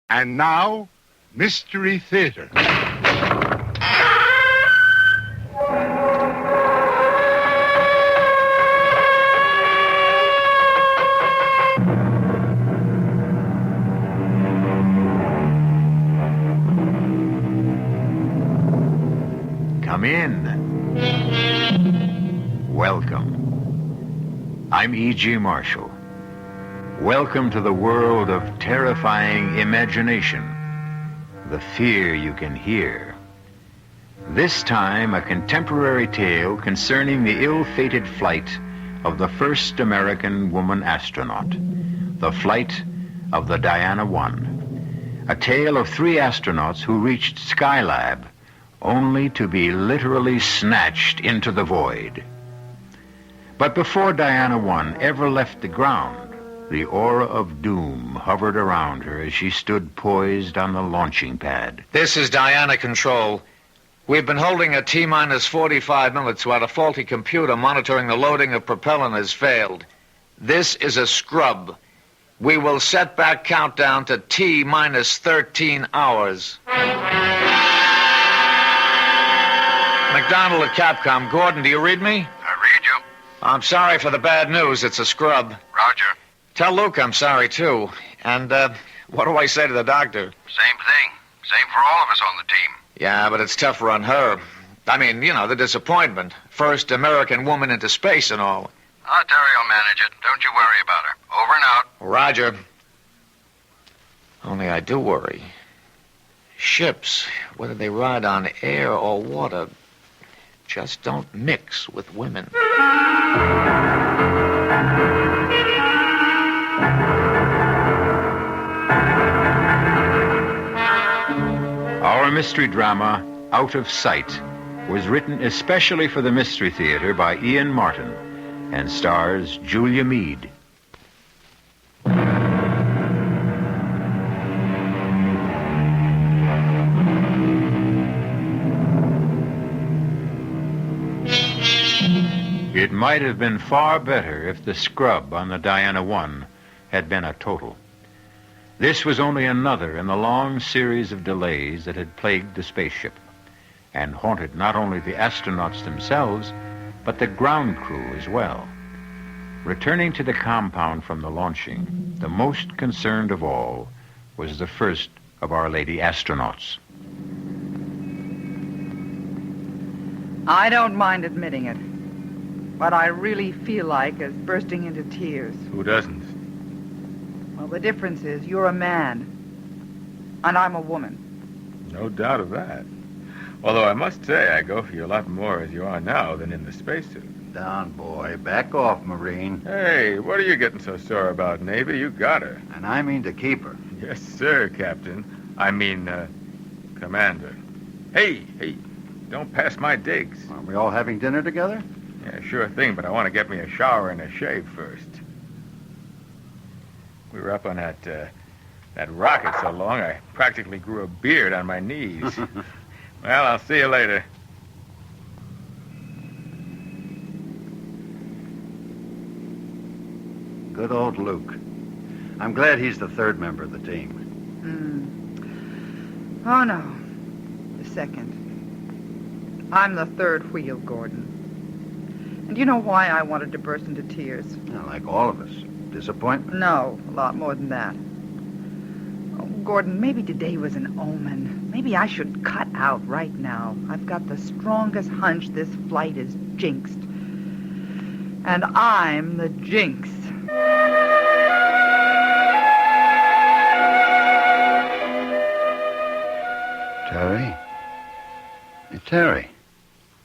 And now, Mystery Theater. Come in. Welcome. I'm E.G. Marshall. Welcome to the world of terrifying imagination, the fear you can hear. This time, a contemporary tale concerning the ill-fated flight of the first American woman astronaut, the flight of the Diana I. A tale of 3 astronauts who reached Skylab only to be literally snatched into the void. But before Diana I ever left the ground, the aura of doom hovered around her as she stood poised on the launching pad. This is Diana Control. We've been holding at T-minus 45 minutes while a faulty computer monitoring the loading of propellant has failed. This is a scrub. We will set back countdown to T-minus 13 hours. McDonald at Capcom. Gordon, do you read me? I read you. I'm sorry for the bad news. It's a scrub. Roger. Tell Luke I'm sorry, too. And, what do I say to the doctor? Same thing. Same for all of us on the team. Yeah, but it's tougher on her. I mean, you know, the disappointment. First American woman into space and all. Oh, Terry will manage it. Don't you worry about her. Over and out. Roger. Only I do worry. Ships, whether they ride on air or water, just don't mix with women. Our mystery drama, Out of Sight, was written especially for the Mystery Theater by Ian Martin and stars Julia Meade. It might have been far better if the scrub on the Diana I had been a total. This was only another in the long series of delays that had plagued the spaceship and haunted not only the astronauts themselves, but the ground crew as well. Returning to the compound from the launching, the most concerned of all was the first of Our Lady astronauts. I don't mind admitting it. What I really feel like is bursting into tears. Who doesn't? Well, the difference is you're a man, and I'm a woman. No doubt of that. Although I must say I go for you a lot more as you are now than in the spacesuit. Down, boy. Back off, Marine. Hey, what are you getting so sore about, Navy? You got her. And I mean to keep her. Yes, sir, Captain. I mean, Commander. Hey, don't pass my digs. Are we all having dinner together? Yeah, sure thing, but I want to get me a shower and a shave first. We were up on that rocket so long, I practically grew a beard on my knees. Well, I'll see you later. Good old Luke. I'm glad he's the 3rd member of the team. Oh, no. The 2nd. I'm the 3rd wheel, Gordon. And you know why I wanted to burst into tears? Yeah, like all of us. Disappointment? No, a lot more than that. Oh, Gordon, maybe today was an omen. Maybe I should cut out right now. I've got the strongest hunch this flight is jinxed. And I'm the jinx. Terry? Hey, Terry,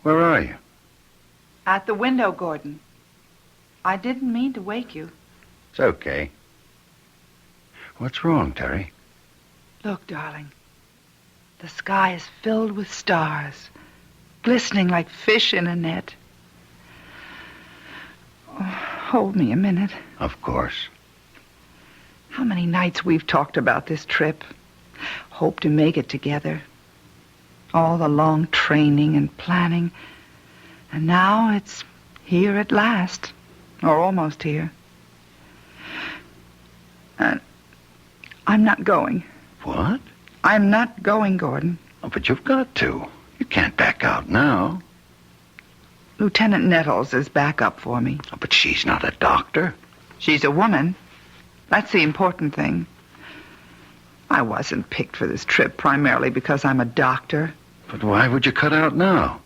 where are you? At the window, Gordon. I didn't mean to wake you. It's okay. What's wrong, Terry? Look, darling. The sky is filled with stars, glistening like fish in a net. Oh, hold me a minute. Of course. How many nights we've talked about this trip. Hope to make it together. All the long training and planning. And now it's here at last. Or almost here. And I'm not going. What? I'm not going, Gordon. Oh, but you've got to. You can't back out now. Lieutenant Nettles is back up for me. Oh, but she's not a doctor. She's a woman. That's the important thing. I wasn't picked for this trip primarily because I'm a doctor. But why would you cut out now?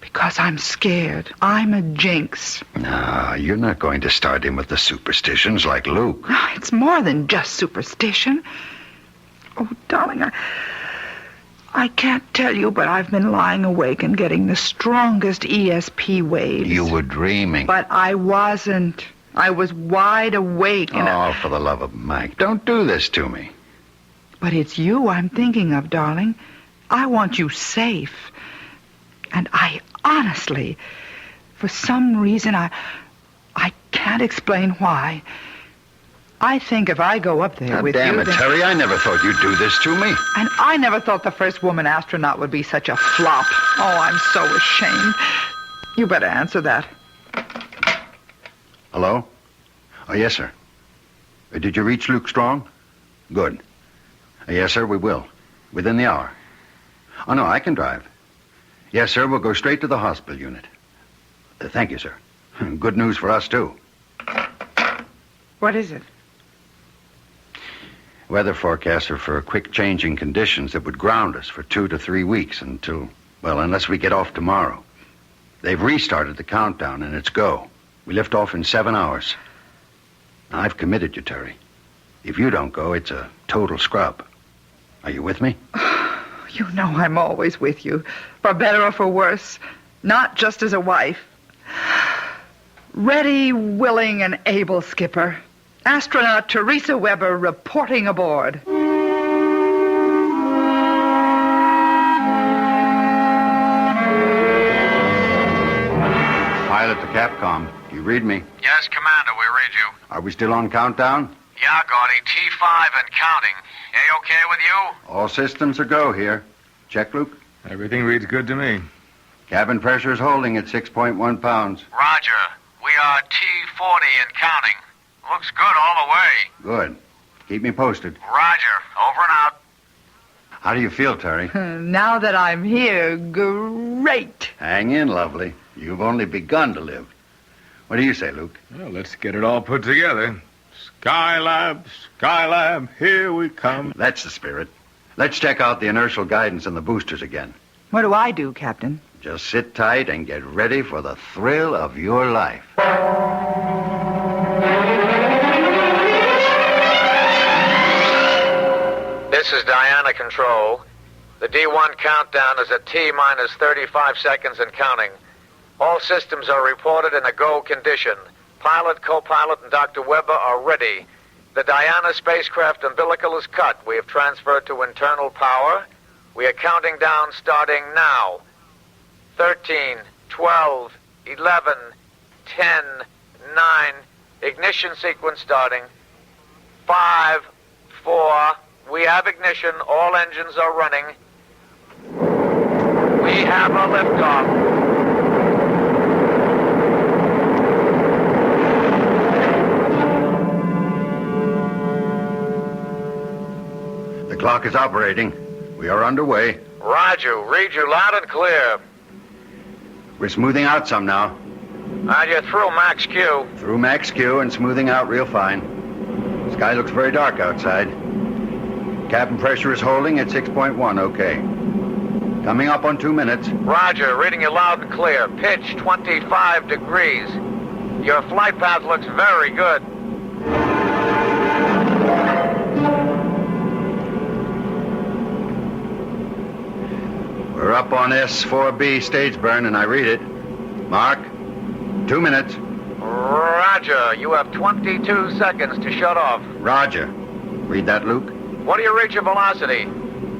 Because I'm scared. I'm a jinx. No, you're not going to start in with the superstitions like Luke. No, it's more than just superstition. Oh, darling, I can't tell you, but I've been lying awake and getting the strongest ESP waves. You were dreaming. But I wasn't. I was wide awake and... Oh, for the love of Mike, don't do this to me. But it's you I'm thinking of, darling. I want you safe. And I honestly, for some reason, I can't explain why. I think if I go up there God with damn you... it, then- Terry, I never thought you'd do this to me. And I never thought the first woman astronaut would be such a flop. Oh, I'm so ashamed. You better answer that. Hello? Oh, yes, sir. Did you reach Luke Strong? Good. Yes, sir, we will. Within the hour. Oh, no, I can drive. Yes, sir, we'll go straight to the hospital unit. Thank you, sir. Good news for us, too. What is it? Weather forecasts are for quick changing conditions that would ground us for 2 to 3 weeks unless we get off tomorrow. They've restarted the countdown, and it's go. We lift off in 7 hours. Now, I've committed you, Terry. If you don't go, it's a total scrub. Are you with me? You know I'm always with you, for better or for worse, not just as a wife. Ready, willing, and able, Skipper. Astronaut Teresa Weber reporting aboard. Pilot to Capcom. You read me? Yes, Commander, we read you. Are we still on countdown? Yeah, Gordy, T5 and counting. A okay with you? All systems are go here. Check, Luke. Everything reads good to me. Cabin pressure is holding at 6.1 pounds. Roger. We are T40 and counting. Looks good all the way. Good. Keep me posted. Roger. Over and out. How do you feel, Terry? Now that I'm here, great. Hang in, lovely. You've only begun to live. What do you say, Luke? Well, let's get it all put together. Skylab, here we come. That's the spirit. Let's check out the inertial guidance and the boosters again. What do I do, Captain? Just sit tight and get ready for the thrill of your life. This is Diana Control. The D1 countdown is at T-minus 35 seconds and counting. All systems are reported in a go condition. Pilot, co-pilot, and Dr. Weber are ready. The Diana spacecraft umbilical is cut. We have transferred to internal power. We are counting down starting now. 13, 12, 11, 10, 9. Ignition sequence starting. 5, 4. We have ignition. All engines are running. We have a liftoff. The clock is operating. We are underway. Roger. Read you loud and clear. We're smoothing out some now. You're through Max Q. Through Max Q and smoothing out real fine. Sky looks very dark outside. Cabin pressure is holding at 6.1, okay. Coming up on 2 minutes. Roger. Reading you loud and clear. Pitch 25 degrees. Your flight path looks very good. We're up on S4B stage burn, and I read it. Mark, 2 minutes. Roger. You have 22 seconds to shut off. Roger. Read that, Luke. What do you reach your velocity?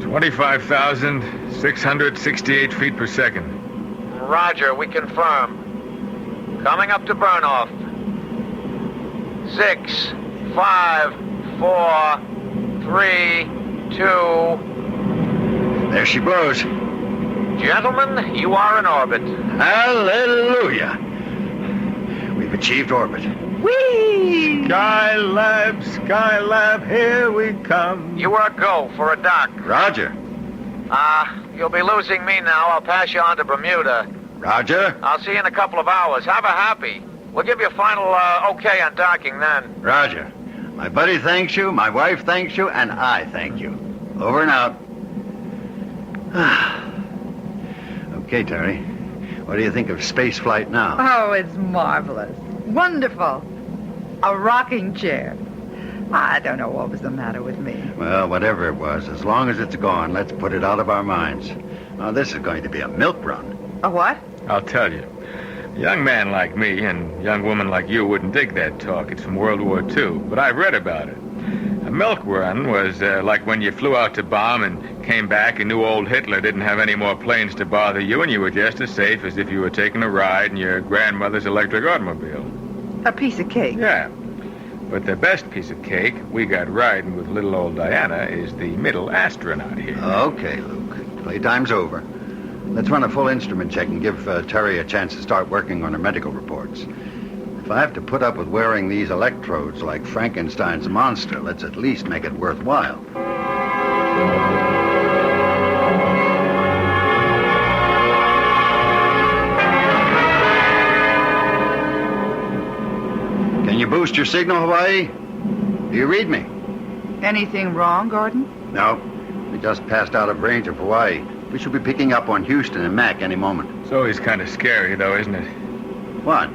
25,668 feet per second. Roger. We confirm. Coming up to burn off. 6, 5, 4, 3, 2. There she blows. Gentlemen, you are in orbit. Hallelujah. We've achieved orbit. Whee! Skylab, here we come. You are go for a dock. Roger. You'll be losing me now. I'll pass you on to Bermuda. Roger. I'll see you in a couple of hours. Have a happy. We'll give you a final okay on docking then. Roger. My buddy thanks you, my wife thanks you, and I thank you. Over and out. Okay, Terry. What do you think of space flight now? Oh, it's marvelous. Wonderful. A rocking chair. I don't know what was the matter with me. Well, whatever it was, as long as it's gone, let's put it out of our minds. Now, this is going to be a milk run. A what? I'll tell you. A young man like me and a young woman like you wouldn't dig that talk. It's from World War II, but I've read about it. A milk run was like when you flew out to bomb and came back and knew old Hitler didn't have any more planes to bother you, and you were just as safe as if you were taking a ride in your grandmother's electric automobile. A piece of cake. Yeah. But the best piece of cake we got riding with little old Diana is the middle astronaut here. Okay, Luke. Playtime's over. Let's run a full instrument check and give Terry a chance to start working on her medical reports. If I have to put up with wearing these electrodes like Frankenstein's monster, let's at least make it worthwhile. Can you boost your signal, Hawaii? Do you read me? Anything wrong, Gordon? No. We just passed out of range of Hawaii. We should be picking up on Houston and Mac any moment. It's always kind of scary, though, isn't it? What?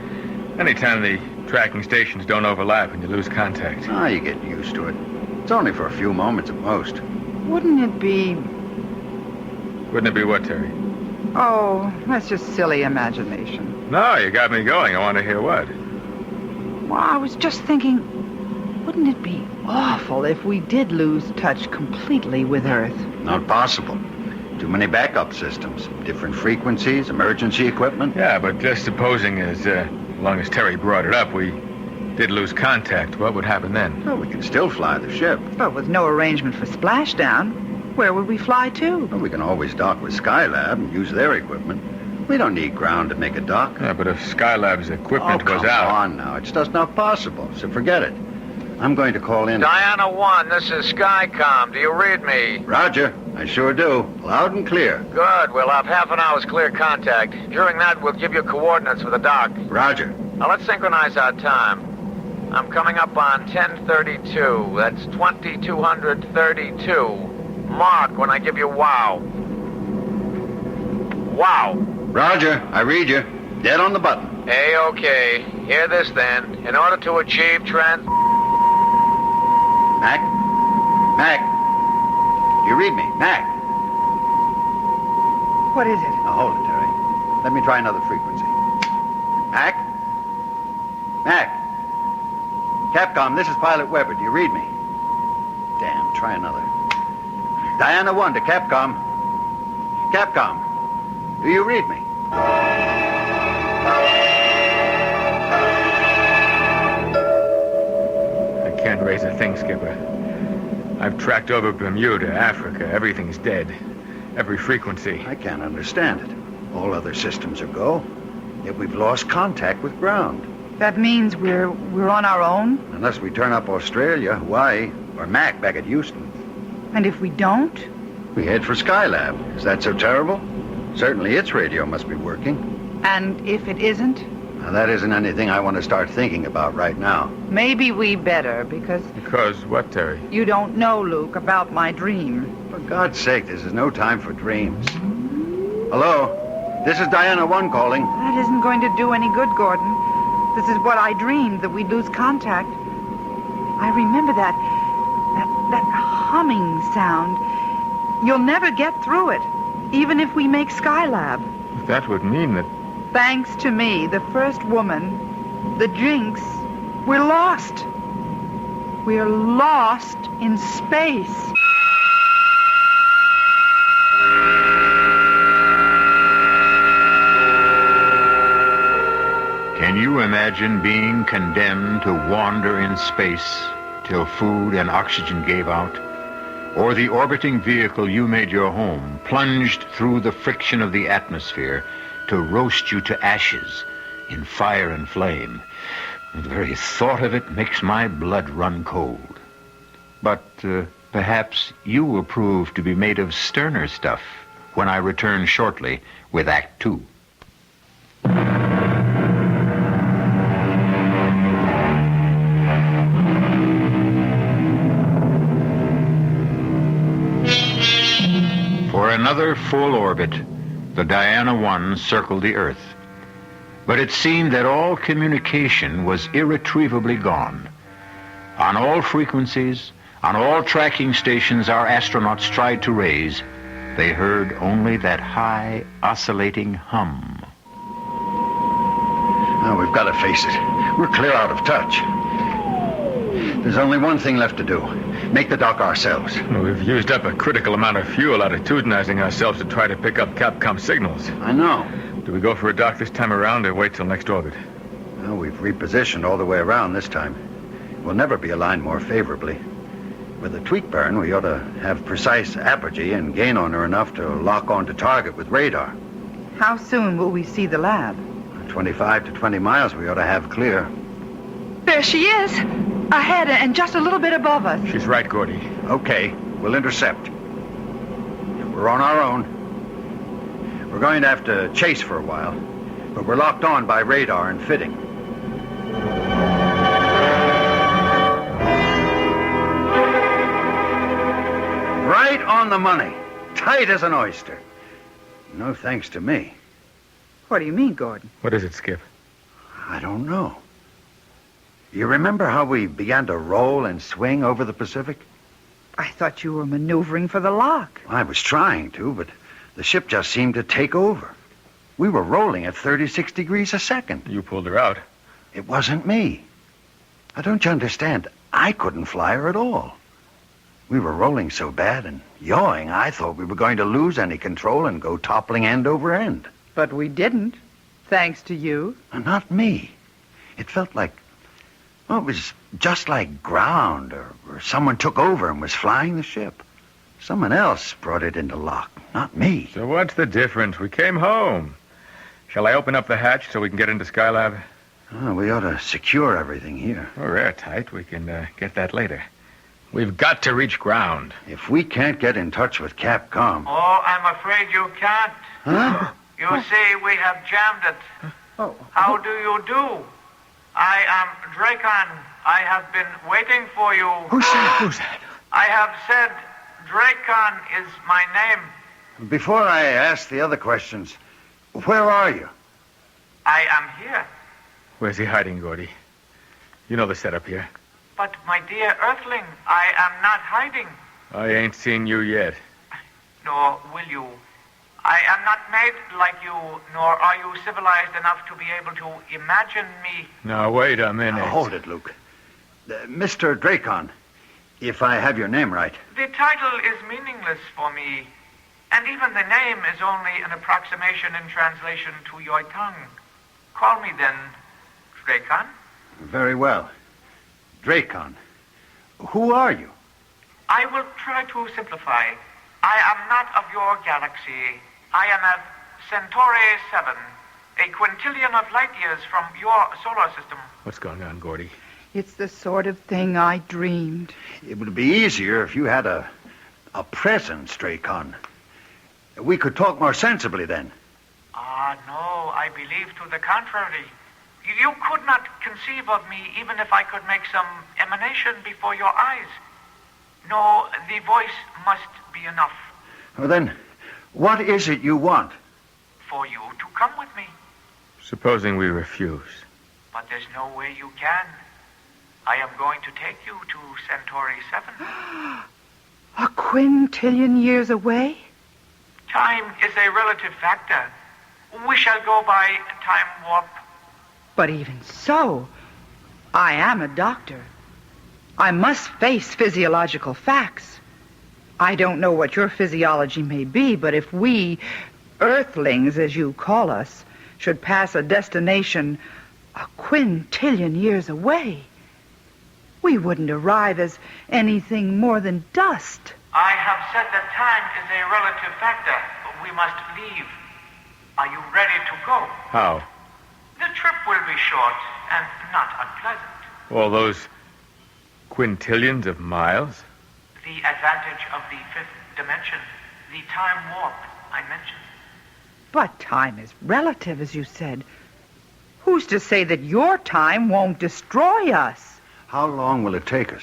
Anytime the tracking stations don't overlap and you lose contact. Ah, you get used to it. It's only for a few moments at most. Wouldn't it be... Wouldn't it be what, Terry? Oh, that's just silly imagination. No, you got me going. I want to hear what. Well, I was just thinking, wouldn't it be awful if we did lose touch completely with Earth? Not possible. Too many backup systems, different frequencies, emergency equipment. Yeah, but just supposing as long as Terry brought it up, we did lose contact, what would happen then? Well, we can still fly the ship. But with no arrangement for splashdown, where would we fly to? Well, we can always dock with Skylab and use their equipment. We don't need ground to make a dock. Yeah, but if Skylab's equipment come goes out... on now. It's just not possible, so forget it. I'm going to call in... Diana 1, this is Skycom. Do you read me? Roger. I sure do. Loud and clear. Good. We'll have half an hour's clear contact. During that, we'll give you coordinates for the dock. Roger. Now, let's synchronize our time. I'm coming up on 10:32. That's 2232. Mark when I give you wow. Wow. Roger. I read you. Dead on the button. A-okay. Hear this, then. In order to achieve Mac? Mac? Do you read me? Mac? What is it? Now, hold it, Terry. Let me try another frequency. Mac? Mac? Capcom, this is Pilot Weber. Do you read me? Damn, try another. Diana 1 to Capcom. Capcom, do you read me? I can't raise a thing, Skipper. I've tracked over Bermuda, Africa. Everything's dead. Every frequency. I can't understand it. All other systems are go. Yet we've lost contact with ground. That means we're on our own? Unless we turn up Australia, Hawaii, or Mac back at Houston. And if we don't? We head for Skylab. Is that so terrible? Certainly its radio must be working. And if it isn't? Now, that isn't anything I want to start thinking about right now. Maybe we better, because... Because what, Terry? You don't know, Luke, about my dream. For God's sake, this is no time for dreams. Hello? This is Diana 1 calling. That isn't going to do any good, Gordon. This is what I dreamed, that we'd lose contact. I remember that humming sound. You'll never get through it, even if we make Skylab. That would mean that... Thanks to me, the first woman, the Jinx, we're lost. We're lost in space. Can you imagine being condemned to wander in space till food and oxygen gave out? Or the orbiting vehicle you made your home plunged through the friction of the atmosphere to roast you to ashes in fire and flame? The very thought of it makes my blood run cold. But perhaps you will prove to be made of sterner stuff when I return shortly with Act Two. For another full orbit, the Diana 1 circled the Earth. But it seemed that all communication was irretrievably gone. On all frequencies, on all tracking stations our astronauts tried to raise, they heard only that high, oscillating hum. Now, we've got to face it. We're clear out of touch. There's only one thing left to do. Make the dock ourselves. Well, we've used up a critical amount of fuel attitudinizing ourselves to try to pick up Capcom signals. I know. Do we go for a dock this time around or wait till next orbit? Well, we've repositioned all the way around this time. We'll never be aligned more favorably. With a tweak burn, we ought to have precise apogee and gain on her enough to lock onto target with radar. How soon will we see the lab? 25 to 20 miles we ought to have clear. There she is. Ahead and just a little bit above us. She's right, Gordy. Okay, we'll intercept. We're on our own. We're going to have to chase for a while, but we're locked on by radar and fitting. Right on the money. Tight as an oyster. No thanks to me. What do you mean, Gordon? What is it, Skip? I don't know. You remember how we began to roll and swing over the Pacific? I thought you were maneuvering for the lock. I was trying to, but the ship just seemed to take over. We were rolling at 36 degrees a second. You pulled her out. It wasn't me. Now, don't you understand? I couldn't fly her at all. We were rolling so bad and yawing, I thought we were going to lose any control and go toppling end over end. But we didn't, thanks to you. Not me. It felt like, well, it was just like ground, or someone took over and was flying the ship. Someone else brought it into lock, not me. So what's the difference? We came home. Shall I open up the hatch so we can get into Skylab? Oh, we ought to secure everything here. We're airtight. We can get that later. We've got to reach ground. If we can't get in touch with Capcom... Oh, I'm afraid you can't. Huh? You see, we have jammed it. Oh. How do you do? I am Dracon. I have been waiting for you. Who's that? Who's that? I have said Dracon is my name. Before I ask the other questions, where are you? I am here. Where's he hiding, Gordy? You know the setup here. But, my dear Earthling, I am not hiding. I ain't seen you yet. Nor will you. I am not made like you, nor are you civilized enough to be able to imagine me. Now, wait a minute. Now, hold it, Luke. Mr. Dracon, if I have your name right. The title is meaningless for me, and even the name is only an approximation in translation to your tongue. Call me then, Dracon. Very well. Dracon, who are you? I will try to simplify. I am not of your galaxy. I am of Centauri 7, a quintillion of light years from your solar system. What's going on, Gordy? It's the sort of thing I dreamed. It would be easier if you had a presence, Dracon. We could talk more sensibly then. Ah, no, I believe to the contrary. You could not conceive of me even if I could make some emanation before your eyes. No, the voice must be enough. Well, then, what is it you want? For you to come with me. Supposing we refuse. But there's no way you can. I am going to take you to Centauri 7. A quintillion years away? Time is a relative factor. We shall go by time warp. But even so, I am a doctor. I must face physiological facts. I don't know what your physiology may be, but if we, Earthlings, as you call us, should pass a destination a quintillion years away, we wouldn't arrive as anything more than dust. I have said that time is a relative factor. We must leave. Are you ready to go? How? The trip will be short, and not unpleasant. All those quintillions of miles? The advantage of the fifth dimension, the time warp I mentioned. But time is relative, as you said. Who's to say that your time won't destroy us? How long will it take us?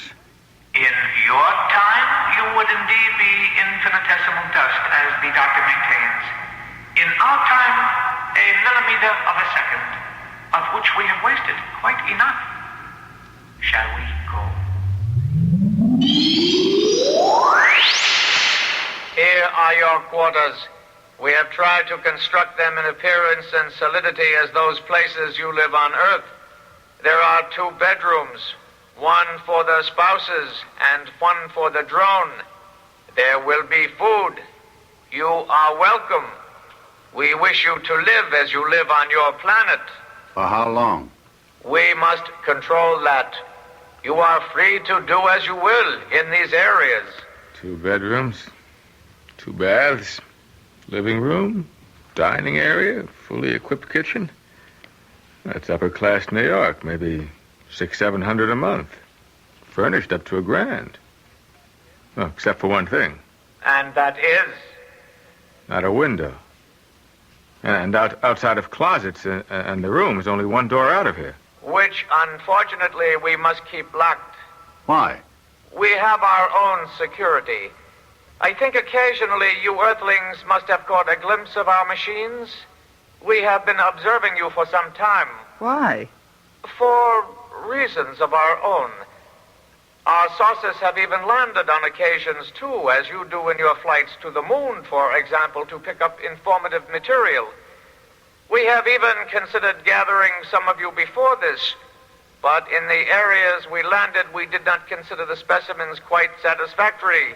In your time, you would indeed be infinitesimal dust, as the doctor maintains. In our time, a millimeter of a second, of which we have wasted quite enough. Shall we go? Here are your quarters. We have tried to construct them in appearance and solidity as those places you live on Earth. There are 2 bedrooms, one for the spouses and one for the drone. There will be food. You are welcome. We wish you to live as you live on your planet. For how long? We must control that. You are free to do as you will in these areas. 2 bedrooms, 2 baths, living room, dining area, fully equipped kitchen. That's upper class New York, maybe $600-700 a month. Furnished up to $1,000. Well, except for one thing. And that is? Not a window. And outside of closets and the rooms, only one door out of here. Which, unfortunately, we must keep locked. Why? We have our own security. I think occasionally you Earthlings must have caught a glimpse of our machines. We have been observing you for some time. Why? For reasons of our own. Our saucers have even landed on occasions, too, as you do in your flights to the moon, for example, to pick up informative material. We have even considered gathering some of you before this, but in the areas we landed, we did not consider the specimens quite satisfactory.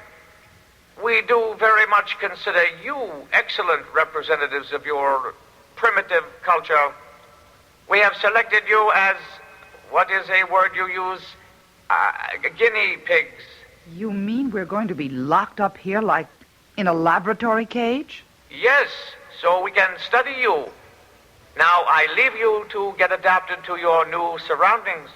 We do very much consider you excellent representatives of your primitive culture. We have selected you as, what is a word you use? Guinea pigs. You mean we're going to be locked up here like in a laboratory cage? Yes, so we can study you. Now I leave you to get adapted to your new surroundings.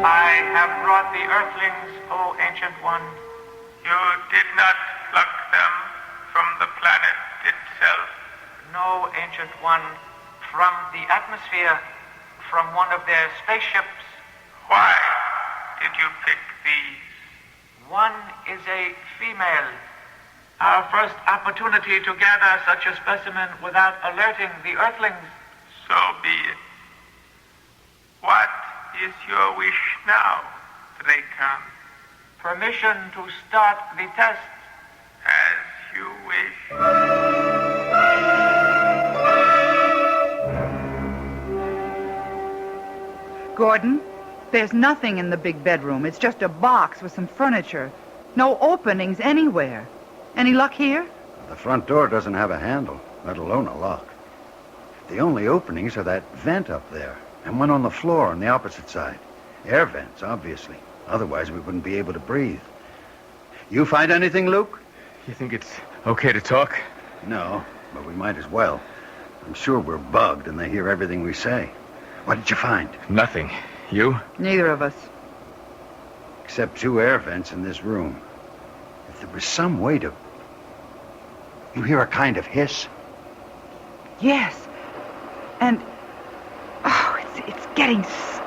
I have brought the Earthlings, O Ancient One. You did not pluck them from the planet itself. No, Ancient One. From the atmosphere, from one of their spaceships. Why did you pick these? One is a female. Our first opportunity to gather such a specimen without alerting the Earthlings. So be it. What is your wish now, Dracon? Permission to start the test. As you wish. Gordon, there's nothing in the big bedroom. It's just a box with some furniture. No openings anywhere. Any luck here? The front door doesn't have a handle, let alone a lock. The only openings are that vent up there and one on the floor on the opposite side. Air vents, obviously. Otherwise, we wouldn't be able to breathe. You find anything, Luke? You think it's okay to talk? No, but we might as well. I'm sure we're bugged and they hear everything we say. What did you find? Nothing. You? Neither of us. Except 2 air vents in this room. If there was some way to... You hear a kind of hiss? Yes. And... Oh, it's getting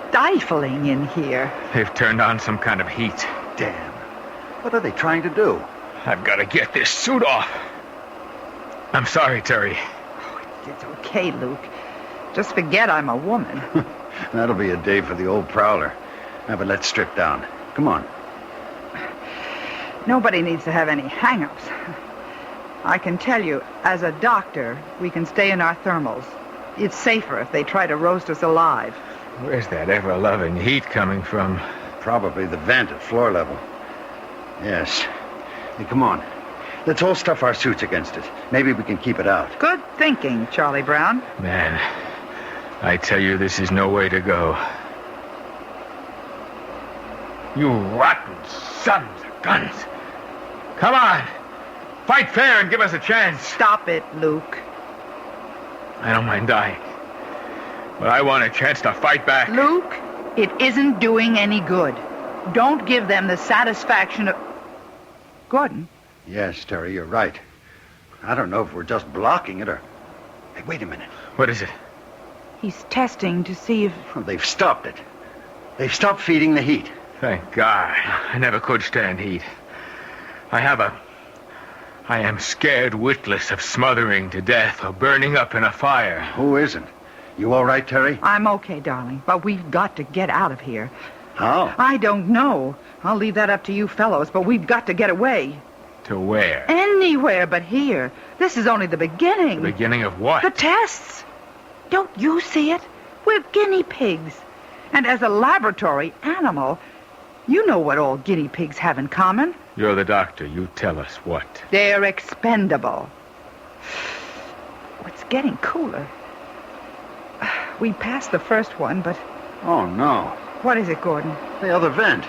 stifling in here. They've turned on some kind of heat. Damn. What are they trying to do? I've got to get this suit off. I'm sorry, Terry. It's okay, Luke. Just forget I'm a woman. That'll be a day for the old prowler. Now, but let's strip down. Come on. Nobody needs to have any hang-ups. I can tell you, as a doctor, we can stay in our thermals. It's safer if they try to roast us alive. Where's that ever-loving heat coming from? Probably the vent at floor level. Yes. Hey, come on. Let's all stuff our suits against it. Maybe we can keep it out. Good thinking, Charlie Brown. Man, I tell you, this is no way to go. You rotten sons of guns. Come on. Fight fair and give us a chance. Stop it, Luke. I don't mind dying. But I want a chance to fight back. Luke, it isn't doing any good. Don't give them the satisfaction of... Gordon? Yes, Terry, you're right. I don't know if we're just blocking it or... Hey, wait a minute. What is it? He's testing to see if... Oh, they've stopped it. They've stopped feeding the heat. Thank God. I never could stand heat. I am scared witless of smothering to death or burning up in a fire. Who isn't? You all right, Terry? I'm okay, darling, but we've got to get out of here. How? I don't know. I'll leave that up to you fellows, but we've got to get away. To where? Anywhere but here. This is only the beginning. The beginning of what? The tests. Don't you see it? We're guinea pigs. And as a laboratory animal, you know what all guinea pigs have in common. You're the doctor. You tell us what. They're expendable. It's getting cooler. We passed the first one, but... Oh, no. What is it, Gordon? The other vent.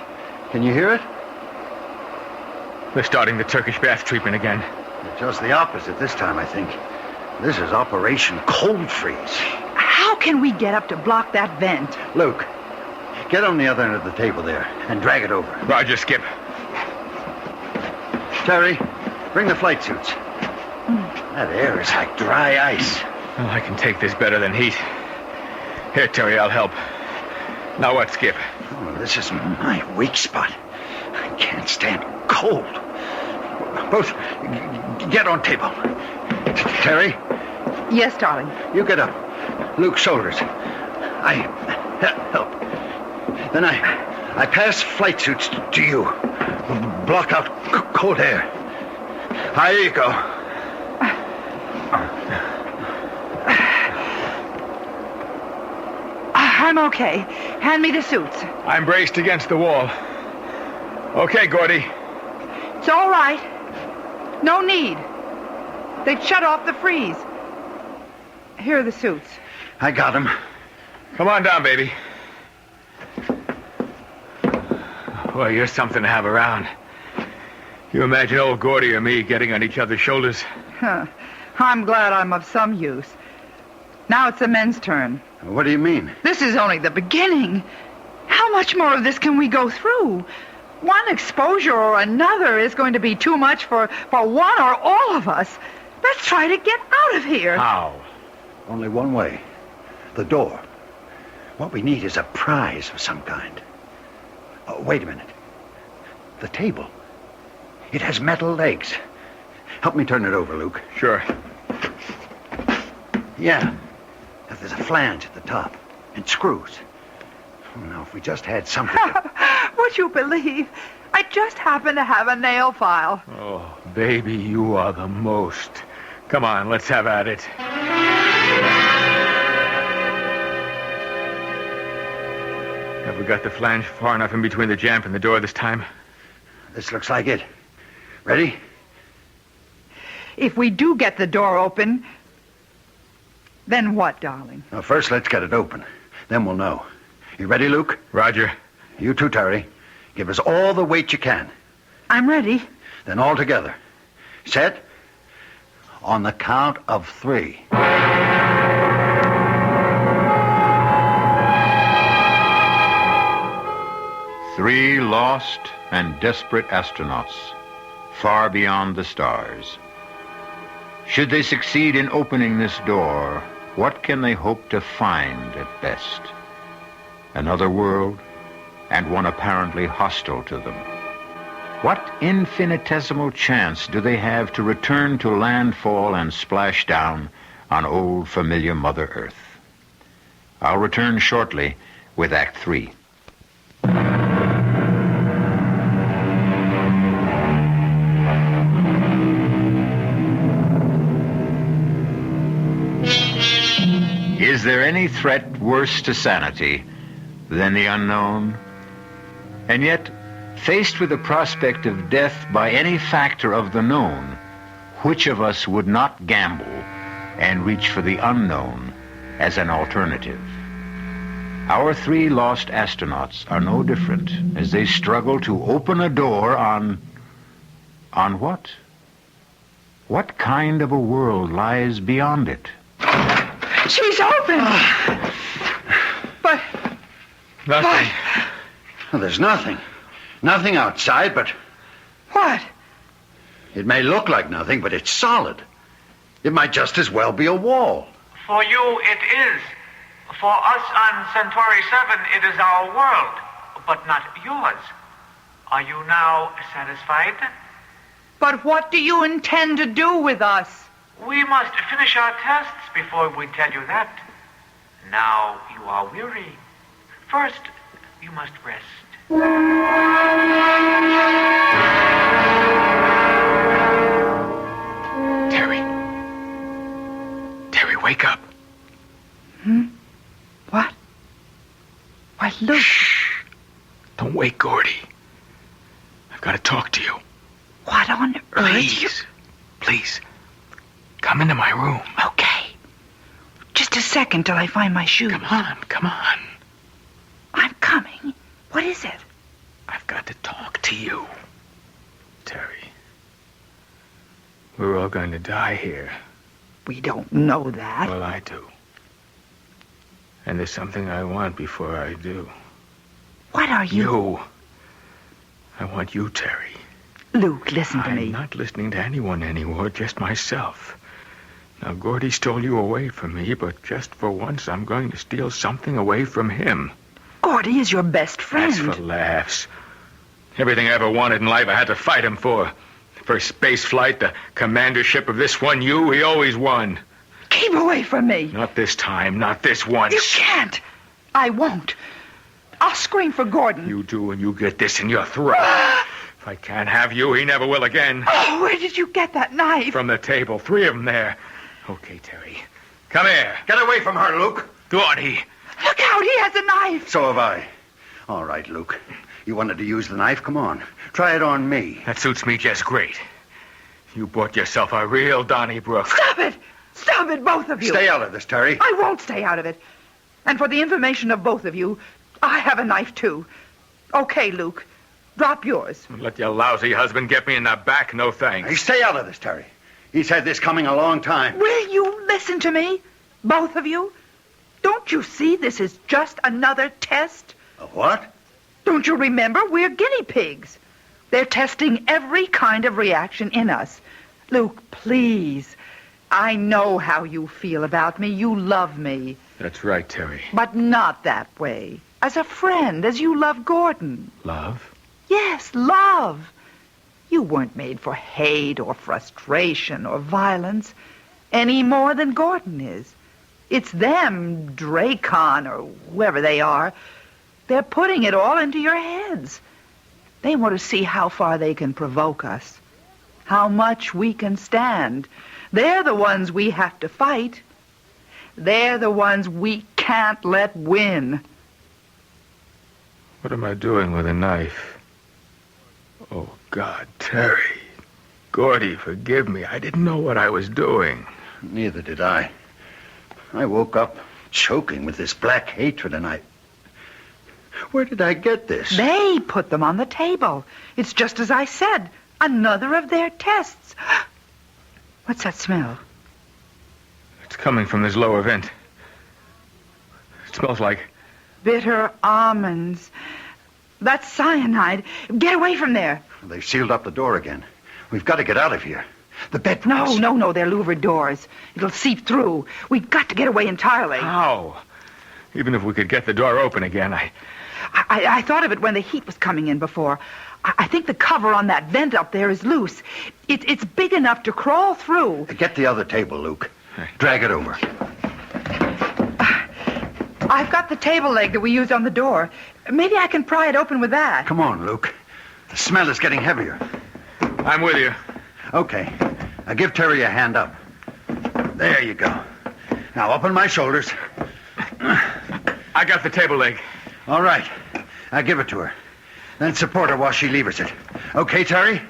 Can you hear it? They're starting the Turkish bath treatment again. Just the opposite this time, I think. This is Operation Cold Freeze. How can we get up to block that vent? Luke, get on the other end of the table there and drag it over. Roger, Skip. Terry, bring the flight suits. That air is like dry ice. Well, I can take this better than heat. Here, Terry, I'll help. Now what, Skip? Oh, this is my weak spot. I can't stand cold. Both get on table. Terry? Yes, darling. You get up. Luke's shoulders. I help. Then I pass flight suits to you. Block out cold air. Here you go. I'm okay. Hand me the suits. I'm braced against the wall. Okay, Gordy. It's all right. No need. They've shut off the freeze. Here are the suits. I got him. Come on down, baby. Boy, you're something to have around. You imagine old Gordy or me getting on each other's shoulders? Huh. I'm glad I'm of some use. Now it's the men's turn. What do you mean? This is only the beginning. How much more of this can we go through? One exposure or another is going to be too much for one or all of us. Let's try to get out of here. How? Only one way. The door. What we need is a prize of some kind. Oh, wait a minute. The table. It has metal legs. Help me turn it over, Luke. Sure. Yeah. There's a flange at the top. And screws. Oh, now, if we just had something... Would you believe? I just happen to have a nail file. Oh, baby, you are the most. Come on, let's have at it. Have we got the flange far enough in between the jamb and the door this time? This looks like it. Ready? If we do get the door open, then what, darling? Now, first, let's get it open. Then we'll know. You ready, Luke? Roger. You too, Terry. Give us all the weight you can. I'm ready. Then all together. Set? On the count of 3. Three lost and desperate astronauts, far beyond the stars. Should they succeed in opening this door, what can they hope to find at best? Another world, and one apparently hostile to them. What infinitesimal chance do they have to return to landfall and splash down on old familiar Mother Earth? I'll return shortly with Act 3. Is there any threat worse to sanity than the unknown? And yet, faced with the prospect of death by any factor of the known, which of us would not gamble and reach for the unknown as an alternative? Our 3 lost astronauts are no different as they struggle to open a door on what? What kind of a world lies beyond it? She's open. But Nothing. Well, there's nothing. Nothing outside, but what? it may look like nothing, but it's solid. It might just as well be a wall. For you, it is. For us on Centauri 7, it is our world, but not yours. Are you now satisfied? But what do you intend to do with us? We must finish our tests before we tell you that. Now you are weary. First, you must rest. Terry, wake up. What? Why, Luke. Shh. Don't wake Gordy. I've got to talk to you. What on earth? Please. Come into my room. Okay. Just a second till I find my shoes. Come on. I'm coming. What is it? I've got to talk to you. Terry, we're all going to die here. We don't know that. Well, I do. And there's something I want before I do. What are you? You. I want you, Terry. Luke, listen to me. I'm not listening to anyone anymore, just myself. Now, Gordy stole you away from me, but just for once, I'm going to steal something away from him. Gordy is your best friend. That's for laughs. Everything I ever wanted in life, I had to fight him for. For space flight, the commandership of this one you, he always won. Keep away from me. Not this time, not this once. You can't. I won't. I'll scream for Gordon. You do, and you get this in your throat. If I can't have you, he never will again. Oh, where did you get that knife? From the table, 3 of them there. Okay, Terry. Come here. Get away from her, Luke. Gordy. Look out, he has a knife. So have I. All right, Luke. You wanted to use the knife? Come on. Try it on me. That suits me just great. You bought yourself a real Donnybrook. Stop it. Stop it, both of you. Stay out of this, Terry. I won't stay out of it. And for the information of both of you, I have a knife, too. Okay, Luke. Drop yours. Let your lousy husband get me in the back, no thanks. Hey, stay out of this, Terry. He's had this coming a long time. Will you listen to me? Both of you? Don't you see this is just another test? A what? Don't you remember? We're guinea pigs. They're testing every kind of reaction in us. Luke, please. I know how you feel about me. You love me. That's right, Terry. But not that way. As a friend, as you love Gordon. Love? Yes, love. You weren't made for hate or frustration or violence any more than Gordon is. It's them, Dracon or whoever they are. They're putting it all into your heads. They want to see how far they can provoke us, how much we can stand. They're the ones we have to fight. They're the ones we can't let win. What am I doing with a knife? Oh, God, Terry. Gordy, forgive me. I didn't know what I was doing. Neither did I. I woke up choking with this black hatred, and where did I get this? They put them on the table. It's just as I said. Another of their tests. What's that smell? It's coming from this lower vent. It smells like... Bitter almonds. That's cyanide. Get away from there. They've sealed up the door again. We've got to get out of here. The bed... No, they're louvered doors. It'll seep through. We've got to get away entirely. How? Even if we could get the door open again, I thought of it when the heat was coming in before. I think the cover on that vent up there is loose. It's big enough to crawl through. Get the other table, Luke. Drag it over. I've got the table leg that we used on the door. Maybe I can pry it open with that. Come on, Luke. The smell is getting heavier. I'm with you. Okay. Now give Terry a hand up. There you go. Now up on my shoulders. I got the table leg. All right. I'll give it to her. Then support her while she levers it. Okay, Terry?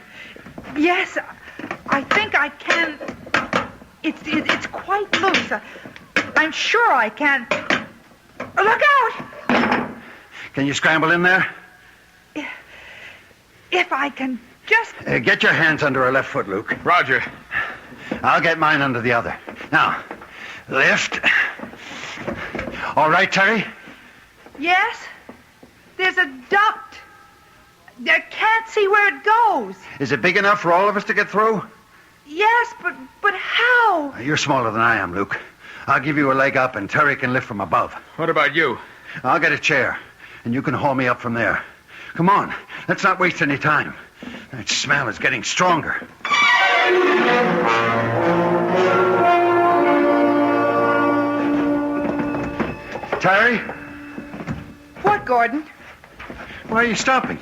Yes, I think I can. It's quite loose. I'm sure I can. Look out! Can you scramble in there? If I can just... Get your hands under her left foot, Luke. Roger. I'll get mine under the other. Now, lift. All right, Terry? Yes? There's a duct. I can't see where it goes. Is it big enough for all of us to get through? Yes, but how? You're smaller than I am, Luke. I'll give you a leg up, and Terry can lift from above. What about you? I'll get a chair, and you can haul me up from there. Come on, let's not waste any time. That smell is getting stronger. Terry? What, Gordon? Why are you stopping?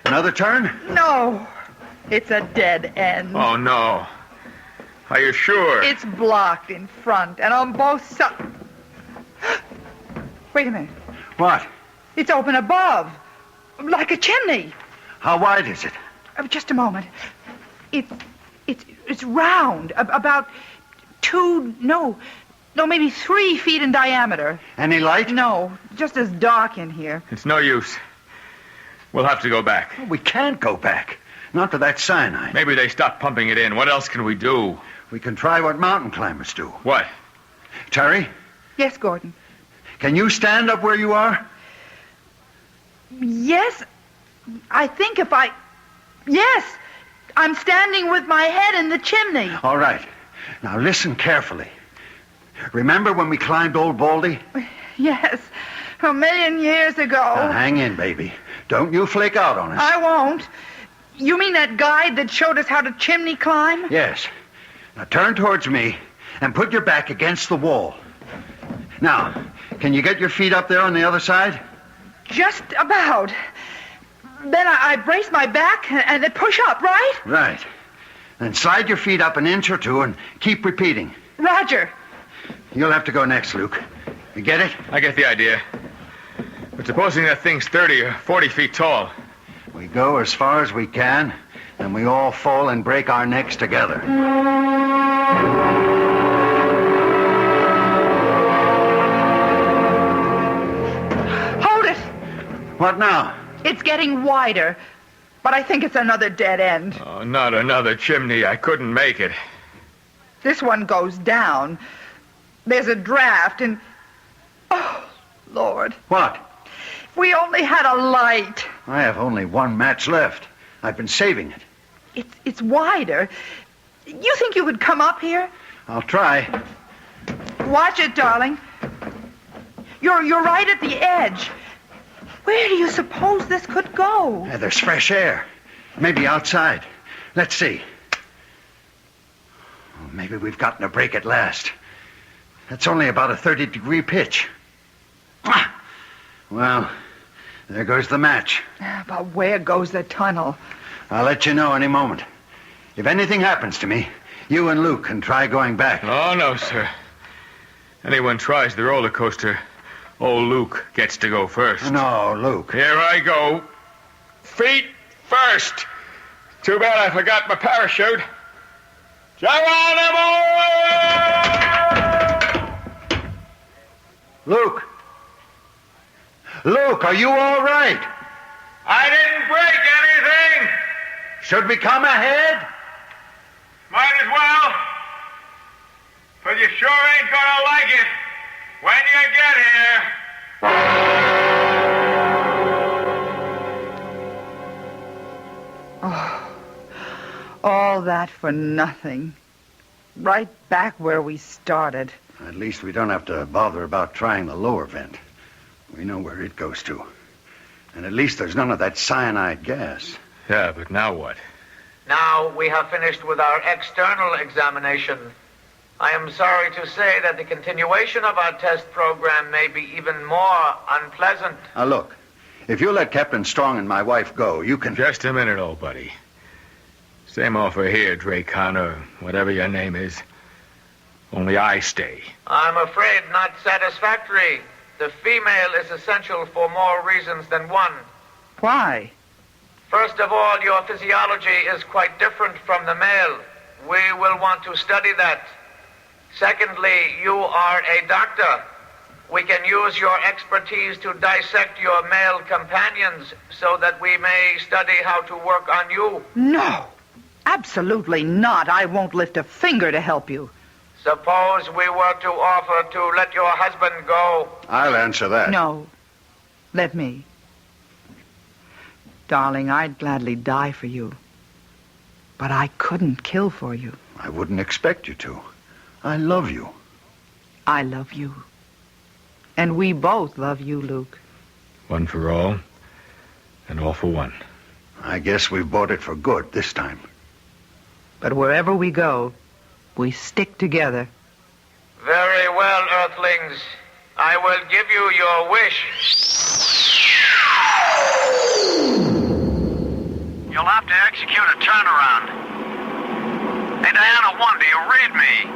Another turn? No. It's a dead end. Oh, no. Are you sure? It's blocked in front and on both sides. Wait a minute. What? It's open above. Like a chimney. How wide is it? Just a moment. It's round. About maybe 3 feet in diameter. Any light? No, just as dark in here. It's no use. We'll have to go back. We can't go back. Not to that cyanide. Maybe they stopped pumping it in. What else can we do? We can try what mountain climbers do. What? Terry, Yes, Gordon. can you stand up where you are? Yes, I think Yes, I'm standing with my head in the chimney. All right. Now listen carefully. Remember when we climbed Old Baldy? Yes, 1,000,000 years ago. Now, hang in, baby. Don't you flake out on us. I won't. You mean that guide that showed us how to chimney climb? Yes. Now turn towards me and put your back against the wall. Now, can you get your feet up there on the other side? Just about. Then I brace my back and then push up, right? Right. Then slide your feet up an inch or two and keep repeating. Roger. You'll have to go next, Luke. You get it? I get the idea. But supposing that thing's 30 or 40 feet tall. We go as far as we can, and we all fall and break our necks together. Hold it. What now? It's getting wider, but I think it's another dead end. Oh, not another chimney. I couldn't make it. This one goes down. There's a draft and... Oh, Lord. What? If we only had a light. I have only one match left. I've been saving it. It's wider. You think you could come up here? I'll try. Watch it, darling. You're right at the edge. Where do you suppose this could go? There's fresh air. Maybe outside. Let's see. Oh, maybe we've gotten a break at last. That's only about a 30-degree pitch. Ah! Well, there goes the match. But where goes the tunnel? I'll let you know any moment. If anything happens to me, you and Luke can try going back. Oh, no, sir. Anyone tries the roller coaster, old Luke gets to go first. No, Luke. Here I go. Feet first. Too bad I forgot my parachute. Geronimo! Luke! Luke, are you all right? I didn't break anything. Should we come ahead? Might as well. But you sure ain't gonna like it when you get here. All that for nothing. Right back where we started. At least we don't have to bother about trying the lower vent. We know where it goes to. And at least there's none of that cyanide gas. Yeah, but now what? Now we have finished with our external examination. I am sorry to say that the continuation of our test program may be even more unpleasant. Now, look. If you'll let Captain Strong and my wife go, you can... Just a minute, old buddy. Same offer here, Dracon, or whatever your name is. Only I stay. I'm afraid not satisfactory. The female is essential for more reasons than one. Why? First of all, your physiology is quite different from the male. We will want to study that. Secondly, you are a doctor. We can use your expertise to dissect your male companions so that we may study how to work on you. No. Absolutely not. I won't lift a finger to help you. Suppose we were to offer to let your husband go. I'll answer that. No. Let me. Darling, I'd gladly die for you. But I couldn't kill for you. I wouldn't expect you to. I love you. I love you. And we both love you, Luke. One for all, and all for one. I guess we've bought it for good this time. But wherever we go, we stick together. Very well, Earthlings. I will give you your wish. You'll have to execute a turnaround. Hey, Diana 1, do you read me?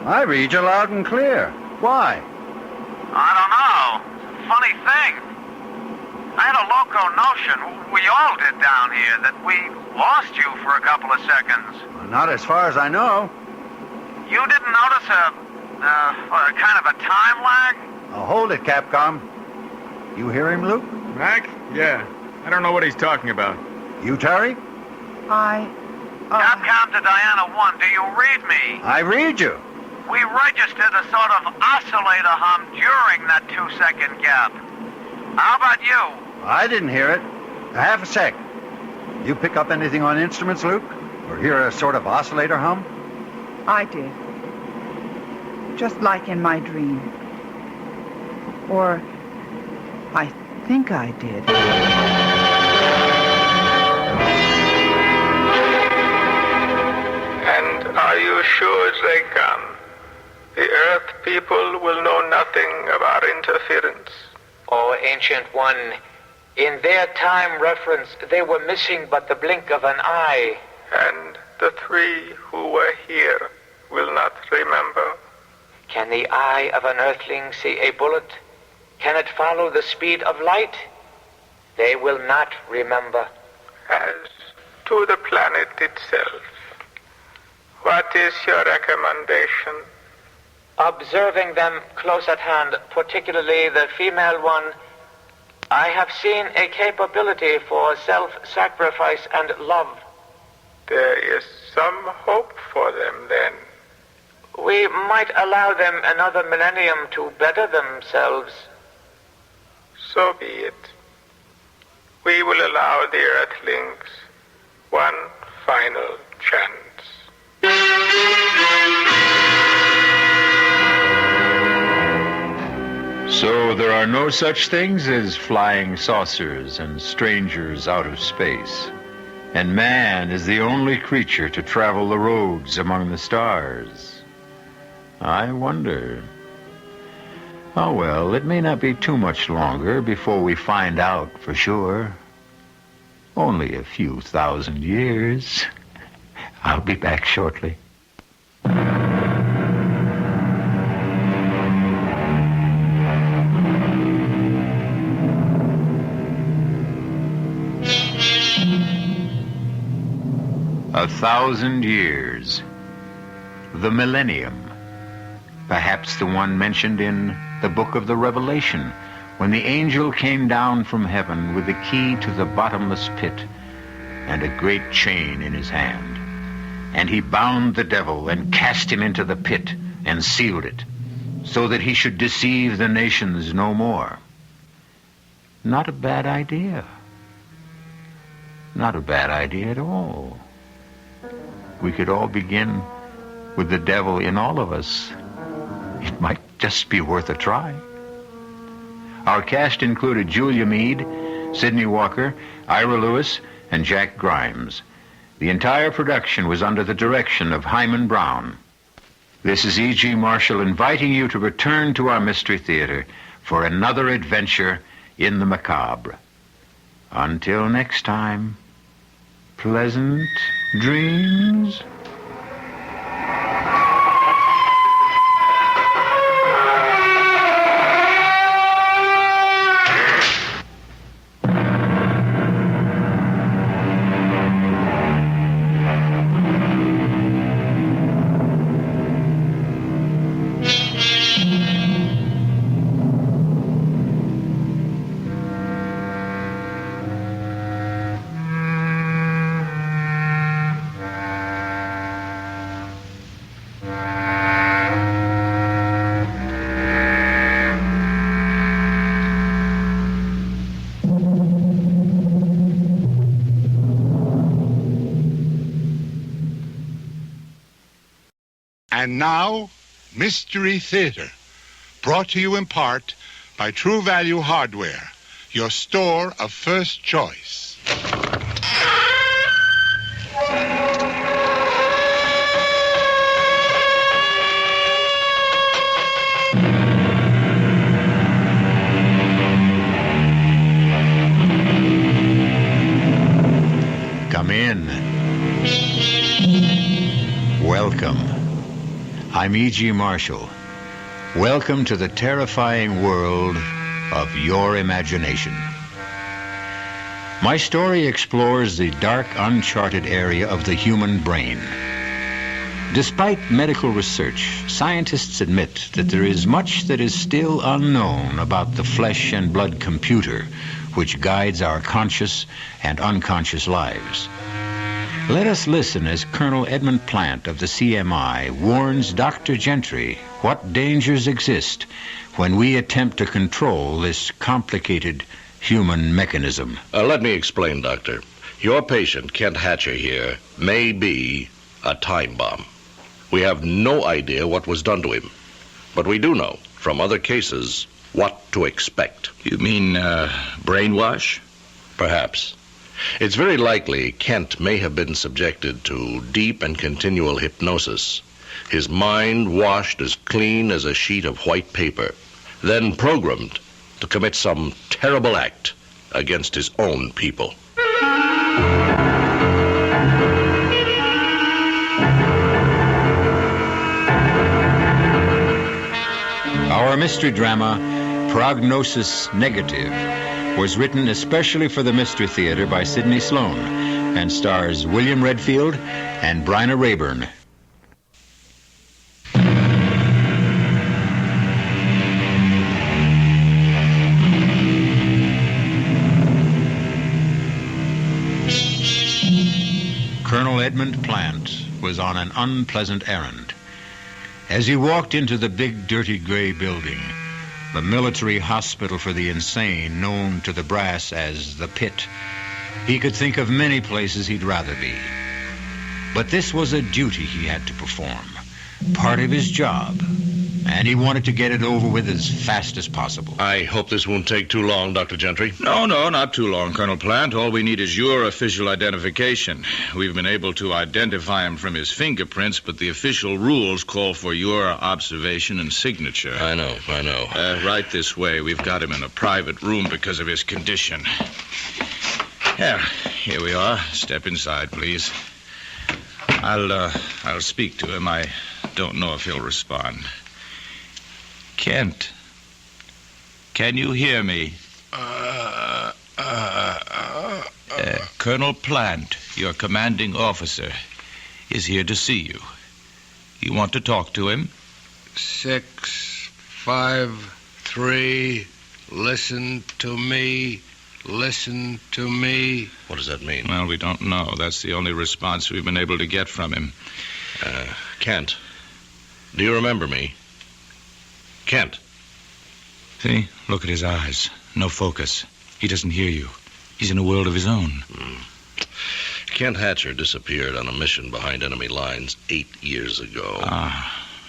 I read you loud and clear. Why? I don't know. Funny thing. I had a loco notion, we all did down here, that we lost you for a couple of seconds. Not as far as I know. You didn't notice a kind of a time lag? Oh, hold it, Capcom. You hear him, Luke? Mac? Yeah. I don't know what he's talking about. You, Terry? Capcom to Diana 1, do you read me? I read you. We registered a sort of oscillator hum during that 2-second gap. How about you? I didn't hear it. A half a sec. You pick up anything on instruments, Luke? Or hear a sort of oscillator hum? I did. Just like in my dream. Or I think I did. And are you sure they come? The Earth people will know nothing of our interference. Oh, Ancient One, in their time reference, they were missing but the blink of an eye. And the three who were here will not remember. Can the eye of an Earthling see a bullet? Can it follow the speed of light? They will not remember. As to the planet itself, what is your recommendation? Observing them close at hand, particularly the female one, I have seen a capability for self-sacrifice and love. There is some hope for them then. We might allow them another millennium to better themselves. So be it. We will allow the Earthlings one final chance. So there are no such things as flying saucers and strangers out of space. And man is the only creature to travel the roads among the stars. I wonder. Oh, well, it may not be too much longer before we find out for sure. Only a few thousand years. I'll be back shortly. 1,000 years. The millennium. Perhaps the one mentioned in the book of the Revelation, when the angel came down from heaven with the key to the bottomless pit and a great chain in his hand. And he bound the devil and cast him into the pit and sealed it, so that he should deceive the nations no more. Not a bad idea. Not a bad idea at all. We could all begin with the devil in all of us. It might just be worth a try. Our cast included Julia Mead, Sidney Walker, Ira Lewis, and Jack Grimes. The entire production was under the direction of Hyman Brown. This is E.G. Marshall inviting you to return to our Mystery Theater for another adventure in the macabre. Until next time, pleasant dreams. And now, Mystery Theater, brought to you in part by True Value Hardware, your store of first choice. Come in. Welcome. I'm E.G. Marshall. Welcome to the terrifying world of your imagination. My story explores the dark, uncharted area of the human brain. Despite medical research, scientists admit that there is much that is still unknown about the flesh and blood computer, which guides our conscious and unconscious lives. Let us listen as Colonel Edmund Plant of the CMI warns Dr. Gentry what dangers exist when we attempt to control this complicated human mechanism. Let me explain, Doctor. Your patient, Kent Hatcher here, may be a time bomb. We have no idea what was done to him, but we do know from other cases what to expect. You mean, brainwash? Perhaps. It's very likely Kent may have been subjected to deep and continual hypnosis, his mind washed as clean as a sheet of white paper, then programmed to commit some terrible act against his own people. Our mystery drama, Prognosis Negative, was written especially for the Mystery Theater by Sidney Sloan and stars William Redfield and Bryna Rayburn. Colonel Edmund Plant was on an unpleasant errand. As he walked into the big, dirty gray building, the military hospital for the insane, known to the brass as the Pit, he could think of many places he'd rather be. But this was a duty he had to perform, part of his job, and he wanted to get it over with as fast as possible. I hope this won't take too long, Dr. Gentry. No, not too long, Colonel Plant. All we need is your official identification. We've been able to identify him from his fingerprints, but the official rules call for your observation and signature. I know. Right this way. We've got him in a private room because of his condition. Yeah, here we are. Step inside, please. I'll speak to him. I don't know if he'll respond. Kent, can you hear me? Colonel Plant, your commanding officer, is here to see you. You want to talk to him? 6, 5, 3, listen to me. Listen to me. What does that mean? Well, we don't know. That's the only response we've been able to get from him. Kent, do you remember me? Kent. See? Look at his eyes. No focus. He doesn't hear you. He's in a world of his own. Kent Hatcher disappeared on a mission behind enemy lines 8 years ago.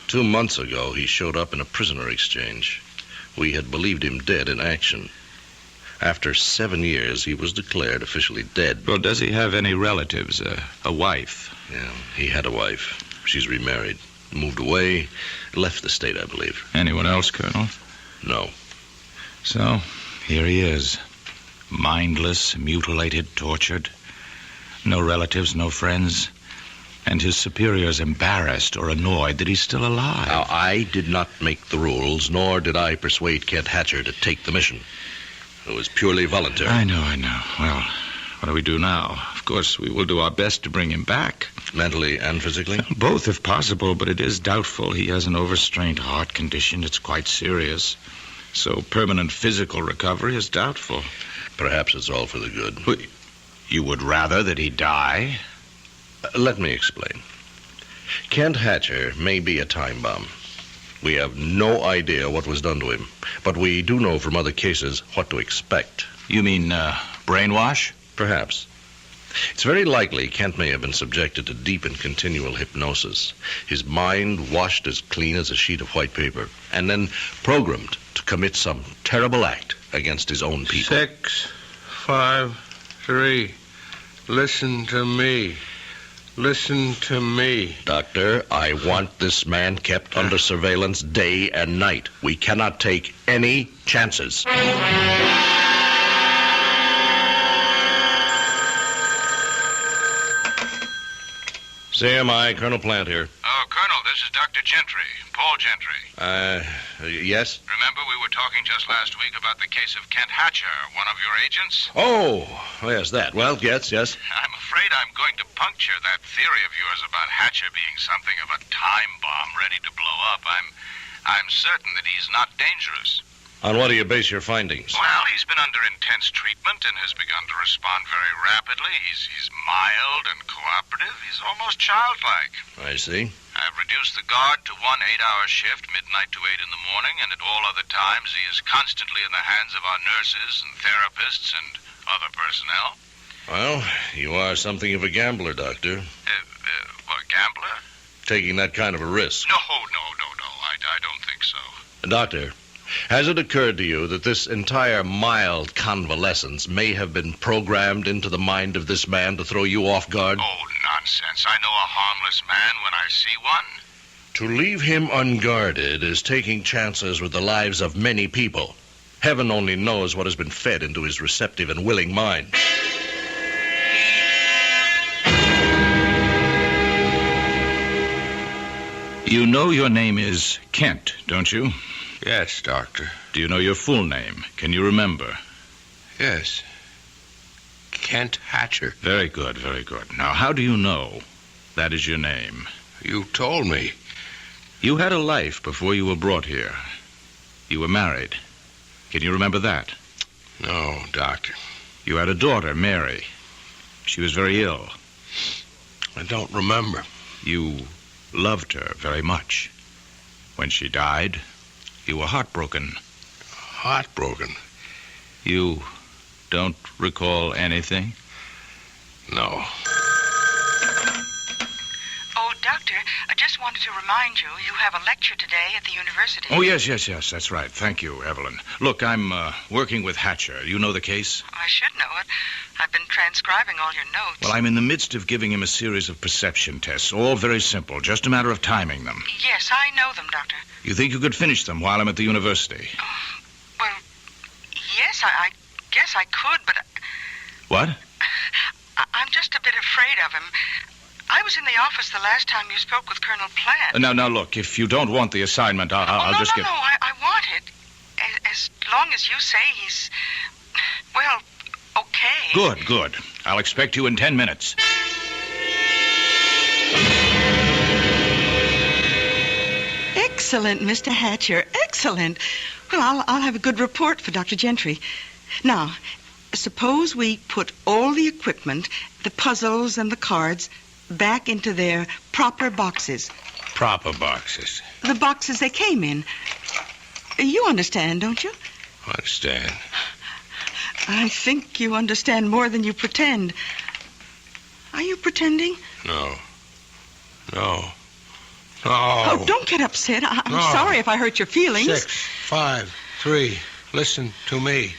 2 months ago, he showed up in a prisoner exchange. We had believed him dead in action. After 7 years, he was declared officially dead. Well, does he have any relatives? A wife? Yeah, he had a wife. She's remarried. Moved away, left the state, I believe. Anyone else, Colonel? No. So, here he is. Mindless, mutilated, tortured. No relatives, no friends. And his superiors embarrassed or annoyed that he's still alive. Now, I did not make the rules, nor did I persuade Kent Hatcher to take the mission. It was purely voluntary. I know. Well, what do we do now? Of course, we will do our best to bring him back. Mentally and physically? Both, if possible, but it is doubtful. He has an overstrained heart condition. It's quite serious. So permanent physical recovery is doubtful. Perhaps it's all for the good. You would rather that he die? Let me explain. Kent Hatcher may be a time bomb. We have no idea what was done to him, but we do know from other cases what to expect. You mean brainwash? Perhaps. It's very likely Kent may have been subjected to deep and continual hypnosis, his mind washed as clean as a sheet of white paper, and then programmed to commit some terrible act against his own people. 6, 5, 3. Listen to me. Listen to me. Doctor, I want this man kept under surveillance day and night. We cannot take any chances. CMI, Colonel Plant here. Oh, Colonel, this is Dr. Gentry, Paul Gentry. Yes? Remember we were talking just last week about the case of Kent Hatcher, one of your agents? Oh, yes, that. Well, yes. I'm afraid I'm going to puncture that theory of yours about Hatcher being something of a time bomb ready to blow up. I'm certain that he's not dangerous. On what do you base your findings? Well, he's been under intense treatment and has begun to respond very rapidly. He's mild and cooperative. He's almost childlike. I see. I've reduced the guard to 1 8-hour shift, midnight to 8 in the morning, and at all other times he is constantly in the hands of our nurses and therapists and other personnel. Well, you are something of a gambler, Doctor. What, gambler? Taking that kind of a risk. No. I don't think so. Doctor, has it occurred to you that this entire mild convalescence may have been programmed into the mind of this man to throw you off guard? Oh, nonsense. I know a harmless man when I see one. To leave him unguarded is taking chances with the lives of many people. Heaven only knows what has been fed into his receptive and willing mind. You know your name is Kent, don't you? Yes, Doctor. Do you know your full name? Can you remember? Yes. Kent Hatcher. Very good, very good. Now, how do you know that is your name? You told me. You had a life before you were brought here. You were married. Can you remember that? No, Doctor. You had a daughter, Mary. She was very ill. I don't remember. You loved her very much. When she died, you were heartbroken. Heartbroken? You don't recall anything? No. Oh, Doctor, I just wanted to remind you, you have a lecture today at the university. Oh, yes, that's right. Thank you, Evelyn. Look, I'm working with Hatcher. You know the case? I should know it. I've been transcribing all your notes. Well, I'm in the midst of giving him a series of perception tests, all very simple, just a matter of timing them. Yes, I know them, Doctor. You think you could finish them while I'm at the university? Well, yes, I guess I could, but... What? I'm just a bit afraid of him. I was in the office the last time you spoke with Colonel Plant. Now, look, if you don't want the assignment, I'll just give... No, I want it. As long as you say he's... Well, okay. Good. I'll expect you in 10 minutes. Excellent, Mr. Hatcher. Excellent. Well, I'll have a good report for Dr. Gentry. Now, suppose we put all the equipment, the puzzles and the cards, back into their proper boxes. Proper boxes. The boxes they came in. You understand, don't you? Understand. I think you understand more than you pretend. Are you pretending? No. Oh, don't get upset. I'm sorry if I hurt your feelings. 6, 5, 3. Listen to me.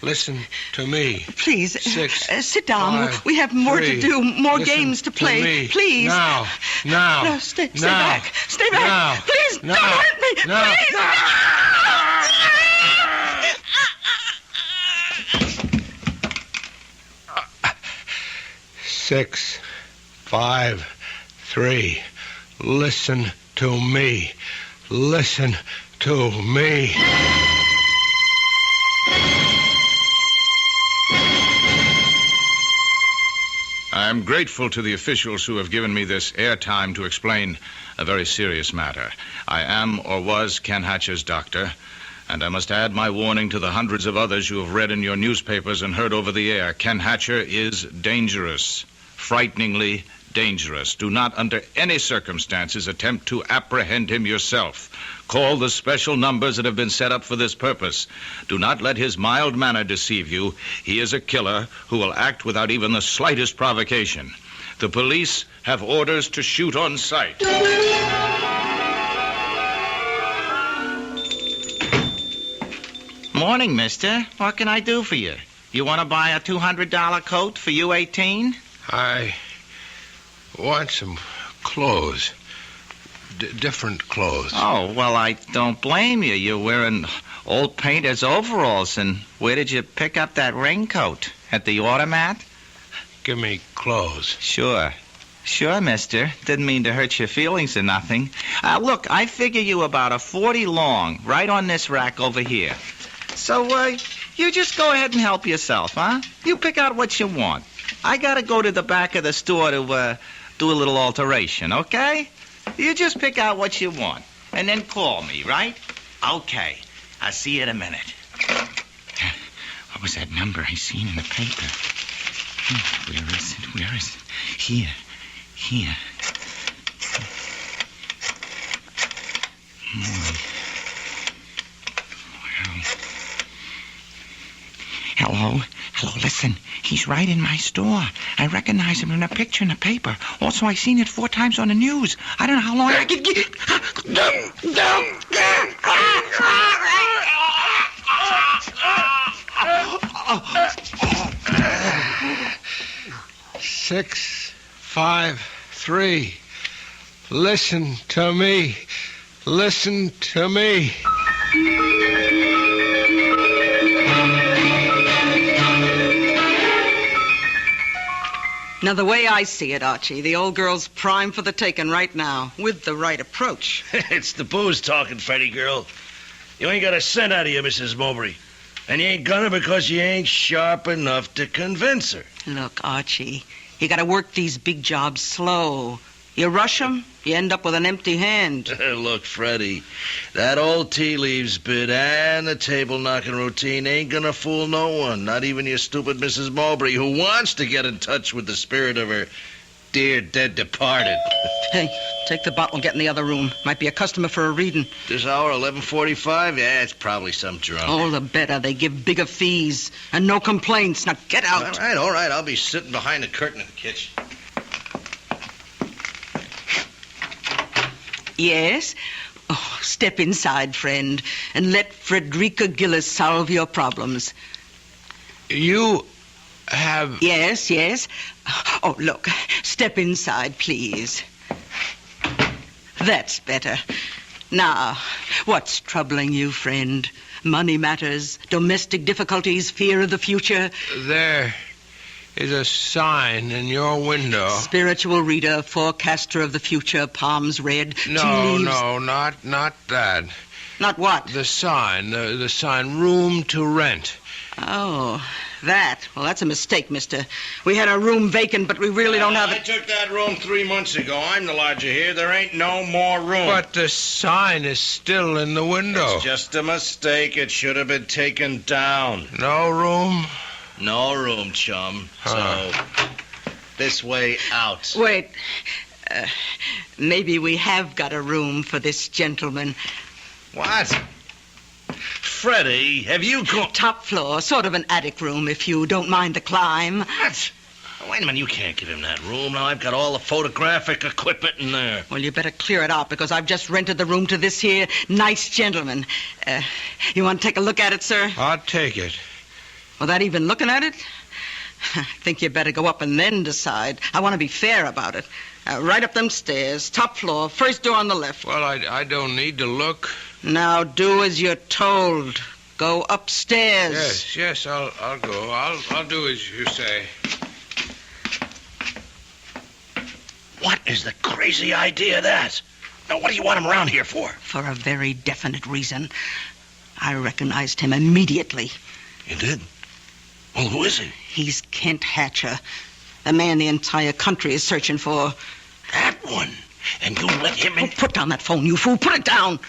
Listen to me. Please, 6, sit down. 5, We have more 3. to do, more Listen games to to play. me. Please. Now. No, stay back. Stay back. Now. Please, Now. don't hurt me. Now. Please. Now. 6, 5, 3. Listen to me. Listen to me. I'm grateful to the officials who have given me this airtime to explain a very serious matter. I am, or was, Ken Hatcher's doctor, and I must add my warning to the hundreds of others you have read in your newspapers and heard over the air. Ken Hatcher is dangerous, frighteningly dangerous. Do not, under any circumstances, attempt to apprehend him yourself. Call the special numbers that have been set up for this purpose. Do not let his mild manner deceive you. He is a killer who will act without even the slightest provocation. The police have orders to shoot on sight. Morning, mister. What can I do for you? You want to buy a $200 coat for U18? I want some clothes. Different clothes. Oh, well, I don't blame you. You're wearing old painter's overalls. And where did you pick up that raincoat? At the automat? Give me clothes. Sure. Sure, mister. Didn't mean to hurt your feelings or nothing. Look, I figure you about a 40 long, right on this rack over here. So, you just go ahead and help yourself, huh? You pick out what you want. I gotta go to the back of the store to, do a little alteration, okay? You just pick out what you want, and then call me, right? Okay. I'll see you in a minute. What was that number I seen in the paper? Where is it? Where is it? Here. Hello, listen. He's right in my store. I recognize him in a picture in the paper. Also, I seen it 4 times on the news. I don't know how long I can get... 6, 5, 3. Listen to me. Listen to me. Now, the way I see it, Archie, the old girl's prime for the taking right now, with the right approach. It's the booze talking, Freddy girl. You ain't got a cent out of you, Mrs. Mowbray. And you ain't gonna because you ain't sharp enough to convince her. Look, Archie, you gotta work these big jobs slow. You rush 'em, you end up with an empty hand. Look, Freddy, that old tea leaves bit and the table-knocking routine ain't gonna fool no one, not even your stupid Mrs. Mowbray, who wants to get in touch with the spirit of her dear dead departed. Hey, take the bottle and get in the other room. Might be a customer for a reading. This hour, 11:45? Yeah, it's probably some drunk. All the better. They give bigger fees. And no complaints. Now get out. All right. I'll be sitting behind the curtain in the kitchen. Yes? Oh, step inside, friend, and let Frederica Gillis solve your problems. You have... Yes. Oh, look, step inside, please. That's better. Now, what's troubling you, friend? Money matters, domestic difficulties, fear of the future? There is a sign in your window. Spiritual reader, forecaster of the future, palms red, tea leaves. No, not that. Not what? The sign, the sign, room to rent. Oh, that. Well, that's a mistake, mister. We had a room vacant, but we really don't have it. I took that room 3 months ago. I'm the lodger here. There ain't no more room. But the sign is still in the window. It's just a mistake. It should have been taken down. No room? No room, chum. So, this way out. Wait. Maybe we have got a room for this gentleman. What? Freddie, have you got... Top floor, sort of an attic room, if you don't mind the climb. What? Wait a minute, you can't give him that room. Now, I've got all the photographic equipment in there. Well, you better clear it out, because I've just rented the room to this here nice gentleman. You want to take a look at it, sir? I'll take it. Without even looking at it? I think you better go up and then decide. I want to be fair about it. Right up them stairs, top floor, first door on the left. Well, I don't need to look. Now do as you're told. Go upstairs. Yes, I'll go. I'll do as you say. What is the crazy idea of that? Now, what do you want him around here for? For a very definite reason. I recognized him immediately. You did? Well, who is he? He's Kent Hatcher, the man the entire country is searching for. That one? And you let him in? Oh, put down that phone, you fool. Put it down.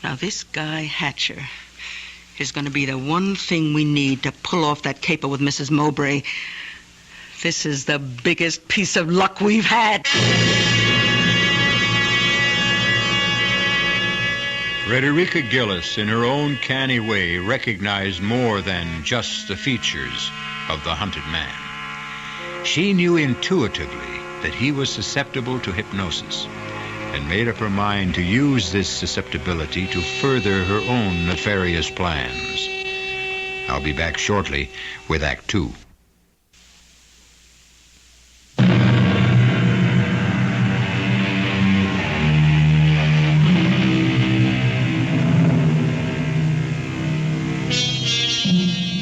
Now, this guy Hatcher is going to be the one thing we need to pull off that caper with Mrs. Mowbray. This is the biggest piece of luck we've had. Frederica Gillis, in her own canny way, recognized more than just the features of the hunted man. She knew intuitively that he was susceptible to hypnosis and made up her mind to use this susceptibility to further her own nefarious plans. I'll be back shortly with Act 2.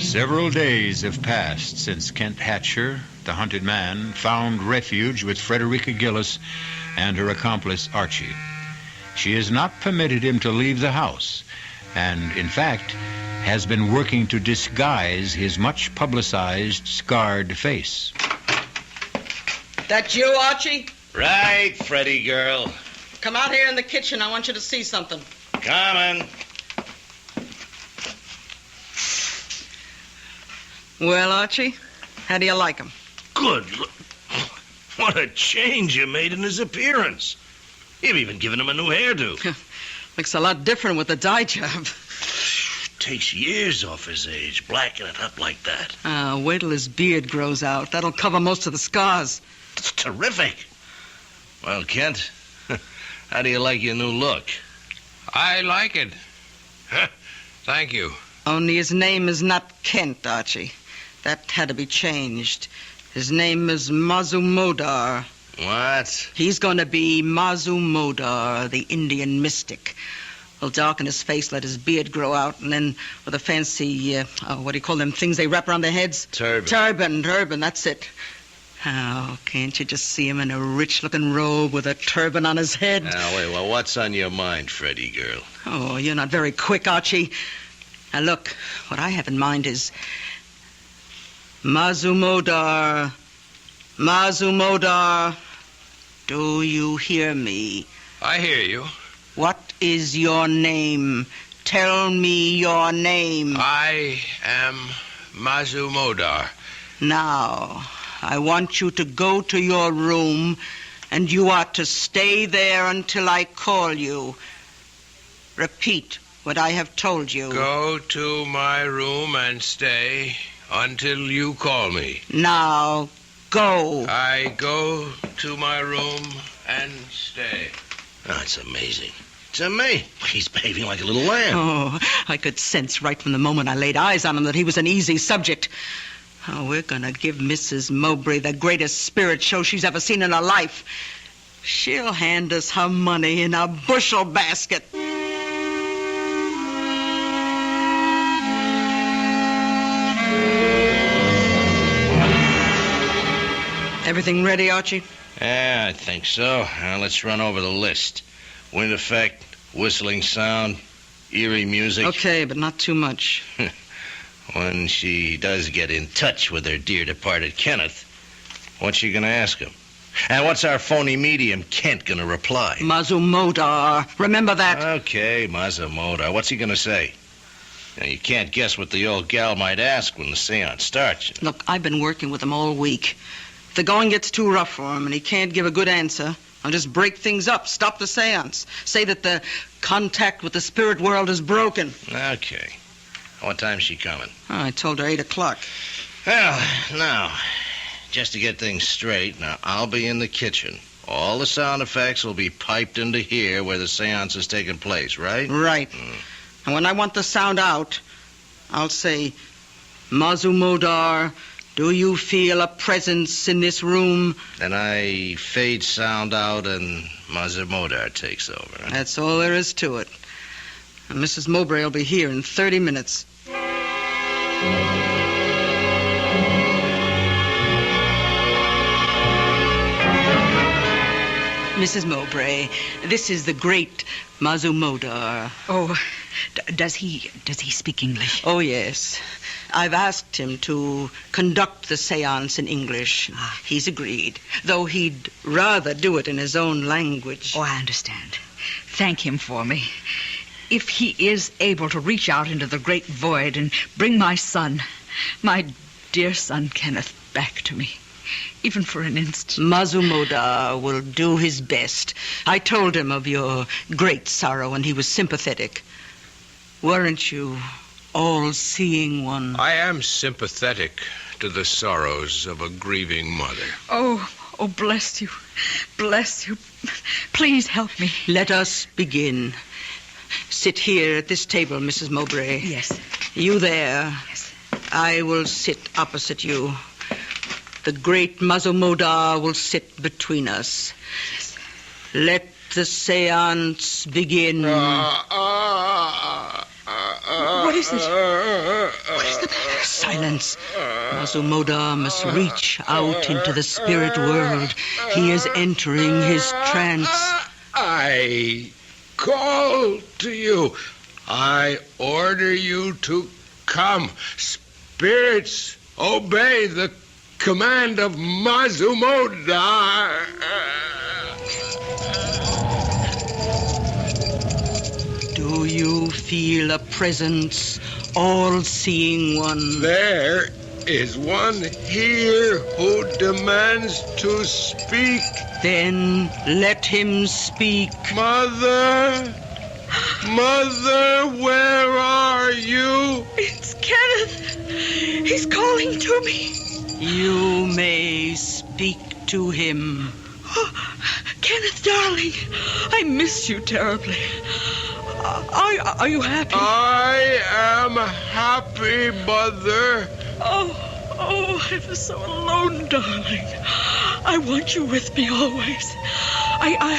Several days have passed since Kent Hatcher, the hunted man, found refuge with Frederica Gillis and her accomplice Archie. She has not permitted him to leave the house, and, in fact, has been working to disguise his much publicized, scarred face. That you, Archie? Right, Freddy girl. Come out here in the kitchen. I want you to see something. Coming. Well, Archie, how do you like him? Good. What a change you made in his appearance. You've even given him a new hairdo. Looks a lot different with the dye job. Takes years off his age, blacking it up like that. Wait till his beard grows out. That'll cover most of the scars. It's terrific. Well, Kent, how do you like your new look? I like it. Thank you. Only his name is not Kent, Archie. That had to be changed. His name is Mazumodar. What? He's going to be Mazumodar, the Indian mystic. He'll darken his face, let his beard grow out, and then with a fancy, what do you call them things they wrap around their heads? Turban. Turban, that's it. Oh, can't you just see him in a rich-looking robe with a turban on his head? Now, wait, well, what's on your mind, Freddy girl? Oh, you're not very quick, Archie. Now, look, what I have in mind is Mazumodar. Mazumodar, do you hear me? I hear you. What is your name? Tell me your name. I am Mazumodar. Now, I want you to go to your room, and you are to stay there until I call you. Repeat what I have told you. Go to my room and stay until you call me. Now, go. I go to my room and stay. Oh, it's amazing. It's amazing. He's behaving like a little lamb. Oh, I could sense right from the moment I laid eyes on him that he was an easy subject. Oh, we're going to give Mrs. Mowbray the greatest spirit show she's ever seen in her life. She'll hand us her money in a bushel basket. Everything ready, Archie? Yeah, I think so. Now, let's run over the list. Wind effect, whistling sound, eerie music. Okay, but not too much. When she does get in touch with her dear departed Kenneth, what's she going to ask him? And what's our phony medium Kent going to reply? Mazumodar. Remember that. Okay, Mazumodar. What's he going to say? Now, you can't guess what the old gal might ask when the seance starts. Look, I've been working with him all week. If the going gets too rough for him and he can't give a good answer, I'll just break things up, stop the seance, say that the contact with the spirit world is broken. Okay. What time's she coming? Oh, I told her 8 o'clock. Well, now, just to get things straight, now, I'll be in the kitchen. All the sound effects will be piped into here where the seance is taking place, right? Right. And when I want the sound out, I'll say, Mazumodar, do you feel a presence in this room? Then I fade sound out and Mazumodar takes over. Huh? That's all there is to it. And Mrs. Mowbray will be here in 30 minutes. Mrs. Mowbray, this is the great Mazumodar. Oh, does he speak English? Oh, yes. I've asked him to conduct the seance in English. He's agreed, though he'd rather do it in his own language. Oh, I understand. Thank him for me. If he is able to reach out into the great void and bring my son, my dear son Kenneth, back to me, even for an instant. Mazumoda will do his best. I told him of your great sorrow, and he was sympathetic. Weren't you, all-seeing one? I am sympathetic to the sorrows of a grieving mother. Oh, bless you. Bless you. Please help me. Let us begin. Sit here at this table, Mrs. Mowbray. Yes. You there. Yes. I will sit opposite you. The great Mazumoda will sit between us. Yes. Let the seance begin. What is it? What is the matter? Silence. Mazumoda must reach out into the spirit world. He is entering his trance. I call to you. I order you to come. Spirits, obey the command of Mazumoda. Do you feel a presence, all-seeing one? There is one here who demands to speak. Then let him speak. Mother, where are you? It's Kenneth. He's calling to me. You may speak to him. Oh, Kenneth, darling, I miss you terribly. Are you happy? I am happy, Mother. Oh, I was so alone, darling. I want you with me always. I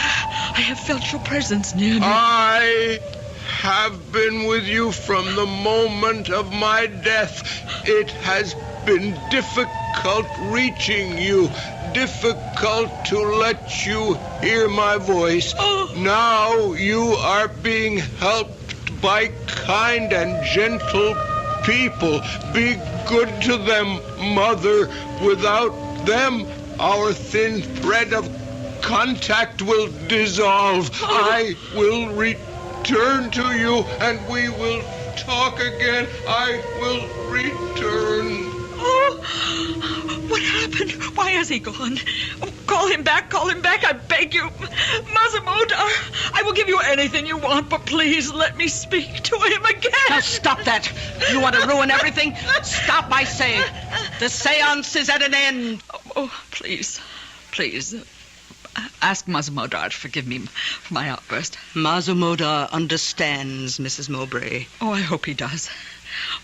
have felt your presence near me. I have been with you from the moment of my death. It has been difficult reaching you, difficult to let you hear my voice. Now you are being helped by kind and gentle people. Be good to them, Mother. Without them, our thin thread of contact will dissolve. I will return to you, and we will talk again. I will return. Oh, what happened? Why has he gone? Oh, call him back, I beg you. Mazumoda, I will give you anything you want, but please let me speak to him again. Now stop that. You want to ruin everything? Stop, I say. The seance is at an end. Oh, please. Ask Mazumoda to forgive me for my outburst. Mazumoda understands, Mrs. Mowbray. Oh, I hope he does.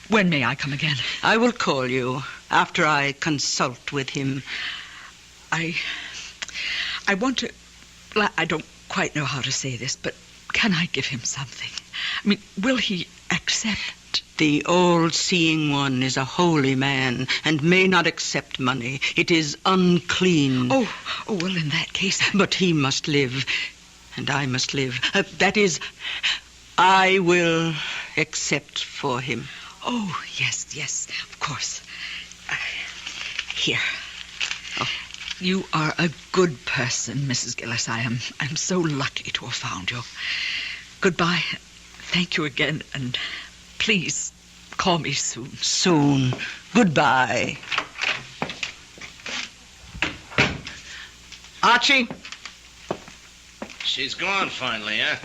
When may I come again? I will call you after I consult with him. I want to... I don't quite know how to say this, but can I give him something? I mean, will he accept? The all-seeing one is a holy man and may not accept money. It is unclean. Oh, well, in that case... But he must live, and I must live. That is, I will accept for him. Oh, yes, of course. Here. Oh. You are a good person, Mrs. Gillis. I'm so lucky to have found you. Goodbye. Thank you again, and please call me soon. Soon. Goodbye. Archie? She's gone finally, huh?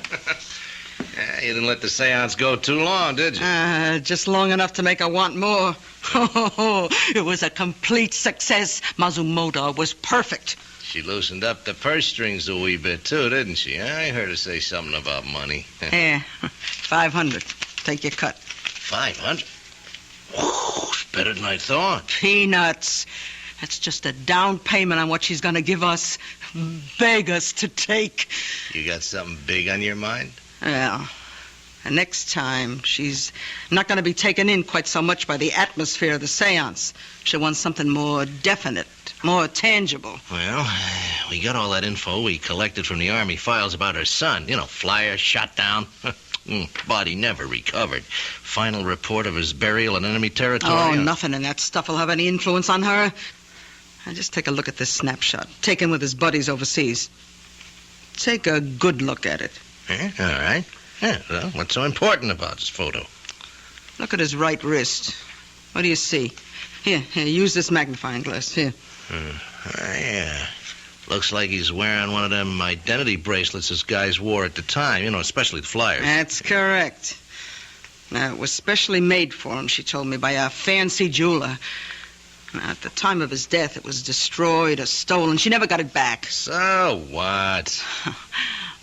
You didn't let the seance go too long, did you? Just long enough to make her want more. It was a complete success. Mazumoda was perfect. She loosened up the purse strings a wee bit, too, didn't she? I heard her say something about money. Yeah, 500. Take your cut. 500? Whew, it's better than I thought. Peanuts. That's just a down payment on what she's going to give us. Beg us to take. You got something big on your mind? Well, next time, she's not going to be taken in quite so much by the atmosphere of the seance. She wants something more definite, more tangible. Well, we got all that info we collected from the Army files about her son. You know, flyer, shot down. Body never recovered. Final report of his burial in enemy territory. Oh, nothing in that stuff will have any influence on her. Now, just take a look at this snapshot, taken with his buddies overseas. Take a good look at it. Yeah, all right. Yeah, well, what's so important about this photo? Look at his right wrist. What do you see? Here, use this magnifying glass. Here. Yeah. Looks like he's wearing one of them identity bracelets this guys wore at the time, especially the flyers. That's correct. Now, it was specially made for him, she told me, by a fancy jeweler. Now, at the time of his death, it was destroyed or stolen. She never got it back. So what?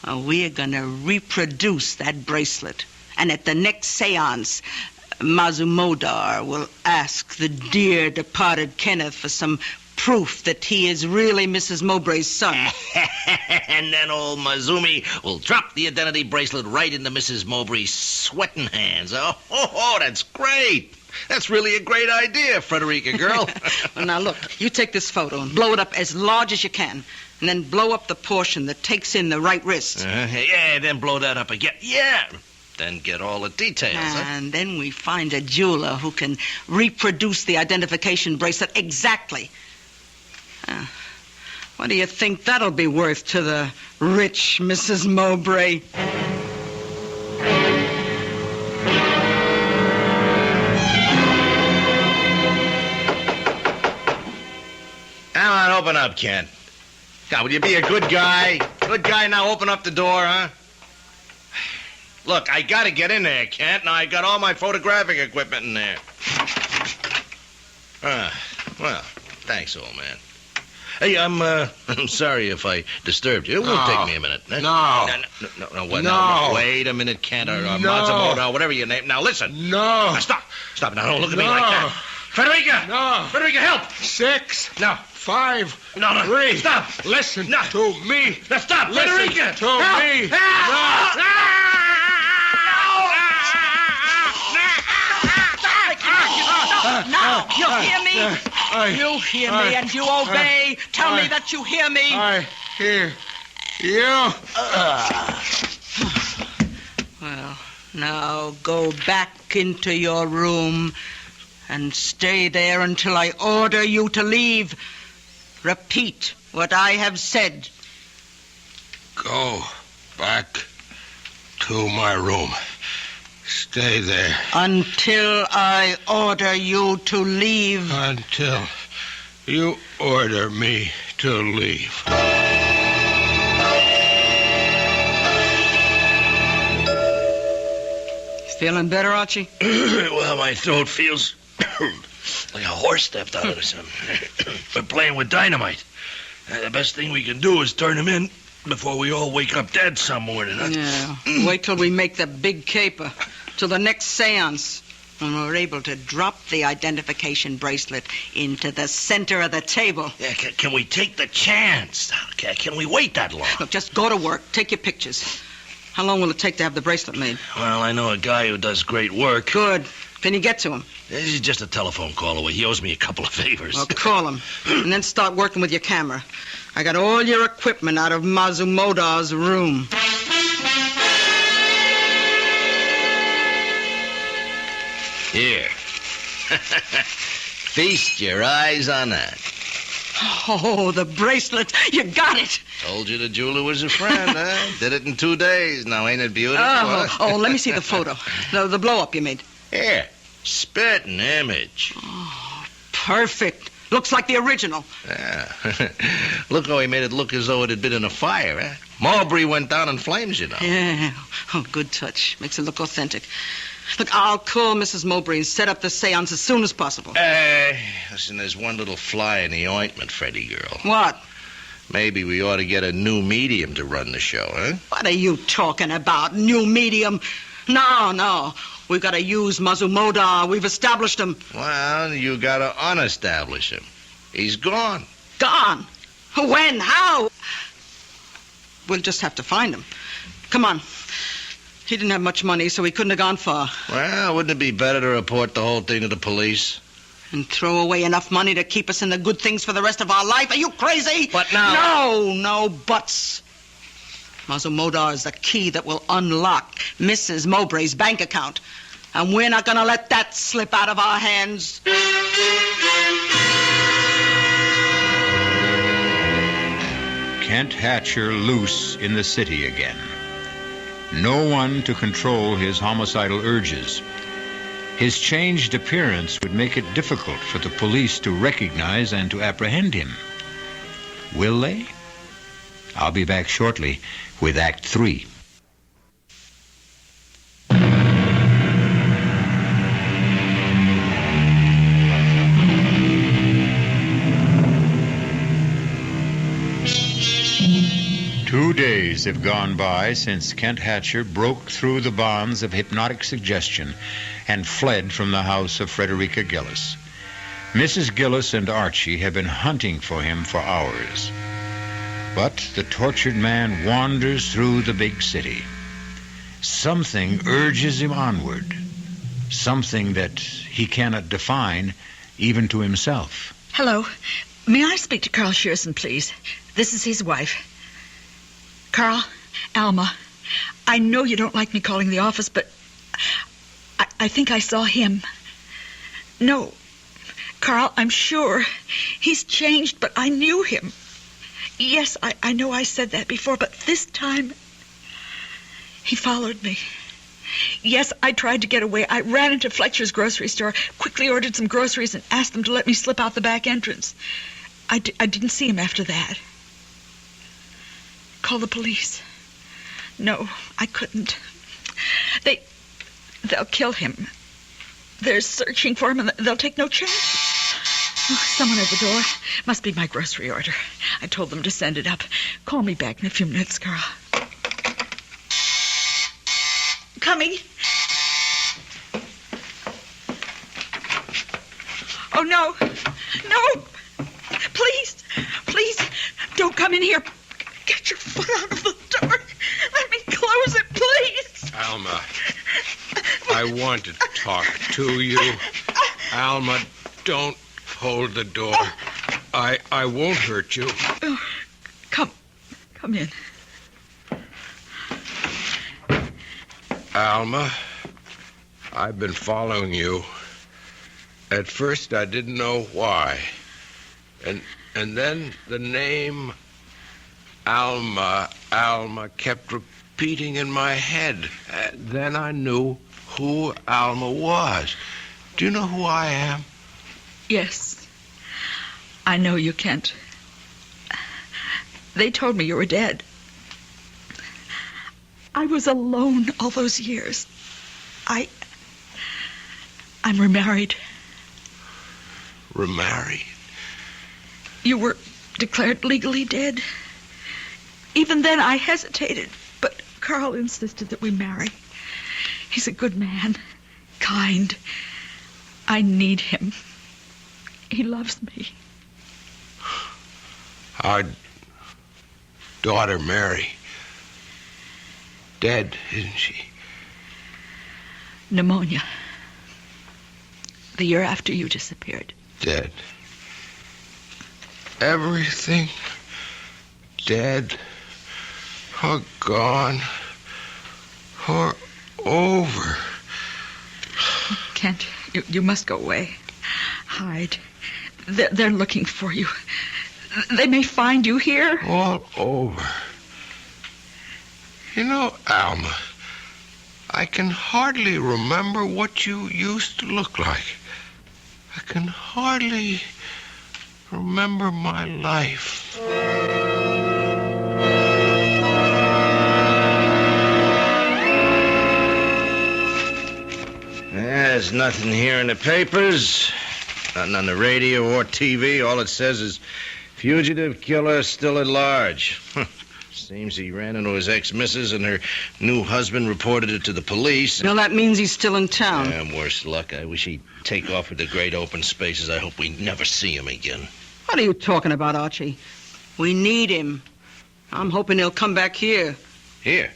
We're going to reproduce that bracelet. And at the next seance, Mazumodar will ask the dear departed Kenneth for some proof that he is really Mrs. Mowbray's son. And then old Mazumi will drop the identity bracelet right into Mrs. Mowbray's sweating hands. Oh, that's great. That's really a great idea, Frederica girl. Well, now, look, you take this photo and blow it up as large as you can. And then blow up the portion that takes in the right wrist. Yeah, then blow that up again. Yeah. Then get all the details. And then we find a jeweler who can reproduce the identification bracelet exactly. What do you think that'll be worth to the rich Mrs. Mowbray? Come on, open up, Kent. God, will you be a good guy? Good guy, now open up the door, huh? Look, I gotta get in there, Kent. Now, I got all my photographic equipment in there. Well, thanks, old man. Hey, I'm sorry if I disturbed you. It won't take me a minute. No. No. Wait a minute, Kent, or Matsumoto, whatever your name. Now, listen. No. Now, stop. Now, don't look at me like that. Frederica! No. Frederica, help! 6. No. 5. No. 3. Stop. Listen to me. Now, stop. Listen Frederica! to me. No, you hear me? You hear me and you obey. Tell me that you hear me. I hear you. Well, now go back into your room and stay there until I order you to leave. Repeat what I have said. Go back to my room. Stay there. Until I order you to leave. Until you order me to leave. Feeling better, Archie? Well, my throat feels like a horse stepped out of it or something. We're playing with dynamite. The best thing we can do is turn him in before we all wake up dead some morning. Huh? Yeah. Wait till we make the big caper. Till the next seance. When we're able to drop the identification bracelet into the center of the table. Yeah, can we take the chance? Can we wait that long? Look, just go to work. Take your pictures. How long will it take to have the bracelet made? Well, I know a guy who does great work. Good. Can you get to him? This is just a telephone call away. He owes me a couple of favors. Well, call him. And then start working with your camera. I got all your equipment out of Mazumoda's room. Here. Feast your eyes on that. Oh, the bracelet. You got it. Told you the jeweler was a friend, huh? Did it in 2 days. Now, ain't it beautiful? Let me see the photo. The blow-up you made. Here. Spitting image. Oh, perfect. Looks like the original. Yeah. Look how he made it look as though it had been in a fire, eh? Marbury went down in flames, you know. Yeah. Oh, good touch. Makes it look authentic. Look, I'll call Mrs. Mowbray and set up the seance as soon as possible. Listen, there's one little fly in the ointment, Freddie girl. What? Maybe we ought to get a new medium to run the show, huh? What are you talking about? New medium? No. We've got to use Mazumoda. We've established him. Well, you got to unestablish him. He's gone. Gone? When? How? We'll just have to find him. Come on. He didn't have much money, so he couldn't have gone far. Well, wouldn't it be better to report the whole thing to the police? And throw away enough money to keep us in the good things for the rest of our life? Are you crazy? But now... No buts. Mazumoda is the key that will unlock Mrs. Mowbray's bank account. And we're not going to let that slip out of our hands. Kent Hatcher loose in the city again. No one to control his homicidal urges. His changed appearance would make it difficult for the police to recognize and to apprehend him. Will they? I'll be back shortly with Act 3. Two days have gone by since Kent Hatcher broke through the bonds of hypnotic suggestion and fled from the house of Frederica Gillis. Mrs. Gillis and Archie have been hunting for him for hours. But the tortured man wanders through the big city. Something urges him onward, something that he cannot define even to himself. Hello. May I speak to Carl Shearson, please? This is his wife. Carl, Alma, I know you don't like me calling the office, but I think I saw him. No, Carl, I'm sure. He's changed, but I knew him. Yes, I know I said that before, but this time he followed me. Yes, I tried to get away. I ran into Fletcher's grocery store, quickly ordered some groceries, and asked them to let me slip out the back entrance. I didn't see him after that. Call the police. No, I couldn't. They'll kill him. They're searching for him, and they'll take no chances. Oh, someone at the door. Must be my grocery order. I told them to send it up. Call me back in a few minutes, Carl. Coming. Oh, no. No. Please, don't come in here. Get your foot out of the door. Let me close it, please. Alma, I want to talk to you. Alma, don't hold the door. I won't hurt you. Come in. Alma, I've been following you. At first, I didn't know why. And then the name Alma kept repeating in my head. Then I knew who Alma was. Do you know who I am? Yes. I know you, Kent. They told me you were dead. I was alone all those years. I'm remarried. Remarried? You were declared legally dead. Even then, I hesitated, but Carl insisted that we marry. He's a good man, kind. I need him. He loves me. Our daughter, Mary, dead, isn't she? Pneumonia. The year after you disappeared. Dead. Everything dead, or gone, or over. Kent, you must go away. Hide. They're looking for you. They may find you here. All over. You know, Alma, I can hardly remember what you used to look like. I can hardly remember my life. There's nothing here in the papers, nothing on the radio or TV. All it says is, fugitive killer still at large. Seems he ran into his ex-missus and her new husband reported it to the police. Well, that means he's still in town. Yeah, worse luck. I wish he'd take off with the great open spaces. I hope we never see him again. What are you talking about, Archie? We need him. I'm hoping he'll come back here. Here?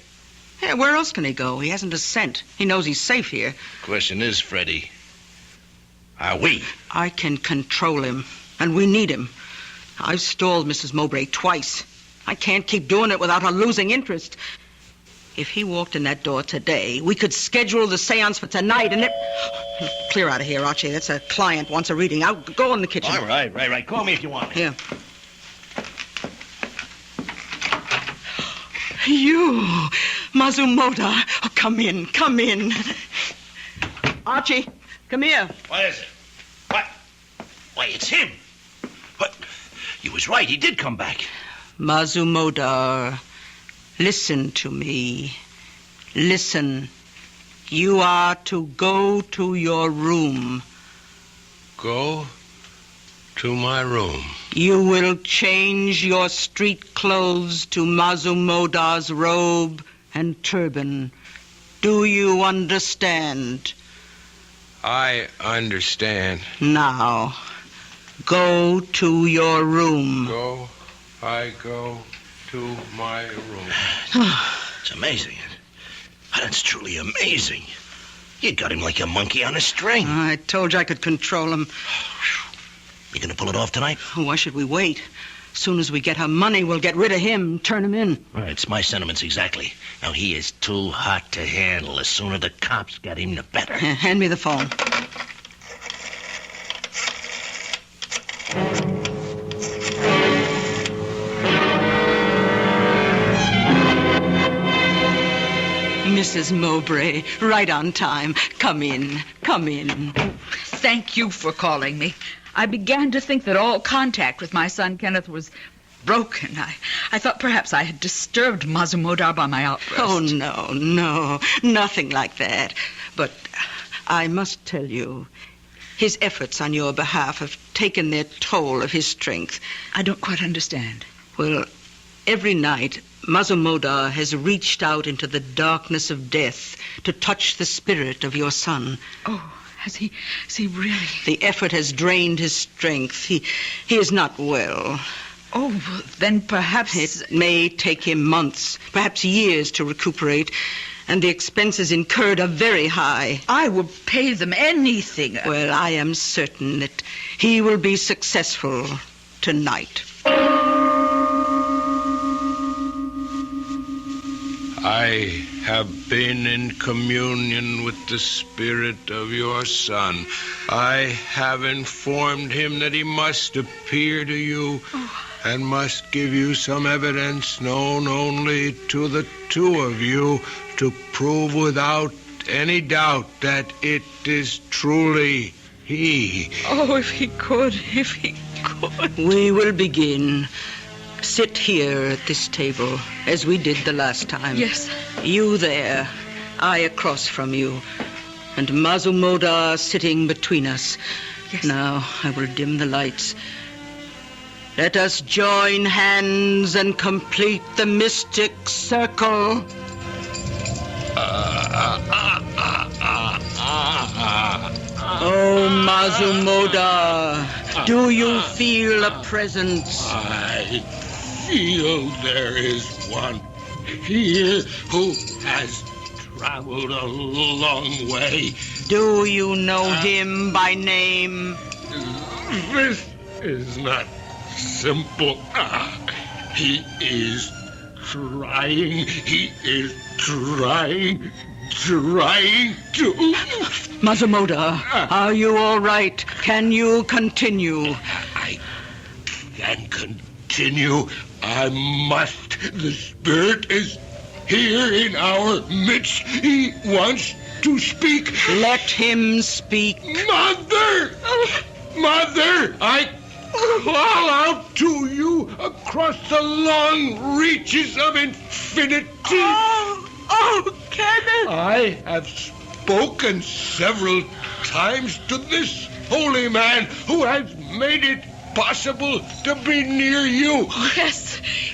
Yeah, where else can he go? He hasn't a cent. He knows he's safe here. Question is, Freddie, are we? I can control him, and we need him. I've stalled Mrs. Mowbray twice. I can't keep doing it without her losing interest. If he walked in that door today, we could schedule the seance for tonight and it... Clear out of here, Archie. That's a client wants a reading. I'll go in the kitchen. All right. Call me if you want me. Here. You, Mazumoda. Oh, come in. Archie, Come here. What is it? What? Why, it's him. What? You was right. He did come back. Mazumodar, listen to me. Listen. You are to go to your room. Go to my room. You will change your street clothes to Mazumodar's robe and turban. Do you understand? I understand. Now, go to your room. I go to my room. It's amazing. That's truly amazing. You got him like a monkey on a string. I told you I could control him. You gonna pull it off tonight? Why should we wait? As soon as we get our money, we'll get rid of him, turn him in. Right, it's my sentiments exactly. Now, he is too hot to handle. The sooner the cops get him, the better. Hand me the phone. Mrs. Mowbray, right on time. Come in. Come in. Thank you for calling me. I began to think that all contact with my son Kenneth was broken. I thought perhaps I had disturbed Mazumodar by my outburst. Oh, no. Nothing like that. But I must tell you, his efforts on your behalf have taken their toll of his strength. I don't quite understand. Well, every night, Mazumodar has reached out into the darkness of death to touch the spirit of your son. Oh, has he really? The effort has drained his strength. He is not well. Oh, then perhaps... It may take him months, perhaps years to recuperate, and the expenses incurred are very high. I will pay them anything. Well, I am certain that he will be successful tonight. I have been in communion with the spirit of your son. I have informed him that he must appear to you and must give you some evidence known only to the two of you to prove without any doubt that it is truly he. Oh, if he could. We will begin. Sit here at this table, as we did the last time. Yes. You there, I across from you, and Mazumodar sitting between us. Yes. Now, I will dim the lights. Let us join hands and complete the mystic circle. Oh, Mazumodar, do you feel a presence? I feel there is one here who has traveled a long way. Do you know him by name? This is not simple. He is trying to... Mazumodar, are you all right? Can you continue? I can continue. I must. The spirit is here in our midst. He wants to speak. Let him speak. Mother! Mother! I call out to you across the long reaches of infinity. Oh, Kenneth! I have spoken several times to this holy man who has made it possible to be near you.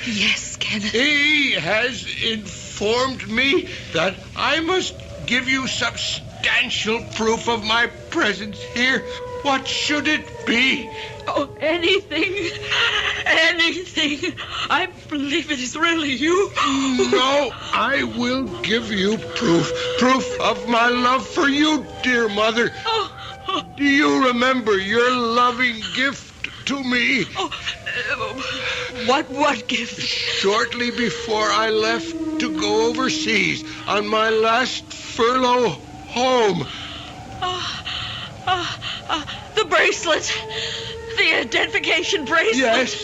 Yes, Kenneth. He has informed me that I must give you substantial proof of my presence here. What should it be? Oh, anything. I believe it is really you. No, I will give you proof of my love for you, dear mother. Do you remember your loving gift to me? What gift? Shortly before I left to go overseas on my last furlough home. The bracelet. The identification bracelet. Yes.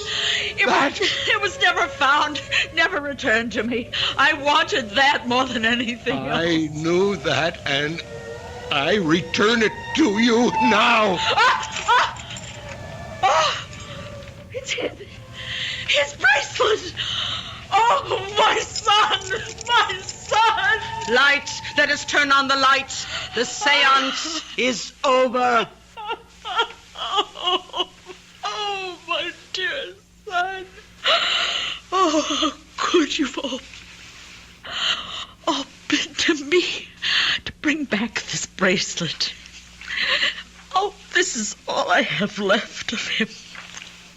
It was never found, never returned to me. I wanted that more than anything else. I knew that, and I return it to you now. It's his bracelet. Oh, my son, my son. Lights, let us turn on the lights. The seance is over. Oh, my dear son. Oh, how could you all been to me to bring back this bracelet? Oh, this is all I have left of him.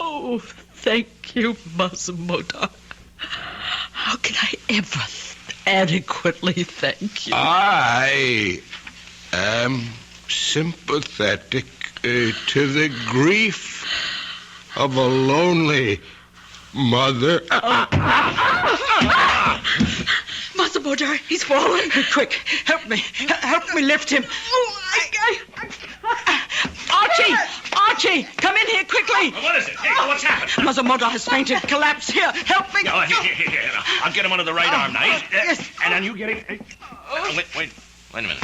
Oh, thank you, Masamota. How can I ever adequately thank you? I am sympathetic to the grief of a lonely mother. Masamota, he's fallen. Quick, help me. Help me lift him. Archie, come in here quickly. What is it? Hey, what's happened? Masamota has fainted. Collapsed. Here, help me. Here. I'll get him under the right arm now. Yes. And then you get him. Wait a minute.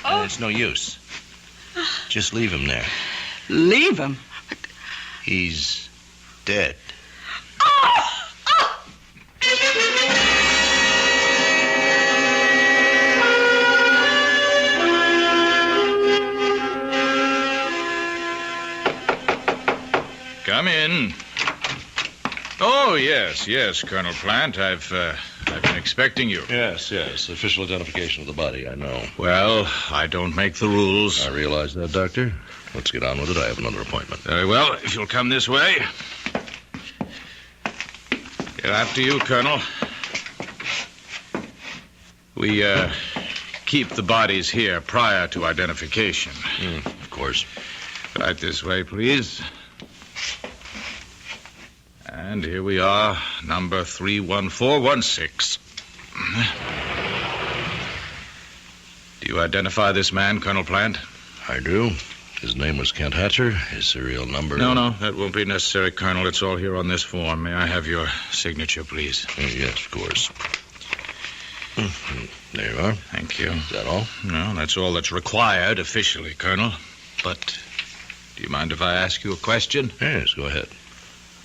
It's no use. Just leave him there. Leave him? He's dead. Come in. Oh, yes, Colonel Plant. I've been expecting you. Yes. Official identification of the body, I know. Well, I don't make the rules. I realize that, Doctor. Let's get on with it. I have another appointment. Very well. If you'll come this way. Yeah, after you, Colonel. We, keep the bodies here prior to identification. Of course. Right this way, please. And here we are, number 31416. Do you identify this man, Colonel Plant? I do. His name was Kent Hatcher. His serial number... No, that won't be necessary, Colonel. It's all here on this form. May I have your signature, please? Yes, of course. There you are. Thank you. Is that all? No, that's all that's required officially, Colonel. But do you mind if I ask you a question? Yes, go ahead.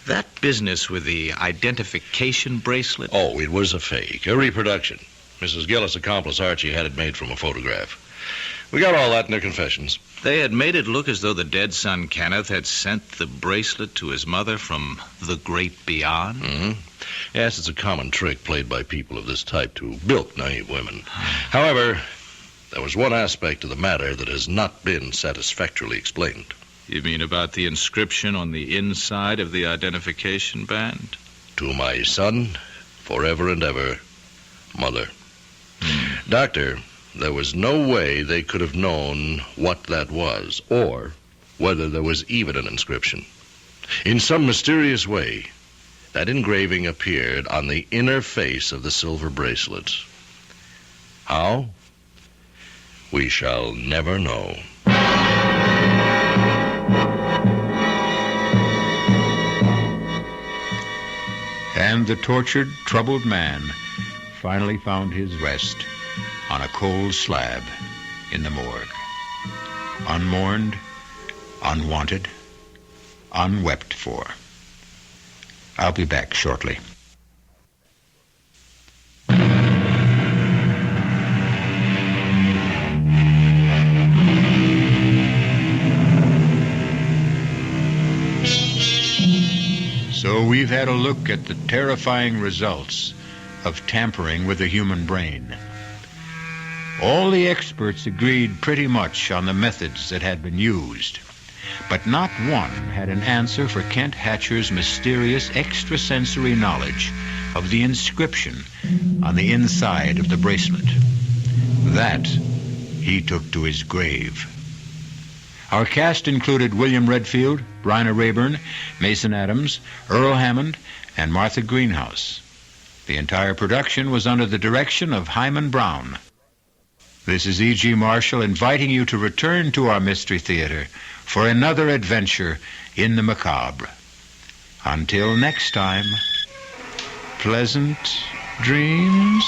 That business with the identification bracelet? Oh, it was a fake, a reproduction. Mrs. Gillis' accomplice, Archie, had it made from a photograph. We got all that in their confessions. They had made it look as though the dead son, Kenneth, had sent the bracelet to his mother from the great beyond? Mm-hmm. Yes, it's a common trick played by people of this type to bilk naive women. However, there was one aspect of the matter that has not been satisfactorily explained. You mean about the inscription on the inside of the identification band? To my son, forever and ever, Mother. Doctor, there was no way they could have known what that was, or whether there was even an inscription. In some mysterious way, that engraving appeared on the inner face of the silver bracelet. How? We shall never know. And the tortured, troubled man finally found his rest on a cold slab in the morgue. Unmourned, unwanted, unwept for. I'll be back shortly. So we've had a look at the terrifying results of tampering with the human brain. All the experts agreed pretty much on the methods that had been used, but not one had an answer for Kent Hatcher's mysterious extrasensory knowledge of the inscription on the inside of the bracelet. That he took to his grave. Our cast included William Redfield, Bryna Rayburn, Mason Adams, Earl Hammond, and Martha Greenhouse. The entire production was under the direction of Hyman Brown. This is E.G. Marshall inviting you to return to our Mystery Theater for another adventure in the macabre. Until next time, pleasant dreams.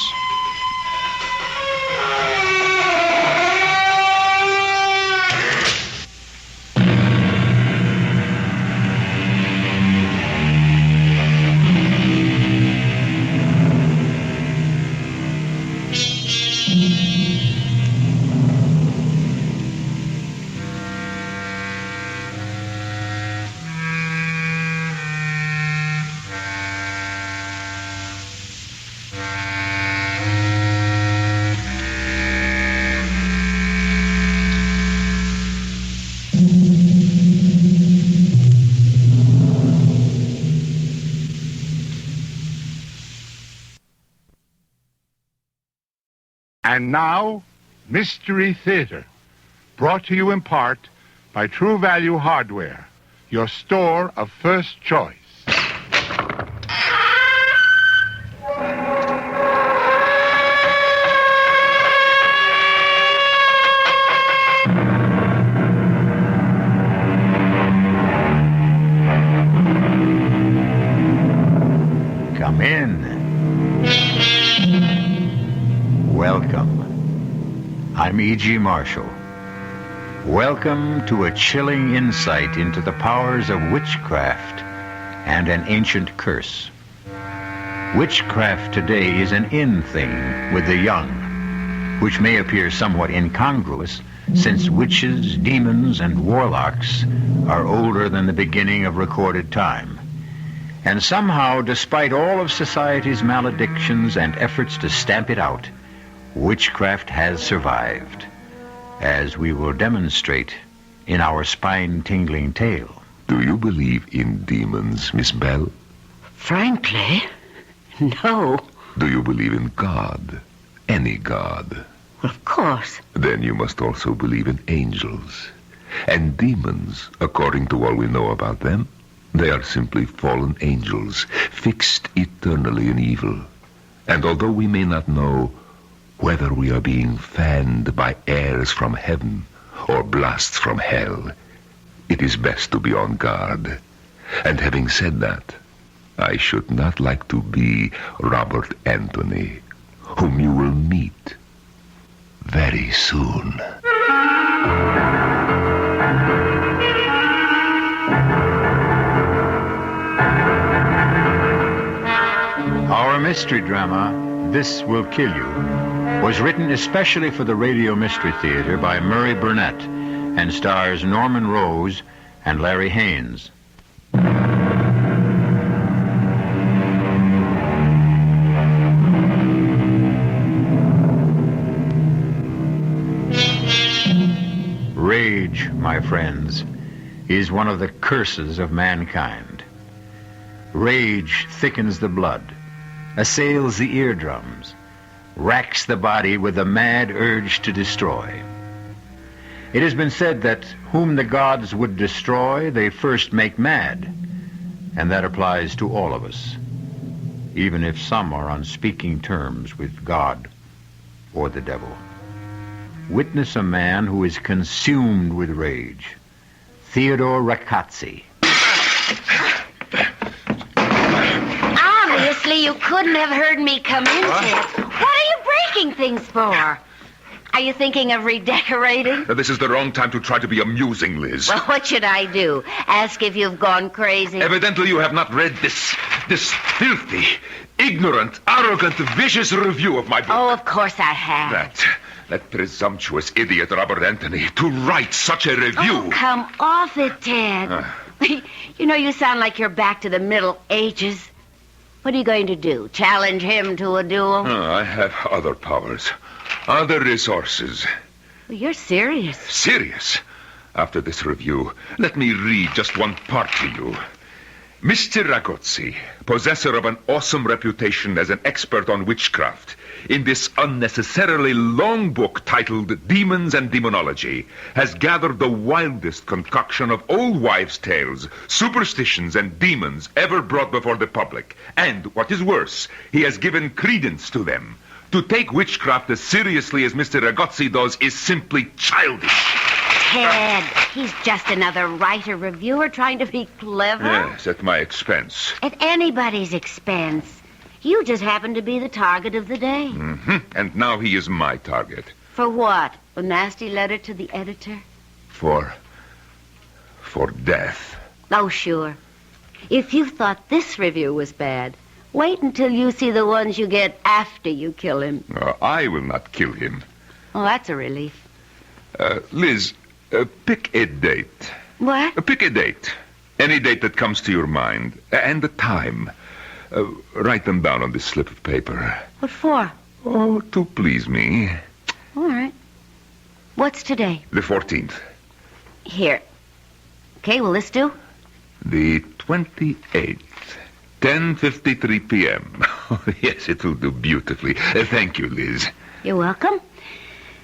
And now, Mystery Theater, brought to you in part by True Value Hardware, your store of first choice. Come in. Welcome. I'm E.G. Marshall. Welcome to a chilling insight into the powers of witchcraft and an ancient curse. Witchcraft today is an in thing with the young, which may appear somewhat incongruous since witches, demons, and warlocks are older than the beginning of recorded time. And somehow, despite all of society's maledictions and efforts to stamp it out, witchcraft has survived, as we will demonstrate in our spine-tingling tale. Do you believe in demons, Miss Bell? Frankly, no. Do you believe in God? Any God? Of course. Then you must also believe in angels. And demons, according to all we know about them, they are simply fallen angels, fixed eternally in evil. And although we may not know whether we are being fanned by airs from heaven or blasts from hell, it is best to be on guard. And having said that, I should not like to be Robert Anthony, whom you will meet very soon. Our mystery drama, This Will Kill You, was written especially for the Radio Mystery Theater by Murray Burnett and stars Norman Rose and Larry Haynes. Rage, my friends, is one of the curses of mankind. Rage thickens the blood, assails the eardrums, racks the body with a mad urge to destroy. It has been said that whom the gods would destroy, they first make mad, and that applies to all of us, even if some are on speaking terms with God or the devil. Witness a man who is consumed with rage, Theodore Rackazzi. Obviously, you couldn't have heard me come in, Ted. What are you breaking things for? Are you thinking of redecorating? This is the wrong time to try to be amusing, Liz. Well, what should I do? Ask if you've gone crazy? Evidently, you have not read this filthy, ignorant, arrogant, vicious review of my book. Oh, of course I have. That presumptuous idiot, Robert Anthony, to write such a review. Oh, come off it, Ted. You know, you sound like you're back to the Middle Ages. What are you going to do? Challenge him to a duel? I have other powers, other resources. Well, you're serious. Serious? After this review, let me read just one part to you. Mr. Ragozzi, possessor of an awesome reputation as an expert on witchcraft, in this unnecessarily long book titled Demons and Demonology, has gathered the wildest concoction of old wives' tales, superstitions, and demons ever brought before the public. And, what is worse, he has given credence to them. To take witchcraft as seriously as Mr. Ragozzi does is simply childish. Ted, he's just another writer-reviewer trying to be clever. Yes, at my expense. At anybody's expense. You just happen to be the target of the day. Mm-hmm. And now he is my target. For what? A nasty letter to the editor? For death. Oh, sure. If you thought this review was bad, wait until you see the ones you get after you kill him. I will not kill him. Oh, that's a relief. Liz, pick a date. What? Pick a date. Any date that comes to your mind. And the time. Write them down on this slip of paper. What for? Oh, to please me. All right. What's today? The 14th. Here. Okay, will this do? The 28th. 10:53 p.m. Oh, yes, it will do beautifully. Thank you, Liz. You're welcome.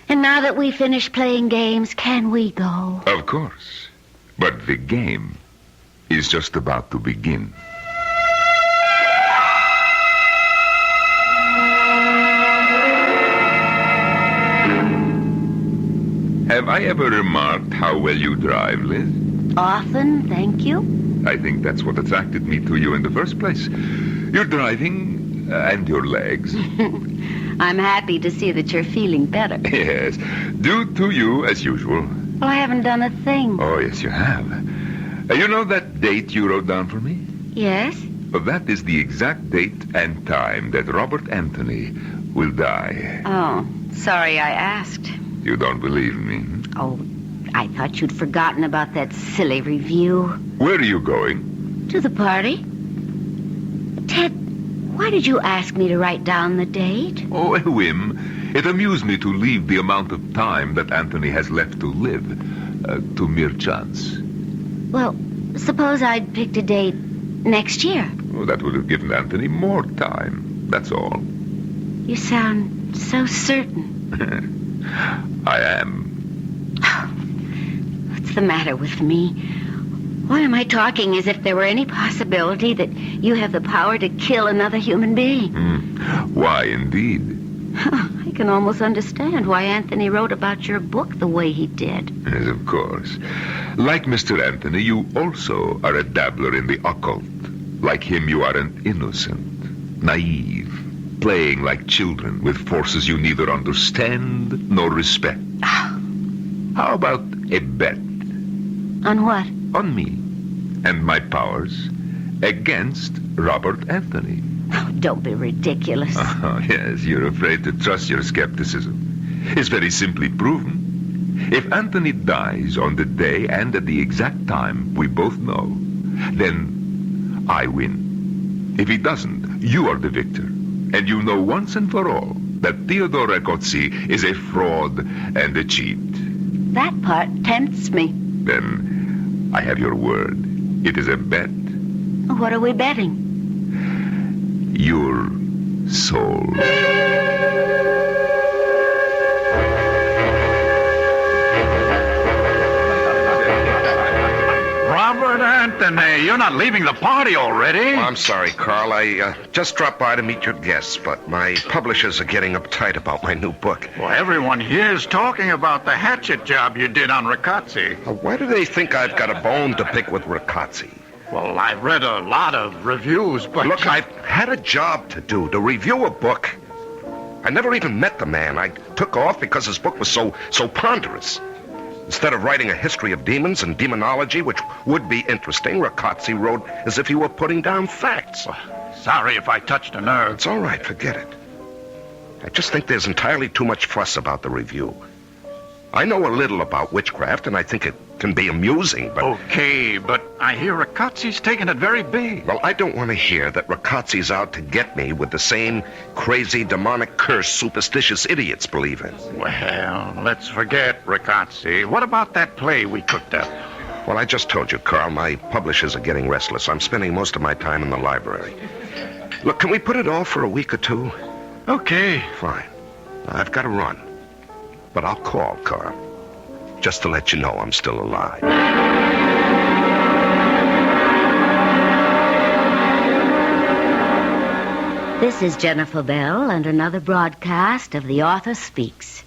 And now that we finished playing games, can we go? Of course. But the game is just about to begin. Have I ever remarked how well you drive, Liz? Often, thank you. I think that's what attracted me to you in the first place. Your driving and your legs. I'm happy to see that you're feeling better. Yes, due to you as usual. Well, I haven't done a thing. Oh, yes, you have. You know that date you wrote down for me? Yes? Well, that is the exact date and time that Robert Anthony will die. Oh, sorry I asked. You don't believe me? Oh, I thought you'd forgotten about that silly review. Where are you going? To the party. Ted, why did you ask me to write down the date? Oh, a whim. It amused me to leave the amount of time that Anthony has left to live to mere chance. Well, suppose I'd picked a date next year. Oh, that would have given Anthony more time. That's all. You sound so certain. I am. What's the matter with me? Why am I talking as if there were any possibility that you have the power to kill another human being? Why, indeed. I can almost understand why Anthony wrote about your book the way he did. Yes, of course. Like Mr. Anthony, you also are a dabbler in the occult. Like him, you are an innocent, naive, playing like children with forces you neither understand nor respect. How about a bet? On what? On me and my powers against Robert Anthony. Oh, don't be ridiculous. Oh, yes, you're afraid to trust your skepticism. It's very simply proven. If Anthony dies on the day and at the exact time we both know, then I win. If he doesn't, you are the victor. And you know once and for all that Theodore Ragozzi is a fraud and a cheat. That part tempts me. Then I have your word. It is a bet. What are we betting? Your soul. Robert Anthony, you're not leaving the party already. Oh, I'm sorry, Carl. I just dropped by to meet your guests, but my publishers are getting uptight about my new book. Well, everyone here's talking about the hatchet job you did on Ragozzi. Why do they think I've got a bone to pick with Ragozzi? Well, I've read a lot of reviews, but... Look, I've had a job to do, to review a book. I never even met the man. I took off because his book was so ponderous. Instead of writing a history of demons and demonology, which would be interesting, Ragozzi wrote as if he were putting down facts. Sorry if I touched a nerve. It's all right, forget it. I just think there's entirely too much fuss about the review. I know a little about witchcraft, and I think it can be amusing, but... Okay, but I hear Ragozzi's taking it very big. Well, I don't want to hear that Ragozzi's out to get me with the same crazy, demonic curse superstitious idiots believe in. Well, let's forget Ragozzi. What about that play we cooked up? Well, I just told you, Carl, my publishers are getting restless. I'm spending most of my time in the library. Look, can we put it off for a week or two? Okay. Fine. I've got to run. But I'll call, Carl, just to let you know I'm still alive. This is Jennifer Bell and another broadcast of The Author Speaks.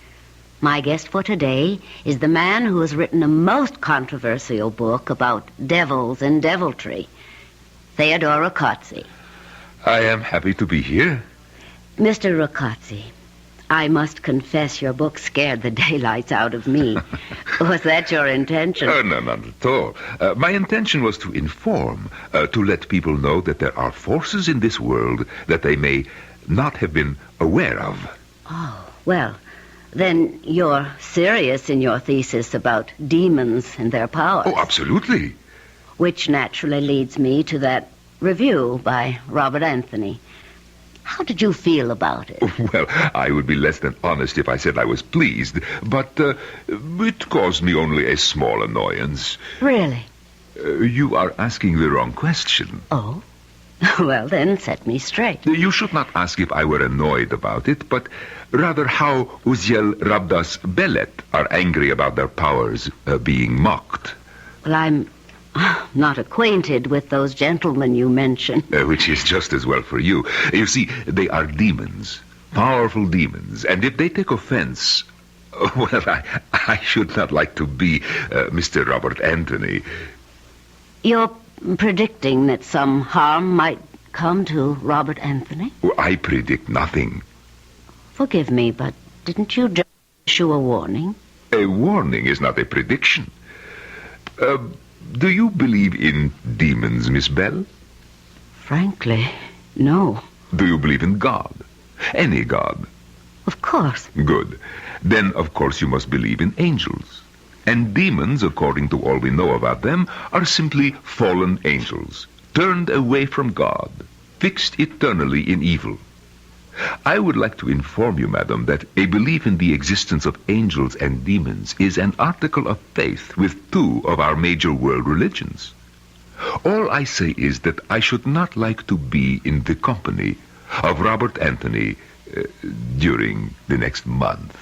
My guest for today is the man who has written a most controversial book about devils and deviltry, Theodore Ragozzi. I am happy to be here. Mr. Ragozzi, I must confess your book scared the daylights out of me. Was that your intention? No, not at all. My intention was to inform, to let people know that there are forces in this world that they may not have been aware of. Oh, well, then you're serious in your thesis about demons and their powers. Oh, absolutely. Which naturally leads me to that review by Robert Anthony. How did you feel about it? Well, I would be less than honest if I said I was pleased, but it caused me only a small annoyance. Really? You are asking the wrong question. Oh? Well, then, set me straight. You should not ask if I were annoyed about it, but rather how Uziel Rabdas Belet are angry about their powers being mocked. Well, I'm not acquainted with those gentlemen you mentioned. Which is just as well for you. You see, they are demons, powerful demons, and if they take offense, well, I should not like to be Mr. Robert Anthony. You're predicting that some harm might come to Robert Anthony? I predict nothing. Forgive me, but didn't you just issue a warning? A warning is not a prediction. Do you believe in demons, Miss Bell? Frankly, no. Do you believe in God? Any God? Of course. Good. Then, of course, you must believe in angels. And demons, according to all we know about them, are simply fallen angels, turned away from God, fixed eternally in evil. I would like to inform you, madam, that a belief in the existence of angels and demons is an article of faith with two of our major world religions. All I say is that I should not like to be in the company of Robert Anthony during the next month.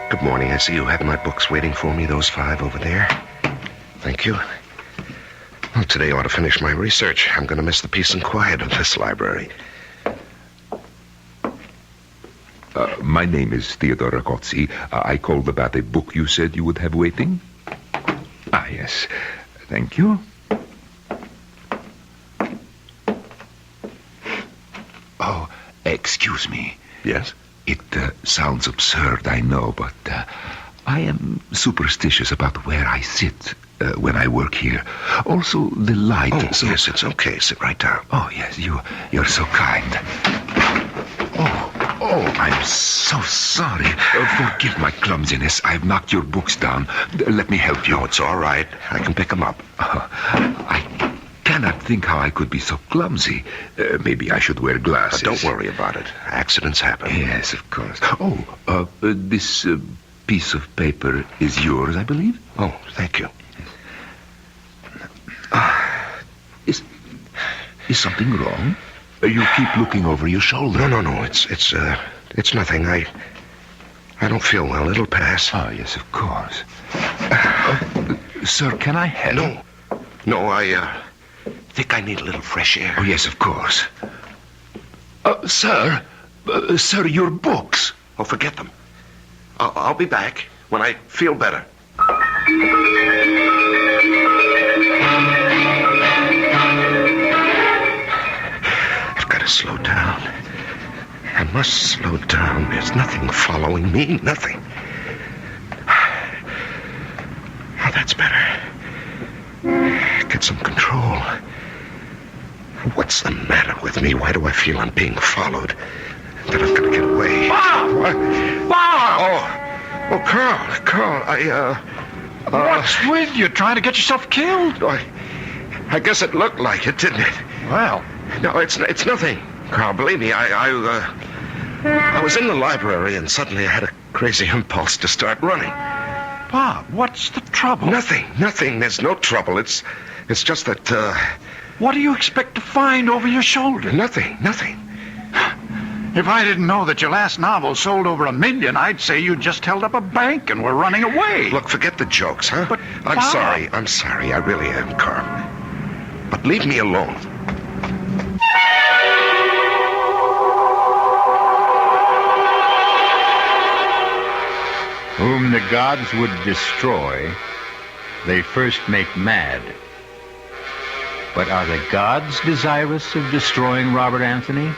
Good morning. I see you have my books waiting for me, those 5 over there. Thank you. Well, today I ought to finish my research. I'm going to miss the peace and quiet of this library. My name is Theodore Ragozzi. I called about a book you said you would have waiting. Ah, yes. Thank you. Oh, excuse me. Yes? It sounds absurd, I know, but I am superstitious about where I sit when I work here. Also, the light. Oh, yes, it's okay. Sit right down. Oh, yes, you're so kind. Oh, I'm so sorry. Forgive my clumsiness. I've knocked your books down. Let me help you. No, it's all right. I can pick them up. I cannot think how I could be so clumsy. Maybe I should wear glasses. Don't worry about it. Accidents happen. Yes, of course. Oh, this piece of paper is yours, I believe? Oh, thank you. Is something wrong? You keep looking over your shoulder. No. It's nothing. I don't feel well. It'll pass. Oh, yes, of course. Sir, can I help? No, I think I need a little fresh air. Oh, yes, of course. Sir, your books. Oh, forget them. I'll be back when I feel better. I've got to slow down. I must slow down. There's nothing following me. Nothing. Oh, that's better. Get some control. What's the matter with me? Why do I feel I'm being followed? That I've got to get away. Bob! What? Bob! Oh, Carl, What's with you? Trying to get yourself killed? I guess it looked like it, didn't it? Well. No, it's nothing. Carl, believe me, I was in the library and suddenly I had a crazy impulse to start running. Bob, what's the trouble? Nothing. There's no trouble. It's just that, What do you expect to find over your shoulder? Nothing. If I didn't know that your last novel sold over 1 million, I'd say you just held up a bank and were running away. Look, forget the jokes, huh? But, I'm Bob. sorry. I really am, Carl. But leave me alone. Whom the gods would destroy, they first make mad. But are the gods desirous of destroying Robert Anthony,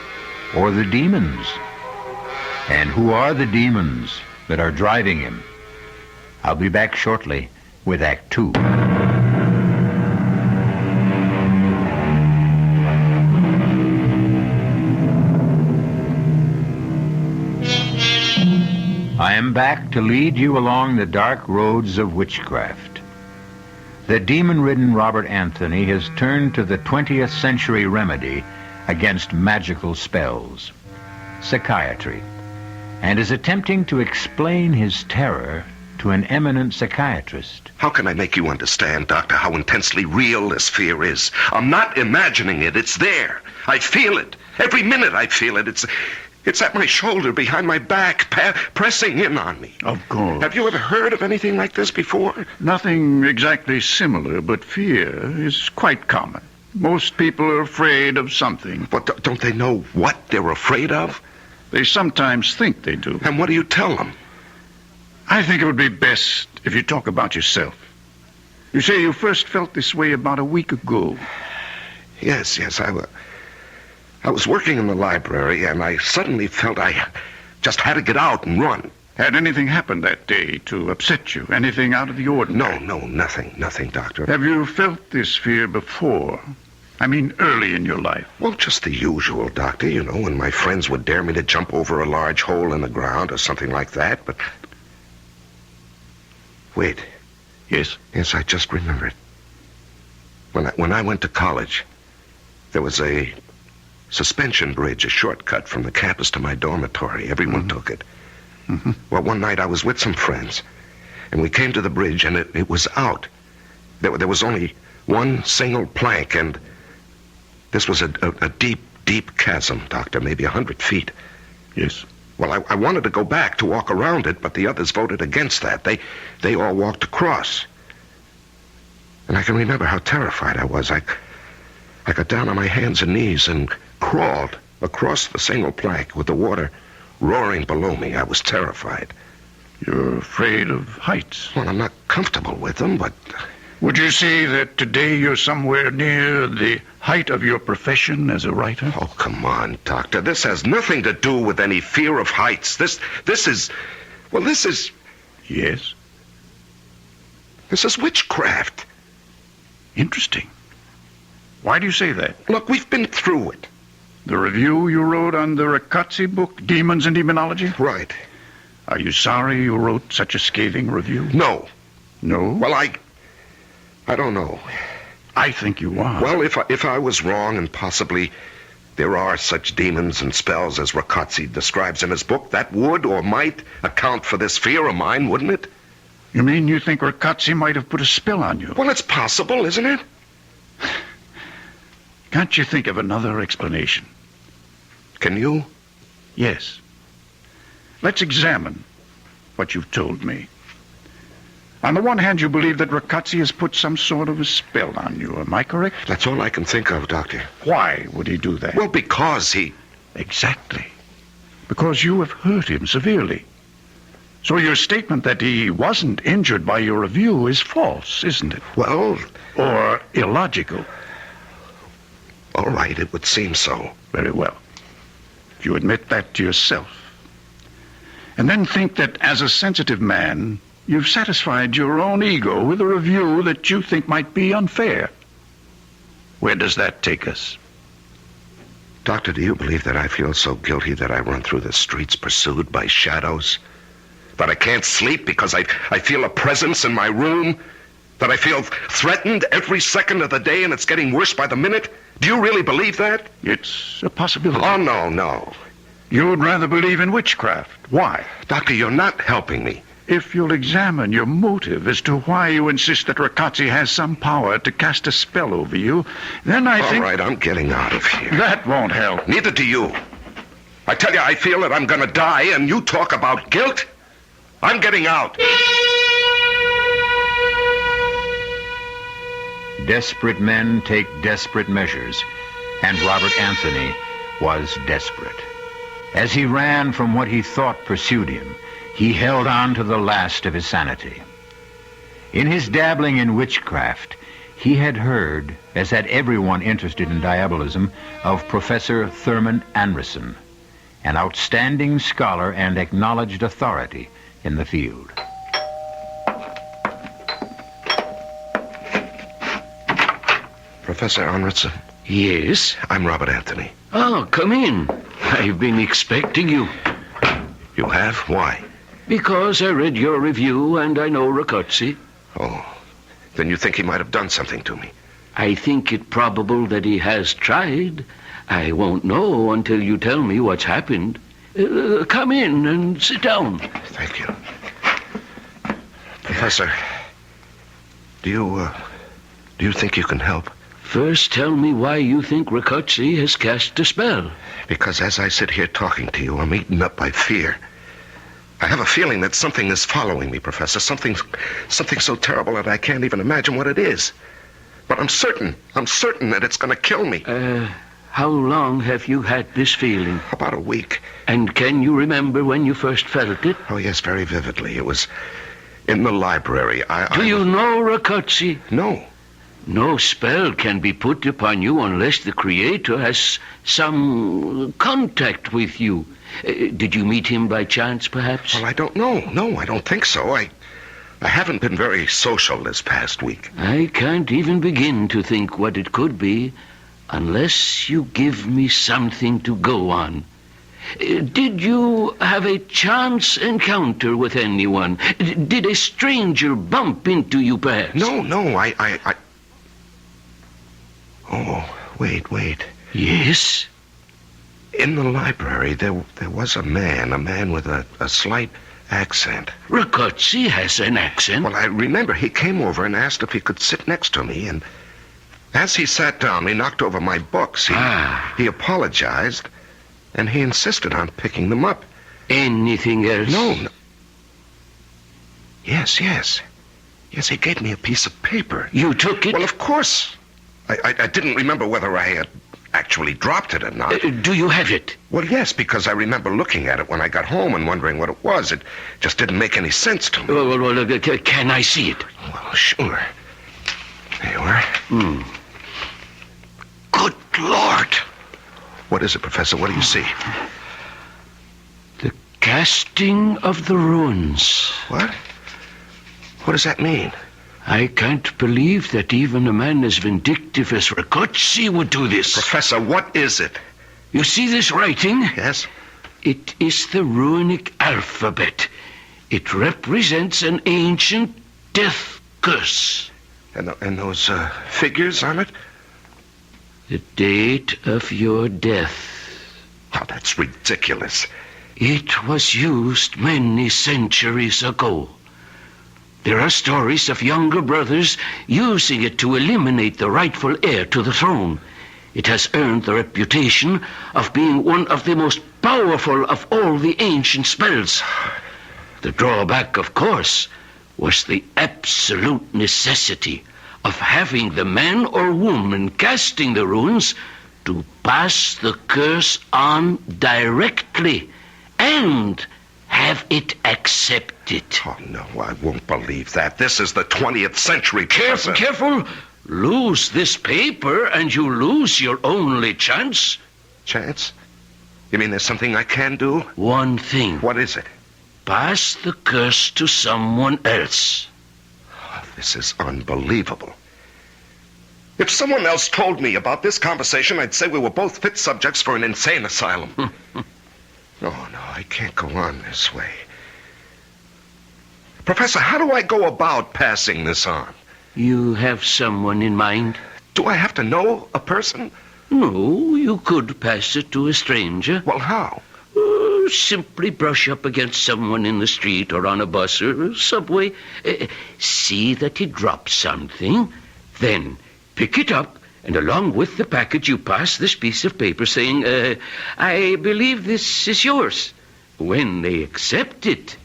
or the demons? And who are the demons that are driving him? I'll be back shortly with Act 2. I am back to lead you along the dark roads of witchcraft. The demon-ridden Robert Anthony has turned to the 20th century remedy against magical spells, psychiatry, and is attempting to explain his terror to an eminent psychiatrist. How can I make you understand, Doctor, how intensely real this fear is? I'm not imagining it. It's there. I feel it. Every minute I feel it. It's at my shoulder, behind my back, pressing in on me. Of course. Have you ever heard of anything like this before? Nothing exactly similar, but fear is quite common. Most people are afraid of something. But don't they know what they're afraid of? They sometimes think they do. And what do you tell them? I think it would be best if you talk about yourself. You say you first felt this way about a week ago. Yes, I was working in the library, and I suddenly felt I just had to get out and run. Had anything happened that day to upset you? Anything out of the ordinary? No, nothing, Doctor. Have you felt this fear before? I mean, early in your life. Well, just the usual, Doctor. You know, when my friends would dare me to jump over a large hole in the ground or something like that, but... Wait. Yes? Yes, I just remembered. When I went to college, there was a suspension bridge, a shortcut from the campus to my dormitory. Everyone took it. Mm-hmm. Well, one night I was with some friends, and we came to the bridge, and it was out. There was only one single plank, and this was a deep chasm, Doctor, maybe 100 feet. Yes. Well, I wanted to go back to walk around it, but the others voted against that. They all walked across. And I can remember how terrified I was. I got down on my hands and knees and crawled across the single plank with the water roaring below me. I was terrified. You're afraid of heights? Well, I'm not comfortable with them, but... Would you say that today you're somewhere near the height of your profession as a writer? Oh, come on, Doctor. This has nothing to do with any fear of heights. This is... Well, this is... Yes? This is witchcraft. Interesting. Why do you say that? Look, we've been through it. The review you wrote on the Riccozzi book, Demons and Demonology? Right. Are you sorry you wrote such a scathing review? No. No? Well, I don't know. I think you are. Well, if I was wrong, and possibly there are such demons and spells as Riccozzi describes in his book, that would or might account for this fear of mine, wouldn't it? You mean you think Riccozzi might have put a spell on you? Well, it's possible, isn't it? Can't you think of another explanation? Can you? Yes. Let's examine what you've told me. On the one hand, you believe that Riccozzi has put some sort of a spell on you. Am I correct? That's all I can think of, Doctor. Why would he do that? Well, because he... Exactly. Because you have hurt him severely. So your statement that he wasn't injured by your review is false, isn't it? Well... Or illogical. All right, it would seem so. Very well. If you admit that to yourself. And then think that as a sensitive man... You've satisfied your own ego with a review that you think might be unfair. Where does that take us? Doctor, do you believe that I feel so guilty that I run through the streets pursued by shadows? That I can't sleep because I feel a presence in my room? That I feel threatened every second of the day and it's getting worse by the minute? Do you really believe that? It's a possibility. Oh, no. You would rather believe in witchcraft. Why? Doctor, you're not helping me. If you'll examine your motive as to why you insist that Riccozzi has some power to cast a spell over you, then I think... All right, I'm getting out of here. That won't help. Neither do you. I tell you, I feel that I'm going to die, and you talk about guilt? I'm getting out. Desperate men take desperate measures, and Robert Anthony was desperate. As he ran from what he thought pursued him, he held on to the last of his sanity. In his dabbling in witchcraft, he had heard, as had everyone interested in diabolism, of Professor Thurman Anderson, an outstanding scholar and acknowledged authority in the field. Professor Anderson? Yes? I'm Robert Anthony. Oh, come in. I've been expecting you. You have? Why? Because I read your review and I know Riccozzi. Oh, then you think he might have done something to me? I think it probable that he has tried. I won't know until you tell me what's happened. Come in and sit down. Thank you. Professor, do you think you can help? First, tell me why you think Riccozzi has cast a spell. Because as I sit here talking to you, I'm eaten up by fear. I have a feeling that something is following me, Professor. Something so terrible that I can't even imagine what it is. But I'm certain that it's going to kill me. How long have you had this feeling? About a week. And can you remember when you first felt it? Oh, yes, very vividly. It was in the library. Do you know Riccozzi? No. No spell can be put upon you unless the Creator has some contact with you. Did you meet him by chance, perhaps? Well, I don't know. No, I don't think so. I haven't been very social this past week. I can't even begin to think what it could be unless you give me something to go on. Did you have a chance encounter with anyone? Did a stranger bump into you, perhaps? No, I... Oh, wait. Yes? In the library, there was a man with a slight accent. Riccozzi has an accent? Well, I remember he came over and asked if he could sit next to me, and as he sat down, he knocked over my books. He apologized, and he insisted on picking them up. Anything else? No. Yes, he gave me a piece of paper. You took it? Well, of course. I didn't remember whether I had actually dropped it or not. Do you have it? Well, yes, because I remember looking at it when I got home and wondering what it was. It just didn't make any sense to me. Well, can I see it? Well, sure. There you are. Good Lord! What is it, Professor? What do you see? The casting of the runes. What? What does that mean? I can't believe that even a man as vindictive as Riccozzi would do this. Professor, what is it? You see this writing? Yes. It is the runic alphabet. It represents an ancient death curse. And those figures on it? The date of your death. Oh, that's ridiculous. It was used many centuries ago. There are stories of younger brothers using it to eliminate the rightful heir to the throne. It has earned the reputation of being one of the most powerful of all the ancient spells. The drawback, of course, was the absolute necessity of having the man or woman casting the runes to pass the curse on directly and have it accepted. Oh, no, I won't believe that. This is the 20th century, Professor. Careful. Lose this paper and you lose your only chance. Chance? You mean there's something I can do? One thing. What is it? Pass the curse to someone else. Oh, this is unbelievable. If someone else told me about this conversation, I'd say we were both fit subjects for an insane asylum. No, I can't go on this way. Professor, how do I go about passing this on? You have someone in mind? Do I have to know a person? No, you could pass it to a stranger. Well, how? Simply brush up against someone in the street or on a bus or subway. See that he drops something. Then pick it up, and along with the package, you pass this piece of paper saying, I believe this is yours. When they accept it,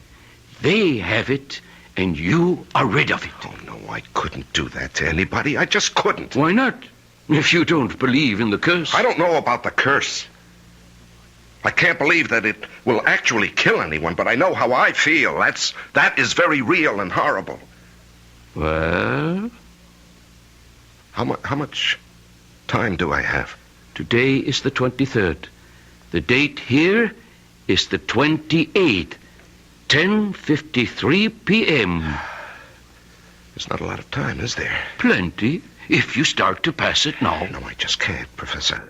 they have it, and you are rid of it. Oh, no, I couldn't do that to anybody. I just couldn't. Why not? If you don't believe in the curse. I don't know about the curse. I can't believe that it will actually kill anyone, but I know how I feel. That is very real and horrible. Well? How much time do I have? Today is the 23rd. The date here is the 28th, 10:53 p.m. There's not a lot of time, is there? Plenty, if you start to pass it now. No, I just can't, Professor.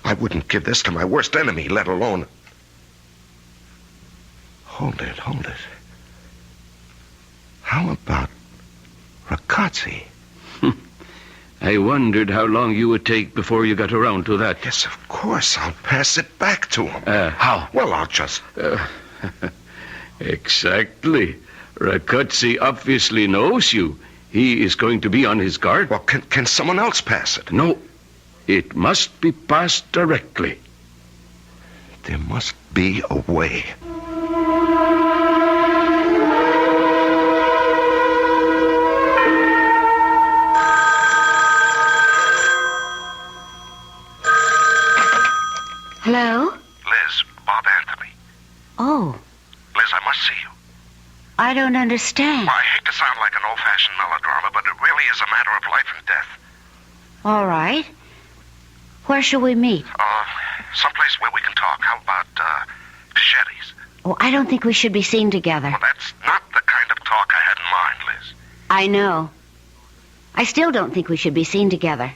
I wouldn't give this to my worst enemy, let alone... Hold it. How about Riccozzi? I wondered how long you would take before you got around to that. Yes, of course. I'll pass it back to him. How? Well, I'll just... Exactly. Rakotsi obviously knows you. He is going to be on his guard. Well, can someone else pass it? No. It must be passed directly. There must be a way. Hello? Liz, Bob Anthony. Oh, Liz, I must see you. I don't understand. Well, I hate to sound like an old-fashioned melodrama, but it really is a matter of life and death. All right. Where shall we meet? Someplace where we can talk. How about, Pichetti's? Oh, I don't think we should be seen together. Well, that's not the kind of talk I had in mind, Liz. I know. I still don't think we should be seen together.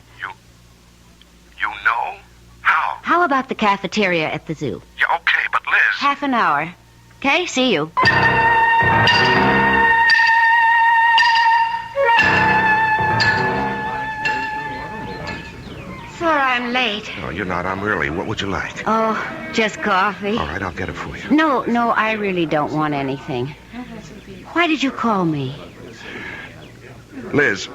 You know? How? How about the cafeteria at the zoo? Yeah, okay, but Liz... Half an hour. Okay, see you. Sorry I'm late. No, you're not. I'm early. What would you like? Oh, just coffee. All right, I'll get it for you. No, I really don't want anything. Why did you call me? Liz,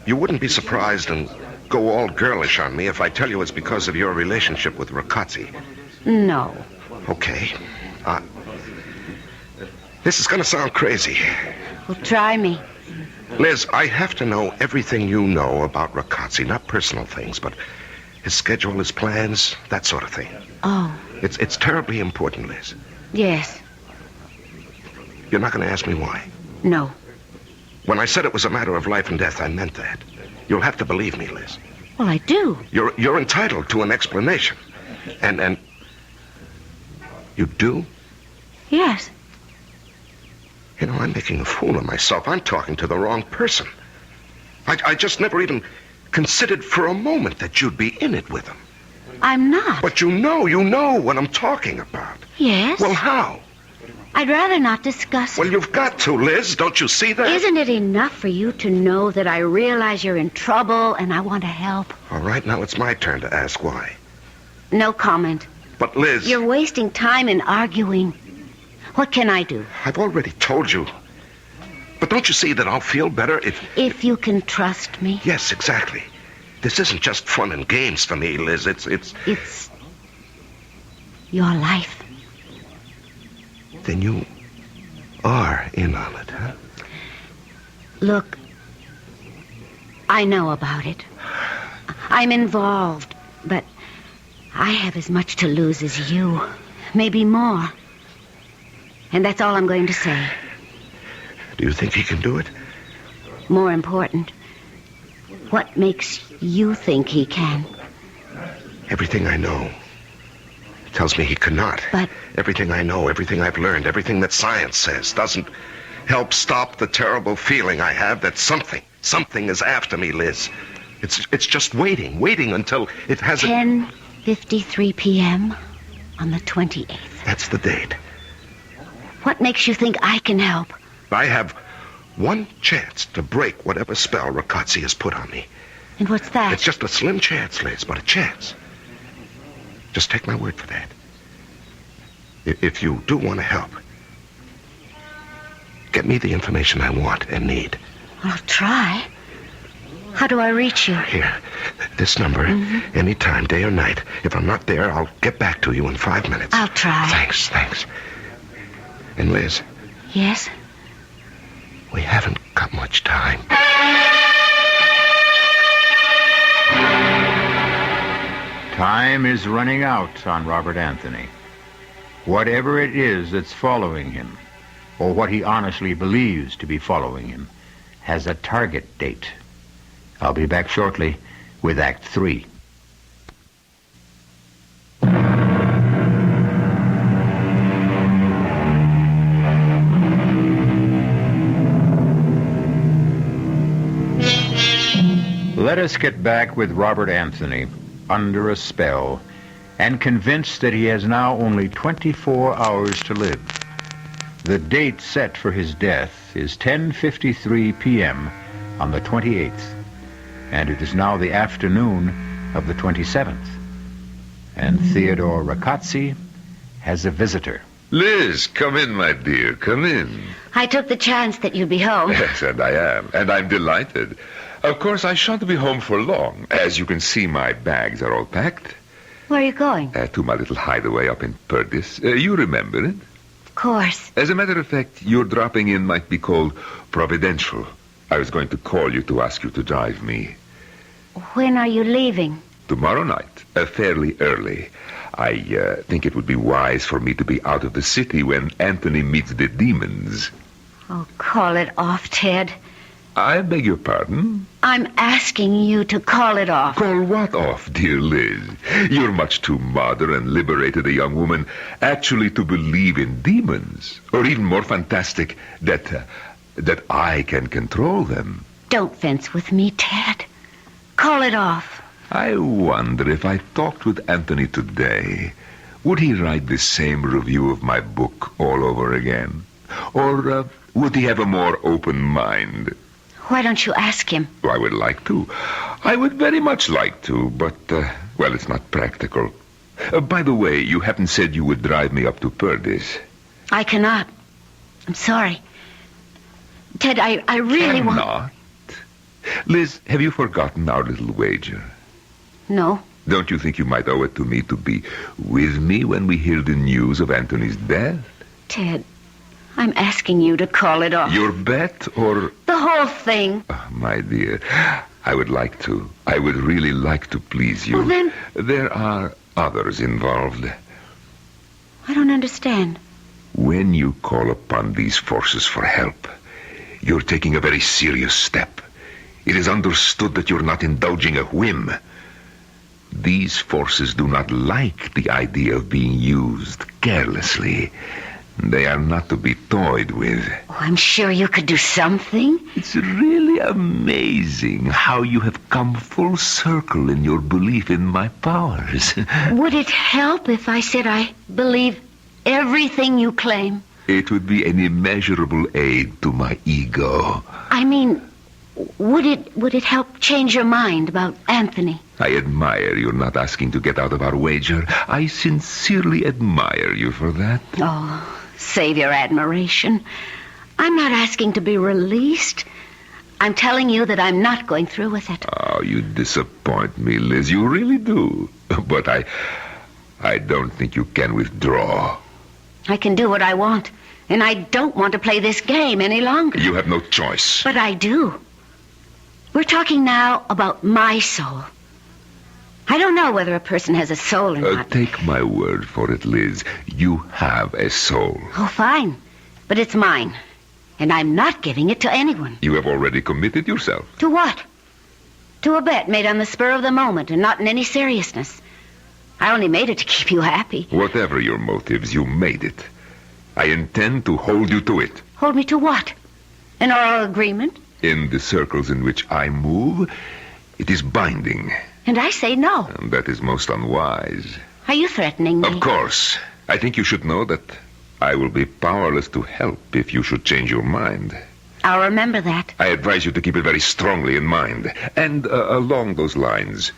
you wouldn't be surprised and go all girlish on me if I tell you it's because of your relationship with Rakotsi. No. Okay. This is going to sound crazy. Well, try me. Liz, I have to know everything you know about Rakotsi. Not personal things, but his schedule, his plans, that sort of thing. Oh. It's terribly important, Liz. Yes. You're not going to ask me why? No. When I said it was a matter of life and death, I meant that. You'll have to believe me, Liz. Well, I do. You're entitled to an explanation. And you do? Yes. You know, I'm making a fool of myself. I'm talking to the wrong person. I just never even considered for a moment that you'd be in it with him. I'm not. But you know what I'm talking about. Yes. Well, how? I'd rather not discuss it. Well, you've got to, Liz. Don't you see that? Isn't it enough for you to know that I realize you're in trouble and I want to help? All right, now it's my turn to ask why. No comment. But, Liz... You're wasting time in arguing. What can I do? I've already told you. But don't you see that I'll feel better if... If you can trust me? Yes, exactly. This isn't just fun and games for me, Liz. It's your life. Then you are in on it, huh? Look, I know about it. I'm involved, but I have as much to lose as you. Maybe more. And that's all I'm going to say. Do you think he can do it? More important, what makes you think he can? Everything I know tells me he cannot. But... Everything I know, everything I've learned, everything that science says doesn't help stop the terrible feeling I have that something is after me, Liz. It's just waiting until it has 10:53 p.m. on the 28th. That's the date. What makes you think I can help? I have one chance to break whatever spell Rakotsi has put on me. And what's that? It's just a slim chance, Liz, but a chance. Just take my word for that. If you do want to help, get me the information I want and need. I'll try. How do I reach you? Here, this number, anytime, day or night. If I'm not there, I'll get back to you in 5 minutes. I'll try. Thanks. And Liz? Yes? We haven't got much time. Time is running out on Robert Anthony. Whatever it is that's following him, or what he honestly believes to be following him, has a target date. I'll be back shortly with Act 3. Let us get back with Robert Anthony, under a spell, and convinced that he has now only 24 hours to live. The date set for his death is 10:53 p.m. on the 28th, and it is now the afternoon of the 27th. And Theodore Rakotsi has a visitor. Liz, come in, my dear. Come in. I took the chance that you'd be home. Yes, and I am. And I'm delighted. Of course, I shan't be home for long. As you can see, my bags are all packed. Where are you going? To my little hideaway up in Perdis. You remember it? Of course. As a matter of fact, your dropping in might be called providential. I was going to call you to ask you to drive me. When are you leaving? Tomorrow night, fairly early. I think it would be wise for me to be out of the city when Anthony meets the demons. Oh, call it off, Ted. I beg your pardon? I'm asking you to call it off. Call what off, dear Liz? You're much too modern and liberated a young woman actually to believe in demons. Or even more fantastic, that I can control them. Don't fence with me, Ted. Call it off. I wonder if I talked with Anthony today, would he write the same review of my book all over again? Or would he have a more open mind? Why don't you ask him? I would like to. I would very much like to, but, well, it's not practical. By the way, you haven't said you would drive me up to Perdis. I cannot. I'm sorry. Ted, I really want... Cannot? Liz, have you forgotten our little wager? No. Don't you think you might owe it to me to be with me when we hear the news of Anthony's death? Ted, I'm asking you to call it off. Your bet or... The whole thing. Oh, my dear, I would like to. I would really like to please you. Well, then... There are others involved. I don't understand. When you call upon these forces for help, you're taking a very serious step. It is understood that you're not indulging a whim. These forces do not like the idea of being used carelessly. They are not to be toyed with. Oh, I'm sure you could do something. It's really amazing how you have come full circle in your belief in my powers. Would it help if I said I believe everything you claim? It would be an immeasurable aid to my ego. I mean, would it help change your mind about Anthony? I admire you're not asking to get out of our wager. I sincerely admire you for that. Oh, save your admiration. I'm not asking to be released. I'm telling you that I'm not going through with it. Oh, you disappoint me, Liz. You really do. But I don't think you can withdraw. I can do what I want, and I don't want to play this game any longer. You have no choice. But I do. We're talking now about my soul. I don't know whether a person has a soul or not. Take my word for it, Liz. You have a soul. Oh, fine. But it's mine. And I'm not giving it to anyone. You have already committed yourself. To what? To a bet made on the spur of the moment and not in any seriousness. I only made it to keep you happy. Whatever your motives, you made it. I intend to hold you to it. Hold me to what? An oral agreement? In the circles in which I move, it is binding. And I say no. And that is most unwise. Are you threatening me? Of course. I think you should know that I will be powerless to help if you should change your mind. I'll remember that. I advise you to keep it very strongly in mind. And along those lines,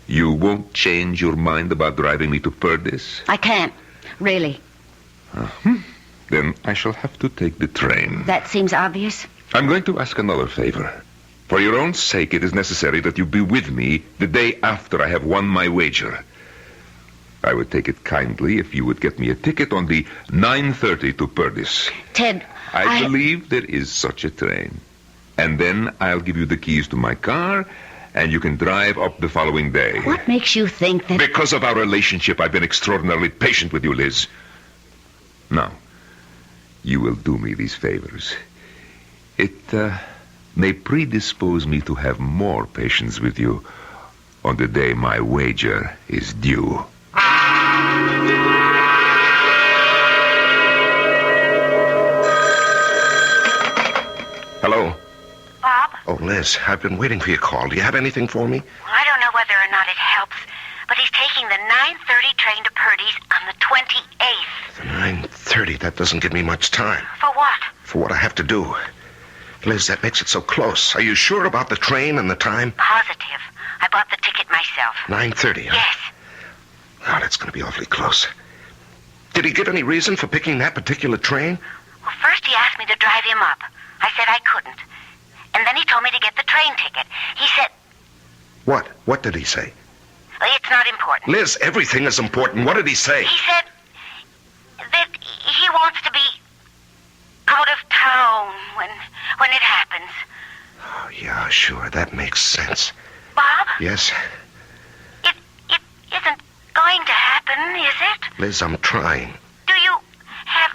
you won't change your mind about driving me to Perdis? I can't. Really. Then I shall have to take the train. That seems obvious. I'm going to ask another favor. For your own sake, it is necessary that you be with me the day after I have won my wager. I would take it kindly if you would get me a ticket on the 9:30 to Perdis. Ted, I believe there is such a train. And then I'll give you the keys to my car, and you can drive up the following day. What makes you think that... Because of our relationship, I've been extraordinarily patient with you, Liz. Now, you will do me these favors. It may predispose me to have more patience with you on the day my wager is due. Hello? Bob? Oh, Liz, I've been waiting for your call. Do you have anything for me? Well, I don't know whether or not it helps, but he's taking the 9:30 train to Purdy's on the 28th. The 9:30, that doesn't give me much time. For what? For what I have to do. Liz, that makes it so close. Are you sure about the train and the time? Positive. I bought the ticket myself. 9:30, huh? Yes. Oh, that's going to be awfully close. Did he give any reason for picking that particular train? Well, first he asked me to drive him up. I said I couldn't. And then he told me to get the train ticket. He said... What? What did he say? It's not important. Liz, everything is important. What did he say? He said that he wants to be out of town when it happens. Oh, yeah, sure. That makes sense. Bob? Yes? It isn't going to happen, is it? Liz, I'm trying. Do you have...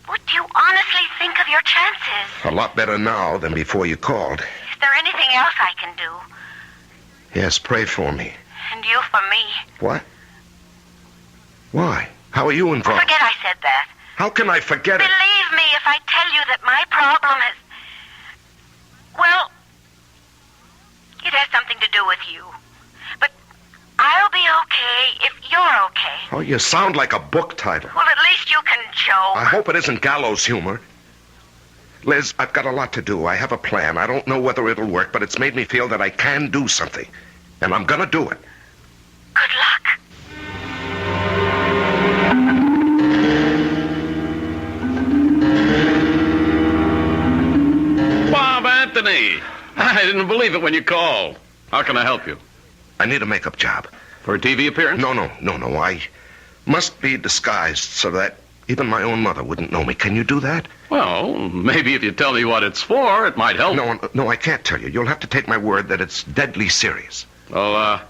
What do you honestly think of your chances? A lot better now than before you called. Is there anything else I can do? Yes, pray for me. And you for me. What? Why? How are you involved? Forget I said that. How can I forget it? Believe me if I tell you that my problem has... Well, it has something to do with you. But I'll be okay if you're okay. Oh, you sound like a book title. Well, at least you can joke. I hope it isn't gallows humor. Liz, I've got a lot to do. I have a plan. I don't know whether it'll work, but it's made me feel that I can do something. And I'm gonna do it. Good luck. Bob Anthony! I didn't believe it when you called. How can I help you? I need a makeup job. For a TV appearance? No. I must be disguised so that even my own mother wouldn't know me. Can you do that? Well, maybe if you tell me what it's for, it might help. No, I can't tell you. You'll have to take my word that it's deadly serious. Well,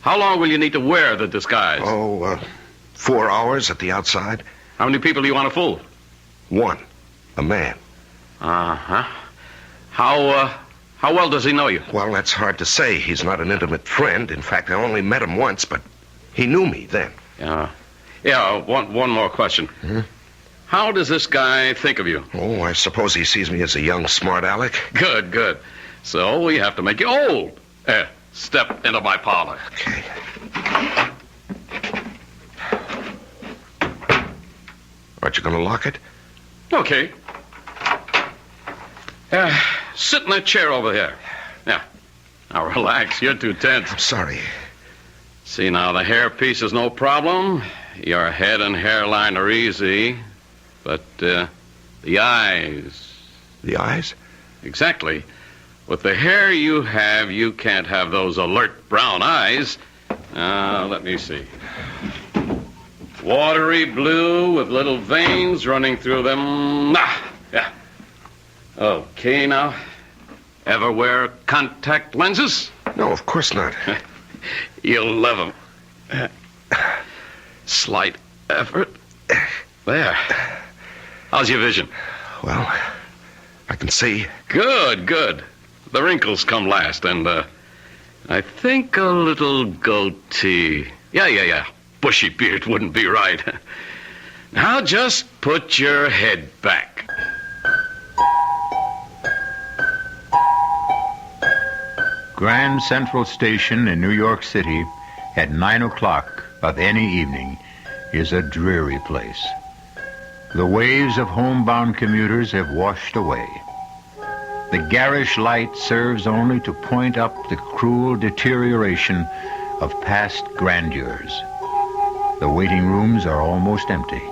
how long will you need to wear the disguise? 4 hours at the outside. How many people do you want to fool? One. A man. Uh-huh. How well does he know you? Well, that's hard to say. He's not an intimate friend. In fact, I only met him once, but he knew me then. One more question. Hmm? How does this guy think of you? Oh, I suppose he sees me as a young, smart aleck. Good. So we have to make you old. Step into my parlor. Okay. Aren't you going to lock it? Okay. Sit in that chair over there. Yeah. Now relax. You're too tense. I'm sorry. See, now, the hairpiece is no problem. Your head and hairline are easy. But, the eyes... The eyes? Exactly. With the hair you have, you can't have those alert brown eyes. Let me see. Watery blue with little veins running through them. Yeah. Okay, now. Ever wear contact lenses? No, of course not. You'll love them. Slight effort. There. How's your vision? Well, I can see. Good. The wrinkles come last, and, I think a little goatee. Yeah. Bushy beard wouldn't be right. Now just put your head back. Grand Central Station in New York City at 9 o'clock of any evening is a dreary place. The waves of homebound commuters have washed away. The garish light serves only to point up the cruel deterioration of past grandeurs. The waiting rooms are almost empty.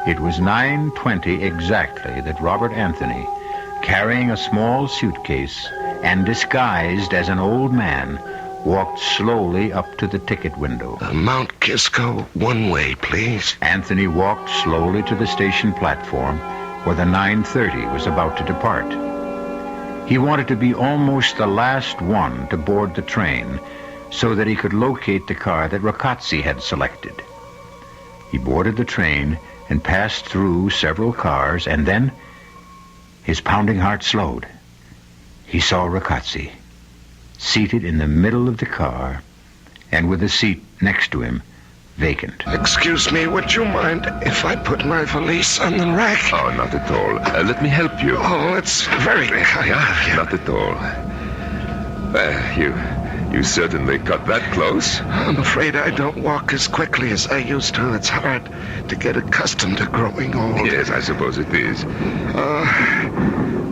It was 9:20 exactly that Robert Anthony, carrying a small suitcase and disguised as an old man, walked slowly up to the ticket window. Mount Kisco, one way, please. Anthony walked slowly to the station platform where the 9:30 was about to depart. He wanted to be almost the last one to board the train so that he could locate the car that Ragazzi had selected. He boarded the train and passed through several cars, and then his pounding heart slowed. He saw Ragazzi, seated in the middle of the car, and with the seat next to him vacant. Excuse me, would you mind if I put my valise on the rack? Oh, not at all. Let me help you. Oh, it's very kind of you. Not at all. You certainly cut that close. I'm afraid I don't walk as quickly as I used to. It's hard to get accustomed to growing old. Yes, I suppose it is.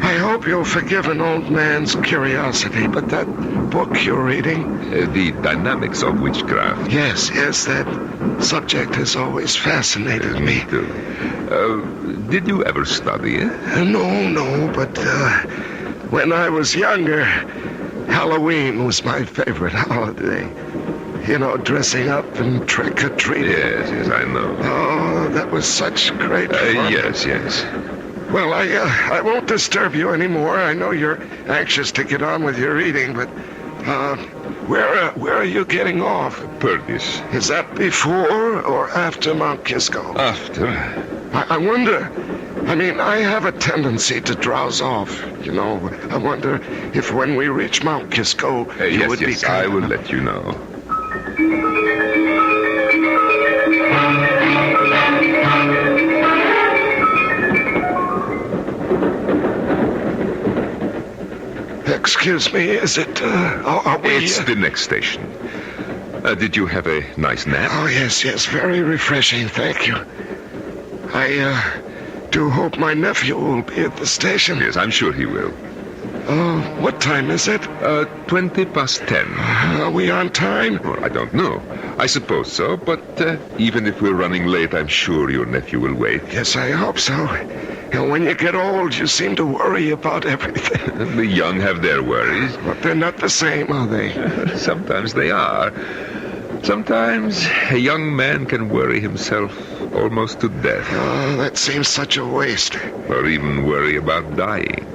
I hope hope you'll forgive an old man's curiosity, but that book you're reading... The Dynamics of Witchcraft. Yes, that subject has always fascinated me. Me too. Did you ever study it? No, but when I was younger, Halloween was my favorite holiday. You know, dressing up and trick-or-treating. Yes, I know. Oh, that was such great fun. Yes. Well, I won't disturb you anymore. I know you're anxious to get on with your reading, but where are you getting off? Purdy's. Is that before or after Mount Kisco? After. I wonder. I mean, I have a tendency to drowse off. You know, I wonder if when we reach Mount Kisco, you would be Yes, I will let you know. Excuse me, is it, are we... It's the next station. Did you have a nice nap? Oh, yes, very refreshing, thank you. I do hope my nephew will be at the station. Yes, I'm sure he will. What time is it? 10:20. Are we on time? Well, I don't know. I suppose so, but even if we're running late, I'm sure your nephew will wait. Yes, I hope so. You know, when you get old, you seem to worry about everything. The young have their worries. But they're not the same, are they? Sometimes they are. Sometimes a young man can worry himself almost to death. Oh, that seems such a waste. Or even worry about dying.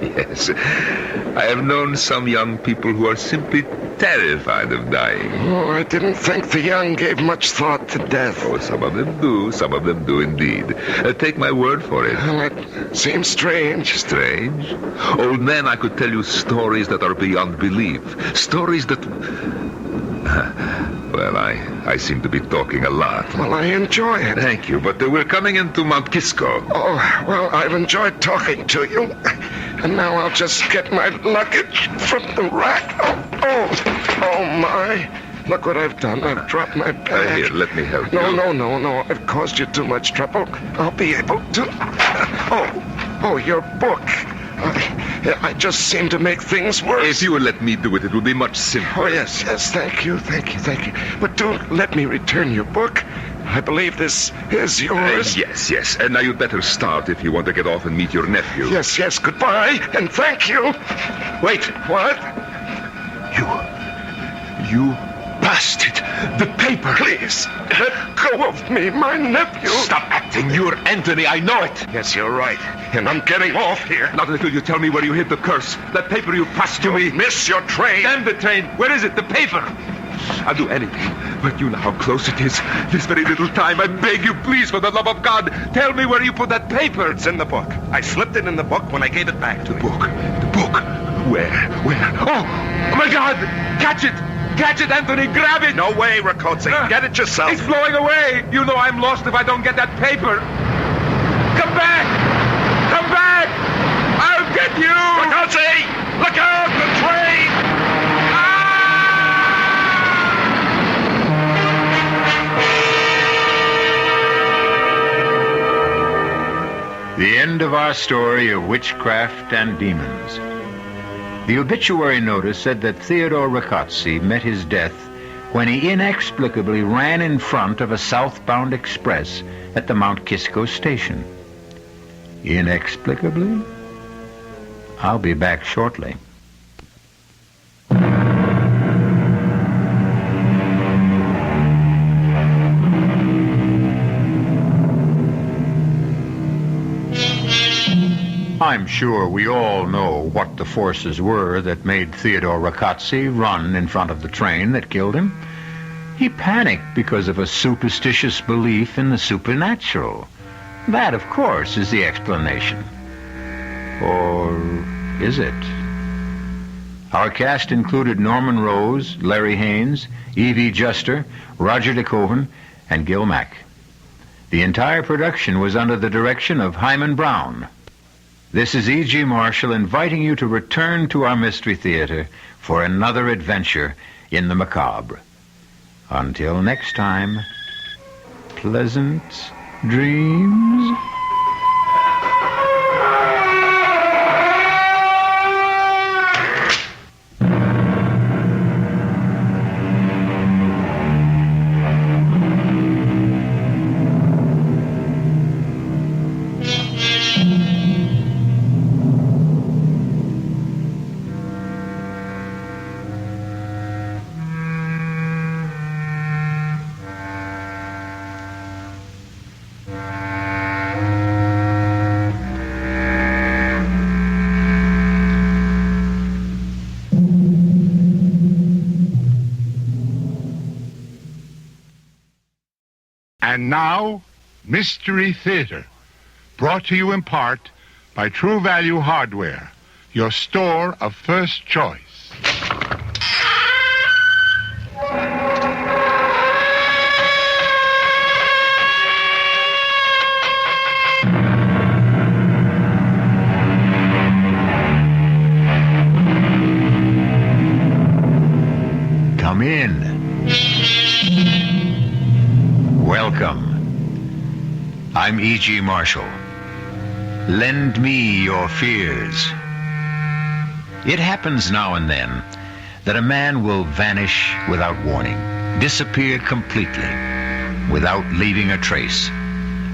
Yes. I have known some young people who are simply terrified of dying. Oh, I didn't think the young gave much thought to death. Oh, some of them do. Some of them do indeed. Take my word for it. Well, it seems strange. Strange? Old man, I could tell you stories that are beyond belief. Stories that... Well, I seem to be talking a lot. Well, I enjoy it. Thank you, but we're coming into Mount Kisco. Oh, well, I've enjoyed talking to you. And now I'll just get my luggage from the rack. Oh, my. Look what I've done. I've dropped my bag. Here, let me help you. No. I've caused you too much trouble. I'll be able to... Oh, your book. I just seem to make things worse. If you would let me do it, it would be much simpler. Oh, yes, thank you. But do let me return your book. I believe this is yours. Yes. And now you'd better start if you want to get off and meet your nephew. Yes. Goodbye, and thank you. Wait. What? You bastard. The paper. Please, let go of me, my nephew. Stop acting. You're Anthony. I know it. Yes, you're right. And I'm getting off here. Not until you tell me where you hid the curse. That paper you passed to me. Miss your train. Damn the train. Where is it? The paper. I'll do anything. But you know how close it is. This very little time. I beg you, please, for the love of God, tell me where you put that paper. It's in the book. I slipped it in the book when I gave it back to you. The book? Where? Oh, my God! Catch it! Catch it, Anthony! Grab it! No way, Rakotze. Get it yourself. It's blowing away! You know I'm lost if I don't get that paper. Come back! Come back! I'll get you! Rakotze! Look out! The train! The end of our story of witchcraft and demons. The obituary notice said that Theodore Rakotze met his death when he inexplicably ran in front of a southbound express at the Mount Kisco station. Inexplicably? I'll be back shortly. I'm sure we all know what the forces were that made Theodore Rakotze run in front of the train that killed him. He panicked because of a superstitious belief in the supernatural. That, of course, is the explanation. Or is it? Our cast included Norman Rose, Larry Haynes, Evie Juster, Roger DeCoven, and Gil Mack. The entire production was under the direction of Hyman Brown. This is E.G. Marshall inviting you to return to our Mystery Theater for another adventure in the macabre. Until next time, pleasant dreams. And now, Mystery Theater, brought to you in part by True Value Hardware, your store of first choice. Come in. Welcome. I'm E.G. Marshall. Lend me your fears. It happens now and then that a man will vanish without warning, disappear completely, without leaving a trace.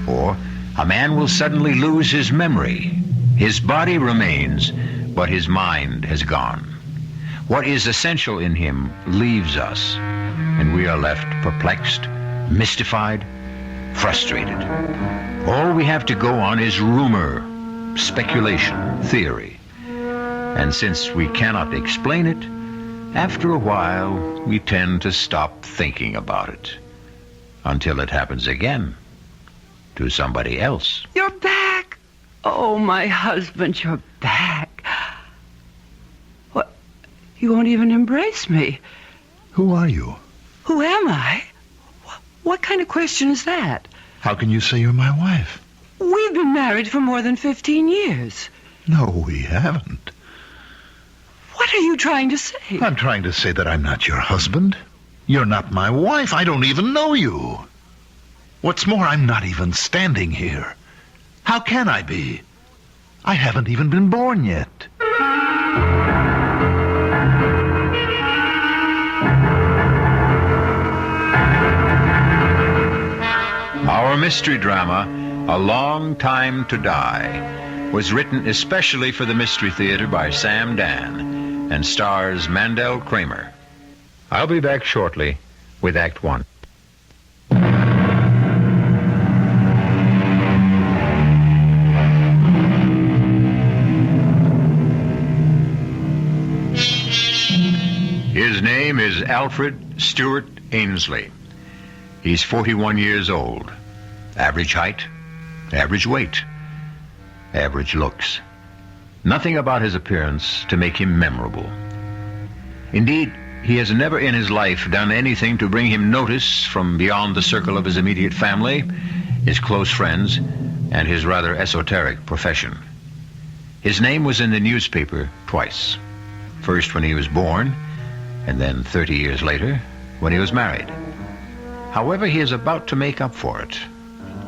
Or a man will suddenly lose his memory. His body remains, but his mind has gone. What is essential in him leaves us, and we are left perplexed, mystified, frustrated. All we have to go on is rumor, speculation, theory. And since we cannot explain it, after a while, we tend to stop thinking about it. Until it happens again. To somebody else. You're back. Oh, my husband, you're back. What? You won't even embrace me. Who are you? Who am I? What kind of question is that? How can you say you're my wife? We've been married for more than 15 years. No, we haven't. What are you trying to say? I'm trying to say that I'm not your husband. You're not my wife. I don't even know you. What's more, I'm not even standing here. How can I be? I haven't even been born yet. Our mystery drama, A Long Time to Die, was written especially for the Mystery Theater by Sam Dan and stars Mandel Kramer. I'll be back shortly with Act One. His name is Alfred Stewart Ainsley. He's 41 years old. Average height, average weight, average looks. Nothing about his appearance to make him memorable. Indeed, he has never in his life done anything to bring him notice from beyond the circle of his immediate family, his close friends, and his rather esoteric profession. His name was in the newspaper twice. First when he was born, and then 30 years later when he was married. However, he is about to make up for it.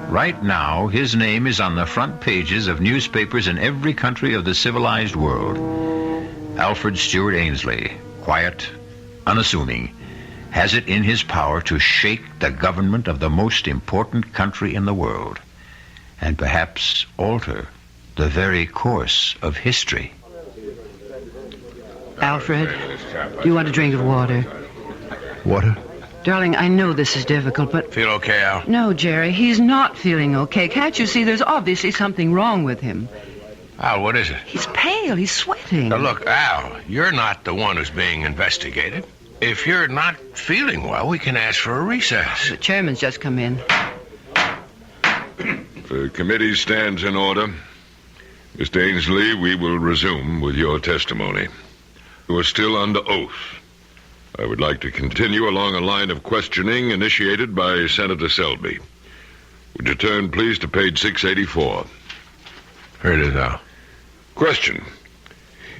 Right now, his name is on the front pages of newspapers in every country of the civilized world. Alfred Stewart Ainsley, quiet, unassuming, has it in his power to shake the government of the most important country in the world, and perhaps alter the very course of history. Alfred, do you want a drink of water? Water? Darling, I know this is difficult, but... Feel okay, Al? No, Jerry, he's not feeling okay. Can't you see there's obviously something wrong with him? Al, what is it? He's pale. He's sweating. Now, look, Al, you're not the one who's being investigated. If you're not feeling well, we can ask for a recess. The chairman's just come in. The committee stands in order. Mr. Ainsley, we will resume with your testimony. You are still under oath. I would like to continue along a line of questioning initiated by Senator Selby. Would you turn, please, to page 684? Here it is, Al. Question.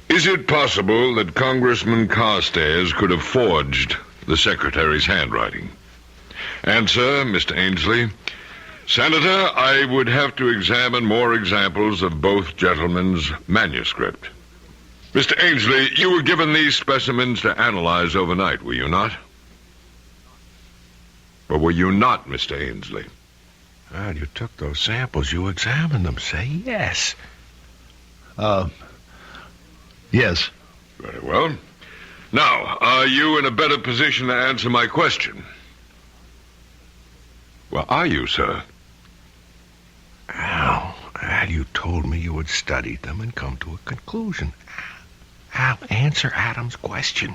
Is it possible that Congressman Carstairs could have forged the secretary's handwriting? Answer, Mr. Ainsley. Senator, I would have to examine more examples of both gentlemen's manuscript. Mr. Ainsley, you were given these specimens to analyze overnight, were you not? Or were you not, Mr. Ainsley? Well, you took those samples, you examined them. Say yes. Yes. Very well. Now, are you in a better position to answer my question? Well, are you, sir? Al, you told me you would study them and come to a conclusion. Al, answer Adam's question.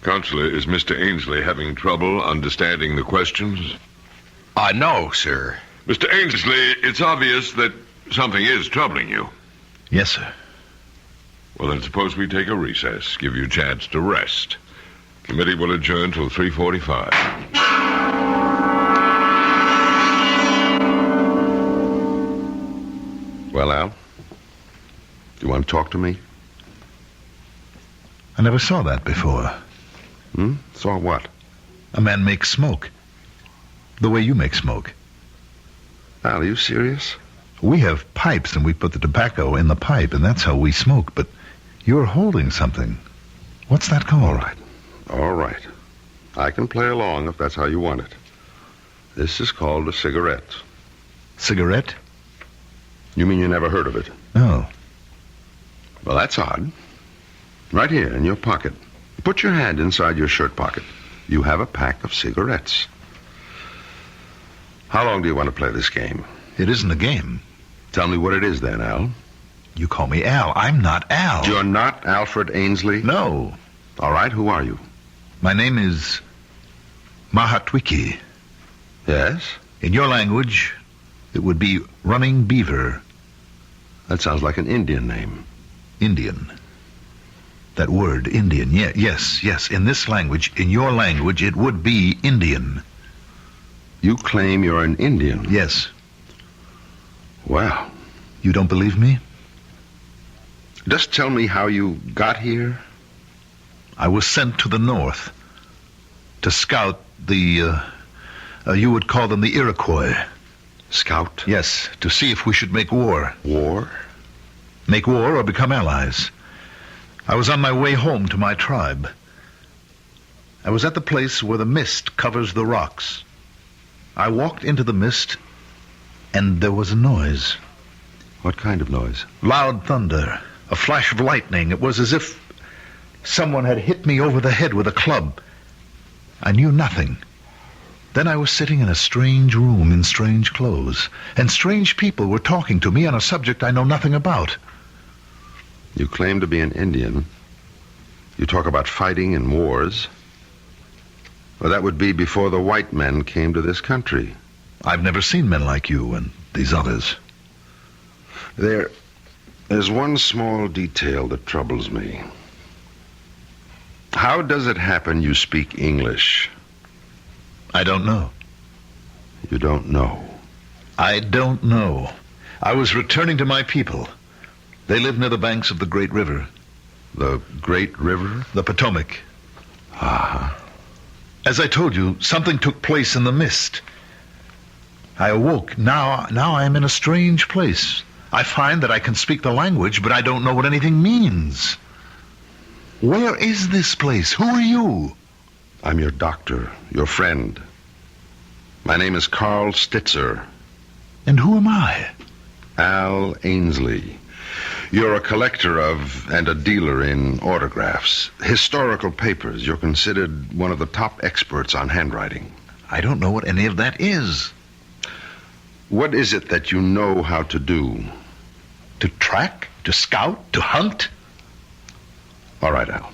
Counselor, is Mr. Ainsley having trouble understanding the questions? No, sir. Mr. Ainsley, it's obvious that something is troubling you. Yes, sir. Well, then suppose we take a recess, give you a chance to rest. Committee will adjourn till 3:45. Well, Al, do you want to talk to me? I never saw that before. Saw what? A man makes smoke. The way you make smoke. Al, are you serious? We have pipes, and we put the tobacco in the pipe, and that's how we smoke. But you're holding something. What's that called? All right. I can play along if that's how you want it. This is called a cigarette. Cigarette? You mean you never heard of it? No. Well, that's odd. Right here in your pocket. Put your hand inside your shirt pocket. You have a pack of cigarettes. How long do you want to play this game? It isn't a game. Tell me what it is then, Al. You call me Al. I'm not Al. You're not Alfred Ainsley? No. All right, who are you? My name is Mahatwiki. Yes? In your language, it would be Running Beaver. That sounds like an Indian name. Indian. That word, Indian. Yes. In this language, in your language, it would be Indian. You claim you're an Indian? Yes. Well. You don't believe me? Just tell me how you got here. I was sent to the north to scout the, you would call them the Iroquois. Scout? Yes, to see if we should make war. War? Make war or become allies. I was on my way home to my tribe. I was at the place where the mist covers the rocks. I walked into the mist, and there was a noise. What kind of noise? Loud thunder, a flash of lightning. It was as if someone had hit me over the head with a club. I knew nothing. Then I was sitting in a strange room in strange clothes, and strange people were talking to me on a subject I know nothing about. You claim to be an Indian. You talk about fighting and wars. Well, that would be before the white men came to this country. I've never seen men like you and these others. There's one small detail that troubles me. How does it happen you speak English? I don't know. You don't know? I don't know. I was returning to my people. They live near the banks of the Great River. The Great River? The Potomac. Ah. As I told you, something took place in the mist. I awoke. Now I am in a strange place. I find that I can speak the language, but I don't know what anything means. Where is this place? Who are you? I'm your doctor, your friend. My name is Carl Stitzer. And who am I? Al Ainsley. You're a collector of and a dealer in autographs, historical papers. You're considered one of the top experts on handwriting. I don't know what any of that is. What is it that you know how to do? To track? To scout? To hunt? All right, Al.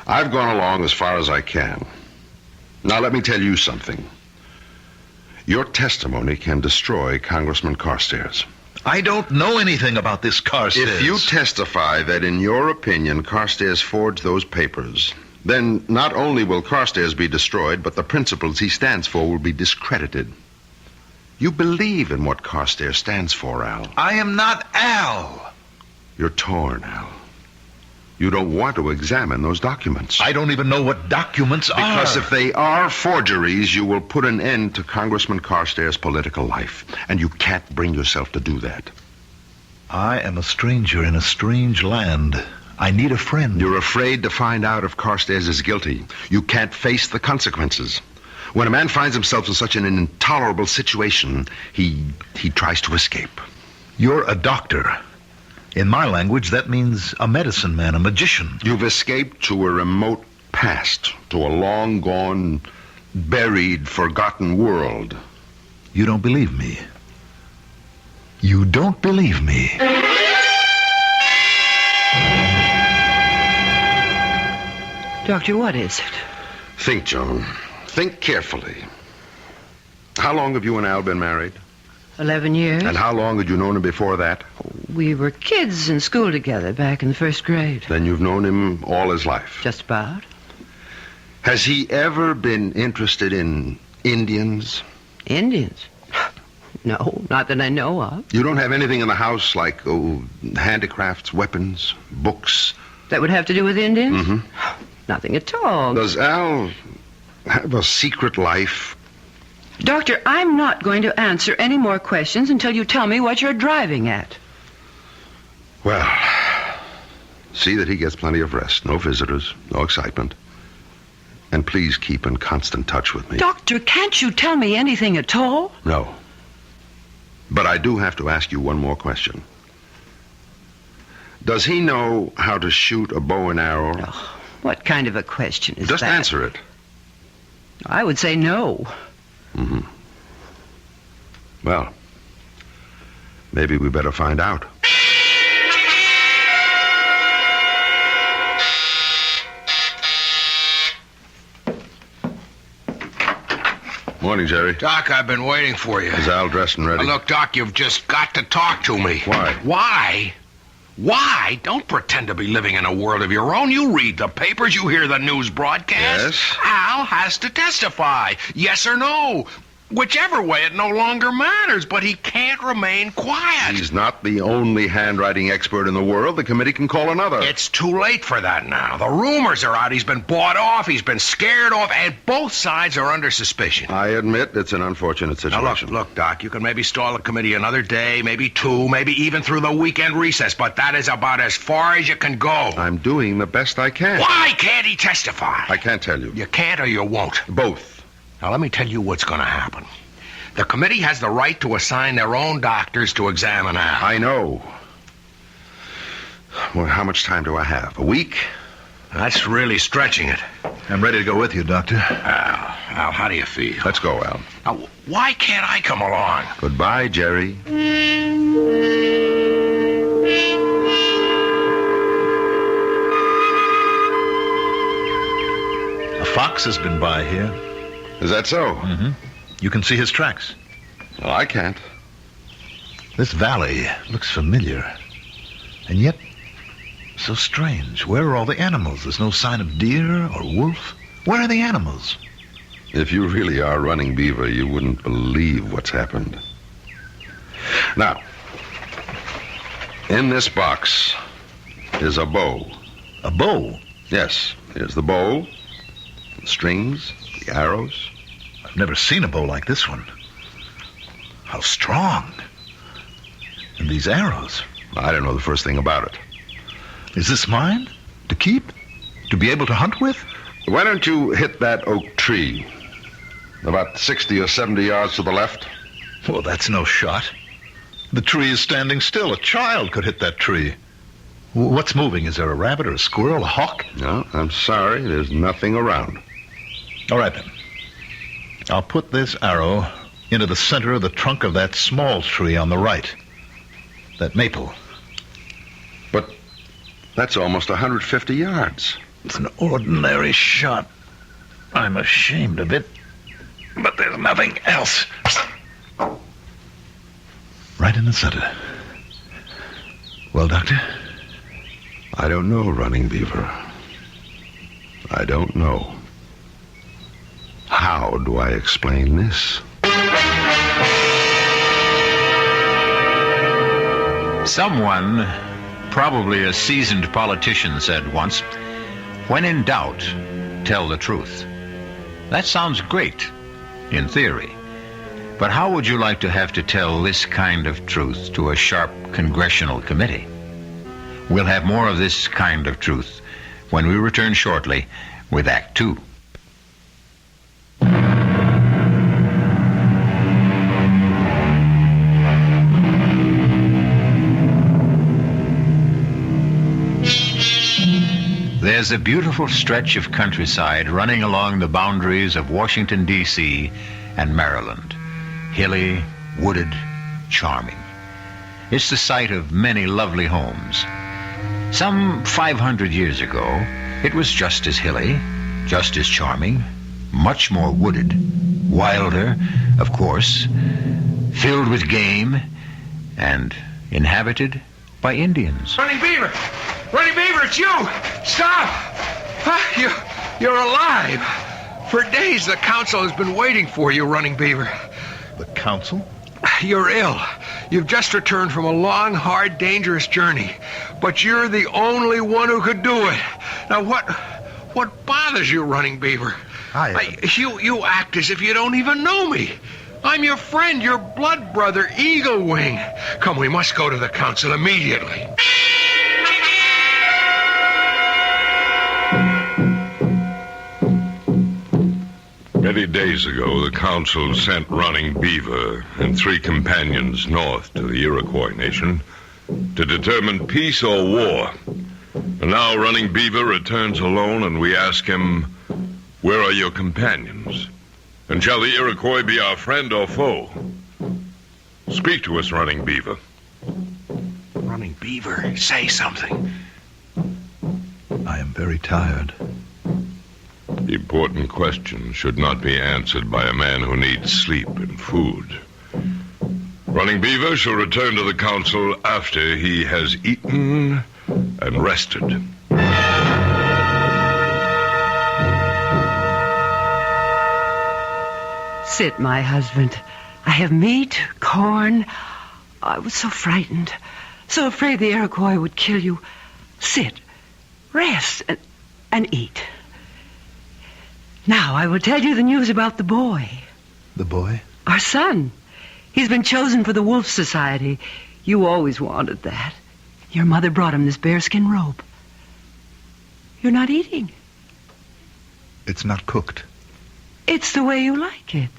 I've gone along as far as I can. Now let me tell you something. Your testimony can destroy Congressman Carstairs. I don't know anything about this Carstairs. If you testify that, in your opinion, Carstairs forged those papers, then not only will Carstairs be destroyed, but the principles he stands for will be discredited. You believe in what Carstairs stands for, Al. I am not Al. You're torn, Al. You don't want to examine those documents. I don't even know what documents are. Because if they are forgeries, you will put an end to Congressman Carstairs' political life. And you can't bring yourself to do that. I am a stranger in a strange land. I need a friend. You're afraid to find out if Carstairs is guilty. You can't face the consequences. When a man finds himself in such an intolerable situation, he tries to escape. You're a doctor. In my language, that means a medicine man, a magician. You've escaped to a remote past, to a long-gone, buried, forgotten world. You don't believe me. You don't believe me. Doctor, what is it? Think, Joan. Think carefully. How long have you and Al been married? 11 years. And how long had you known him before that? We were kids in school together back in the first grade. Then you've known him all his life. Just about. Has he ever been interested in Indians? Indians? No, not that I know of. You don't have anything in the house like handicrafts, weapons, books? That would have to do with Indians? Mm-hmm. Nothing at all. Does Al have a secret life? Doctor, I'm not going to answer any more questions until you tell me what you're driving at. Well, see that he gets plenty of rest. No visitors, no excitement. And please keep in constant touch with me. Doctor, can't you tell me anything at all? No. But I do have to ask you one more question. Does he know how to shoot a bow and arrow? Oh, what kind of a question is Just that? answer it. I would say no. Mm-hmm. Well, maybe we better find out. Morning, Jerry. Doc, I've been waiting for you. Is Al dressed and ready? Look, Doc, you've just got to talk to me. Why? Why? Why? Don't pretend to be living in a world of your own. You read the papers, you hear the news broadcasts. Yes? Al has to testify. Yes or no. Whichever way, it no longer matters, but he can't remain quiet. He's not the only handwriting expert in the world. The committee can call another. It's too late for that now. The rumors are out. He's been bought off, he's been scared off, and both sides are under suspicion. I admit it's an unfortunate situation. Now, look, Doc, you can maybe stall the committee another day, maybe two, maybe even through the weekend recess, but that is about as far as you can go. I'm doing the best I can. Why can't he testify? I can't tell you. You can't or you won't? Both. Now, let me tell you what's going to happen. The committee has the right to assign their own doctors to examine Al. I know. Well, how much time do I have? A week? That's really stretching it. I'm ready to go with you, Doctor. Al, how do you feel? Let's go, Al. Now, why can't I come along? Goodbye, Jerry. A fox has been by here. Is that so? Mm-hmm. You can see his tracks. Well, I can't. This valley looks familiar. And yet, so strange. Where are all the animals? There's no sign of deer or wolf. Where are the animals? If you really are running beaver, you wouldn't believe what's happened. Now, in this box is a bow. A bow? Yes. Here's the bow, the strings, the arrows. I've never seen a bow like this one. How strong. And these arrows. I don't know the first thing about it. Is this mine? To keep? To be able to hunt with? Why don't you hit that oak tree? About 60 or 70 yards to the left. Well, that's no shot. The tree is standing still. A child could hit that tree. What's moving? Is there a rabbit or a squirrel, a hawk? No, I'm sorry. There's nothing around. All right, then. I'll put this arrow into the center of the trunk of that small tree on the right. That maple. But that's almost 150 yards. It's an ordinary shot. I'm ashamed of it. But there's nothing else. Right in the center. Well, Doctor? I don't know, Running Beaver. I don't know. How do I explain this? Someone, probably a seasoned politician, said once, "When in doubt, tell the truth." That sounds great, in theory. But how would you like to have to tell this kind of truth to a sharp congressional committee? We'll have more of this kind of truth when we return shortly with Act Two. There's a beautiful stretch of countryside running along the boundaries of Washington, D.C. and Maryland. Hilly, wooded, charming. It's the site of many lovely homes. Some 500 years ago, it was just as hilly, just as charming, much more wooded, wilder, of course, filled with game, and inhabited by Indians. Running Beaver! Running Beaver, it's you! Stop! You're alive! For days, the council has been waiting for you, Running Beaver. The council? You're ill. You've just returned from a long, hard, dangerous journey. But you're the only one who could do it. Now, what bothers you, Running Beaver? You act as if you don't even know me. I'm your friend, your blood brother, Eagle Wing. Come, we must go to the council immediately. Many days ago, the council sent Running Beaver and 3 companions north to the Iroquois nation to determine peace or war. And now Running Beaver returns alone, and we ask him, where are your companions? And shall the Iroquois be our friend or foe? Speak to us, Running Beaver. Running Beaver, say something. I am very tired. Important questions should not be answered by a man who needs sleep and food. Running Beaver shall return to the council after he has eaten and rested. Sit, my husband. I have meat, corn. I was so frightened, so afraid the Iroquois would kill you. Sit, rest, and eat. Now, I will tell you the news about the boy. The boy? Our son. He's been chosen for the Wolf Society. You always wanted that. Your mother brought him this bearskin robe. You're not eating. It's not cooked. It's the way you like it.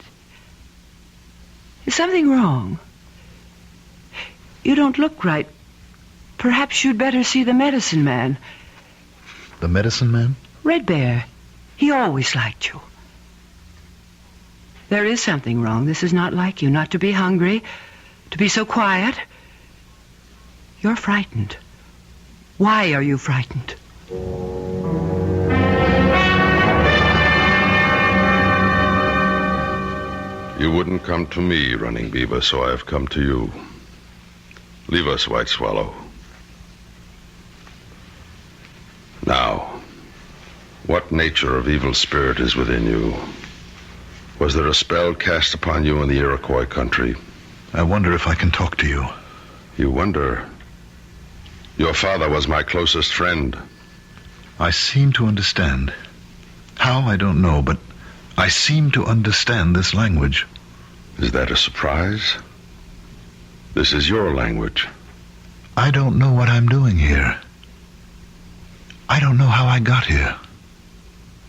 Is something wrong? You don't look right. Perhaps you'd better see the medicine man. The medicine man? Red Bear. He always liked you. There is something wrong. This is not like you. Not to be hungry, to be so quiet. You're frightened. Why are you frightened? You wouldn't come to me, Running Beaver, so I have come to you. Leave us, White Swallow. Now, what nature of evil spirit is within you? Was there a spell cast upon you in the Iroquois country? I wonder if I can talk to you. You wonder? Your father was my closest friend. I seem to understand. How, I don't know, but I seem to understand this language. Is that a surprise? This is your language. I don't know what I'm doing here. I don't know how I got here.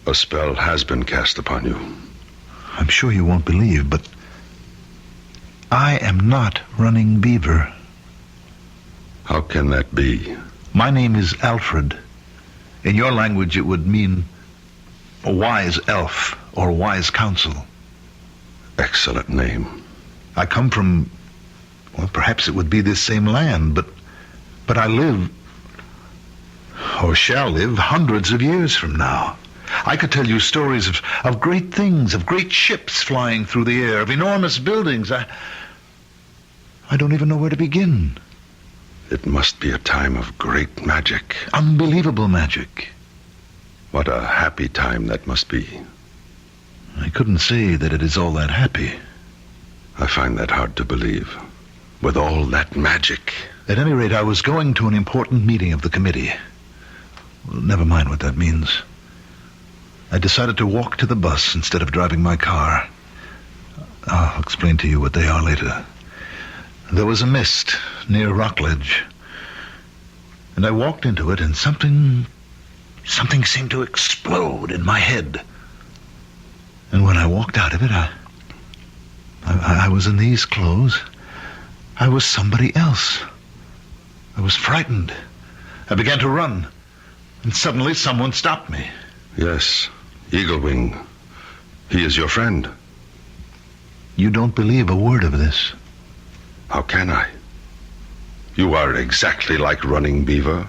A spell has been cast upon you. I'm sure you won't believe, but I am not Running Beaver. How can that be? My name is Alfred. In your language, it would mean a wise elf or wise counsel. Excellent name. I come from, well, perhaps it would be this same land, but I live, or shall live, hundreds of years from now. I could tell you stories of great things, of great ships flying through the air, of enormous buildings. I don't even know where to begin. It must be a time of great magic. Unbelievable magic. What a happy time that must be. I couldn't say that it is all that happy. I find that hard to believe. With all that magic. At any rate, I was going to an important meeting of the committee. Well, never mind what that means. I decided to walk to the bus instead of driving my car. I'll explain to you what they are later. There was a mist near Rockledge, and I walked into it, and something seemed to explode in my head. And when I walked out of it, I was in these clothes. I was somebody else. I was frightened. I began to run, and suddenly someone stopped me. Yes, Eagle Wing. He is your friend. You don't believe a word of this. How can I? You are exactly like Running Beaver.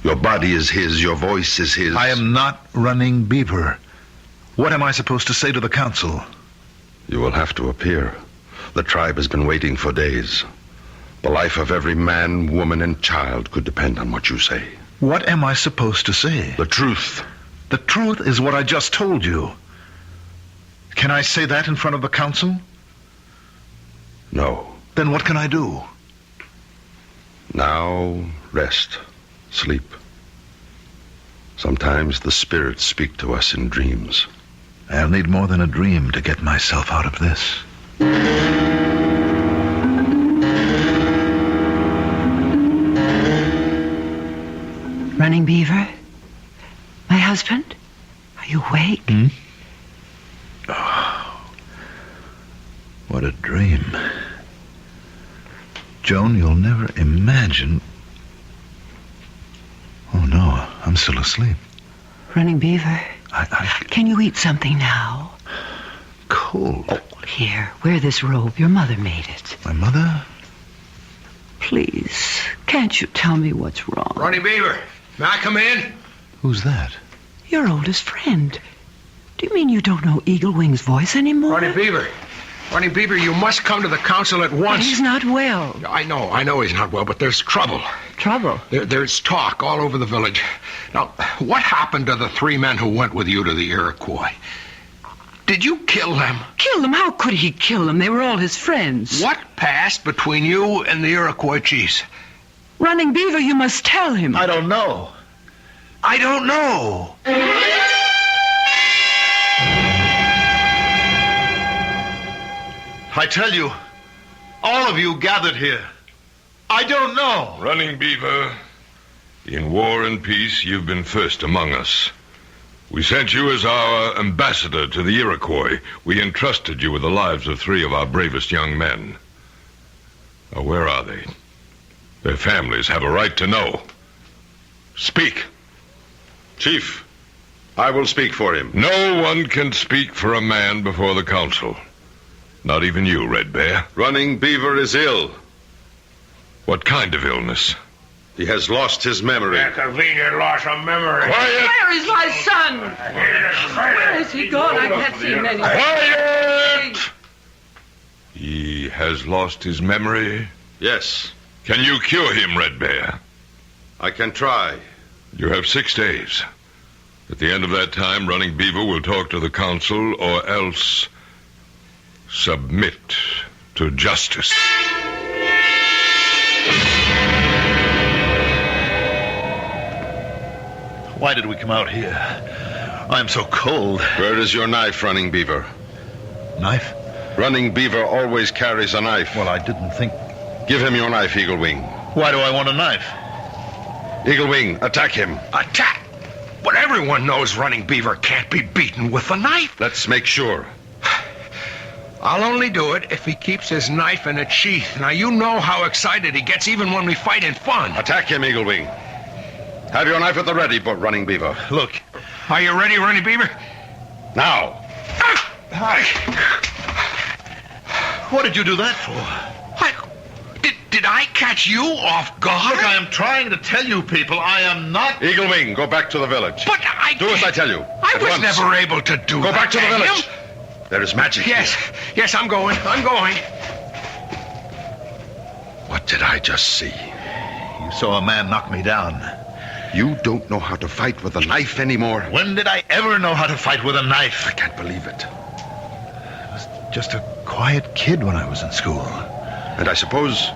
Your body is his, your voice is his. I am not Running Beaver. What am I supposed to say to the council? You will have to appear. The tribe has been waiting for days. The life of every man, woman, and child could depend on what you say. What am I supposed to say? The truth. The truth is what I just told you. Can I say that in front of the council? No. Then what can I do? Now, rest. Sleep. Sometimes the spirits speak to us in dreams. I'll need more than a dream to get myself out of this. Running Beaver? My husband? Are you awake? Oh, what a dream. Joan, you'll never imagine... Oh, no, I'm still asleep. Running Beaver? Can you eat something now? Cold. Oh, here, wear this robe. Your mother made it. My mother? Please, can't you tell me what's wrong? Running Beaver, may I come in? Who's that? Your oldest friend. Do you mean you don't know Eagle Wing's voice anymore? Running Beaver, you must come to the council at once. But he's not well. I know he's not well, but there's trouble. Trouble? There's talk all over the village. Now, what happened to the 3 men who went with you to the Iroquois? Did you kill them? Kill them? How could he kill them? They were all his friends. What passed between you and the Iroquois chiefs? Running Beaver, you must tell him. I don't know. I don't know. I tell you, all of you gathered here, I don't know. Running Beaver, in war and peace, you've been first among us. We sent you as our ambassador to the Iroquois. We entrusted you with the lives of 3 of our bravest young men. Now, where are they? Their families have a right to know. Speak. Chief, I will speak for him. No one can speak for a man before the council. Not even you, Red Bear. Running Beaver is ill. What kind of illness? He has lost his memory. Convenient loss of memory. Quiet! Where is my son? Where is he gone? I can't see him anymore. Quiet! He has lost his memory? Yes. Can you cure him, Red Bear? I can try. You have 6 days. At the end of that time, Running Beaver will talk to the council or else submit to justice. Why did we come out here? I'm so cold. Where is your knife, Running Beaver? Knife? Running Beaver always carries a knife. Well, I didn't think... Give him your knife, Eagle Wing. Why do I want a knife? Eagle Wing, attack him. Attack? But everyone knows Running Beaver can't be beaten with a knife. Let's make sure. I'll only do it if he keeps his knife in its sheath. Now, you know how excited he gets even when we fight in fun. Attack him, Eagle Wing. Have your knife at the ready, but Running Beaver. Look. Are you ready, Running Beaver? Now. What did you do that for? Did I catch you off guard? Look, I am trying to tell you people I am not... Eagle Wing, go back to the village. But Do as I tell you. I was never able to do Go that. back to the village. There is magic Yes, here. yes, I'm going. What did I just see? You saw a man knock me down. You don't know how to fight with a knife anymore. When did I ever know how to fight with a knife? I can't believe it. I was just a quiet kid when I was in school. And I suppose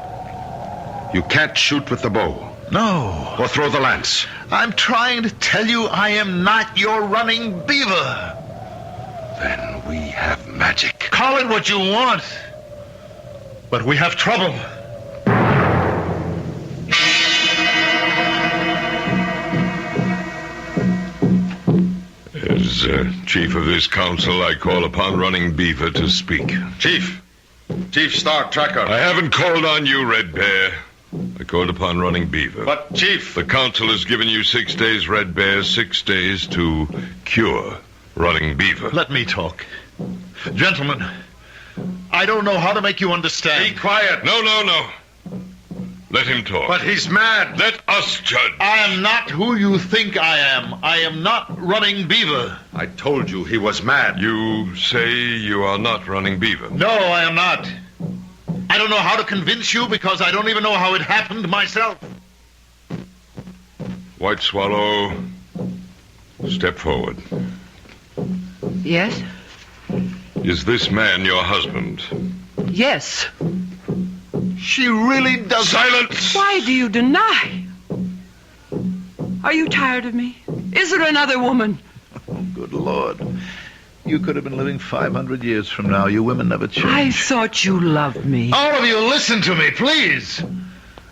you can't shoot with the bow. No. Or throw the lance. I'm trying to tell you I am not your Running Beaver. Then we have magic. Call it what you want. But we have trouble. As chief of this council, I call upon Running Beaver to speak. Chief Star Tracker. I haven't called on you, Red Bear. I called upon Running Beaver. But, Chief... The council has given you 6 days, Red Bear, 6 days to cure Running Beaver. Let me talk. Gentlemen, I don't know how to make you understand. Be quiet. No. Let him talk. But he's mad. Let us judge. I am not who you think I am. I am not Running Beaver. I told you he was mad. You say you are not Running Beaver. No, I am not. I don't know how to convince you because I don't even know how it happened myself. White Swallow, step forward. Yes? Is this man your husband? Yes. She really does. Silence! Why do you deny? Are you tired of me? Is there another woman? Good Lord. You could have been living 500 years from now. You women never change. I thought you loved me. All of you, listen to me, please.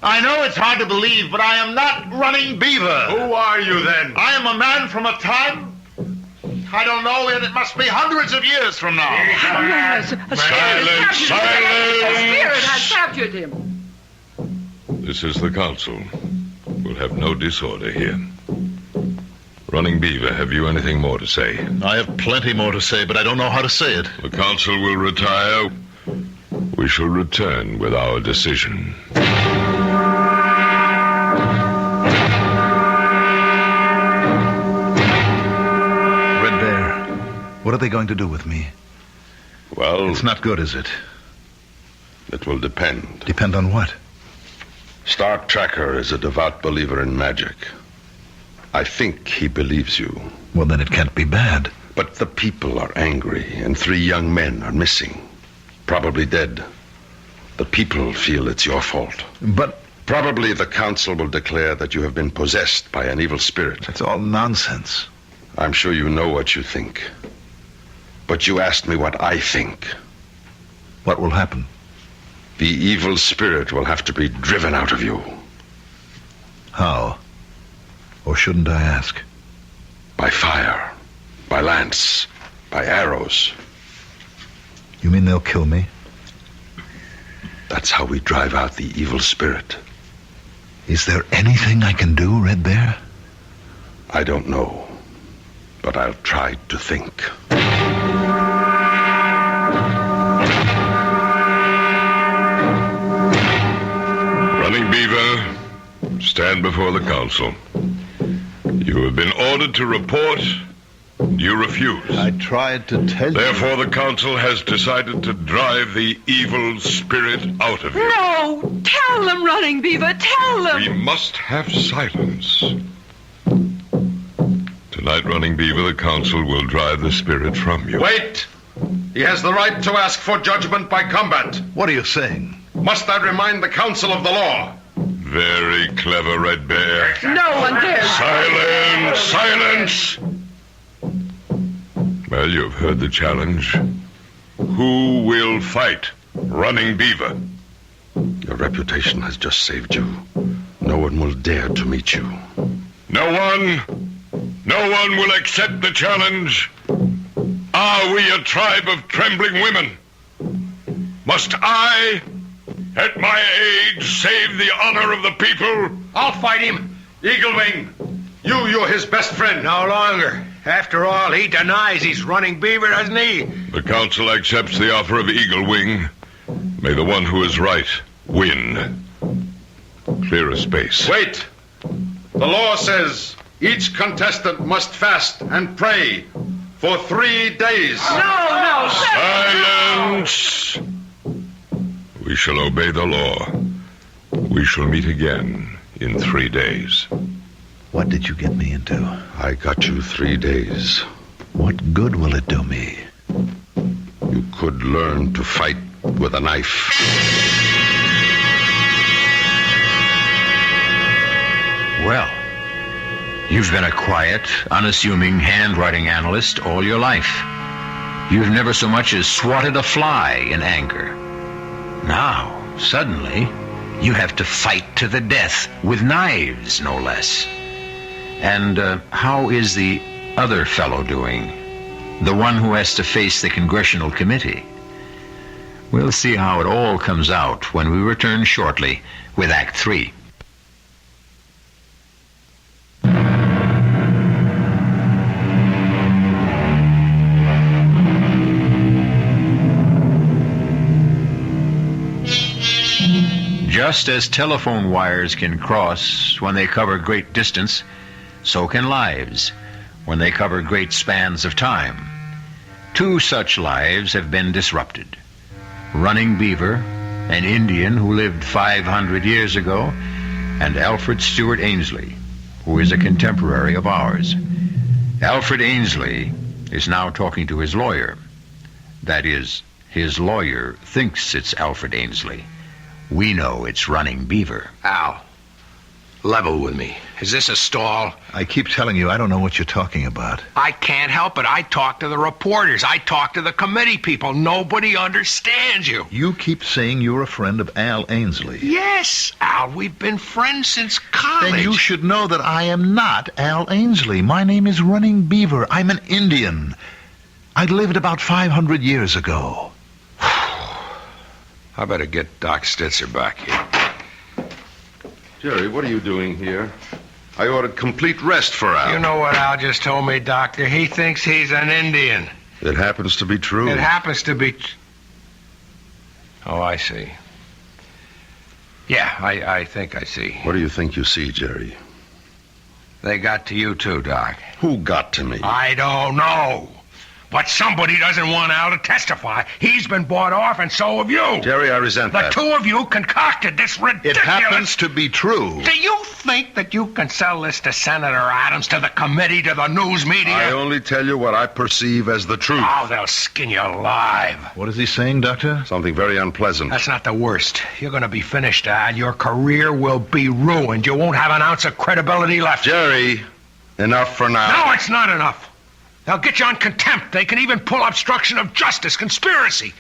I know it's hard to believe, but I am not Running Beaver. Who are you then? I am a man from a time, I don't know, and it must be hundreds of years from now. Yes, a spirit has captured him. This is the council. We'll have no disorder here. Running Beaver, have you anything more to say? I have plenty more to say, but I don't know how to say it. The council will retire. We shall return with our decision. What are they going to do with me? Well... It's not good, is it? It will depend. Depend on what? Star Tracker is a devout believer in magic. I think he believes you. Well, then it can't be bad. But the people are angry, and 3 young men are missing. Probably dead. The people feel it's your fault. But... Probably the council will declare that you have been possessed by an evil spirit. That's all nonsense. I'm sure you know what you think. But you asked me what I think. What will happen? The evil spirit will have to be driven out of you. How? Or shouldn't I ask? By fire, by lance, by arrows. You mean they'll kill me? That's how we drive out the evil spirit. Is there anything I can do, Red Bear? I don't know, but I'll try to think. Running Beaver, stand before the council. You have been ordered to report. You refuse. I tried to tell you. Therefore, the council has decided to drive the evil spirit out of you. No! Tell them, Running Beaver, tell them! We must have silence. Tonight, Running Beaver, the council will drive the spirit from you. Wait! He has the right to ask for judgment by combat. What are you saying? Must I remind the council of the law? Very clever, Red Bear. No one dares. Silence! Silence! Well, you've heard the challenge. Who will fight Running Beaver? Your reputation has just saved you. No one will dare to meet you. No one will accept the challenge. Are we a tribe of trembling women? Must I, at my age, save the honor of the people? I'll fight him. Eagle Wing. You're his best friend. No longer. After all, he denies he's Running Beaver, doesn't he? The council accepts the offer of Eagle Wing. May the one who is right win. Clear a space. Wait! The law says each contestant must fast and pray for 3 days. No, Silence! We shall obey the law. We shall meet again in 3 days. What did you get me into? I got you 3 days. What good will it do me? You could learn to fight with a knife. Well, you've been a quiet, unassuming handwriting analyst all your life. You've never so much as swatted a fly in anger. Now, suddenly, you have to fight to the death with knives, no less. And how is the other fellow doing? The one who has to face the Congressional Committee? We'll see how it all comes out when we return shortly with Act 3. Just as telephone wires can cross when they cover great distance, so can lives when they cover great spans of time. 2 such lives have been disrupted. Running Beaver, an Indian who lived 500 years ago, and Alfred Stewart Ainsley, who is a contemporary of ours. Alfred Ainsley is now talking to his lawyer. That is, his lawyer thinks it's Alfred Ainsley. We know it's Running Beaver. Al, level with me. Is this a stall? I keep telling you, I don't know what you're talking about. I can't help it. I talk to the reporters. I talk to the committee people. Nobody understands you. You keep saying you're a friend of Al Ainsley. Yes, Al. We've been friends since college. Then you should know that I am not Al Ainsley. My name is Running Beaver. I'm an Indian. I lived about 500 years ago. I better get Doc Stitzer back here. Jerry, what are you doing here? I ordered complete rest for Al. You know what Al just told me, Doctor? He thinks he's an Indian. It happens to be true. It happens to be... Oh, I see. Yeah, I think I see. What do you think you see, Jerry? They got to you too, Doc. Who got to me? I don't know. But somebody doesn't want Al to testify. He's been bought off, and so have you. Jerry, I resent that. The 2 of you concocted this ridiculous... It happens to be true. Do you think that you can sell this to Senator Adams, to the committee, to the news media? I only tell you what I perceive as the truth. Oh, they'll skin you alive. What is he saying, Doctor? Something very unpleasant. That's not the worst. You're going to be finished, Al. Your career will be ruined. You won't have an ounce of credibility left. Jerry, enough for now. No, it's not enough. They'll get you on contempt. They can even pull obstruction of justice, conspiracy.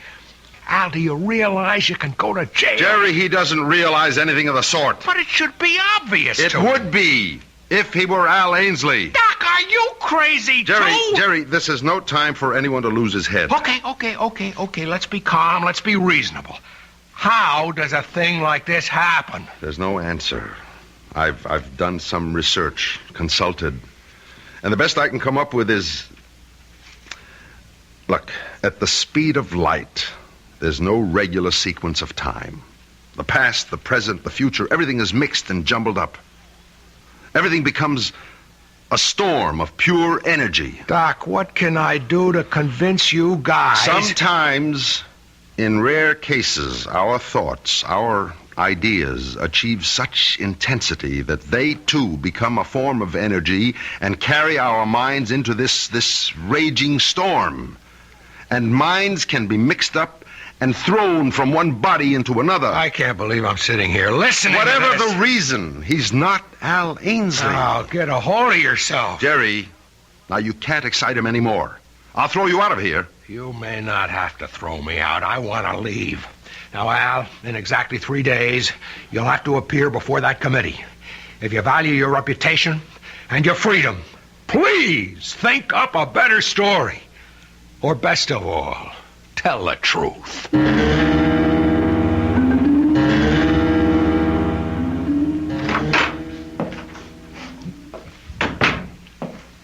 Al, do you realize you can go to jail? Jerry, he doesn't realize anything of the sort. But it should be obvious It to him. would be, if he were Al Ainsley. Doc, are you crazy, Jerry, too? Jerry, this is no time for anyone to lose his head. Okay. Let's be calm. Let's be reasonable. How does a thing like this happen? There's no answer. I've done some research, consulted, and the best I can come up with is... Look, at the speed of light, there's no regular sequence of time. The past, the present, the future, everything is mixed and jumbled up. Everything becomes a storm of pure energy. Doc, what can I do to convince you guys? Sometimes, in rare cases, our thoughts, our ideas achieve such intensity that they, too, become a form of energy and carry our minds into this raging storm. And minds can be mixed up and thrown from one body into another. I can't believe I'm sitting here listening Whatever to this. the reason, he's not Al Ainsley. Now, get a hold of yourself. Jerry, now you can't excite him anymore. I'll throw you out of here. You may not have to throw me out. I want to leave. Now, Al, in exactly 3 days, you'll have to appear before that committee. If you value your reputation and your freedom, please think up a better story. Or best of all, tell the truth.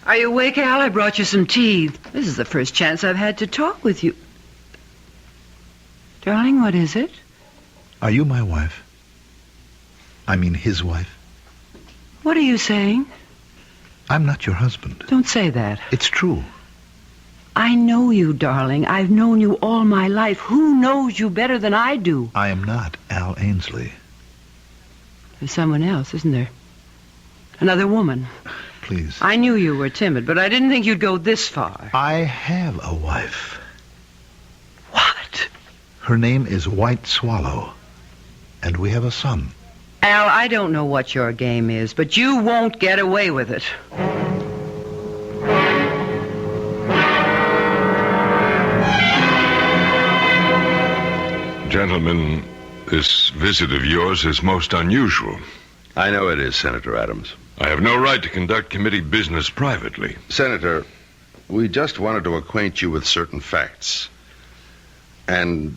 Are you awake, Al? I brought you some tea. This is the first chance I've had to talk with you. Darling, what is it? Are you my wife? I mean his wife? What are you saying? I'm not your husband. Don't say that. It's true. I know you, darling. I've known you all my life. Who knows you better than I do? I am not Al Ainsley. There's someone else, isn't there? Another woman. Please. I knew you were timid, but I didn't think you'd go this far. I have a wife. What? Her name is White Swallow, and we have a son. Al, I don't know what your game is, but you won't get away with it. Gentlemen, this visit of yours is most unusual. I know it is, Senator Adams. I have no right to conduct committee business privately. Senator, we just wanted to acquaint you with certain facts. And?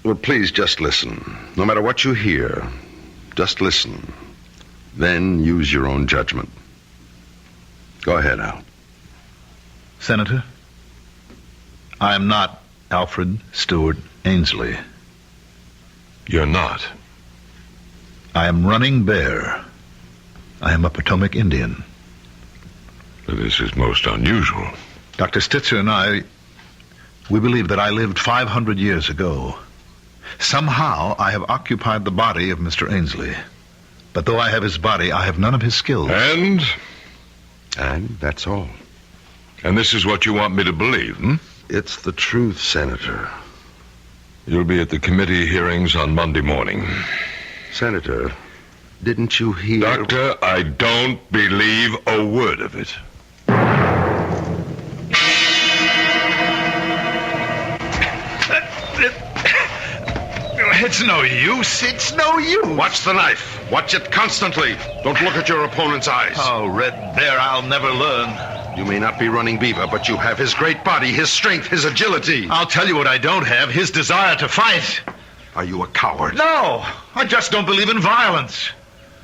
Well, please just listen. No matter what you hear, just listen. Then use your own judgment. Go ahead, Al. Senator, I am not Alfred Stewart Ainsley. You're not. I am Running Bear. I am a Potomac Indian. This is most unusual. Dr. Stitzer and I, we believe that I lived 500 years ago. Somehow I have occupied the body of Mr. Ainsley. But though I have his body, I have none of his skills. And that's all. And this is what you want me to believe, hmm? It's the truth, Senator. You'll be at the committee hearings on Monday morning. Senator, didn't you hear... Doctor, I don't believe a word of it. It's no use. It's no use. Watch the knife. Watch it constantly. Don't look at your opponent's eyes. Oh, Red Bear, I'll never learn. You may not be Running Beaver, but you have his great body, his strength, his agility. I'll tell you what I don't have, his desire to fight. Are you a coward? No, I just don't believe in violence.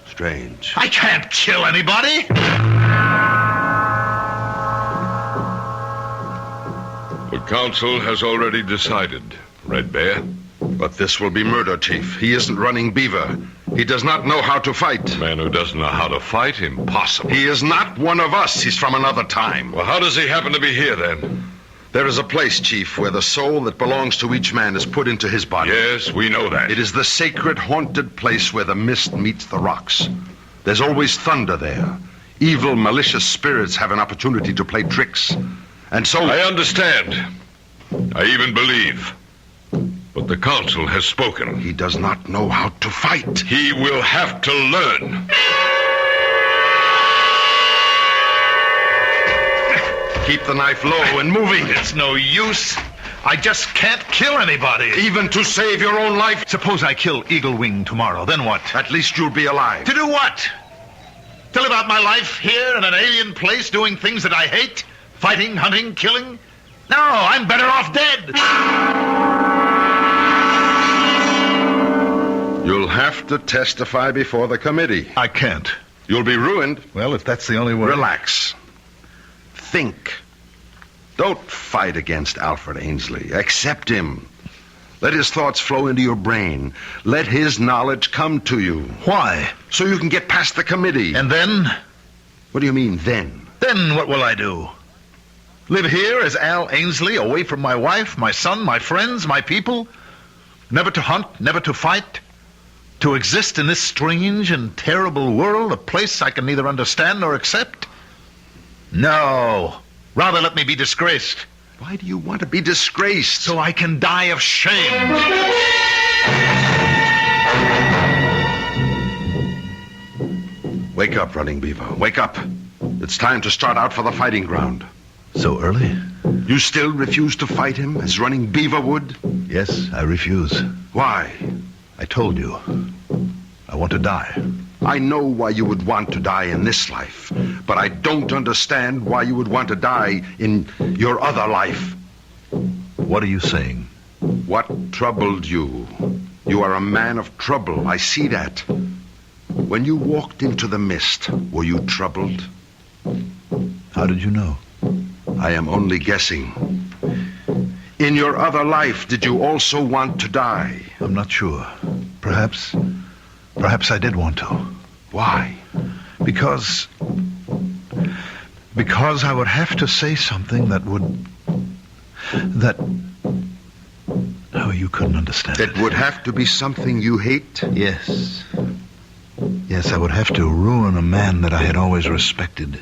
Strange. I can't kill anybody. The council has already decided, Red Bear. But this will be murder, Chief. He isn't Running Beaver. He does not know how to fight. A man who doesn't know how to fight? Impossible. He is not one of us. He's from another time. Well, how does he happen to be here, then? There is a place, Chief, where the soul that belongs to each man is put into his body. Yes, we know that. It is the sacred, haunted place where the mist meets the rocks. There's always thunder there. Evil, malicious spirits have an opportunity to play tricks. And so... I understand. I even believe. But the council has spoken. He does not know how to fight. He will have to learn. Keep the knife low and moving. It's no use. I just can't kill anybody. Even to save your own life. Suppose I kill Eagle Wing tomorrow, then what? At least you'll be alive. To do what? To live out my life here in an alien place doing things that I hate? Fighting, hunting, killing? No, I'm better off dead. You'll have to testify before the committee. I can't. You'll be ruined. Well, if that's the only way. Relax. Think. Don't fight against Alfred Ainsley. Accept him. Let his thoughts flow into your brain. Let his knowledge come to you. Why? So you can get past the committee. And then? What do you mean, then? Then what will I do? Live here as Al Ainsley, away from my wife, my son, my friends, my people? Never to hunt, never to fight? To exist in this strange and terrible world, a place I can neither understand nor accept? No. Rather let me be disgraced. Why do you want to be disgraced? So I can die of shame. Wake up, Running Beaver. Wake up. It's time to start out for the fighting ground. So early? You still refuse to fight him as Running Beaver would? Yes, I refuse. Why? I told you. I want to die. I know why you would want to die in this life, but I don't understand why you would want to die in your other life. What are you saying? What troubled you? You are a man of trouble. I see that. When you walked into the mist, were you troubled? How did you know? I am only guessing. In your other life, did you also want to die? I'm not sure. Perhaps I did want to. Why? Because I would have to say something that oh, you couldn't understand. It would have to be something you hate? Yes. Yes, I would have to ruin a man that I had always respected.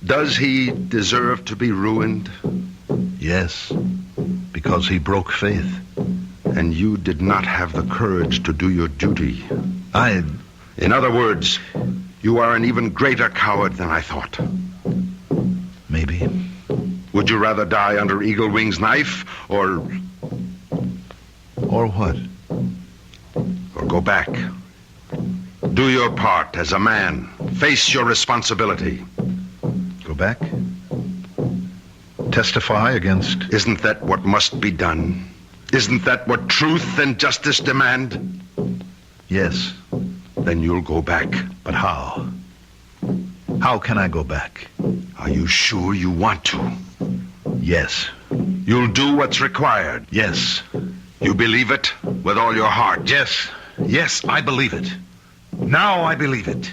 Does he deserve to be ruined? Yes, because he broke faith. And you did not have the courage to do your duty. In other words, you are an even greater coward than I thought. Maybe. Would you rather die under Eagle Wing's knife, or... Or what? Or go back. Do your part as a man. Face your responsibility. Go back? Testify against... Isn't that what must be done? Isn't that what truth and justice demand? Yes. Then you'll go back. But how? How can I go back? Are you sure you want to? Yes. You'll do what's required? Yes. You believe it? with all your heart? Yes, I believe it. Now I believe it.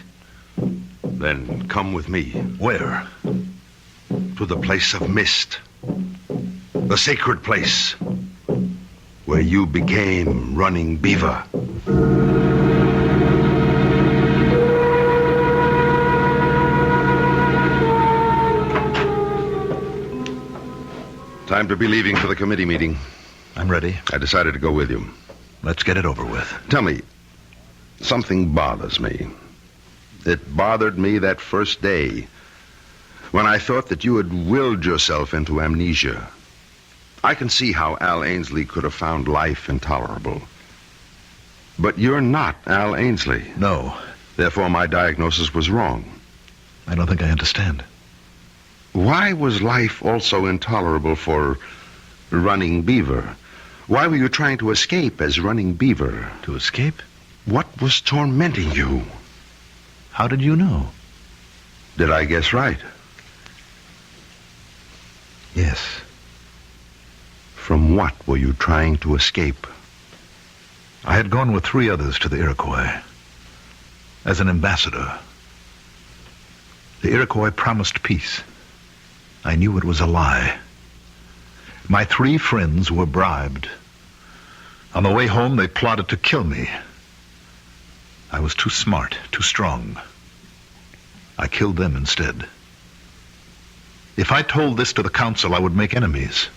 Then come with me. Where? To the place of mist. The sacred place where you became Running Beaver. Time to be leaving for the committee meeting. I'm ready. I decided to go with you. Let's get it over with. Tell me, something bothers me. It bothered me that first day when I thought that you had willed yourself into amnesia. I can see how Al Ainsley could have found life intolerable. But you're not Al Ainsley. No. Therefore, my diagnosis was wrong. I don't think I understand. Why was life also intolerable for Running Beaver? Why were you trying to escape as Running Beaver? To escape? What was tormenting you? How did you know? Did I guess right? Yes. From what were you trying to escape? I had gone with 3 others to the Iroquois as an ambassador. The Iroquois promised peace. I knew it was a lie. My 3 friends were bribed. On the way home, they plotted to kill me. I was too smart, too strong. I killed them instead. If I told this to the council, I would make enemies.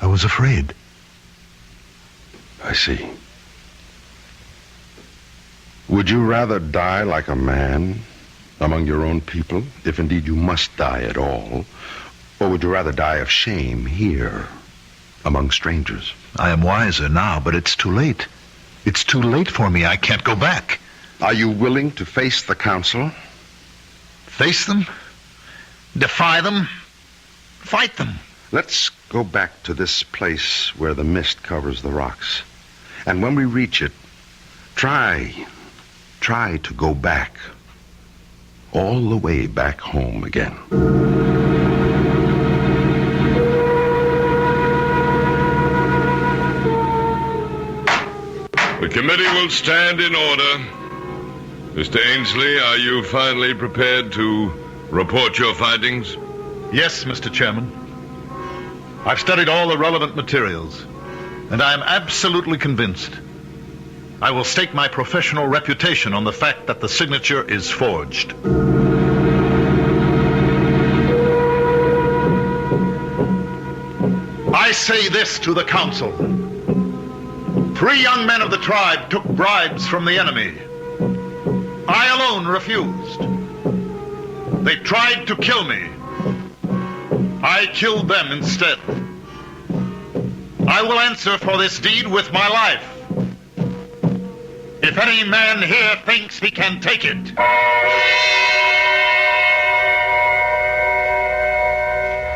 I was afraid. I see. Would you rather die like a man among your own people, if indeed you must die at all, or would you rather die of shame here among strangers? I am wiser now, but it's too late. It's too late for me. I can't go back. Are you willing to face the council? Face them? Defy them? Fight them? Let's go back to this place where the mist covers the rocks. And when we reach it, try to go back. All the way back home again. The committee will stand in order. Mr. Ainsley, are you finally prepared to report your findings? Yes, Mr. Chairman. I've studied all the relevant materials, and I am absolutely convinced. I will stake my professional reputation on the fact that the signature is forged. I say this to the council. 3 young men of the tribe took bribes from the enemy. I alone refused. They tried to kill me. I killed them instead. I will answer for this deed with my life. If any man here thinks he can take it.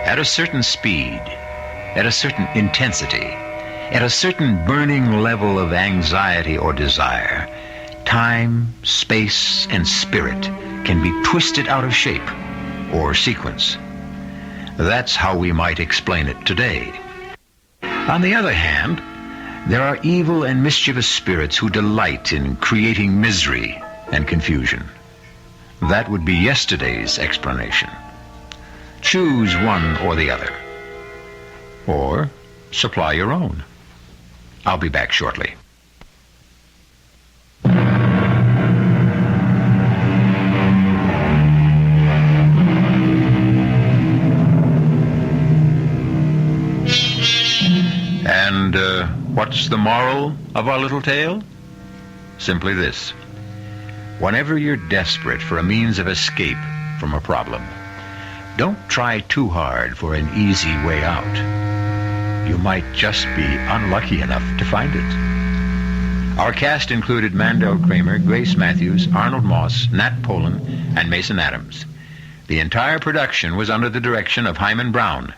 At a certain speed, at a certain intensity, at a certain burning level of anxiety or desire, time, space, and spirit can be twisted out of shape or sequence. That's how we might explain it today. On the other hand, there are evil and mischievous spirits who delight in creating misery and confusion. That would be yesterday's explanation. Choose one or the other. Or supply your own. I'll be back shortly. And what's the moral of our little tale? Simply this. Whenever you're desperate for a means of escape from a problem, don't try too hard for an easy way out. You might just be unlucky enough to find it. Our cast included Mandel Kramer, Grace Matthews, Arnold Moss, Nat Polan, and Mason Adams. The entire production was under the direction of Hyman Brown.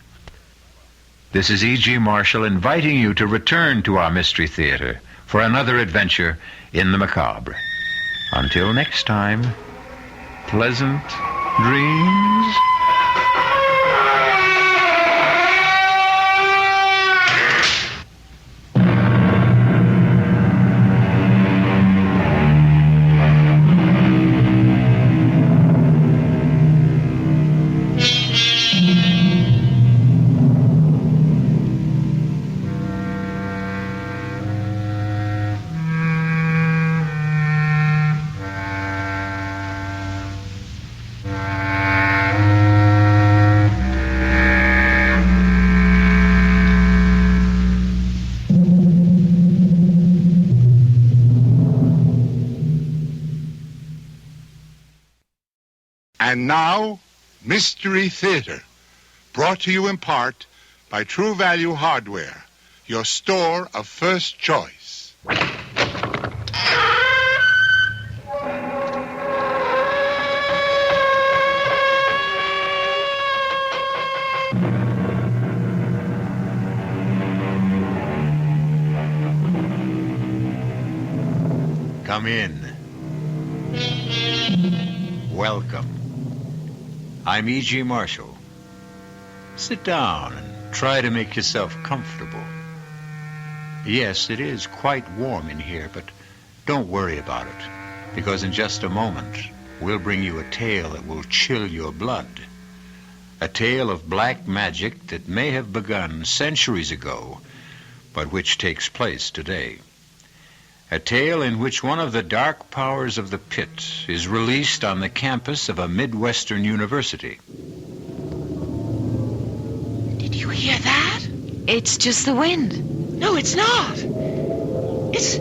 This is E.G. Marshall inviting you to return to our Mystery Theater for another adventure in the macabre. Until next time, pleasant dreams. And now, Mystery Theater, brought to you in part by True Value Hardware, your store of first choice. Come in. Welcome. I'm E.G. Marshall. Sit down and try to make yourself comfortable. Yes, it is quite warm in here, but don't worry about it, because in just a moment, we'll bring you a tale that will chill your blood. A tale of black magic that may have begun centuries ago, but which takes place today. A tale in which one of the dark powers of the pit is released on the campus of a Midwestern university. Did you hear that? It's just the wind. No, it's not. It's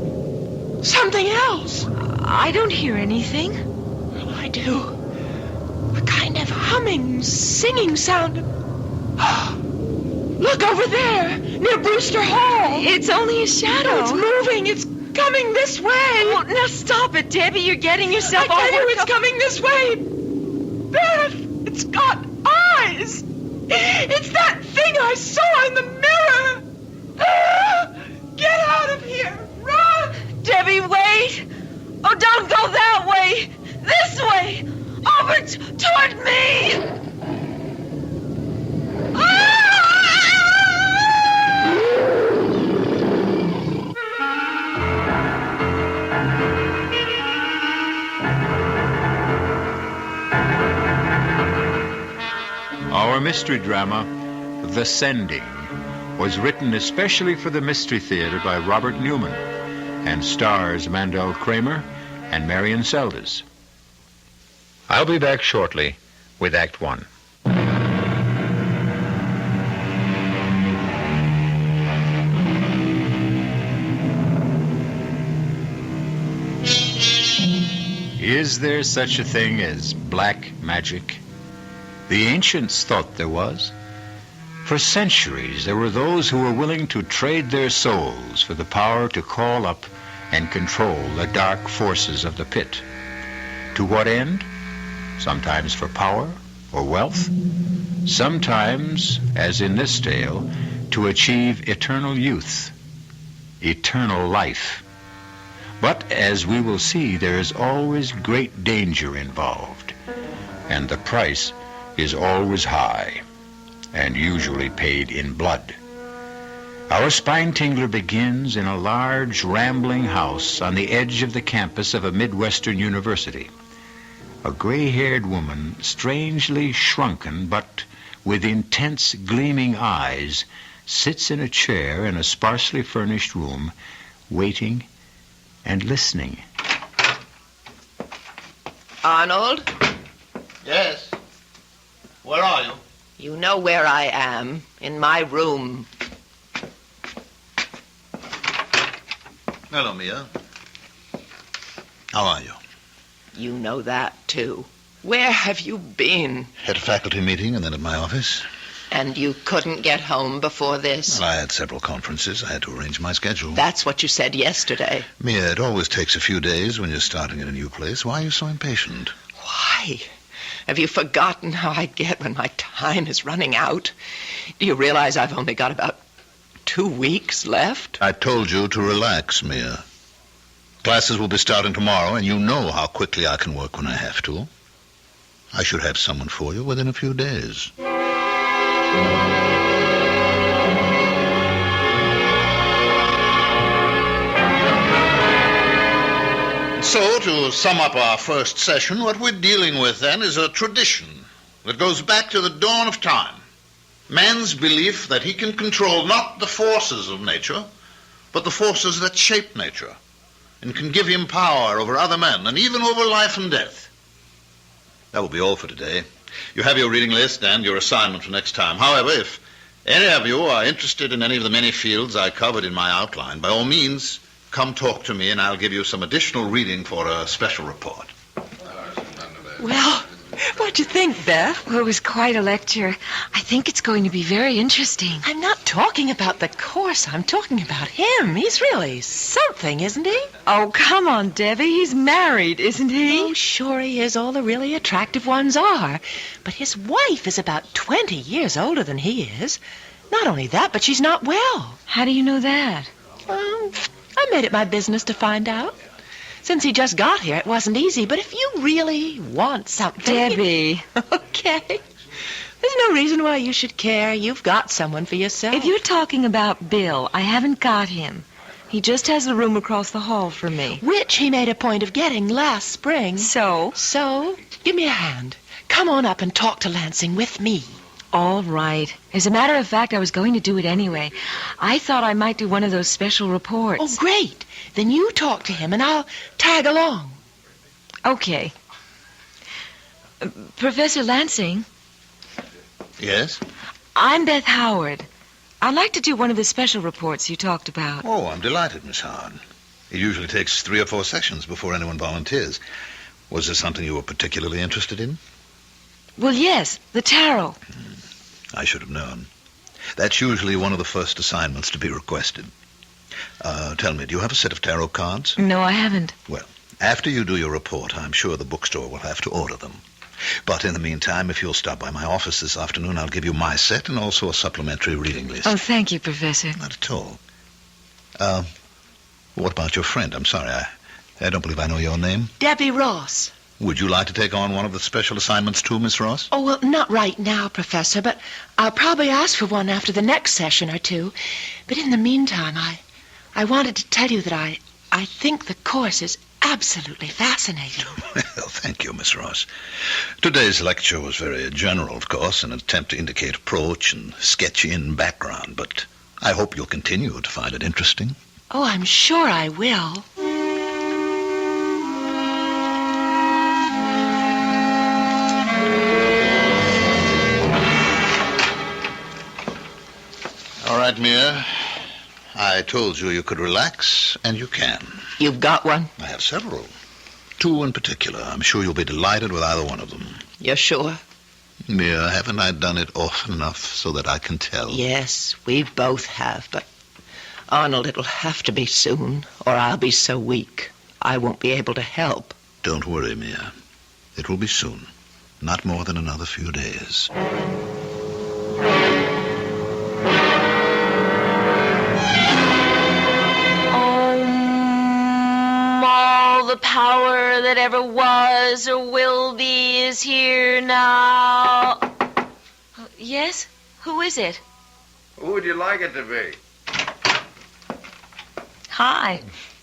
something else. I don't hear anything. Well, I do. A kind of humming, singing sound. Look over there, near Brewster Hall. It's only a shadow. No, it's moving. It's coming this way. Oh, now stop it, Debbie. You're getting yourself all worked up. I tell you, it's coming this way. Beth, it's got eyes. It's that thing I saw in the mirror. Get out of here. Run. Debbie, wait. Oh, don't go that way. This way. Over toward me. Our mystery drama, The Sending, was written especially for the Mystery Theater by Robert Newman and stars Mandel Kramer and Marion Seldes. I'll be back shortly with Act One. Is there such a thing as black magic? The ancients thought there was. For centuries, there were those who were willing to trade their souls for the power to call up and control the dark forces of the pit. To what end? Sometimes for power or wealth. Sometimes, as in this tale, to achieve eternal youth, eternal life. But, as we will see, there is always great danger involved, and the price is always high, and usually paid in blood. Our spine tingler begins in a large, rambling house on the edge of the campus of a Midwestern university. A gray-haired woman, strangely shrunken but with intense, gleaming eyes, sits in a chair in a sparsely furnished room, waiting and listening. Arnold? Yes? Where are you? You know where I am. In my room. Hello, Mia. How are you? You know that, too. Where have you been? Had a faculty meeting and then at my office. And you couldn't get home before this? Well, I had several conferences. I had to arrange my schedule. That's what you said yesterday. Mia, it always takes a few days when you're starting at a new place. Why are you so impatient? Why? Have you forgotten how I get when my time is running out? Do you realize I've only got about 2 weeks left? I told you to relax, Mia. Classes will be starting tomorrow, and you know how quickly I can work when I have to. I should have someone for you within a few days. So, to sum up our first session, what we're dealing with then is a tradition that goes back to the dawn of time. Man's belief that he can control not the forces of nature, but the forces that shape nature, and can give him power over other men, and even over life and death. That will be all for today. You have your reading list and your assignment for next time. However, if any of you are interested in any of the many fields I covered in my outline, by all means, come talk to me and I'll give you some additional reading for a special report. Well, what What'd you think, Beth? Well, it was quite a lecture. I think it's going to be very interesting. I'm not talking about the course. I'm talking about him. He's really something, isn't he? Oh, come on, Debbie. He's married, isn't he? Oh, sure he is. All the really attractive ones are. But his wife is about 20 years older than he is. Not only that, but she's not well. How do you know that? I made it my business to find out. Since he just got here, it wasn't easy. But if you really want something... Debbie. Okay. There's no reason why you should care. You've got someone for yourself. If you're talking about Bill, I haven't got him. He just has a room across the hall from me. Which he made a point of getting last spring. So? So, give me a hand. Come on up and talk to Lansing with me. All right. As a matter of fact, I was going to do it anyway. I thought I might do one of those special reports. Oh, great. Then you talk to him and I'll tag along. Okay. Professor Lansing? Yes? I'm Beth Howard. I'd like to do one of the special reports you talked about. Oh, I'm delighted, Miss Howard. It usually takes 3 or 4 sessions before anyone volunteers. Was there something you were particularly interested in? Well, yes, the tarot. I should have known. That's usually one of the first assignments to be requested. Tell me, do you have a set of tarot cards? No, I haven't. Well, after you do your report, I'm sure the bookstore will have to order them. But in the meantime, if you'll stop by my office this afternoon, I'll give you my set and also a supplementary reading list. Oh, thank you, Professor. Not at all. What about your friend? I'm sorry, I don't believe I know your name. Debbie Ross. Would you like to take on one of the special assignments too, Miss Ross? Oh, well, not right now, Professor, but I'll probably ask for one after the next session or two. But in the meantime, I wanted to tell you that I think the course is absolutely fascinating. Well, thank you, Miss Ross. Today's lecture was very general, of course, an attempt to indicate approach and sketch in background, but I hope you'll continue to find it interesting. Oh, I'm sure I will. All right, Mia. I told you you could relax, and you can. You've got one? I have several. 2 in particular. I'm sure you'll be delighted with either one of them. You're sure? Mia, haven't I done it often enough so that I can tell? Yes, we both have, but Arnold, it'll have to be soon, or I'll be so weak I won't be able to help. Don't worry, Mia. It will be soon. Not more than another few days. All the power that ever was or will be is here now. Yes? Who is it? Who would you like it to be? Hi.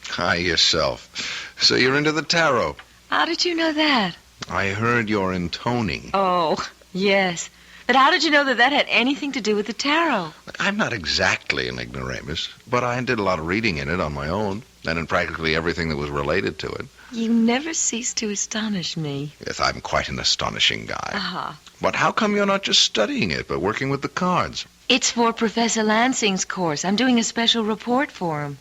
Hi, yourself. So you're into the tarot. How did you know that? I heard your intoning. Oh, yes. But how did you know that had anything to do with the tarot? I'm not exactly an ignoramus, but I did a lot of reading in it on my own, and in practically everything that was related to it. You never cease to astonish me. Yes, I'm quite an astonishing guy. Uh-huh. But how come you're not just studying it, but working with the cards? It's for Professor Lansing's course. I'm doing a special report for him.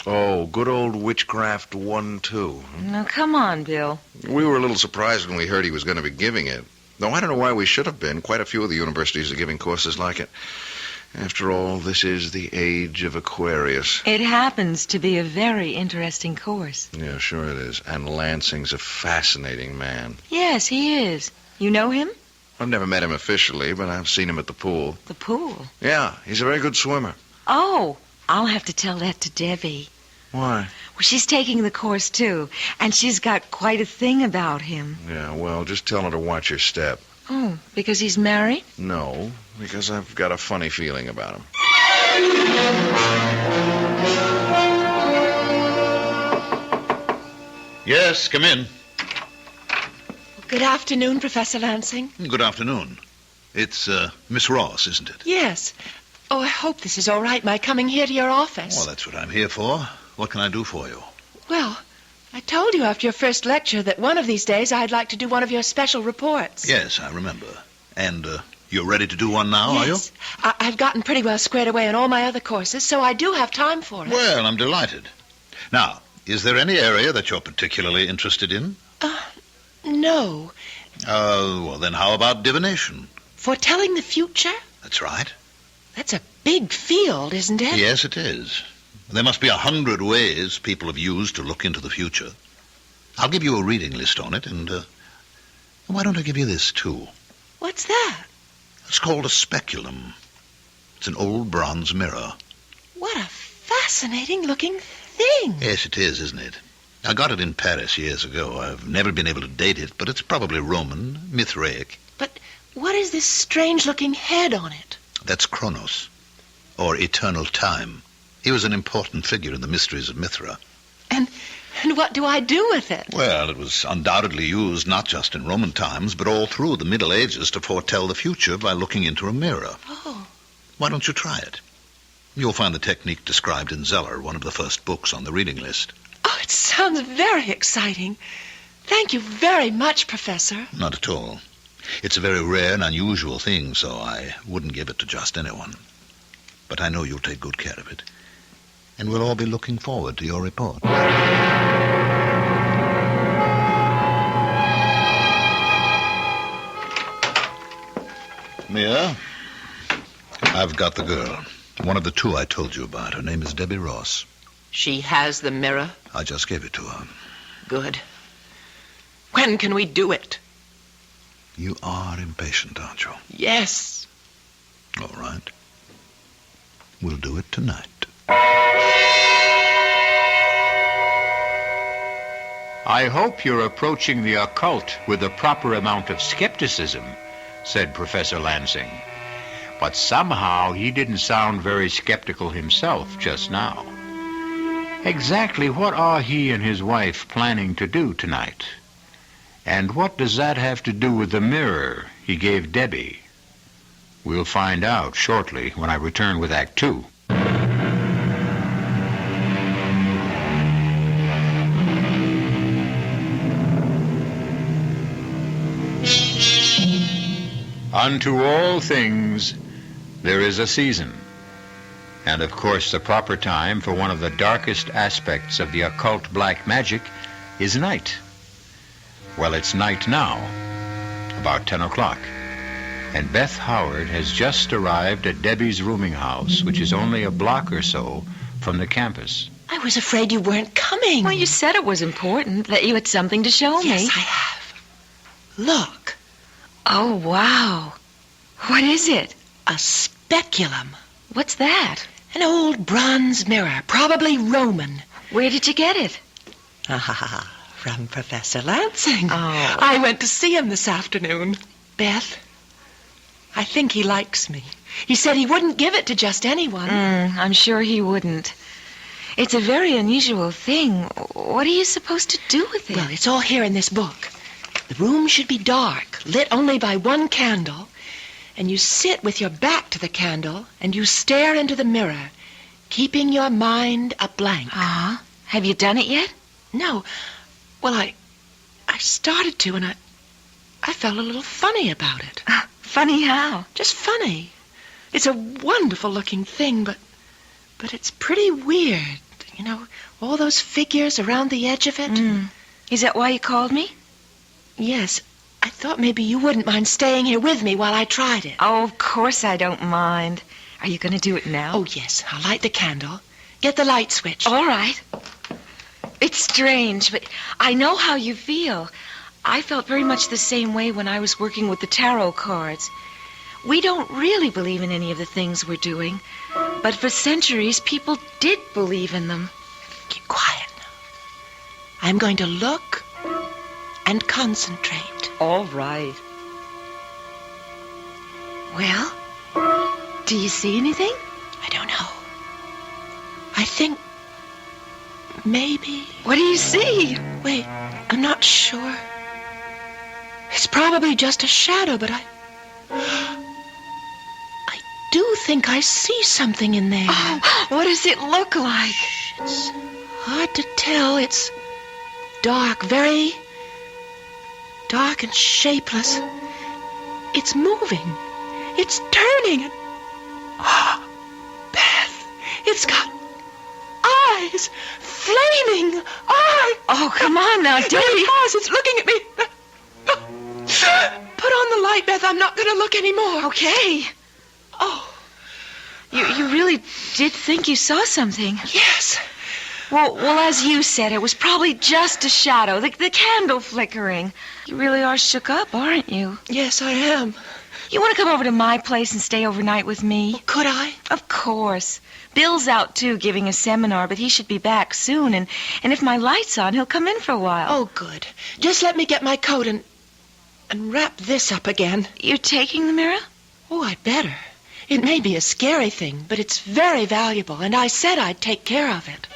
Oh, good old Witchcraft 1-2. Now, come on, Bill. We were a little surprised when we heard he was going to be giving it. Though I don't know why we should have been. Quite a few of the universities are giving courses like it. After all, this is the age of Aquarius. It happens to be a very interesting course. Yeah, sure it is. And Lansing's a fascinating man. Yes, he is. You know him? I've never met him officially, but I've seen him at the pool. The pool? Yeah, he's a very good swimmer. Oh, I'll have to tell that to Debbie. Why? Well, she's taking the course, too, and she's got quite a thing about him. Yeah, well, just tell her to watch her step. Oh, because he's married? No, because I've got a funny feeling about him. Yes, come in. Good afternoon, Professor Lansing. Good afternoon. It's Miss Ross, isn't it? Yes. Oh, I hope this is all right, my coming here to your office. Well, that's what I'm here for. What can I do for you? Well, I told you after your first lecture that one of these days I'd like to do one of your special reports. Yes, I remember. And you're ready to do one now, yes. are you? I've gotten pretty well squared away in all my other courses, so I do have time for it. Well, I'm delighted. Now, is there any area that you're particularly interested in? No. Well, then how about divination? Foretelling the future? That's right. That's a big field, isn't it? Yes, it is. There must be 100 ways people have used to look into the future. I'll give you a reading list on it, and why don't I give you this, too? What's that? It's called a speculum. It's an old bronze mirror. What a fascinating-looking thing. Yes, it is, isn't it? I got it in Paris years ago. I've never been able to date it, but it's probably Roman, Mithraic. But what is this strange-looking head on it? That's Kronos, or eternal time. He was an important figure in the mysteries of Mithra. And what do I do with it? Well, it was undoubtedly used not just in Roman times, but all through the Middle Ages to foretell the future by looking into a mirror. Oh. Why don't you try it? You'll find the technique described in Zeller, one of the first books on the reading list. Oh, it sounds very exciting. Thank you very much, Professor. Not at all. It's a very rare and unusual thing, so I wouldn't give it to just anyone. But I know you'll take good care of it. And we'll all be looking forward to your report. Mia, I've got the girl. One of the two I told you about. Her name is Debbie Ross. She has the mirror? I just gave it to her. Good. When can we do it? You are impatient, aren't you? Yes. All right. We'll do it tonight. I hope you're approaching the occult with the proper amount of skepticism, said Professor Lansing. But somehow he didn't sound very skeptical himself just now. Exactly what are he and his wife planning to do tonight? And what does that have to do with the mirror he gave Debbie? We'll find out shortly when I return with Act 2. Unto all things there is a season. And of course the proper time for one of the darkest aspects of the occult black magic is night. Well, it's night now, about 10 o'clock. And Beth Howard has just arrived at Debbie's rooming house, which is only a block or so from the campus. I was afraid you weren't coming. Well, you said it was important, that you had something to show me. Yes, I have. Look. Oh, wow. What is it? A speculum. What's that? An old bronze mirror, probably Roman. Where did you get it? From Professor Lansing. Oh. I went to see him this afternoon. Beth, I think he likes me. He said he wouldn't give it to just anyone. I'm sure he wouldn't. It's a very unusual thing. What are you supposed to do with it? Well, it's all here in this book. The room should be dark, lit only by one candle, and you sit with your back to the candle, and you stare into the mirror, keeping your mind a blank. Uh-huh. Have you done it yet? No. Well, I started to, and I felt a little funny about it. Funny how? Just funny. It's a wonderful-looking thing, but it's pretty weird. You know, all those figures around the edge of it. Is that why you called me? Yes. I thought maybe you wouldn't mind staying here with me while I tried it. Oh, of course I don't mind. Are you going to do it now? Oh, yes. I'll light the candle. Get the light switch. All right. It's strange, but I know how you feel. I felt very much the same way when I was working with the tarot cards. We don't really believe in any of the things we're doing, but for centuries, people did believe in them. Keep quiet. I'm going to look and concentrate. All right. Well, do you see anything? I don't know. I think maybe... What do you see? Wait, I'm not sure. It's probably just a shadow, but I do think I see something in there. Oh, what does it look like? It's hard to tell. It's dark, very dark and shapeless. It's moving. It's turning. Beth, it's got eyes. Flaming eyes. Oh, come on now, Debbie. It has. It's looking at me. right, Beth. I'm not going to look anymore. Okay. Oh. You really did think you saw something? Yes. Well, as you said, it was probably just a shadow, the candle flickering. You really are shook up, aren't you? Yes, I am. You want to come over to my place and stay overnight with me? Well, could I? Of course. Bill's out, too, giving a seminar, but he should be back soon, and if my light's on, he'll come in for a while. Oh, good. Just let me get my coat and wrap this up again. You're taking the mirror? Oh, I'd better. It may be a scary thing, but it's very valuable, and I said I'd take care of it.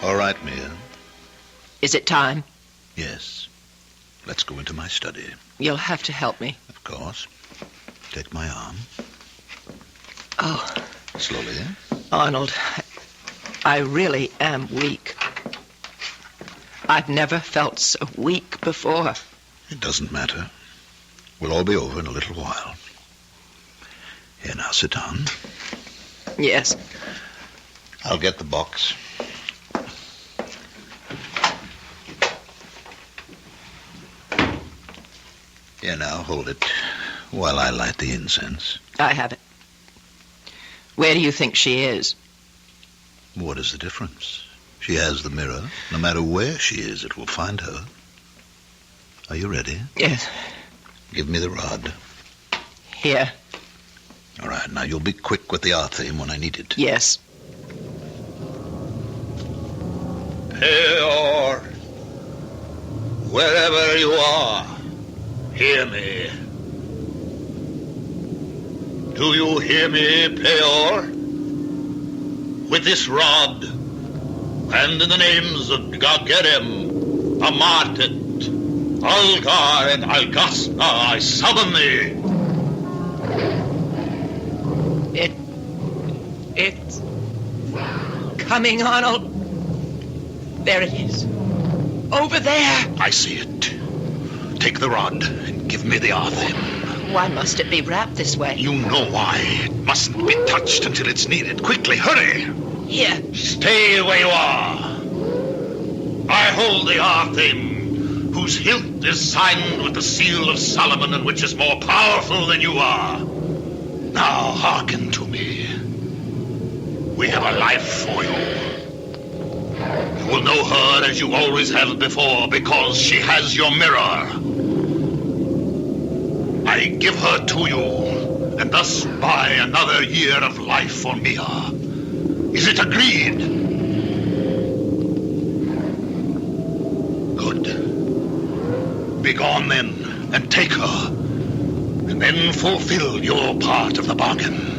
All right, Mia. Is it time? Yes. Let's go into my study. You'll have to help me. Of course. Take my arm. Oh. Slowly. Arnold, I really am weak. I've never felt so weak before. It doesn't matter. We'll all be over in a little while. Here, now, sit down. Yes. I'll get the box. Here, now, hold it while I light the incense. I have it. Where do you think she is? What is the difference? She has the mirror. No matter where she is, it will find her. Are you ready? Yes. Give me the rod. Here. All right, now you'll be quick with the R theme when I need it. Yes. Peor, wherever you are, hear me. Do you hear me, Peor? With this rod, and in the names of Gagerem, Amatet, Algar, and Algasna, I summon thee. It's coming, Arnold. There it is. Over there. I see it. Take the rod and give me the R theme. Why must it be wrapped this way? You know why. It mustn't be touched until it's needed. Quickly, hurry. Here. Stay where you are. I hold the R theme, whose hilt is signed with the seal of Solomon and which is more powerful than you are. Now hearken to me. We have a life for you. You will know her as you always have before because she has your mirror. I give her to you and thus buy another year of life for Mia. Is it agreed? Good. Begone then and take her, and then fulfill your part of the bargain.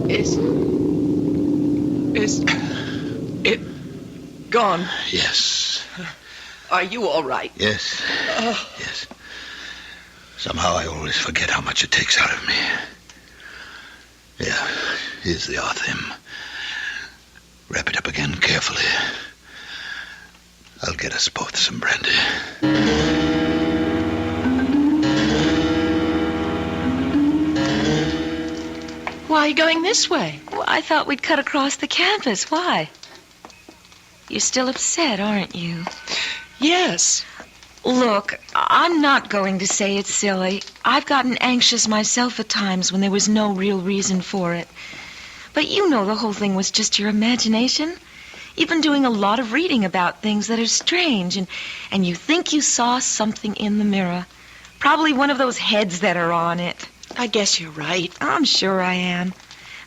Is it gone? Yes. Are you all right? Yes. Yes. Somehow I always forget how much it takes out of me. Yeah, here's the R theme. Wrap it up again carefully. I'll get us both some brandy. Why are you going this way? Well, I thought we'd cut across the campus. Why? You're still upset, aren't you? Yes. Look, I'm not going to say it's silly. I've gotten anxious myself at times when there was no real reason for it. But you know the whole thing was just your imagination. You've been doing a lot of reading about things that are strange, and you think you saw something in the mirror. Probably one of those heads that are on it. I guess you're right. I'm sure I am.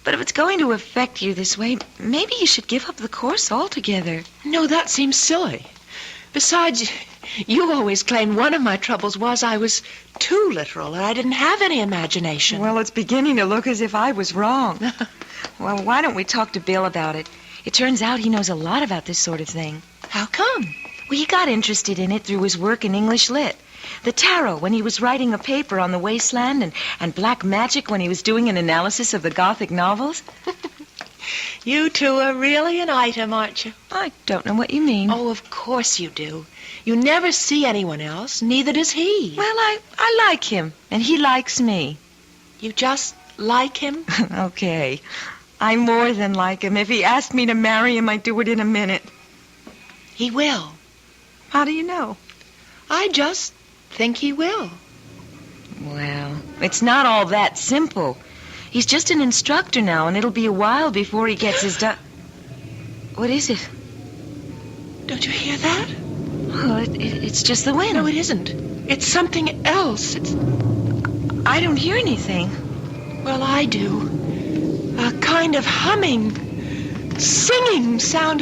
But if it's going to affect you this way, maybe you should give up the course altogether. No, that seems silly. Besides, you always claimed one of my troubles was I was too literal and I didn't have any imagination. Well, it's beginning to look as if I was wrong. Well, why don't we talk to Bill about it? It turns out he knows a lot about this sort of thing. How come? Well, he got interested in it through his work in English Lit. The tarot when he was writing a paper on the wasteland, and black magic when he was doing an analysis of the Gothic novels. You two are really an item, aren't you? I don't know what you mean. Oh, of course you do. You never see anyone else, neither does he. Well, I like him, and he likes me. You just like him? Okay. I more than like him. If he asked me to marry him, I'd do it in a minute. He will. How do you know? I just think he will. Well, it's not all that simple. He's just an instructor now, and it'll be a while before he gets his What is it? Don't you hear that? Oh, it's just the wind. No, it isn't. It's something else. I don't hear anything. Well, I do. A kind of humming, singing sound.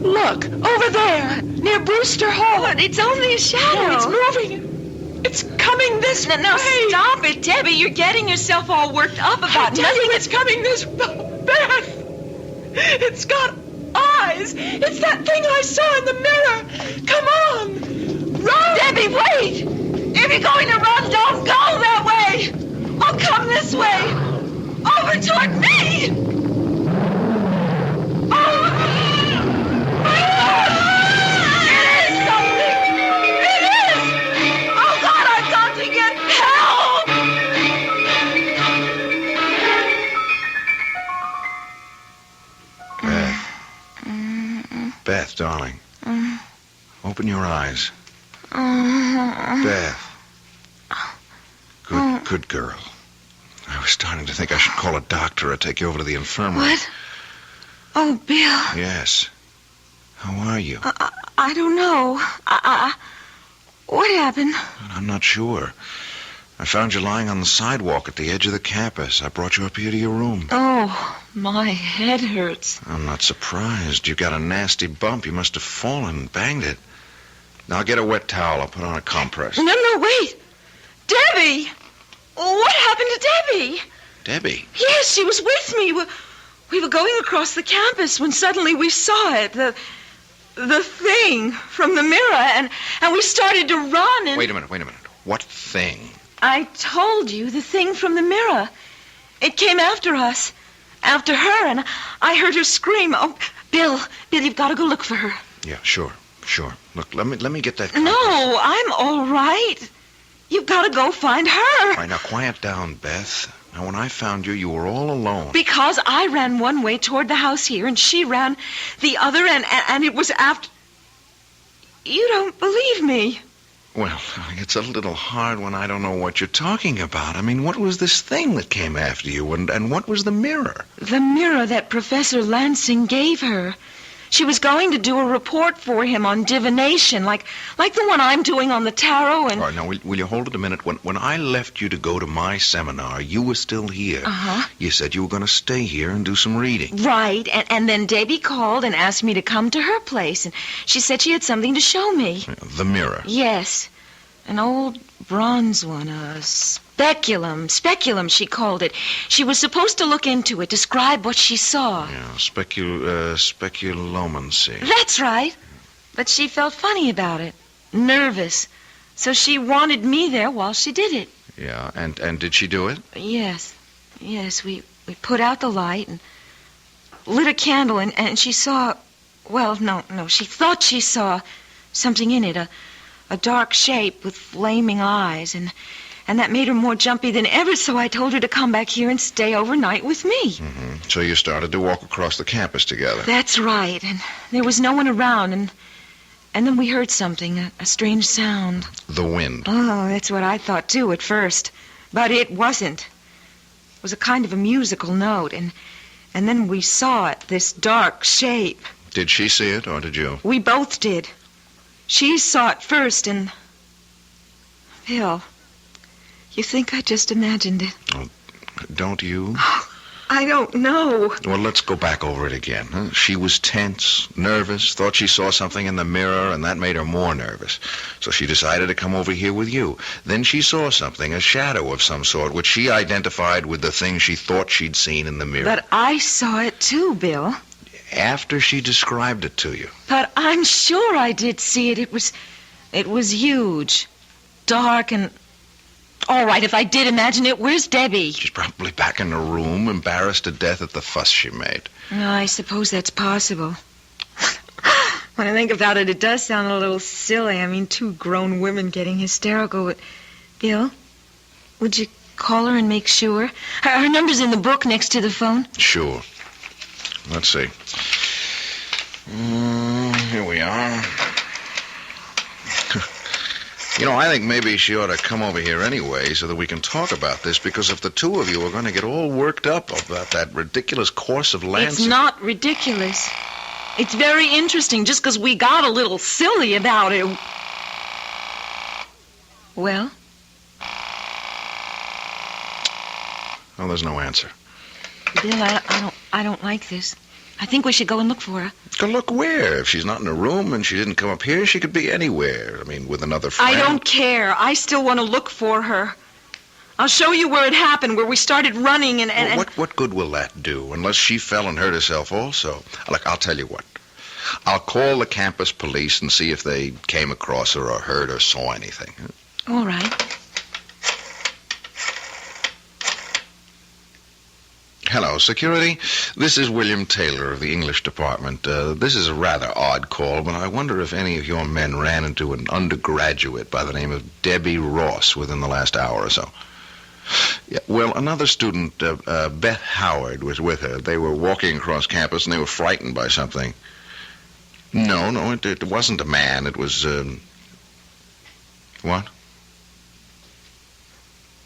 Look, over there, near Brewster Hall. What? It's only a shadow. No, it's moving. It's coming this way. No, stop it, Debbie. You're getting yourself all worked up about I tell you, it's coming this way. Beth! It's got eyes. It's that thing I saw in the mirror. Come on. Run! Debbie, wait! If you're going to run, don't go that way! Oh, come this way! Over toward me! Oh! It is something! It is! Oh, God, I've got to get help! Beth, darling. Open your eyes. Beth. Good girl. I was starting to think I should call a doctor or take you over to the infirmary. What? Oh, Bill. Yes. How are you? I don't know. What happened? I'm not sure. I found you lying on the sidewalk at the edge of the campus. I brought you up here to your room. Oh, my head hurts. I'm not surprised. You got a nasty bump. You must have fallen and banged it. Now get a wet towel. I'll put on a compress. No, wait. Debbie! What happened to Debbie? Debbie? Yes, she was with me. We were going across the campus when suddenly we saw it. The thing from the mirror, and we started to run and... Wait a minute. What thing? I told you, the thing from the mirror. It came after us. After her, and I heard her scream. Oh, Bill, you've got to go look for her. Yeah, sure. Look, let me get that compress. No, I'm all right. You've got to go find her. All right, now quiet down, Beth. Now, when I found you were all alone. Because I ran one way toward the house here, and she ran the other, and it was after... You don't believe me. Well, it's a little hard when I don't know what you're talking about. I mean, what was this thing that came after you, and what was the mirror? The mirror that Professor Lansing gave her. She was going to do a report for him on divination, like the one I'm doing on the tarot and... All right, now, will you hold it a minute? When I left you to go to my seminar, you were still here. Uh-huh. You said you were going to stay here and do some reading. Right, and then Debbie called and asked me to come to her place, and she said she had something to show me. The mirror. Yes, an old bronze one, a speculum she called it. She was supposed to look into it, describe what she saw. Yeah, speculomancy. That's right. But she felt funny about it, nervous. So she wanted me there while she did it. Yeah, and did she do it? Yes, we put out the light and lit a candle, and she saw... Well, no, she thought she saw something in it, a dark shape with flaming eyes, and that made her more jumpy than ever, so I told her to come back here and stay overnight with me. Mm-hmm. So you started to walk across the campus together. That's right, and there was no one around, and then we heard something, a strange sound. The wind. Oh, that's what I thought, too, at first. But it wasn't. It was a kind of a musical note, and then we saw it, this dark shape. Did she see it, or did you? We both did. She saw it first, and... Bill, you think I just imagined it? Oh, don't you? I don't know. Well, let's go back over it again. Huh? She was tense, nervous, thought she saw something in the mirror, and that made her more nervous. So she decided to come over here with you. Then she saw something, a shadow of some sort, which she identified with the thing she thought she'd seen in the mirror. But I saw it too, Bill. After she described it to you. But I'm sure I did see it. It was huge, dark, and... All right, if I did imagine it, where's Debbie? She's probably back in the room, embarrassed to death at the fuss she made. No, I suppose that's possible. When I think about it, it does sound a little silly. I mean, two grown women getting hysterical. But, Bill, would you call her and make sure? Her number's in the book next to the phone. Sure. Let's see. Here we are. You know, I think maybe she ought to come over here anyway so that we can talk about this, because if the two of you are going to get all worked up about that ridiculous course of lancing... It's not ridiculous. It's very interesting just because we got a little silly about it. Well? Oh, there's no answer. Bill, I don't like this. I think we should go and look for her. Go look where? If she's not in her room and she didn't come up here, she could be anywhere. I mean, with another friend. I don't care. I still want to look for her. I'll show you where it happened, where we started running and... Well, what good will that do, unless she fell and hurt herself also? Look, I'll tell you what. I'll call the campus police and see if they came across her or heard or saw anything. All right. Hello, security. This is William Taylor of the English department. This is a rather odd call, but I wonder if any of your men ran into an undergraduate by the name of Debbie Ross within the last hour or so. Yeah, well, another student, Beth Howard, was with her. They were walking across campus, and they were frightened by something. No, it wasn't a man. It was, what?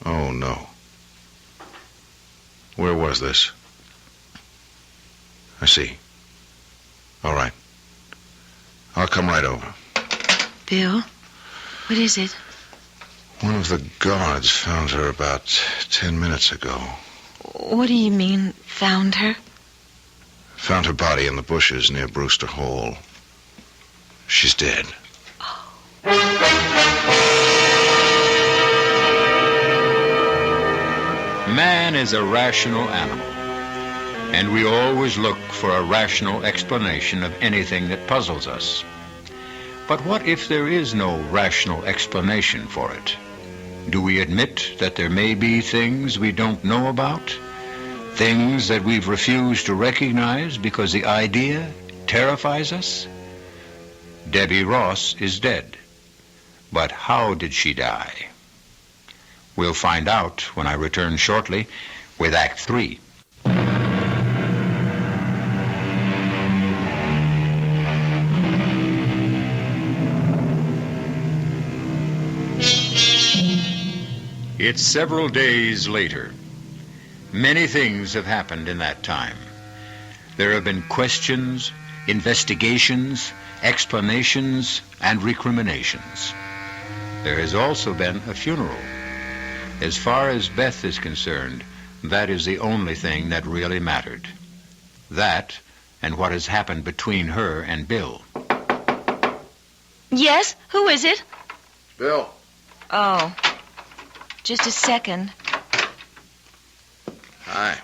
Oh, no. Where was this? I see. All right. I'll come right over. Bill, what is it? One of the guards found her about 10 minutes ago. What do you mean, found her? Found her body in the bushes near Brewster Hall. She's dead. Man is a rational animal, and we always look for a rational explanation of anything that puzzles us. But what if there is no rational explanation for it? Do we admit that there may be things we don't know about? Things that we've refused to recognize because the idea terrifies us? Debbie Ross is dead. But how did she die? We'll find out when I return shortly with Act 3. It's several days later. Many things have happened in that time. There have been questions, investigations, explanations, and recriminations. There has also been a funeral. As far as Beth is concerned, that is the only thing that really mattered. That and what has happened between her and Bill. Yes? Who is it? Bill. Oh. Just a second. Hi.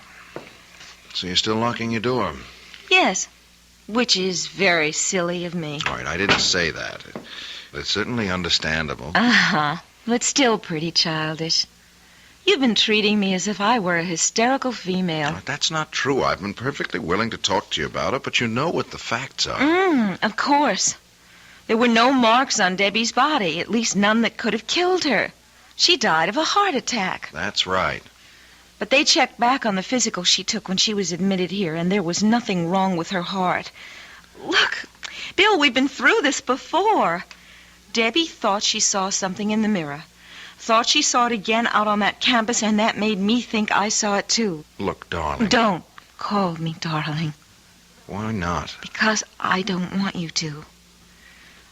So you're still locking your door? Yes. Which is very silly of me. All right, I didn't say that. It's certainly understandable. Uh-huh. But still pretty childish. You've been treating me as if I were a hysterical female. No, that's not true. I've been perfectly willing to talk to you about it, but you know what the facts are. Of course. There were no marks on Debbie's body, at least none that could have killed her. She died of a heart attack. That's right. But they checked back on the physical she took when she was admitted here, and there was nothing wrong with her heart. Look, Bill, we've been through this before. Debbie thought she saw something in the mirror. Thought she saw it again out on that campus, and that made me think I saw it too. Look, darling. Don't call me darling. Why not? Because I don't want you to.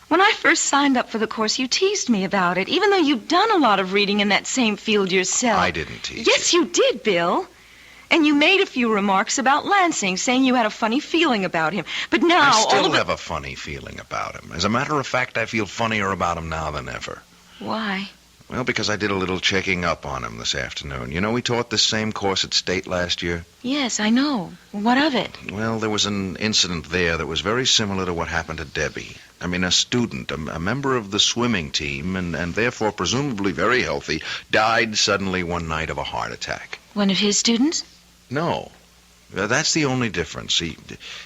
When I first signed up for the course, you teased me about it, even though you've done a lot of reading in that same field yourself. I didn't tease Yes, you did, Bill. And you made a few remarks about Lansing, saying you had a funny feeling about him. But now... I still have a funny feeling about him. As a matter of fact, I feel funnier about him now than ever. Why? Well, because I did a little checking up on him this afternoon. You know, we taught this same course at State last year. Yes, I know. What of it? Well, there was an incident there that was very similar to what happened to Debbie. I mean, a student, a member of the swimming team, and therefore presumably very healthy, died suddenly one night of a heart attack. One of his students? No. That's the only difference.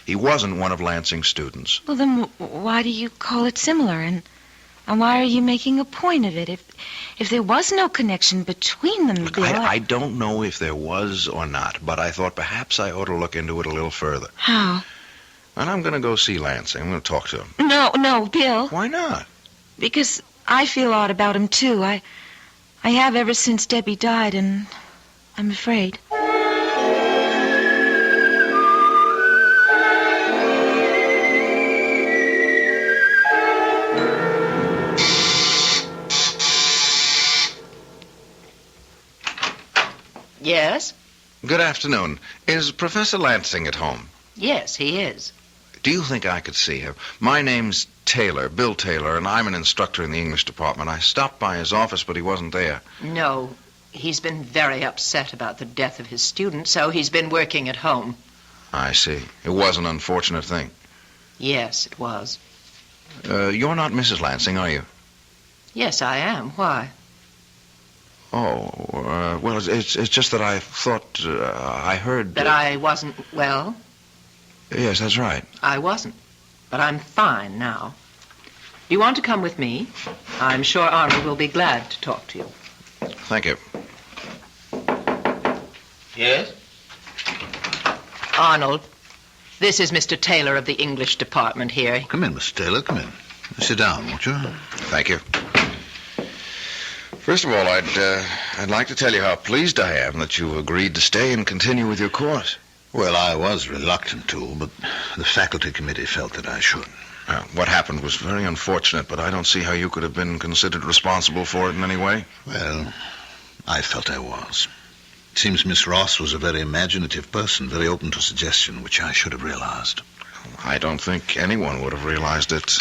He wasn't one of Lansing's students. Well, then why do you call it similar? And And why are you making a point of it? If there was no connection between them, Look, Bill... I don't know if there was or not, but I thought perhaps I ought to look into it a little further. How? And I'm going to go see Lansing. I'm going to talk to him. No, Bill. Why not? Because I feel odd about him, too. I have ever since Debbie died, and I'm afraid. Yes? Good afternoon. Is Professor Lansing at home? Yes, he is. Do you think I could see him? My name's Taylor, Bill Taylor, and I'm an instructor in the English department. I stopped by his office, but he wasn't there. No, he's been very upset about the death of his student, so he's been working at home. I see. It was an unfortunate thing. Yes, it was. You're not Mrs. Lansing, are you? Yes, I am. Why? Oh, well, it's just that I thought, I heard... That I wasn't well? Yes, that's right. I wasn't. But I'm fine now. Do you want to come with me? I'm sure Arnold will be glad to talk to you. Thank you. Yes? Arnold, this is Mr. Taylor of the English department here. Come in, Mr. Taylor, come in. Sit down, won't you? Thank you. First of all, I'd like to tell you how pleased I am that you agreed to stay and continue with your course. Well, I was reluctant to, but the faculty committee felt that I should. What happened was very unfortunate, but I don't see how you could have been considered responsible for it in any way. Well, I felt I was. It seems Miss Ross was a very imaginative person, very open to suggestion, which I should have realized. I don't think anyone would have realized it.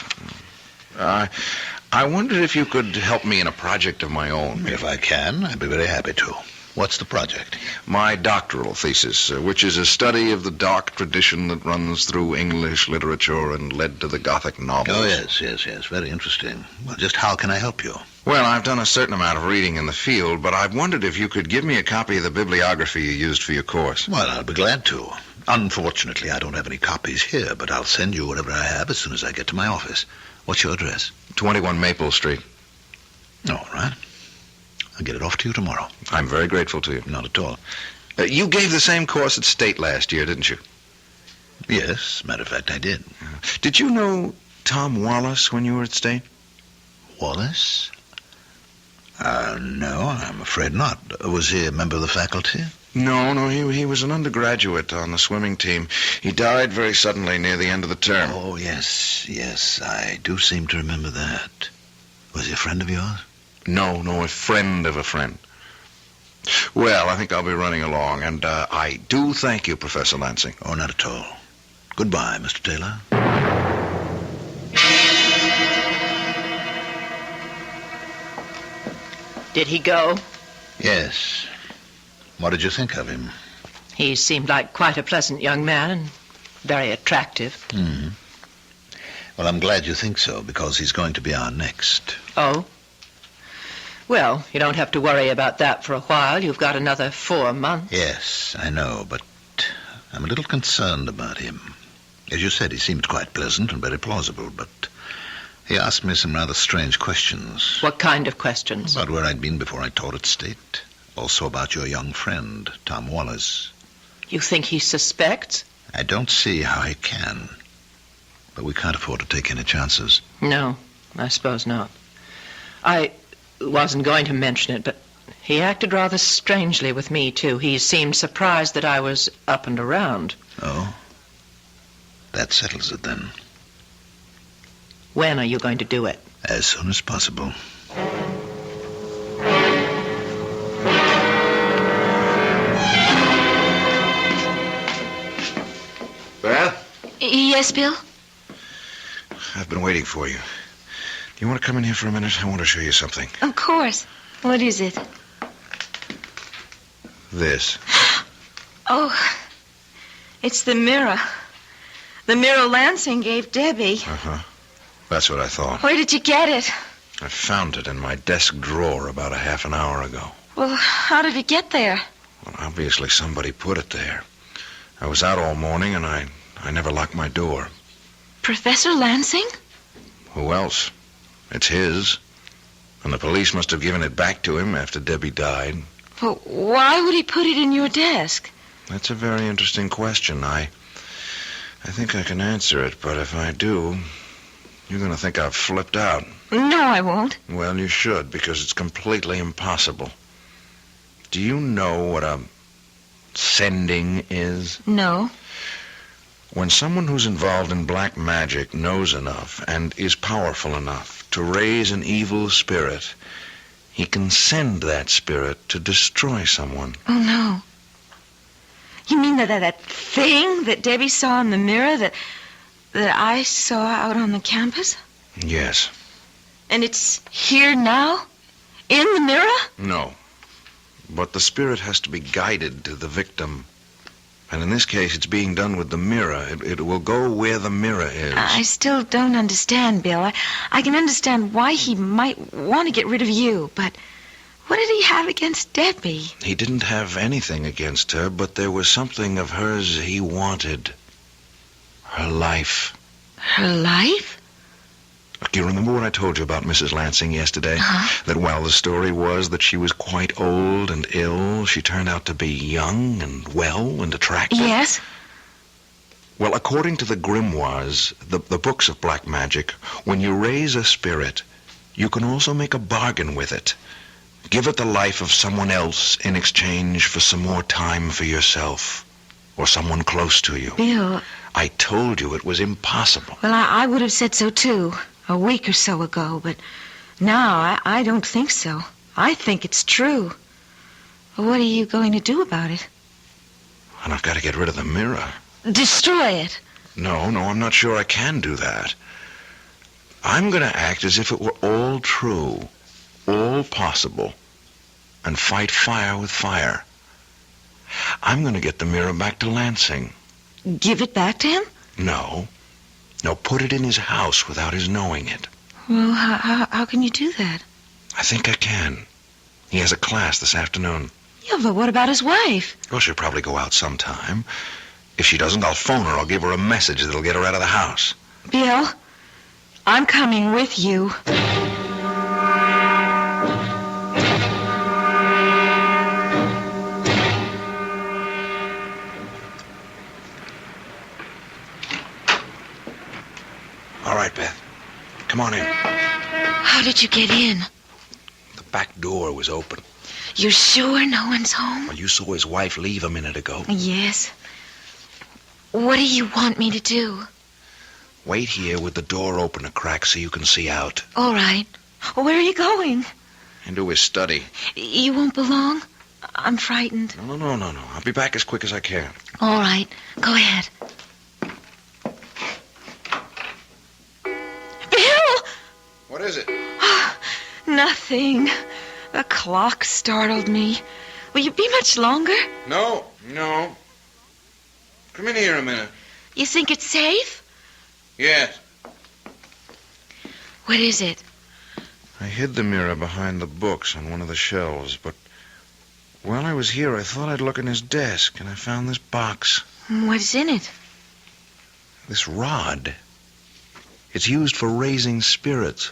I wondered if you could help me in a project of my own. If I can, I'd be very happy to. What's the project? My doctoral thesis, which is a study of the dark tradition that runs through English literature and led to the Gothic novels. Oh, yes. Very interesting. Well, just how can I help you? Well, I've done a certain amount of reading in the field, but I've wondered if you could give me a copy of the bibliography you used for your course. Well, I'll be glad to. Unfortunately, I don't have any copies here, but I'll send you whatever I have as soon as I get to my office. What's your address? 21 Maple Street. All right. I'll get it off to you tomorrow. I'm very grateful to you. Not at all. You gave the same course at State last year, didn't you? Yes, matter of fact, I did. Did you know Tom Wallace when you were at State? Wallace? No, I'm afraid not. Was he a member of the faculty? No, he was an undergraduate on the swimming team. He died very suddenly near the end of the term. Oh, yes, I do seem to remember that. Was he a friend of yours? No, a friend of a friend. Well, I think I'll be running along, and I do thank you, Professor Lansing. Oh, not at all. Goodbye, Mr. Taylor. Did he go? Yes. What did you think of him? He seemed like quite a pleasant young man and very attractive. Hmm. Well, I'm glad you think so, because he's going to be our next. Oh? Well, you don't have to worry about that for a while. You've got another 4 months. Yes, I know, but I'm a little concerned about him. As you said, he seemed quite pleasant and very plausible, but he asked me some rather strange questions. What kind of questions? About where I'd been before I taught at State. Also about your young friend, Tom Wallace. You think he suspects? I don't see how he can. But we can't afford to take any chances. No, I suppose not. I wasn't going to mention it, but he acted rather strangely with me, too. He seemed surprised that I was up and around. Oh? That settles it, then. When are you going to do it? As soon as possible. Beth? Yes, Bill? I've been waiting for you. Do you want to come in here for a minute? I want to show you something. Of course. What is it? This. Oh, it's the mirror. The mirror Lansing gave Debbie. Uh-huh. That's what I thought. Where did you get it? I found it in my desk drawer about a half an hour ago. Well, how did it get there? Well, obviously somebody put it there. I was out all morning, and I never locked my door. Professor Lansing? Who else? It's his. And the police must have given it back to him after Debbie died. Well, why would he put it in your desk? That's a very interesting question. I think I can answer it, but if I do, you're going to think I've flipped out. No, I won't. Well, you should, because it's completely impossible. Do you know what a sending is? No. When someone who's involved in black magic knows enough and is powerful enough to raise an evil spirit, he can send that spirit to destroy someone. Oh, no. You mean that thing that Debbie saw in the mirror that I saw out on the campus? Yes. And it's here now? In the mirror? No. But the spirit has to be guided to the victim. And in this case, it's being done with the mirror. It will go where the mirror is. I still don't understand, Bill. I can understand why he might want to get rid of you, but what did he have against Debbie? He didn't have anything against her, but there was something of hers he wanted. Her life. Her life? Do you remember what I told you about Mrs. Lansing yesterday? Uh-huh. That while the story was that she was quite old and ill, she turned out to be young and well and attractive? Yes. Well, according to the grimoires, the books of black magic, when you raise a spirit, you can also make a bargain with it. Give it the life of someone else in exchange for some more time for yourself or someone close to you. Bill. I told you it was impossible. Well, I would have said so, too, a week or so ago, but now I don't think so. I think it's true. Well, what are you going to do about it? And I've got to get rid of the mirror. Destroy it. No, I'm not sure I can do that. I'm going to act as if it were all true, all possible, and fight fire with fire. I'm going to get the mirror back to Lansing. Give it back to him? No, put it in his house without his knowing it. Well, how can you do that? I think I can. He has a class this afternoon. Yeah, but what about his wife? Well, she'll probably go out sometime. If she doesn't, I'll phone her. I'll give her a message that'll get her out of the house. Bill, I'm coming with you. All right, Beth. Come on in. How did you get in? The back door was open. You're sure no one's home? Well, you saw his wife leave a minute ago. Yes. What do you want me to do? Wait here with the door open a crack so you can see out. All right. Where are you going? Into his study. You won't belong? I'm frightened. No. I'll be back as quick as I can. All right. Go ahead. Bill! What is it? Nothing. The clock startled me. Will you be much longer? No. Come in here a minute. You think it's safe? Yes. What is it? I hid the mirror behind the books on one of the shelves, but while I was here, I thought I'd look in his desk, and I found this box. What's in it? This rod. It's used for raising spirits.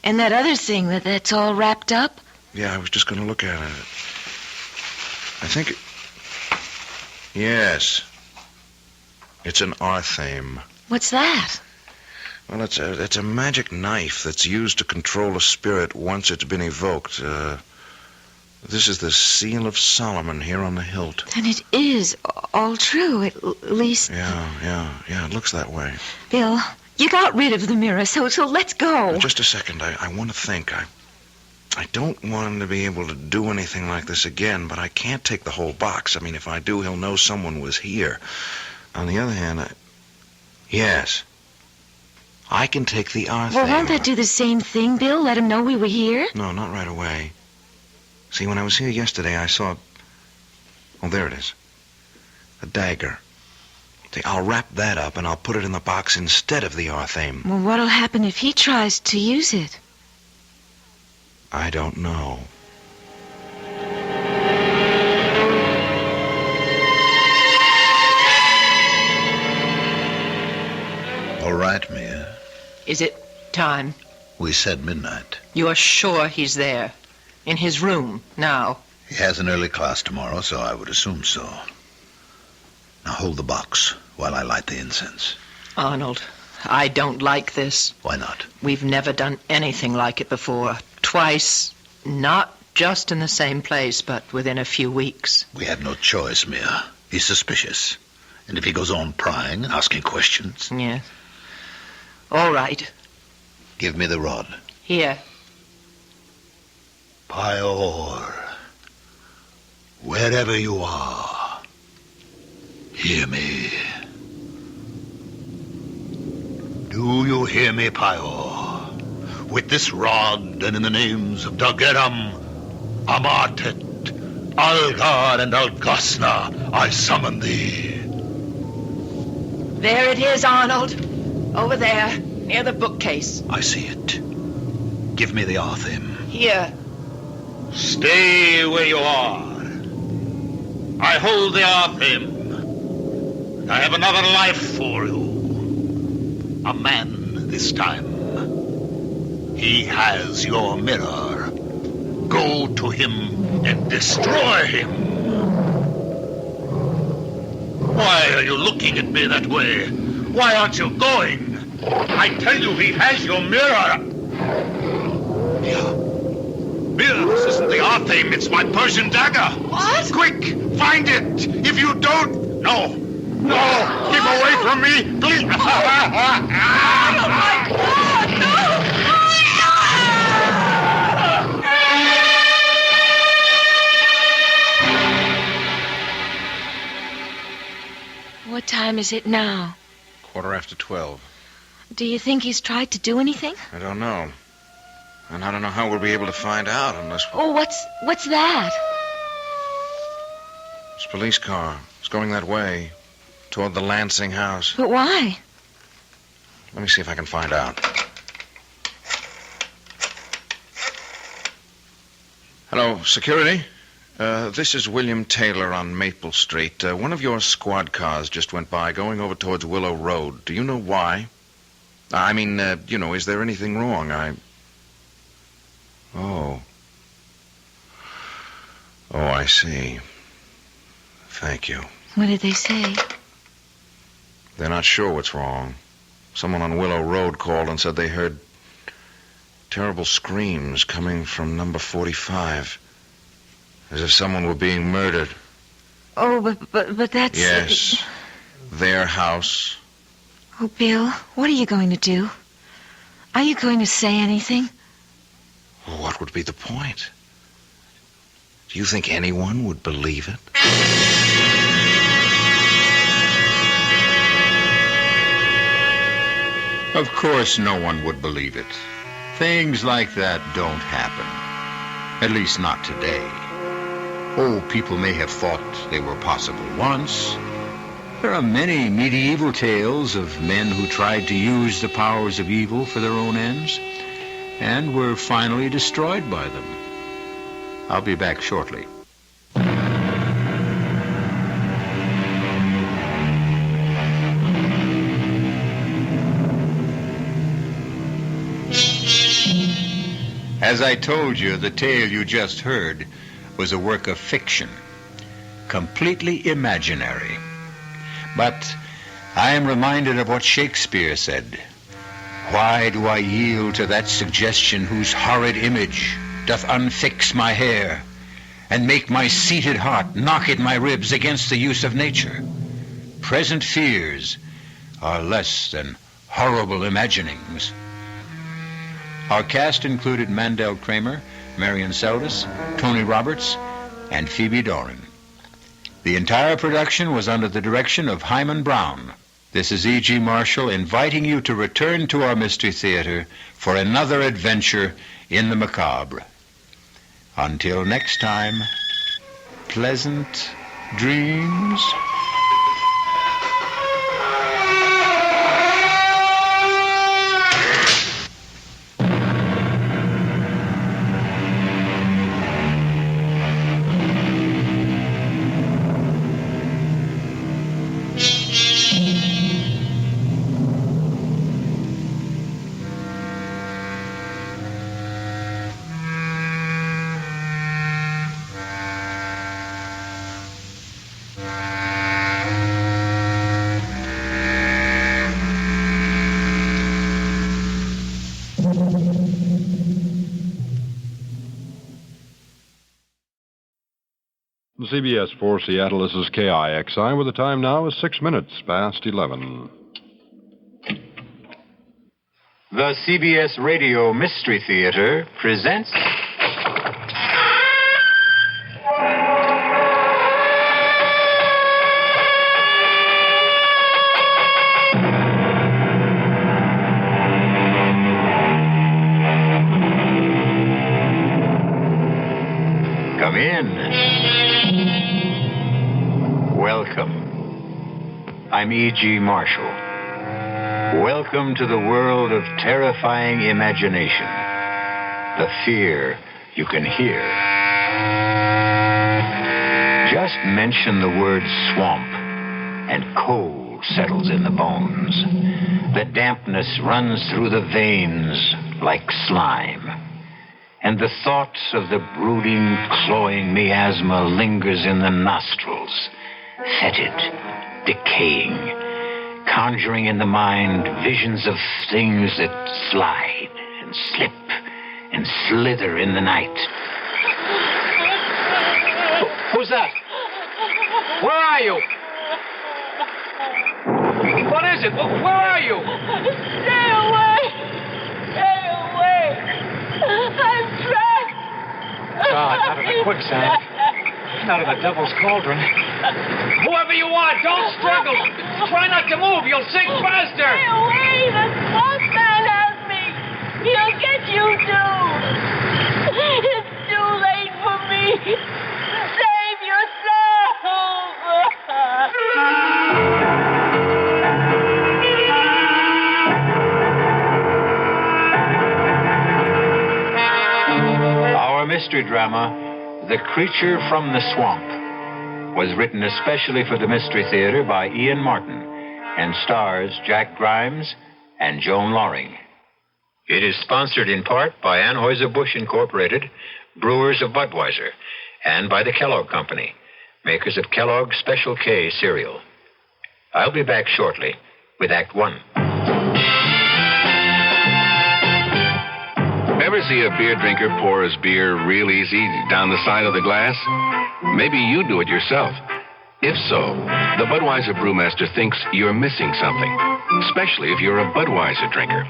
And that other thing that's all wrapped up? Yeah, I was just going to look at it. I think Yes. It's an arthame. What's that? Well, it's a magic knife that's used to control a spirit once it's been evoked. This is the seal of Solomon here on the hilt. And it is all true, at least... Yeah, it looks that way. Bill, you got rid of the mirror, so let's go. Just a second, I want to think. I don't want him to be able to do anything like this again, but I can't take the whole box. I mean, if I do, he'll know someone was here. On the other hand, yes, I can take the arthame. Well, won't that do the same thing, Bill? Let him know we were here? No, not right away. See, when I was here yesterday, I saw... Oh, there it is. A dagger. See, I'll wrap that up and I'll put it in the box instead of the arthame. Well, what'll happen if he tries to use it? I don't know. All right, Mia. Is it time? We said midnight. You're sure he's there? In his room, now? He has an early class tomorrow, so I would assume so. Now hold the box while I light the incense. Arnold, I don't like this. Why not? We've never done anything like it before. Twice, not just in the same place, but within a few weeks. We had no choice, Mia. He's suspicious. And if he goes on prying, asking questions... Yes. All right. Give me the rod. Here. Pior, wherever you are, hear me. Do you hear me, Pior? With this rod and in the names of Dageram, Amartet, Algar, and Algasna, I summon thee. There it is, Arnold. Over there, near the bookcase. I see it. Give me the Arthim. Here. Stay where you are. I hold the Arthim. I have another life for you. A man this time. He has your mirror. Go to him and destroy him. Why are you looking at me that way? Why aren't you going? I tell you, he has your mirror. Bill, this isn't the Arthim, it's my Persian dagger. What? Quick, find it. If you don't... No. No, keep away from me, please. Oh, my God, no! What time is it now? 12:15. Do you think he's tried to do anything? I don't know. And I don't know how we'll be able to find out unless... Oh, what's that? It's a police car. It's going that way, toward the Lansing house. But why? Let me see if I can find out. Hello, security? This is William Taylor on Maple Street. One of your squad cars just went by, going over towards Willow Road. Do you know why? I mean, is there anything wrong? Oh, I see. Thank you. What did they say? They're not sure what's wrong. Someone on Willow Road called and said they heard terrible screams coming from number 45. As if someone were being murdered. Oh, but that's... Yes. Their house. Oh, Bill, what are you going to do? Are you going to say anything? Well, what would be the point? Do you think anyone would believe it? Of course no one would believe it. Things like that don't happen. At least not today. Oh, people may have thought they were possible once. There are many medieval tales of men who tried to use the powers of evil for their own ends and were finally destroyed by them. I'll be back shortly. As I told you, the tale you just heard was a work of fiction, completely imaginary. But I am reminded of what Shakespeare said. Why do I yield to that suggestion whose horrid image doth unfix my hair and make my seated heart knock at my ribs against the use of nature? Present fears are less than horrible imaginings. Our cast included Mandel Kramer, Marion Seldes, Tony Roberts, and Phoebe Doran. The entire production was under the direction of Hyman Brown. This is E.G. Marshall inviting you to return to our Mystery Theater for another adventure in the macabre. Until next time, pleasant dreams. CBS for Seattle, this is KIXI, where the time now is 6 minutes past 11. The CBS Radio Mystery Theater presents... Come in. Welcome. I'm E.G. Marshall. Welcome to the world of terrifying imagination. The fear you can hear. Just mention the word swamp, and cold settles in the bones. The dampness runs through the veins like slime. And the thought of the brooding, cloying miasma lingers in the nostrils, fetid, decaying, conjuring in the mind visions of things that slide and slip and slither in the night. Who's that? Where are you? What is it? Where are you? Stay away! Stay away! I'm trapped! God, out of the quicksand. Out of the devil's cauldron. Whoever you are, don't struggle. Try not to move. You'll sink faster. Stay away! The swamp man has me. He'll get you too. It's too late for me. Save yourself. Our mystery drama, The Creature from the Swamp, was written especially for the Mystery Theater by Ian Martin and stars Jack Grimes and Joan Loring. It is sponsored in part by Anheuser-Busch Incorporated, brewers of Budweiser, and by the Kellogg Company, makers of Kellogg's Special K cereal. I'll be back shortly with Act One. Ever see a beer drinker pour his beer real easy down the side of the glass? Maybe you do it yourself. If so, the Budweiser brewmaster thinks you're missing something, especially if you're a Budweiser drinker.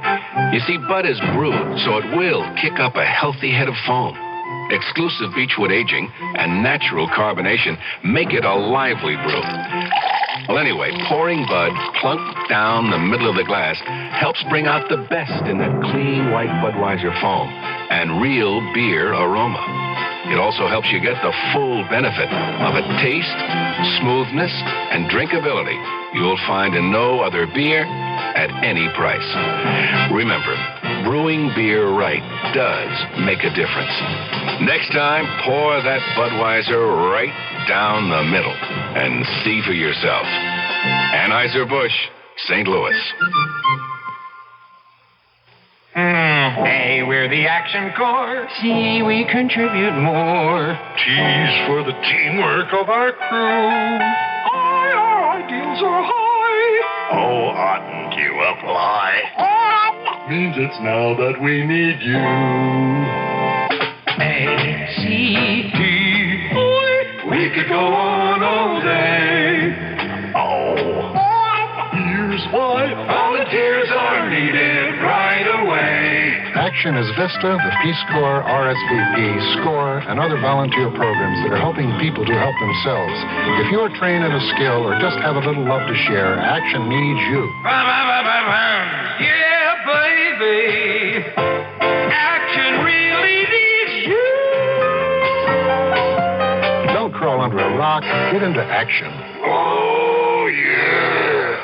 You see, Bud is brewed, so it will kick up a healthy head of foam. Exclusive beechwood aging and natural carbonation make it a lively brew. Well, anyway, pouring Bud plunk down the middle of the glass helps bring out the best in that clean white Budweiser foam and real beer aroma. It also helps you get the full benefit of a taste, smoothness, and drinkability you'll find in no other beer at any price. Remember, brewing beer right does make a difference. Next time, pour that Budweiser right down the middle and see for yourself. Anheuser-Busch, St. Louis. Hey, we're the Action Corps. See, we contribute more. T's for the teamwork of our crew. Our ideals are high. Oh, oughtn't you apply? Means it's now that we need you. A-C-T. We could go on all day. Oh. Here's why volunteers are needed right away. Action is VISTA, the Peace Corps, RSVP, SCORE, and other volunteer programs that are helping people to help themselves. If you're trained in a skill or just have a little love to share, Action needs you. Yeah, baby. Action really needs you. Don't crawl under a rock. Get into action. Oh, yeah.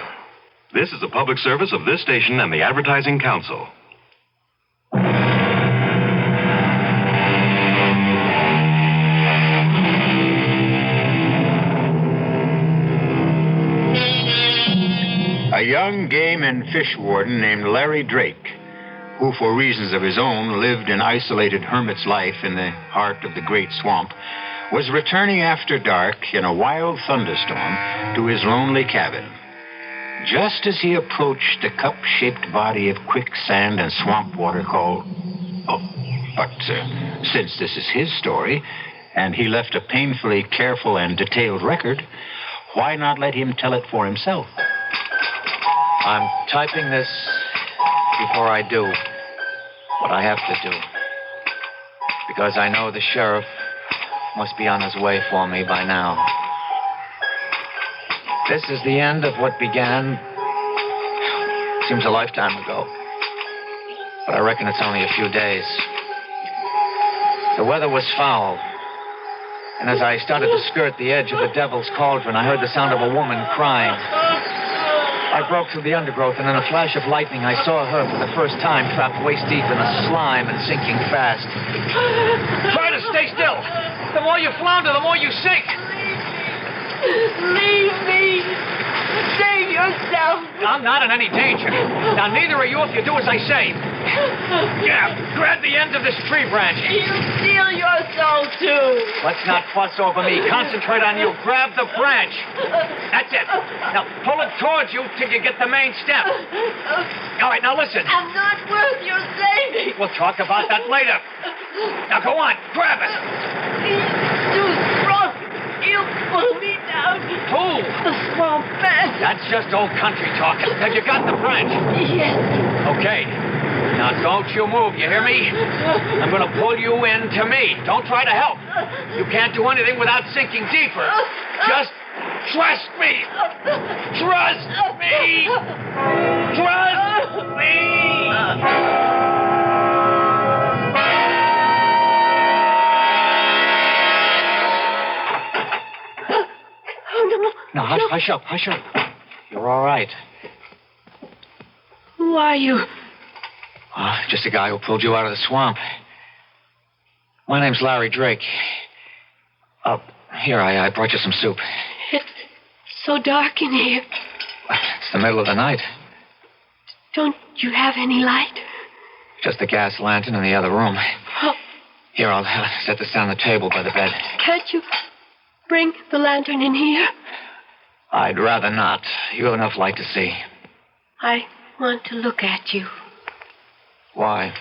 This is a public service of this station and the Advertising Council. A young game and fish warden named Larry Drake, who for reasons of his own lived an isolated hermit's life in the heart of the great swamp, was returning after dark in a wild thunderstorm to his lonely cabin. Just as he approached the cup-shaped body of quicksand and swamp water called... Oh, but since this is his story, and he left a painfully careful and detailed record, why not let him tell it for himself? I'm typing this before I do what I have to do. Because I know the sheriff must be on his way for me by now. This is the end of what began, seems a lifetime ago. But I reckon it's only a few days. The weather was foul. And as I started to skirt the edge of the Devil's Cauldron, I heard the sound of a woman crying. I broke through the undergrowth, and in a flash of lightning, I saw her for the first time trapped waist deep in the slime and sinking fast. Try to stay still. The more you flounder, the more you sink. Leave me. Save yourself. I'm not in any danger. Now, neither are you if you do as I say. Yeah, grab the end of this tree branch. You steal your soul, too. Let's not fuss over me. Concentrate on you. Grab the branch. That's it. Now, pull it towards you till you get the main stem. All right, now listen. I'm not worth your saving. We'll talk about that later. Now, go on. Grab it. He's too strong. He'll pull me down. Who? The swamp man. That's just old country talking. Have you got the branch? Yes. Okay. Now, don't you move, you hear me? I'm going to pull you into me. Don't try to help. You can't do anything without sinking deeper. Just trust me. Trust me. Trust me. Now, hush up, hush up. You're all right. Who are you? Oh, just a guy who pulled you out of the swamp. My name's Larry Drake. Here, I brought you some soup. It's so dark in here. It's the middle of the night. Don't you have any light? Just the gas lantern in the other room. Oh. Here, I'll set this down on the table by the bed. Can't you bring the lantern in here? I'd rather not. You have enough light to see. I want to look at you. Why?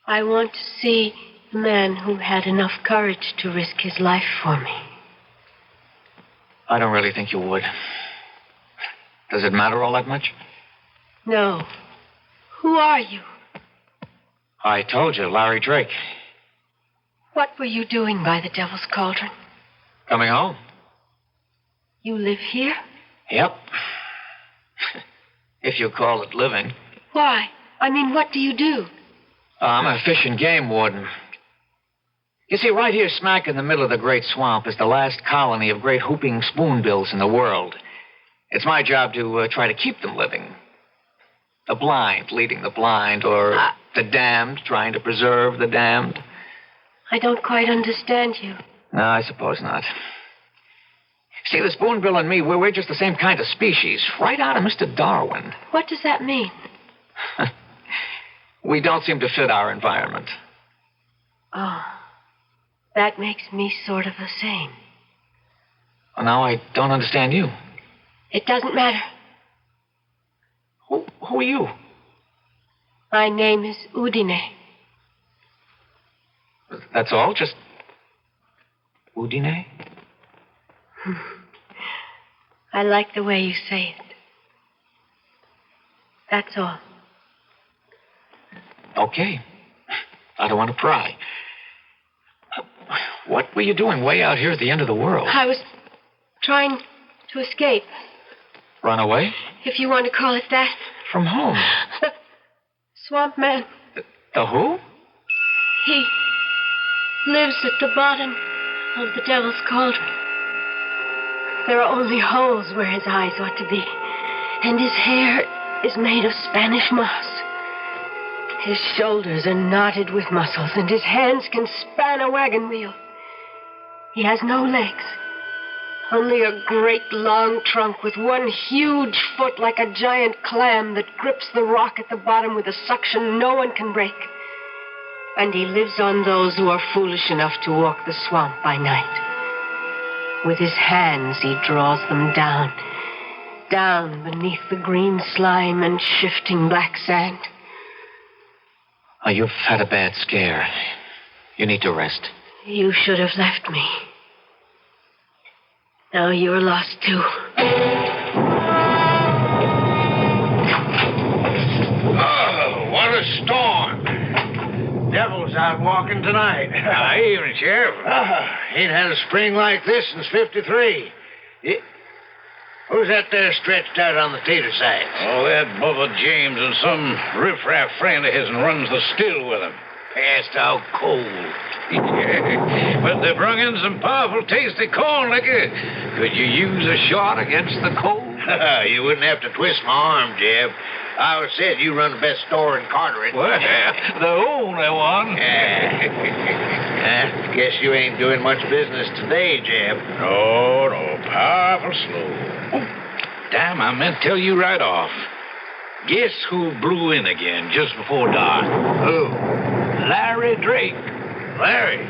I want to see the man who had enough courage to risk his life for me. I don't really think you would. Does it matter all that much? No. Who are you? I told you, Larry Drake. What were you doing by the Devil's Cauldron? Coming home. You live here? Yep. If you call it living. Why? I mean, what do you do? I'm a fish and game warden. You see, right here smack in the middle of the great swamp is the last colony of great whooping spoonbills in the world. It's my job to try to keep them living. The blind leading the blind, or the damned trying to preserve the damned. I don't quite understand you. No, I suppose not. See, the spoonbill and me, we're just the same kind of species, right out of Mr. Darwin. What does that mean? We don't seem to fit our environment. Oh, that makes me sort of the same. Well, now I don't understand you. It doesn't matter. Who are you? My name is Udine. That's all? Just Udine? I like the way you say it. That's all. Okay. I don't want to pry. What were you doing way out here at the end of the world? I was trying to escape. Run away? If you want to call it that. From whom? The swamp man. The who? He lives at the bottom of the Devil's Cauldron. There are only holes where his eyes ought to be. And his hair is made of Spanish moss. His shoulders are knotted with muscles, and his hands can span a wagon wheel. He has no legs. Only a great long trunk with one huge foot like a giant clam that grips the rock at the bottom with a suction no one can break. And he lives on those who are foolish enough to walk the swamp by night. With his hands, he draws them down, down beneath the green slime and shifting black sand. Oh, you've had a bad scare. You need to rest. You should have left me. Now you're lost, too. Oh, what a storm. Devil's out walking tonight. Evening, Sheriff. Ain't had a spring like this since 53. Who's that there stretched out on the tater sacks? Oh, that Bubba James and some riffraff friend of his runs the still with him. Passed out cold. Yeah, but they brung in some powerful tasty corn liquor. Could you use a shot against the cold? You wouldn't have to twist my arm, Jeb. I always said you run the best store in Carteret. Well, the only one. Guess you ain't doing much business today, Jeb. No, powerful slow. Oh, damn, I meant to tell you right off. Guess who blew in again just before dark? Who? Larry Drake. Larry?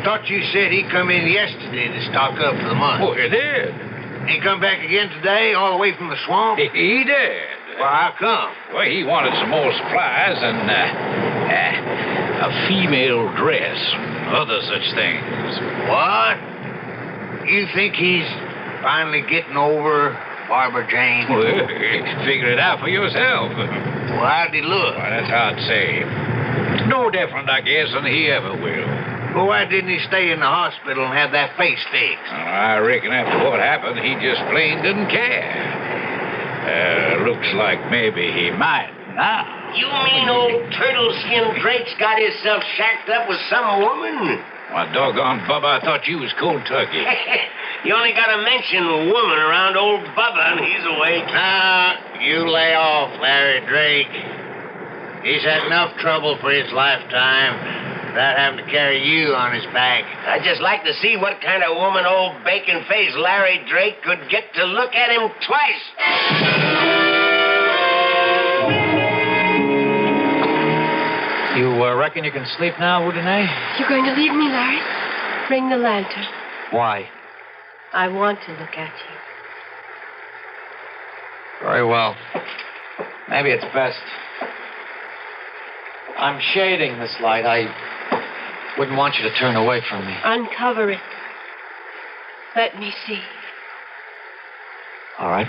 Thought you said he come in yesterday to stock up for the month. Oh, he did. He come back again today, all the way from the swamp? He did. Well, how come? Well, he wanted some more supplies and a female dress and other such things. What? You think he's finally getting over Barbara Jane? Well, figure it out for yourself. Well, how'd he look? Well, that's hard to say. No different, I guess, than he ever will. Well, why didn't he stay in the hospital and have that face fixed? Well, I reckon after what happened, he just plain didn't care. Looks like maybe he might now. You mean old turtle-skinned Drake's got himself shacked up with some woman? Why, doggone, Bubba, I thought you was cold turkey. You only got to mention woman around old Bubba and he's awake. You lay off, Larry Drake. He's had enough trouble for his lifetime without having to carry you on his back. I'd just like to see what kind of woman old bacon-faced Larry Drake could get to look at him twice. You reckon you can sleep now, Udine? You're going to leave me, Larry? Bring the lantern. Why? I want to look at you. Very well. Maybe it's best. I'm shading this light. I wouldn't want you to turn away from me. Uncover it. Let me see. All right.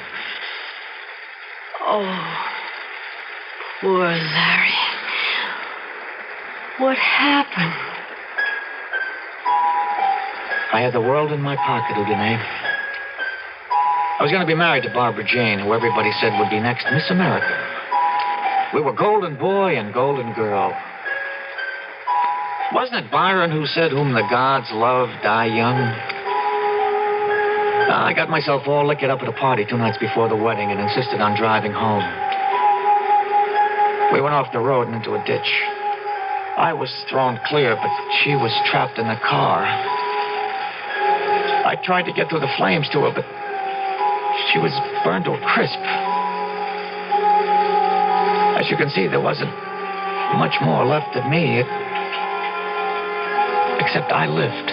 Oh, poor Larry. What happened? I had the world in my pocket, Udine. I was going to be married to Barbara Jane, who everybody said would be next Miss America. We were golden boy and golden girl. Wasn't it Byron who said, whom the gods love die young? I got myself all liquored up at a party 2 nights before the wedding and insisted on driving home. We went off the road and into a ditch. I was thrown clear, but she was trapped in the car. I tried to get through the flames to her, but she was burned to a crisp. As you can see, there wasn't much more left of me, except I lived.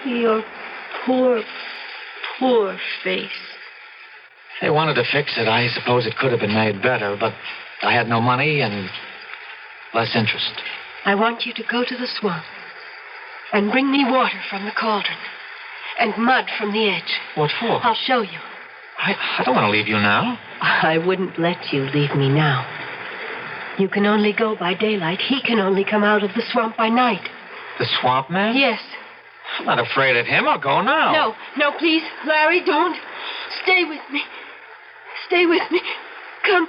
Your poor, poor face. They wanted to fix it. I suppose it could have been made better, but I had no money and less interest. I want you to go to the swamp and bring me water from the cauldron and mud from the edge. What for? I'll show you. I don't want to leave you now. I wouldn't let you leave me now. You can only go by daylight. He can only come out of the swamp by night. The swamp man? Yes. I'm not afraid of him. I'll go now. No, please, Larry, don't. Stay with me. Stay with me. Come,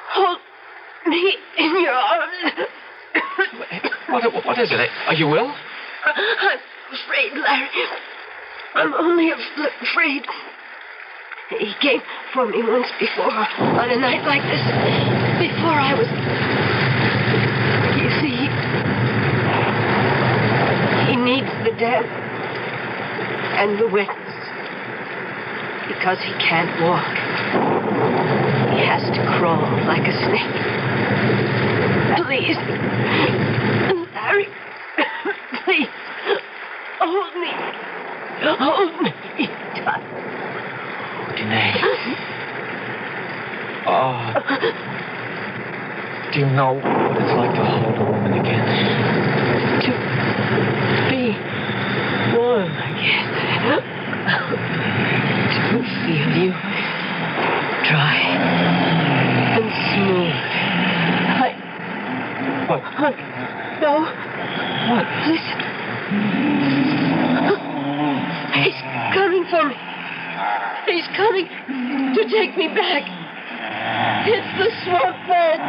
hold me in your arms. What is it? Are you ill? I'm afraid, Larry. I'm only afraid. He came for me once before, on a night like this, before I was... You see, he needs the damp and the wetness, because he can't walk. He has to crawl like a snake. Please, Larry, please, hold me tight. Danae. Oh. Do you know what it's like to hold a woman again? Be warm again. To feel you dry and smooth. What? No. What? Listen. He's coming for me. He's coming to take me back. It's the swamp man.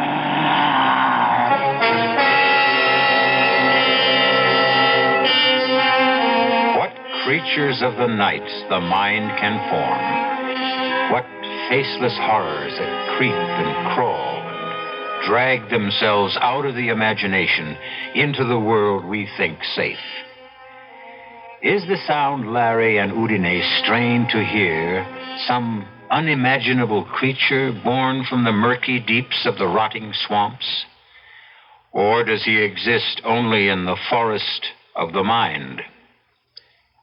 What creatures of the night the mind can form. What faceless horrors that creep and crawl and drag themselves out of the imagination into the world we think safe. Is the sound Larry and Udine strain to hear some unimaginable creature born from the murky deeps of the rotting swamps? Or does he exist only in the forest of the mind?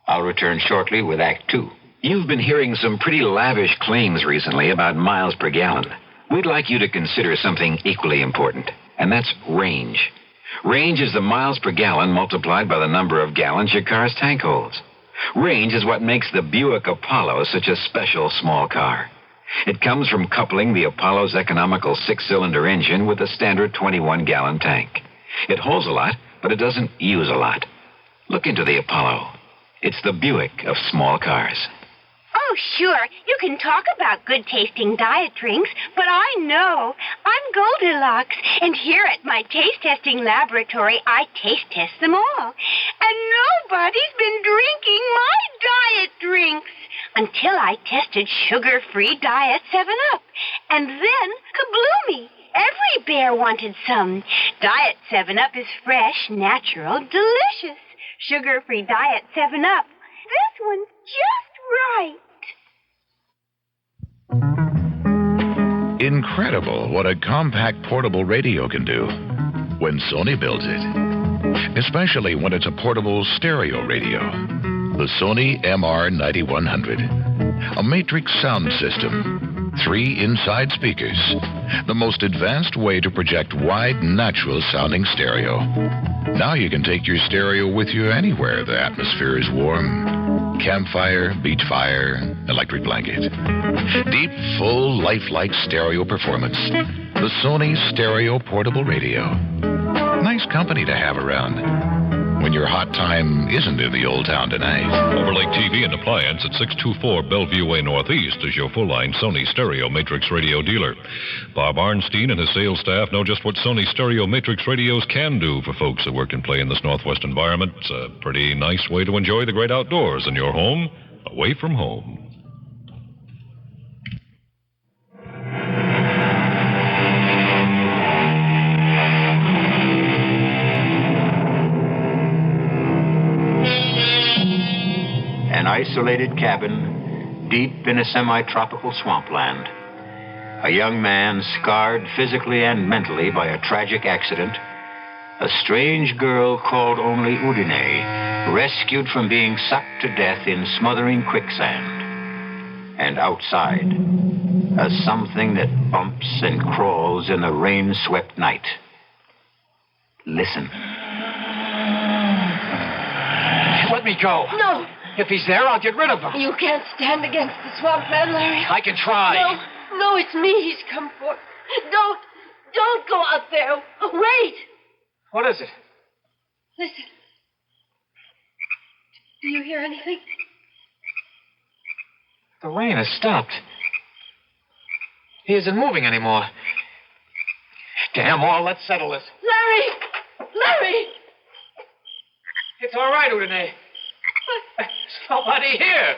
I'll return shortly with Act Two. You've been hearing some pretty lavish claims recently about miles per gallon. We'd like you to consider something equally important, and that's range. Range is the miles per gallon multiplied by the number of gallons your car's tank holds. Range is what makes the Buick Apollo such a special small car. It comes from coupling the Apollo's economical 6-cylinder engine with a standard 21-gallon tank. It holds a lot, but it doesn't use a lot. Look into the Apollo. It's the Buick of small cars. Oh, sure, you can talk about good-tasting diet drinks, but I know. I'm Goldilocks, and here at my taste-testing laboratory, I taste-test them all. And nobody's been drinking my diet drinks until I tested sugar-free Diet 7-Up. And then, kabloomy, every bear wanted some. Diet 7-Up is fresh, natural, delicious. Sugar-free Diet 7-Up. This one's just right. Incredible what a compact portable radio can do when Sony builds it. Especially when it's a portable stereo radio. The Sony MR9100. A matrix sound system. 3 inside speakers. The most advanced way to project wide, natural sounding stereo. Now you can take your stereo with you anywhere the atmosphere is warm. Campfire, beach fire, electric blanket. Deep, full, lifelike stereo performance. The Sony Stereo Portable Radio. Nice company to have around when your hot time isn't in the old town tonight. Overlake TV and Appliance at 624 Bellevue Way Northeast is your full-line Sony Stereo Matrix Radio dealer. Bob Arnstein and his sales staff know just what Sony Stereo Matrix radios can do for folks that work and play in this Northwest environment. It's a pretty nice way to enjoy the great outdoors in your home, away from home. An isolated cabin deep in a semi-tropical swampland. A young man scarred physically and mentally by a tragic accident. A strange girl called only Udine, rescued from being sucked to death in smothering quicksand. And outside, a something that bumps and crawls in the rain-swept night. Listen. Let me go. No. If he's there, I'll get rid of him. You can't stand against the swamp man, Larry. I can try. No, it's me he's come for. Don't go out there. Wait. What is it? Listen. Do you hear anything? The rain has stopped. He isn't moving anymore. Damn all, let's settle this. Larry! It's all right, Udine. There's nobody here.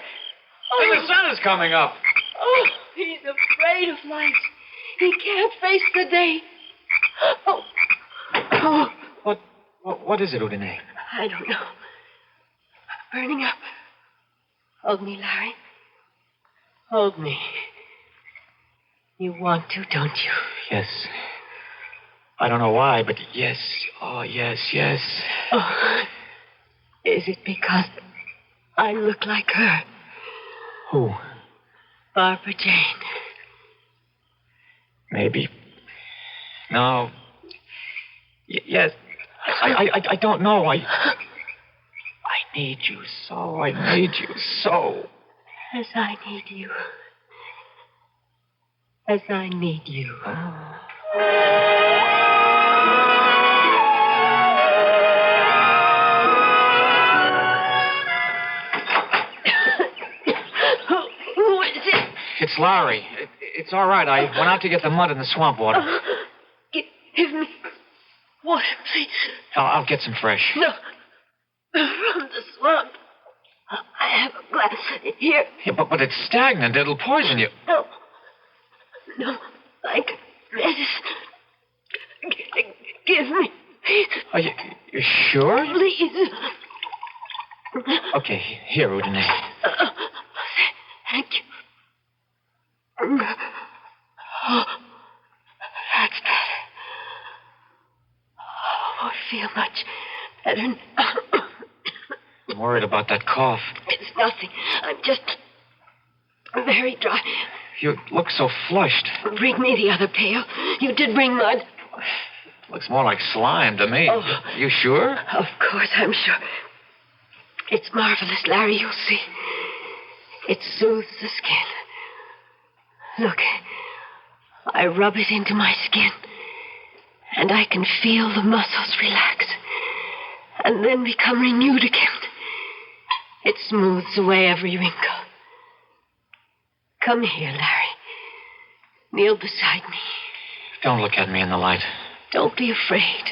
And the sun is coming up. Oh, he's afraid of light. He can't face the day. Oh. What is it, Udine? I don't know. Burning up. Hold me, Larry. Hold me. You want to, don't you? Yes. I don't know why, but yes. Oh, yes. Oh. Is it because I look like her? Who? Barbara Jane. Maybe. No. Yes. I don't know. need you so. I need you so. As I need you. As I need you. Who is it? It's Larry. It's all right. I went out to get the mud in the swamp water. Give me water, please. I'll get some fresh. No. From the swamp. I have a glass here. Yeah, but it's stagnant. It'll poison you. No. No. Like medicine. Give me. Are you sure? Please. Okay, here, Udine. Thank you. Oh, that's better. Oh, I feel much better now. I'm worried about that cough. It's nothing. I'm just very dry. You look so flushed. Bring me the other pail. You did bring mud. Looks more like slime to me. Oh. You sure? Of course, I'm sure. It's marvelous, Larry. You'll see. It soothes the skin. Look, I rub it into my skin, and I can feel the muscles relax, and then become renewed again. It smooths away every wrinkle. Come here, Larry. Kneel beside me. Don't look at me in the light. Don't be afraid.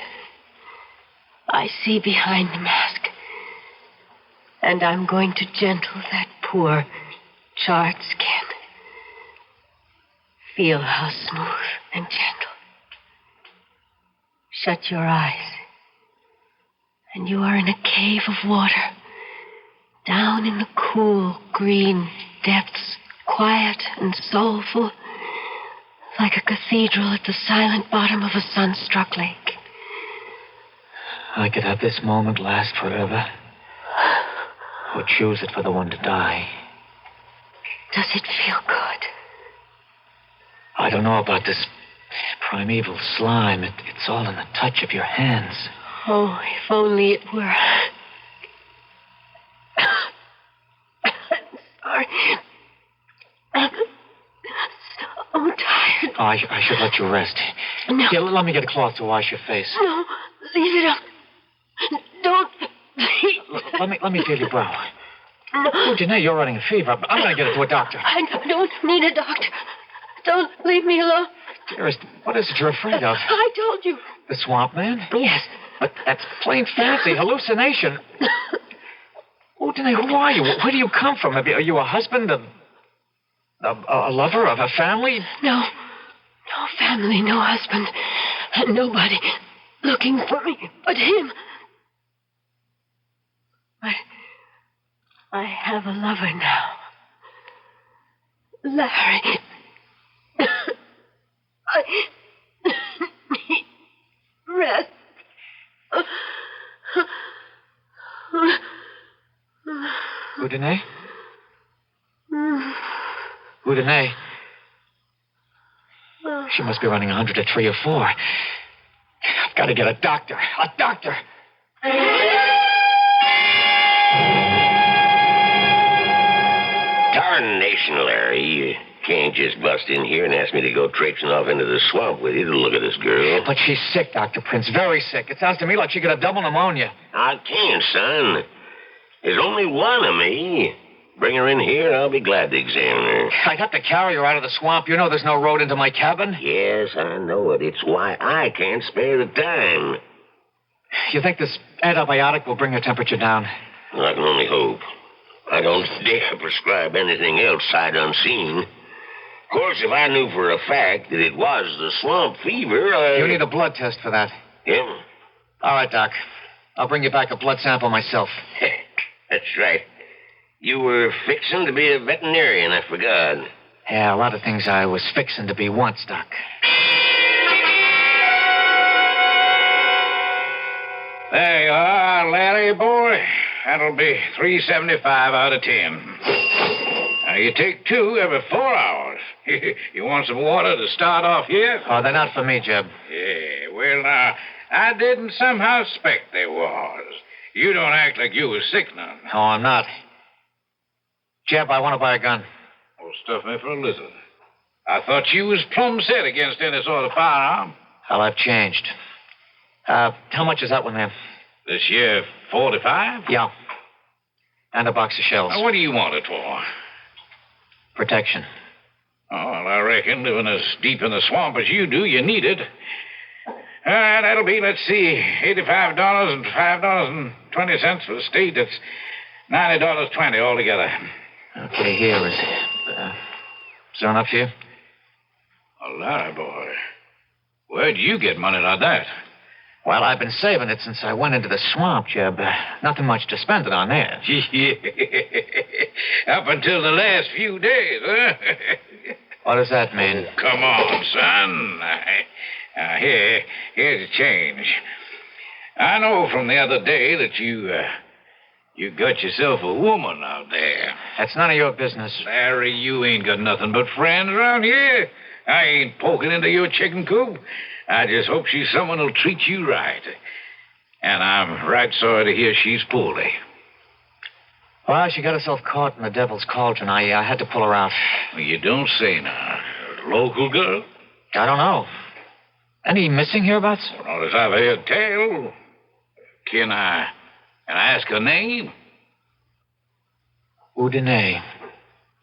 I see behind the mask. And I'm going to gentle that poor, charred skin. Feel how smooth and gentle. Shut your eyes. And you are in a cave of water. Down in the cool, green depths, quiet and soulful, like a cathedral at the silent bottom of a sun-struck lake. I could have this moment last forever, or choose it for the one to die. Does it feel good? I don't know about this primeval slime. It's all in the touch of your hands. Oh, if only it were. I'm sorry. I'm so tired. Oh, I should let you rest. No. Here, let me get a cloth to wash your face. No, leave it up. Don't. Let me feel your brow. No. Oh, Janae, you're running a fever. I'm going to get it to a doctor. I don't need a doctor. Don't leave me alone. Dearest, what is it you're afraid of? I told you. The swamp man? Yes. But that's plain fancy, hallucination. Oh, Janae, who are you? Where do you come from? Are you a husband, a lover of a family? No. No family, no husband. And nobody looking for me but him. I have a lover now. Larry. I need rest. Udine? Udine? She must be running 100 at 3 or 4. I've got to get a doctor. A doctor! Tarnation, Larry. You can't just bust in here and ask me to go traipsing off into the swamp with you to look at this girl. But she's sick, Dr. Prince. Very sick. It sounds to me like she got a double pneumonia. I can't, son. There's only one of me. Bring her in here, and I'll be glad to examine her. I'd have to carry her out of the swamp. You know there's no road into my cabin. Yes, I know it. It's why I can't spare the time. You think this antibiotic will bring her temperature down? Well, I can only hope. I don't dare prescribe anything else sight unseen. Of course, if I knew for a fact that it was the swamp fever, You need a blood test for that. Yeah? All right, Doc. I'll bring you back a blood sample myself. That's right. You were fixing to be a veterinarian, I forgot. Yeah, a lot of things I was fixing to be once, Doc. There you are, Larry boy. That'll be $3.75 out of 10. Now, you take 2 every 4 hours. You want some water to start off here? Oh, they're not for me, Jeb. Yeah, well, now, I didn't somehow suspect they was. You don't act like you was sick none. No, I'm not. Jeb, I want to buy a gun. Well, stuff me for a lizard. I thought you was plumb set against any sort of firearm. Well, I've changed. How much is that one, man? This year, 45? Yeah. And a box of shells. Now, what do you want it for? Protection. Oh, well, I reckon living as deep in the swamp as you do, you need it. That'll be, let's see, $85 and $5.20 for the state. That's $90.20 altogether. Okay, here is there enough here? Oh, Larry, boy. Where'd you get money like that? Well, I've been saving it since I went into the swamp, Jeb. Nothing much to spend it on there. Up until the last few days, huh? What does that mean? Oh, come on, son. Here's a change. I know from the other day that you got yourself a woman out there. That's none of your business. Larry, you ain't got nothing but friends around here. I ain't poking into your chicken coop. I just hope she's someone who'll treat you right. And I'm right sorry to hear she's poorly. Well, she got herself caught in the devil's cauldron. I had to pull her out. Well, you don't say now. Local girl? I don't know. Any missing hereabouts? Well, not as I've heard tell. Can I ask her name? Udine.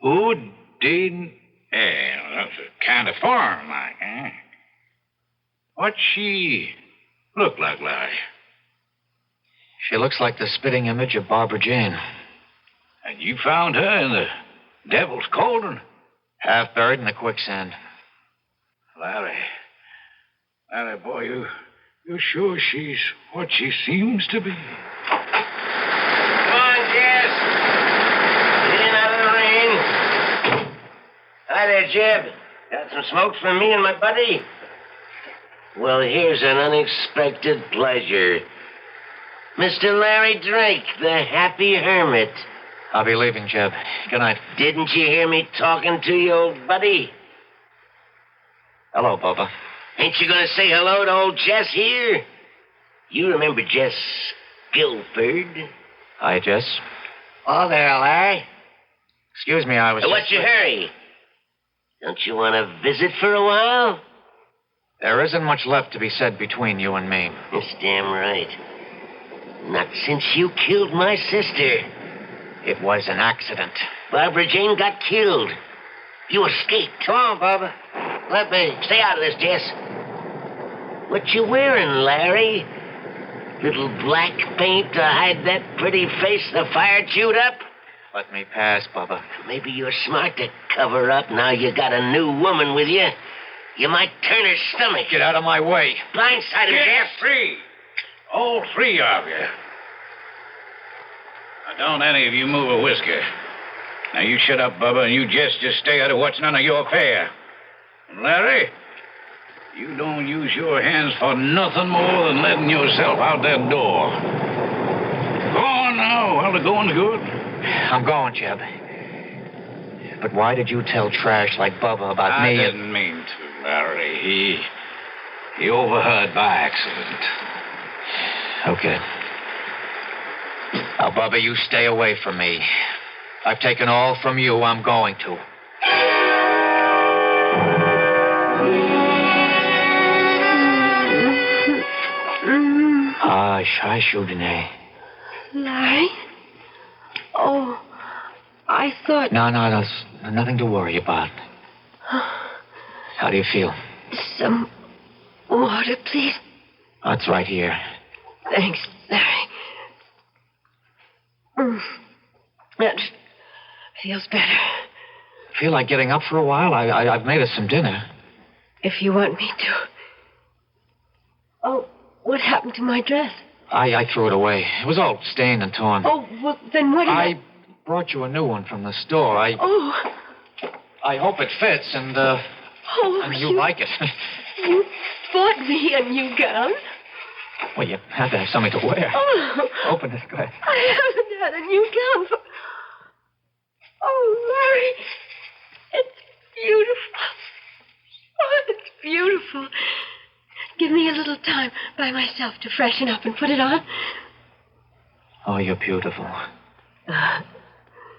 Udine. That's a kind of foreign like, eh? What's she look like, Larry? She looks like the spitting image of Barbara Jane. And you found her in the devil's cauldron? Half buried in the quicksand. Larry, boy, you're sure she's what she seems to be? Come on, Jess. Get in out of the rain. Hi there, Jeb. Got some smokes for me and my buddy? Well, here's an unexpected pleasure. Mr. Larry Drake, the happy hermit. I'll be leaving, Jeb. Good night. Didn't you hear me talking to you, old buddy? Hello, Bubba. Ain't you gonna say hello to old Jess here? You remember Jess Guilford? Hi, Jess. Oh, there, Larry. Excuse me, I was What's your hurry? Don't you want to visit for a while? There isn't much left to be said between you and me. That's damn right. Not since you killed my sister. It was an accident. Barbara Jane got killed. You escaped. Come on, Barbara. Let me. Stay out of this, Jess. What you wearing, Larry? Little black paint to hide that pretty face the fire chewed up? Let me pass, Bubba. Maybe you're smart to cover up now you got a new woman with you. You might turn her stomach. Get out of my way. Blindside him, Jess. Free. All three of you. Now, don't any of you move a whisker. Now, you shut up, Bubba, and you just stay out of what's none of your affair. And Larry, you don't use your hands for nothing more than letting yourself out that door. Go on now, while the going's good. I'm going, Jeb. But why did you tell trash like Bubba about me? I didn't mean to, Larry. He overheard by accident. Okay. Now, Bubba, you stay away from me. I've taken all from you. I'm going to. Hush, Udine. Larry? Oh, I thought... No, there's nothing to worry about. How do you feel? Some water, please. That's right here. Thanks, Larry. That feels better. Feel like getting up for a while? I've made us some dinner. If you want me to. Oh, what happened to my dress? I threw it away. It was all stained and torn. Oh, well, then what do I brought you a new one from the store. I hope it fits, and you like it. You bought me a new gown? Well, you had to have something to wear. Oh. Open this, go ahead. I haven't had a new gown for... Oh, Larry. It's beautiful. Oh, it's beautiful. Give me a little time by myself to freshen up and put it on. Oh, you're beautiful.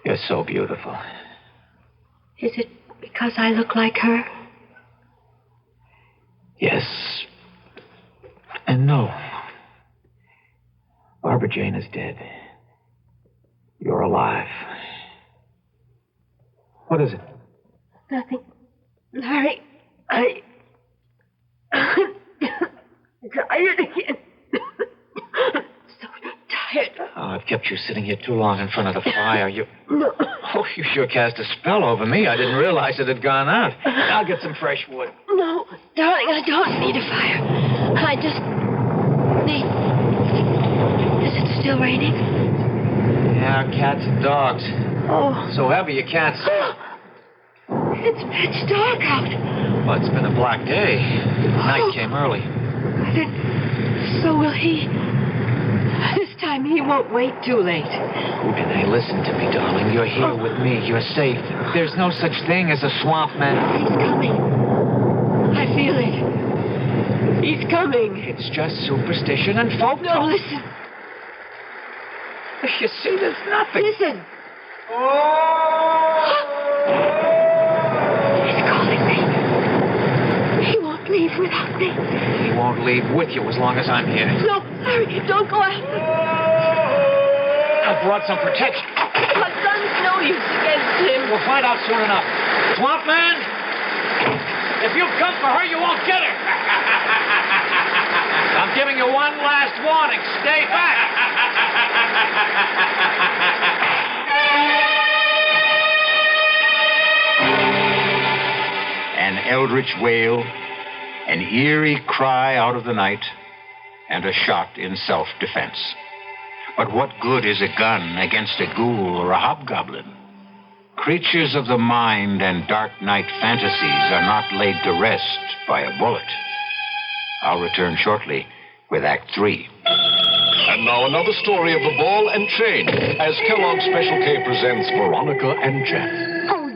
You're so beautiful. Is it because I look like her? Yes. And no. Barbara Jane is dead. You're alive. What is it? Nothing. Larry, tired again. So tired. Oh, I've kept you sitting here too long in front of the fire. No. Oh, you sure cast a spell over me. I didn't realize it had gone out. I'll get some fresh wood. No, darling, I don't need a fire. I just need... Is it still raining? Yeah, cats and dogs. Oh. So heavy you can't see. It's pitch dark out. Well, it's been a black day. Night came early. Then, so will he. This time he won't wait too late. Hey, listen to me, darling. You're here with me. You're safe. There's no such thing as a swamp man. He's coming. I feel it. He's coming. It's just superstition and folk No, talk. listen. You see, there's nothing. Listen. Leave without me. He won't leave with you as long as I'm here. No, Larry, don't go after me. I brought some protection. My gun's no use against him. We'll find out soon enough. Swamp Man, if you come for her, you won't get her. I'm giving you one last warning. Stay back. An eldritch wail, an eerie cry out of the night, and a shot in self-defense. But what good is a gun against a ghoul or a hobgoblin? Creatures of the mind and dark night fantasies are not laid to rest by a bullet. I'll return shortly with Act 3. And now another story of the ball and chain, as Kellogg's Special K presents Veronica and Jeff.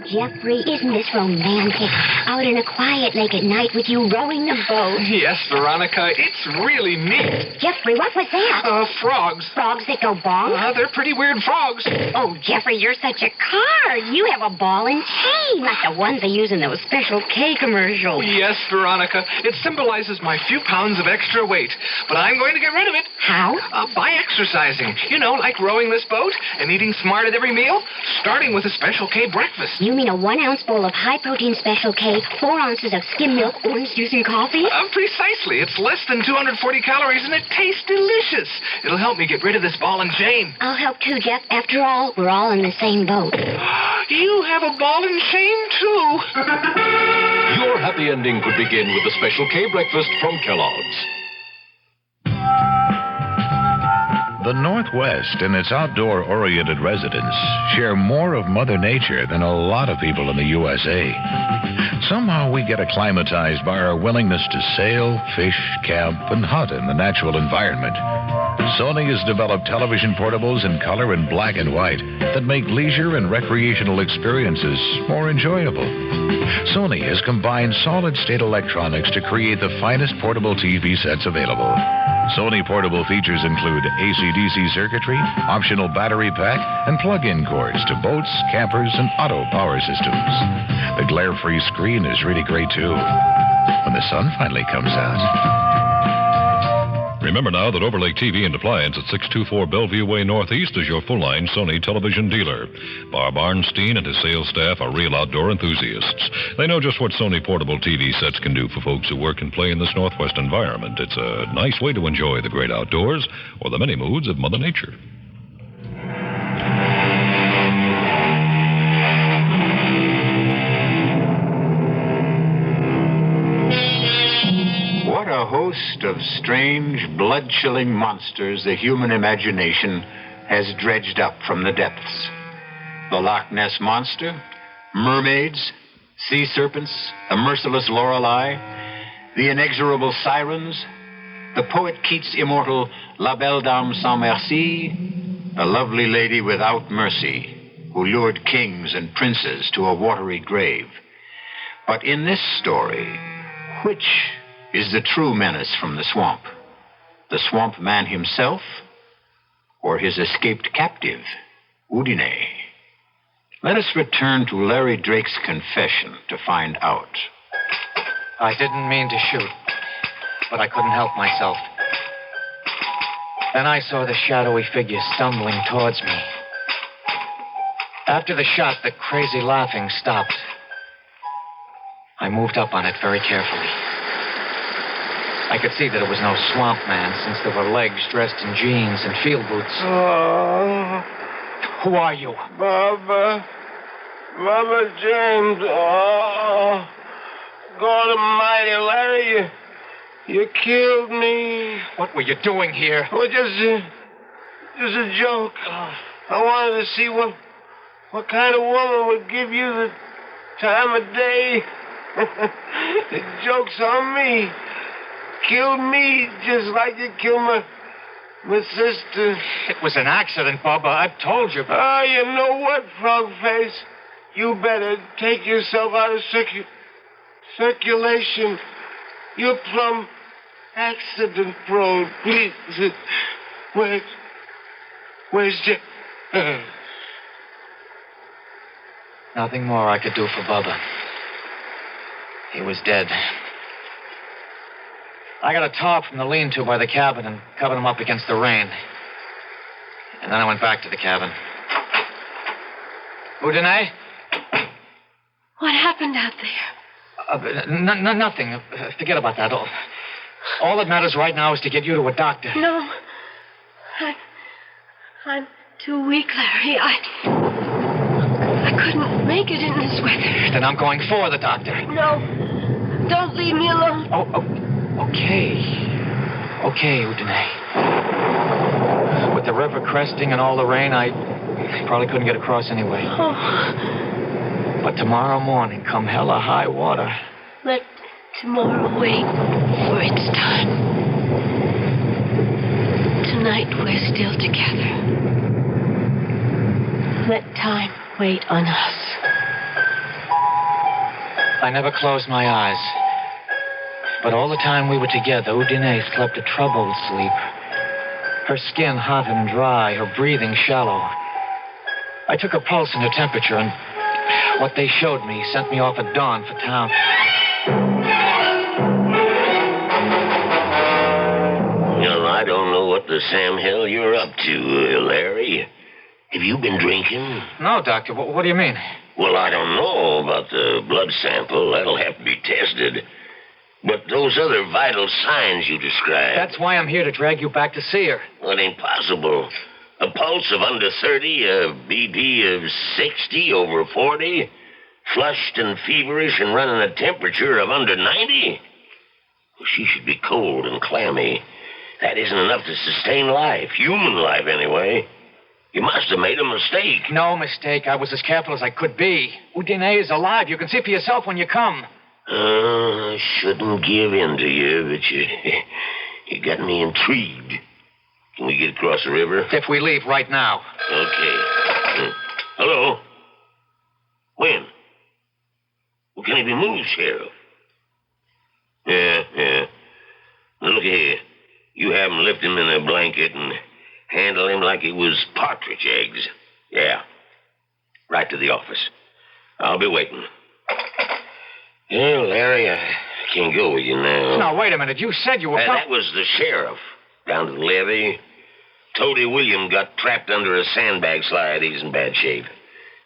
Jeffrey, isn't this romantic? Out in a quiet lake at night with you rowing the boat. Yes, Veronica, it's really neat. Jeffrey, what was that? Frogs. Frogs that go bonk? They're pretty weird frogs. Oh, Jeffrey, you're such a card. You have a ball and chain, like the ones they use in those Special K commercials. Yes, Veronica, it symbolizes my few pounds of extra weight. But I'm going to get rid of it. How? By exercising. You know, like rowing this boat and eating smart at every meal, starting with a Special K breakfast. You mean a 1 ounce bowl of high-protein Special K, 4 ounces of skim milk, orange juice, and coffee? Precisely. It's less than 240 calories, and it tastes delicious. It'll help me get rid of this ball and chain. I'll help too, Jeff. After all, we're all in the same boat. You have a ball and chain, too. Your happy ending could begin with the Special K breakfast from Kellogg's. The Northwest and its outdoor-oriented residents share more of Mother Nature than a lot of people in the USA. Somehow we get acclimatized by our willingness to sail, fish, camp, and hunt in the natural environment. Sony has developed television portables in color and black and white that make leisure and recreational experiences more enjoyable. Sony has combined solid-state electronics to create the finest portable TV sets available. Sony portable features include AC/DC circuitry, optional battery pack, and plug-in cords to boats, campers, and auto power systems. The glare-free screen is really great, too, when the sun finally comes out. Remember now that Overlake TV and Appliance at 624 Bellevue Way Northeast is your full-line Sony television dealer. Bob Arnstein and his sales staff are real outdoor enthusiasts. They know just what Sony portable TV sets can do for folks who work and play in this Northwest environment. It's a nice way to enjoy the great outdoors or the many moods of Mother Nature. What a host of strange, blood-chilling monsters the human imagination has dredged up from the depths. The Loch Ness Monster, mermaids, sea serpents, the merciless Lorelei, the inexorable sirens, the poet Keats' immortal La Belle Dame Sans Merci, the lovely lady without mercy who lured kings and princes to a watery grave. But in this story, which is the true menace from the swamp? The swamp man himself, or his escaped captive, Udine? Let us return to Larry Drake's confession to find out. I didn't mean to shoot, but I couldn't help myself. Then I saw the shadowy figure stumbling towards me. After the shot, the crazy laughing stopped. I moved up on it very carefully. I could see that it was no swamp man, since there were legs dressed in jeans and field boots. Oh. Who are you? Baba James. Oh. God almighty, Larry, you killed me. What were you doing here? Oh, just a joke. I wanted to see what kind of woman would give you the time of day. The joke's on me. Killed me just like you killed my sister. It was an accident, Bubba. I've told you. Oh, you know what, Frogface? You better take yourself out of circulation. You're plumb accident prone. Please. Where's Jack? Nothing more I could do for Bubba. He was dead. I got a tarp from the lean-to by the cabin and covered him up against the rain. And then I went back to the cabin. Udine? What happened out there? Nothing. Forget about that. All that matters right now is to get you to a doctor. No. I'm too weak, Larry. I couldn't make it in this weather. Then I'm going for the doctor. No. Don't leave me alone. Okay, Udine. With the river cresting and all the rain, I probably couldn't get across anyway. Oh. But tomorrow morning, come hell or high water. Let tomorrow wait for its time. Tonight we're still together. Let time wait on us. I never closed my eyes. But all the time we were together, Udine slept a troubled sleep. Her skin hot and dry, her breathing shallow. I took her pulse and her temperature, and what they showed me sent me off at dawn for town. Well, I don't know what the Sam hell you're up to, Larry. Have you been drinking? No, Doctor. What do you mean? Well, I don't know about the blood sample. That'll have to be tested. But those other vital signs you described... That's why I'm here to drag you back to see her. Well, it ain't possible. A pulse of under 30, a BP of 60 over 40, flushed and feverish and running a temperature of under 90? Well, she should be cold and clammy. That isn't enough to sustain life, human life anyway. You must have made a mistake. No mistake. I was as careful as I could be. Udine is alive. You can see for yourself when you come. I shouldn't give in to you, but you got me intrigued. Can we get across the river? If we leave right now. Okay. Hello? When? Well, can he be moved, Sheriff? Yeah. Now, look here. You have him lift him in a blanket and handle him like he was partridge eggs. Yeah. Right to the office. I'll be waiting. Yeah, Larry, I can't go with you now. No, wait a minute. You said you were... That was the sheriff down to the levee. Toady William got trapped under a sandbag slide. He's in bad shape.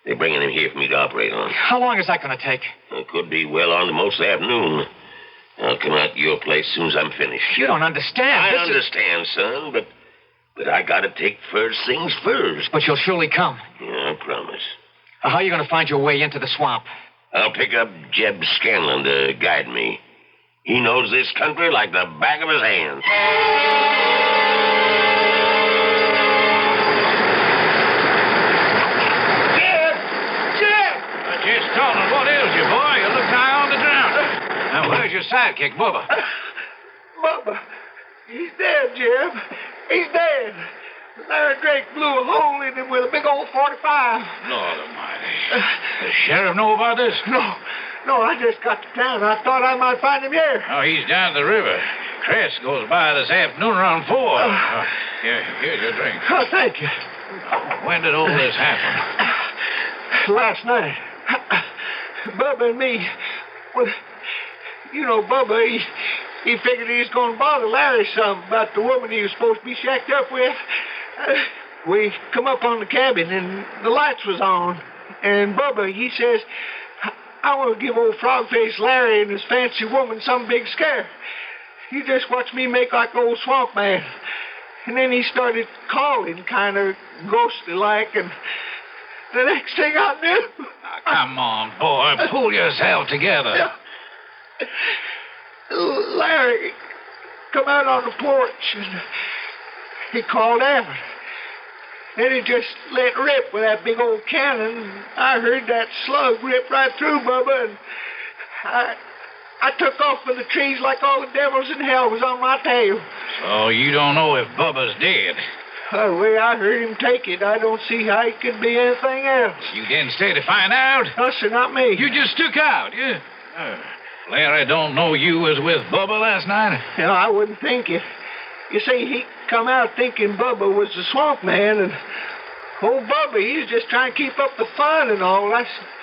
They're bringing him here for me to operate on. How long is that going to take? It could be well on to most of the afternoon. I'll come out to your place as soon as I'm finished. You don't understand. I understand, son, but I gotta take first things first. But you'll surely come. Yeah, I promise. How are you going to find your way into the swamp? I'll pick up Jeb Scanlon to guide me. He knows this country like the back of his hand. Jeb! I just told him, what ails you, boy? You look high on the ground. Now, where's your sidekick, Bubba? Bubba, he's dead, Jeb. He's dead. Larry Drake blew a hole in him with a big old 45. Lord almighty. The sheriff know about this? No, I just got to town. I thought I might find him here. Oh, he's down the river. Crest goes by this afternoon around 4. Here's your drink. Oh, thank you. When did all this happen? Last night. Bubba and me, well, you know, Bubba, he figured he was going to bother Larry some about the woman he was supposed to be shacked up with. We come up on the cabin, and the lights was on. And Bubba, he says, I want to give old frog-faced Larry and his fancy woman some big scare. He just watched me make like old swamp man. And then he started calling, kind of ghostly-like, and the next thing I knew... Come on, boy, pull yourself together. Larry come out on the porch, and he called out. Then he just let rip with that big old cannon. I heard that slug rip right through Bubba, and I took off for the trees like all the devils in hell was on my tail. So you don't know if Bubba's dead? The way I heard him take it, I don't see how it could be anything else. You didn't stay to find out? No, sir, not me. You just took out, yeah? Larry don't know you was with Bubba last night? No, I wouldn't think it. You see, he come out thinking Bubba was the swamp man, and old Bubba, he's just trying to keep up the fun and all.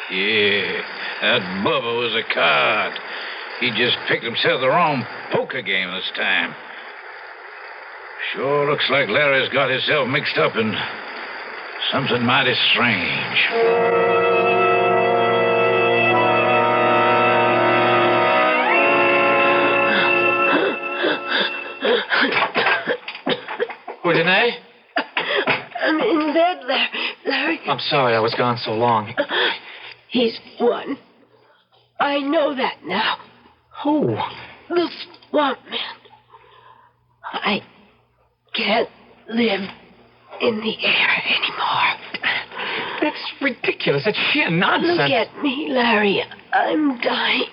Yeah, that Bubba was a card. He just picked himself the wrong poker game this time. Sure looks like Larry's got himself mixed up in something mighty strange. Udine? I'm in bed, Larry. I'm sorry I was gone so long. He's won. I know that now. Who? The swamp man. I can't live in the air anymore. That's ridiculous. That's sheer nonsense. Look at me, Larry. I'm dying.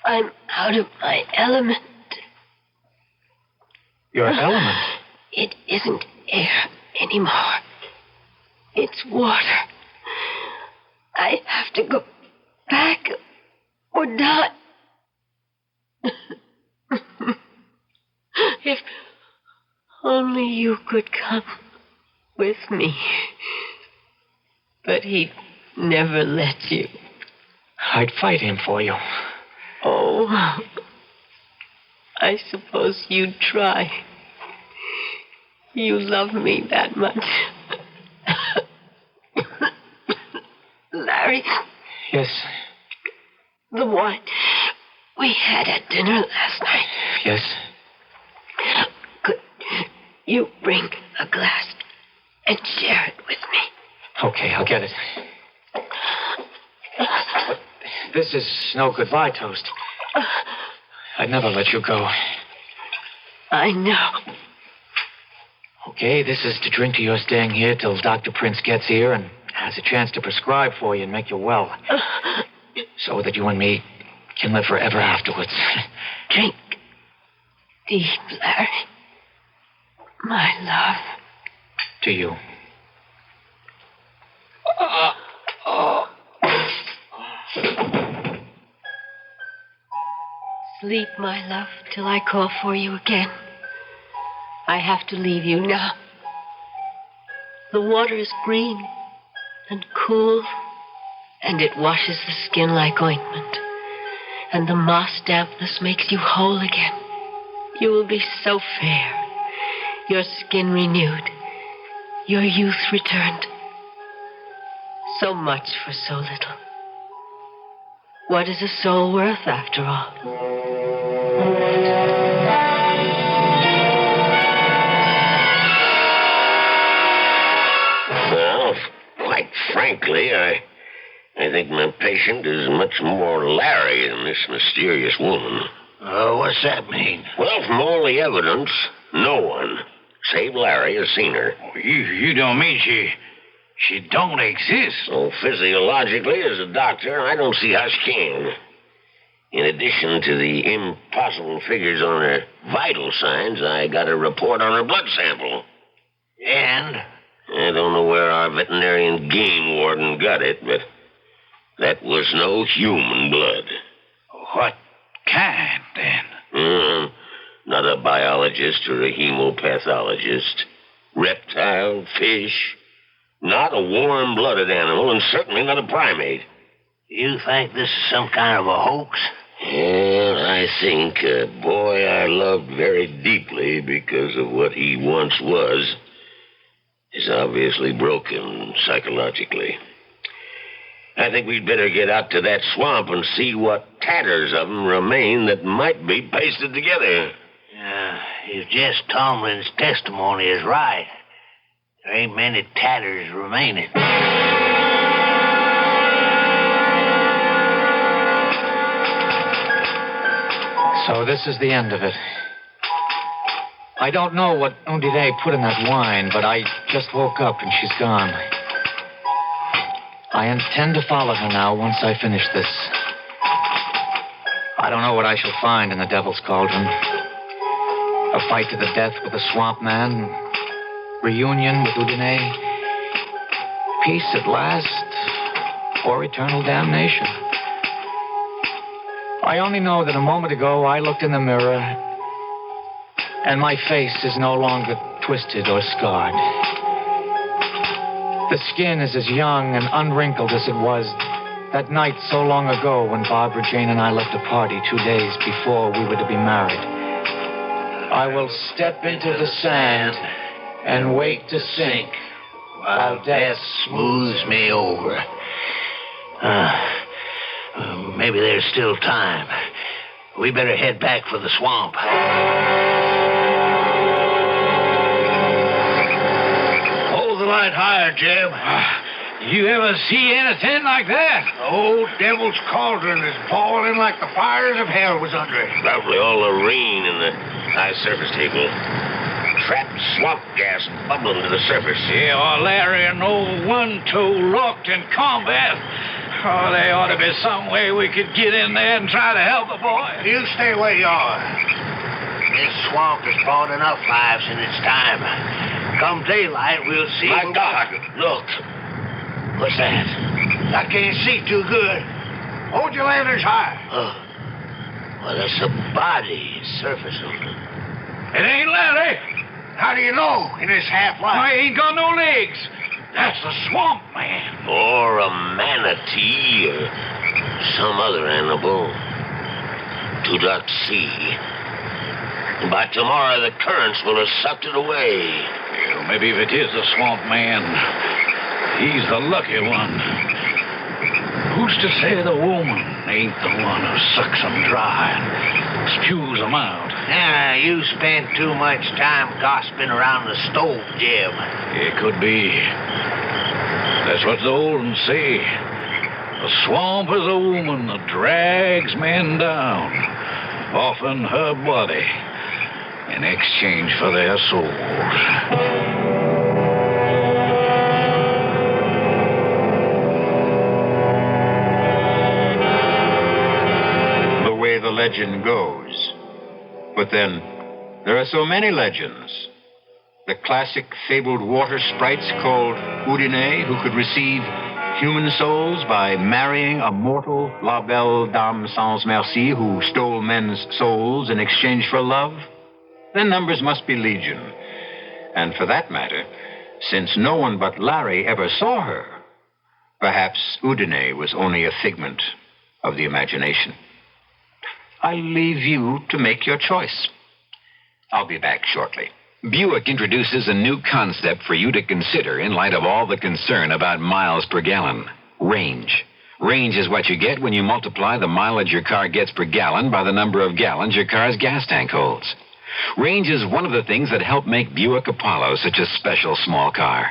I'm out of my element. Your element? It isn't air anymore. It's water. I have to go back or die. If only you could come with me. But he'd never let you. I'd fight him for you. Oh, I suppose you'd try. You love me that much. Larry. Yes. The wine we had at dinner last night. Yes. Could you bring a glass and share it with me? Okay, I'll get it. But this is no goodbye toast. I'd never let you go. I know. Okay, this is to drink to your staying here till Dr. Prince gets here and has a chance to prescribe for you and make you well. So that you and me can live forever afterwards. Drink deep, Larry. My love. To you. Sleep, my love, till I call for you again. I have to leave you now. The water is green and cool, and it washes the skin like ointment. And the moss dampness makes you whole again. You will be so fair, your skin renewed, your youth returned. So much for so little. What is a soul worth, after all? Well, quite frankly, I think my patient is much more Larry than this mysterious woman. What's that mean? Well, from all the evidence, no one, save Larry, has seen her. You don't mean she don't exist? So physiologically, as a doctor, I don't see how she can. In addition to the impossible figures on her vital signs, I got a report on her blood sample. And? I don't know where our veterinarian game warden got it, but that was no human blood. What kind, then? not a biologist or a hemopathologist. Reptile, fish, not a warm-blooded animal, and certainly not a primate. You think this is some kind of a hoax? Well, I think a boy I loved very deeply because of what he once was is obviously broken psychologically. I think we'd better get out to that swamp and see what tatters of them remain that might be pasted together. If Jess Tomlin's testimony is right, there ain't many tatters remaining. So this is the end of it. I don't know what Undine put in that wine, but I just woke up and she's gone. I intend to follow her now once I finish this. I don't know what I shall find in the Devil's Cauldron. A fight to the death with the Swamp Man, reunion with Undine, peace at last, or eternal damnation. I only know that a moment ago I looked in the mirror and my face is no longer twisted or scarred. The skin is as young and unwrinkled as it was that night so long ago when Barbara Jane and I left a party 2 days before we were to be married. I will step into the sand and wait to sink while death smooths me over. Maybe there's still time. We better head back for the swamp. Hold the light higher, Jeb. You ever see anything like that? The old Devil's Cauldron is boiling like the fires of hell was under it. Probably all the rain in the high surface table. Trapped swamp gas bubbling to the surface. Yeah, or Larry and old One-Toe locked in combat. Oh, there ought to be some way we could get in there and try to help the boy. You stay where you are. This swamp has brought enough lives in its time. Come daylight, we'll see. My God, look. What's that? I can't see too good. Hold your lanterns high. Oh. Well, that's a body surfacing. It ain't Larry. How do you know in this half-light? I ain't got no legs. That's the Swamp Man. Or a manatee or some other animal. Do not see. And by tomorrow, the currents will have sucked it away. Well, maybe if it is the Swamp Man, he's the lucky one. Who's to say the woman ain't the one who sucks them dry and spews them out? You spent too much time gossiping around the stove, Jim. It could be. That's what the old ones say. The swamp is a woman that drags men down, often her body, in exchange for their souls. The legend goes. But then, there are so many legends. The classic fabled water sprites called Undine, who could receive human souls by marrying a mortal La Belle Dame Sans Merci who stole men's souls in exchange for love. Their numbers must be legion. And for that matter, since no one but Larry ever saw her, perhaps Undine was only a figment of the imagination. I leave you to make your choice. I'll be back shortly. Buick introduces a new concept for you to consider in light of all the concern about miles per gallon. Range. Range is what you get when you multiply the mileage your car gets per gallon by the number of gallons your car's gas tank holds. Range is one of the things that help make Buick Apollo such a special small car.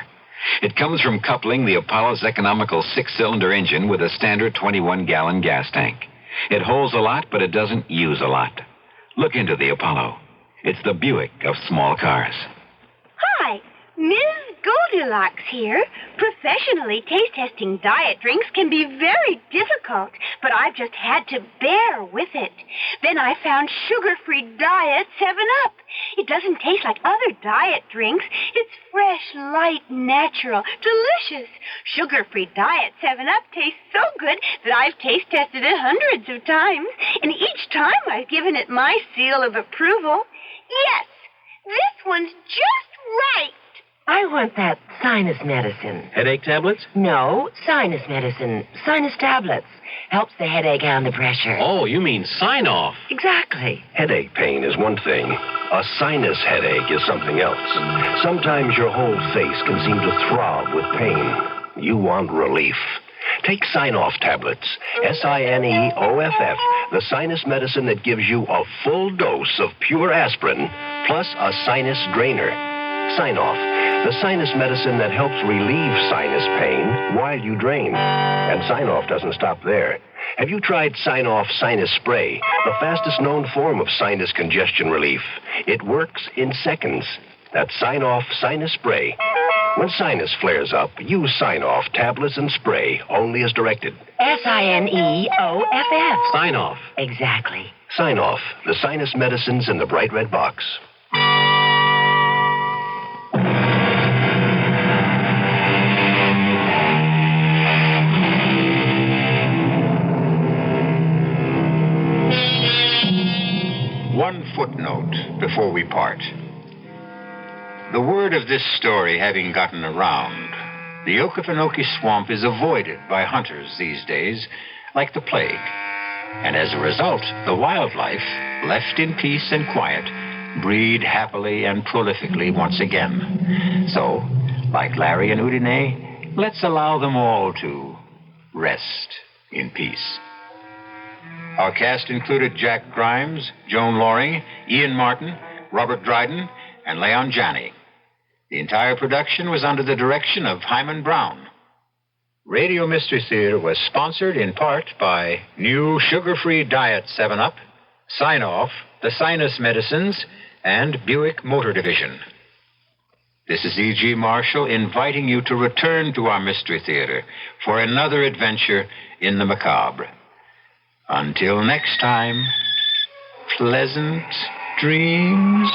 It comes from coupling the Apollo's economical 6-cylinder engine with a standard 21-gallon gas tank. It holds a lot, but it doesn't use a lot. Look into the Apollo. It's the Buick of small cars. Hi, Ms. Goldilocks here. Professionally taste-testing diet drinks can be very difficult, but I've just had to bear with it. Then I found sugar-free Diet 7-Up. It doesn't taste like other diet drinks. It's fresh, light, natural, delicious. Sugar-free Diet 7-Up tastes so good that I've taste-tested it hundreds of times, and each time I've given it my seal of approval. Yes, this one's just right. I want that sinus medicine. Headache tablets? No, sinus medicine. Sinus tablets. Helps the headache and the pressure. Oh, you mean sign-off. Exactly. Headache pain is one thing. A sinus headache is something else. Sometimes your whole face can seem to throb with pain. You want relief. Take Sign-Off tablets. Sineoff, the sinus medicine that gives you a full dose of pure aspirin, plus a sinus drainer. Sign-Off, the sinus medicine that helps relieve sinus pain while you drain. And Sign-Off doesn't stop there. Have you tried Sign-Off Sinus Spray, the fastest known form of sinus congestion relief? It works in seconds. That's Sign-Off Sinus Spray. When sinus flares up, use Sign-Off tablets and spray, only as directed. Sineoff. Sign-Off. Exactly. Sign-Off, the sinus medicines in the bright red box. One footnote before we part. The word of this story having gotten around, the Okefenokee Swamp is avoided by hunters these days like the plague. And as a result, the wildlife, left in peace and quiet, breed happily and prolifically once again. So, like Larry and Udine, let's allow them all to rest in peace. Our cast included Jack Grimes, Joan Loring, Ian Martin, Robert Dryden, and Leon Janney. The entire production was under the direction of Hyman Brown. Radio Mystery Theater was sponsored in part by New Sugar-Free Diet 7-Up, Sign-Off, the Sinus Medicines, and Buick Motor Division. This is E.G. Marshall inviting you to return to our Mystery Theater for another adventure in the macabre. Until next time, pleasant dreams.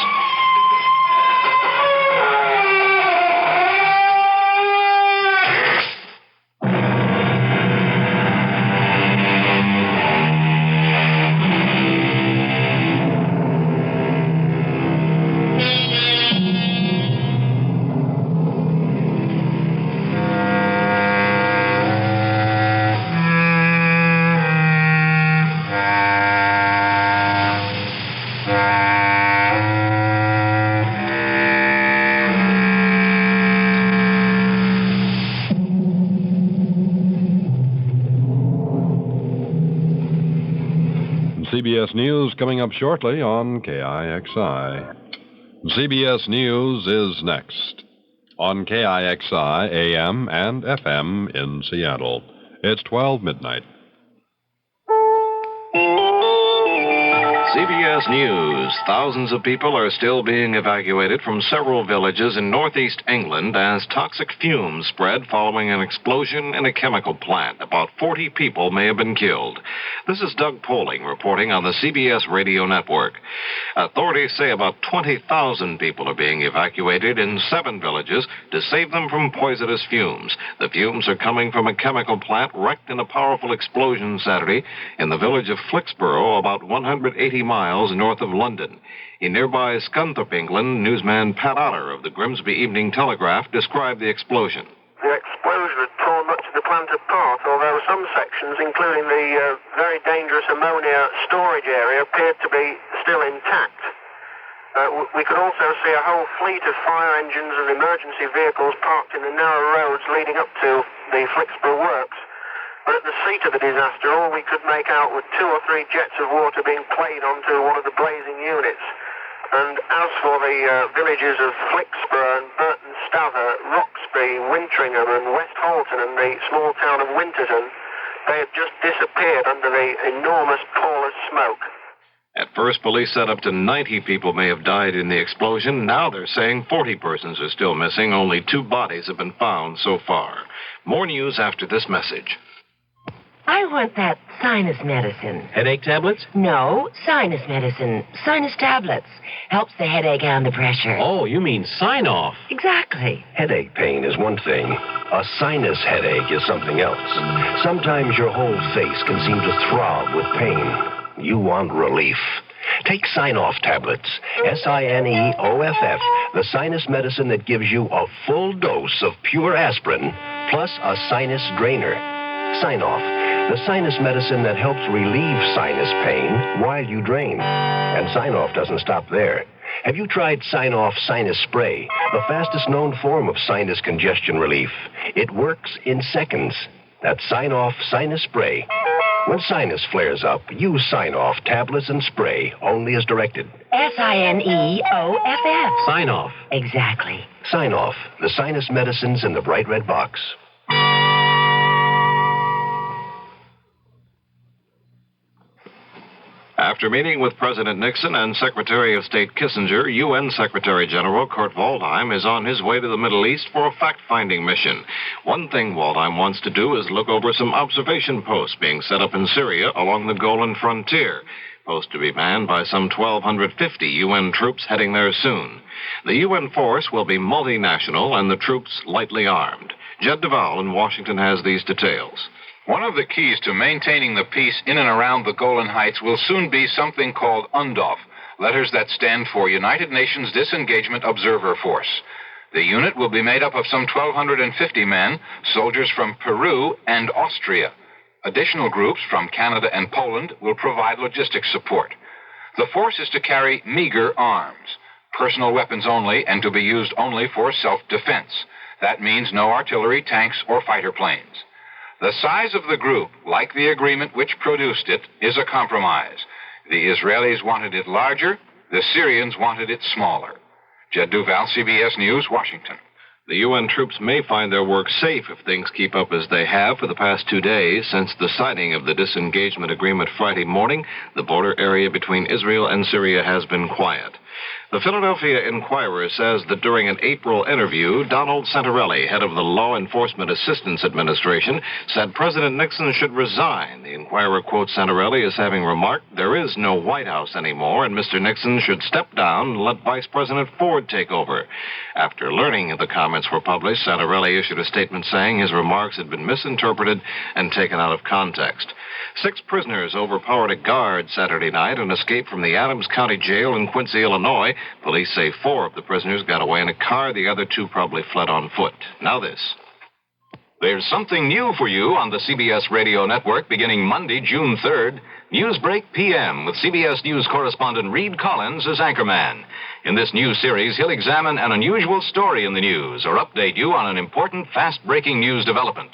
CBS News coming up shortly on KIXI. CBS News is next on KIXI AM and FM in Seattle. It's 12 midnight. CBS News. Thousands of people are still being evacuated from several villages in northeast England as toxic fumes spread following an explosion in a chemical plant. About 40 people may have been killed. This is Doug Poling reporting on the CBS radio network. Authorities say about 20,000 people are being evacuated in 7 villages to save them from poisonous fumes. The fumes are coming from a chemical plant wrecked in a powerful explosion Saturday in the village of Flixborough, about 180 miles north of London. In nearby Scunthorpe, England, newsman Pat Otter of the Grimsby Evening Telegraph described the explosion. The explosion had torn much of the plant apart, although some sections, including the very dangerous ammonia storage area, appeared to be still intact. We could also see a whole fleet of fire engines and emergency vehicles parked in the narrow roads leading up to the Flixborough works. But at the seat of the disaster, all we could make out were 2 or 3 jets of water being played onto one of the blazing units. And as for the villages of Flixborough and Burton Stather, Roxby, Wintringham and West Halton and the small town of Winterton, they had just disappeared under the enormous pall of smoke. At first, police said up to 90 people may have died in the explosion. Now they're saying 40 persons are still missing. Only 2 bodies have been found so far. More news after this message. I want that sinus medicine. Headache tablets? No, sinus medicine. Sinus tablets. Helps the headache and the pressure. Oh, you mean Sign-Off. Exactly. Headache pain is one thing. A sinus headache is something else. Sometimes your whole face can seem to throb with pain. You want relief. Take Sign-Off tablets. SINEOFF, the sinus medicine that gives you a full dose of pure aspirin, plus a sinus drainer. Sign-Off, the sinus medicine that helps relieve sinus pain while you drain. And Sign-Off doesn't stop there. Have you tried Sign-Off Sinus Spray, the fastest known form of sinus congestion relief? It works in seconds. That's Sign-Off Sinus Spray. When sinus flares up, use Sign-Off tablets and spray only as directed. SINEOFF. Sign-Off. Exactly. Sign-Off, the sinus medicines in the bright red box. After meeting with President Nixon and Secretary of State Kissinger, UN Secretary General Kurt Waldheim is on his way to the Middle East for a fact-finding mission. One thing Waldheim wants to do is look over some observation posts being set up in Syria along the Golan frontier. Posts to be manned by some 1,250 UN troops heading there soon. The UN force will be multinational and the troops lightly armed. Jed Duvall in Washington has these details. One of the keys to maintaining the peace in and around the Golan Heights will soon be something called UNDOF, letters that stand for United Nations Disengagement Observer Force. The unit will be made up of some 1,250 men, soldiers from Peru and Austria. Additional groups from Canada and Poland will provide logistics support. The force is to carry meager arms, personal weapons only, and to be used only for self-defense. That means no artillery, tanks, or fighter planes. The size of the group, like the agreement which produced it, is a compromise. The Israelis wanted it larger, the Syrians wanted it smaller. Jed Duval, CBS News, Washington. The UN troops may find their work safe if things keep up as they have for the past 2 days. Since the signing of the disengagement agreement Friday morning, the border area between Israel and Syria has been quiet. The Philadelphia Inquirer says that during an April interview, Donald Santarelli, head of the Law Enforcement Assistance Administration, said President Nixon should resign. The Inquirer quotes Santarelli as having remarked, "There is no White House anymore, and Mr. Nixon should step down and let Vice President Ford take over." After learning the comments were published, Santarelli issued a statement saying his remarks had been misinterpreted and taken out of context. 6 prisoners overpowered a guard Saturday night and escaped from the Adams County Jail in Quincy, Illinois. Police say 4 of the prisoners got away in a car. The other 2 probably fled on foot. Now this. There's something new for you on the CBS Radio Network beginning Monday, June 3rd. Newsbreak PM with CBS News correspondent Reed Collins as anchorman. In this new series, he'll examine an unusual story in the news or update you on an important, fast-breaking news development.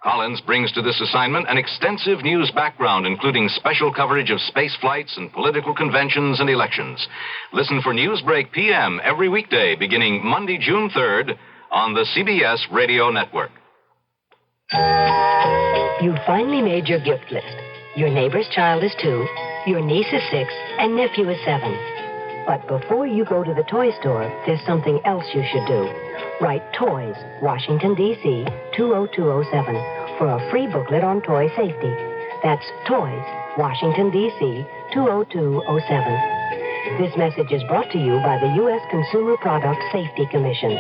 Collins brings to this assignment an extensive news background, including special coverage of space flights and political conventions and elections. Listen for Newsbreak PM every weekday beginning Monday, June 3rd on the CBS Radio Network. You've finally made your gift list. Your neighbor's child is 2, your niece is 6, and nephew is 7. But before you go to the toy store, there's something else you should do. Write Toys, Washington, D.C., 20207 for a free booklet on toy safety. That's Toys, Washington, D.C., 20207. This message is brought to you by the U.S. Consumer Product Safety Commission.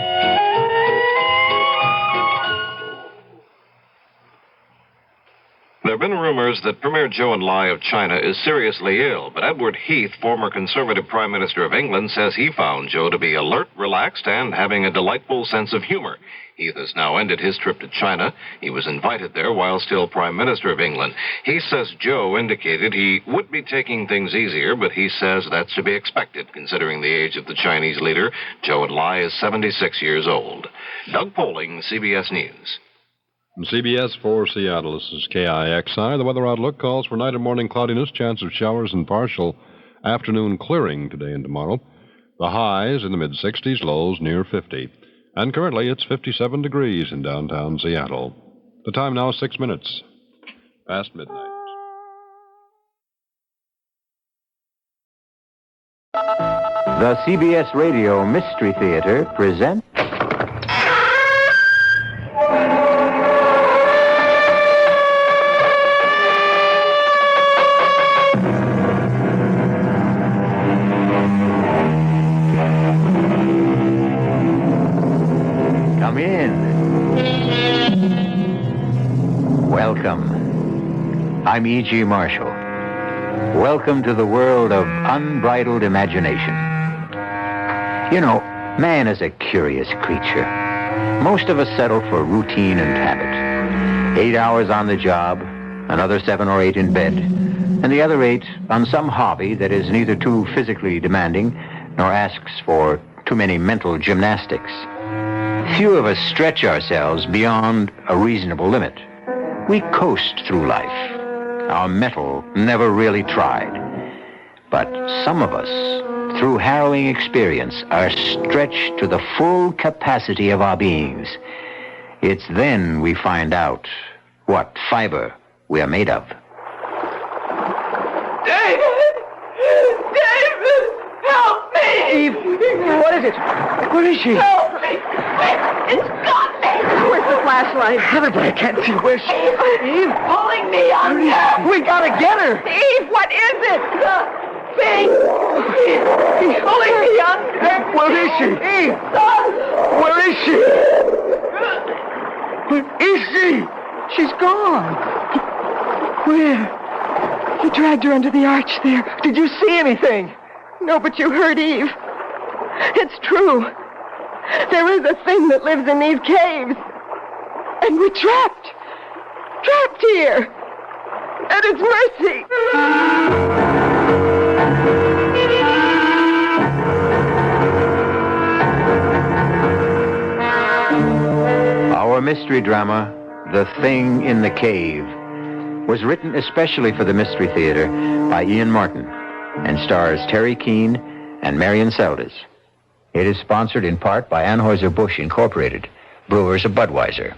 There have been rumors that Premier Zhou Enlai of China is seriously ill, but Edward Heath, former Conservative Prime Minister of England, says he found Zhou to be alert, relaxed, and having a delightful sense of humor. Heath has now ended his trip to China. He was invited there while still Prime Minister of England. He says Zhou indicated he would be taking things easier, but he says that's to be expected, considering the age of the Chinese leader. Zhou Enlai is 76 years old. Doug Poling, CBS News. From CBS for Seattle, this is KIXI. The weather outlook calls for night and morning cloudiness, chance of showers and partial afternoon clearing today and tomorrow. The highs in the mid-60s, lows near 50. And currently it's 57 degrees in downtown Seattle. The time now 6 minutes past midnight. The CBS Radio Mystery Theater presents... Come in. Welcome. I'm E.G. Marshall. Welcome to the world of unbridled imagination. You know, man is a curious creature. Most of us settle for routine and habit. 8 hours on the job, another 7 or 8 in bed, and the other 8 on some hobby that is neither too physically demanding nor asks for too many mental gymnastics. Few of us stretch ourselves beyond a reasonable limit. We coast through life. Our mettle never really tried. But some of us, through harrowing experience, are stretched to the full capacity of our beings. It's then we find out what fiber we are made of. David! David! Help me! Eve, what is it? Where is she? Help me! It's got me! Where's the flashlight? Everybody can't see where she is. Eve? Pulling me under! We gotta get her! Eve, what is it? The thing! He's pulling me under! Where is she? Eve! Where is she? Where is she? She's gone. Where? You dragged her under the arch there. Did you see anything? No, but you heard Eve. It's true. There is a thing that lives in these caves. And we're trapped. Trapped here. At its mercy. Our mystery drama, The Thing in the Cave, was written especially for the Mystery Theater by Ian Martin and stars Terry Keane and Marion Seldes. It is sponsored in part by Anheuser-Busch Incorporated, brewers of Budweiser.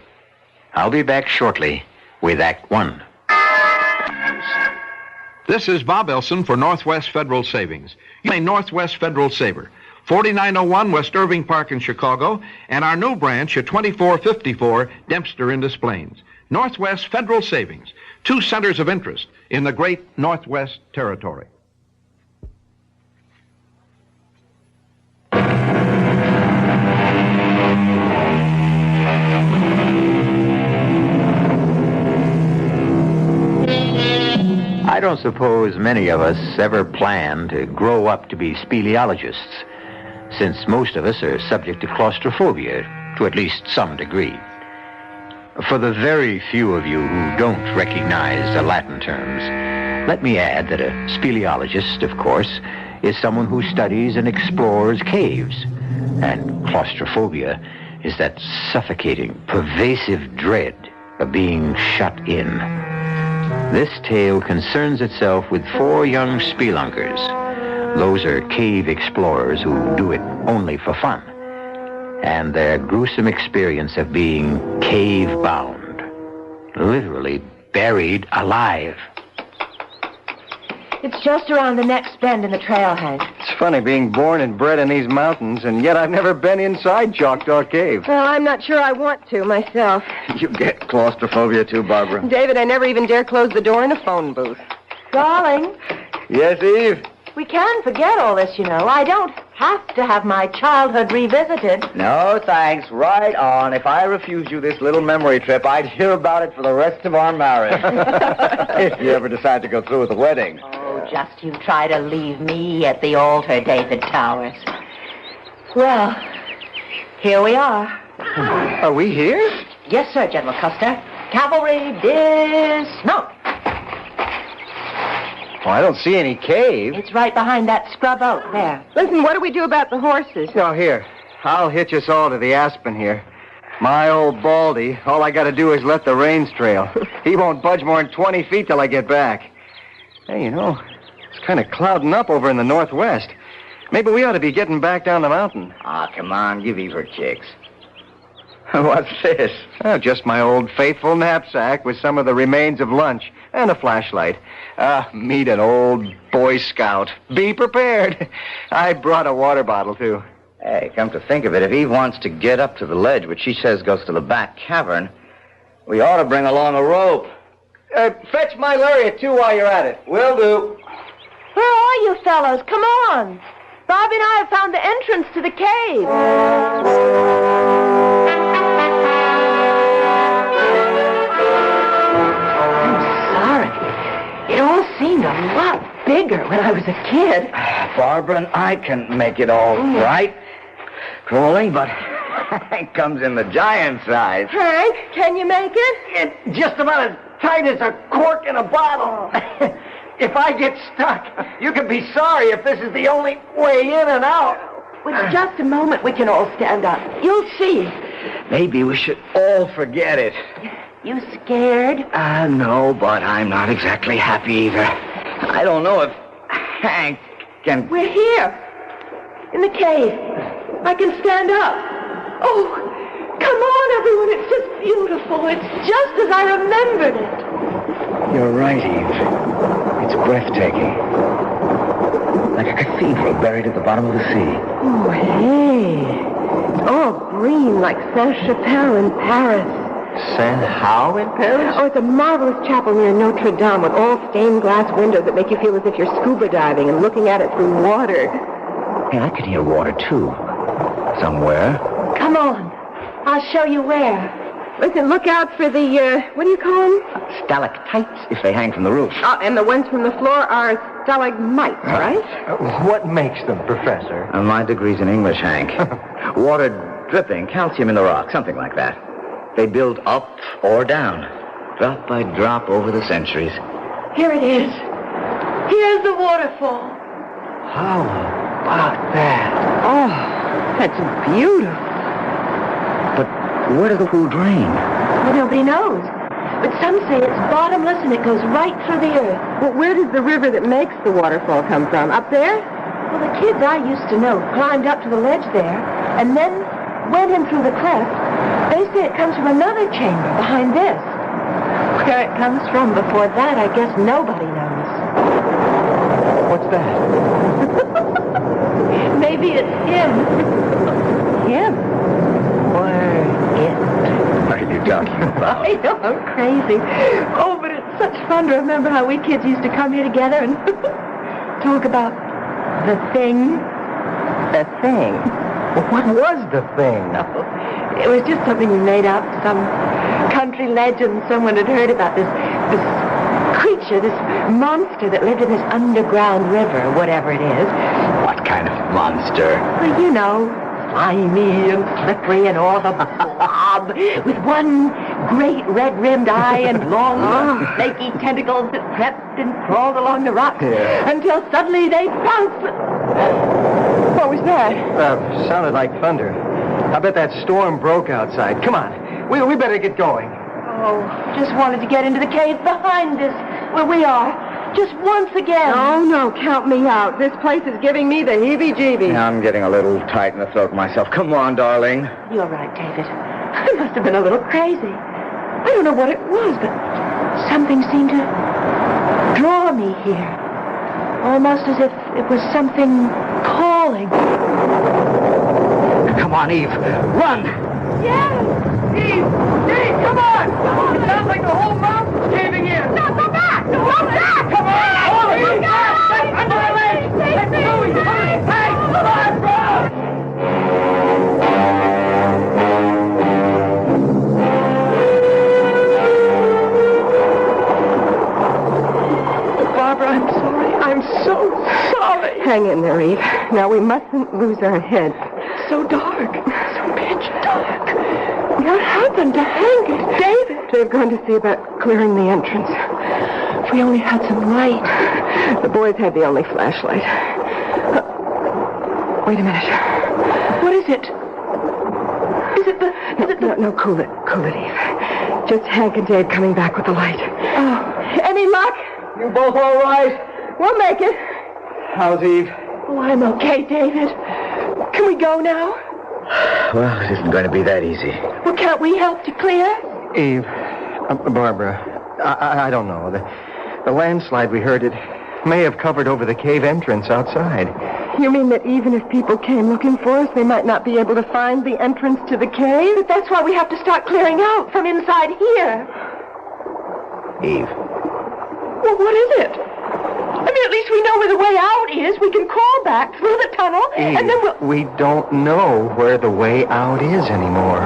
I'll be back shortly with Act One. This is Bob Elson for Northwest Federal Savings. You may Northwest Federal Saver, 4901 West Irving Park in Chicago, and our new branch at 2454 Dempster in Des Plaines. Northwest Federal Savings, 2 centers of interest in the great Northwest Territory. I don't suppose many of us ever plan to grow up to be speleologists, since most of us are subject to claustrophobia to at least some degree. For the very few of you who don't recognize the Latin terms, let me add that a speleologist, of course, is someone who studies and explores caves, and claustrophobia is that suffocating, pervasive dread of being shut in. This tale concerns itself with 4 young spelunkers. Those are cave explorers who do it only for fun, and their gruesome experience of being cave-bound, literally buried alive. It's just around the next bend in the trail, Hank. It's funny being born and bred in these mountains, and yet I've never been inside Choctaw Cave. Well, I'm not sure I want to myself. You get claustrophobia too, Barbara. David, I never even dare close the door in a phone booth. Darling, Yes, Eve? we can forget all this, you know. I don't have to have my childhood revisited. No, thanks. Right on. If I refused you this little memory trip, I'd hear about it for the rest of our marriage. If you ever decide to go through with the wedding. Oh, just you try to leave me at the altar, David Towers. Well, here we are. Are we here? Yes, sir, General Custer. Cavalry dismount. Well, I don't see any cave. It's right behind that scrub oak there. Listen, what do we do about the horses? Oh, here. I'll hitch us all to the aspen here. My old Baldy, all I gotta do is let the reins trail. He won't budge more than 20 feet till I get back. Hey, you know, it's kind of clouding up over in the northwest. Maybe we ought to be getting back down the mountain. Ah, come on, give Eve her kicks. What's this? Oh, just my old faithful knapsack with some of the remains of lunch and a flashlight. Meet an old Boy Scout. Be prepared. I brought a water bottle, too. Hey, come to think of it, if Eve wants to get up to the ledge, which she says goes to the back cavern, we ought to bring along a rope. Fetch my lariat, too, while you're at it. Will do. Where are you fellows? Come on. Bobby and I have found the entrance to the cave. I'm sorry. It all seemed a lot bigger when I was a kid. Barbara and I can make it all right. Crawling, but Hank comes in the giant size. Hank, can you make it? It's just about as tight as a cork in a bottle. If I get stuck, you can be sorry if this is the only way in and out. With just a moment, we can all stand up. You'll see. Maybe we should all forget it. You scared? No, but I'm not exactly happy either. I don't know if Hank can... We're here. In the cave. I can stand up. Oh, come on, everyone. It's just beautiful. It's just as I remembered it. You're right, Eve. It's breathtaking. Like a cathedral buried at the bottom of the sea. Oh, hey. It's all green like Saint-Chapelle in Paris. Saint-How in Paris? Oh, it's a marvelous chapel near Notre Dame with all stained glass windows that make you feel as if you're scuba diving and looking at it through water. Hey, I could hear water, too. Somewhere. Come on. I'll show you where. Listen, look out for the, what do you call them? Stalactites, if they hang from the roof. Oh, and the ones from the floor are stalagmites, right? What makes them, Professor? My degree's in English, Hank. Water dripping, calcium in the rock, something like that. They build up or down, drop by drop over the centuries. Here it is. Here's the waterfall. How about that? Oh, that's beautiful. Where does the pool drain? Well, nobody knows. But some say it's bottomless and it goes right through the earth. Well, where does the river that makes the waterfall come from? Up there? Well, the kids I used to know climbed up to the ledge there and then went in through the cleft. They say it comes from another chamber behind this. Where it comes from before that, I guess nobody knows. What's that? Maybe it's him. Him? What are you talking about? I know, I'm crazy. Oh, but it's such fun to remember how we kids used to come here together and talk about the thing. The thing. Well, what was the thing? Oh, it was just something we made up, some country legend someone had heard about this creature, this monster that lived in this underground river, whatever it is. What kind of monster? Well, you know, slimy and slippery and all the blob, with one great red-rimmed eye and long, snaky tentacles that crept and crawled along the rocks until suddenly they pounced. What was that? Sounded like thunder. I bet that storm broke outside. Come on, we better get going. Oh, just wanted to get into the cave behind us, where we are. Just once again. Oh, no, count me out. This place is giving me the heebie-jeebies. I'm getting a little tight in the throat myself. Come on, darling. You're right, David. I must have been a little crazy. I don't know what it was, but something seemed to draw me here. Almost as if it was something calling. Come on, Eve. Run! Yes! Eve, come on! It sounds like the whole mountain's caving in. No, go back! Go back! Come on! All of you! Under the legs! Let's go! Hey! Come on, bro! Barbara, I'm sorry. I'm so sorry. Hang in there, Eve. Now, we mustn't lose our heads. It's so dark. So pitch dark. What happened to Hank and David? They've gone to see about clearing the entrance. If we only had some light. The boys had the only flashlight. Wait a minute. What is it? Is it the... No, cool it, Eve. Just Hank and Dave coming back with the light. Oh, any luck? You both all right? We'll make it. How's Eve? Oh, I'm okay, David. Can we go now? Well, it isn't going to be that easy. Well, can't we help to clear? Eve, Barbara, I don't know. The landslide we heard, it may have covered over the cave entrance outside. You mean that even if people came looking for us, they might not be able to find the entrance to the cave? But that's why we have to start clearing out from inside here. Eve. Well, what is it? I mean, at least we know where the way out is. We can crawl back through the tunnel, Eve, and then we'll... We don't know where the way out is anymore.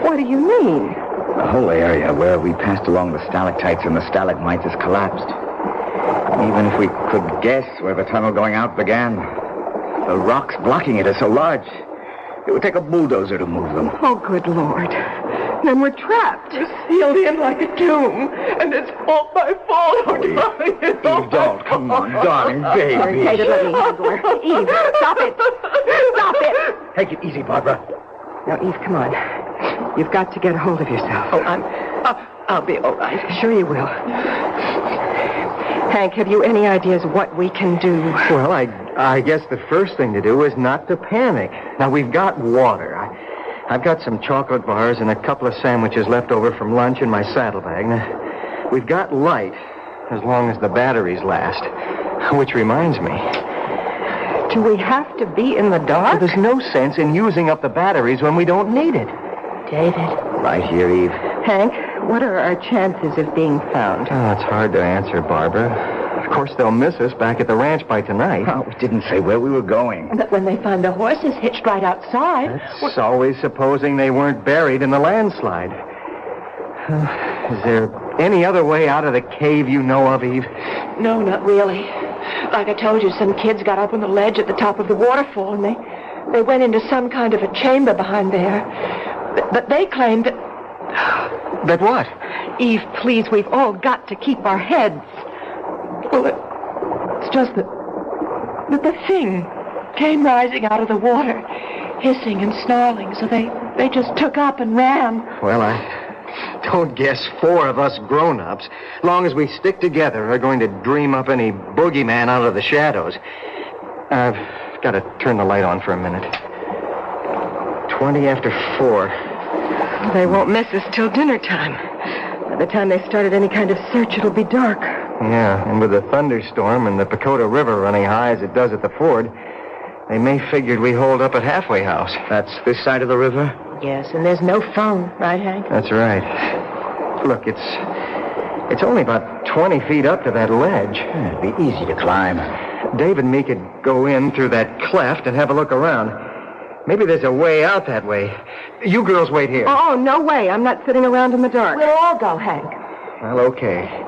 What do you mean? The whole area where we passed along the stalactites and the stalagmites has collapsed. Even if we could guess where the tunnel going out began, the rocks blocking it are so large, it would take a bulldozer to move them. Oh, good Lord. Then we're trapped. We're sealed in like a tomb, and it's all my fault. Oh, darling, it's all Eve, don't. Come on, darling, baby. David, let me handle her. Eve, stop it. Stop it. Take it easy, Barbara. Now, Eve, come on. You've got to get a hold of yourself. Oh, I'll be all right. Sure you will. Hank, have you any ideas what we can do? Well, I guess the first thing to do is not to panic. Now, we've got water. I've got some chocolate bars and a couple of sandwiches left over from lunch in my saddlebag. Now, we've got light, as long as the batteries last. Which reminds me. Do we have to be in the dark? Well, there's no sense in using up the batteries when we don't need it. David. Right here, Eve. Hank, what are our chances of being found? Oh, it's hard to answer, Barbara. Of course, they'll miss us back at the ranch by tonight. Oh, we didn't say where we were going. But when they find the horses hitched right outside... That's always supposing they weren't buried in the landslide. Is there any other way out of the cave you know of, Eve? No, not really. Like I told you, some kids got up on the ledge at the top of the waterfall, and they went into some kind of a chamber behind there. But they claimed that... That what? Eve, please, we've all got to keep our heads. Well, it's just that the thing came rising out of the water, hissing and snarling, so they just took up and ran. Well, I don't guess 4 of us grown-ups, long as we stick together, are going to dream up any boogeyman out of the shadows. I've got to turn the light on for a minute. 20 after 4. They won't miss us till dinner time. By the time they started any kind of search, it'll be dark. Yeah, and with the thunderstorm and the Pacoda River running high as it does at the ford, they may figured we holed up at Halfway House. That's this side of the river? Yes, and there's no phone, right, Hank? That's right. Look, it's only about 20 feet up to that ledge. It'd be easy to climb. Dave and me could go in through that cleft and have a look around. Maybe there's a way out that way. You girls wait here. Oh, no way. I'm not sitting around in the dark. We'll all go, Hank. Well, okay.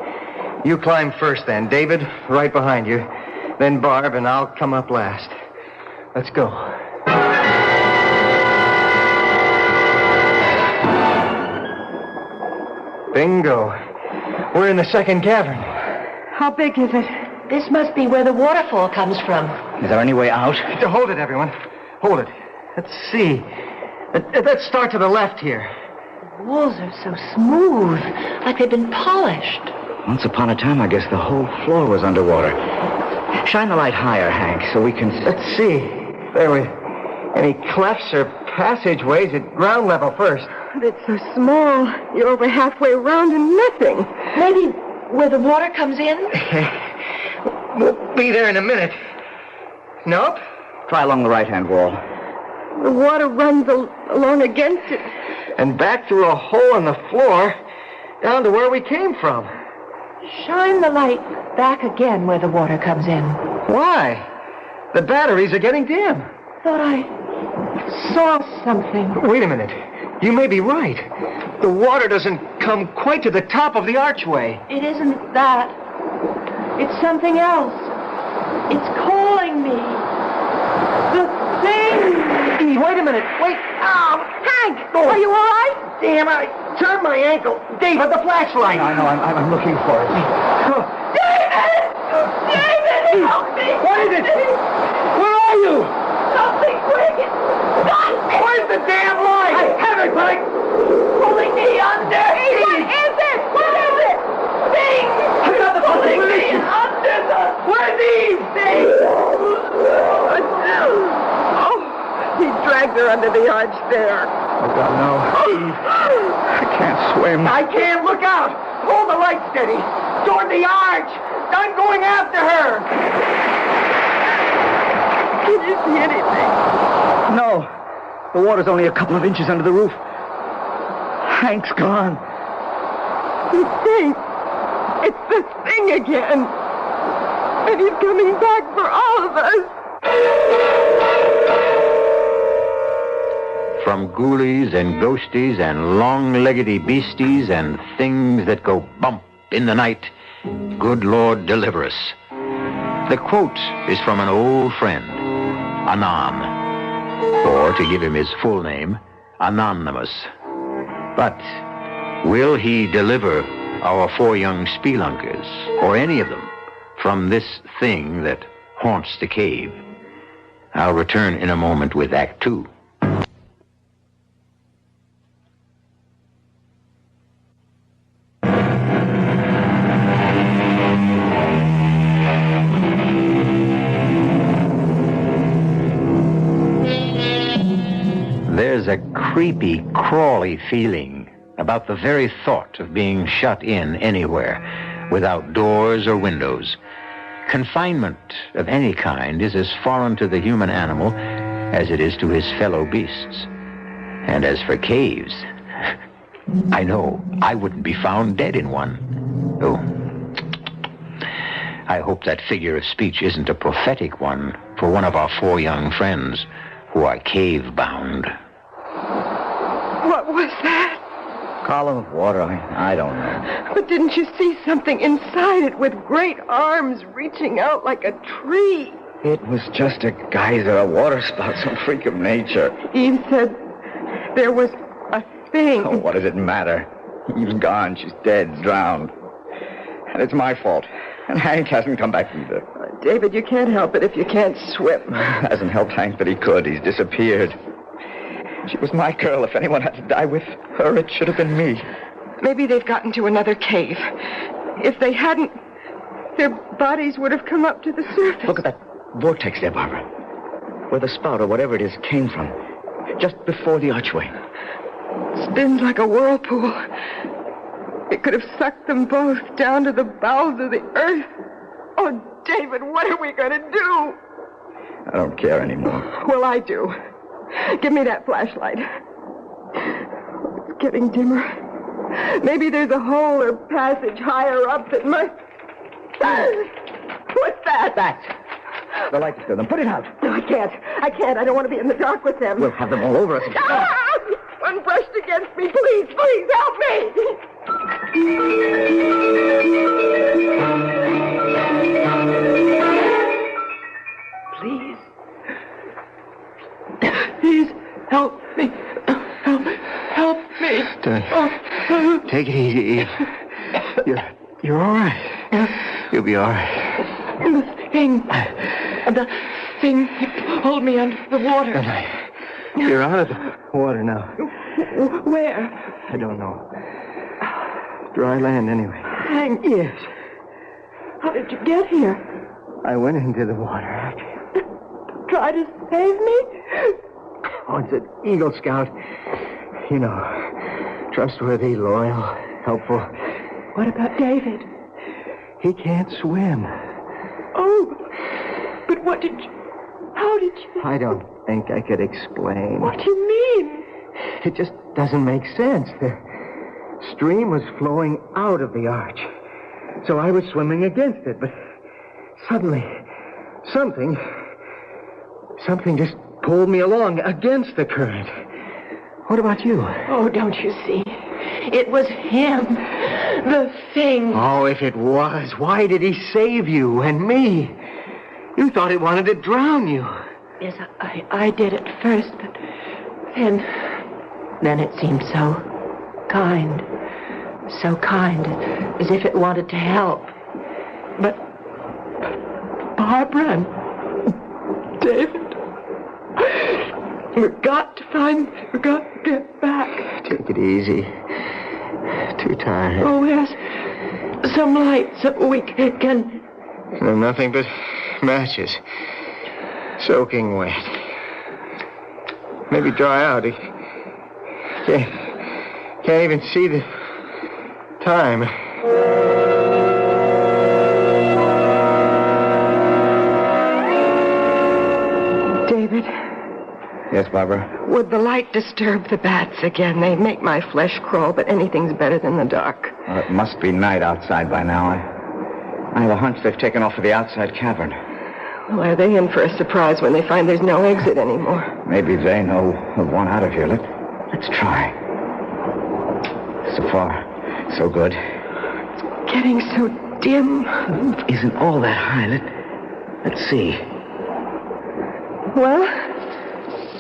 You climb first, then. David, right behind you. Then Barb, and I'll come up last. Let's go. Bingo. We're in the second cavern. How big is it? This must be where the waterfall comes from. Is there any way out? Hold it, everyone. Hold it. Let's see. Let's start to the left here. The walls are so smooth, like they've been polished. Once upon a time, I guess the whole floor was underwater. Shine the light higher, Hank, so we can... Let's see. There we... Any clefts or passageways at ground level first. It's so small. You're over halfway around and nothing. Maybe where the water comes in? We'll be there in a minute. Nope. Try along the right-hand wall. The water runs along against it. And back through a hole in the floor, down to where we came from. Shine the light back again where the water comes in. Why? The batteries are getting dim. Thought I saw something. Wait a minute. You may be right. The water doesn't come quite to the top of the archway. It isn't that. It's something else. It's calling me. The thing. Wait a minute. Wait. Oh, Hank! Oh. Are you all right? Damn, I turned my ankle. David, the flashlight. I know. I'm looking for it. David! David, help me! What is it? Where are you? Something quick! Stop me! Where's the damn light? I have it, but pulling me under! What is it? What is it? Thing! I've got the pulling me position. under the... Where's Eve? Thing! Oh, he dragged her under the arch there. Oh, God, no. Eve, I can't swim. I can't. Look out! Hold the light steady. Toward the arch. I'm going after her. Can you see anything? No. The water's only a couple of inches under the roof. Hank's gone. The thing. It's the thing again. And he's coming back for all of us. From ghoulies and ghosties and long-leggedy beasties and things that go bump in the night, good Lord deliver us. The quote is from an old friend, Anon, or to give him his full name, Anonymous. But will he deliver our 4 young spelunkers, or any of them, from this thing that haunts the cave? I'll return in a moment with Act 2. There's a creepy, crawly feeling about the very thought of being shut in anywhere, without doors or windows. Confinement of any kind is as foreign to the human animal as it is to his fellow beasts. And as for caves, I know I wouldn't be found dead in one. Oh, I hope that figure of speech isn't a prophetic one for one of our 4 young friends who are cave-bound. What was that? Column of water, I don't know. But didn't you see something inside it with great arms reaching out like a tree? It was just a geyser, a water spout, some freak of nature. Eve said there was a thing. Oh, what does it matter? Eve's gone. She's dead, drowned. And it's my fault. And Hank hasn't come back either. David, you can't help it if you can't swim. Hasn't helped Hank, but he could. He's disappeared. She was my girl. If anyone had to die with her, it should have been me. Maybe they've gotten to another cave. If they hadn't, their bodies would have come up to the surface. Look at that vortex there, Barbara. Where the spout or whatever it is came from. Just before the archway. Spins like a whirlpool. It could have sucked them both down to the bowels of the earth. Oh, David, what are we going to do? I don't care anymore. Well, I do. Give me that flashlight. It's getting dimmer. Maybe there's a hole or passage higher up that might... What's that? That. The light is to them. Put it out. No, I can't. I don't want to be in the dark with them. We'll have them all over us. Ah! One brushed against me. Please, help me. Please. Please, help me. Help me. Take it easy, Eve. You're all right. You'll be all right. The thing hold me under the water. You're out of the water now. Where? I don't know. Dry land, anyway. Hank. Yes. How did you get here? I went into the water. Try to save me? Oh, it's an Eagle Scout. You know, trustworthy, loyal, helpful. What about David? He can't swim. Oh, but how did you... I don't think I could explain. What do you mean? It just doesn't make sense. The stream was flowing out of the arch. So I was swimming against it, but suddenly, something just pulled me along against the current. What about you? Oh, don't you see? It was him. The thing. Oh, if it was, why did he save you and me? You thought it wanted to drown you. Yes, I did at first, but then it seemed so kind, as if it wanted to help. But Barbara and David, we've got to get back. Take it easy. Too tired. Oh, there's some lights that we can... No, nothing but matches. Soaking wet. Maybe dry out. Can't even see the time. David? Yes, Barbara? Would the light disturb the bats again? They make my flesh crawl, but anything's better than the dark. Well, it must be night outside by now. I have a hunch they've taken off for the outside cavern. Well, are they in for a surprise when they find there's no exit anymore? Maybe they know of one out of here. Let's try. So far, so good. It's getting so dim. The roof isn't all that high. Let's see. Well?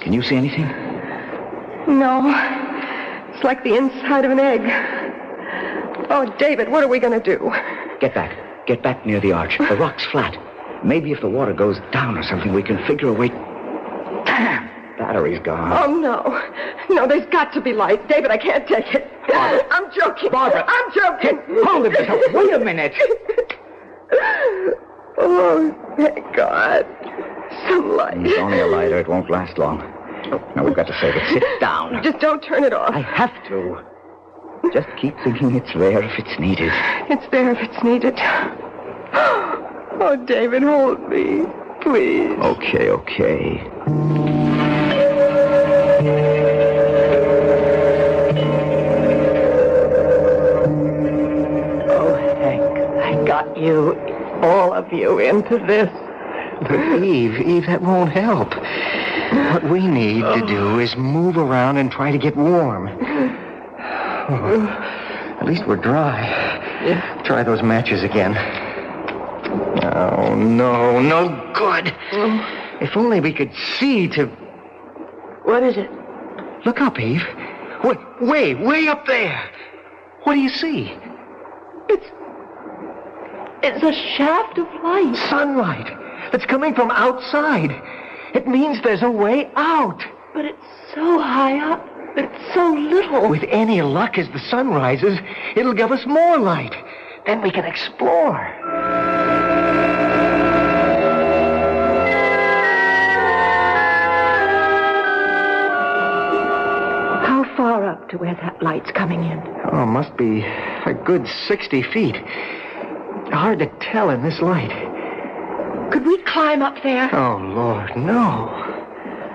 Can you see anything? No. It's like the inside of an egg. Oh, David, what are we going to do? Get back. Get back near the arch. The rock's flat. Maybe if the water goes down or something, we can figure a way... Damn! Battery's gone. Oh, no. No, there's got to be light. David, I can't take it. Barbara. I'm joking. Barbara. I'm joking. Hold it. Wait a minute. Oh, thank God. Some light. It's only a lighter. It won't last long. Now, we've got to save it. Sit down. Just don't turn it off. I have to. Just keep thinking it's there if it's needed. It's there if it's needed. Oh, David, hold me. Please. Okay. Oh, Hank, I got you, all of you, into this. But Eve, that won't help. What we need to do is move around and try to get warm. Oh, at least we're dry. Yeah. Try those matches again. Oh, no good. If only we could see to... What is it? Look up, Eve. Way up there. What do you see? It's a shaft of light. Sunlight. That's coming from outside. It means there's a way out. But it's so high up. It's so little. With any luck, as the sun rises, it'll give us more light. Then we can explore. How far up to where that light's coming in? Oh, must be a good 60 feet. Hard to tell in this light. Could we climb up there? Oh, Lord, no.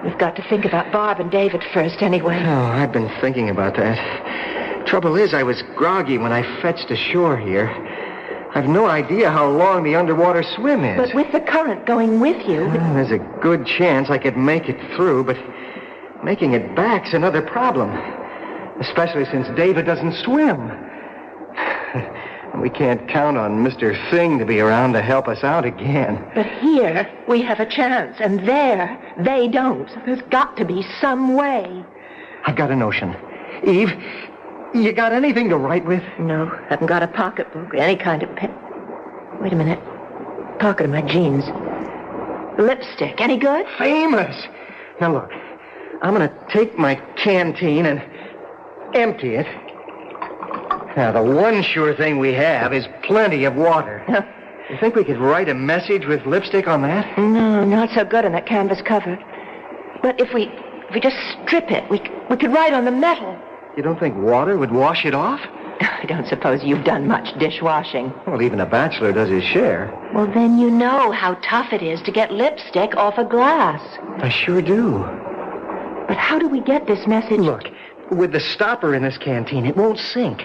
We've got to think about Barb and David first anyway. Oh, I've been thinking about that. Trouble is, I was groggy when I fetched ashore here. I've no idea how long the underwater swim is. But with the current going with you... There's a good chance I could make it through, but making it back's another problem. Especially since David doesn't swim. We can't count on Mr. Thing to be around to help us out again. But here, we have a chance, and there, they don't. There's got to be some way. I've got a notion. Eve, you got anything to write with? No, haven't got a pocketbook, any kind of pen. Wait a minute. Pocket of my jeans. Lipstick, any good? Famous! Now look, I'm gonna take my canteen and empty it. Now, the one sure thing we have is plenty of water. You think we could write a message with lipstick on that? No, not so good on that canvas cover. But if we just strip it, we could write on the metal. You don't think water would wash it off? I don't suppose you've done much dishwashing. Well, even a bachelor does his share. Well, then you know how tough it is to get lipstick off a glass. I sure do. But how do we get this message? Look, with the stopper in this canteen, it won't sink.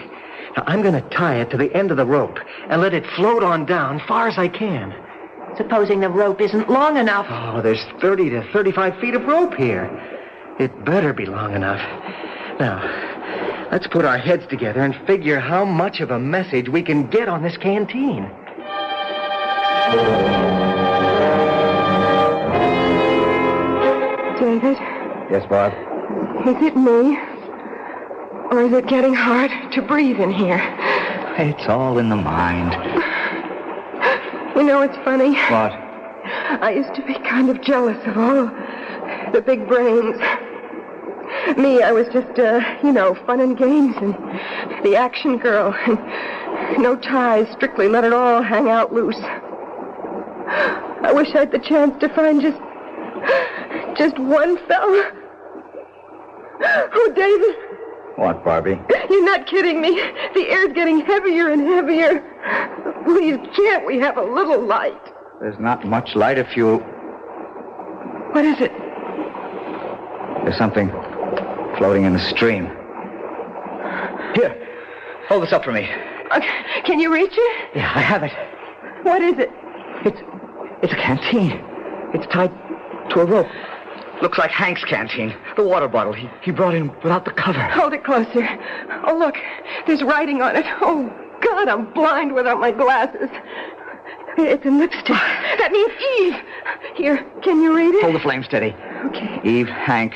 Now, I'm going to tie it to the end of the rope and let it float on down far as I can. Supposing the rope isn't long enough. Oh, there's 30 to 35 feet of rope here. It better be long enough. Now, let's put our heads together and figure how much of a message we can get on this canteen. David? Yes, Bob? Is it me? Or is it getting hard to breathe in here? It's all in the mind. You know, it's funny. What? I used to be kind of jealous of all the big brains. Me, I was just, fun and games and the action girl. And no ties, strictly let it all hang out loose. I wish I had the chance to find just one fella. Oh, David. What, Barbie? You're not kidding me. The air's getting heavier and heavier. Please, can't we have a little light? There's not much light if you... What is it? There's something floating in the stream. Here, hold this up for me. Can you reach it? Yeah, I have it. What is it? It's a canteen. It's tied to a rope. Looks like Hank's canteen. The water bottle he brought in without the cover. Hold it closer. Oh, look. There's writing on it. Oh, God, I'm blind without my glasses. It's in lipstick. That means Eve. Here, can you read it? Hold the flame steady. Okay. Eve, Hank,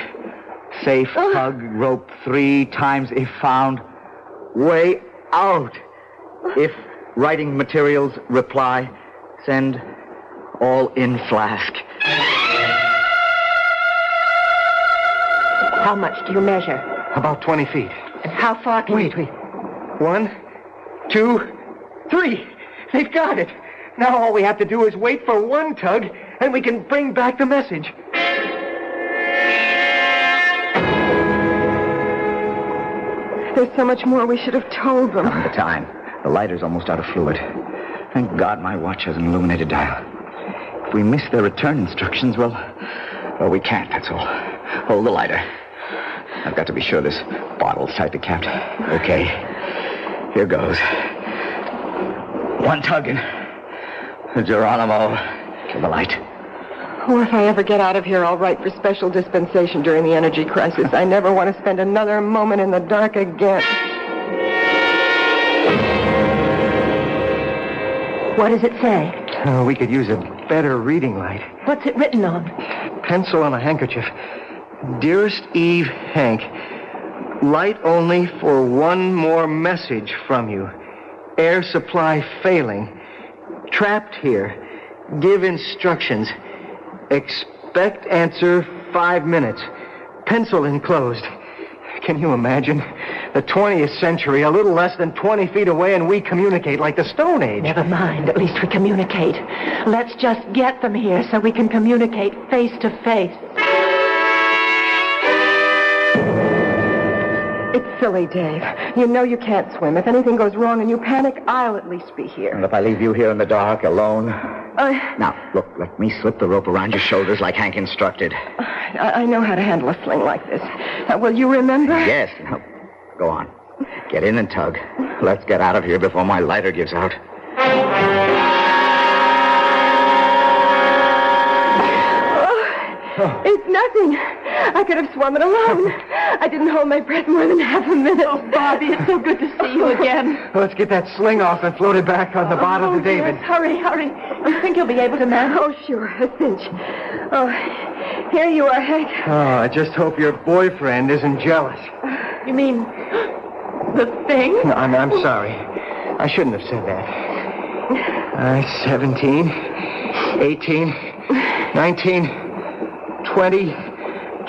safe, tug, rope 3 times if found. Way out. If writing materials, reply. Send all in flask. How much do you measure? About 20 feet. And how far can you... Wait. 1, 2, 3. They've got it. Now all we have to do is wait for one tug, and we can bring back the message. There's so much more we should have told them. Come the time. The lighter's almost out of fluid. Thank God my watch has an illuminated dial. If we miss their return instructions, well, we can't, that's all. Hold the lighter. I've got to be sure this bottle's tightly capped. Okay. Here goes. One tug in. Geronimo, kill the light. Or if I ever get out of here, I'll write for special dispensation during the energy crisis. I never want to spend another moment in the dark again. What does it say? We could use a better reading light. What's it written on? Pencil on a handkerchief. Dearest Eve, Hank, light only for one more message from you. Air supply failing. Trapped here. Give instructions. Expect answer 5 minutes. Pencil enclosed. Can you imagine? The 20th century, a little less than 20 feet away, and we communicate like the Stone Age. Never mind. At least we communicate. Let's just get them here so we can communicate face to face. It's silly, Dave. You know you can't swim. If anything goes wrong and you panic, I'll at least be here. And if I leave you here in the dark, alone? Now, look, let me slip the rope around your shoulders like Hank instructed. I know how to handle a sling like this. Will you remember? Yes. Now, go on. Get in and tug. Let's get out of here before my lighter gives out. It's nothing. I could have swum it alone. I didn't hold my breath more than half a minute. Oh, Bobby, it's so good to see you again. Let's get that sling off and float it back on the bottle to David. Yes, hurry. You think you'll be able to manage? Oh, sure, a cinch. Oh, here you are, Hank. Oh, I just hope your boyfriend isn't jealous. You mean the thing? No, I'm sorry. I shouldn't have said that. 17, 18, 19, 20,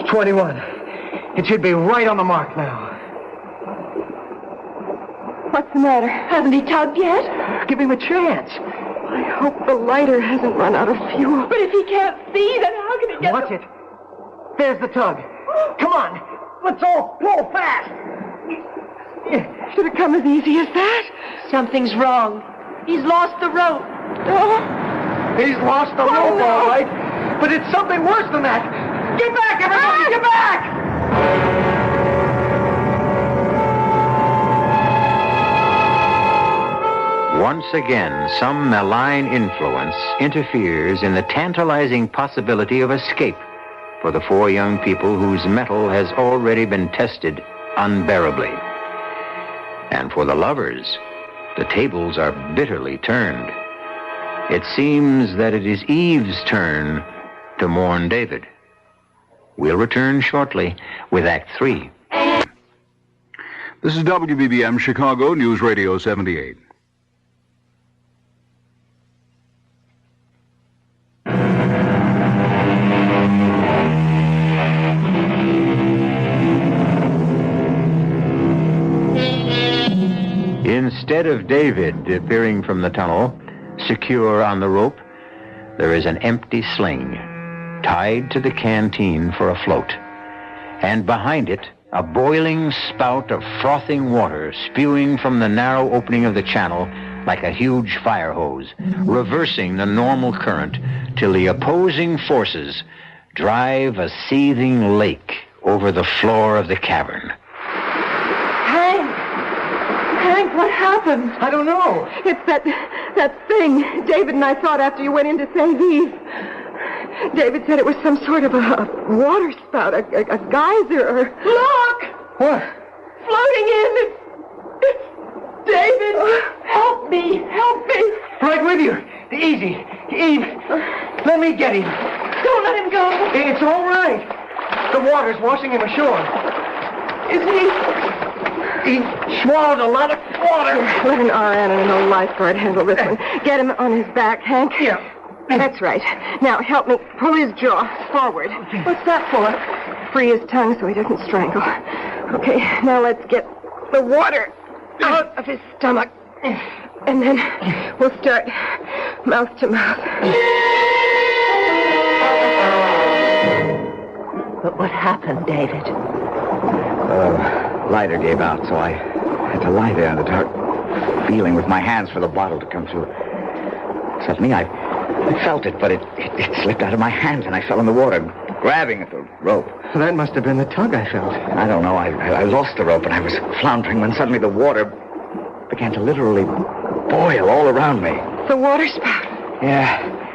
21. It should be right on the mark now. What's the matter? Hasn't he tugged yet? Give him a chance. I hope the lighter hasn't run out of fuel. But if he can't see, then how can he get... Watch it. There's the tug. Come on. Let's all pull fast. Should it come as easy as that? Something's wrong. He's lost the rope. Oh. He's lost the rope, all right. But it's something worse than that. Get back, everybody! Get back! Once again, some malign influence interferes in the tantalizing possibility of escape for the 4 young people whose mettle has already been tested unbearably. And for the lovers, the tables are bitterly turned. It seems that it is Eve's turn to mourn David. We'll return shortly with Act 3. This is WBBM Chicago News Radio 78. Instead of David appearing from the tunnel, secure on the rope, there is an empty sling tied to the canteen for a float. And behind it, a boiling spout of frothing water spewing from the narrow opening of the channel like a huge fire hose, reversing the normal current till the opposing forces drive a seething lake over the floor of the cavern. Hank, what happened? I don't know. It's that thing David and I thought after you went in to save Eve. David said it was some sort of a water spout, a geyser, or... Look! What? Floating in. It's David! Help me! Help me! Right with you. Easy. Eve, let me get him. Don't let him go. It's all right. The water's washing him ashore. Is he? He swallowed a lot of water. Here, let an RN and a lifeguard handle this one. Get him on his back, Hank. Yeah. That's right. Now, help me pull his jaw forward. Okay. What's that for? Free his tongue so he doesn't strangle. Okay, now let's get the water out of his stomach. And then we'll start mouth to mouth. But what happened, David? Lighter gave out, so I had to lie there in the dark, feeling with my hands for the bottle to come through. Suddenly, I felt it, but it slipped out of my hands, and I fell in the water, grabbing at the rope. That must have been the tug I felt. I don't know. I lost the rope, and I was floundering when suddenly the water began to literally boil all around me. The water spout. Yeah.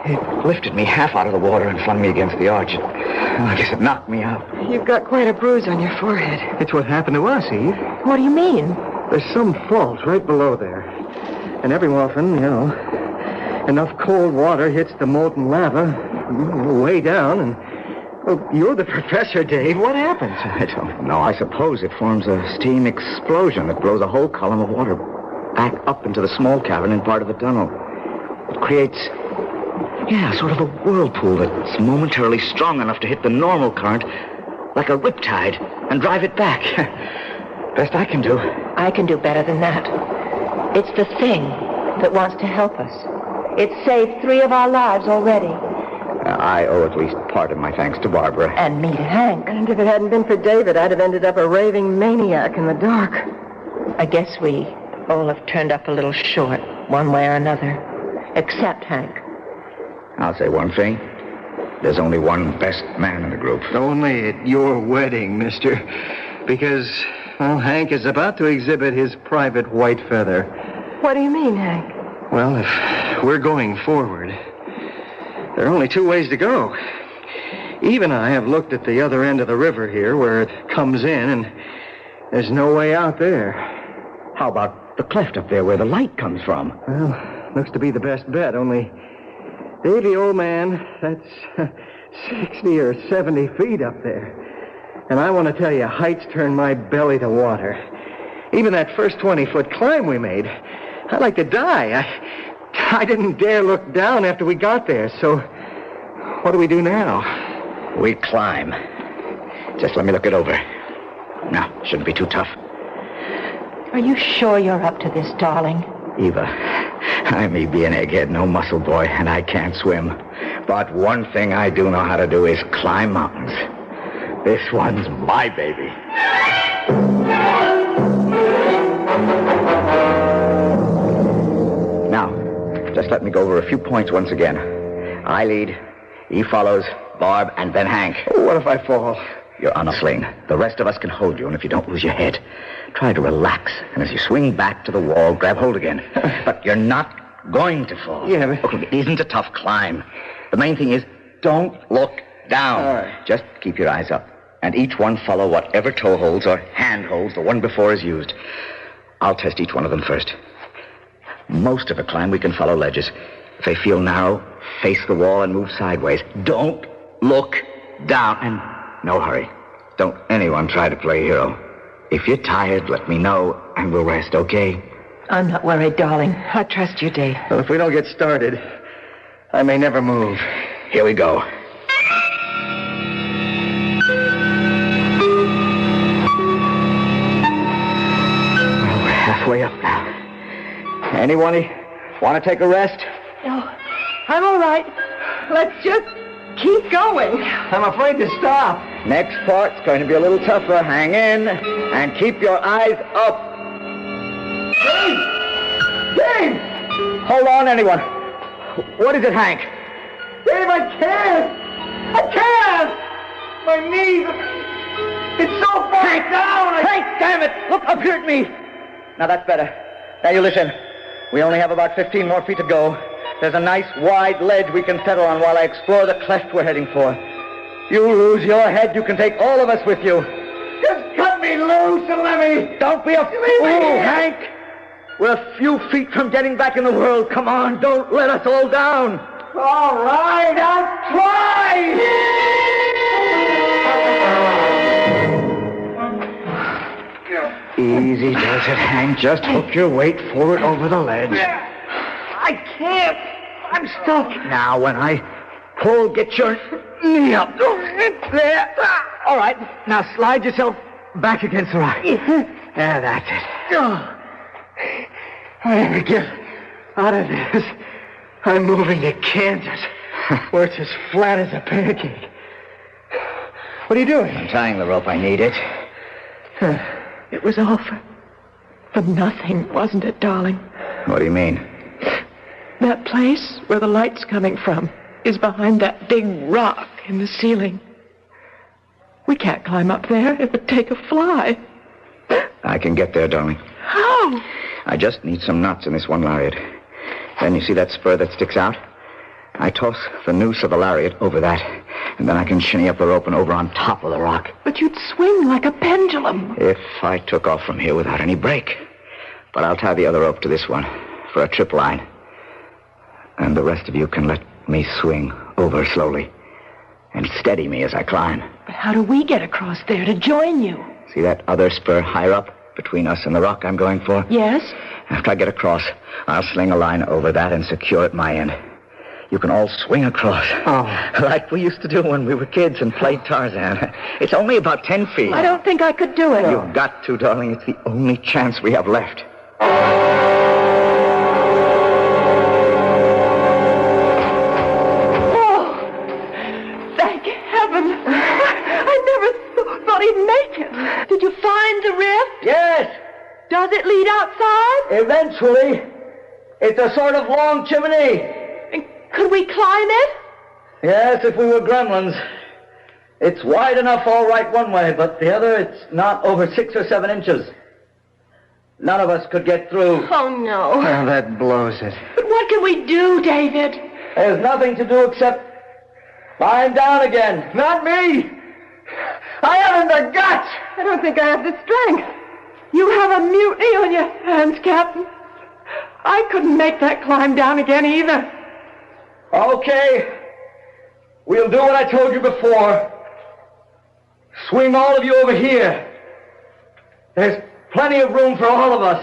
It lifted me half out of the water and flung me against the arch. I guess it knocked me out. You've got quite a bruise on your forehead. It's what happened to us, Eve. What do you mean? There's some fault right below there. And every often, enough cold water hits the molten lava way down, and well, you're the professor, Dave. What happens? I don't know. I suppose it forms a steam explosion that blows a whole column of water back up into the small cavern in part of the tunnel. It creates, sort of a whirlpool that's momentarily strong enough to hit the normal current like a riptide and drive it back. Best I can do. I can do better than that. It's the thing that wants to help us. It's saved 3 of our lives already. I owe at least part of my thanks to Barbara. And me to Hank. And if it hadn't been for David, I'd have ended up a raving maniac in the dark. I guess we all have turned up a little short, one way or another. Except Hank. I'll say one thing. There's only one best man in the group. Only at your wedding, mister. Because, well, Hank is about to exhibit his private white feather. What do you mean, Hank? Well, if we're going forward, there are only 2 ways to go. Eve and I have looked at the other end of the river here where it comes in, and there's no way out there. How about the cleft up there where the light comes from? Well, looks to be the best bet, only, Davy, old man, that's 60 or 70 feet up there. And I want to tell you, heights turn my belly to water. Even that first 20-foot climb we made, I'd like to die. I didn't dare look down after we got there, so what do we do now? We climb. Just let me look it over. No, shouldn't be too tough. Are you sure you're up to this, darling? Eva, I may be an egghead, no muscle boy, and I can't swim. But one thing I do know how to do is climb mountains. This one's my baby. Now, just let me go over a few points once again. I lead, Eve follows, Barb, and then Hank. What if I fall? You're on a sling. The rest of us can hold you, and if you don't lose your head, try to relax. And as you swing back to the wall, grab hold again. But you're not going to fall. Yeah, but... Look, it isn't a tough climb. The main thing is, don't look down. All right. Just keep your eyes up. And each one follow whatever toe holds or hand holds the one before is used. I'll test each one of them first. Most of the climb, we can follow ledges. If they feel narrow, face the wall and move sideways. Don't look down. And no hurry. Don't anyone try to play hero. If you're tired, let me know, and we'll rest, okay? I'm not worried, darling. I trust you, Dave. Well, if we don't get started, I may never move. Here we go. Well, we're halfway up now. Anyone want to take a rest? No, I'm all right. Let's just keep going. I'm afraid to stop. Next part's going to be a little tougher. Hang in and keep your eyes up. Dave! Dave! Hold on, anyone. What is it, Hank? Dave, I can't! I can't! My knees... It's so far down! Hank, damn it! Look up here at me! Now that's better. Now you listen. We only have about 15 more feet to go. There's a nice wide ledge we can settle on while I explore the cleft we're heading for. You lose your head, you can take all of us with you. Just cut me loose and let me... Don't be a fool, Hank! We're a few feet from getting back in the world. Come on, don't let us all down. All right, I'll try! Easy does it, Hank. Just hook your weight forward over the ledge. I can't. I'm stuck. Now, when I pull, get your knee up. There. All right. Now, slide yourself back against the rock. Yeah, that's it. I never get out of this. I'm moving to Kansas, where it's as flat as a pancake. What are you doing? I'm tying the rope. I need it. It was all for nothing, wasn't it, darling? What do you mean? That place where the light's coming from is behind that big rock in the ceiling. We can't climb up there. It would take a fly. I can get there, darling. How? I just need some knots in this one lariat. Then you see that spur that sticks out? I toss the noose of the lariat over that, and then I can shinny up the rope and over on top of the rock. But you'd swing like a pendulum. If I took off from here without any break. But I'll tie the other rope to this one for a trip line. And the rest of you can let me swing over slowly and steady me as I climb. But how do we get across there to join you? See that other spur higher up between us and the rock I'm going for? Yes? After I get across, I'll sling a line over that and secure at my end. You can all swing across. Like we used to do when we were kids and played Tarzan. It's only about 10 feet. I don't think I could do it. You've got to, darling. It's the only chance we have left. Thank heaven. I never thought he'd make it. Did you find the rift? Yes. Does it lead outside? Eventually. It's a sort of long chimney. Could we climb it? Yes, if we were gremlins. It's wide enough all right one way, but the other, it's not over 6 or 7 inches. None of us could get through. Oh, no. Oh, that blows it. But what can we do, David? There's nothing to do except climb down again. Not me. I haven't the guts. I don't think I have the strength. You have a mutiny on your hands, Captain. I couldn't make that climb down again either. Okay. We'll do what I told you before. Swing all of you over here. There's plenty of room for all of us.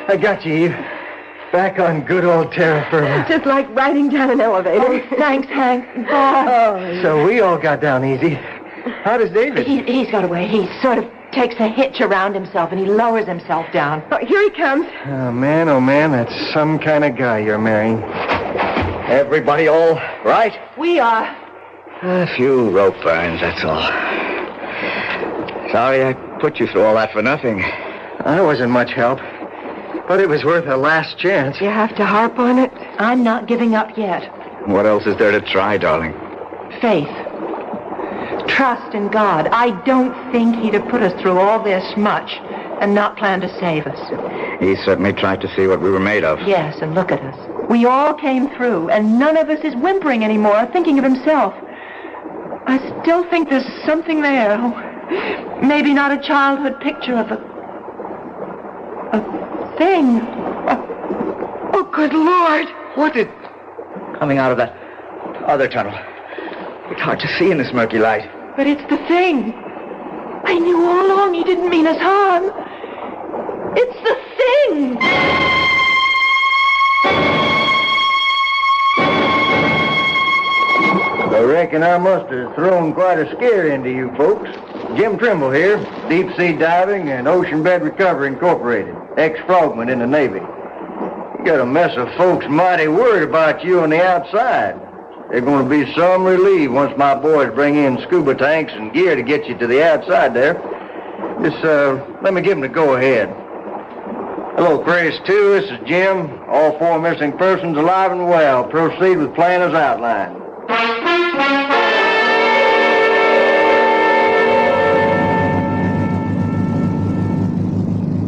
I got you, Eve. Back on good old terra firma. Just like riding down an elevator. Oh, thanks, Hank. So we all got down easy. How does David? He's got away. He sort of takes a hitch around himself and he lowers himself down. Oh, here he comes. Oh, man, that's some kind of guy you're marrying. Everybody all right? We are. A few rope burns, that's all. Sorry I put you through all that for nothing. I wasn't much help, but it was worth a last chance. You have to harp on it. I'm not giving up yet. What else is there to try, darling? Faith. Trust in God. I don't think he'd have put us through all this much and not planned to save us. He certainly tried to see what we were made of. Yes, and look at us. We all came through, and none of us is whimpering anymore, thinking of himself. I still think there's something there. Oh, maybe not a childhood picture of a thing. Oh, good Lord. What did... Coming out of that other tunnel. It's hard to see in this murky light. But it's the thing. I knew all along he didn't mean us harm. It's the thing. I reckon I must have thrown quite a scare into you folks. Jim Trimble here, Deep Sea Diving and Ocean Bed Recovery Incorporated, ex-frogman in the Navy. You got a mess of folks mighty worried about you on the outside. They're going to be some relief once my boys bring in scuba tanks and gear to get you to the outside there. Just, let me give them the go-ahead. Hello, Chris 2, this is Jim. All 4 missing persons alive and well. Proceed with plan as outlined.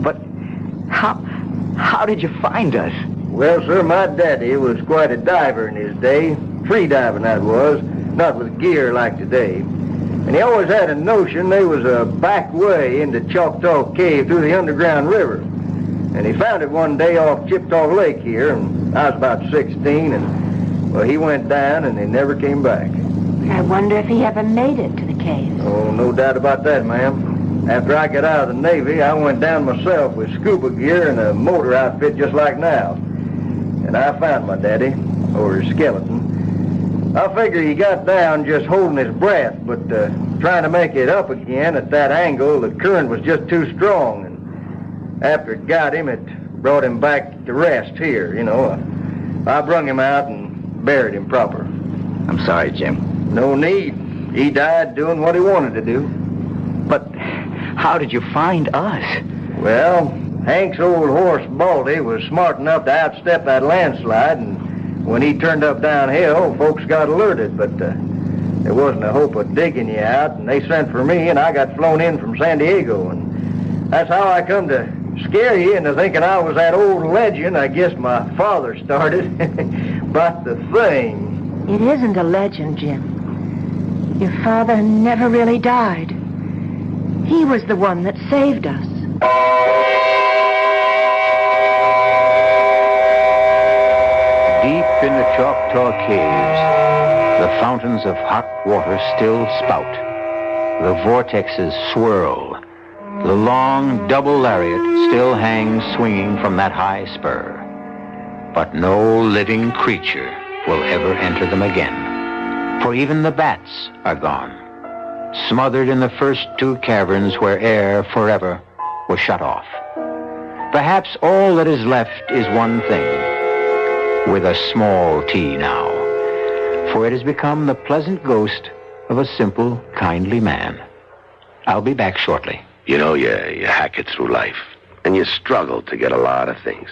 But how did you find us? Well, sir, my daddy was quite a diver in his day. Free diving, that was. Not with gear like today. And he always had a notion there was a back way into Choctaw Cave through the underground river. And he found it one day off Chippewa Lake here, and I was about 16, and, well, he went down and he never came back. I wonder if he ever made it to the caves. Oh, no doubt about that, ma'am. After I got out of the Navy, I went down myself with scuba gear and a motor outfit just like now. And I found my daddy, or his skeleton. I figure he got down just holding his breath, but trying to make it up again at that angle, the current was just too strong. And after it got him, it brought him back to rest here, you know. I brung him out and buried him proper. I'm sorry, Jim. No need. He died doing what he wanted to do. But how did you find us? Well, Hank's old horse, Baldy, was smart enough to outstep that landslide, and when he turned up downhill, folks got alerted, but there wasn't a hope of digging you out, and they sent for me, and I got flown in from San Diego, and that's how I come to scare you into thinking I was that old legend I guess my father started. But the thing... It isn't a legend, Jim. Your father never really died. He was the one that saved us. Deep in the Choctaw Caves, the fountains of hot water still spout. The vortexes swirl. The long double lariat still hangs swinging from that high spur. But no living creature will ever enter them again, for even the bats are gone, smothered in the first two caverns where air forever was shut off. Perhaps all that is left is one thing, with a small t now, for it has become the pleasant ghost of a simple, kindly man. I'll be back shortly. You know, you hack it through life, and you struggle to get a lot of things.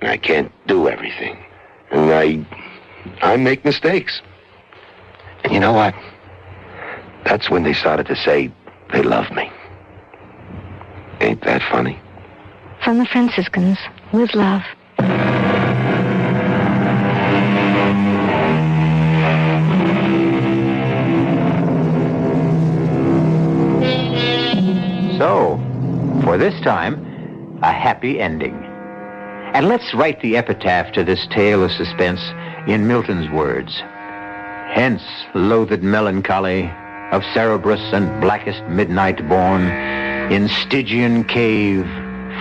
I can't do everything, and I make mistakes. And you know what? That's when they started to say they love me. Ain't that funny? From the Franciscans, with love. So, for this time, a happy ending. And let's write the epitaph to this tale of suspense in Milton's words. Hence, loathed melancholy, of Cerberus and blackest midnight born, in Stygian cave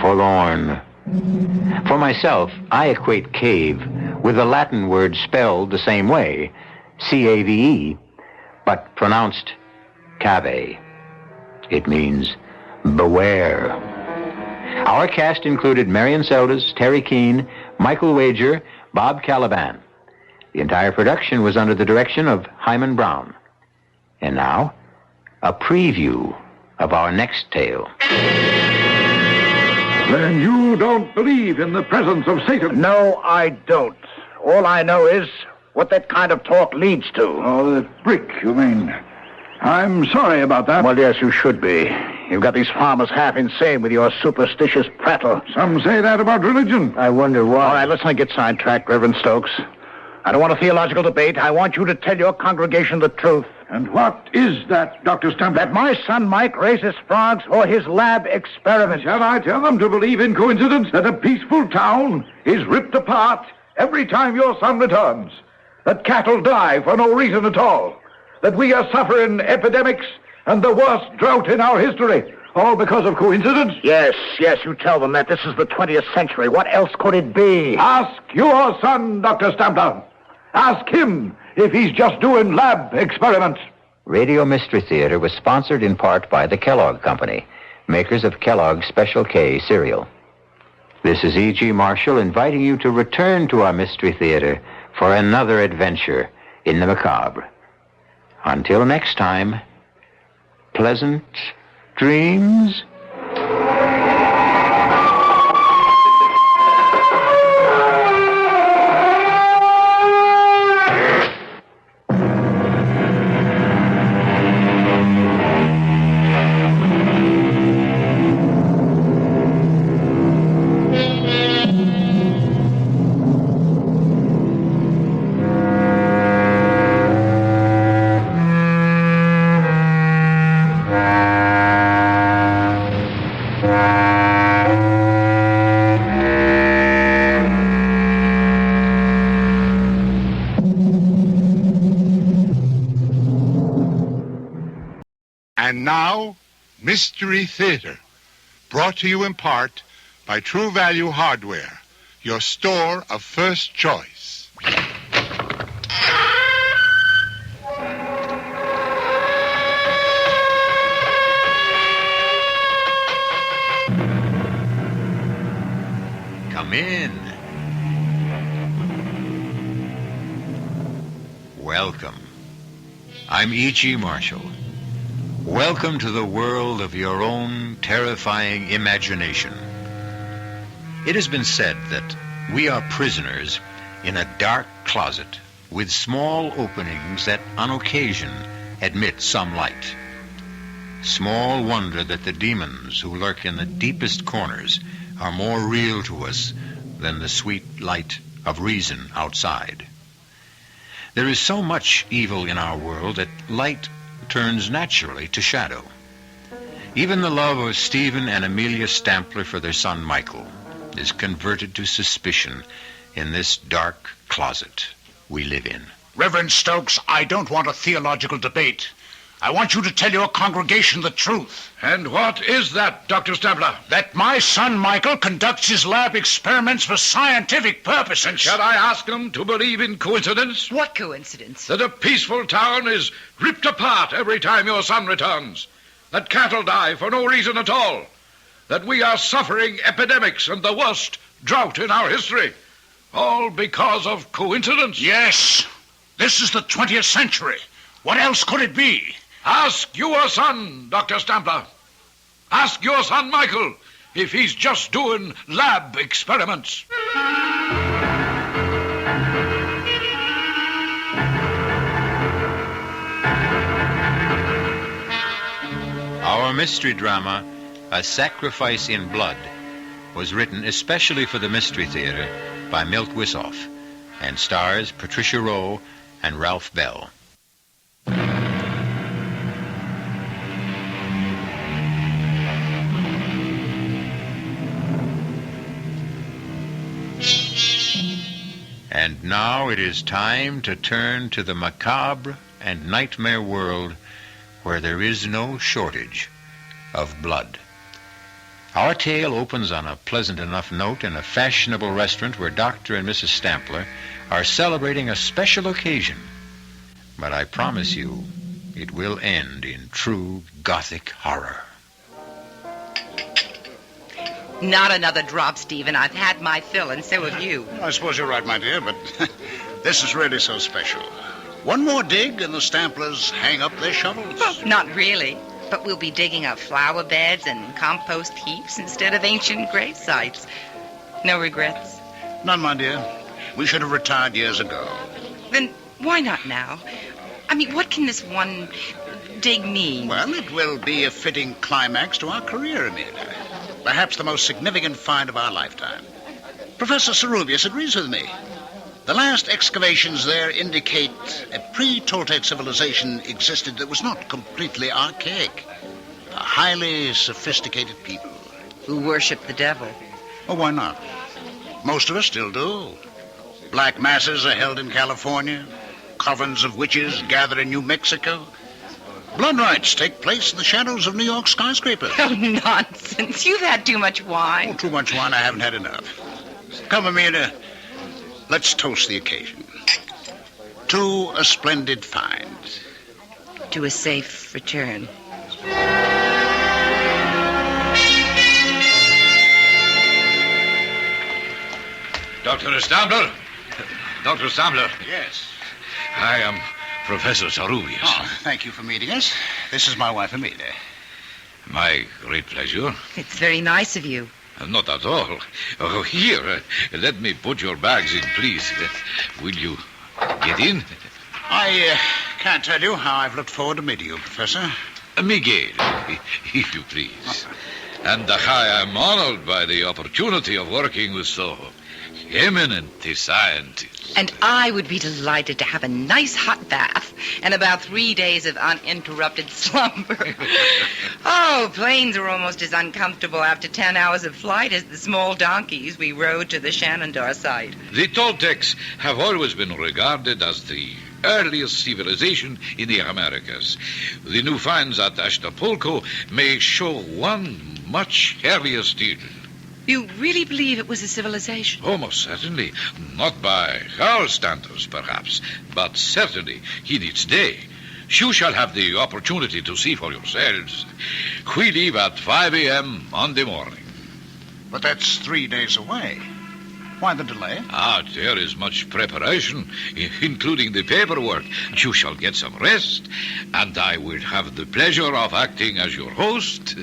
forlorn. For myself, I equate cave with the Latin word spelled the same way, C-A-V-E, but pronounced cave. It means beware. Our cast included Marion Seldes, Terry Keane, Michael Wager, Bob Caliban. The entire production was under the direction of Hyman Brown. And now, a preview of our next tale. Then you don't believe in the presence of Satan? No, I don't. All I know is what that kind of talk leads to. Oh, the brick, you mean? I'm sorry about that. Well, yes, you should be. You've got these farmers half insane with your superstitious prattle. Some say that about religion. I wonder why. All right, let's not get sidetracked, Reverend Stokes. I don't want a theological debate. I want you to tell your congregation the truth. And what is that, Dr. Stamper? That my son Mike raises frogs for his lab experiment. Shall I tell them to believe in coincidence that a peaceful town is ripped apart every time your son returns? That cattle die for no reason at all? That we are suffering epidemics and the worst drought in our history, all because of coincidence? Yes, you tell them that this is the 20th century. What else could it be? Ask your son, Dr. Stampdown. Ask him if he's just doing lab experiments. Radio Mystery Theater was sponsored in part by the Kellogg Company, makers of Kellogg's Special K cereal. This is E.G. Marshall inviting you to return to our Mystery Theater for another adventure in the macabre. Until next time, pleasant dreams. And now, Mystery Theater, brought to you in part by True Value Hardware, your store of first choice. Come in. Welcome. I'm E.G. Marshall. Welcome to the world of your own terrifying imagination. It has been said that we are prisoners in a dark closet with small openings that on occasion admit some light. Small wonder that the demons who lurk in the deepest corners are more real to us than the sweet light of reason outside. There is so much evil in our world that light turns naturally to shadow. Even the love of Stephen and Amelia Stampler for their son Michael is converted to suspicion in this dark closet we live in. Reverend Stokes, I don't want a theological debate. I want you to tell your congregation the truth. And what is that, Dr. Stabler? That my son Michael conducts his lab experiments for scientific purposes. And shall I ask them to believe in coincidence? What coincidence? That a peaceful town is ripped apart every time your son returns. That cattle die for no reason at all. That we are suffering epidemics and the worst drought in our history. All because of coincidence? Yes. This is the 20th century. What else could it be? Ask your son, Dr. Stampler. Ask your son, Michael, if he's just doing lab experiments. Our mystery drama, A Sacrifice in Blood, was written especially for the Mystery Theater by Milt Wissoff and stars Patricia Rowe and Ralph Bell. And now it is time to turn to the macabre and nightmare world where there is no shortage of blood. Our tale opens on a pleasant enough note in a fashionable restaurant where Dr. and Mrs. Stampler are celebrating a special occasion. But I promise you, it will end in true Gothic horror. Not another drop, Stephen. I've had my fill, and so have you. I suppose you're right, my dear, but this is really so special. One more dig and the Stamplers hang up their shovels. Well, not really. But we'll be digging up flower beds and compost heaps instead of ancient grave sites. No regrets? None, my dear. We should have retired years ago. Then why not now? I mean, what can this one dig mean? Well, it will be a fitting climax to our career, Amelia. Perhaps the most significant find of our lifetime. Professor Serubius agrees with me. The last excavations there indicate a pre-Toltec civilization existed that was not completely archaic. A highly sophisticated people. Who worship the devil. Oh, why not? Most of us still do. Black masses are held in California. Covens of witches gather in New Mexico. Blood rites take place in the shadows of New York skyscrapers. Oh, nonsense. You've had too much wine. Oh, too much wine. I haven't had enough. Come, Amelia. Let's toast the occasion. To a splendid find. To a safe return. Dr. Stambler? Dr. Stambler? Yes. I am Professor Serubius. Oh, thank you for meeting us. This is my wife, Amelia. My great pleasure. It's very nice of you. Not at all. Oh, here, let me put your bags in, please. Will you get in? I can't tell you how I've looked forward to meeting you, Professor. Miguel, if you please. And I am honored by the opportunity of working with so eminent a scientist. And I would be delighted to have a nice hot bath and about 3 days of uninterrupted slumber. Oh, planes are almost as uncomfortable after 10 hours of flight as the small donkeys we rode to the Shenandoah site. The Toltecs have always been regarded as the earliest civilization in the Americas. The new finds at Acapulco may show one much earlier still. You really believe it was a civilization? Oh, most certainly. Not by our standards, perhaps, but certainly in its day. You shall have the opportunity to see for yourselves. We leave at 5 a.m. Monday morning. But that's 3 days away. Why the delay? There is much preparation, including the paperwork. You shall get some rest, and I will have the pleasure of acting as your host,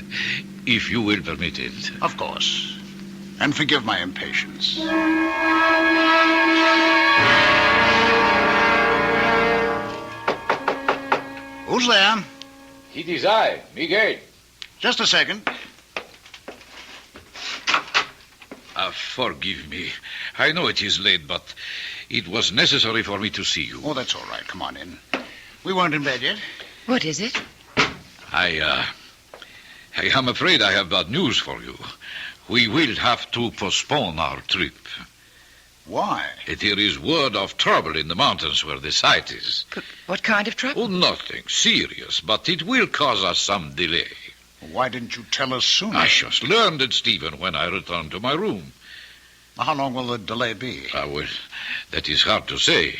if you will permit it. Of course. And forgive my impatience. Who's there? It is I, Miguel. Just a second. Forgive me. I know it is late, but it was necessary for me to see you. Oh, that's all right. Come on in. We weren't in bed yet. What is it? I am afraid I have bad news for you. We will have to postpone our trip. Why? There is word of trouble in the mountains where the site is. But what kind of trouble? Oh, nothing serious, but it will cause us some delay. Why didn't you tell us sooner? I just learned it, Stephen, when I returned to my room. How long will the delay be? Well, that is hard to say.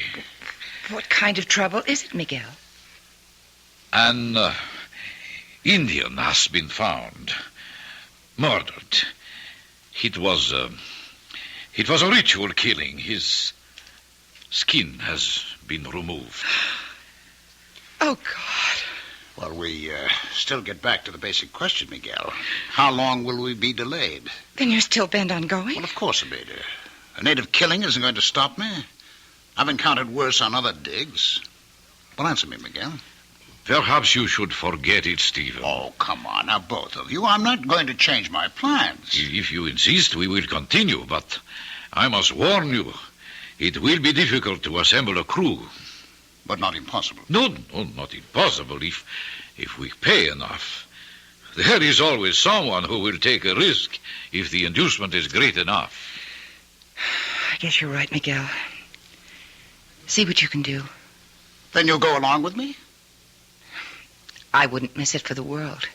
What kind of trouble is it, Miguel? An Indian has been found. Murdered. It was a ritual killing. His skin has been removed. Oh, God. Well, we still get back to the basic question, Miguel. How long will we be delayed? Then you're still bent on going? Well, of course, Amelia. A native killing isn't going to stop me. I've encountered worse on other digs. Well, answer me, Miguel. Perhaps you should forget it, Stephen. Oh, come on, now, both of you. I'm not going to change my plans. If you insist, we will continue, but I must warn you, it will be difficult to assemble a crew. But not impossible. No, not impossible if we pay enough. There is always someone who will take a risk if the inducement is great enough. I guess you're right, Miguel. See what you can do. Then you'll go along with me? I wouldn't miss it for the world.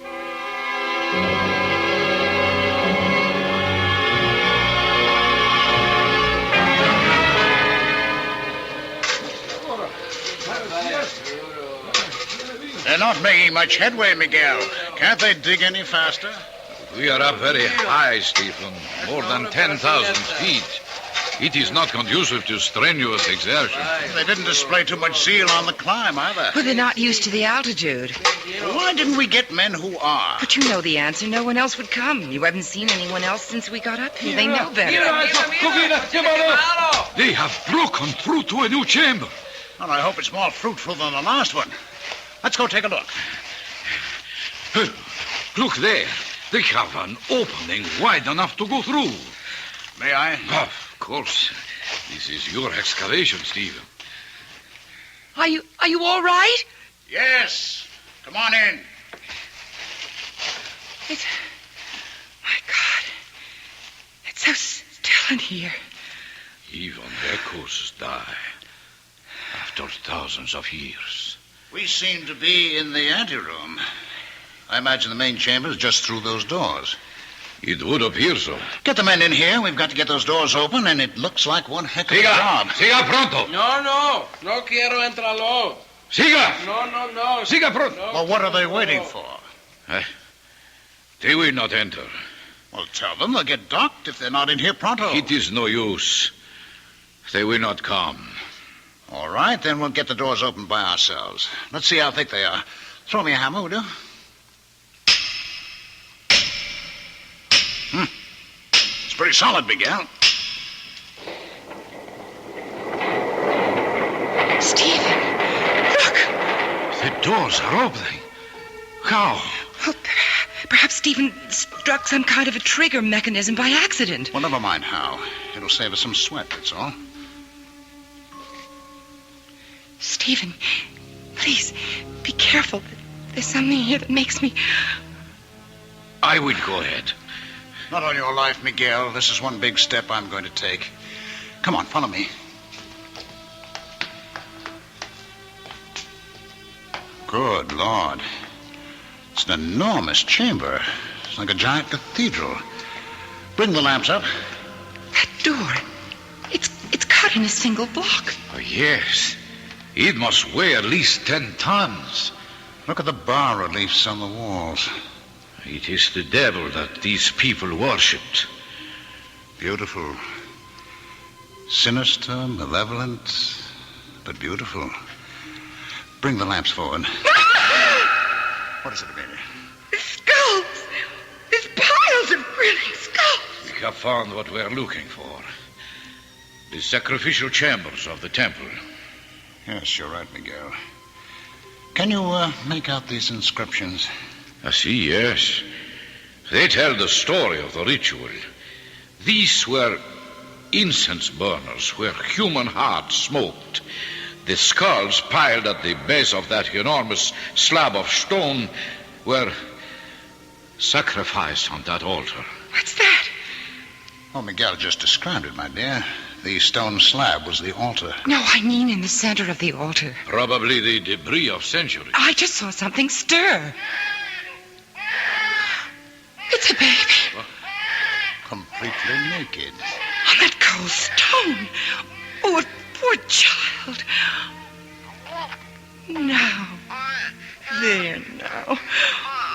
They're not making much headway, Miguel. Can't they dig any faster? We are up very high, Stephen. More than 10,000 feet. It is not conducive to strenuous exertion. They didn't display too much zeal on the climb, either. Well, they're not used to the altitude. Why didn't we get men who are? But you know the answer. No one else would come. You haven't seen anyone else since we got up here. They know better. They have broken through to a new chamber. Well, I hope it's more fruitful than the last one. Let's go take a look. Look there. They have an opening wide enough to go through. May I? Of course. This is your excavation, Stephen. Are you all right? Yes. Come on in. My God. It's so still in here. Even echoes die after thousands of years. We seem to be in the anteroom. I imagine the main chamber is just through those doors. It would appear so. Get the men in here. We've got to get those doors open, and it looks like one heck of a job. Siga pronto. No quiero entrarlo. Siga. No. Siga pronto. Well, what are they waiting for? They will not enter. Well, tell them they'll get docked if they're not in here pronto. It is no use. They will not come. All right, then we'll get the doors opened by ourselves. Let's see how thick they are. Throw me a hammer, will you? It's pretty solid, Miguel. Stephen, look! The doors are opening. How? Well, perhaps Stephen struck some kind of a trigger mechanism by accident. Well, never mind how. It'll save us some sweat, that's all. Stephen, please, be careful. There's something here that makes me... I will go ahead. Not on your life, Miguel. This is one big step I'm going to take. Come on, follow me. Good Lord. It's an enormous chamber. It's like a giant cathedral. Bring the lamps up. That door. It's cut in a single block. Oh, yes. It must weigh at least 10 tons. Look at the bas-reliefs on the walls. It is the devil that these people worshipped. Beautiful. Sinister, malevolent, but beautiful. Bring the lamps forward. What is it, Amelia? Skulls! There's piles of grinning skulls! We have found what we're looking for. The sacrificial chambers of the temple. Yes, you're right, Miguel. Can you make out these inscriptions? I see, yes. They tell the story of the ritual. These were incense burners where human hearts smoked. The skulls piled at the base of that enormous slab of stone were sacrificed on that altar. What's that? Oh, Miguel just described it, my dear. The stone slab was the altar. No, I mean in the center of the altar. Probably the debris of centuries. I just saw something stir. It's a baby. What? Completely naked. On that cold stone. Oh, a poor child. Now. There now.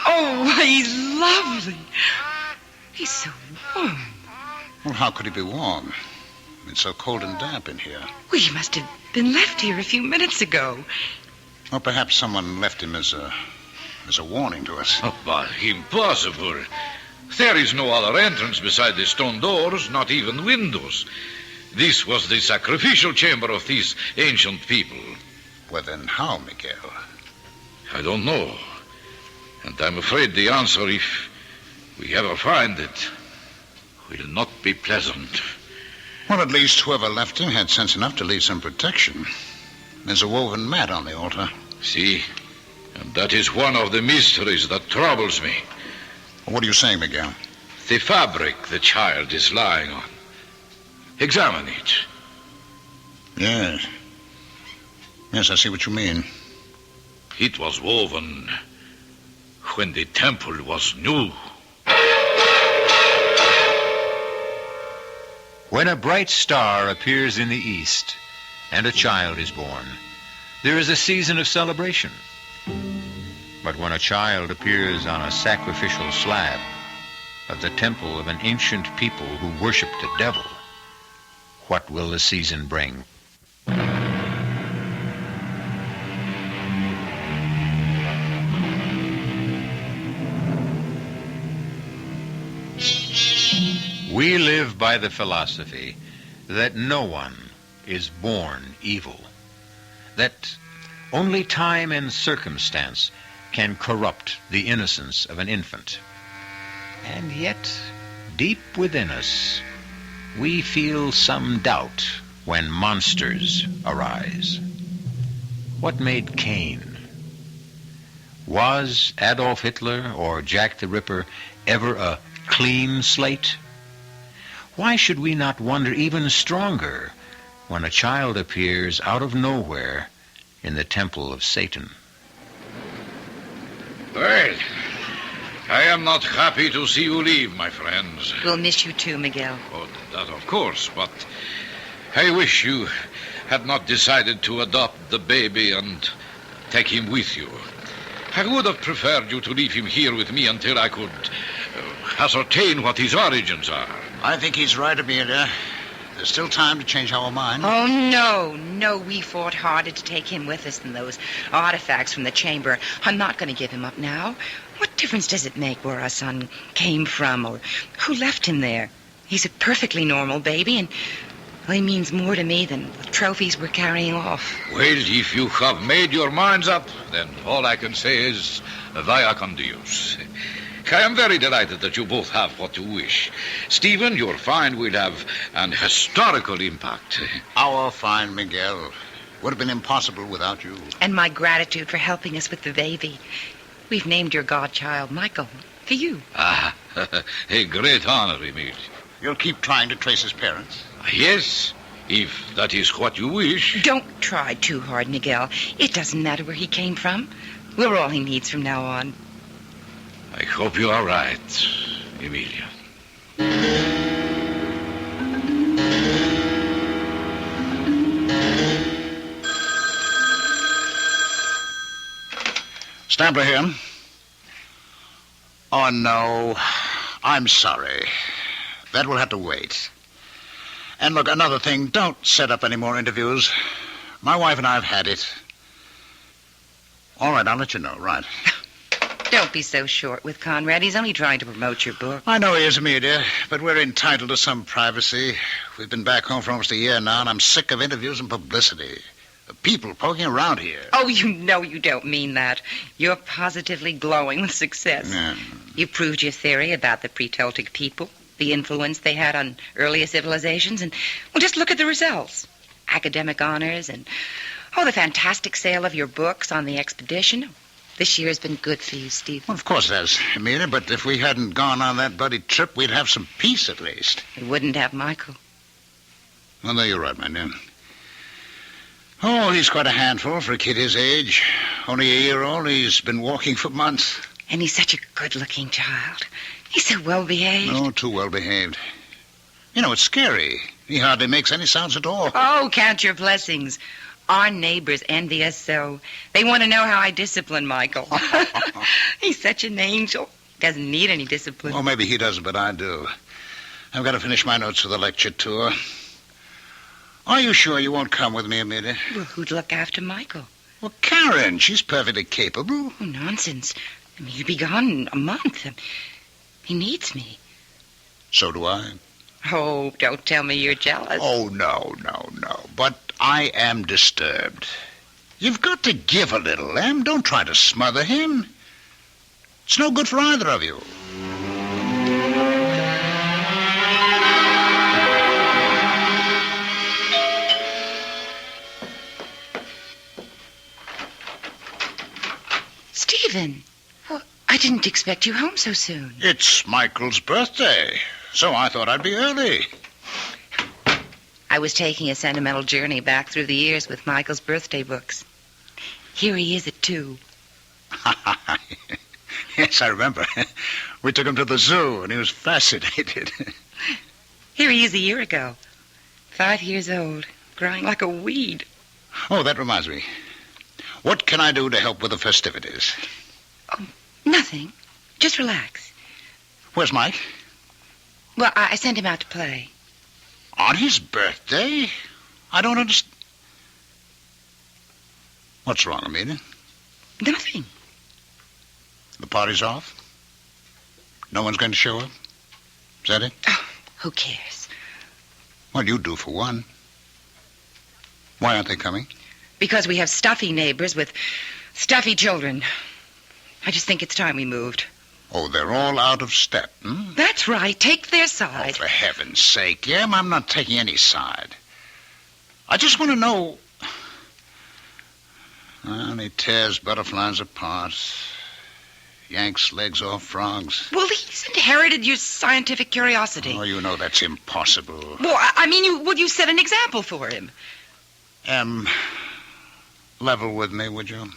Oh, he's lovely. He's so warm. Well, how could he be warm? It's so cold and damp in here. Well, he must have been left here a few minutes ago. Or perhaps someone left him as a warning to us. Oh, but impossible. There is no other entrance beside the stone doors, not even windows. This was the sacrificial chamber of these ancient people. Well, then how, Miguel? I don't know. And I'm afraid the answer, if we ever find it, will not be pleasant. Well, at least whoever left him had sense enough to leave some protection. There's a woven mat on the altar. See? And that is one of the mysteries that troubles me. What are you saying, Miguel? The fabric the child is lying on. Examine it. Yes. Yes, I see what you mean. It was woven when the temple was new. When a bright star appears in the east and a child is born, there is a season of celebration. But when a child appears on a sacrificial slab of the temple of an ancient people who worshipped a devil, what will the season bring? We live by the philosophy that no one is born evil, that only time and circumstance can corrupt the innocence of an infant. And yet, deep within us, we feel some doubt when monsters arise. What made Cain? Was Adolf Hitler or Jack the Ripper ever a clean slate? Why should we not wonder even stronger when a child appears out of nowhere in the temple of Satan? Well, I am not happy to see you leave, my friends. We'll miss you too, Miguel. Oh, that of course, but I wish you had not decided to adopt the baby and take him with you. I would have preferred you to leave him here with me until I could ascertain what his origins are. I think he's right, Amelia. There's still time to change our mind. Oh, no, we fought harder to take him with us than those artifacts from the chamber. I'm not going to give him up now. What difference does it make where our son came from or who left him there? He's a perfectly normal baby, and well, he means more to me than the trophies we're carrying off. Well, if you have made your minds up, then all I can say is via con Dios. I am very delighted that you both have what you wish. Stephen, your find will have an historical impact. Our find, Miguel, would have been impossible without you. And my gratitude for helping us with the baby. We've named your godchild Michael for you. Ah, a great honor, Emil. You'll keep trying to trace his parents? Yes, if that is what you wish. Don't try too hard, Miguel. It doesn't matter where he came from. We're all he needs from now on. I hope you are right, Emilia. Stambler here. Oh, no. I'm sorry. That will have to wait. And look, another thing, don't set up any more interviews. My wife and I have had it. All right, I'll let you know, right. Don't be so short with Conrad. He's only trying to promote your book. I know he is, Amelia, but we're entitled to some privacy. We've been back home for almost a year now, and I'm sick of interviews and publicity. People poking around here. Oh, you know you don't mean that. You're positively glowing with success. Yeah. You proved your theory about the pre-Celtic people, the influence they had on earlier civilizations, and, well, just look at the results. Academic honors and, the fantastic sale of your books on the expedition. This year has been good for you, Steve. Well, of course it has, Amelia, but if we hadn't gone on that bloody trip, we'd have some peace at least. We wouldn't have Michael. Well, no, you're right, my dear. Oh, he's quite a handful for a kid his age. Only a year old. He's been walking for months. And he's such a good-looking child. He's so well-behaved. Oh, too well-behaved. You know, it's scary. He hardly makes any sounds at all. Oh, count your blessings. Our neighbors envy us so. They want to know how I discipline Michael. He's such an angel. Doesn't need any discipline. Oh, maybe he doesn't, but I do. I've got to finish my notes for the lecture tour. Are you sure you won't come with me, Amelia? Well, who'd look after Michael? Well, Karen. She's perfectly capable. Oh, nonsense. I mean, you'll be gone a month. He needs me. So do I. Oh, don't tell me you're jealous. Oh, no. But I am disturbed. You've got to give a little, Em. Don't try to smother him. It's no good for either of you. Stephen, well, I didn't expect you home so soon. It's Michael's birthday, so I thought I'd be early. I was taking a sentimental journey back through the years with Michael's birthday books. Here he is at 2. Yes, I remember. We took him to the zoo, and he was fascinated. Here he is a year ago. 5 years old, growing like a weed. Oh, that reminds me. What can I do to help with the festivities? Oh, nothing. Just relax. Where's Mike? Well, I sent him out to play. On his birthday? I don't understand. What's wrong, Amelia? Nothing. The party's off? No one's going to show up? Is that it? Oh, who cares? Well, you do for one. Why aren't they coming? Because we have stuffy neighbors with stuffy children. I just think it's time we moved. Oh, they're all out of step, hmm? That's right. Take their side. Oh, for heaven's sake, Em, I'm not taking any side. I just want to know... Well, he tears butterflies apart, yanks legs off frogs. Well, he's inherited your scientific curiosity. Oh, you know that's impossible. Well, I mean, you set an example for him. Em, level with me, would you?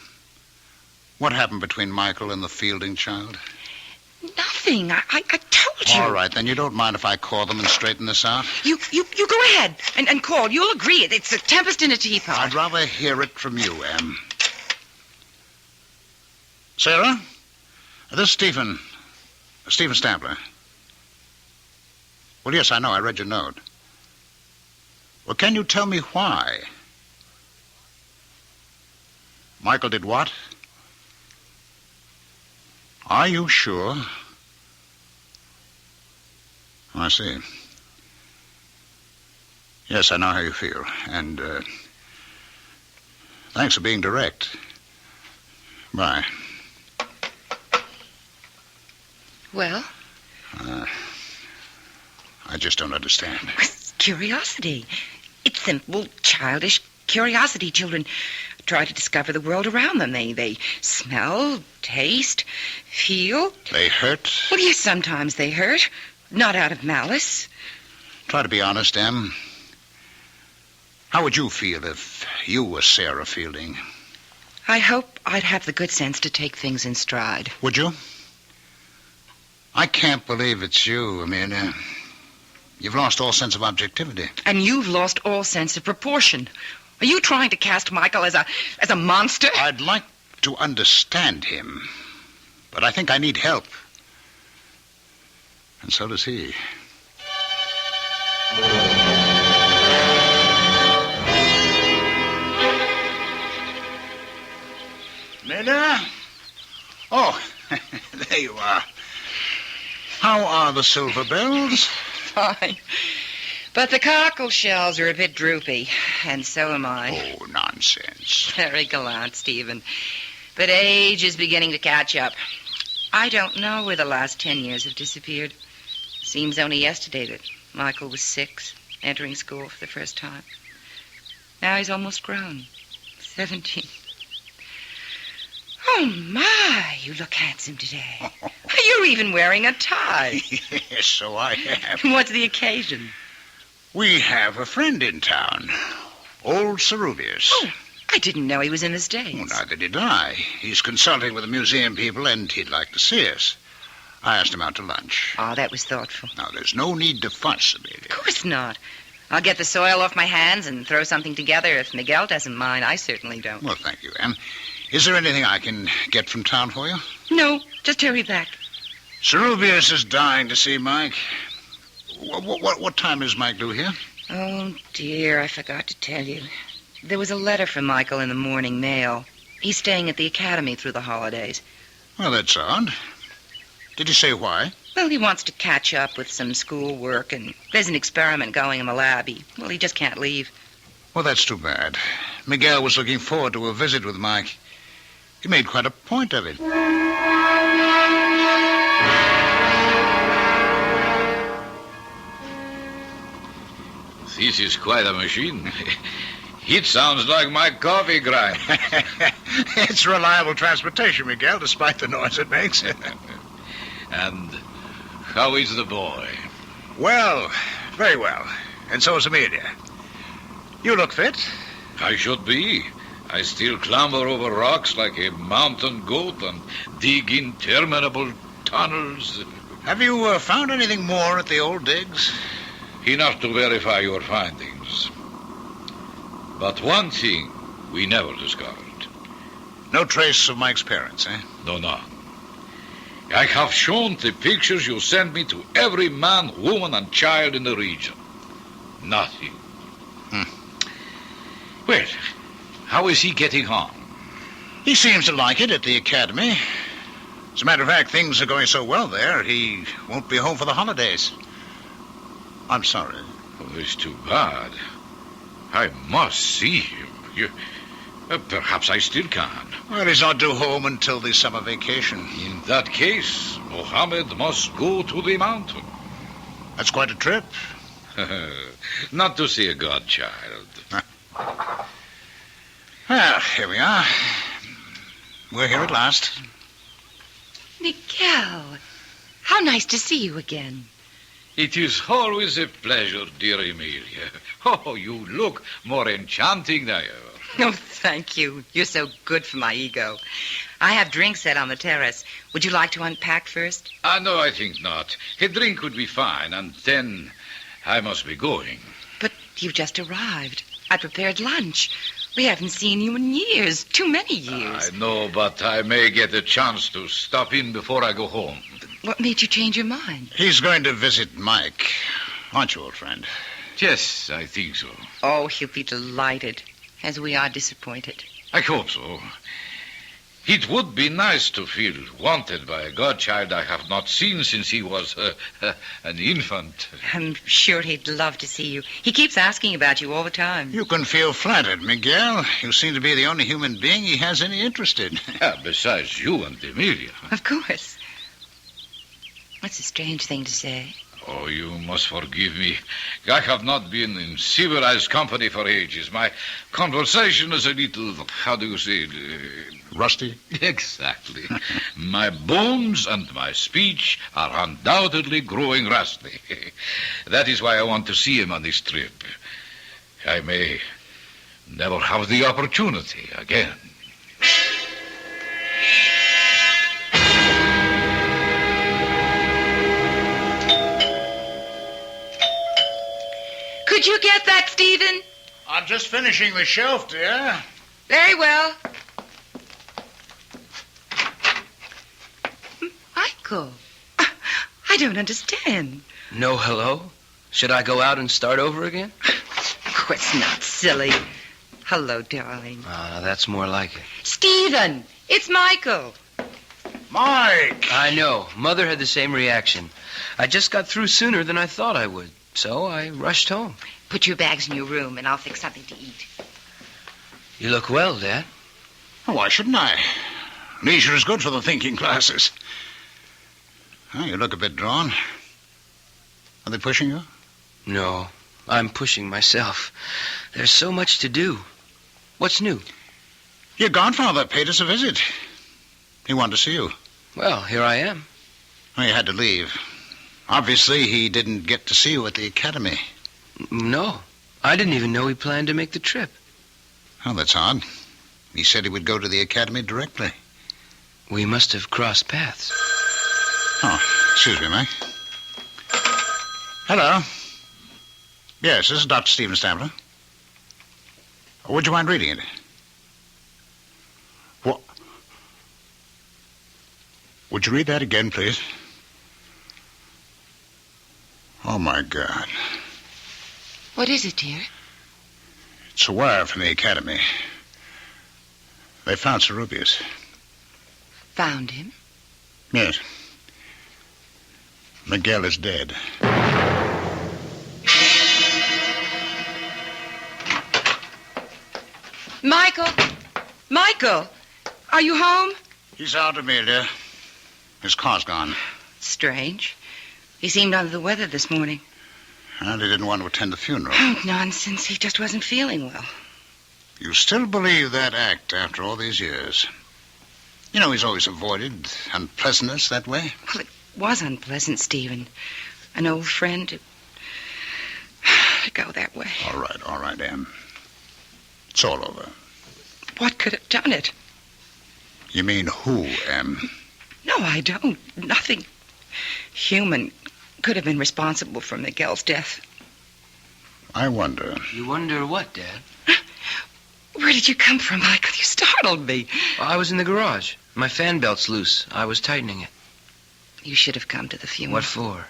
What happened between Michael and the Fielding child? Nothing. I told you. All right, then you don't mind if I call them and straighten this out? You go ahead and call. You'll agree. It's a tempest in a teapot. I'd rather hear it from you, Em. Sarah? This is Stephen Stambler. Well, yes, I know. I read your note. Well, can you tell me why? Michael did what? Are you sure? I see. Yes, I know how you feel. And, thanks for being direct. Bye. Well? I just don't understand. It's curiosity. It's simple, childish curiosity. Children try to discover the world around them. They smell, taste, feel. They hurt? Well, yes, sometimes they hurt. Not out of malice. Try to be honest, Em. How would you feel if you were Sarah Fielding? I hope I'd have the good sense to take things in stride. Would you? I can't believe it's you. I mean, you've lost all sense of objectivity. And you've lost all sense of proportion. Are you trying to cast Michael as a monster? I'd like to understand him, but I think I need help. And so does he. Nina? Oh, there you are. How are the silver bells? Fine. But the cockle shells are a bit droopy, and so am I. Oh, nonsense. Very gallant, Stephen. But age is beginning to catch up. I don't know where the last 10 years have disappeared. Seems only yesterday that Michael was 6, entering school for the first time. Now he's almost grown. 17. Oh, my, you look handsome today. You're even wearing a tie. Yes, so I have. What's the occasion? We have a friend in town, old Ceruvius. Oh, I didn't know he was in the States. Well, neither did I. He's consulting with the museum people, and he'd like to see us. I asked him out to lunch. Oh, that was thoughtful. Now, there's no need to fuss, Amelia. Of course not. I'll get the soil off my hands and throw something together if Miguel doesn't mind. I certainly don't. Well, thank you, Anne. Is there anything I can get from town for you? No, just hurry back. Ceruvius is dying to see Mike. What time is Mike due here? Oh, dear, I forgot to tell you. There was a letter from Michael in the morning mail. He's staying at the academy through the holidays. Well, that's odd. Did he say why? Well, he wants to catch up with some school work, and there's an experiment going in the lab. He just can't leave. Well, that's too bad. Miguel was looking forward to a visit with Mike. He made quite a point of it. This is quite a machine. It sounds like my coffee grind. It's reliable transportation, Miguel, despite the noise it makes. And how is the boy? Well, very well. And so is Amelia. You look fit. I should be. I still clamber over rocks like a mountain goat and dig interminable tunnels. Have you found anything more at the old digs? Enough to verify your findings. But one thing we never discovered. No trace of Mike's parents, eh? No, none. I have shown the pictures you sent me to every man, woman, and child in the region. Nothing. Well, how is he getting on? He seems to like it at the academy. As a matter of fact, things are going so well there, he won't be home for the holidays. I'm sorry. Oh, it's too bad. I must see him. Perhaps I still can. Well, he's not due home until the summer vacation. In that case, Mohammed must go to the mountain. That's quite a trip. Not to see a godchild. Well, here we are. We're here at last. Miguel, how nice to see you again. It is always a pleasure, dear Emilia. Oh, you look more enchanting than ever. Oh, thank you. You're so good for my ego. I have drinks set on the terrace. Would you like to unpack first? No, I think not. A drink would be fine, and then I must be going. But you just arrived. I prepared lunch. We haven't seen you in years. Too many years. I know, but I may get a chance to stop in before I go home. What made you change your mind? He's going to visit Mike. Aren't you, old friend? Yes, I think so. Oh, he'll be delighted, as we are disappointed. I hope so. It would be nice to feel wanted by a godchild I have not seen since he was an infant. I'm sure he'd love to see you. He keeps asking about you all the time. You can feel flattered, Miguel. You seem to be the only human being he has any interest in. Besides you and Emilia. Of course. What's a strange thing to say? Oh, you must forgive me. I have not been in civilized company for ages. My conversation is a little, how do you say it? Rusty? Exactly. My bones and my speech are undoubtedly growing rusty. That is why I want to see him on this trip. I may never have the opportunity again. you get that, Stephen? I'm just finishing the shelf, dear. Very well. Michael, I don't understand. No hello? Should I go out and start over again? Oh, it's not silly. Hello, darling. That's more like it. Stephen, it's Michael. Mike! I know. Mother had the same reaction. I just got through sooner than I thought I would, so I rushed home. Put your bags in your room, and I'll fix something to eat. You look well, Dad. Oh, why shouldn't I? Leisure is good for the thinking classes. Oh, you look a bit drawn. Are they pushing you? No, I'm pushing myself. There's so much to do. What's new? Your godfather paid us a visit. He wanted to see you. Well, here I am. Well, you had to leave. Obviously, he didn't get to see you at the academy. No, I didn't even know he planned to make the trip. Oh, that's odd. He said he would go to the academy directly. We must have crossed paths. Oh, excuse me, Mike. Hello. Yes, this is Dr. Stephen Stabler. Would you mind reading it? What? Would you read that again, please? Oh, my God. What is it, dear? It's a wire from the academy. They found Cerubius. Found him? Yes. Miguel is dead. Michael! Michael! Are you home? He's out, Amelia. His car's gone. Strange. He seemed under the weather this morning. And he didn't want to attend the funeral. Oh, nonsense. He just wasn't feeling well. You still believe that act after all these years? You know, he's always avoided unpleasantness that way. Well, it was unpleasant, Stephen. An old friend to go that way. All right, Em. It's all over. What could have done it? You mean who, Em? No, I don't. Nothing human could have been responsible for Miguel's death. I wonder. You wonder what, Dad? Where did you come from, Michael? You startled me. Well, I was in the garage. My fan belt's loose. I was tightening it. You should have come to the funeral. What for?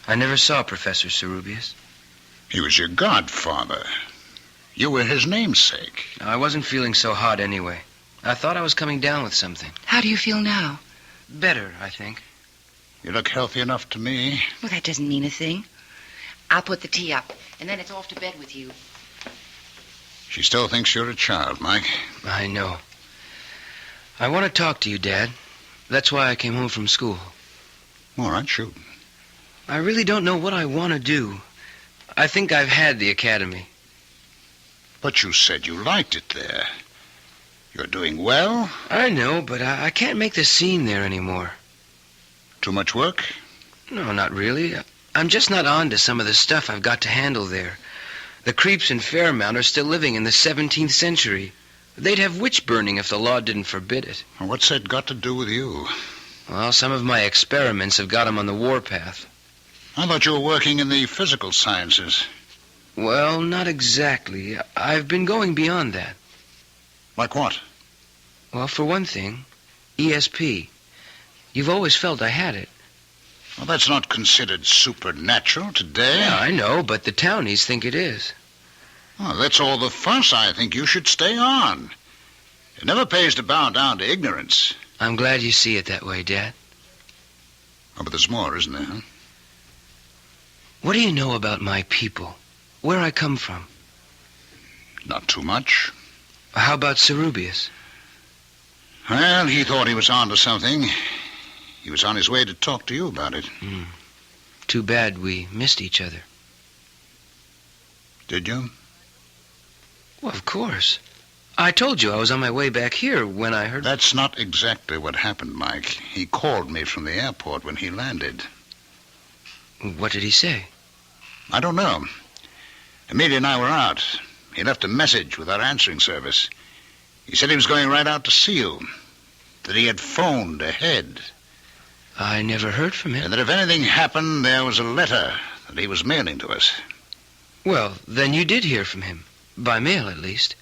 I never saw Professor Cerubius. He was your godfather. You were his namesake. I wasn't feeling so hot anyway. I thought I was coming down with something. How do you feel now? Better, I think. You look healthy enough to me. Well, that doesn't mean a thing. I'll put the tea up, and then it's off to bed with you. She still thinks you're a child, Mike. I know. I want to talk to you, Dad. That's why I came home from school. All right, shoot. I really don't know what I want to do. I think I've had the academy. But you said you liked it there. You're doing well. I know, but I can't make the scene there anymore. Too much work? No, not really. I'm just not on to some of the stuff I've got to handle there. The creeps in Fairmount are still living in the 17th century. They'd have witch burning if the law didn't forbid it. What's that got to do with you? Well, some of my experiments have got them on the warpath. I thought you were working in the physical sciences. Well, not exactly. I've been going beyond that. Like what? Well, for one thing, ESP. You've always felt I had it. Well, that's not considered supernatural today. Yeah, I know, but the townies think it is. Oh, that's all the fuss. I think you should stay on. It never pays to bow down to ignorance. I'm glad you see it that way, Dad. Oh, but there's more, isn't there, huh? What do you know about my people? Where I come from? Not too much. How about Cerubius? Well, he thought he was on to something. He was on his way to talk to you about it. Too bad we missed each other. Did you? Well, of course. I told you I was on my way back here when I heard... That's not exactly what happened, Mike. He called me from the airport when he landed. What did he say? I don't know. Amelia and I were out. He left a message with our answering service. He said he was going right out to see you. That he had phoned ahead. I never heard from him. And that if anything happened, there was a letter that he was mailing to us. Well, then you did hear from him. By mail, at least.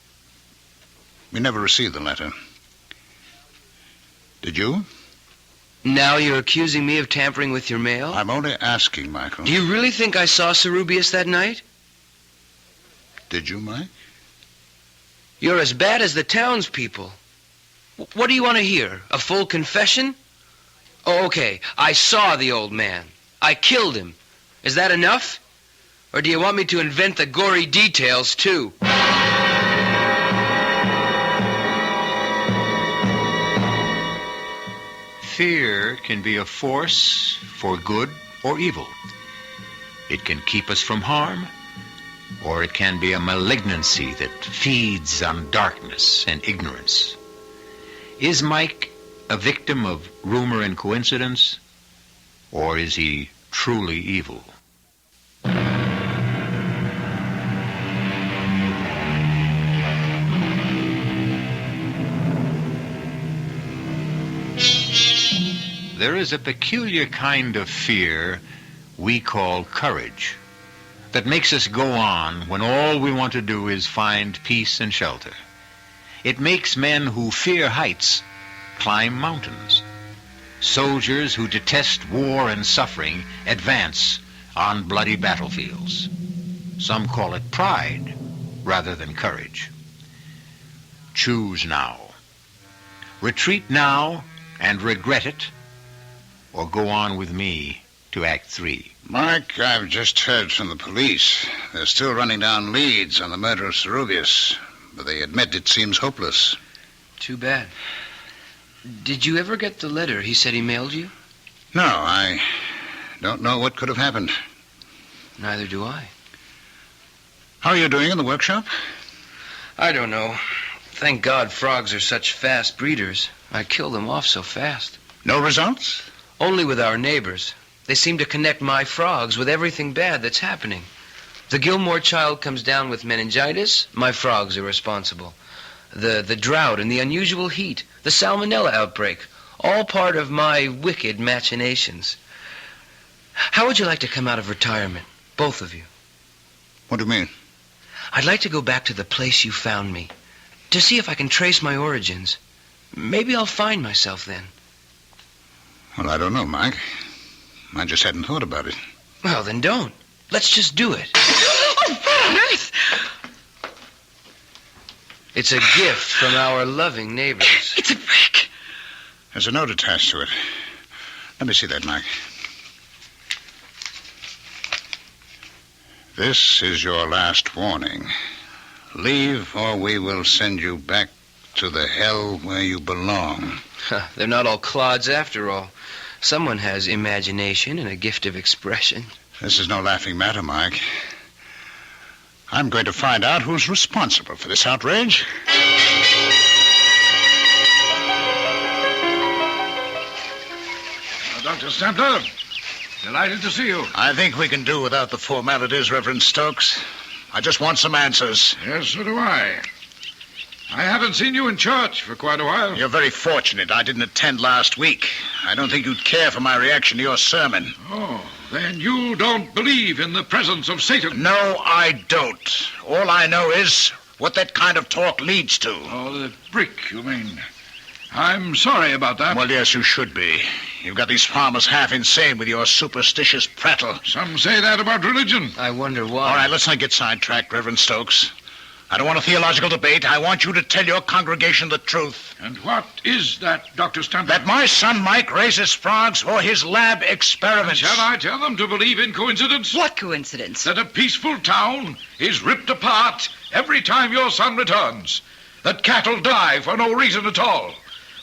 We never received the letter. Did you? Now you're accusing me of tampering with your mail? I'm only asking, Michael. Do you really think I saw Cerubius that night? Did you, Mike? You're as bad as the townspeople. What do you want to hear? A full confession? Oh, okay. I saw the old man. I killed him. Is that enough? Or do you want me to invent the gory details, too? Fear can be a force for good or evil. It can keep us from harm, or it can be a malignancy that feeds on darkness and ignorance. Is Mike a victim of rumor and coincidence, or is he truly evil? There is a peculiar kind of fear we call courage that makes us go on when all we want to do is find peace and shelter. It makes men who fear heights climb mountains. Soldiers who detest war and suffering advance on bloody battlefields. Some call it pride rather than courage. Choose now. Retreat now and regret it, or go on with me to Act 3. Mike, I've just heard from the police. They're still running down leads on the murder of Cerubius, but they admit it seems hopeless. Too bad. Did you ever get the letter he said he mailed you? No, I don't know what could have happened. Neither do I. How are you doing in the workshop? I don't know. Thank God frogs are such fast breeders. I kill them off so fast. No results? Only with our neighbors. They seem to connect my frogs with everything bad that's happening. The Gilmore child comes down with meningitis, my frogs are responsible. The drought and the unusual heat, the salmonella outbreak, all part of my wicked machinations. How would you like to come out of retirement, both of you? What do you mean? I'd like to go back to the place you found me, to see if I can trace my origins. Maybe I'll find myself then. Well, I don't know, Mike. I just hadn't thought about it. Well, then don't. Let's just do it. Oh, what on earth? It's a gift from our loving neighbors. It's a brick. There's a note attached to it. Let me see that, Mike. This is your last warning. Leave, or we will send you back to the hell where you belong. They're not all clods after all. Someone has imagination and a gift of expression. This is no laughing matter, Mike. I'm going to find out who's responsible for this outrage. Dr. Stempler, delighted to see you. I think we can do without the formalities, Reverend Stokes. I just want some answers. Yes, so do I. I haven't seen you in church for quite a while. You're very fortunate I didn't attend last week. I don't think you'd care for my reaction to your sermon. Oh, then you don't believe in the presence of Satan? No, I don't. All I know is what that kind of talk leads to. Oh, the brick, you mean. I'm sorry about that. Well, yes, you should be. You've got these farmers half insane with your superstitious prattle. Some say that about religion. I wonder why. All right, let's not get sidetracked, Reverend Stokes. I don't want a theological debate. I want you to tell your congregation the truth. And what is that, Dr. Stempler? That my son Mike raises frogs for his lab experiments. Shall I tell them to believe in coincidence? What coincidence? That a peaceful town is ripped apart every time your son returns. That cattle die for no reason at all.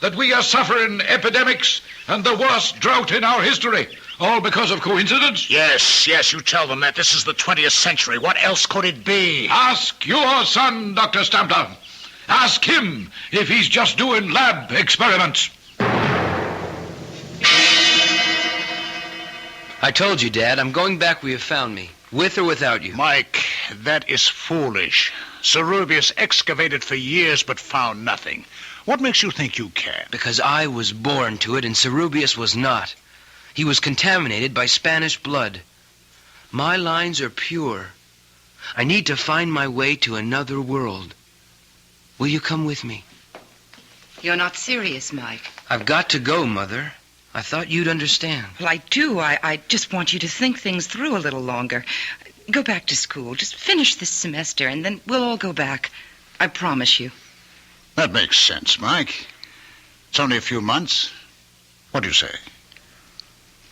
That we are suffering epidemics and the worst drought in our history. All because of coincidence? Yes, you tell them that. This is the 20th century. What else could it be? Ask your son, Dr. Stempler. Ask him if he's just doing lab experiments. I told you, Dad, I'm going back where you found me, with or without you. Mike, that is foolish. Cerubius excavated for years but found nothing. What makes you think you can? Because I was born to it and Cerubius was not. He was contaminated by Spanish blood. My lines are pure. I need to find my way to another world. Will you come with me? You're not serious, Mike. I've got to go, Mother. I thought you'd understand. Well, I do. I just want you to think things through a little longer. Go back to school. Just finish this semester, and then we'll all go back. I promise you. That makes sense, Mike. It's only a few months. What do you say?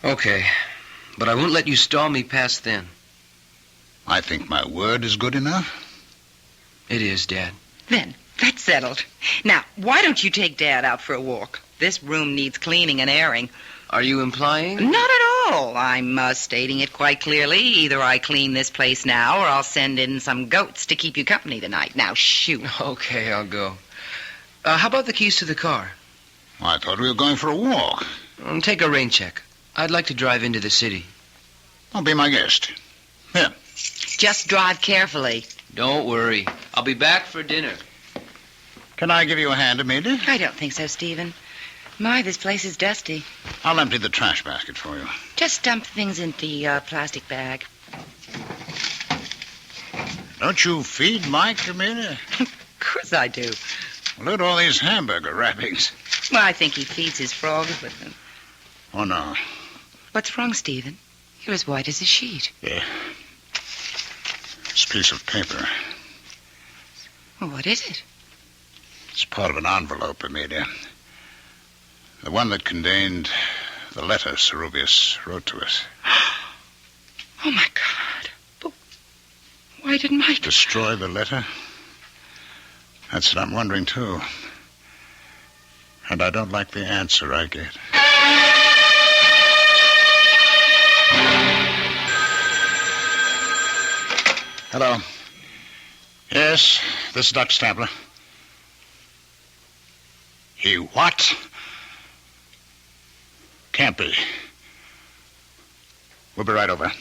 Okay, but I won't let you stall me past then. I think my word is good enough. It is, Dad. Then, that's settled. Now, why don't you take Dad out for a walk? This room needs cleaning and airing. Are you implying? Not at all. I'm stating it quite clearly. Either I clean this place now, or I'll send in some goats to keep you company tonight. Now, shoot. Okay, I'll go. How about the keys to the car? I thought we were going for a walk. Take a rain check. I'd like to drive into the city. I'll be my guest. Here. Just drive carefully. Don't worry. I'll be back for dinner. Can I give you a hand, Amelia? I don't think so, Stephen. My, this place is dusty. I'll empty the trash basket for you. Just dump things in the plastic bag. Don't you feed Mike, Amelia? Of course I do. Look at all these hamburger wrappings. Well, I think he feeds his frogs with them. Oh, no. What's wrong, Stephen? You're as white as a sheet. Yeah. This piece of paper. Well, what is it? It's part of an envelope, Amelia. The one that contained the letter Serubius wrote to us. Oh, my God. But why didn't Mike... Destroy the letter? That's what I'm wondering, too. And I don't like the answer I get. Hello. Yes, this is Dr. Stapler. He what? Can't be. We'll be right over.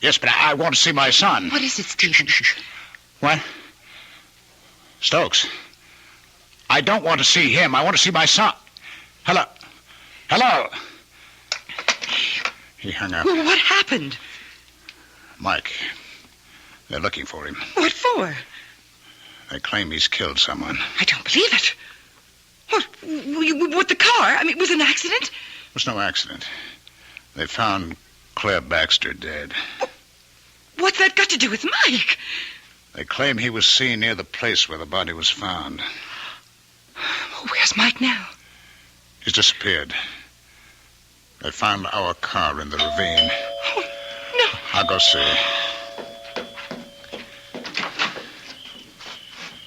Yes, but I want to see my son. What is it, Stephen? What? Stokes. I don't want to see him. I want to see my son. Hello. Hello. He hung up. Well, what happened? Mike. They're looking for him. What for? They claim he's killed someone. I don't believe it. What? With the car? I mean, it was an accident? It was no accident. They found Claire Baxter dead. What's that got to do with Mike? They claim he was seen near the place where the body was found. Where's Mike now? He's disappeared. They found our car in the ravine. Oh, no. I'll go see.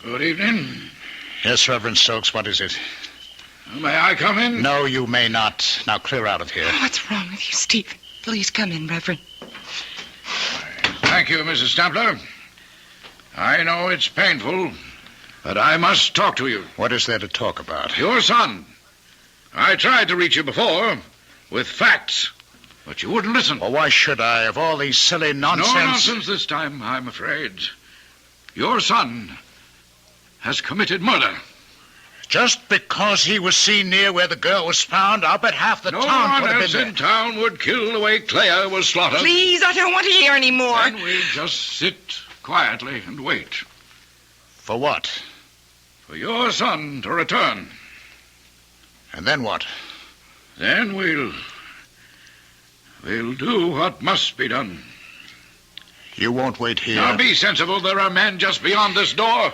Good evening. Yes, Reverend Stokes, what is it? May I come in? No, you may not. Now clear out of here. What's wrong with you, Stephen? Please come in, Reverend. Thank you, Mrs. Stapler. I know it's painful, but I must talk to you. What is there to talk about? Your son. I tried to reach you before with facts, but you wouldn't listen. Well, why should I? Of all these silly nonsense... No nonsense this time, I'm afraid. Your son has committed murder. Just because he was seen near where the girl was found, I'll bet half the town would have been there. No one else in town would kill the way Claire was slaughtered. Please, I don't want to hear any more. Then we'll just sit quietly and wait. For what? For your son to return. And then what? Then we'll do what must be done. You won't wait here. Now be sensible. There are men just beyond this door.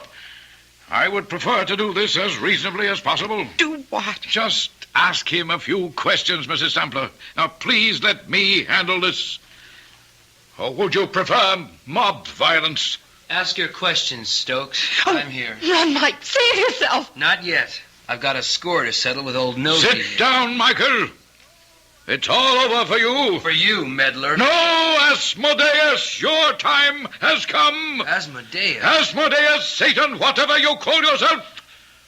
I would prefer to do this as reasonably as possible. Do what? Just ask him a few questions, Mrs. Sampler. Now, please let me handle this. Or would you prefer mob violence? Ask your questions, Stokes. I'm here. Run, Mike. Save yourself. Not yet. I've got a score to settle with old Nosy. Sit down, Michael. It's all over for you. For you, meddler. No, Asmodeus, your time has come. Asmodeus? Asmodeus, Satan, whatever you call yourself.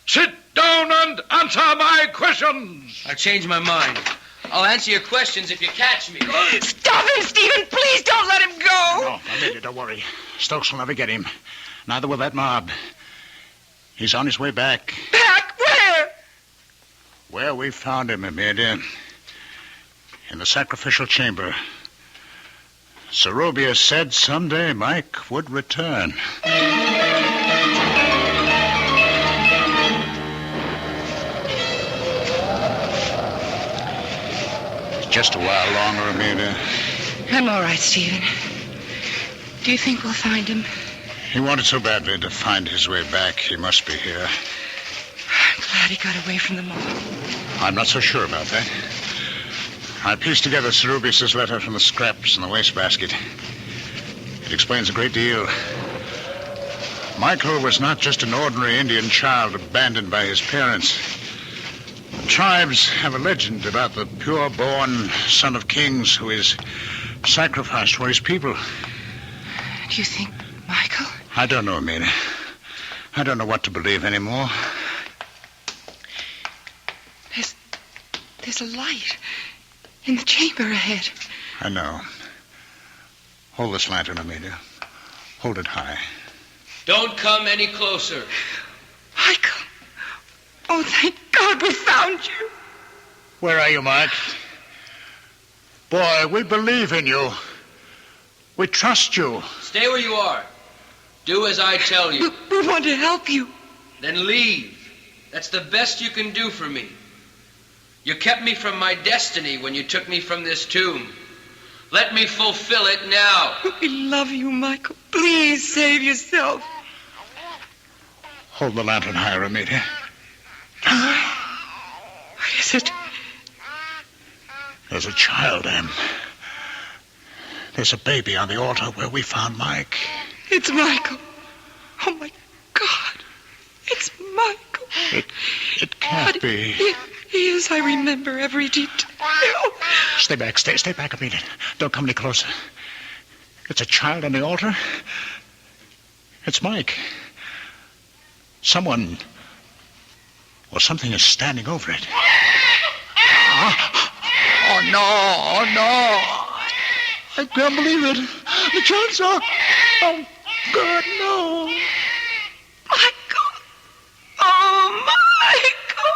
Sit down and answer my questions. I changed my mind. I'll answer your questions if you catch me. Stop him, Stephen. Please don't let him go. No, Amelia, don't worry. Stokes will never get him. Neither will that mob. He's on his way back. Back? Where? Where we found him, Amelia. In the sacrificial chamber. Serobia said someday Mike would return. Just a while longer, Amelia. I'm all right, Stephen. Do you think we'll find him? He wanted so badly to find his way back. He must be here. I'm glad he got away from them all. I'm not so sure about that. I pieced together Serubius' letter from the scraps in the wastebasket. It explains a great deal. Michael was not just an ordinary Indian child abandoned by his parents. The tribes have a legend about the pure-born son of kings who is sacrificed for his people. Do you think Michael? I don't know, Amelia. I don't know what to believe anymore. There's a light in the chamber ahead. I know. Hold this lantern, Amelia. Hold it high. Don't come any closer. Michael. Oh, thank God we found you. Where are you, Mike? Boy, we believe in you. We trust you. Stay where you are. Do as I tell you. We want to help you. Then leave. That's the best you can do for me. You kept me from my destiny when you took me from this tomb. Let me fulfill it now. We love you, Michael. Please save yourself. Hold the lantern higher, Amelia. What is it? There's a child, Em. There's a baby on the altar where we found Mike. It's Michael. Oh, my God. It's Michael. It can't be. He is. I remember every detail. Stay back. Stay back, Amelia. Don't come any closer. It's a child on the altar. It's Mike. Someone or something is standing over it. Oh, no. Oh, no. I can't believe it. The child's up. Oh, God, no. Michael. Oh, Michael.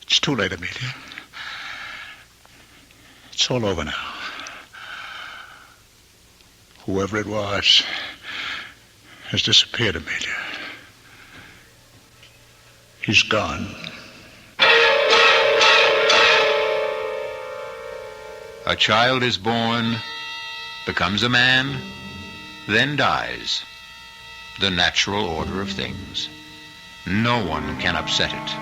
It's too late, Amelia. It's all over now. Whoever it was has disappeared, Amelia. He's gone. A child is born, becomes a man, then dies. The natural order of things. No one can upset it.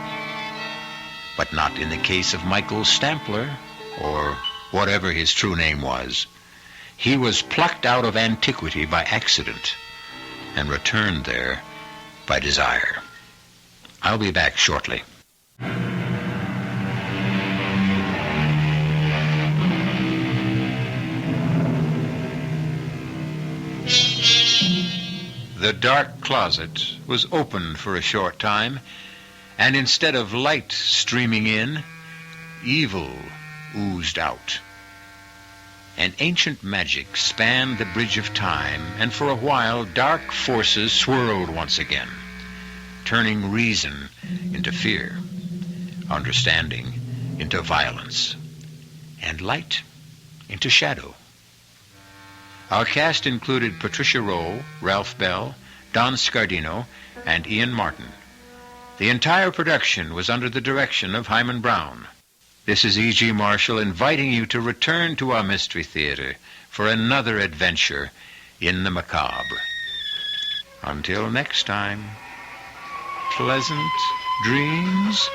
But not in the case of Michael Stampler, or whatever his true name was. He was plucked out of antiquity by accident and returned there by desire. I'll be back shortly. The dark closet was opened for a short time, and instead of light streaming in, evil oozed out. An ancient magic spanned the bridge of time, and for a while dark forces swirled once again, turning reason into fear, understanding into violence, and light into shadow. Our cast included Patricia Rowe, Ralph Bell, Don Scardino, and Ian Martin. The entire production was under the direction of Hyman Brown. This is E.G. Marshall inviting you to return to our Mystery Theater for another adventure in the macabre. Until next time, pleasant dreams.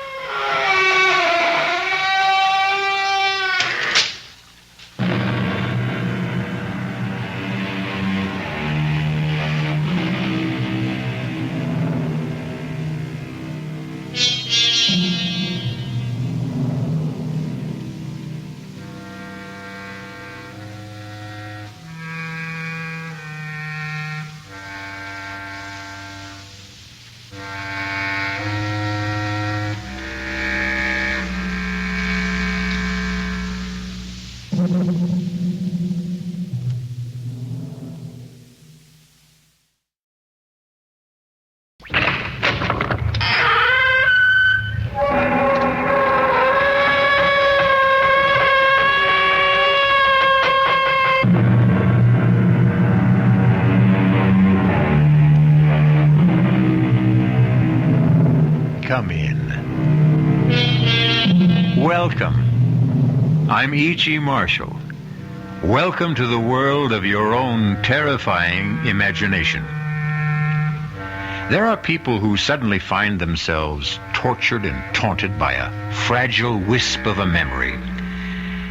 Welcome. I'm E.G. Marshall. Welcome to the world of your own terrifying imagination. There are people who suddenly find themselves tortured and taunted by a fragile wisp of a memory.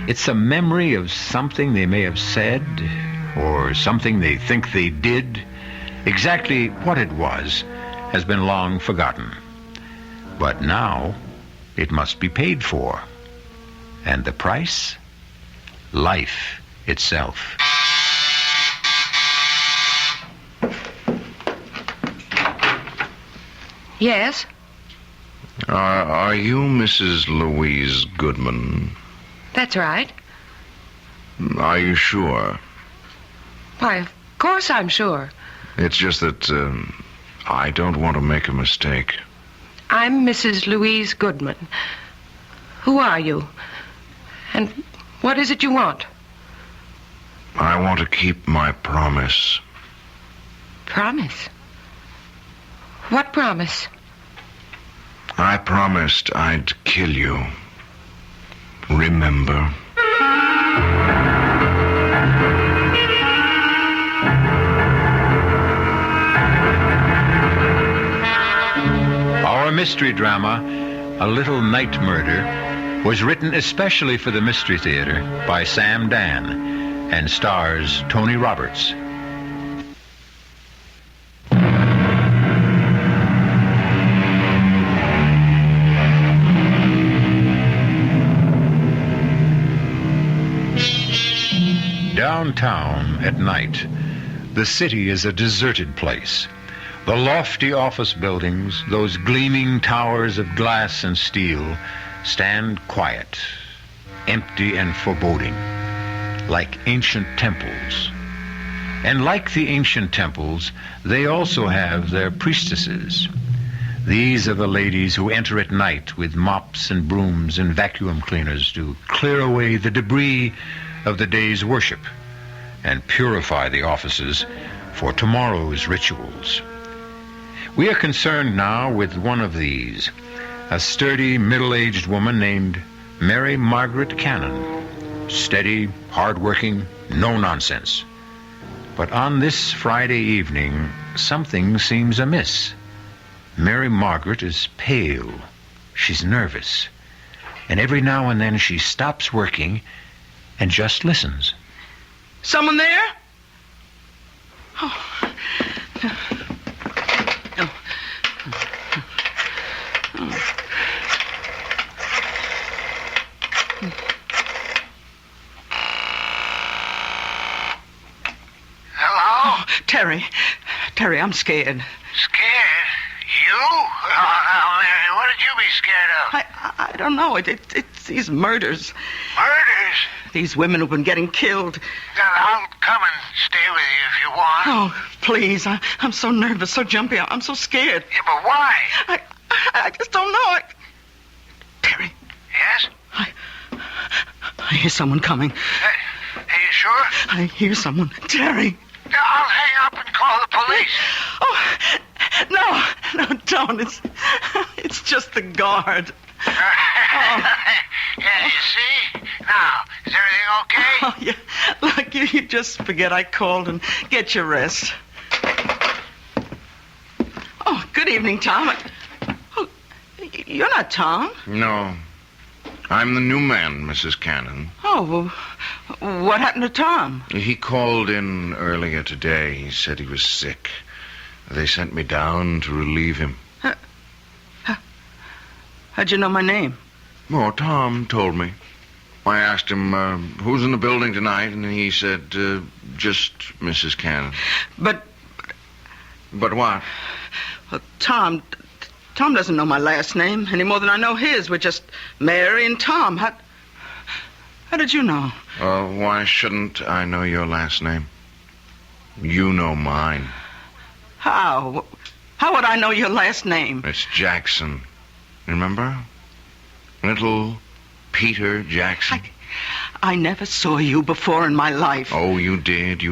It's a memory of something they may have said or something they think they did. Exactly what it was has been long forgotten. But now it must be paid for. And the price? Life itself. Yes? Are you Mrs. Louise Goodman? That's right. Are you sure? Why, of course I'm sure. It's just that I don't want to make a mistake. I'm Mrs. Louise Goodman. Who are you? And what is it you want? I want to keep my promise. Promise? What promise? I promised I'd kill you. Remember? Our mystery drama, A Little Night Murder, was written especially for the Mystery Theater by Sam Dan and stars Tony Roberts. Downtown at night, the city is a deserted place. The lofty office buildings, those gleaming towers of glass and steel, stand quiet, empty and foreboding, like ancient temples. And like the ancient temples, they also have their priestesses. These are the ladies who enter at night with mops and brooms and vacuum cleaners to clear away the debris of the day's worship and purify the offices for tomorrow's rituals. We are concerned now with one of these, a sturdy, middle-aged woman named Mary Margaret Cannon. Steady, hard-working, no nonsense. But on this Friday evening, something seems amiss. Mary Margaret is pale. She's nervous. And every now and then she stops working and just listens. Someone there? Oh. Hello? Terry. Terry, I'm scared. Scared? You? What did you be scared of? I don't know. It's these murders. Murders? These women who've been getting killed. I'll come and stay with you if you want. Oh, please. I'm so nervous, so jumpy. I'm so scared. Yeah, but why? I just don't know. Terry. Yes? I hear someone coming. Are you sure? I hear someone. Terry. I'll hang up and call the police. Oh, no, don't. It's just the guard. Yeah, you see? Now, is everything okay? Oh, yeah. Look, you just forget I called and get your rest. Oh, good evening, Tom. Oh, you're not Tom. No. I'm the new man, Mrs. Cannon. Oh, well, what happened to Tom? He called in earlier today. He said he was sick. They sent me down to relieve him. How'd you know my name? Oh, Tom told me. I asked him, who's in the building tonight, and he said, just Mrs. Cannon. But what? Tom doesn't know my last name any more than I know his. We're just Mary and Tom. How did you know? Why shouldn't I know your last name? You know mine. How? How would I know your last name? It's Jackson. Remember? Little Peter Jackson. I never saw you before in my life. Oh, you did.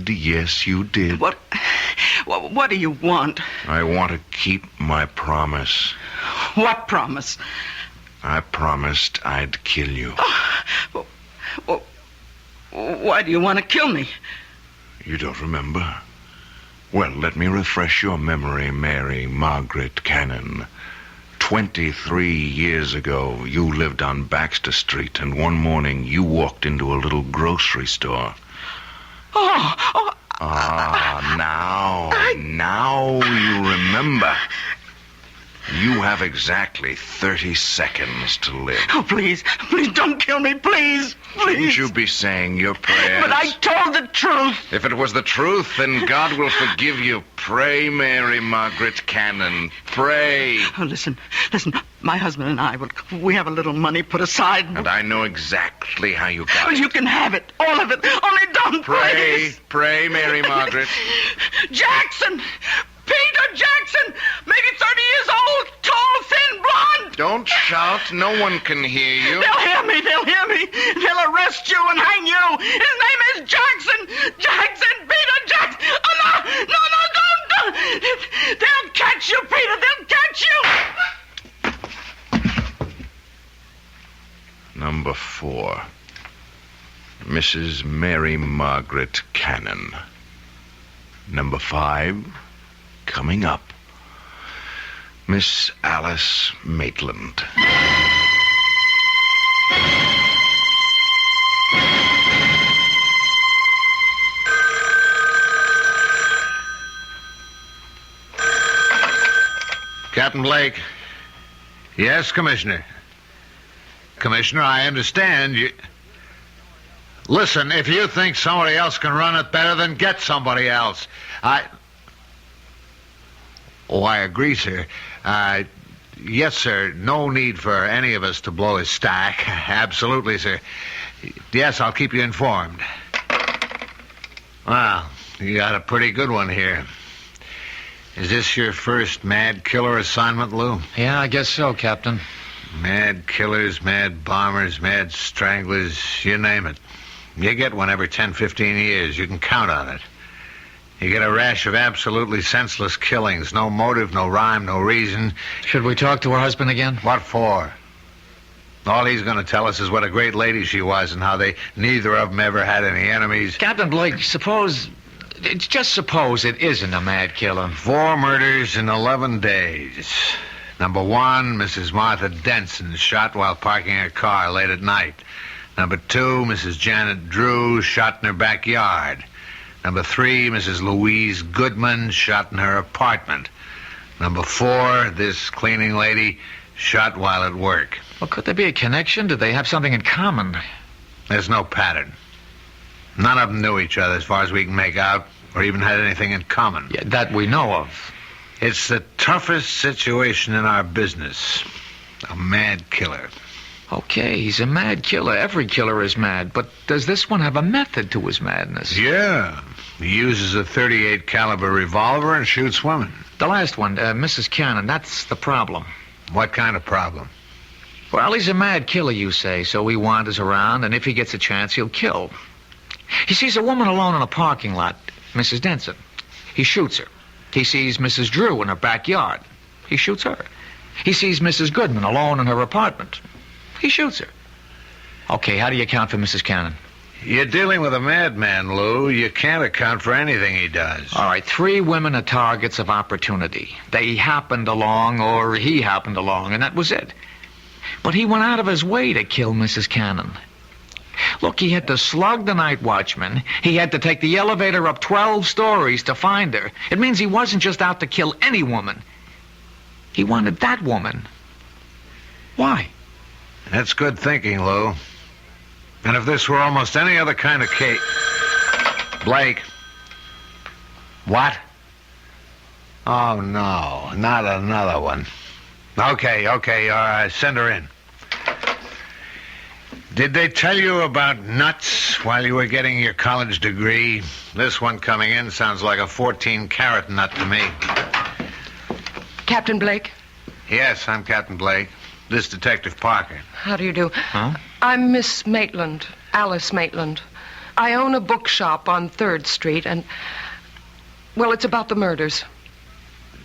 Yes, you did. What do you want? I want to keep my promise. What promise? I promised I'd kill you. Well, why do you want to kill me? You don't remember? Well, let me refresh your memory, Mary Margaret Cannon. 23 years ago, you lived on Baxter Street, and one morning you walked into a little grocery store. Now you remember. You have exactly 30 seconds to live. Oh, please don't kill me, please. Shouldn't you be saying your prayers? But I told the truth. If it was the truth, then God will forgive you. Pray, Mary Margaret Cannon. Pray. Oh, listen. My husband and I, we have a little money put aside. And I know exactly how you got it. You can have it. All of it. Only don't please. Pray, Mary Margaret. Jackson! Peter Jackson! Maybe 30 years old, tall, thin, blonde! Don't shout. No one can hear you. They'll hear me. They'll arrest you and hang you. His name is Jackson. Peter Jackson. Oh, no, don't. They'll catch you, Peter. They'll catch you. Number 4. Mrs. Mary Margaret Cannon. Number 5, coming up, Miss Alice Maitland. Captain Blake. Yes, Commissioner. Commissioner, I understand you... Listen, if you think somebody else can run it better, then get somebody else. I agree, sir. Yes, sir. No need for any of us to blow his stack. Absolutely, sir. Yes, I'll keep you informed. Well, you got a pretty good one here. Is this your first mad killer assignment, Lou? Yeah, I guess so, Captain. Mad killers, mad bombers, mad stranglers, you name it. You get one every 10, 15 years. You can count on it. You get a rash of absolutely senseless killings. No motive, no rhyme, no reason. Should we talk to her husband again? What for? All he's going to tell us is what a great lady she was and how they neither of them ever had any enemies. Captain Blake, suppose it isn't a mad killer. 4 murders in 11 days. Number 1, Mrs. Martha Denson, shot while parking her car late at night. Number 2, Mrs. Janet Drew, shot in her backyard. Number 3, Mrs. Louise Goodman, shot in her apartment. Number 4, this cleaning lady, shot while at work. Well, could there be a connection? Did they have something in common? There's no pattern. None of them knew each other as far as we can make out, or even had anything in common. Yeah, that we know of. It's the toughest situation in our business. A mad killer. Okay, he's a mad killer. Every killer is mad. But does this one have a method to his madness? Yeah. He uses a .38 caliber revolver and shoots women. The last one, Mrs. Cannon, that's the problem. What kind of problem? Well, he's a mad killer, you say, so he wanders around, and if he gets a chance, he'll kill. He sees a woman alone in a parking lot, Mrs. Denson. He shoots her. He sees Mrs. Drew in her backyard. He shoots her. He sees Mrs. Goodman alone in her apartment. He shoots her. Okay, how do you account for Mrs. Cannon? You're dealing with a madman, Lou. You can't account for anything he does. All right, 3 women are targets of opportunity. They happened along, or he happened along, and that was it. But he went out of his way to kill Mrs. Cannon. Look, he had to slug the night watchman. He had to take the elevator up 12 stories to find her. It means he wasn't just out to kill any woman. He wanted that woman. Why? That's good thinking, Lou. And if this were almost any other kind of case... Blake. What? Oh, no. Not another one. Okay. Send her in. Did they tell you about nuts while you were getting your college degree? This one coming in sounds like a 14-carat nut to me. Captain Blake? Yes, I'm Captain Blake. This Detective Parker. How do you do? Huh? I'm Miss Maitland, Alice Maitland. I own a bookshop on 3rd Street, and... well, it's about the murders.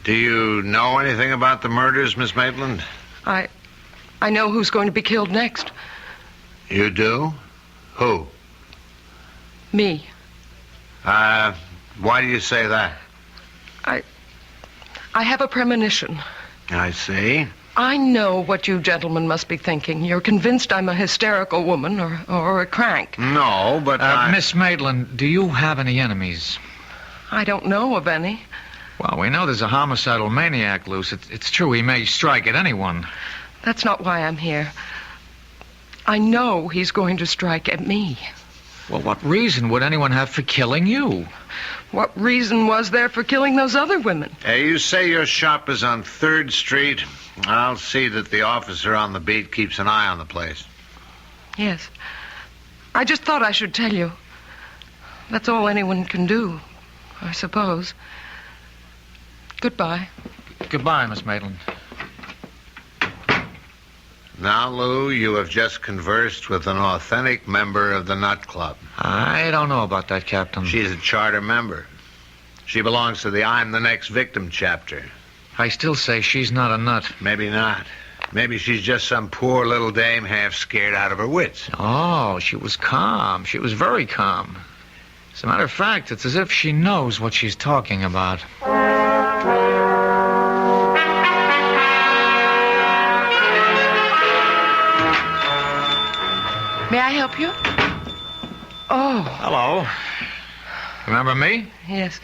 Do you know anything about the murders, Miss Maitland? I I know who's going to be killed next. You do? Who? Me. Why do you say that? I have a premonition. I see. I know what you gentlemen must be thinking. You're convinced I'm a hysterical woman or a crank. No, but Miss Maitland, do you have any enemies? I don't know of any. Well, we know there's a homicidal maniac loose. It's true he may strike at anyone. That's not why I'm here. I know he's going to strike at me. Well, what reason would anyone have for killing you? What reason was there for killing those other women? Hey, you say your shop is on 3rd Street. I'll see that the officer on the beat keeps an eye on the place. Yes. I just thought I should tell you. That's all anyone can do, I suppose. Goodbye. Goodbye, Miss Maitland. Now, Lou, you have just conversed with an authentic member of the Nut Club. I don't know about that, Captain. She's a charter member. She belongs to the I'm the Next Victim chapter. I still say she's not a nut. Maybe not. Maybe she's just some poor little dame half scared out of her wits. Oh, she was calm. She was very calm. As a matter of fact, it's as if she knows what she's talking about. May I help you? Oh. Hello. Remember me? Yes.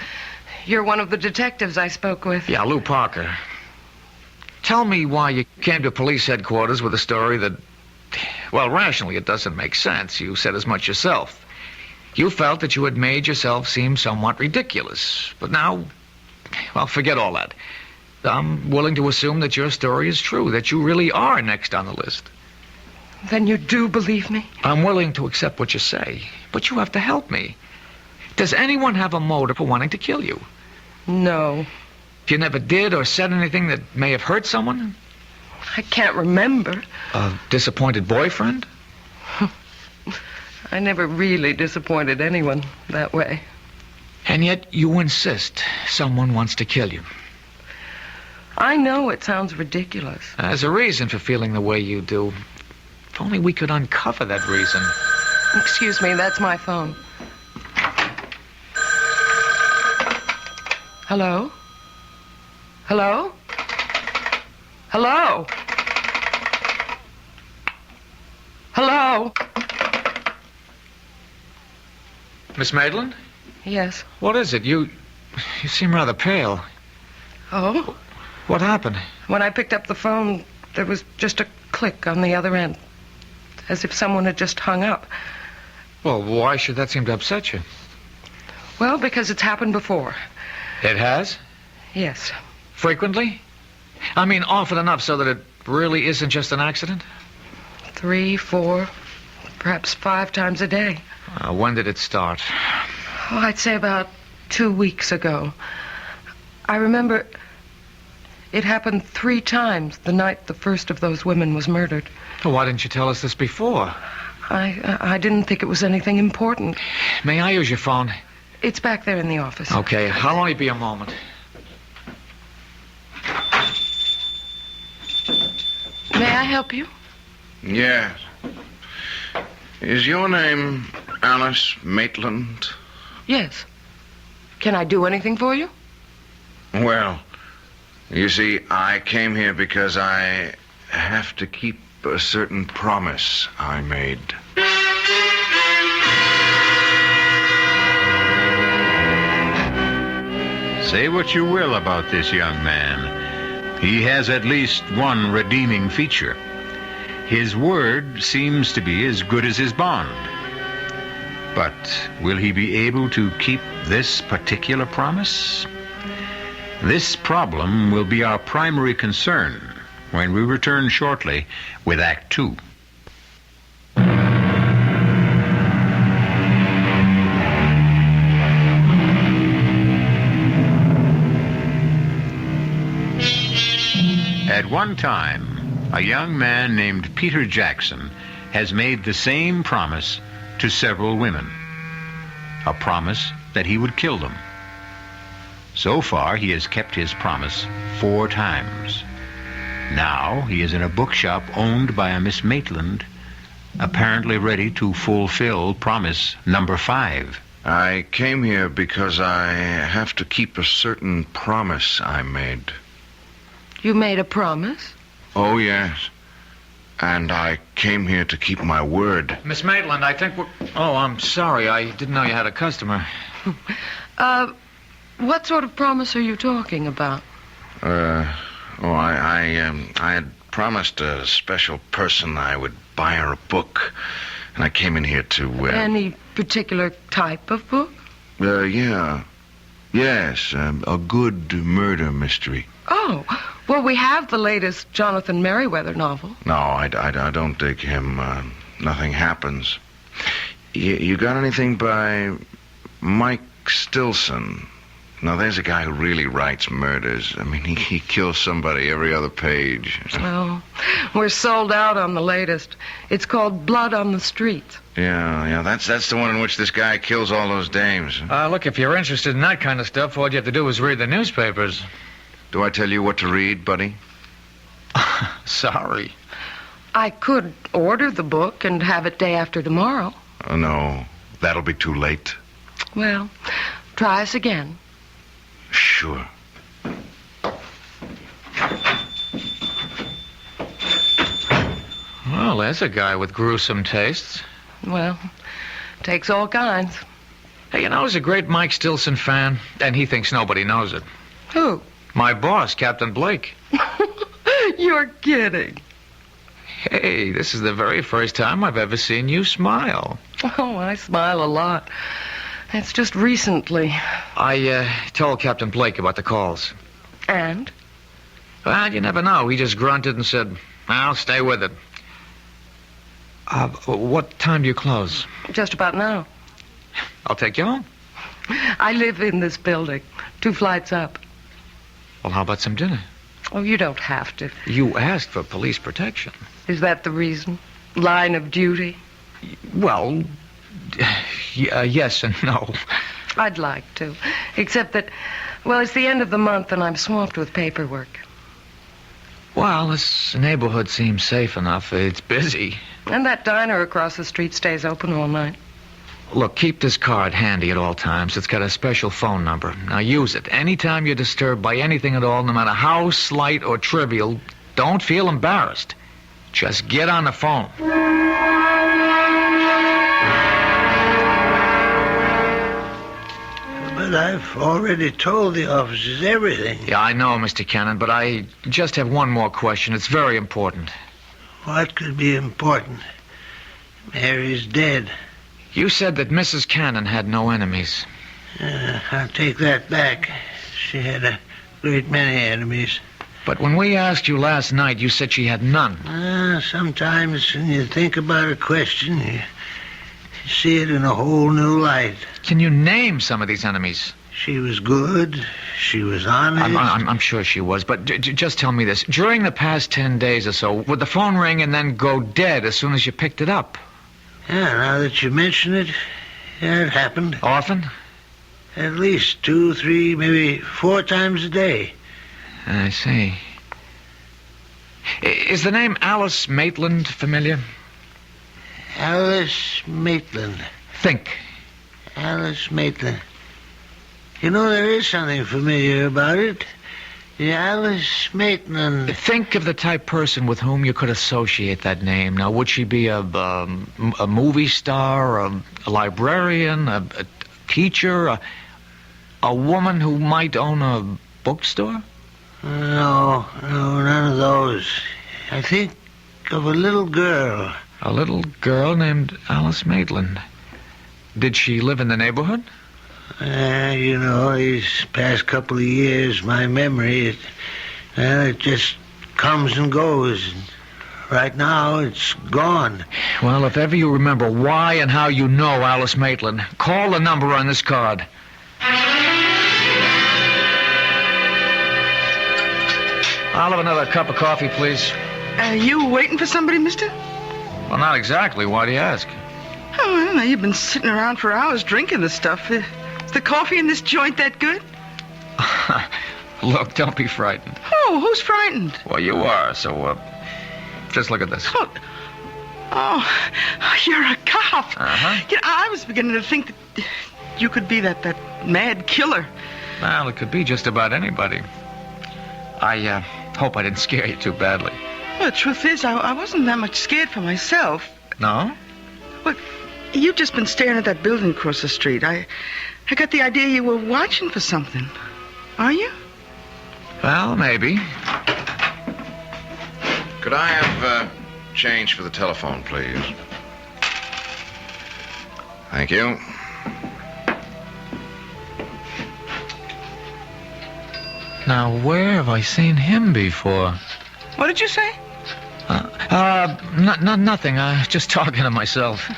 You're one of the detectives I spoke with. Yeah, Lou Parker. Tell me why you came to police headquarters with a story that, well, rationally it doesn't make sense. You said as much yourself. You felt that you had made yourself seem somewhat ridiculous. But now, well, forget all that. I'm willing to assume that your story is true, that you really are next on the list. Then you do believe me? I'm willing to accept what you say, but you have to help me. Does anyone have a motive for wanting to kill you? No. You never did or said anything that may have hurt someone? I can't remember. A disappointed boyfriend? I never really disappointed anyone that way. And yet you insist someone wants to kill you. I know it sounds ridiculous. There's a reason for feeling the way you do. If only we could uncover that reason. Excuse me, that's my phone. Hello? Hello? Hello? Hello? Miss Maitland? Yes. What is it? You seem rather pale. Oh? What happened? When I picked up the phone, there was just a click on the other end. As if someone had just hung up. Well, why should that seem to upset you? Well, because it's happened before. It has? Yes. Frequently? I mean, often enough so that it really isn't just an accident? 3, 4, perhaps 5 times a day. When did it start? Oh, I'd say about 2 weeks ago. I remember it happened 3 times the night the first of those women was murdered. Well, why didn't you tell us this before? I didn't think it was anything important. May I use your phone? It's back there in the office. Okay, I'll only be a moment. May I help you? Yes. Is your name Alice Maitland? Yes. Can I do anything for you? Well, you see, I came here because I have to keep a certain promise I made. Say what you will about this young man. He has at least one redeeming feature. His word seems to be as good as his bond. But will he be able to keep this particular promise? This problem will be our primary concern when we return shortly with Act 2. At one time, a young man named Peter Jackson has made the same promise to several women. A promise that he would kill them. So far, he has kept his promise 4 times. Now he is in a bookshop owned by a Miss Maitland, apparently ready to fulfill promise number 5. I came here because I have to keep a certain promise I made. You made a promise? Oh, yes. And I came here to keep my word. Miss Maitland, I think we're... Oh, I'm sorry. I didn't know you had a customer. What sort of promise are you talking about? I had promised a special person I would buy her a book. And I came in here to... Any particular type of book? Yeah. Yes, a good murder mystery. Oh, well, we have the latest Jonathan Merriweather novel. No, I don't dig him. Nothing happens. You got anything by Mike Stilson? Now, there's a guy who really writes murders. I mean, he kills somebody every other page. Well, we're sold out on the latest. It's called Blood on the Street. Yeah, that's the one in which this guy kills all those dames. Look, if you're interested in that kind of stuff, all you have to do is read the newspapers. Do I tell you what to read, buddy? Sorry. I could order the book and have it day after tomorrow. Oh, no, that'll be too late. Well, try us again. Sure. Well, there's a guy with gruesome tastes. Well, takes all kinds. Hey, you know, he's a great Mike Stilson fan, and he thinks nobody knows it. Who? My boss, Captain Blake. You're kidding. Hey, this is the very first time I've ever seen you smile. Oh, I smile a lot. It's just recently. I told Captain Blake about the calls. And? Well, you never know. He just grunted and said, I'll stay with it. What time do you close? Just about now. I'll take you home. I live in this building, 2 flights up. Well, how about some dinner? Oh, you don't have to. You asked for police protection. Is that the reason? Line of duty? Well, yes and no. I'd like to. Except that, well, it's the end of the month and I'm swamped with paperwork. Well, this neighborhood seems safe enough. It's busy. And that diner across the street stays open all night. Look, keep this card handy at all times. It's got a special phone number. Now use it. Anytime you're disturbed by anything at all, no matter how slight or trivial, don't feel embarrassed. Just get on the phone. But I've already told the officers everything. Yeah, I know, Mr. Cannon, but I just have one more question. It's very important. What could be important? Mary's dead. You said that Mrs. Cannon had no enemies. I'll take that back. She had a great many enemies. But when we asked you last night, you said she had none. Sometimes when you think about a question, you see it in a whole new light. Can you name some of these enemies? She was good. She was honest. I'm sure she was, but just tell me this. During the past 10 days or so, would the phone ring and then go dead as soon as you picked it up? Yeah, now that you mention it, yeah, it happened. Often? At least 2, 3, maybe 4 times a day. I see. Is the name Alice Maitland familiar? Alice Maitland. Think. Alice Maitland. You know, there is something familiar about it. The Alice Maitland. Think of the type person with whom you could associate that name. Now, would she be a movie star, a librarian, a teacher, a woman who might own a bookstore? No, none of those. I think of a little girl. A little girl named Alice Maitland. Did she live in the neighborhood? You know, these past couple of years, my memory, it just comes and goes. Right now, it's gone. Well, if ever you remember why and how you know Alice Maitland, call the number on this card. I'll have another cup of coffee, please. You waiting for somebody, mister? Well, not exactly. Why do you ask? Oh, I don't know. You've been sitting around for hours drinking this stuff. Is the coffee in this joint that good? Look, don't be frightened. Oh, who's frightened? Well, you are, so, just look at this. Oh, you're a cop. Uh-huh. You know, I was beginning to think that you could be that mad killer. Well, it could be just about anybody. I hope I didn't scare you too badly. Well, the truth is, I wasn't that much scared for myself. No? Well, you've just been staring at that building across the street. I got the idea you were watching for something. Are you? Well, maybe. Could I have change for the telephone, please? Thank you. Now, where have I seen him before? What did you say? Nothing. Just talking to myself.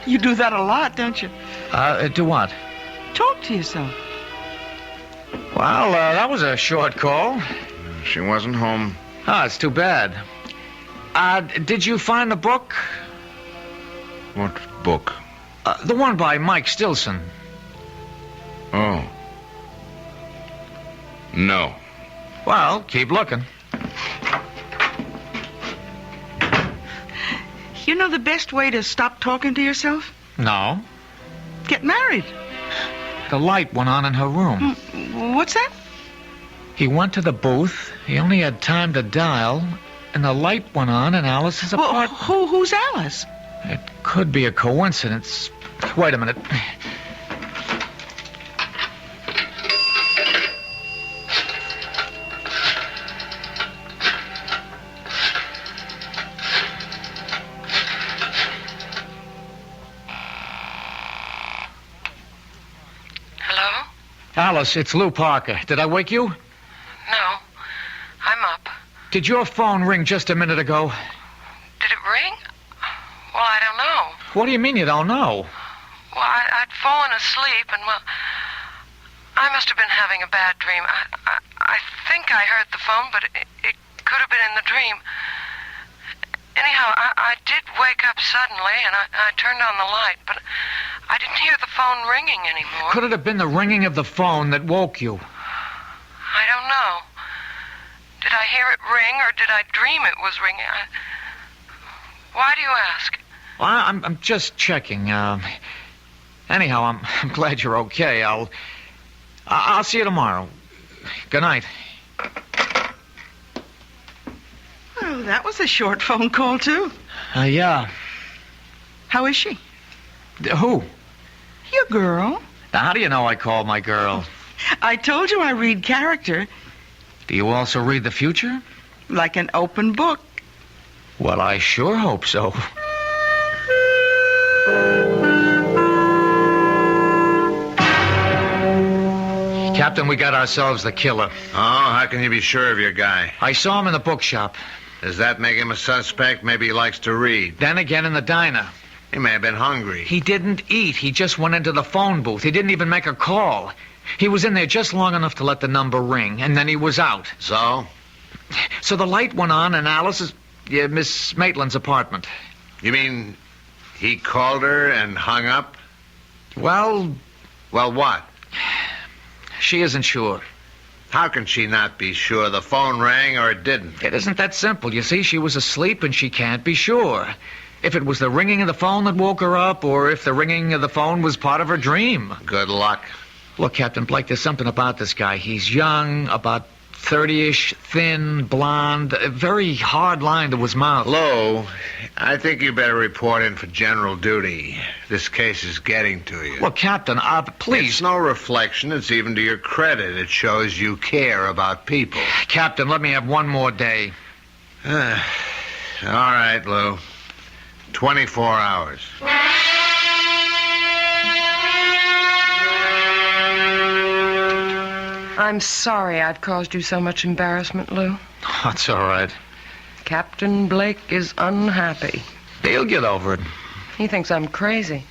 You do that a lot, don't you? Do what? Talk to yourself. Well, that was a short call. She wasn't home. Oh, it's too bad. Did you find the book? What book? The one by Mike Stilson. Oh. No. Well, keep looking. You know the best way to stop talking to yourself? No. Get married. The light went on in her room. What's that? He went to the booth. He only had time to dial, and the light went on in Alice's apartment. Who's Alice? It could be a coincidence. Wait a minute. Hello? Alice, it's Lou Parker. Did I wake you? No. I'm up. Did your phone ring just a minute ago? Did it ring? Well, I don't know. What do you mean you don't know? Well, I'd fallen asleep, and, well, I must have been having a bad dream. I think I heard the phone, but it could have been in the dream. Anyhow, I did wake up suddenly, and I turned on the light, but I didn't hear the phone ringing anymore. Could it have been the ringing of the phone that woke you? I don't know. Did I hear it ring, or did I dream it was ringing? Why do you ask? Well, I'm just checking. Anyhow, I'm glad you're okay. I'll see you tomorrow. Good night. Well, that was a short phone call, too. Yeah. How is she? Who? Your girl. Now, how do you know I called my girl? I told you I read character. Do you also read the future? Like an open book. Well, I sure hope so. Captain, we got ourselves the killer. Oh, how can you be sure of your guy? I saw him in the bookshop. Does that make him a suspect? Maybe he likes to read. Then again in the diner. He may have been hungry. He didn't eat. He just went into the phone booth. He didn't even make a call. He was in there just long enough to let the number ring, and then he was out. So? So the light went on in Alice's, Miss Maitland's apartment. You mean he called her and hung up? Well, what? She isn't sure. How can she not be sure? The phone rang or it didn't? It isn't that simple. You see, she was asleep and she can't be sure. If it was the ringing of the phone that woke her up, or if the ringing of the phone was part of her dream. Good luck. Look, Captain Blake, there's something about this guy. He's young, about 30-ish, thin, blonde, a very hard line to his mouth. Lou, I think you better report in for general duty. This case is getting to you. Look, Captain, please. It's no reflection. It's even to your credit. It shows you care about people. Captain, let me have one more day. All right, Lou. 24 hours. I'm sorry I've caused you so much embarrassment, Lou. That's all right. Captain Blake is unhappy. He'll get over it. He thinks I'm crazy.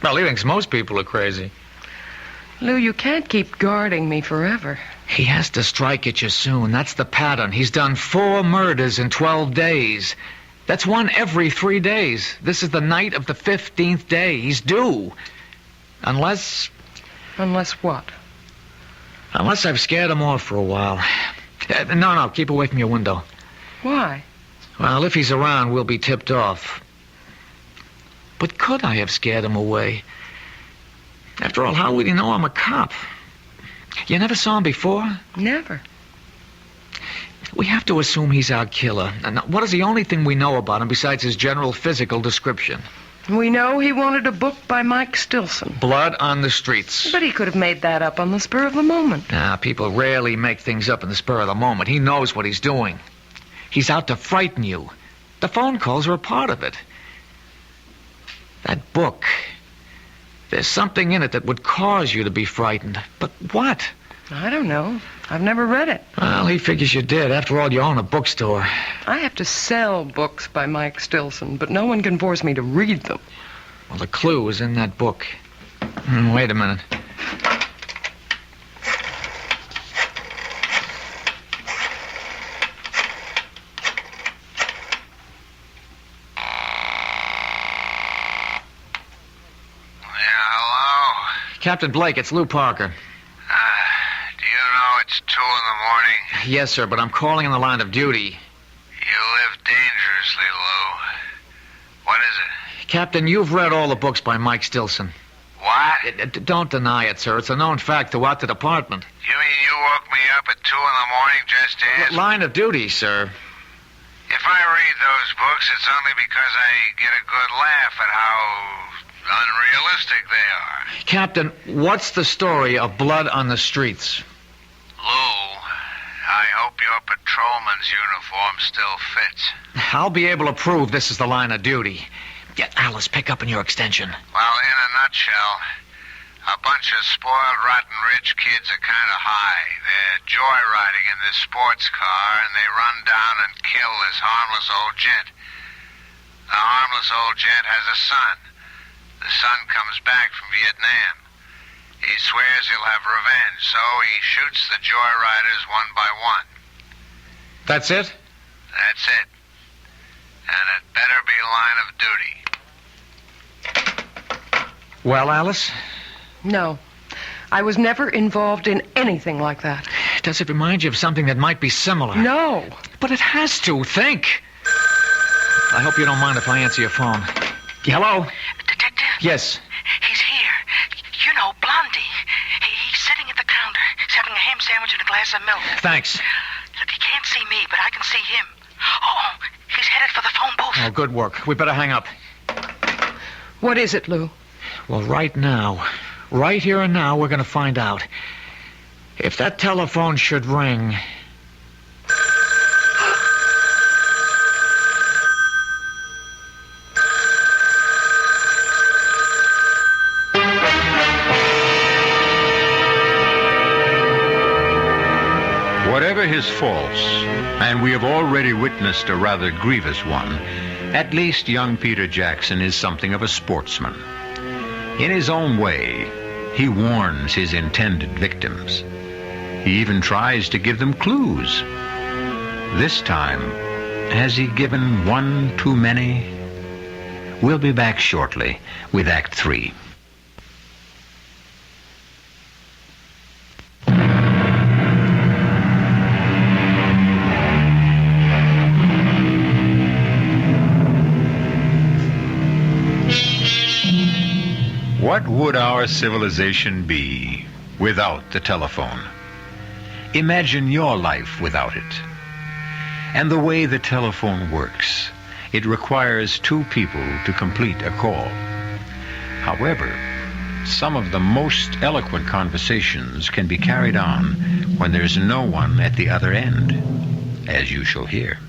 Well, he thinks most people are crazy. Lou, you can't keep guarding me forever. He has to strike at you soon. That's the pattern. He's done 4 murders in 12 days. That's one every 3 days. This is the night of the 15th day. He's due. Unless... Unless what? Unless I've scared him off for a while. No, keep away from your window. Why? Well, if he's around, we'll be tipped off. But could I have scared him away? After all, how would he know I'm a cop? You never saw him before? Never. We have to assume he's our killer. And what is the only thing we know about him besides his general physical description? We know he wanted a book by Mike Stilson. Blood on the Streets. But he could have made that up on the spur of the moment. People rarely make things up in the spur of the moment. He knows what he's doing. He's out to frighten you. The phone calls are a part of it. That book, there's something in it that would cause you to be frightened. But what? I don't know. I've never read it. Well, he figures you did. After all, you own a bookstore. I have to sell books by Mike Stilson, but no one can force me to read them. Well, the clue is in that book. Wait a minute. Captain Blake, it's Lou Parker. Do you know it's 2 a.m? Yes, sir, but I'm calling on the line of duty. You live dangerously, Lou. What is it? Captain, you've read all the books by Mike Stilson. What? Don't deny it, sir. It's a known fact throughout the department. You mean you woke me up at 2 a.m. just to ask? Line of duty, sir. If I read those books, it's only because I get a good laugh at how unrealistic they are. Captain, what's the story of Blood on the Streets? Lou, I hope your patrolman's uniform still fits. I'll be able to prove this is the line of duty. Yeah, Alice, pick up in your extension. Well, in a nutshell, a bunch of spoiled, rotten rich kids are kind of high. They're joyriding in this sports car, and they run down and kill this harmless old gent. The harmless old gent has a son. The son comes back from Vietnam. He swears he'll have revenge, so he shoots the joyriders one by one. That's it? That's it. And it better be line of duty. Well, Alice? No. I was never involved in anything like that. Does it remind you of something that might be similar? No. But it has to. Think. I hope you don't mind if I answer your phone. Hello? Detective? Yes. He's here. You know, Blondie. He's sitting at the counter. He's having a ham sandwich and a glass of milk. Thanks. Look, he can't see me, but I can see him. Oh, he's headed for the phone booth. Oh, good work. We better hang up. What is it, Lou? Well, right now, right here and now, we're going to find out. If that telephone should ring... Whatever his faults, and we have already witnessed a rather grievous one, at least young Peter Jackson is something of a sportsman. In his own way, he warns his intended victims. He even tries to give them clues. This time, has he given one too many? We'll be back shortly with Act 3. What would our civilization be without the telephone? Imagine your life without it. And the way the telephone works, it requires two people to complete a call. However, some of the most eloquent conversations can be carried on when there's no one at the other end, as you shall hear.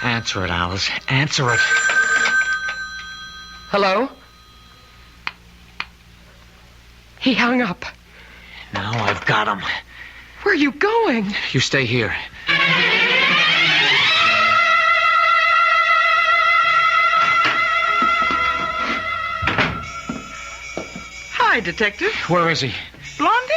Answer it, Alice. Answer it. Hello? He hung up. Now I've got him. Where are you going? You stay here. Hi, Detective. Where is he? Blondie?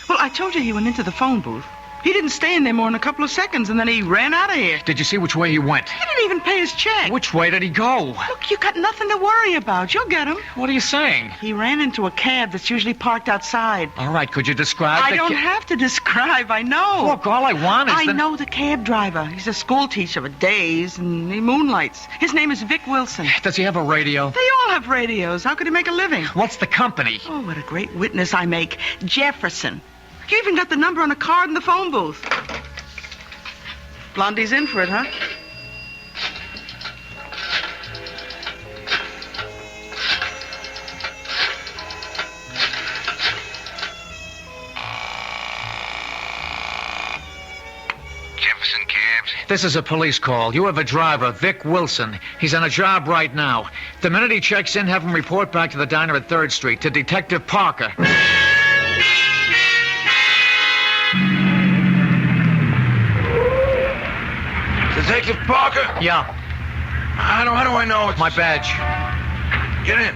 Well, I told you he went into the phone booth. He didn't stay in there more than a couple of seconds, and then he ran out of here. Did you see which way he went? He didn't even pay his check. Which way did he go? Look, you got nothing to worry about. You'll get him. What are you saying? He ran into a cab that's usually parked outside. All right, could you describe I don't have to describe. I know. Look, all I want is I know the cab driver. He's a school teacher for days, and he moonlights. His name is Vic Wilson. Does he have a radio? They all have radios. How could he make a living? What's the company? Oh, what a great witness I make. Jefferson. You even got the number on a card in the phone booth. Blondie's in for it, huh? Jefferson Cabs. This is a police call. You have a driver, Vic Wilson. He's on a job right now. The minute he checks in, have him report back to the diner at 3rd Street, to Detective Parker. Detective Parker? Yeah. How do I know it's... My badge. Get in.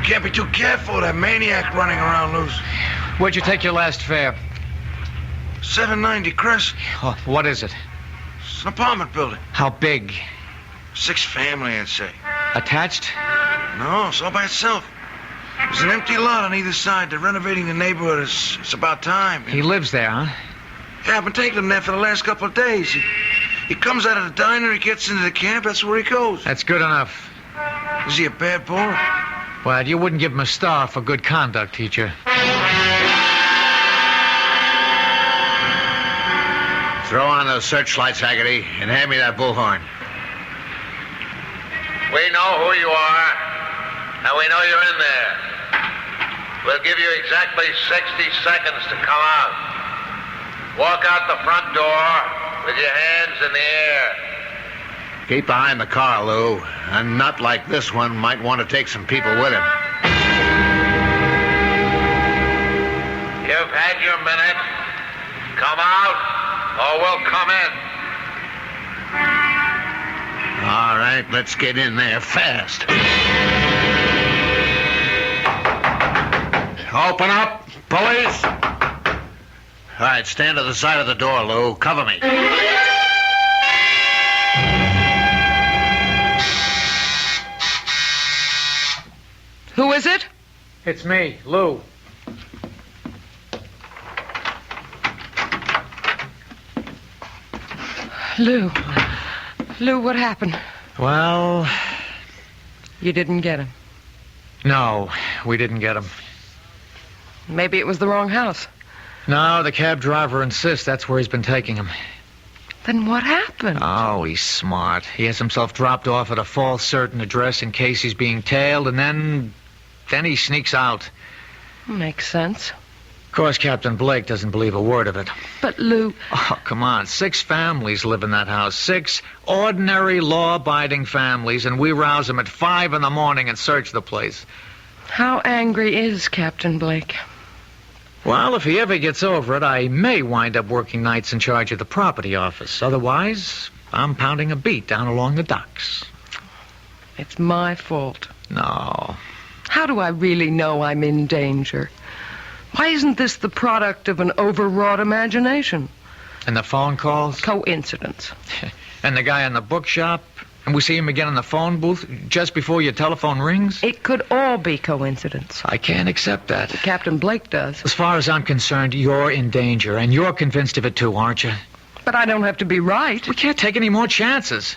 Can't be too careful, that maniac running around loose. Where'd you take your last fare? 790 Crest. Oh, what is it? It's an apartment building. How big? 6 family, I'd say. Attached? No, it's all by itself. There's an empty lot on either side. They're renovating the neighborhood. It's about time. He lives there, huh? Yeah, I've been taking him there for the last couple of days. He comes out of the diner, he gets into the camp, that's where he goes. That's good enough. Is he a bad boy? Well, you wouldn't give him a star for good conduct, teacher. Throw on those searchlights, Haggerty, and hand me that bullhorn. We know who you are, and we know you're in there. We'll give you exactly 60 seconds to come out. Walk out the front door with your hands in the air. Keep behind the car, Lou. A nut like this one might want to take some people with him. You've had your minute. Come out, or we'll come in. All right, let's get in there fast. Open up, police. All right, stand to the side of the door, Lou. Cover me. Who is it? It's me, Lou. Lou. Lou, what happened? Well... You didn't get him. No, we didn't get him. Maybe it was the wrong house. No, the cab driver insists that's where he's been taking him. Then what happened? Oh, he's smart. He has himself dropped off at a false certain address in case he's being tailed, and then he sneaks out. Makes sense. Of course, Captain Blake doesn't believe a word of it. But, Lou... Oh, come on. 6 families live in that house. 6 ordinary, law-abiding families, and we rouse them at 5 in the morning and search the place. How angry is Captain Blake? Well, if he ever gets over it, I may wind up working nights in charge of the property office. Otherwise, I'm pounding a beat down along the docks. It's my fault. No. How do I really know I'm in danger? Why isn't this the product of an overwrought imagination? And the phone calls? Coincidence. And the guy in the bookshop? And we see him again in the phone booth just before your telephone rings? It could all be coincidence. I can't accept that. Captain Blake does. As far as I'm concerned, you're in danger, and you're convinced of it too, aren't you? But I don't have to be right. We can't take any more chances.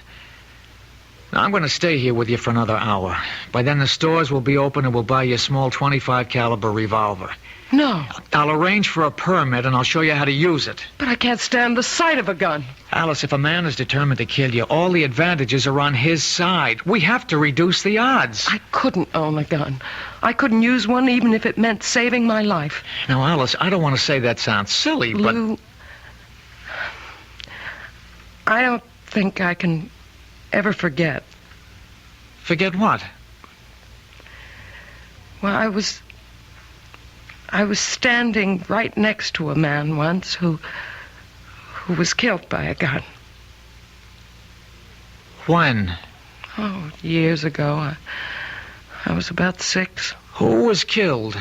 Now, I'm going to stay here with you for another hour. By then, the stores will be open, and we'll buy you a small .25 caliber revolver. No. I'll arrange for a permit, and I'll show you how to use it. But I can't stand the sight of a gun. Alice, if a man is determined to kill you, all the advantages are on his side. We have to reduce the odds. I couldn't own a gun. I couldn't use one even if it meant saving my life. Now, Alice, I don't want to say that sounds silly, but... Lou, I don't think I can ever forget. Forget what? Well, I was standing right next to a man once who was killed by a gun. When? Oh, years ago. I was about 6. Who was killed?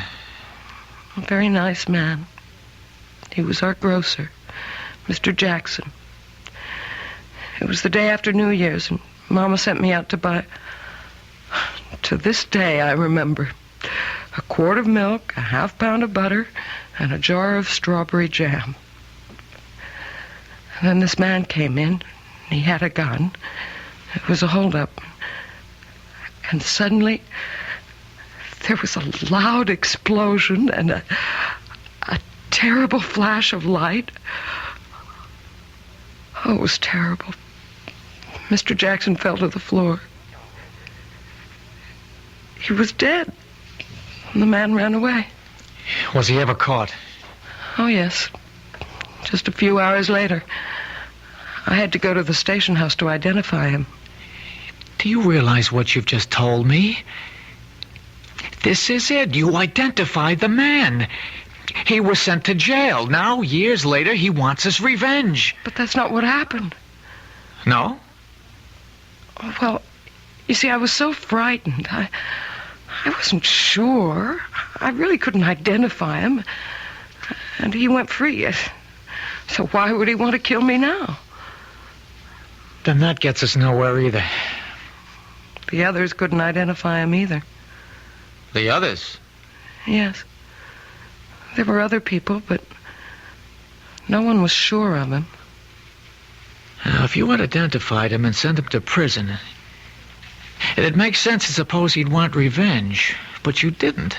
A very nice man. He was our grocer, Mr. Jackson. It was the day after New Year's, and Mama sent me out to buy... To this day, I remember. A quart of milk, a half-pound of butter, and a jar of strawberry jam. And then this man came in. He had a gun. It was a holdup. And suddenly, there was a loud explosion and a terrible flash of light. Oh, it was terrible. Mr. Jackson fell to the floor. He was dead. And the man ran away. Was he ever caught? Oh, yes. Just a few hours later. I had to go to the station house to identify him. Do you realize what you've just told me? This is it. You identified the man. He was sent to jail. Now, years later, he wants his revenge. But that's not what happened. No? Oh, well, you see, I was so frightened. I wasn't sure. I really couldn't identify him. And he went free. So why would he want to kill me now? Then that gets us nowhere either. The others couldn't identify him either. The others? Yes. There were other people, but no one was sure of him. Now, if you had identified him and sent him to prison, it'd make sense to suppose he'd want revenge, but you didn't.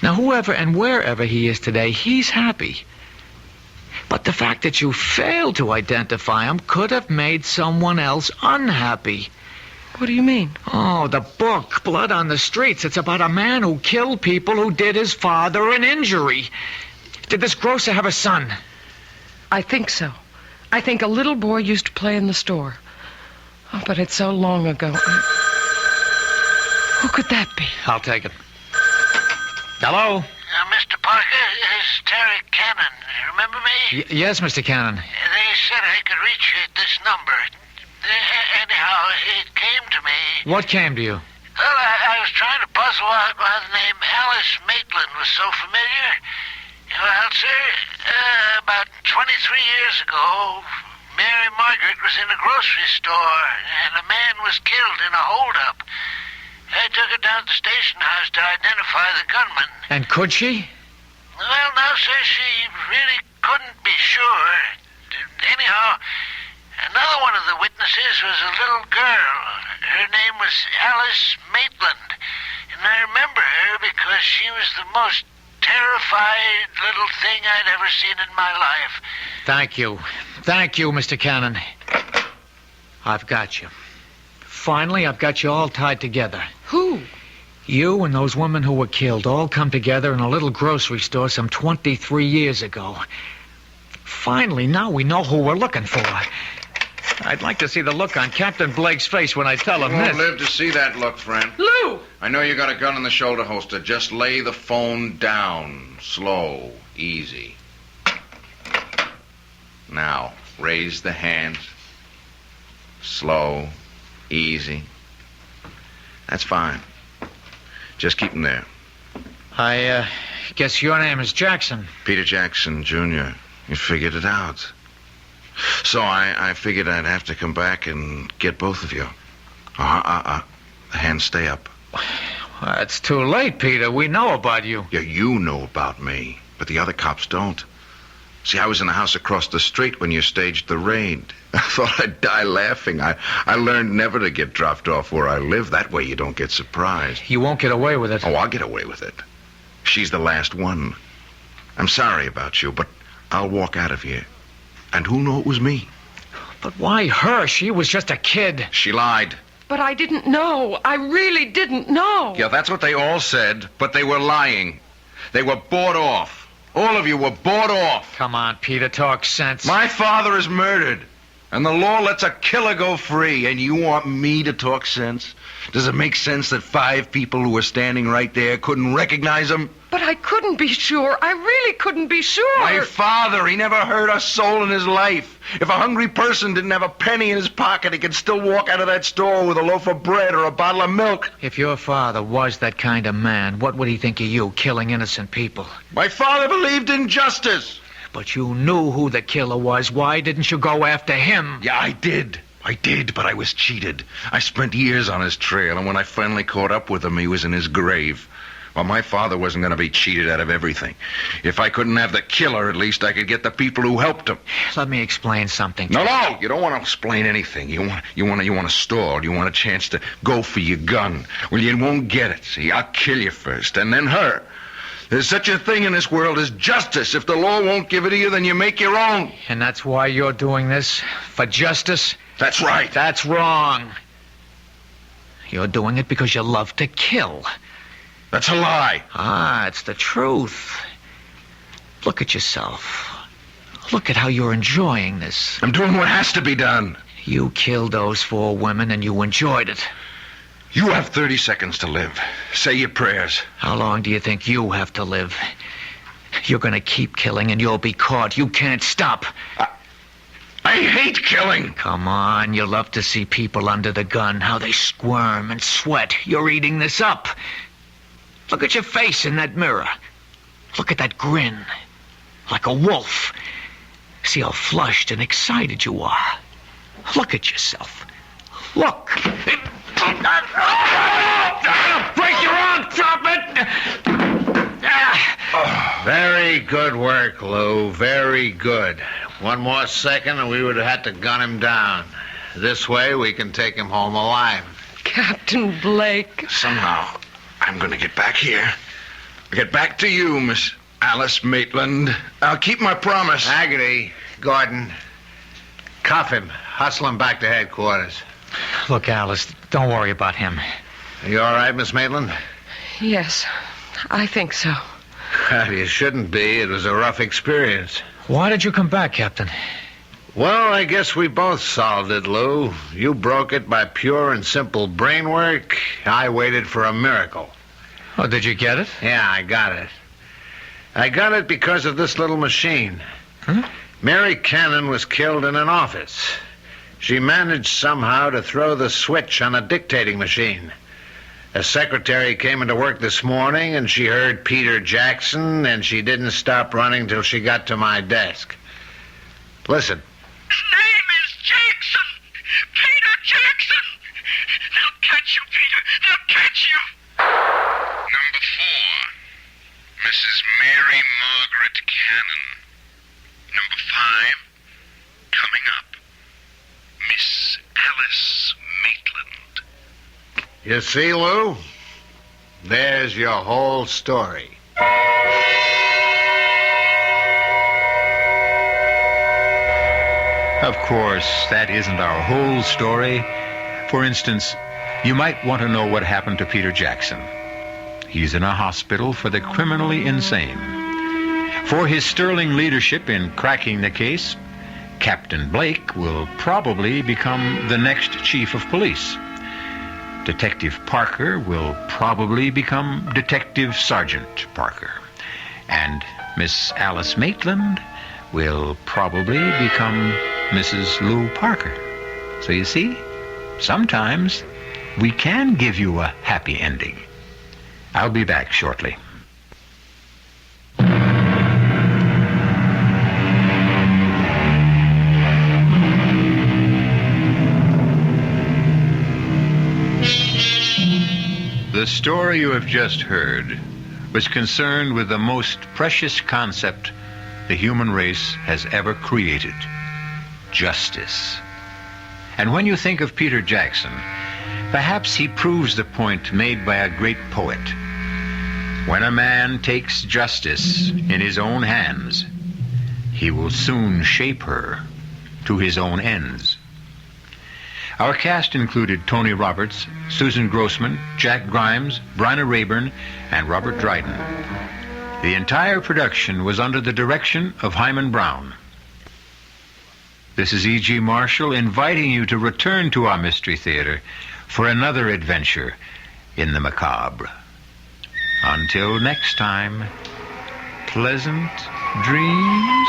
Now, whoever and wherever he is today, he's happy. But the fact that you failed to identify him could have made someone else unhappy. What do you mean? Oh, the book, Blood on the Streets. It's about a man who killed people who did his father an injury. Did this grocer have a son? I think so. I think a little boy used to play in the store. Oh, but it's so long ago. Who could that be? I'll take it. Hello? Mr. Parker, it's Terry Cannon. Remember me? Yes, Mr. Cannon. They said I could reach you at this number. Anyhow, it came to me. What came to you? Well, I was trying to puzzle out why the name Alice Maitland was so familiar. Well, sir, about 23 years ago, Mary Margaret was in a grocery store, and a man was killed in a holdup. I took her down to the station house to identify the gunman. And could she? Well, no, sir, she really couldn't be sure. Anyhow, another one of the witnesses was a little girl. Her name was Alice Maitland. And I remember her because she was the most terrified little thing I'd ever seen in my life. Thank you. Thank you, Mr. Cannon. I've got you. Finally, I've got you all tied together. Who? You and those women who were killed all come together in a little grocery store some 23 years ago. Finally, now we know who we're looking for. I'd like to see the look on Captain Blake's face when I tell him You won't this. live to see that look, friend. Lou! I know you got a gun in the shoulder holster. Just lay the phone down. Slow. Easy. Now, raise the hands. Slow. Easy. That's fine. Just keep them there. I guess your name is Jackson. Peter Jackson, Jr. You figured it out. So I figured I'd have to come back and get both of you. The hands stay up. Well, it's too late, Peter. We know about you. Yeah, you know about me, but the other cops don't. See, I was in the house across the street when you staged the raid. I thought I'd die laughing. I learned never to get dropped off where I live. That way you don't get surprised. You won't get away with it. Oh, I'll get away with it. She's the last one. I'm sorry about you, but I'll walk out of here. And who'll know it was me? But why her? She was just a kid. She lied. But I didn't know. I really didn't know. Yeah, that's what they all said, but they were lying. They were bought off. All of you were bought off. Come on, Peter, talk sense. My father is murdered. And the law lets a killer go free, and you want me to talk sense? Does it make sense that 5 people who were standing right there couldn't recognize him? But I couldn't be sure. I really couldn't be sure. My father, he never hurt a soul in his life. If a hungry person didn't have a penny in his pocket, he could still walk out of that store with a loaf of bread or a bottle of milk. If your father was that kind of man, what would he think of you, killing innocent people? My father believed in justice. But you knew who the killer was. Why didn't you go after him? Yeah, I did, but I was cheated. I spent years on his trail, and when I finally caught up with him, he was in his grave. Well, my father wasn't going to be cheated out of everything. If I couldn't have the killer, at least I could get the people who helped him. Let me explain something. No, you don't want to explain anything. You want to stall. You want a chance to go for your gun. Well, you won't get it. See, I'll kill you first, and then her. There's such a thing in this world as justice. If the law won't give it to you, then you make your own. And that's why you're doing this? For justice? That's right. That's wrong. You're doing it because you love to kill. That's a lie. It's the truth. Look at yourself. Look at how you're enjoying this. I'm doing what has to be done. You killed those 4 women and you enjoyed it. You have 30 seconds to live. Say your prayers. How long do you think you have to live? You're going to keep killing and you'll be caught. You can't stop. I hate killing. Come on, you love to see people under the gun, how they squirm and sweat. You're eating this up. Look at your face in that mirror. Look at that grin. Like a wolf. See how flushed and excited you are. Look at yourself. Look. Break your arm, drop it! Very good work, Lou. Very good. One more second and we would have had to gun him down. This way we can take him home alive. Captain Blake. Somehow, I'm going to get back here. Get back to you, Miss Alice Maitland. I'll keep my promise. Haggerty, Gordon, cuff him. Hustle him back to headquarters. Look, Alice, don't worry about him. Are you all right, Miss Maitland? Yes, I think so. Well, you shouldn't be. It was a rough experience. Why did you come back, Captain? Well, I guess we both solved it, Lou. You broke it by pure and simple brain work. I waited for a miracle. Oh, did you get it? Yeah, I got it. I got it because of this little machine. Huh? Mary Cannon was killed in an office. She managed somehow to throw the switch on a dictating machine. A secretary came into work this morning, and she heard Peter Jackson, and she didn't stop running till she got to my desk. Listen. His name is Jackson. Peter Jackson. They'll catch you, Peter. They'll catch you. Number 4, Mrs. Mary Margaret Cannon. Number 5, coming up, Miss Alice Maitland. You see, Lou? There's your whole story. Of course, that isn't our whole story. For instance, you might want to know what happened to Peter Jackson. He's in a hospital for the criminally insane. For his sterling leadership in cracking the case, Captain Blake will probably become the next chief of police. Detective Parker will probably become Detective Sergeant Parker. And Miss Alice Maitland will probably become Mrs. Lou Parker. So you see, sometimes we can give you a happy ending. I'll be back shortly. The story you have just heard was concerned with the most precious concept the human race has ever created: justice. And when you think of Peter Jackson, perhaps he proves the point made by a great poet. When a man takes justice in his own hands, he will soon shape her to his own ends. Our cast included Tony Roberts, Susan Grossman, Jack Grimes, Bryna Rayburn, and Robert Dryden. The entire production was under the direction of Hyman Brown. This is E.G. Marshall inviting you to return to our Mystery Theater for another adventure in the macabre. Until next time, pleasant dreams.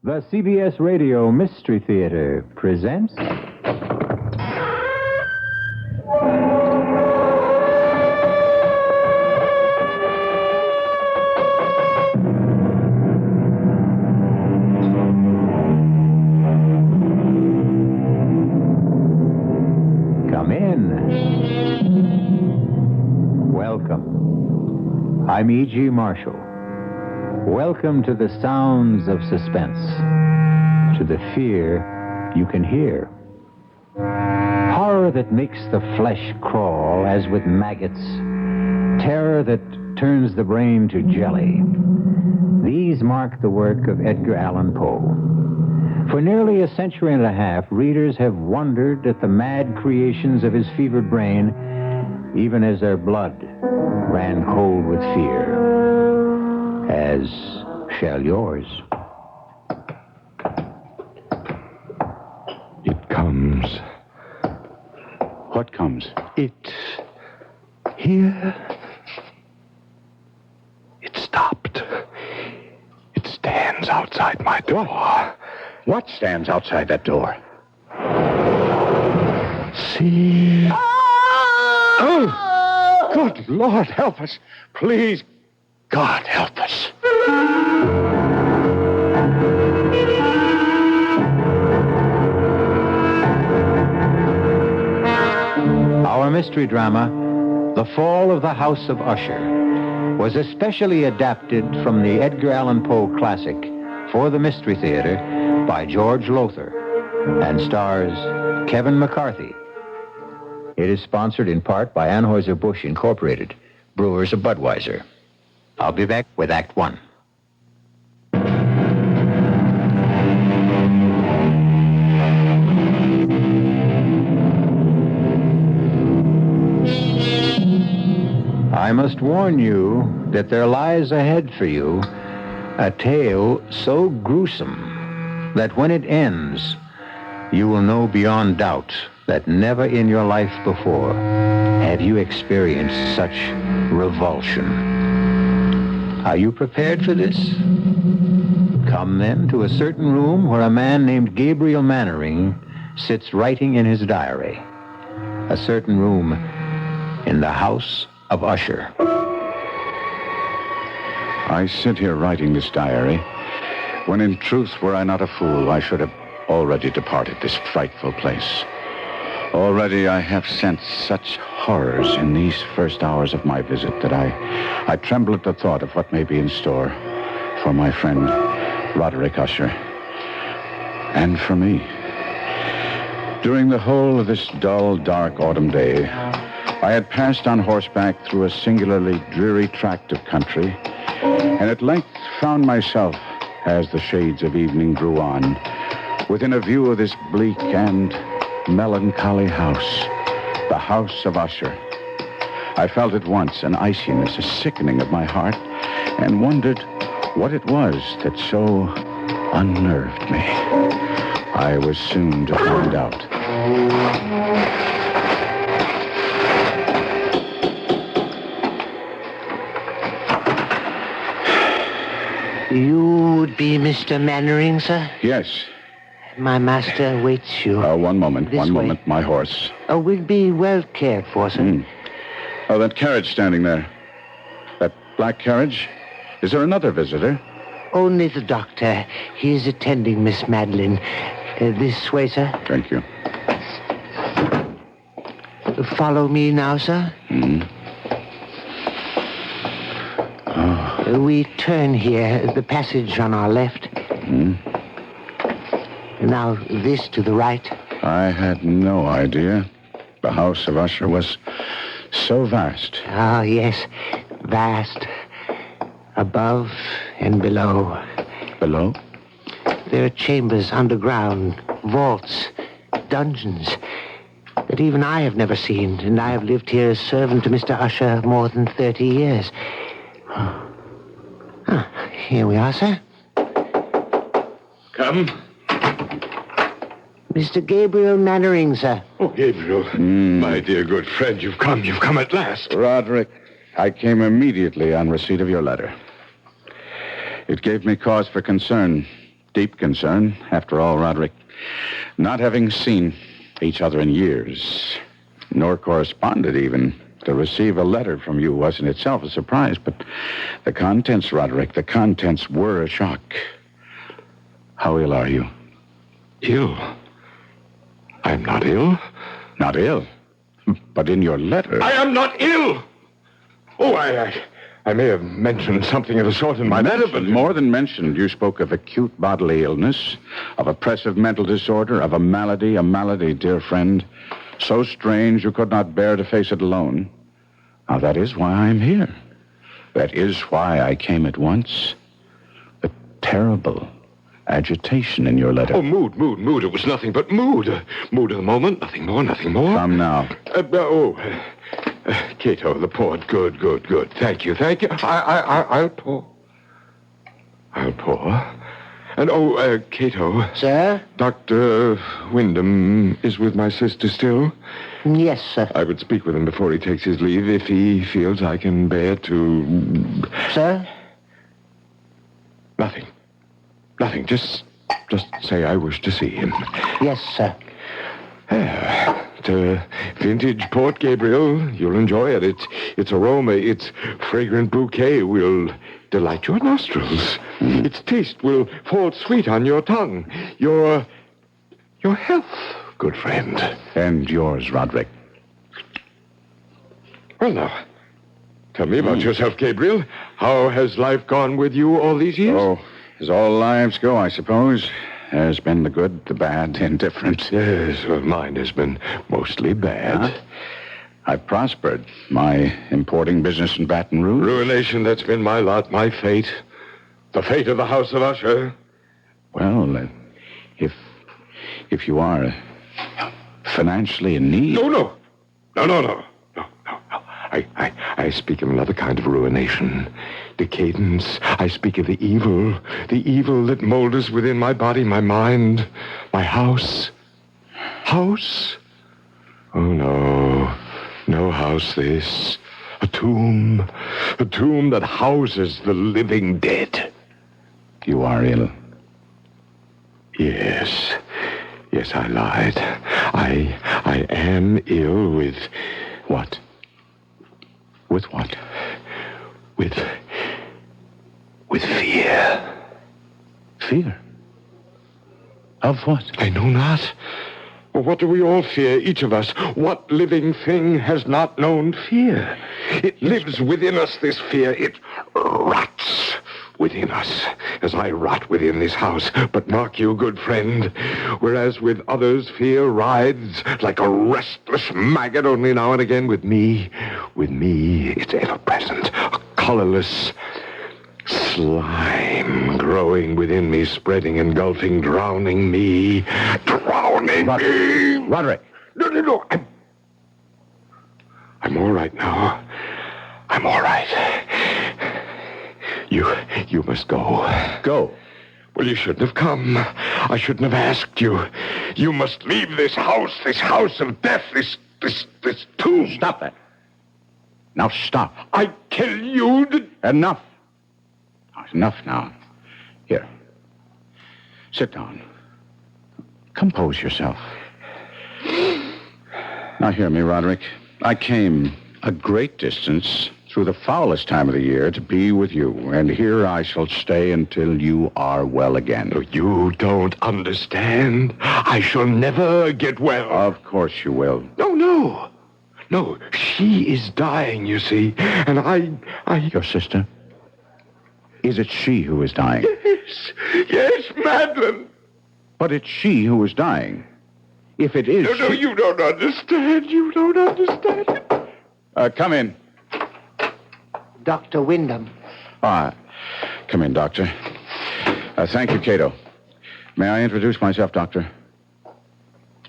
The CBS Radio Mystery Theater presents... Come in. Welcome. I'm E.G. Marshall. Welcome to the sounds of suspense, to the fear you can hear. Horror that makes the flesh crawl as with maggots, terror that turns the brain to jelly. These mark the work of Edgar Allan Poe. For nearly a century and a half, readers have wondered at the mad creations of his fevered brain, even as their blood ran cold with fear. As shall yours. It comes. What comes? It's here. It stopped. It stands outside my door. What stands outside that door? See? Oh! Good Lord, help us. Please, God, help us. Our mystery drama, The Fall of the House of Usher, was especially adapted from the Edgar Allan Poe classic for the Mystery Theater by George Lothar and stars Kevin McCarthy. It is sponsored in part by Anheuser-Busch Incorporated, brewers of Budweiser. I'll be back with Act One. I must warn you that there lies ahead for you a tale so gruesome that when it ends, you will know beyond doubt that never in your life before have you experienced such revulsion. Are you prepared for this? Come then to a certain room where a man named Gabriel Mannering sits writing in his diary. A certain room in the house of Usher. I sit here writing this diary, when in truth, were I not a fool, I should have already departed this frightful place. Already I have sensed such horrors in these first hours of my visit that I tremble at the thought of what may be in store for my friend Roderick Usher, and for me. During the whole of this dull, dark autumn day, I had passed on horseback through a singularly dreary tract of country, and at length found myself, as the shades of evening grew on, within a view of this bleak and melancholy house, the house of Usher. I felt at once an iciness, a sickening of my heart, and wondered what it was that so unnerved me. I was soon to find out. You would be Mr. Mannering, sir? Yes. My master awaits you. One moment, my horse. We'll be well cared for, sir. Oh, that carriage standing there. That black carriage? Is there another visitor? Only the doctor. He is attending Miss Madeline. This way, sir. Thank you. Follow me now, sir. We turn here, the passage on our left. Now this to the right. I had no idea the house of Usher was so vast. Oh, yes, vast. Above and below. Below? There are chambers underground, vaults, dungeons that even I have never seen, and I have lived here as servant to Mr. Usher more than 30 years. Here we are, sir. Come. Mr. Gabriel Mannering, sir. Oh, Gabriel, my dear good friend, you've come at last. Roderick, I came immediately on receipt of your letter. It gave me cause for concern, deep concern. After all, Roderick, not having seen each other in years, nor corresponded even, to receive a letter from you was in itself a surprise. But the contents, Roderick, the contents were a shock. How ill are you? Ill? I'm not ill. Not ill? But in your letter... I am not ill! Oh, I may have mentioned something of the sort in my letter, but... More than mentioned, you spoke of acute bodily illness, of oppressive mental disorder, of a malady, dear friend, so strange you could not bear to face it alone. Now, that is why I'm here. That is why I came at once. The terrible agitation in your letter. Oh, mood. It was nothing but mood. Mood of the moment, nothing more. Come now. Cato, the port. Good. Thank you. I'll pour. And, Cato. Sir? Dr. Wyndham is with my sister still? Yes, sir. I would speak with him before he takes his leave if he feels I can bear to... Sir? Nothing. Just say I wish to see him. Yes, sir. It's a vintage port, Gabriel. You'll enjoy it. Its aroma, its fragrant bouquet will delight your nostrils. Its taste will fall sweet on your tongue. Your health, good friend. And yours, Roderick. Well, now, tell me about yourself, Gabriel. How has life gone with you all these years? Oh, as all lives go, I suppose. There's been the good, the bad, the indifferent. Yes, well, mine has been mostly bad. I've prospered. My importing business in Baton Rouge. Ruination, that's been my lot, my fate. The fate of the House of Usher. Well, if you are financially in need... No. I speak of another kind of ruination. Decadence. I speak of the evil that moulders within my body, my mind, my house. House? Oh, no house this. A tomb that houses the living dead. You are ill. Yes, I lied. I am ill with what? With what? With fear. Fear? Of what? I know not. Well, what do we all fear, each of us? What living thing has not known fear? It lives within us, this fear. It rots within us, as I rot within this house. But mark you, good friend, whereas with others fear rides like a restless maggot only now and again, with me, it's ever present, a colorless slime growing within me, spreading, engulfing, drowning me. Roderick. No. I'm all right now. I'm all right. You must go. Go? Well, you shouldn't have come. I shouldn't have asked you. You must leave this house of death, this tomb. Stop that. Now stop. I tell you that... Enough. Enough now. Here. Sit down. Compose yourself. Now hear me, Roderick. I came a great distance through the foulest time of the year to be with you. And here I shall stay until you are well again. You don't understand. I shall never get well. Of course you will. No. She is dying, you see. And I... Your sister? Is it she who is dying? Yes, Madeline. But it's she who is dying. If it is... No, you don't understand. You don't understand. Come in. Dr. Wyndham. Come in, Doctor. Thank you, Cato. May I introduce myself, Doctor?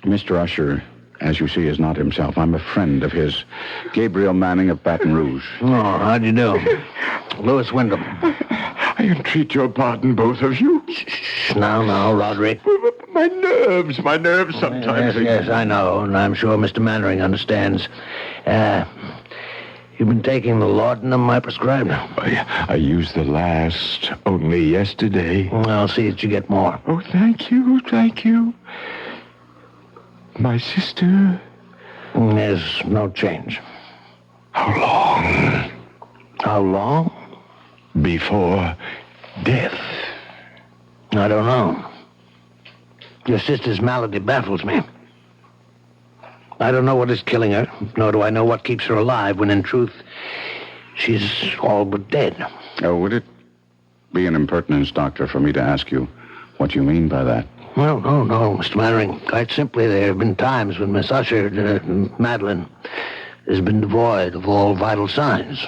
Mr. Usher, as you see, is not himself. I'm a friend of his, Gabriel Manning of Baton Rouge. Oh, how do you do? Louis Wyndham. I entreat your pardon, both of you. Shh, now, Roderick. My nerves sometimes. Yes, I know, and I'm sure Mr. Mannering understands. You've been taking the laudanum I prescribed? I used the last only yesterday. I'll see that you get more. Oh, thank you. My sister? There's no change. How long? Before death. I don't know. Your sister's malady baffles me. I don't know what is killing her, nor do I know what keeps her alive, when in truth, she's all but dead. Oh, would it be an impertinence, Doctor, for me to ask you what you mean by that? Well, no, Mr. Mannering. Quite simply, there have been times when Miss Usher, Madeline, has been devoid of all vital signs.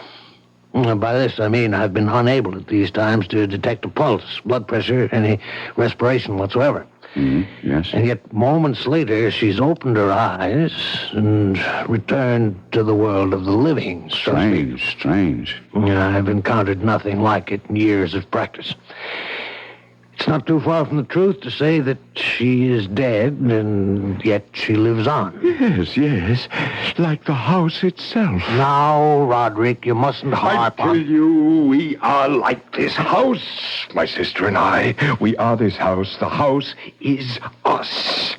By this, I mean I've been unable at these times to detect a pulse, blood pressure, any respiration whatsoever. Yes. And yet, moments later, she's opened her eyes and returned to the world of the living. Strange. I've encountered nothing like it in years of practice. It's not too far from the truth to say that she is dead, and yet she lives on. Yes. Like the house itself. Now, Roderick, you mustn't harp on... I tell you, we are like this house. My sister and I, we are this house. The house is us.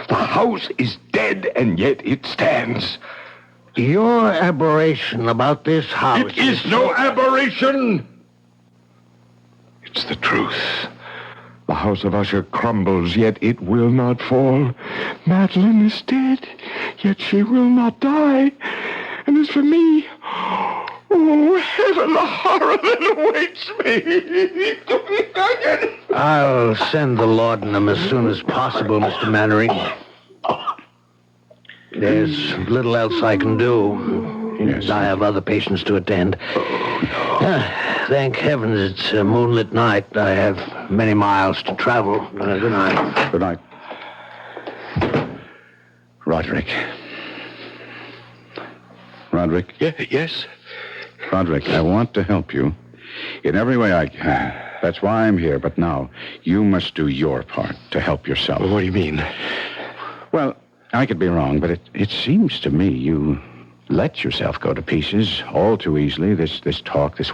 The house is dead, and yet it stands. Your aberration about this house... It is no aberration. It's the truth. The house of Usher crumbles, yet it will not fall. Madeline is dead, yet she will not die. And as for me, oh, heaven, the horror that awaits me. I'll send the laudanum as soon as possible, Mr. Mannering. There's little else I can do. Yes. I have other patients to attend. Thank heavens it's a moonlit night. I have many miles to travel. Good night. Good night. Roderick. Yes? Roderick, I want to help you in every way I can. That's why I'm here. But now, you must do your part to help yourself. What do you mean? Well, I could be wrong, but it seems to me you let yourself go to pieces all too easily. This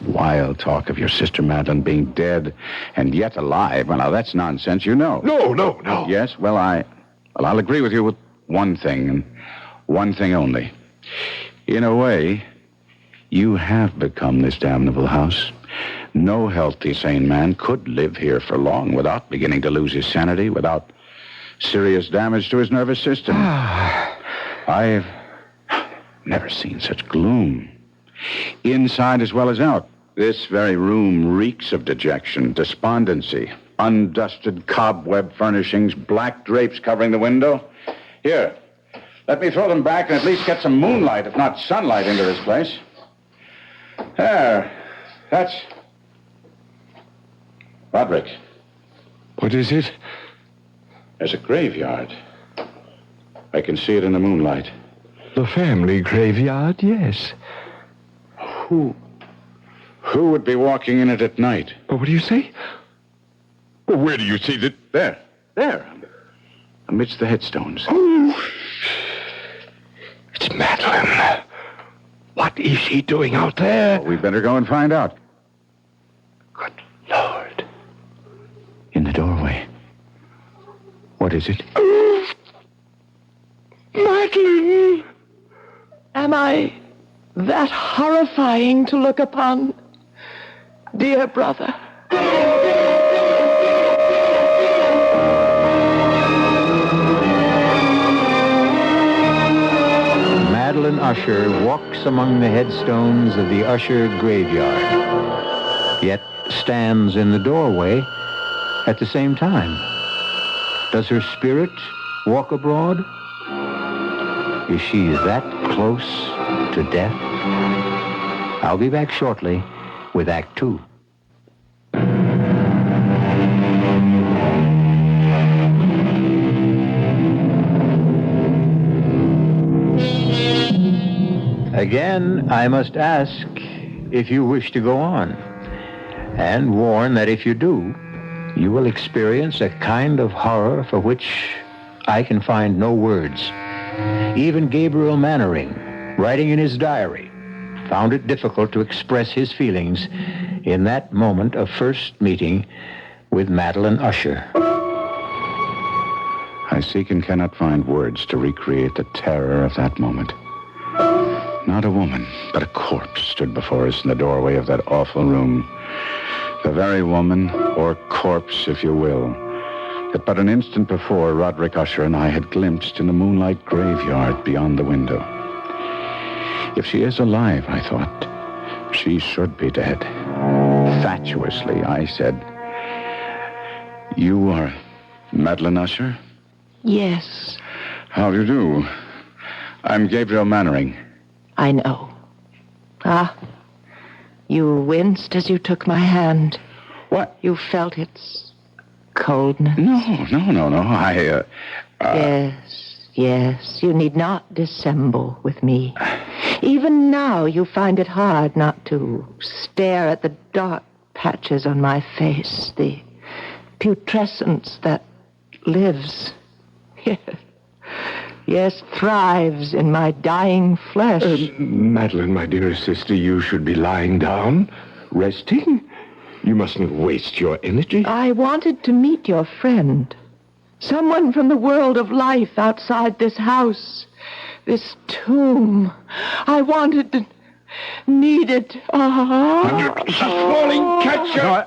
wild talk of your sister Madeline being dead and yet alive. Well, now, that's nonsense, you know. No. Yes? Well, I'll agree with you with one thing, and one thing only. In a way, you have become this damnable house. No healthy, sane man could live here for long without beginning to lose his sanity, without serious damage to his nervous system. I've never seen such gloom. Inside as well as out. This very room reeks of dejection, despondency, undusted cobweb furnishings, black drapes covering the window. Here, let me throw them back and at least get some moonlight, if not sunlight, into this place. There. That's... Roderick. What is it? There's a graveyard. I can see it in the moonlight. The family graveyard, yes. Who would be walking in it at night? Oh, what do you say? Well, where do you see that? There. Amidst the headstones. Oh, it's Madeline. What is she doing out there? Well, we'd better go and find out. Good Lord. In the doorway. What is it? Madeline! Am I that horrifying to look upon, dear brother. Madeline Usher walks among the headstones of the Usher graveyard, yet stands in the doorway at the same time. Does her spirit walk abroad? Is she that close to death? I'll be back shortly with Act 2. Again, I must ask if you wish to go on, and warn that if you do, you will experience a kind of horror for which I can find no words. Even Gabriel Mannering, writing in his diary, found it difficult to express his feelings in that moment of first meeting with Madeline Usher. I seek and cannot find words to recreate the terror of that moment. Not a woman, but a corpse stood before us in the doorway of that awful room. The very woman, or corpse, if you will, that but an instant before Roderick Usher and I had glimpsed in the moonlight graveyard beyond the window. If she is alive, I thought, she should be dead. Fatuously, I said, "You are Madeline Usher?" Yes. How do you do? I'm Gabriel Mannering. I know. Ah, you winced as you took my hand. What? You felt its coldness. No. Yes, you need not dissemble with me. Even now you find it hard not to stare at the dark patches on my face, the putrescence that lives. Yes, thrives in my dying flesh. Madeline, my dearest sister, you should be lying down, resting. You mustn't waste your energy. I wanted to meet your friend. Someone from the world of life outside this house, this tomb. I wanted to... needed... She's falling. Catch her.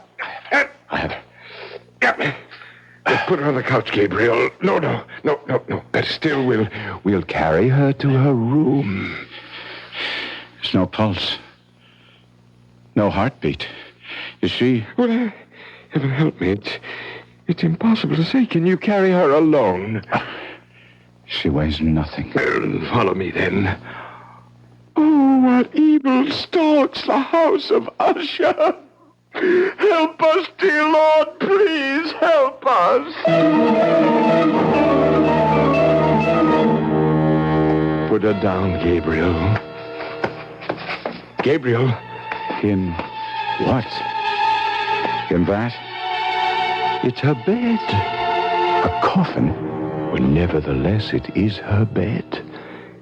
Put her on the couch, Gabriel. No. Better still, we'll carry her to her room. There's no pulse. No heartbeat. Is she... Well, heaven help me. It's impossible to say. Can you carry her alone? She weighs nothing. Follow me, then. Oh, what evil stalks the house of Usher. Help us, dear Lord, please help us. Put her down, Gabriel. Gabriel. In what? In that? It's her bed. A coffin? Well, nevertheless, it is her bed.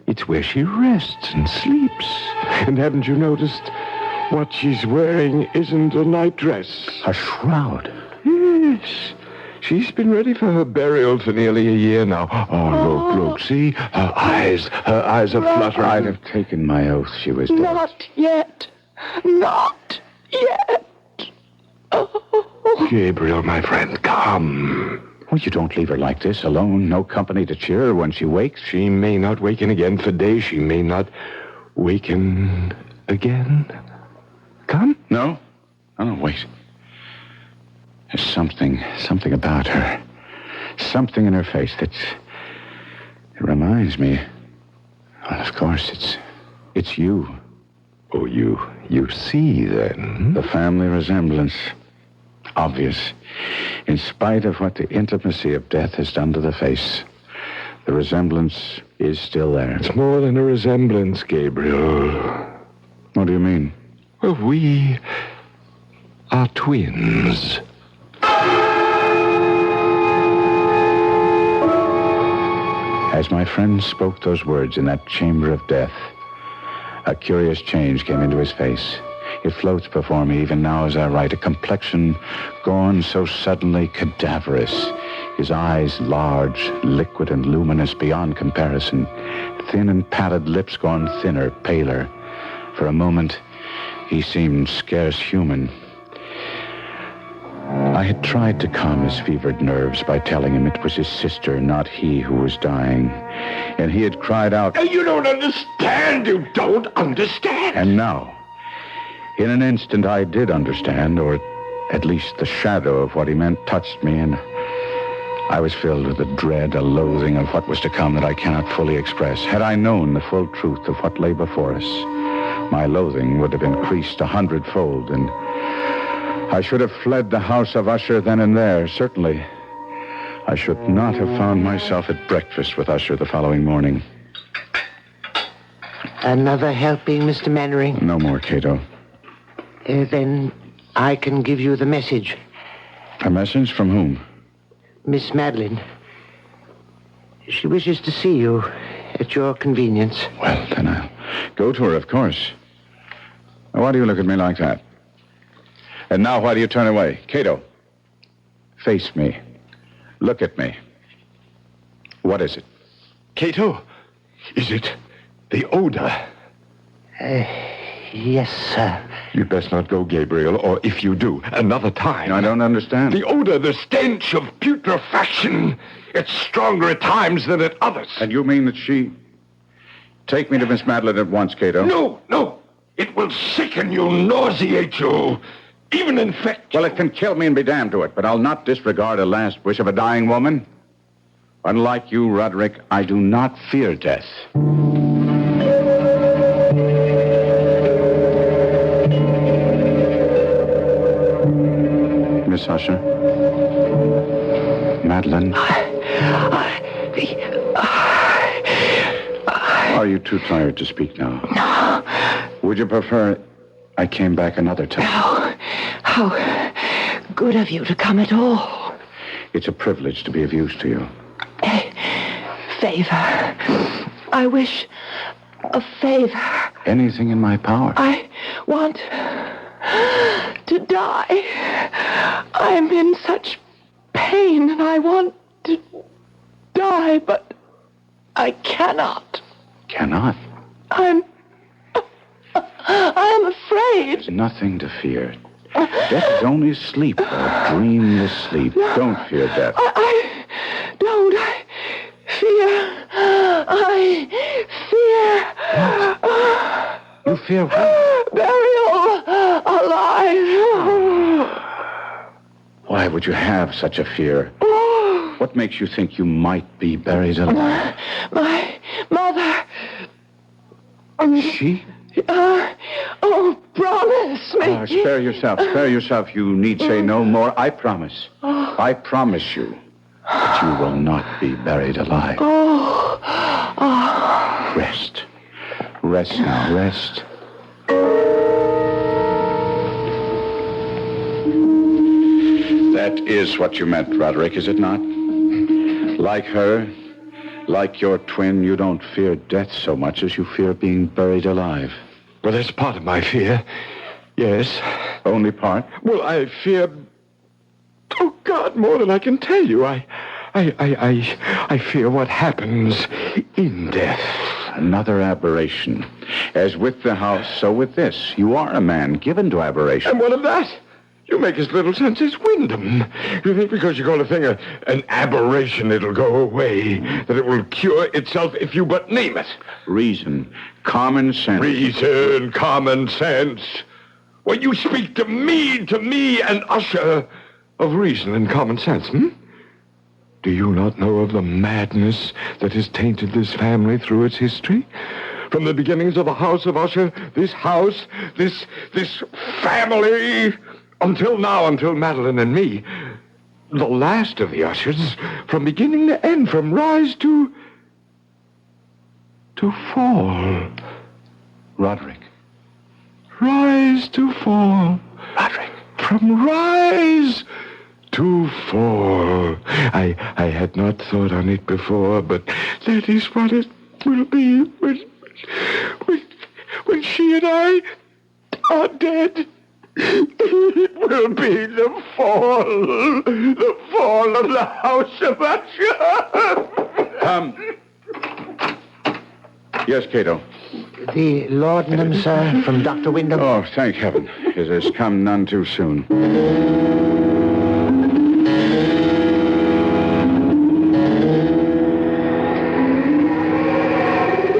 It's where she rests and sleeps. And haven't you noticed... what she's wearing isn't a nightdress. A shroud? Yes. She's been ready for her burial for nearly a year now. Oh, look, see? Her eyes are fluttering. I'd have taken my oath she was dead. Not yet. Oh. Gabriel, my friend, come. Well, you don't leave her like this, alone. No company to cheer her when she wakes. She may not waken again for days. She may not waken again. Come? No, wait. There's something about her. Something in her face it reminds me. Well, of course, it's you. Oh, you see, then? The family resemblance. Obvious. In spite of what the intimacy of death has done to the face, the resemblance is still there. It's more than a resemblance, Gabriel. What do you mean? Well, we are twins. As my friend spoke those words in that chamber of death, a curious change came into his face. It floats before me even now as I write, a complexion gone so suddenly cadaverous, his eyes large, liquid and luminous beyond comparison, thin and pallid lips gone thinner, paler, For a moment, he seemed scarce human. I had tried to calm his fevered nerves by telling him it was his sister, not he, who was dying. And he had cried out, You don't understand! You don't understand! And now, in an instant, I did understand, or at least the shadow of what he meant touched me, and I was filled with a dread, a loathing of what was to come that I cannot fully express. Had I known the full truth of what lay before us, my loathing would have increased 100-fold, and I should have fled the house of Usher then and there. Certainly, I should not have found myself at breakfast with Usher the following morning. Another helping, Mr. Mannering? No more, Cato. Then I can give you the message. A message from whom? Miss Madeline. She wishes to see you at your convenience. Well, then I'll go to her, of course. Now, why do you look at me like that? And now why do you turn away? Cato, face me. Look at me. What is it? Cato, is it the odor? Yes, sir. You'd best not go, Gabriel, or if you do, another time. I don't understand. The odor, the stench of putrefaction. It's stronger at times than at others. And you mean that she... Take me to Miss Madeline at once, Cato. No. It will sicken you, nauseate you, even infect you. Well, it can kill me and be damned to it, but I'll not disregard a last wish of a dying woman. Unlike you, Roderick, I do not fear death. Miss Usher? Madeline? Are you too tired to speak now? No. Would you prefer I came back another time? No. How good of you to come at all. It's a privilege to be of use to you. A favor. I wish a favor. Anything in my power. I want to die. I'm in such pain and I want to die, but I cannot. Cannot? I am afraid. There's nothing to fear. Death is only sleep, a dreamless sleep. Don't fear death. I don't. I fear. You fear what? Burial alive. Why would you have such a fear? What makes you think you might be buried alive? My mother. She? Promise me. Spare yourself. You need say no more. I promise. I promise you that you will not be buried alive. Rest. Rest now. Rest. That is what you meant, Roderick, is it not? Like her, like your twin, you don't fear death so much as you fear being buried alive. Well, that's part of my fear. Yes. Only part? Well, I fear... Oh, God, more than I can tell you. I fear what happens in death. Another aberration. As with the house, so with this. You are a man given to aberration. And what of that? You make as little sense as Wyndham. You think because you call a thing an aberration, it'll go away, that it will cure itself if you but name it. Reason, common sense. Reason, common sense. Well, you speak to me and Usher of reason and common sense, Do you not know of the madness that has tainted this family through its history? From the beginnings of the house of Usher, this house, this family... Until now, until Madeline and me, the last of the Ushers, from beginning to end, from rise to fall. Roderick. Rise to fall. Roderick. From rise to fall. I had not thought on it before, but that is what it will be when she and I are dead. It will be the fall of the house of Usher. Yes, Cato. The laudanum, sir, from Dr. Wyndham. Oh, thank heaven. It has come none too soon.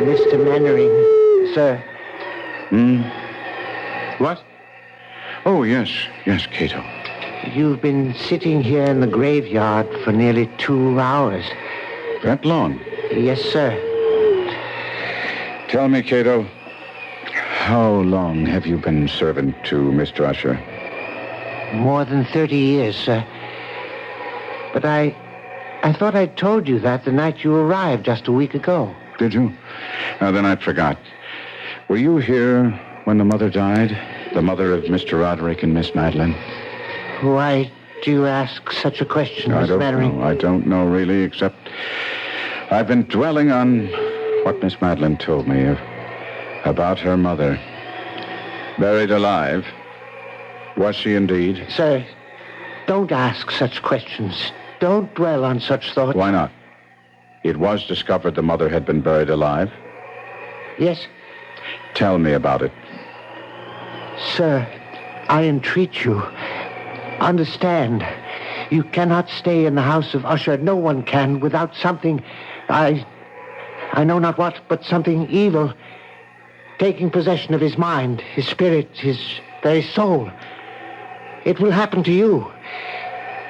Mr. Mannering, sir. What? Oh, yes. Yes, Cato. You've been sitting here in the graveyard for nearly 2 hours. That long? Yes, sir. Tell me, Cato, how long have you been servant to Mr. Usher? More than 30 years, sir. But I thought I'd told you that the night you arrived just a week ago. Did you? Now, then I forgot. Were you here when the mother died? The mother of Mr. Roderick and Miss Madeline? Why do you ask such a question, Miss Mannering? I don't know, really, except I've been dwelling on what Miss Madeline told me about her mother. Buried alive. Was she indeed? Sir, don't ask such questions. Don't dwell on such thoughts. Why not? It was discovered the mother had been buried alive. Yes. Tell me about it. Sir, I entreat you. Understand. You cannot stay in the house of Usher. No one can without something, I know not what, but something evil taking possession of his mind, his spirit, his very soul. It will happen to you.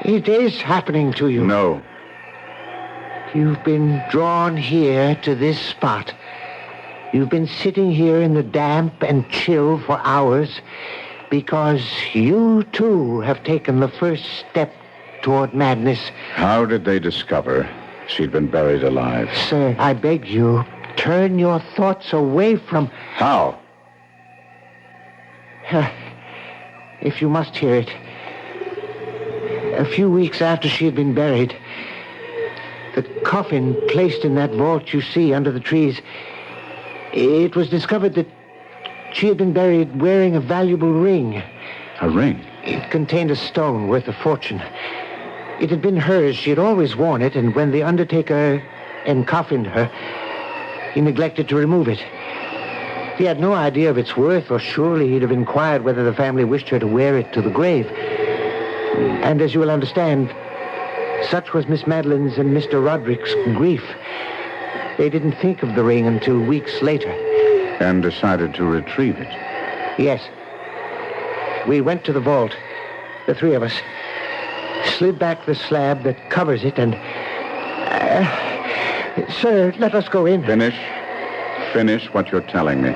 It is happening to you. No. You've been drawn here to this spot. You've been sitting here in the damp and chill for hours because you, too, have taken the first step toward madness. How did they discover she'd been buried alive? Sir, I beg you, turn your thoughts away from... How? If you must hear it. A few weeks after she had been buried, the coffin placed in that vault you see under the trees, it was discovered that she had been buried wearing a valuable ring. A ring? It contained a stone worth a fortune. It had been hers. She had always worn it, and when the undertaker encoffined her, he neglected to remove it. He had no idea of its worth, or surely he'd have inquired whether the family wished her to wear it to the grave. And as you will understand, such was Miss Madeline's and Mr. Roderick's grief. They didn't think of the ring until weeks later. And decided to retrieve it? Yes. We went to the vault, the three of us, slid back the slab that covers it, and... sir, let us go in. Finish what you're telling me.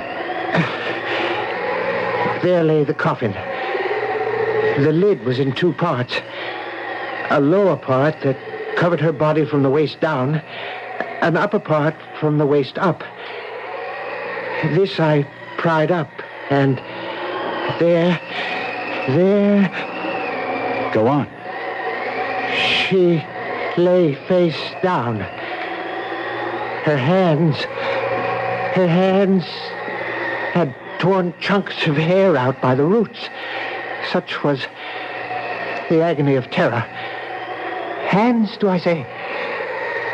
There lay the coffin. The lid was in two parts. A lower part that covered her body from the waist down, an upper part from the waist up. This I pried up, and there... Go on. She lay face down. Her hands had torn chunks of hair out by the roots. Such was the agony of terror. Hands, do I say?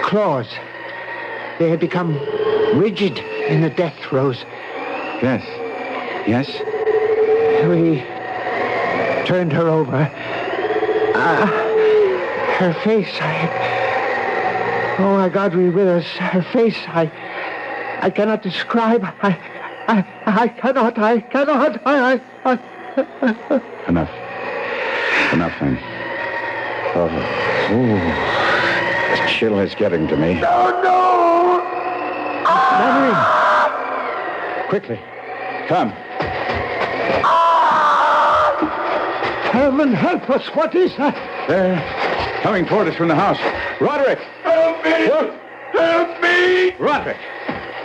Claws. They had become rigid in the death throes. Yes. We turned her over. Her face, oh, my God, be with us. Her face, I cannot describe. I cannot. Enough, then. The chill is getting to me. No! Mannering! Quickly. Come. Heaven help us. What is that? They're coming toward us from the house. Roderick! Help me! Look! Help me! Roderick!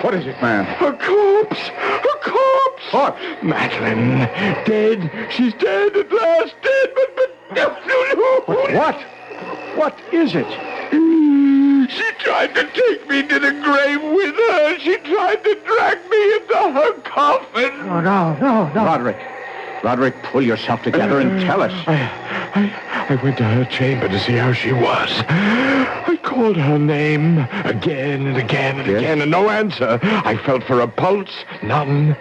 What is it, man? A corpse! A corpse! What? Madeline, dead. She's dead at last. Dead, but... What? What is it? She tried to take me to the grave with her. She tried to drag me into her coffin. Oh, no. Roderick, pull yourself together and tell us. I went to her chamber to see how she was. I called her name again and again and again, and no answer. I felt for a pulse, none.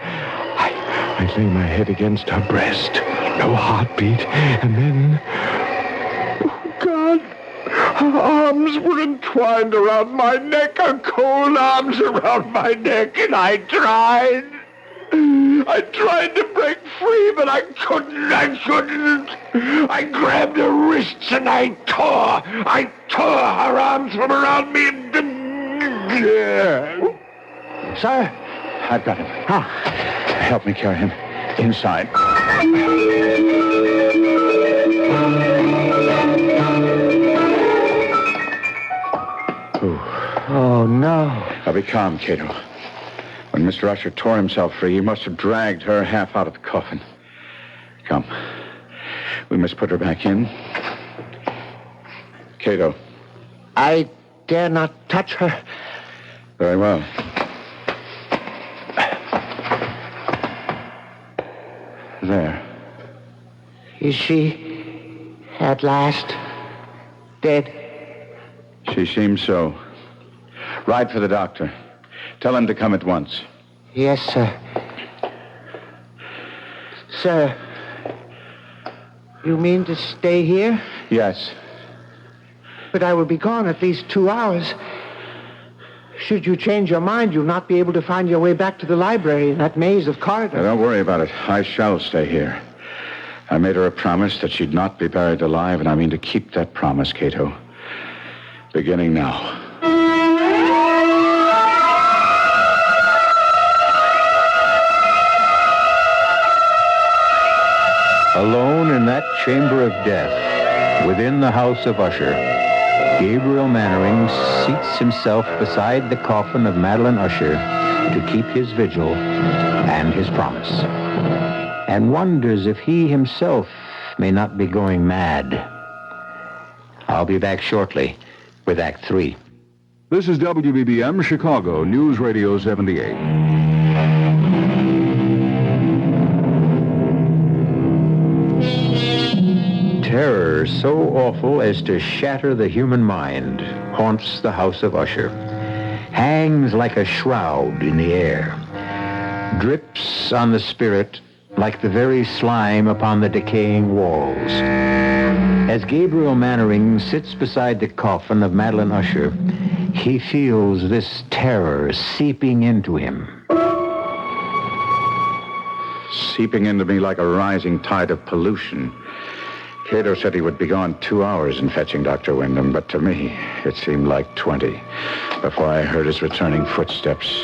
I lay my head against her breast, no heartbeat, and then... Oh, God, her arms were entwined around my neck, her cold arms around my neck, and I tried to break free, but I couldn't. I grabbed her wrists and I tore her arms from around me. Sir? I've got him. Help me carry him inside. Oh, no. Now be calm, Cato. When Mr. Usher tore himself free, he must have dragged her half out of the coffin. Come. We must put her back in. Cato. I dare not touch her. Very well. There. Is she at last dead? She seems so. Ride for the doctor. Tell him to come at once. Yes, sir. Sir, you mean to stay here? Yes. But I will be gone at least 2 hours. Should you change your mind, you'll not be able to find your way back to the library in that maze of corridors. Now, don't worry about it. I shall stay here. I made her a promise that she'd not be buried alive, and I mean to keep that promise, Cato. Beginning now. Alone in that chamber of death, within the house of Usher, Gabriel Mannering seats himself beside the coffin of Madeline Usher to keep his vigil and his promise, and wonders if he himself may not be going mad. I'll be back shortly with Act 3. This is WBBM Chicago, News Radio 78. Terror so awful as to shatter the human mind haunts the house of Usher, hangs like a shroud in the air, drips on the spirit like the very slime upon the decaying walls. As Gabriel Mannering sits beside the coffin of Madeline Usher, he feels this terror seeping into him. Seeping into me like a rising tide of pollution. Cato said he would be gone 2 hours in fetching Dr. Wyndham, but to me, it seemed like 20 before I heard his returning footsteps.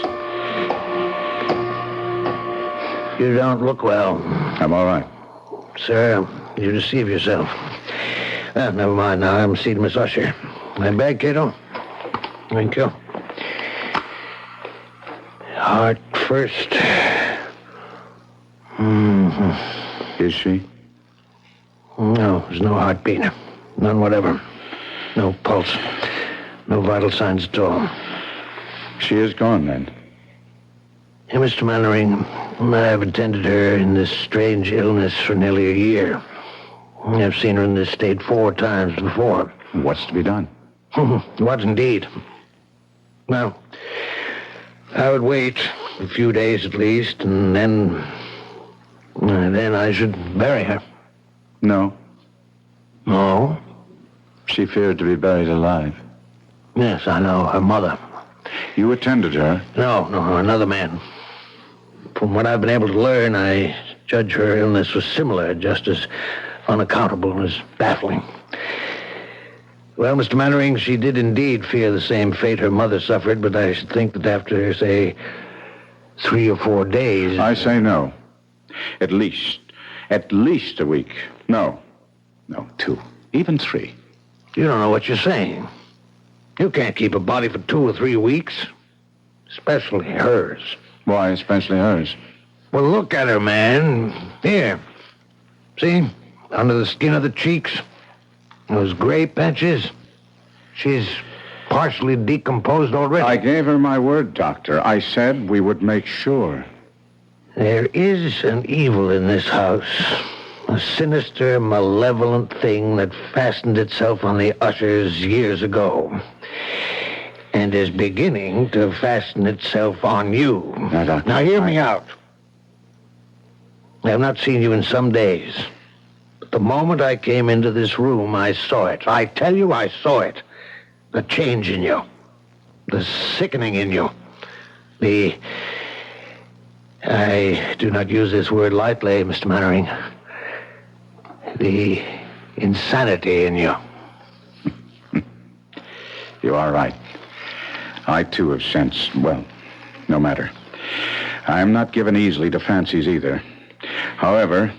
You don't look well. I'm all right. Sir, you deceive yourself. Never mind now. I'm seeing Miss Usher. My bag, Cato? Thank you. Heart first. Mm-hmm. Is she? No, there's no heartbeat. None whatever. No pulse. No vital signs at all. She is gone, then? Hey, Mr. Mannering, I've attended her in this strange illness for nearly a year. I've seen her in this state 4 times before. What's to be done? What indeed? Well, I would wait a few days at least, and then I should bury her. No. No? She feared to be buried alive. Yes, I know. Her mother. You attended her? No, another man. From what I've been able to learn, I judge her illness was similar, just as unaccountable as baffling. Well, Mr. Mannering, she did indeed fear the same fate her mother suffered, but I should think that after, say, 3 or 4 days... I say no. At least a week. No, 2, even 3. You don't know what you're saying. You can't keep a body for 2 or 3 weeks. Especially hers. Why especially hers? Well, look at her, man. Here. See? Under the skin of the cheeks. Those gray patches. She's partially decomposed already. I gave her my word, Doctor. I said we would make sure. There is an evil in this house. A sinister, malevolent thing that fastened itself on the Ushers years ago. And is beginning to fasten itself on you. Now hear me out. I have not seen you in some days. But the moment I came into this room, I saw it. I tell you, I saw it. The change in you. The sickening in you. I do not use this word lightly, Mr. Mannering. The insanity in you. You are right. I, too, have sensed, well, no matter. I am not given easily to fancies either. However,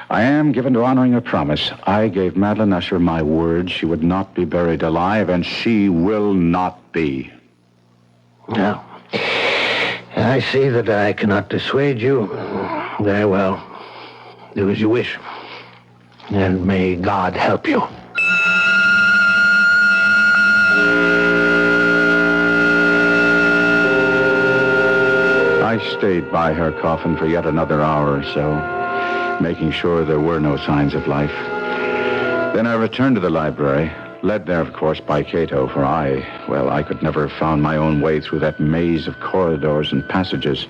I am given to honoring a promise. I gave Madeline Usher my word she would not be buried alive, and she will not be. Now, I see that I cannot dissuade you. Very well. Do as you wish. And may God help you. I stayed by her coffin for yet another hour or so, making sure there were no signs of life. Then I returned to the library, led there, of course, by Cato, for I could never have found my own way through that maze of corridors and passages.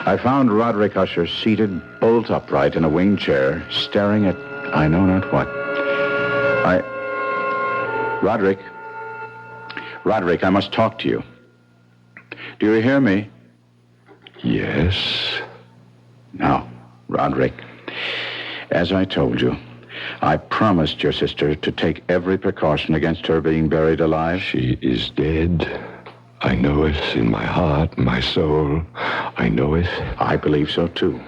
I found Roderick Usher seated bolt upright in a wing chair, staring at I know not what. Roderick, I must talk to you. Do you hear me? Yes. Now, Roderick, as I told you, I promised your sister to take every precaution against her being buried alive. She is dead. I know it in my heart, my soul. I know it. I believe so, too.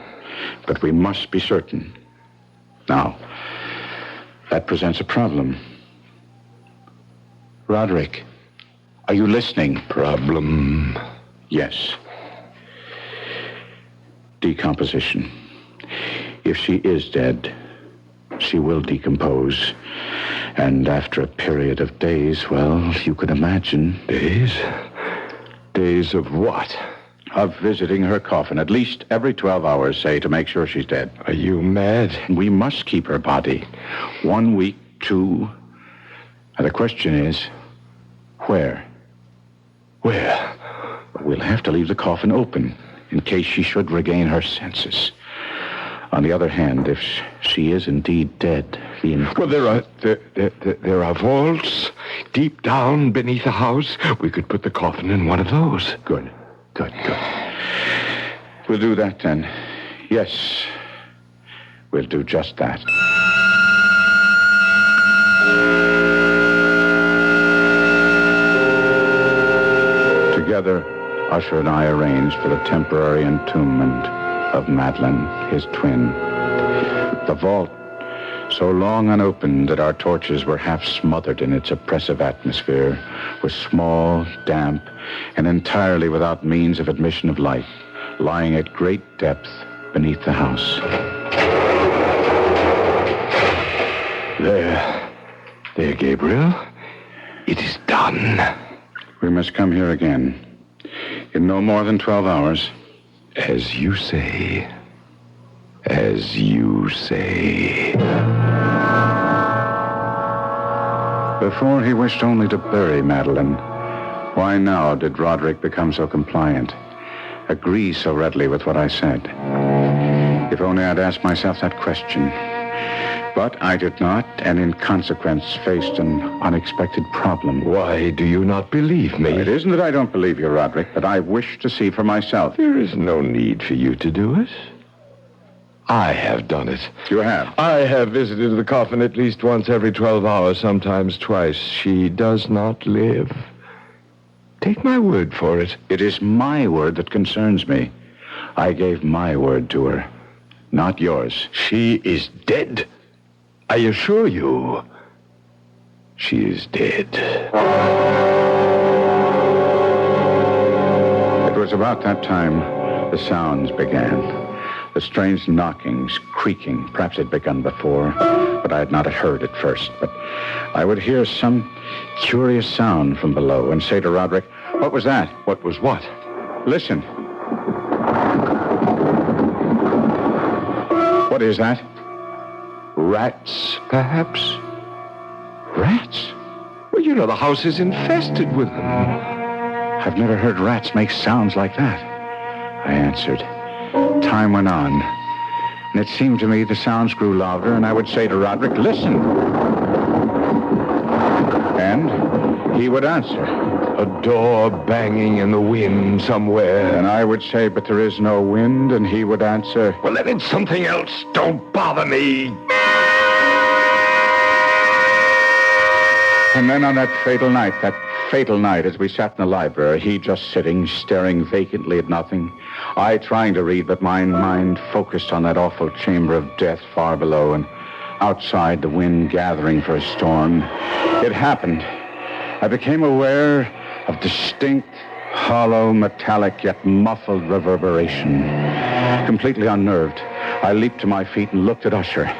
But we must be certain. Now, that presents a problem. Roderick, are you listening? Problem? Yes. Decomposition. If she is dead, she will decompose. And after a period of days, well, you can imagine. Days? Days of what? Of visiting her coffin, at least every 12 hours, say, to make sure she's dead. Are you mad? We must keep her body. 1 week, 2. And the question is, where? Where? We'll have to leave the coffin open in case she should regain her senses. On the other hand, if she is indeed dead, well, there are vaults deep down beneath the house. We could put the coffin in one of those. Good. We'll do that then. Yes, we'll do just that. Together, Usher and I arranged for the temporary entombment of Madeline, his twin. The vault, so long unopened that our torches were half smothered in its oppressive atmosphere, was small, damp, and entirely without means of admission of light, lying at great depth beneath the house. There, Gabriel. It is done. We must come here again. In no more than 12 hours. As you say. As you say. Before he wished only to bury Madeline. Why now did Roderick become so compliant? Agree so readily with what I said? If only I'd asked myself that question. But I did not, and in consequence faced an unexpected problem. Why do you not believe me? It isn't that I don't believe you, Roderick, but I wish to see for myself. There is no need for you to do it. I have done it. You have? I have visited the coffin at least once every 12 hours, sometimes twice. She does not live. Take my word for it. It is my word that concerns me. I gave my word to her, not yours. She is dead. I assure you, she is dead. It was about that time the sounds began. The strange knockings, creaking. Perhaps it had begun before, but I had not heard at first. But I would hear some curious sound from below and say to Roderick, "What was that?" What was what? Listen. What is that? Rats, perhaps? Rats? Well, you know, the house is infested with them. I've never heard rats make sounds like that, I answered. Time went on, and it seemed to me the sounds grew louder, and I would say to Roderick, listen. And he would answer. A door banging in the wind somewhere. And I would say, but there is no wind, and he would answer, well, then it's something else. Don't bother me. And then on that fatal night as we sat in the library, he just sitting, staring vacantly at nothing, I trying to read, but my mind focused on that awful chamber of death far below, and outside the wind gathering for a storm. It happened. I became aware of distinct, hollow, metallic, yet muffled reverberation. Completely unnerved, I leaped to my feet and looked at Usher.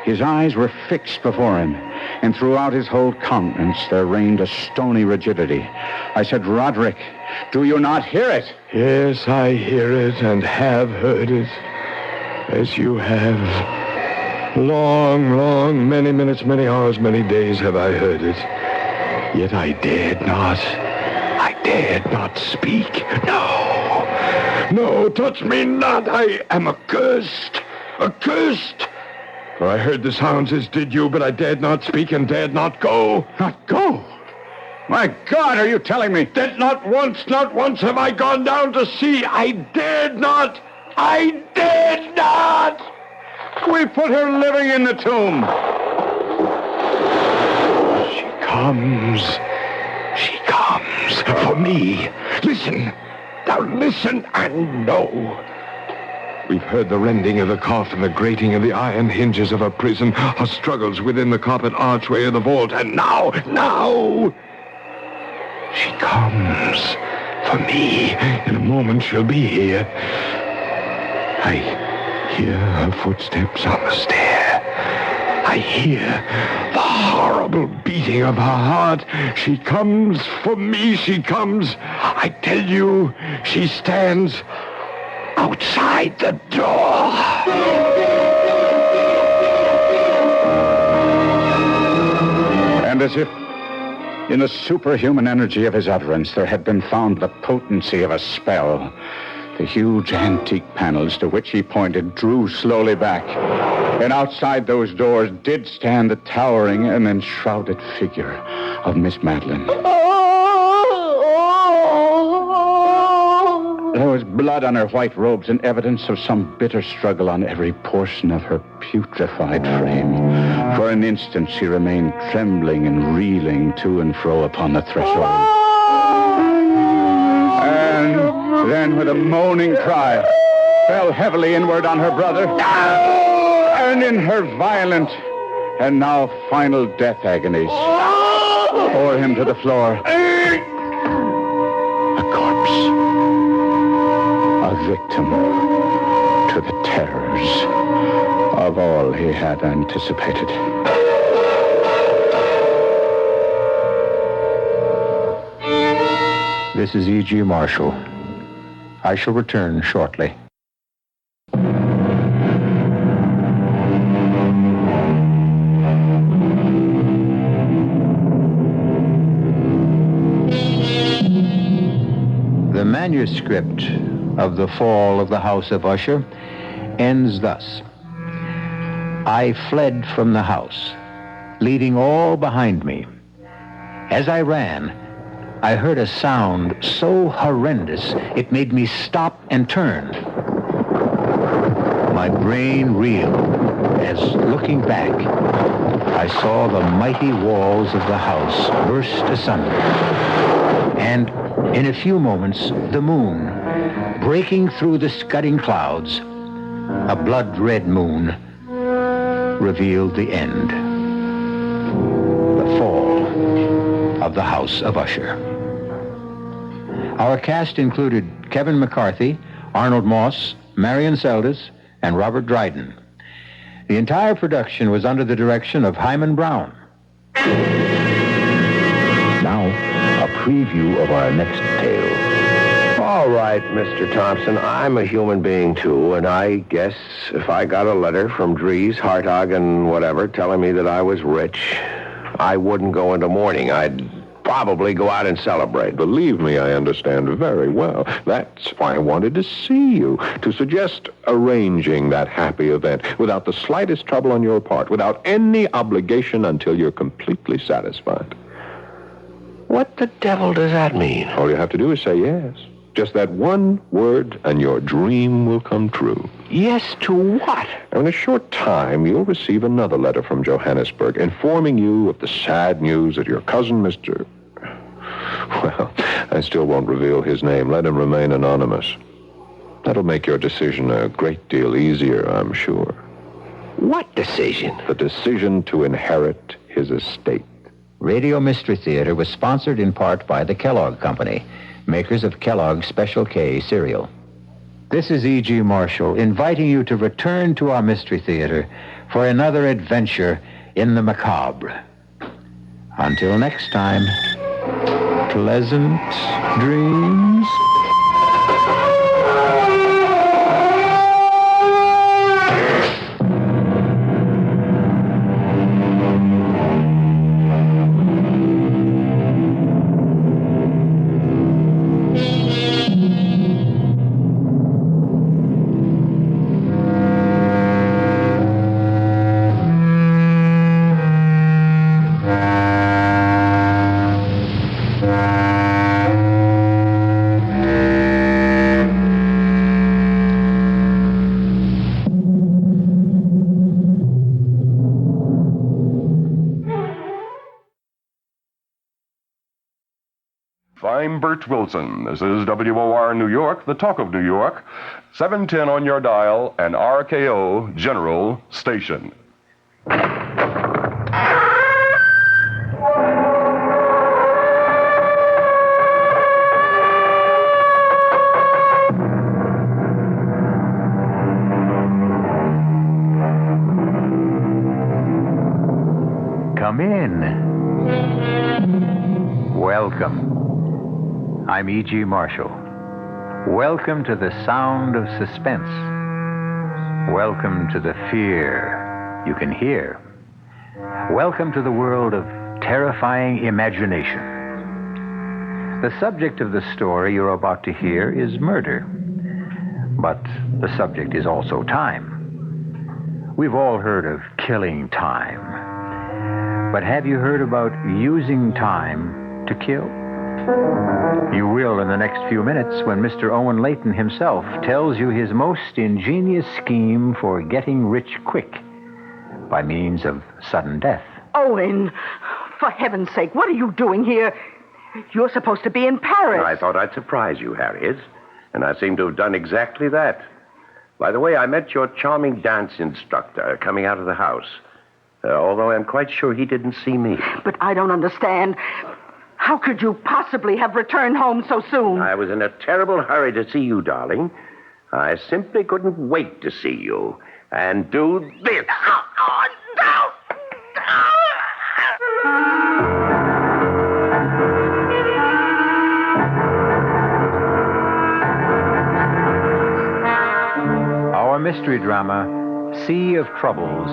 His eyes were fixed before him, and throughout his whole countenance there reigned a stony rigidity. I said, Roderick, do you not hear it? Yes, I hear it and have heard it, as you have. Long, many minutes, many hours, many days have I heard it. Yet I dared not speak. No, touch me not. I am accursed. For I heard the sounds as did you, but I dared not speak and dared not go. Not go? My God, are you telling me? That not once have I gone down to see. I dared not. We put her living in the tomb. She comes for me. Listen. Now listen and know. We've heard the rending of the coffin, the grating of the iron hinges of a prison, her struggles within the carpet archway of the vault, and now, she comes for me. In a moment she'll be here. I hear her footsteps on the stair. I hear the horrible beating of her heart. She comes for me, she comes. I tell you, she stands outside the door. And as if in the superhuman energy of his utterance there had been found the potency of a spell, the huge antique panels to which he pointed drew slowly back, and outside those doors did stand the towering and enshrouded figure of Miss Madeline. There was blood on her white robes and evidence of some bitter struggle on every portion of her putrefied frame. For an instant she remained trembling and reeling to and fro upon the threshold. And then with a moaning cry, fell heavily inward on her brother, and in her violent and now final death agonies, bore him to the floor. A corpse. A victim to the terrors of all he had anticipated. This is E.G. Marshall. I shall return shortly. The manuscript of The Fall of the House of Usher ends thus. I fled from the house, leading all behind me. As I ran, I heard a sound so horrendous it made me stop and turn. My brain reeled as, looking back, I saw the mighty walls of the house burst asunder. And in a few moments, the moon, breaking through the scudding clouds, a blood-red moon, revealed the end. The fall of the House of Usher. Our cast included Kevin McCarthy, Arnold Moss, Marion Seldes, and Robert Dryden. The entire production was under the direction of Hyman Brown. Now, a preview of our next tale. All right, Mr. Thompson, I'm a human being, too, and I guess if I got a letter from Dries, Hartog, and whatever telling me that I was rich, I wouldn't go into mourning. I'd probably go out and celebrate. Believe me, I understand very well. That's why I wanted to see you, to suggest arranging that happy event without the slightest trouble on your part, without any obligation until you're completely satisfied. What the devil does that mean? All you have to do is say yes. Just that one word, and your dream will come true. Yes to what? In a short time, you'll receive another letter from Johannesburg informing you of the sad news that your cousin, Mr. Well, I still won't reveal his name. Let him remain anonymous. That'll make your decision a great deal easier, I'm sure. What decision? The decision to inherit his estate. Radio Mystery Theater was sponsored in part by the Kellogg Company, makers of Kellogg's Special K cereal. This is E.G. Marshall inviting you to return to our Mystery Theater for another adventure in the macabre. Until next time, pleasant dreams. I'm Bert Wilson. This is WOR New York, the talk of New York. 710 on your dial, and RKO General Station. Come in. Welcome. I'm E.G. Marshall. Welcome to the sound of suspense. Welcome to the fear you can hear. Welcome to the world of terrifying imagination. The subject of the story you're about to hear is murder. But the subject is also time. We've all heard of killing time. But have you heard about using time to kill? You will in the next few minutes when Mr. Owen Layton himself tells you his most ingenious scheme for getting rich quick by means of sudden death. Owen, for heaven's sake, what are you doing here? You're supposed to be in Paris. I thought I'd surprise you, Harriet, and I seem to have done exactly that. By the way, I met your charming dance instructor coming out of the house, although I'm quite sure he didn't see me. But I don't understand. How could you possibly have returned home so soon? I was in a terrible hurry to see you, darling. I simply couldn't wait to see you and do this. Our mystery drama, Sea of Troubles,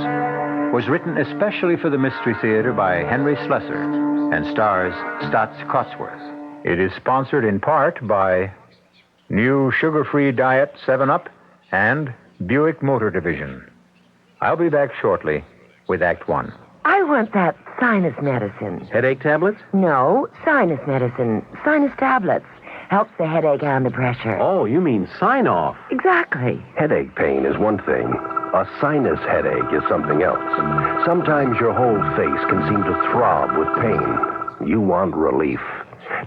was written especially for the Mystery Theater by Henry Slessor and stars Stotts Cotsworth. It is sponsored in part by New Sugar-Free Diet 7-Up and Buick Motor Division. I'll be back shortly with Act One. I want that sinus medicine. Headache tablets? No, sinus medicine. Sinus tablets. Helps the headache and the pressure. Oh, you mean sign-off. Exactly. Headache pain is one thing. A sinus headache is something else. Sometimes your whole face can seem to throb with pain. You want relief.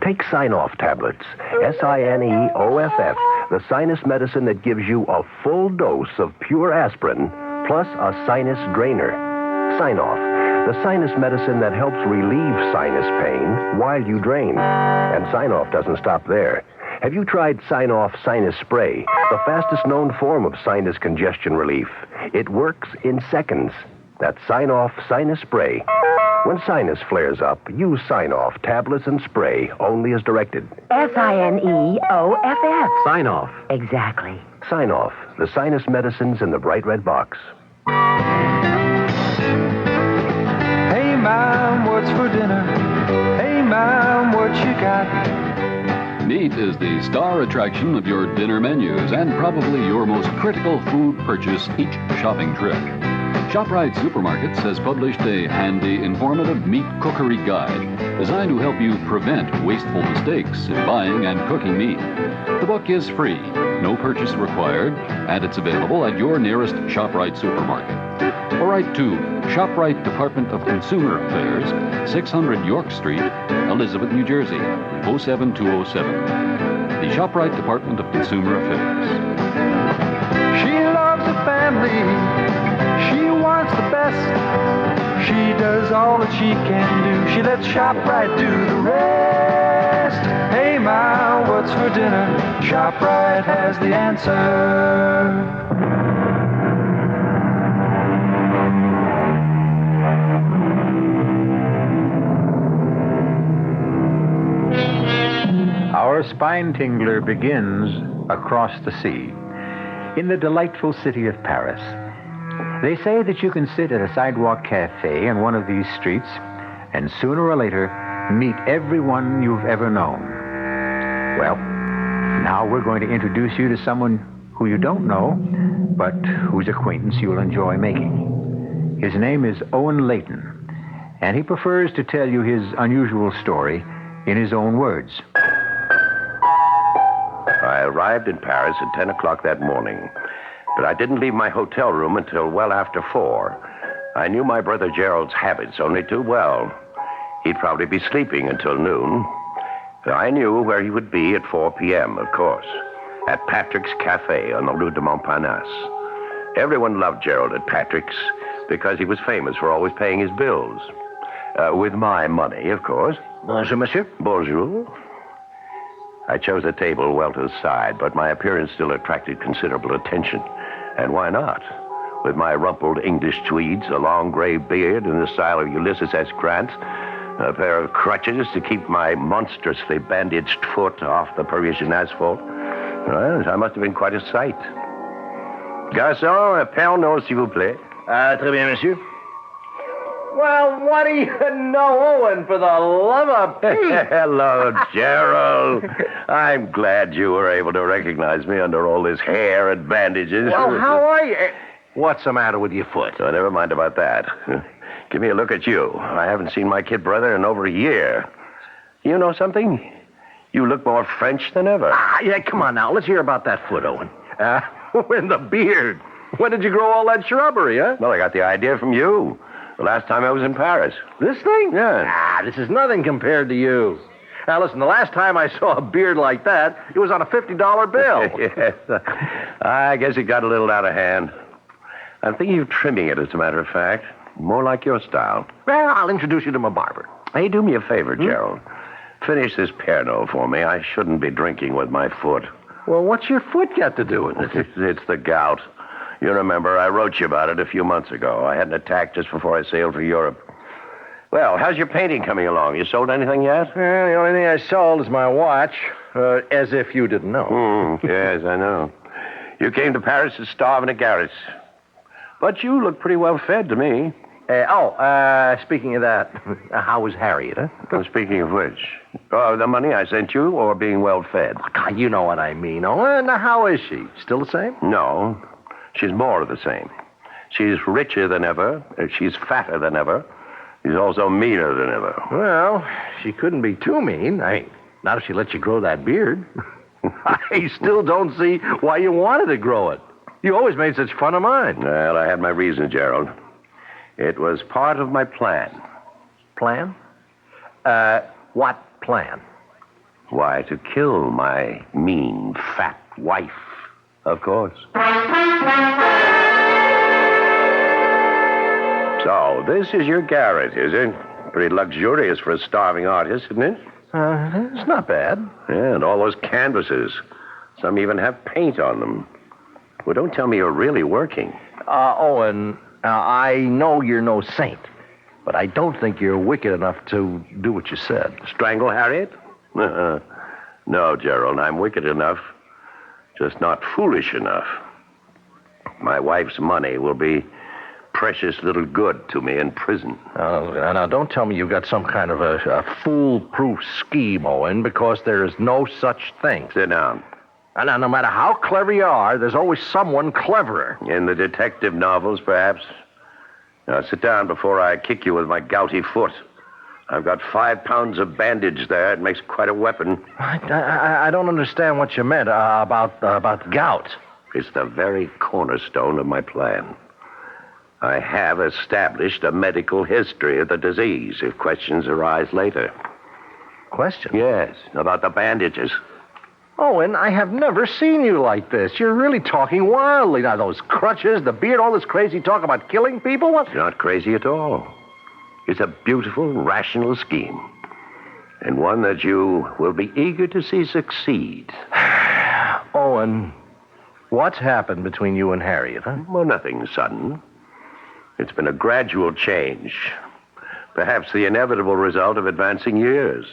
Take Sign-Off tablets. SINEOFF, the sinus medicine that gives you a full dose of pure aspirin plus a sinus drainer. Sign-Off, the sinus medicine that helps relieve sinus pain while you drain. And Sign-Off doesn't stop there. Have you tried Sign-Off Sinus Spray, the fastest known form of sinus congestion relief? It works in seconds. That's Sign-Off Sinus Spray. When sinus flares up, use Sign-Off tablets and spray only as directed. Signoff. Sign-Off. Exactly. Sign-Off, the sinus medicines in the bright red box. Hey, Mom, what's for dinner? Hey, Mom, what you got? Meat is the star attraction of your dinner menus and probably your most critical food purchase each shopping trip. ShopRite Supermarkets has published a handy, informative meat cookery guide designed to help you prevent wasteful mistakes in buying and cooking meat. The book is free, no purchase required, and it's available at your nearest ShopRite supermarket. Or write to ShopRite Department of Consumer Affairs, 600 York Street, Elizabeth, New Jersey, 07207. The ShopRite Department of Consumer Affairs. She loves the family. She wants the best. She does all that she can do. She lets ShopRite do the rest. Hey, Ma, what's for dinner? ShopRite has the answer. Our spine tingler begins across the sea, in the delightful city of Paris. They say that you can sit at a sidewalk cafe in one of these streets and sooner or later meet everyone you've ever known. Well, now we're going to introduce you to someone who you don't know, but whose acquaintance you'll enjoy making. His name is Owen Layton, and he prefers to tell you his unusual story in his own words. I arrived in Paris at 10 o'clock that morning, but I didn't leave my hotel room until well after 4. I knew my brother Gerald's habits only too well. He'd probably be sleeping until noon. I knew where he would be at 4 p.m., of course, at Patrick's Cafe on the Rue de Montparnasse. Everyone loved Gerald at Patrick's because he was famous for always paying his bills. With my money, of course. Bonjour, monsieur. Bonjour. I chose a table well to the side, but my appearance still attracted considerable attention. And why not? With my rumpled English tweeds, a long gray beard in the style of Ulysses S. Grant, a pair of crutches to keep my monstrously bandaged foot off the Parisian asphalt. Well, I must have been quite a sight. Garçon, un Pernod, s'il vous plaît. Très bien, monsieur. Well, what do you know, Owen, for the love of Pete? Hello, Gerald. I'm glad you were able to recognize me under all this hair and bandages. Well, how are you? What's the matter with your foot? Oh, never mind about that. Give me a look at you. I haven't seen my kid brother in over a year. You know something? You look more French than ever. Yeah, come on now. Let's hear about that foot, Owen. And the beard. When did you grow all that shrubbery, huh? Well, I got the idea from you. The last time I was in Paris. This thing? Yeah. This is nothing compared to you. Now, listen, the last time I saw a beard like that, it was on a $50 bill. Yes. I guess it got a little out of hand. I'm thinking of trimming it, as a matter of fact. More like your style. Well, I'll introduce you to my barber. Hey, do me a favor, Gerald. Finish this Pernod for me. I shouldn't be drinking with my foot. Well, what's your foot got to do with it? It's the gout. You remember, I wrote you about it a few months ago. I had an attack just before I sailed for Europe. Well, how's your painting coming along? You sold anything yet? The only thing I sold is my watch, as if you didn't know. Yes, I know. You came to Paris to starve in a garret. But you look pretty well fed to me. Speaking of that, how was Harriet, huh? Well, speaking of which, the money I sent you or being well fed? You know what I mean, Owen. How is she? Still the same? No. She's more of the same. She's richer than ever. She's fatter than ever. She's also meaner than ever. Well, she couldn't be too mean. Not if she let you grow that beard. I still don't see why you wanted to grow it. You always made such fun of mine. Well, I had my reason, Gerald. It was part of my plan. Plan? What plan? Why, to kill my mean, fat wife. Of course. So, this is your garret, is it? Pretty luxurious for a starving artist, isn't it? It's not bad. Yeah, and all those canvases. Some even have paint on them. Well, don't tell me you're really working. Owen, I know you're no saint, But I don't think you're wicked enough to do what you said. Strangle Harriet? No, Gerald, I'm wicked enough, just not foolish enough. My wife's money will be precious little good to me in prison. Now, don't tell me you've got some kind of a foolproof scheme, Owen, because there is no such thing. Sit down. Now, no matter how clever you are, there's always someone cleverer. In the detective novels, perhaps. Now, sit down before I kick you with my gouty foot. I've got 5 pounds of bandage there. It makes quite a weapon. I don't understand what you meant about gout. It's the very cornerstone of my plan. I have established a medical history of the disease if questions arise later. Questions? Yes, about the bandages. Owen, I have never seen you like this. You're really talking wildly. Now, those crutches, the beard, all this crazy talk about killing people? What? It's not crazy at all. It's a beautiful, rational scheme. And one that you will be eager to see succeed. Owen, what's happened between you and Harriet, huh? Well, nothing sudden. It's been a gradual change. Perhaps the inevitable result of advancing years.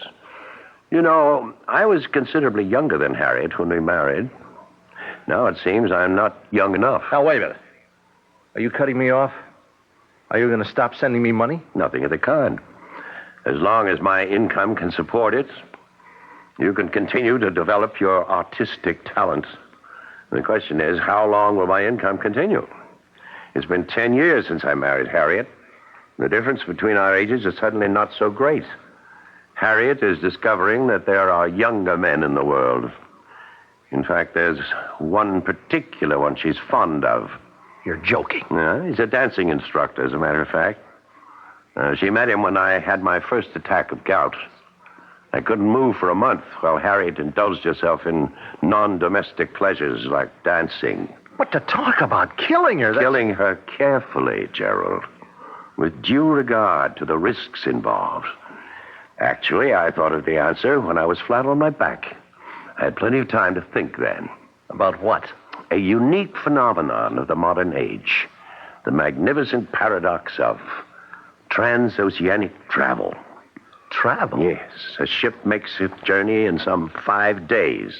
You know, I was considerably younger than Harriet when we married. Now it seems I'm not young enough. Now, wait a minute. Are you cutting me off? Are you going to stop sending me money? Nothing of the kind. As long as my income can support it, you can continue to develop your artistic talent. The question is, how long will my income continue? It's been 10 years since I married Harriet. The difference between our ages is suddenly not so great. Harriet is discovering that there are younger men in the world. In fact, there's one particular one she's fond of. You're joking. Yeah, he's a dancing instructor, as a matter of fact. She met him when I had my first attack of gout. I couldn't move for a month while Harriet indulged herself in non-domestic pleasures like dancing. What to talk about? Killing her? Killing her carefully, Gerald, with due regard to the risks involved. Actually, I thought of the answer when I was flat on my back. I had plenty of time to think then. About what? A unique phenomenon of the modern age. The magnificent paradox of transoceanic travel. Travel? Yes. A ship makes its journey in some 5 days.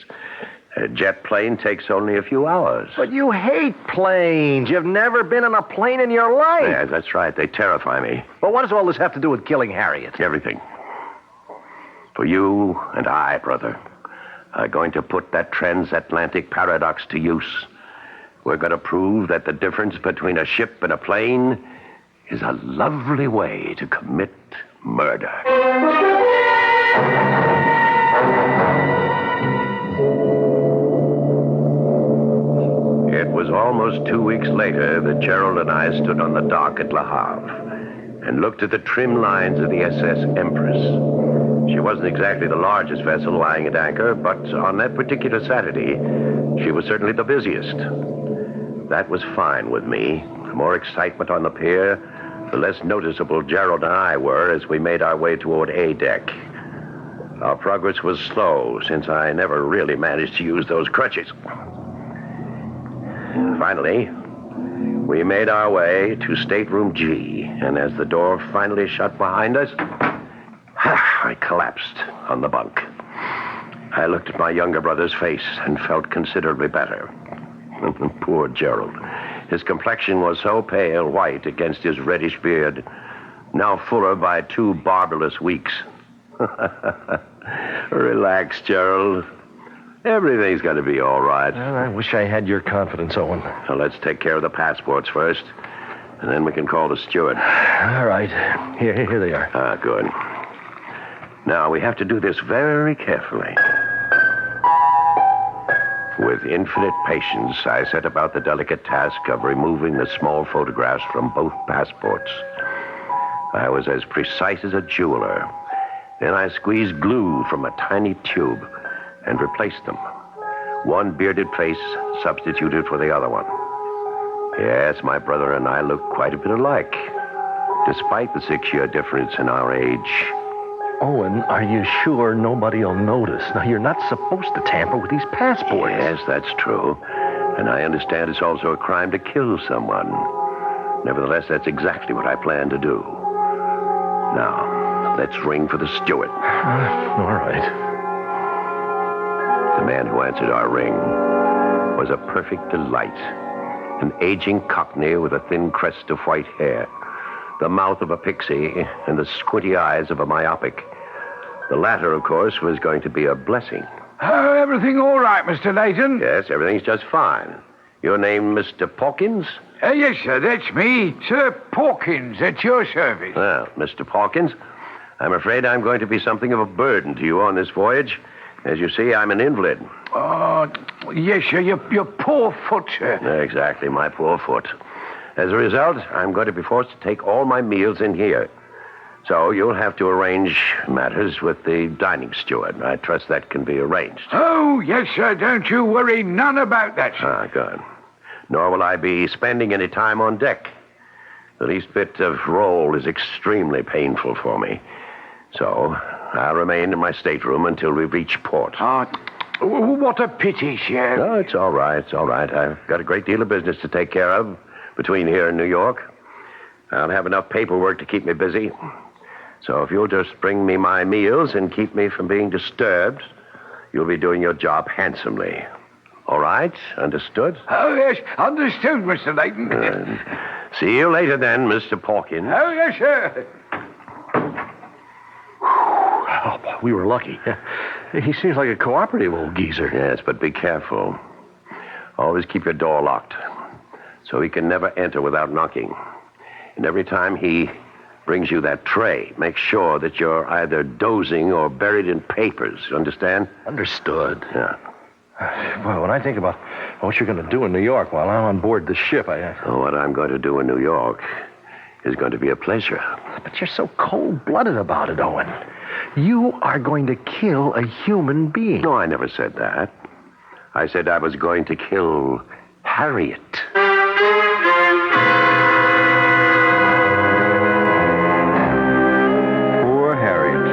A jet plane takes only a few hours. But you hate planes. You've never been on a plane in your life. Yeah, that's right. They terrify me. But what does all this have to do with killing Harriet? Everything. For you and I, brother, are going to put that transatlantic paradox to use. We're going to prove that the difference between a ship and a plane is a lovely way to commit murder. It was almost 2 weeks later that Gerald and I stood on the dock at Le Havre and looked at the trim lines of the SS Empress. She wasn't exactly the largest vessel lying at anchor, but on that particular Saturday, she was certainly the busiest. That was fine with me. The more excitement on the pier, the less noticeable Gerald and I were as we made our way toward A deck. Our progress was slow, since I never really managed to use those crutches. Finally, we made our way to stateroom G, and as the door finally shut behind us, I collapsed on the bunk. I looked at my younger brother's face and felt considerably better. Poor Gerald. His complexion was so pale white against his reddish beard, now fuller by 2 barbarous weeks. Relax, Gerald. Everything's going to be all right. Well, I wish I had your confidence, Owen. Now, let's take care of the passports first, and then we can call the steward. All right. Here they are. Ah, good. Now, we have to do this very carefully. With infinite patience, I set about the delicate task of removing the small photographs from both passports. I was as precise as a jeweler. Then I squeezed glue from a tiny tube and replaced them. One bearded face substituted for the other one. Yes, my brother and I look quite a bit alike, despite the 6-year difference in our age. Owen, are you sure nobody will notice? Now, you're not supposed to tamper with these passports. Yes, that's true. And I understand it's also a crime to kill someone. Nevertheless, that's exactly what I plan to do. Now, let's ring for the steward. All right. The man who answered our ring was a perfect delight. An aging cockney with a thin crest of white hair, the mouth of a pixie, and the squinty eyes of a myopic. The latter, of course, was going to be a blessing. Everything all right, Mr. Layton? Yes, everything's just fine. Your name, Mr. Pawkins? Yes, sir, that's me. Sir Pawkins, at your service. Well, Mr. Pawkins, I'm afraid I'm going to be something of a burden to you on this voyage. As you see, I'm an invalid. Oh, yes, sir, your poor foot, sir. Exactly, my poor foot. As a result, I'm going to be forced to take all my meals in here. So you'll have to arrange matters with the dining steward. I trust that can be arranged. Oh, yes, sir, don't you worry none about that, sir. Ah, good. Nor will I be spending any time on deck. The least bit of roll is extremely painful for me. So I'll remain in my stateroom until we reach port. What a pity, sir. No, it's all right. It's all right. I've got a great deal of business to take care of between here and New York. I'll have enough paperwork to keep me busy. So if you'll just bring me my meals and keep me from being disturbed, you'll be doing your job handsomely. All right? Understood? Oh, yes, understood, Mr. Layton. See you later then, Mr. Pawkins. Oh, yes, sir. Oh, we were lucky. He seems like a cooperative old geezer. Yes, but be careful. Always keep your door locked, so he can never enter without knocking. And every time he brings you that tray, make sure that you're either dozing or buried in papers. Understand? Understood. Yeah. Well, when I think about what you're going to do in New York while I'm on board the ship, What I'm going to do in New York is going to be a pleasure. But you're so cold-blooded about it, Owen. You are going to kill a human being. No, I never said that. I said I was going to kill Harriet. Poor Harriet.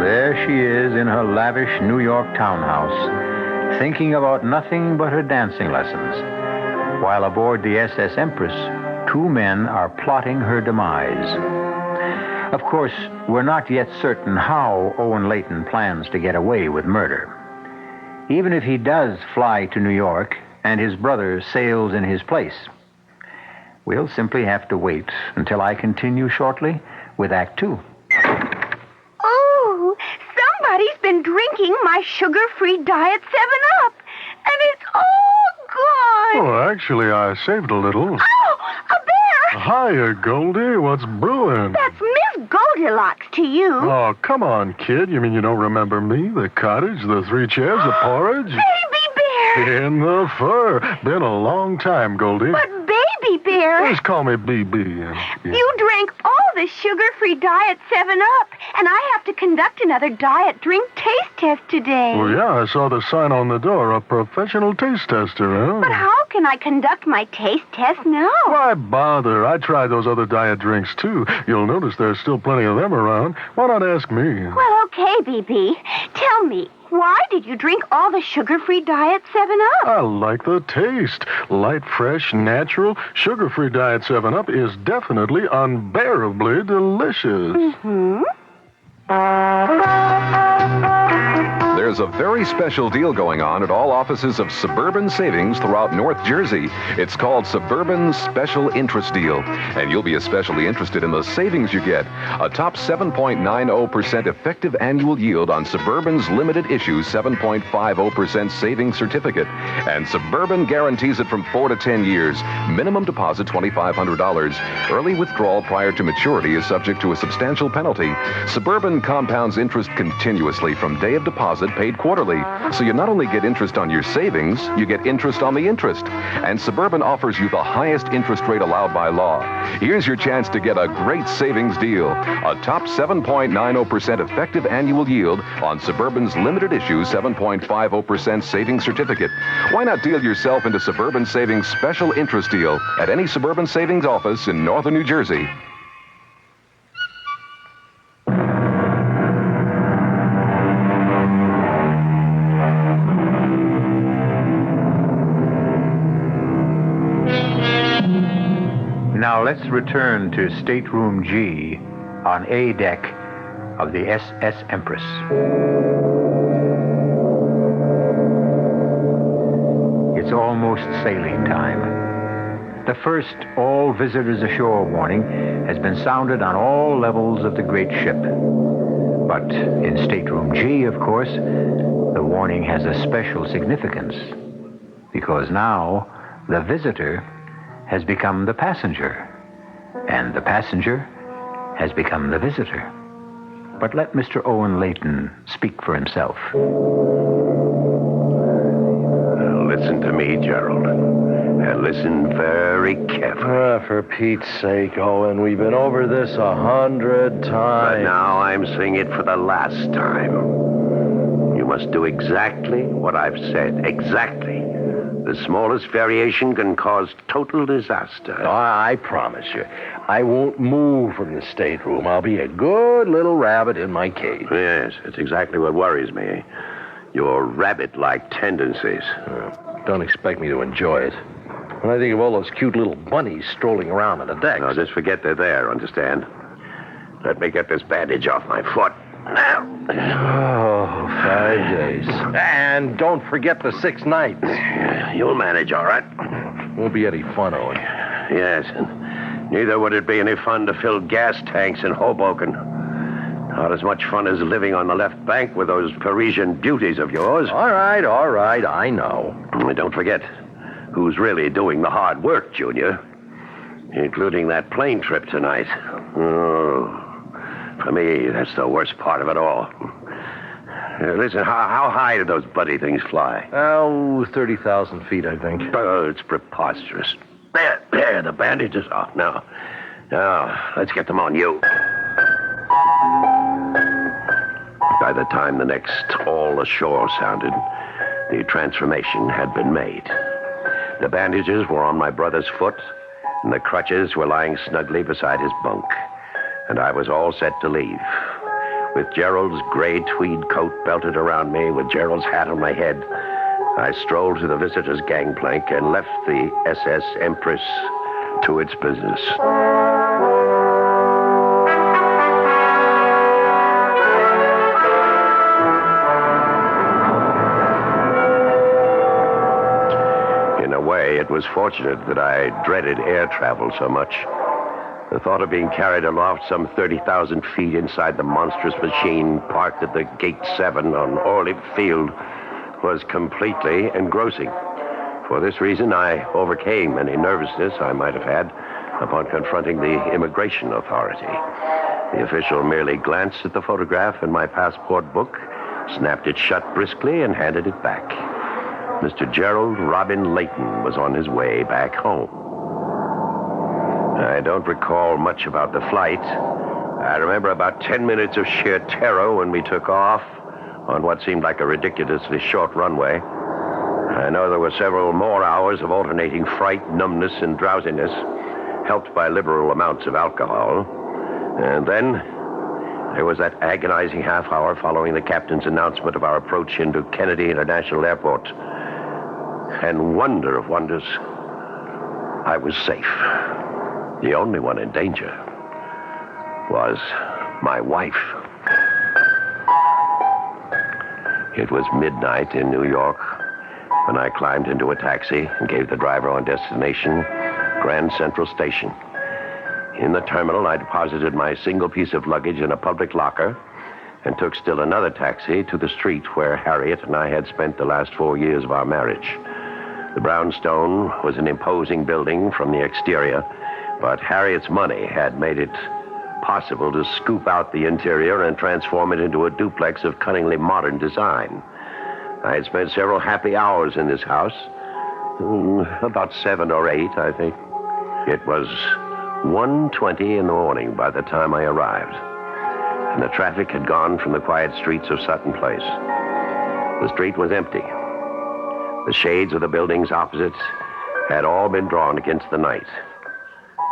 There she is in her lavish New York townhouse, thinking about nothing but her dancing lessons, while aboard the SS Empress, two men are plotting her demise. Of course, we're not yet certain how Owen Layton plans to get away with murder. Even if he does fly to New York and his brother sails in his place, we'll simply have to wait until I continue shortly with Act Two. Oh, somebody's been drinking my sugar-free Diet 7-Up, and it's all gone. Oh, actually, I saved a little. Oh, a bear! Hiya, Goldie. What's brewing? That's Miss Goldilocks to you. Oh, come on, kid. You mean you don't remember me? The cottage, the 3 chairs, the porridge? Baby bear! In the fur. Been a long time, Goldie. But Baby bear... Just call me BB. You drank all the sugar-free Diet 7-Up, and I have to conduct another diet drink taste test today. Well, yeah, I saw the sign on the door, a professional taste tester, huh? But how can I conduct my taste test now? Why bother? I tried those other diet drinks, too. You'll notice there's still plenty of them around. Why not ask me? Well, okay, BB. Tell me, why did you drink all the sugar-free Diet 7-Up? I like the taste. Light, fresh, natural. Sugar-free Diet 7-Up is definitely unbearably delicious. Mm-hmm. There's a very special deal going on at all offices of Suburban Savings throughout North Jersey. It's called Suburban Special Interest Deal, and you'll be especially interested in the savings you get. A top 7.90% effective annual yield on Suburban's limited issue 7.50% savings certificate, and Suburban guarantees it from 4 to 10 years. Minimum deposit $2,500. Early withdrawal prior to maturity is subject to a substantial penalty. Suburban compounds interest continuously from day of deposit paid quarterly. So you not only get interest on your savings, you get interest on the interest. And Suburban offers you the highest interest rate allowed by law. Here's your chance to get a great savings deal. A top 7.90% effective annual yield on Suburban's limited issue 7.50% savings certificate. Why not deal yourself into Suburban Savings Special Interest Deal at any Suburban Savings office in northern New Jersey? Now let's return to Stateroom G, on A deck of the SS Empress. It's almost sailing time. The first all visitors ashore warning has been sounded on all levels of the great ship. But in stateroom G, of course, the warning has a special significance, because now the visitor has become the passenger, and the passenger has become the visitor. But let Mr. Owen Layton speak for himself. Listen to me, Gerald, and listen very carefully. For Pete's sake, Owen, we've been over this 100 times. But now I'm saying it for the last time. You must do exactly what I've said. Exactly. The smallest variation can cause total disaster. I promise you, I won't move from the stateroom. I'll be a good little rabbit in my cage. Yes, it's exactly what worries me. Your rabbit-like tendencies. Don't expect me to enjoy it. When I think of all those cute little bunnies strolling around on the deck. No, just forget they're there, understand? Let me get this bandage off my foot. Now. Oh, 5 days. And don't forget the 6 nights. You'll manage, all right? Won't be any fun, Owen. Yes, and neither would it be any fun to fill gas tanks in Hoboken. Not as much fun as living on the left bank with those Parisian beauties of yours. All right, I know. And don't forget who's really doing the hard work, Junior. Including that plane trip tonight. Oh, for me, that's the worst part of it all. Listen, how high did those buddy things fly? Oh, 30,000 feet, I think. Oh, it's preposterous. There, the bandage is off. Now, let's get them on you. By the time the next all ashore sounded, the transformation had been made. The bandages were on my brother's foot, and the crutches were lying snugly beside his bunk. And I was all set to leave. With Gerald's gray tweed coat belted around me, with Gerald's hat on my head, I strolled to the visitors' gangplank and left the SS Empress to its business. In a way, it was fortunate that I dreaded air travel so much. The thought of being carried aloft some 30,000 feet inside the monstrous machine parked at the Gate 7 on Ordeal Field was completely engrossing. For this reason, I overcame any nervousness I might have had upon confronting the immigration authority. The official merely glanced at the photograph in my passport book, snapped it shut briskly, and handed it back. Mr. Gerald Robin Layton was on his way back home. I don't recall much about the flight. I remember about 10 minutes of sheer terror when we took off on what seemed like a ridiculously short runway. I know there were several more hours of alternating fright, numbness, and drowsiness, helped by liberal amounts of alcohol. And then there was that agonizing half hour following the captain's announcement of our approach into Kennedy International Airport. And wonder of wonders, I was safe. The only one in danger was my wife. It was midnight in New York when I climbed into a taxi and gave the driver on destination Grand Central Station. In the terminal, I deposited my single piece of luggage in a public locker and took still another taxi to the street where Harriet and I had spent the last 4 years of our marriage. The brownstone was an imposing building from the exterior, but Harriet's money had made it possible to scoop out the interior and transform it into a duplex of cunningly modern design. I had spent several happy hours in this house, about 7 or 8, I think. It was 1:20 in the morning by the time I arrived, and the traffic had gone from the quiet streets of Sutton Place. The street was empty. The shades of the buildings opposite had all been drawn against the night.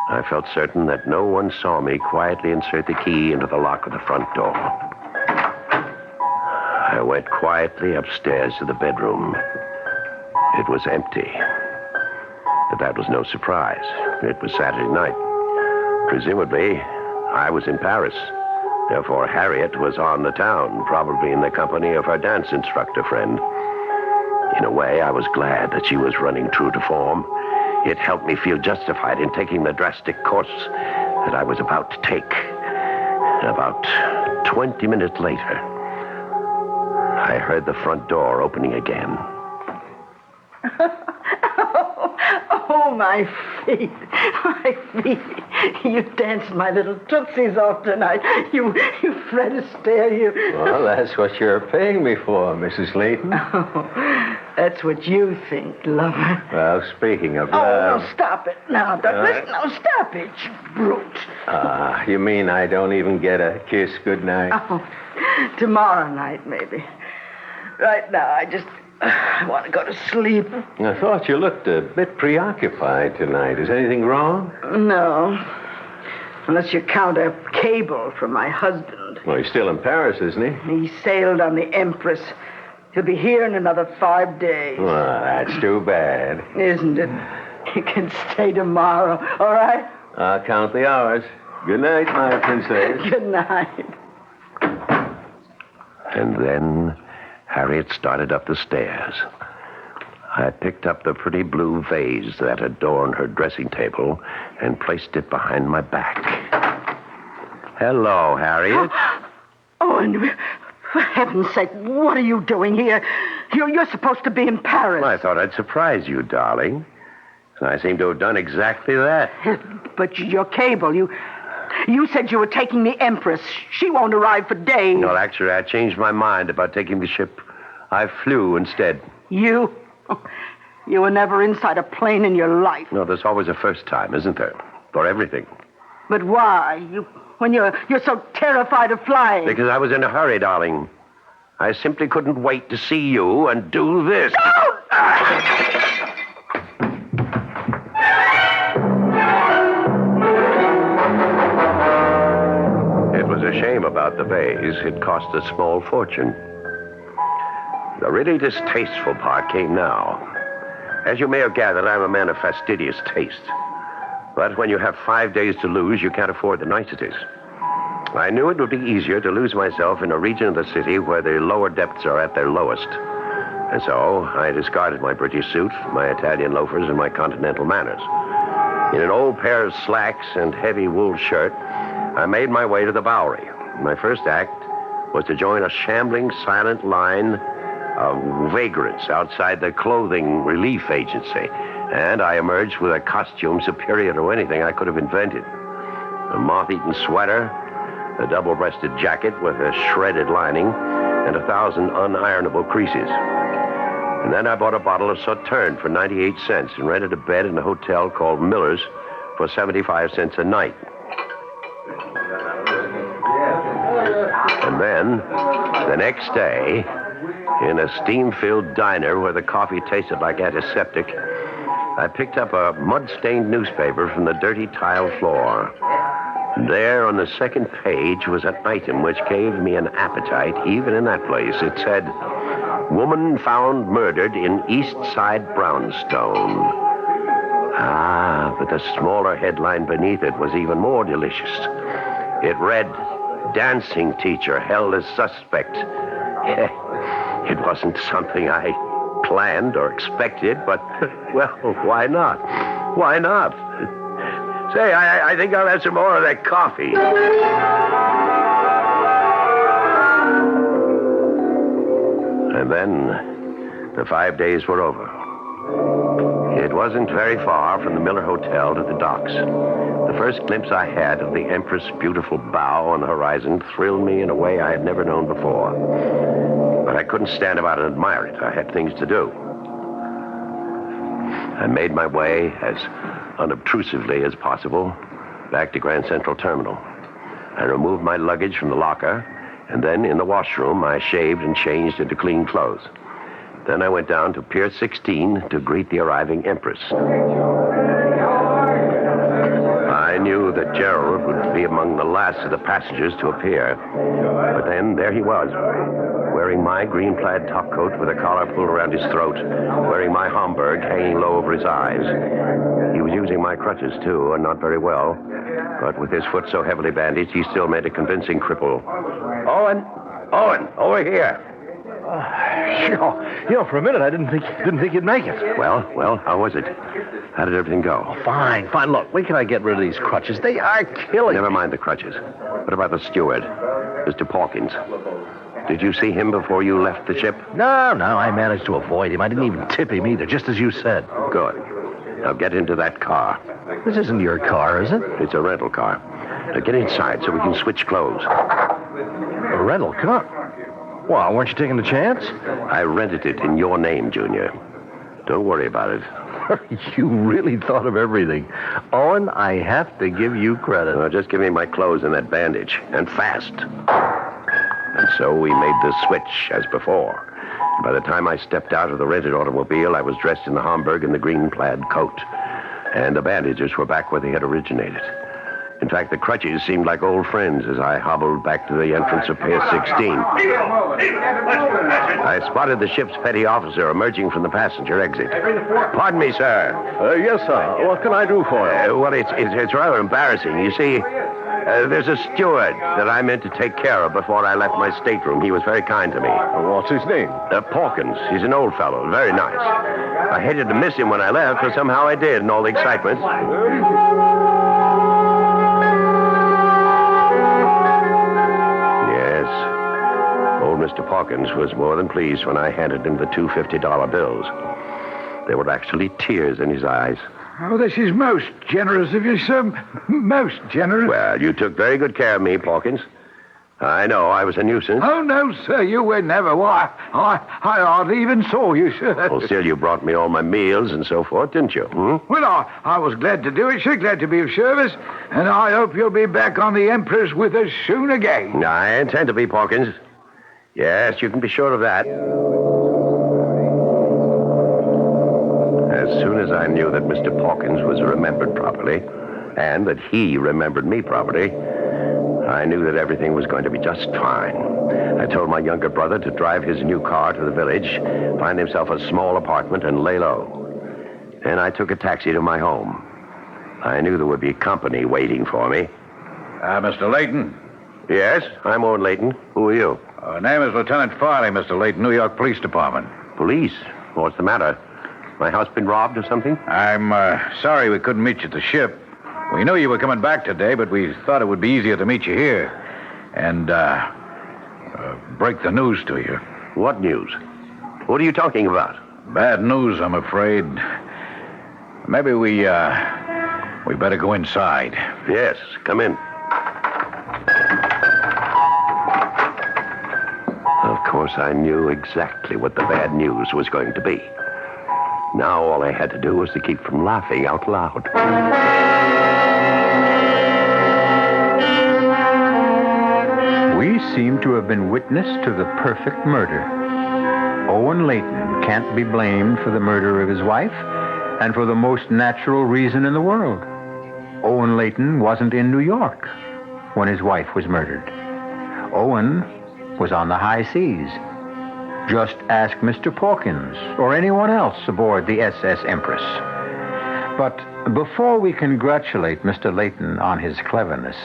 I felt certain that no one saw me quietly insert the key into the lock of the front door. I went quietly upstairs to the bedroom. It was empty. But that was no surprise. It was Saturday night. Presumably, I was in Paris. Therefore, Harriet was on the town, probably in the company of her dance instructor friend. In a way, I was glad that she was running true to form. It helped me feel justified in taking the drastic course that I was about to take. About 20 minutes later, I heard the front door opening again. Oh, my feet. My feet. You danced my little tootsies off tonight. You Fred Astaire, you. Well, that's what you're paying me for, Mrs. Layton. Oh, that's what you think, lover. Well, speaking of Oh, love... no, stop it now, Douglas. No, stop it, you brute. You mean I don't even get a kiss goodnight? Oh, tomorrow night, maybe. Right now, I want to go to sleep. I thought you looked a bit preoccupied tonight. Is anything wrong? No. Unless you count a cable from my husband. Well, he's still in Paris, isn't he? He sailed on the Empress. He'll be here in another 5 days. Well, that's too bad. Isn't it? He can stay tomorrow, all right? I'll count the hours. Good night, my princess. Good night. And then Harriet started up the stairs. I picked up the pretty blue vase that adorned her dressing table and placed it behind my back. Hello, Harriet. Oh, and for heaven's sake, what are you doing here? You're supposed to be in Paris. Well, I thought I'd surprise you, darling. And I seem to have done exactly that. But your cable, you said you were taking the Empress. She won't arrive for days. No, actually, I changed my mind about taking the ship. I flew instead. You were never inside a plane in your life. No, there's always a first time, isn't there? For everything. But why? When you're so terrified of flying. Because I was in a hurry, darling. I simply couldn't wait to see you and do this. Don't! It was a shame about the vase. It cost a small fortune. The really distasteful part came now. As you may have gathered, I'm a man of fastidious taste. But when you have 5 days to lose, you can't afford the niceties. I knew it would be easier to lose myself in a region of the city where the lower depths are at their lowest. And so I discarded my British suit, my Italian loafers, and my continental manners. In an old pair of slacks and heavy wool shirt, I made my way to the Bowery. My first act was to join a shambling, silent line of vagrants outside the clothing relief agency. And I emerged with a costume superior to anything I could have invented. A moth-eaten sweater, a double-breasted jacket with a shredded lining, and 1,000 unironable creases. And then I bought a bottle of Sauterne for 98 cents and rented a bed in a hotel called Miller's for 75 cents a night. And then, the next day, in a steam-filled diner where the coffee tasted like antiseptic, I picked up a mud-stained newspaper from the dirty tile floor. There on the second page was an item which gave me an appetite even in that place. It said, "Woman found murdered in East Side Brownstone." Ah, but the smaller headline beneath it was even more delicious. It read, "Dancing teacher held as suspect." It wasn't something I planned or expected, but, well, why not? Why not? Say, I think I'll have some more of that coffee. And then the 5 days were over. It wasn't very far from the Miller Hotel to the docks. The first glimpse I had of the Empress' beautiful bow on the horizon thrilled me in a way I had never known before. But I couldn't stand about and admire it. I had things to do. I made my way as unobtrusively as possible back to Grand Central Terminal. I removed my luggage from the locker, and then in the washroom I shaved and changed into clean clothes. Then I went down to Pier 16 to greet the arriving Empress. I knew that Gerald would be among the last of the passengers to appear, but then there he was, where wearing my green plaid topcoat with a collar pulled around his throat, wearing my Homburg hanging low over his eyes. He was using my crutches, too, and not very well. But with his foot so heavily bandaged, he still made a convincing cripple. Owen, over here. For a minute, I didn't think you'd make it. Well, how was it? How did everything go? Fine. Look, when can I get rid of these crutches? They are killing. Never mind the crutches. What about the steward, Mr. Pawkins? Did you see him before you left the ship? No, I managed to avoid him. I didn't even tip him either, just as you said. Good. Now get into that car. This isn't your car, is it? It's a rental car. Now get inside so we can switch clothes. A rental car? Well, weren't you taking the chance? I rented it in your name, Junior. Don't worry about it. You really thought of everything. Owen, I have to give you credit. Well, just give me my clothes and that bandage. And fast. And so we made the switch, as before. By the time I stepped out of the rented automobile, I was dressed in the Homburg and the green plaid coat. And the bandages were back where they had originated. In fact, the crutches seemed like old friends as I hobbled back to the entrance of Pier 16. I spotted the ship's petty officer emerging from the passenger exit. Pardon me, sir. Yes, sir. What can I do for you? Well, it's rather embarrassing. You see, there's a steward that I meant to take care of before I left my stateroom. He was very kind to me. What's his name? Pawkins. He's an old fellow. Very nice. I hated to miss him when I left, but somehow I did in all the excitement. Old Mr. Pawkins was more than pleased when I handed him the two $50 bills. There were actually tears in his eyes. Oh, this is most generous of you, sir. Most generous. Well, you took very good care of me, Pawkins. I know I was a nuisance. Oh, no, sir, you were never. Why, I hardly even saw you, sir. Well, still, you brought me all my meals and so forth, didn't you? Well, I was glad to do it, sir. Glad to be of service. And I hope you'll be back on the Empress with us soon again. I intend to be, Pawkins. Yes, you can be sure of that. As soon as I knew that Mr. Pawkins was remembered properly, and that he remembered me properly, I knew that everything was going to be just fine. I told my younger brother to drive his new car to the village, find himself a small apartment, and lay low. Then I took a taxi to my home. I knew there would be company waiting for me. Mr. Layton? Yes, I'm Owen Layton. Who are you? Name is Lieutenant Farley, Mr. Layton, New York Police Department. Police? What's the matter? My house been robbed or something? I'm sorry we couldn't meet you at the ship. We knew you were coming back today, but we thought it would be easier to meet you here and break the news to you. What news? What are you talking about? Bad news, I'm afraid. Maybe we better go inside. Yes, come in. Of course, I knew exactly what the bad news was going to be. Now all I had to do was to keep from laughing out loud. We seem to have been witness to the perfect murder. Owen Layton can't be blamed for the murder of his wife, and for the most natural reason in the world. Owen Layton wasn't in New York when his wife was murdered. Owen was on the high seas. Just ask Mr. Pawkins or anyone else aboard the SS Empress. But before we congratulate Mr. Layton on his cleverness,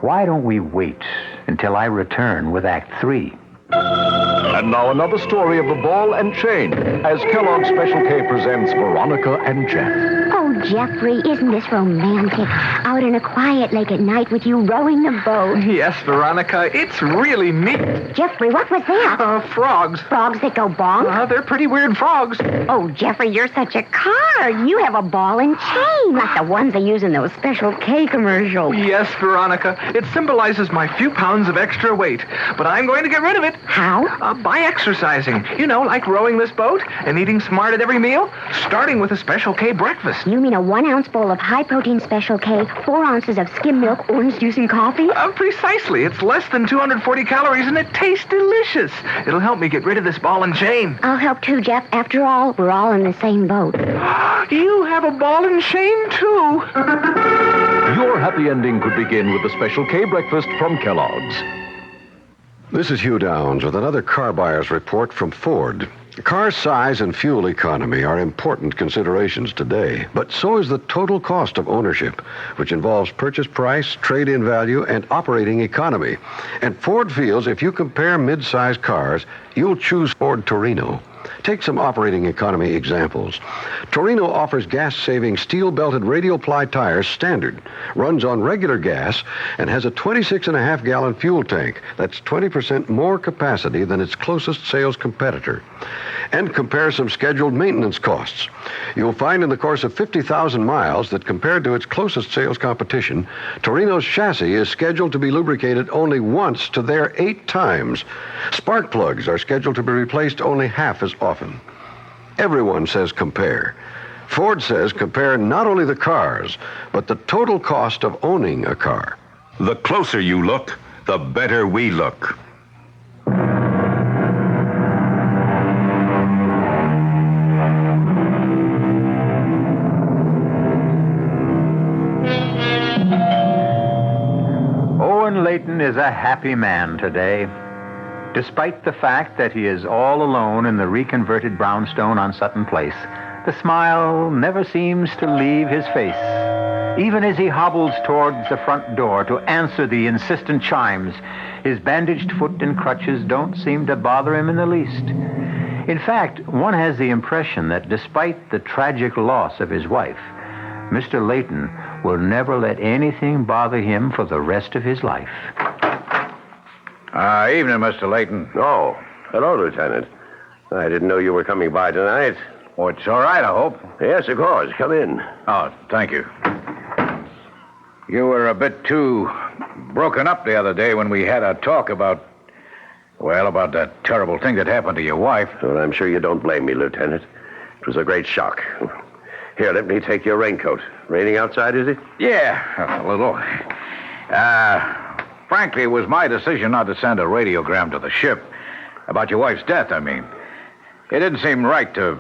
why don't we wait until I return with Act 3? And now another story of the ball and chain as Kellogg's Special K presents Veronica and Jeff. Oh, Jeffrey, isn't this romantic? Out on a quiet lake at night with you rowing the boat. Yes, Veronica, it's really neat. Jeffrey, what was that? Frogs. Frogs that go bonk? They're pretty weird frogs. Oh, Jeffrey, you're such a card. You have a ball and chain, like the ones they use in those Special K commercials. Yes, Veronica, it symbolizes my few pounds of extra weight, but I'm going to get rid of it. How? By exercising. You know, like rowing this boat and eating smart at every meal, starting with a Special K breakfast. You mean a 1 ounce bowl of high-protein Special K, 4 ounces of skim milk, orange juice, and coffee? Precisely. It's less than 240 calories, and it tastes delicious. It'll help me get rid of this ball and chain. I'll help too, Jeff. After all, we're all in the same boat. You have a ball and chain, too. Your happy ending could begin with the Special K breakfast from Kellogg's. This is Hugh Downs with another car buyer's report from Ford. Car size and fuel economy are important considerations today, but so is the total cost of ownership, which involves purchase price, trade-in value, and operating economy. And Ford feels if you compare mid-size cars, you'll choose Ford Torino. Take some operating economy examples. Torino offers gas-saving steel-belted radial ply tires standard, runs on regular gas, and has a 26.5-gallon fuel tank. That's 20% more capacity than its closest sales competitor. And compare some scheduled maintenance costs. You'll find in the course of 50,000 miles that compared to its closest sales competition, Torino's chassis is scheduled to be lubricated only once to their 8 times. Spark plugs are scheduled to be replaced only half as often. Everyone says compare. Ford says compare not only the cars, but the total cost of owning a car. The closer you look, the better we look. Owen Layton is a happy man today, despite the fact that he is all alone in the reconverted brownstone on Sutton Place. The smile never seems to leave his face, even as he hobbles towards the front door to answer the insistent chimes. His bandaged foot and crutches don't seem to bother him in the least. In fact, one has the impression that despite the tragic loss of his wife, Mr. Layton will never let anything bother him for the rest of his life. Evening, Mr. Layton. Oh, hello, Lieutenant. I didn't know you were coming by tonight. Oh, it's all right, I hope. Yes, of course. Come in. Oh, thank you. You were a bit too broken up the other day when we had a talk about that terrible thing that happened to your wife. Well, I'm sure you don't blame me, Lieutenant. It was a great shock. Here, let me take your raincoat. Raining outside, is it? Yeah, a little. Frankly, it was my decision not to send a radiogram to the ship. About your wife's death, I mean. It didn't seem right to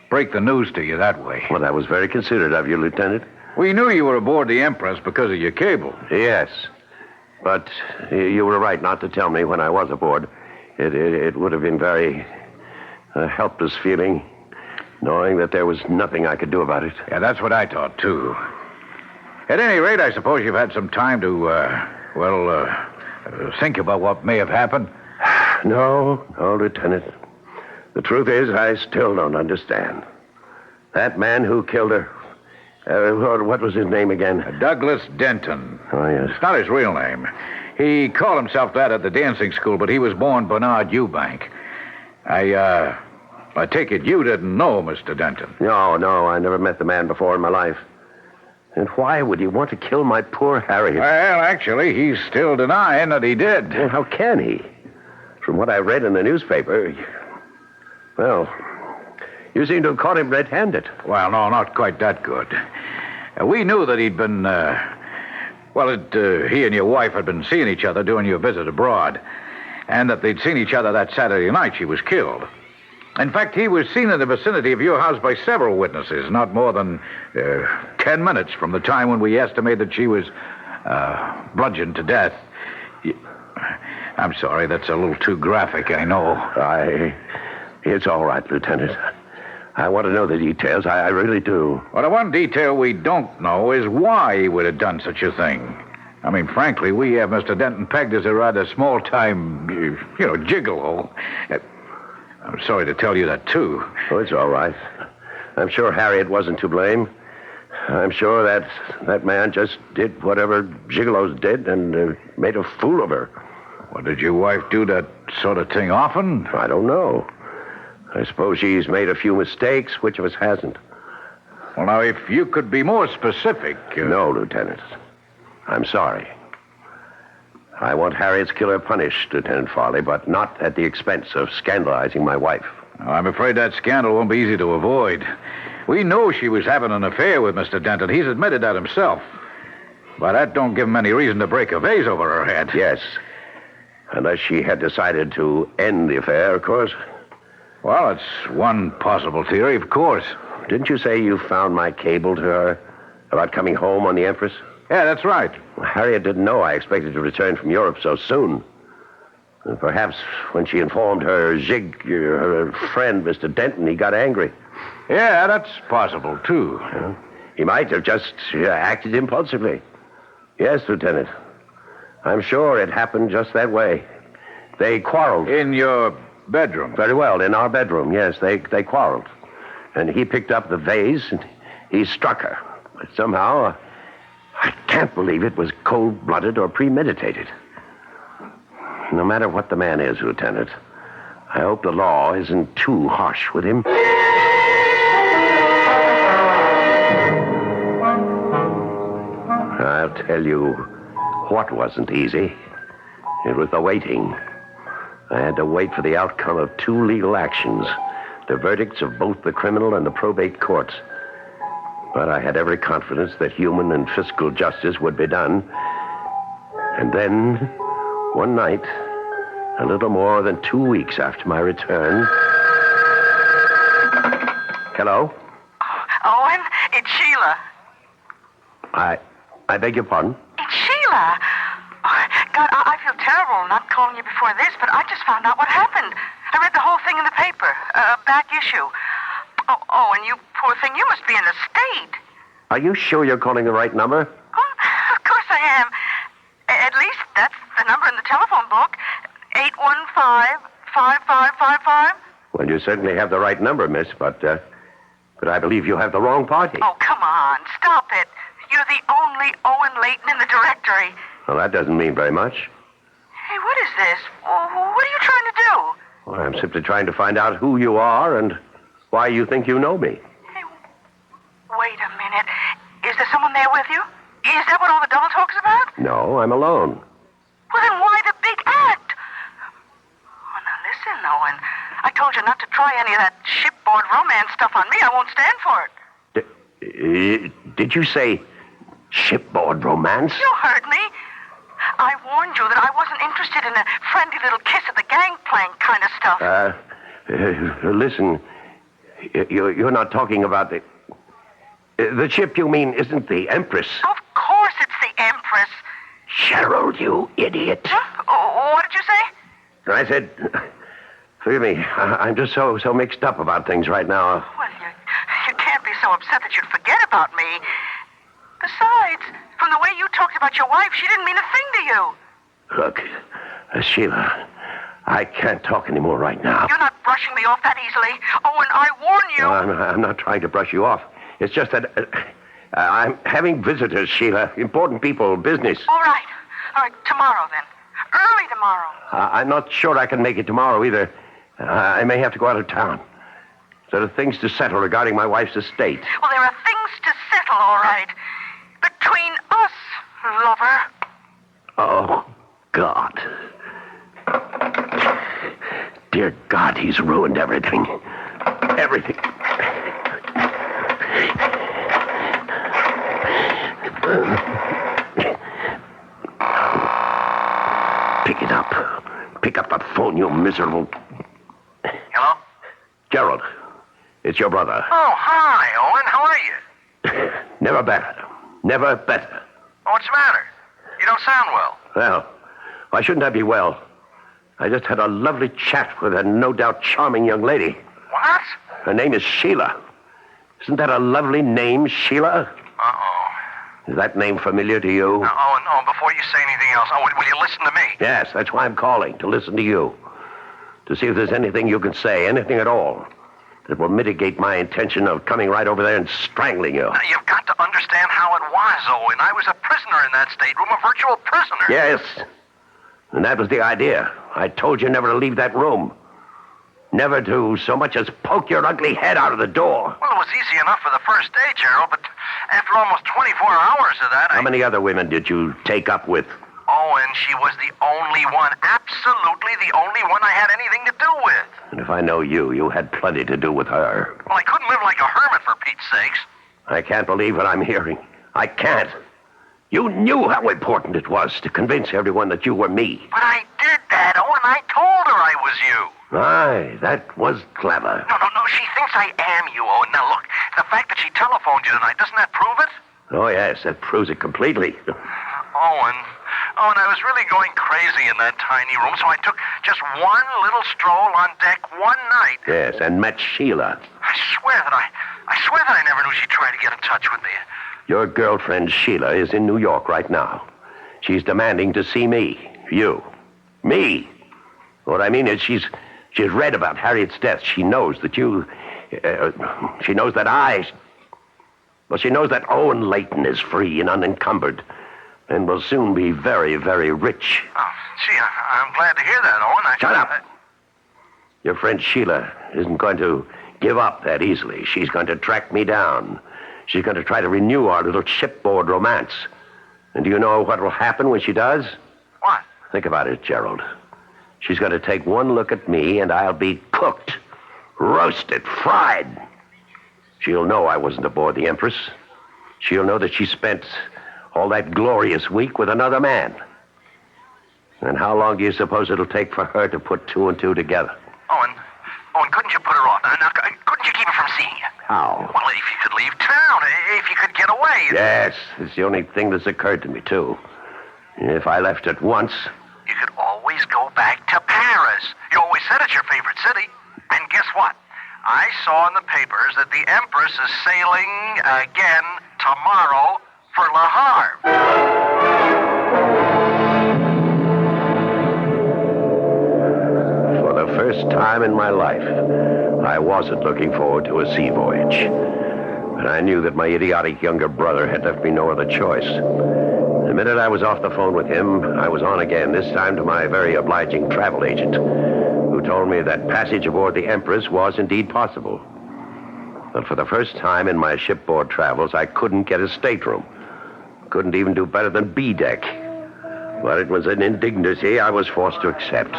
break the news to you that way. Well, that was very considerate of you, Lieutenant. We knew you were aboard the Empress because of your cable. Yes. But you were right not to tell me when I was aboard. It would have been very helpless feeling, knowing that there was nothing I could do about it. Yeah, that's what I thought, too. At any rate, I suppose you've had some time to, think about what may have happened. No, Lieutenant. The truth is, I still don't understand. That man who killed her, what was his name again? Douglas Denton. Oh, yes. It's not his real name. He called himself that at the dancing school, but he was born Bernard Eubank. I take it you didn't know Mr. Denton. No, I never met the man before in my life. And why would he want to kill my poor Harriet? Well, actually, he's still denying that he did. Well, how can he? From what I read in the newspaper, well, you seem to have caught him red-handed. Well, no, not quite that good. We knew that he'd been, he and your wife had been seeing each other during your visit abroad, and that they'd seen each other that Saturday night she was killed. In fact, he was seen in the vicinity of your house by several witnesses, not more than 10 minutes from the time when we estimate that she was bludgeoned to death. I'm sorry, that's a little too graphic, I know. It's all right, Lieutenant. I want to know the details. I really do. Well, the one detail we don't know is why he would have done such a thing. I mean, frankly, we have Mr. Denton pegged as a rather small-time, gigolo. I'm sorry to tell you that, too. Oh, it's all right. I'm sure Harriet wasn't to blame. I'm sure that man just did whatever gigolos did and made a fool of her. Well, did your wife do that sort of thing often? I don't know. I suppose she's made a few mistakes. Which of us hasn't? Well, now, if you could be more specific... No, Lieutenant. I'm sorry. I want Harriet's killer punished, Lieutenant Farley, but not at the expense of scandalizing my wife. I'm afraid that scandal won't be easy to avoid. We know she was having an affair with Mr. Denton. He's admitted that himself. But that don't give him any reason to break a vase over her head. Yes. Unless she had decided to end the affair, of course. Well, it's one possible theory, of course. Didn't you say you found my cable to her about coming home on the Empress? Yeah, that's right. Well, Harriet didn't know I expected to return from Europe so soon. Perhaps when she informed her friend, Mr. Denton, he got angry. Yeah, that's possible, too. He might have just acted impulsively. Yes, Lieutenant. I'm sure it happened just that way. They quarreled. In your bedroom? Very well, in our bedroom, yes. They quarreled. And he picked up the vase and he struck her. But somehow, I can't believe it was cold-blooded or premeditated. No matter what the man is, Lieutenant, I hope the law isn't too harsh with him. I'll tell you what wasn't easy. It was the waiting. I had to wait for the outcome of 2 legal actions, the verdicts of both the criminal and the probate courts. But I had every confidence that human and fiscal justice would be done. And then, one night, a little more than 2 weeks after my return... Hello? Owen, it's Sheila. I beg your pardon? It's Sheila. Oh, God, I feel terrible not calling you before this, but I just found out what happened. I read the whole thing in the paper, back issue. Oh, and you poor thing, you must be in a state. Are you sure you're calling the right number? Oh, of course I am. At least that's the number in the telephone book. 815-5555. Well, you certainly have the right number, miss, but I believe you have the wrong party. Oh, come on. Stop it. You're the only Owen Layton in the directory. Well, that doesn't mean very much. Hey, what is this? What are you trying to do? Well, I'm simply trying to find out who you are and why you think you know me. Hey, wait a minute. Is there someone there with you? Is that what all the double talk's about? No, I'm alone. Well, then why the big act? Oh, now listen, Owen. I told you not to try any of that shipboard romance stuff on me. I won't stand for it. Did you say shipboard romance? You heard me. I warned you that I wasn't interested in a friendly little kiss at the gangplank kind of stuff. Listen, you're not talking about the ship you mean isn't the Empress. Of course it's the Empress. Gerald, you idiot. Huh? Oh, what did you say? I said, forgive me, I'm just so mixed up about things right now. Well, you can't be so upset that you'd forget about me. Besides, from the way you talked about your wife, she didn't mean a thing to you. Look, Sheila, I can't talk anymore right now. You're not brushing me off that easily. Oh, and I warn you. No, I'm not trying to brush you off. It's just that I'm having visitors, Sheila. Important people, business. All right, tomorrow then. Early tomorrow. I'm not sure I can make it tomorrow either. I may have to go out of town. There are things to settle regarding my wife's estate. Well, there are things to settle, all right. Between us, lover. Oh, God. Dear God, he's ruined everything. Everything. Pick it up. Pick up the phone, you miserable... Hello? Gerald, it's your brother. Oh, hi, Owen. How are you? Never better. Never better. Oh, what's the matter? You don't sound well. Well, why shouldn't I be well? I just had a lovely chat with a no doubt charming young lady. What? Her name is Sheila. Isn't that a lovely name, Sheila? Uh-oh. Is that name familiar to you? Now, Owen, before you say anything else, will you listen to me? Yes, that's why I'm calling, to listen to you. To see if there's anything you can say, anything at all, that will mitigate my intention of coming right over there and strangling you. Now, you've got to understand how it was, Owen. I was a prisoner in that stateroom, a virtual prisoner. Yes, and that was the idea. I told you never to leave that room. Never to so much as poke your ugly head out of the door. Well, it was easy enough for the first day, Gerald, but after almost 24 hours of that, How many other women did you take up with? Owen, she was the only one, absolutely the only one I had anything to do with. And if I know you, you had plenty to do with her. Well, I couldn't live like a hermit, for Pete's sakes. I can't believe what I'm hearing. I can't. You knew how important it was to convince everyone that you were me. But I did that, Owen. I told her I was you. Aye, that was clever. No, she thinks I am you, Owen. Now, look, the fact that she telephoned you tonight, doesn't that prove it? Oh, yes, that proves it completely. Owen, Oh, and I was really going crazy in that tiny room, so I took just one little stroll on deck one night. Yes, and met Sheila. I swear that I never knew she'd try to get in touch with me. Your girlfriend, Sheila, is in New York right now. She's demanding to see me. You. Me. What I mean is she's read about Harriet's death. She knows that you... she knows that Well, she knows that Owen Layton is free and unencumbered and will soon be very, very rich. Oh, gee, I'm glad to hear that, Owen. Shut up. Your friend Sheila isn't going to give up that easily. She's going to track me down. She's going to try to renew our little shipboard romance. And do you know what will happen when she does? What? Think about it, Gerald. She's going to take one look at me, and I'll be cooked, roasted, fried. She'll know I wasn't aboard the Empress. She'll know that she spent all that glorious week with another man. And how long do you suppose it'll take for her to put two and two together? Owen, couldn't you put her off? Now, couldn't you keep her from seeing you? How? Well, if you could leave town, if you could get away. Yes, it's the only thing that's occurred to me, too. If I left at once... You could always go back to Paris. You always said it's your favorite city. And guess what? I saw in the papers that the Empress is sailing again tomorrow for Le Havre. For the first time in my life, I wasn't looking forward to a sea voyage. But I knew that my idiotic younger brother had left me no other choice. The minute I was off the phone with him, I was on again, this time to my very obliging travel agent, who told me that passage aboard the Empress was indeed possible. But for the first time in my shipboard travels, I couldn't get a stateroom. Couldn't even do better than B deck. But it was an indignity I was forced to accept.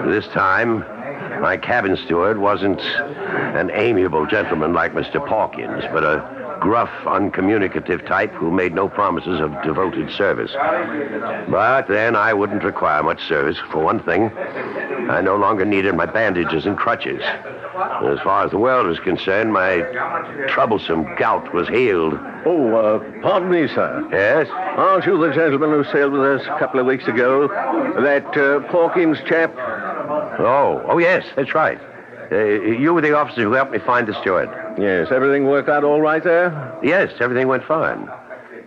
This time, my cabin steward wasn't an amiable gentleman like Mr. Pawkins, but a gruff, uncommunicative type who made no promises of devoted service. But then I wouldn't require much service. For one thing, I no longer needed my bandages and crutches. As far as the world was concerned, my troublesome gout was healed. Pardon me, sir. Yes? Aren't you the gentleman who sailed with us a couple of weeks ago? That Pawkins chap? Oh, yes, that's right. You were the officer who helped me find the steward. Yes, everything worked out all right there? Yes, everything went fine.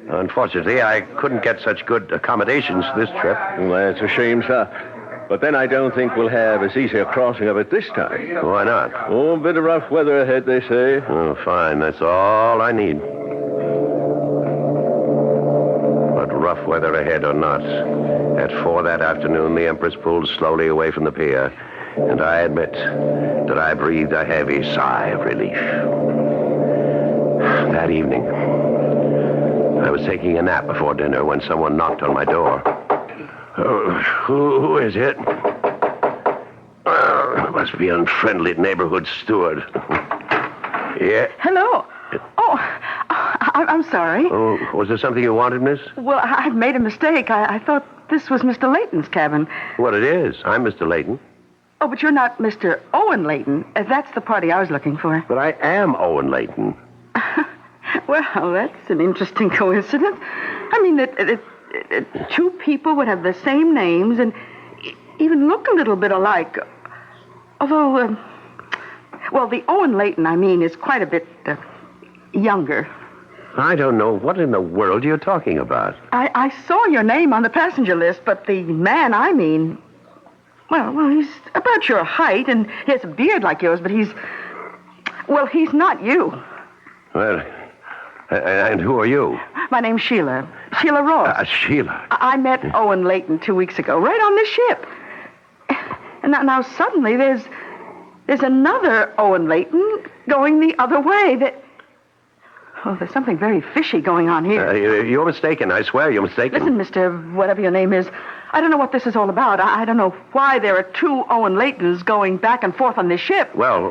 Unfortunately, I couldn't get such good accommodations this trip. Well, that's a shame, sir. But then I don't think we'll have as easy a crossing of it this time. Why not? Oh, a bit of rough weather ahead, they say. Oh, fine. That's all I need. But rough weather ahead or not, at 4 that afternoon, the Empress pulled slowly away from the pier, and I admit that I breathed a heavy sigh of relief. That evening, I was taking a nap before dinner when someone knocked on my door. Who is it? Must be unfriendly neighborhood steward. Yeah? Hello. Oh, I'm sorry. Oh, was there something you wanted, miss? Well, I've made a mistake. I thought this was Mr. Layton's cabin. Well, it is. I'm Mr. Layton. Oh, but you're not Mr. Owen Layton. That's the party I was looking for. But I am Owen Layton. Well, that's an interesting coincidence. I mean, that two people would have the same names and even look a little bit alike. Although, well, the Owen Layton, I mean, is quite a bit younger. I don't know. What in the world you're talking about? I saw your name on the passenger list, but the man I mean... Well, he's about your height, and he has a beard like yours, but he's not you. Well, and who are you? My name's Sheila. Sheila Ross. Sheila. I met Owen Layton 2 weeks ago, right on this ship. And now suddenly there's another Owen Layton going the other way. There's something very fishy going on here. You're mistaken. I swear you're mistaken. Listen, Mr. Whatever your name is, I don't know what this is all about. I don't know why there are two Owen Laytons going back and forth on this ship. Well,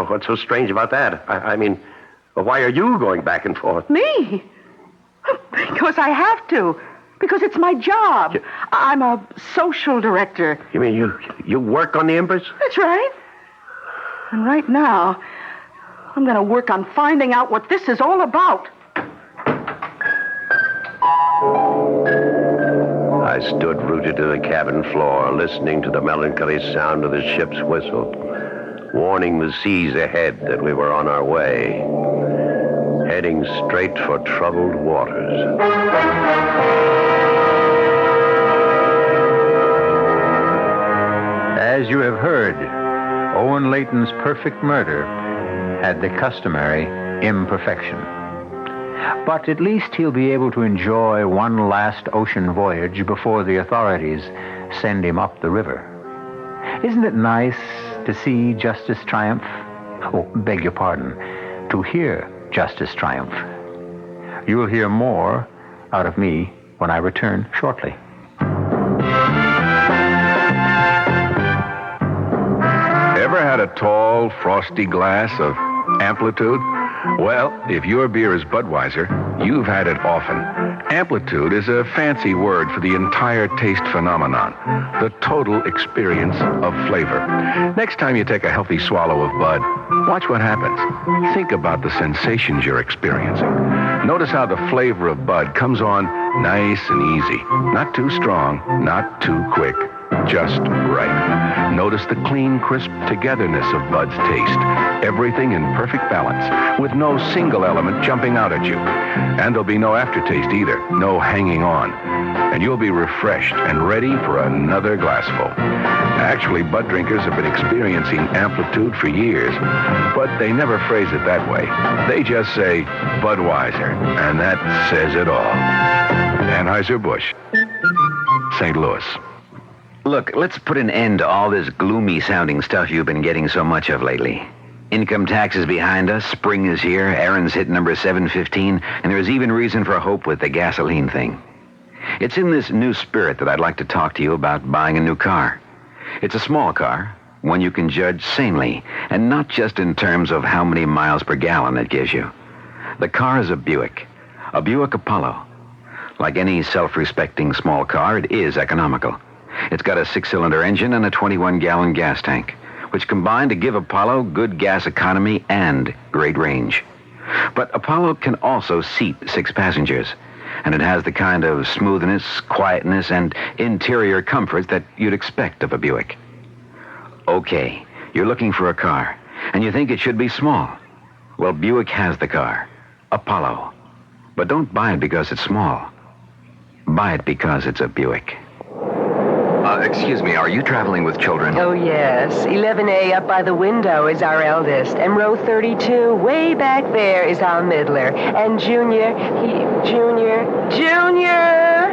what's so strange about that? I mean, why are you going back and forth? Me? Because I have to. Because it's my job. I'm a social director. You mean you work on the Empress? That's right. And right now, I'm going to work on finding out what this is all about. I stood rooted to the cabin floor, listening to the melancholy sound of the ship's whistle, warning the seas ahead that we were on our way, heading straight for troubled waters. As you have heard, Owen Layton's perfect murder had the customary imperfection. But at least he'll be able to enjoy one last ocean voyage before the authorities send him up the river. Isn't it nice to see justice triumph? Oh, beg your pardon, to hear justice triumph. You'll hear more out of me when I return shortly. Ever had a tall, frosty glass of Amplitude? Well, if your beer is Budweiser, you've had it often. Amplitude is a fancy word for the entire taste phenomenon, the total experience of flavor. Next time you take a healthy swallow of Bud, watch what happens. Think about the sensations you're experiencing. Notice how the flavor of Bud comes on nice and easy. Not too strong, not too quick. Just right. Notice the clean, crisp togetherness of Bud's taste. Everything in perfect balance, with no single element jumping out at you. And there'll be no aftertaste either, no hanging on. And you'll be refreshed and ready for another glassful. Actually, Bud drinkers have been experiencing Amplitude for years, but they never phrase it that way. They just say Budweiser, and that says it all. Anheuser-Busch, St. Louis. Look, let's put an end to all this gloomy-sounding stuff you've been getting so much of lately. Income tax is behind us, spring is here, Aaron's hit number 715, and there's even reason for hope with the gasoline thing. It's in this new spirit that I'd like to talk to you about buying a new car. It's a small car, one you can judge sanely, and not just in terms of how many miles per gallon it gives you. The car is a Buick Apollo. Like any self-respecting small car, it is economical. It's got a 6-cylinder engine and a 21-gallon gas tank, which combine to give Apollo good gas economy and great range. But Apollo can also seat 6 passengers, and it has the kind of smoothness, quietness, and interior comforts that you'd expect of a Buick. Okay, you're looking for a car, and you think it should be small. Well, Buick has the car, Apollo. But don't buy it because it's small. Buy it because it's a Buick. Excuse me, are you traveling with children? Oh, yes. 11A up by the window is our eldest. And row 32, way back there, is our middler. And Junior.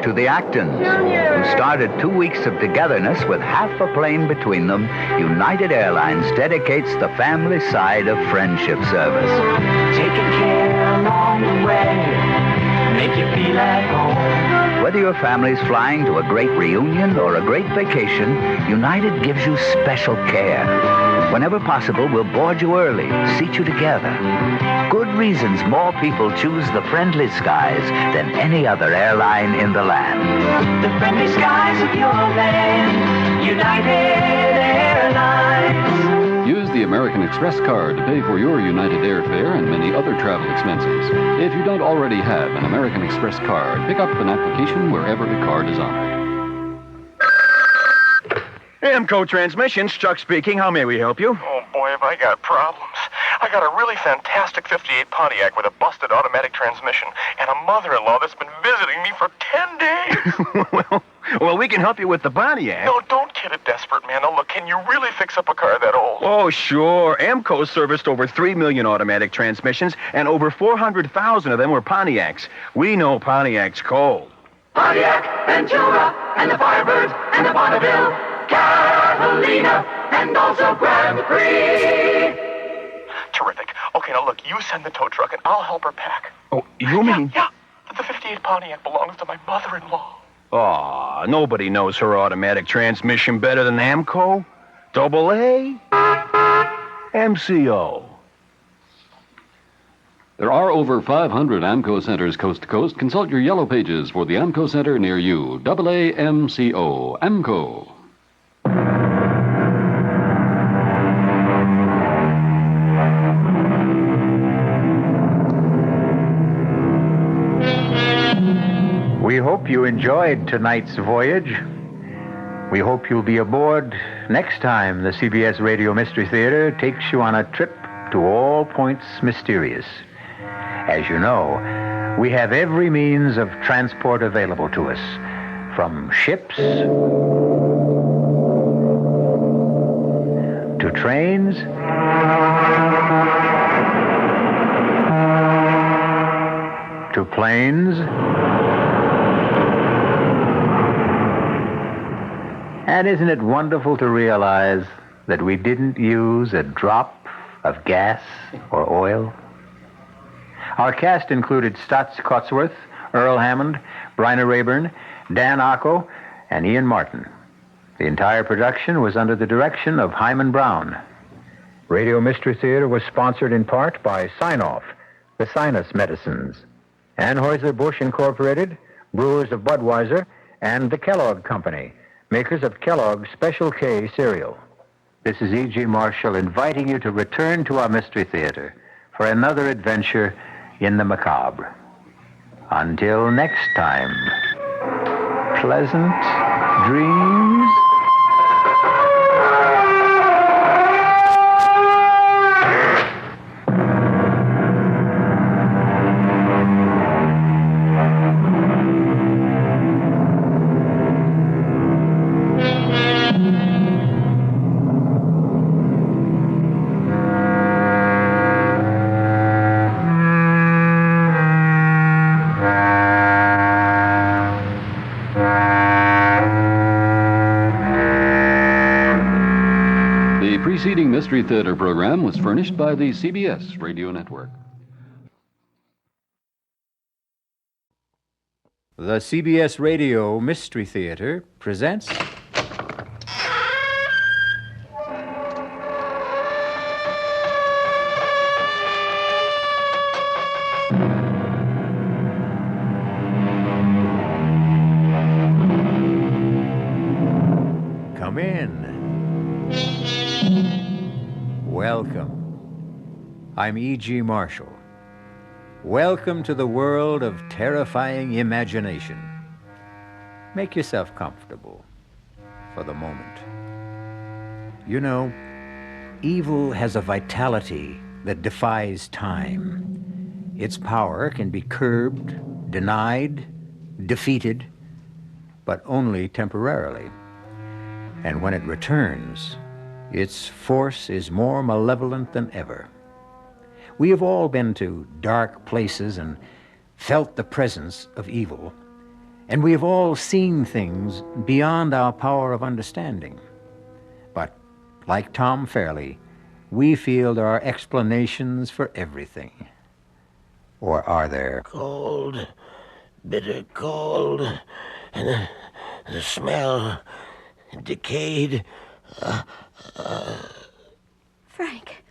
To the Actons, who started 2 weeks of togetherness with half a plane between them, United Airlines dedicates the family side of friendship service. Taking care along the way, make you feel at home. Whether your family's flying to a great reunion or a great vacation, United gives you special care. Whenever possible, we'll board you early, seat you together. Good reasons more people choose the friendly skies than any other airline in the land. The friendly skies of your land, United Airlines. Use the American Express card to pay for your United airfare and many other travel expenses. If you don't already have an American Express card, pick up an application wherever the card is honored. AMCO Transmissions, Chuck speaking. How may we help you? Oh, boy, have I got problems. I got a really fantastic 58 Pontiac with a busted automatic transmission and a mother-in-law that's been visiting me for 10 days. Well, we can help you with the Pontiac. No, don't kid a desperate man. Now, look, can you really fix up a car that old? Oh, sure. AMCO serviced over 3 million automatic transmissions, and over 400,000 of them were Pontiacs. We know Pontiac's cold. Pontiac, Ventura, and the Firebird, and the Bonneville, Catalina, and also Grand Prix. Terrific. Okay, now, look, you send the tow truck, and I'll help her pack. Oh, you mean... Yeah, the 58 Pontiac belongs to my mother-in-law. Aw, nobody knows her automatic transmission better than AMCO. Double A, MCO. There are over 500 AMCO centers coast to coast. Consult your yellow pages for the AMCO center near you. AAMCO. AMCO. We We hope you enjoyed tonight's voyage. We hope you'll be aboard next time the CBS Radio Mystery Theater takes you on a trip to all points mysterious. As you know, we have every means of transport available to us, from ships to trains to planes. And isn't it wonderful to realize that we didn't use a drop of gas or oil? Our cast included Stotts Cotsworth, Earl Hammond, Bryna Rayburn, Dan Acco, and Ian Martin. The entire production was under the direction of Hyman Brown. Radio Mystery Theater was sponsored in part by Sign-Off, the Sinus Medicines, Anheuser-Busch Incorporated, Brewers of Budweiser, and the Kellogg Company, makers of Kellogg's Special K cereal. This is E.G. Marshall inviting you to return to our Mystery Theater for another adventure in the macabre. Until next time, pleasant dreams. The preceding Mystery Theater program was furnished by the CBS Radio Network. The CBS Radio Mystery Theater presents... Come in. Welcome. I'm E.G. Marshall. Welcome to the world of terrifying imagination. Make yourself comfortable for the moment. You know, evil has a vitality that defies time. Its power can be curbed, denied, defeated, but only temporarily. And when it returns, its force is more malevolent than ever. We have all been to dark places and felt the presence of evil, and we have all seen things beyond our power of understanding. But, like Tom Fairley, we feel there are explanations for everything. Or are there? Cold, bitter cold, and the smell, decayed. Frank.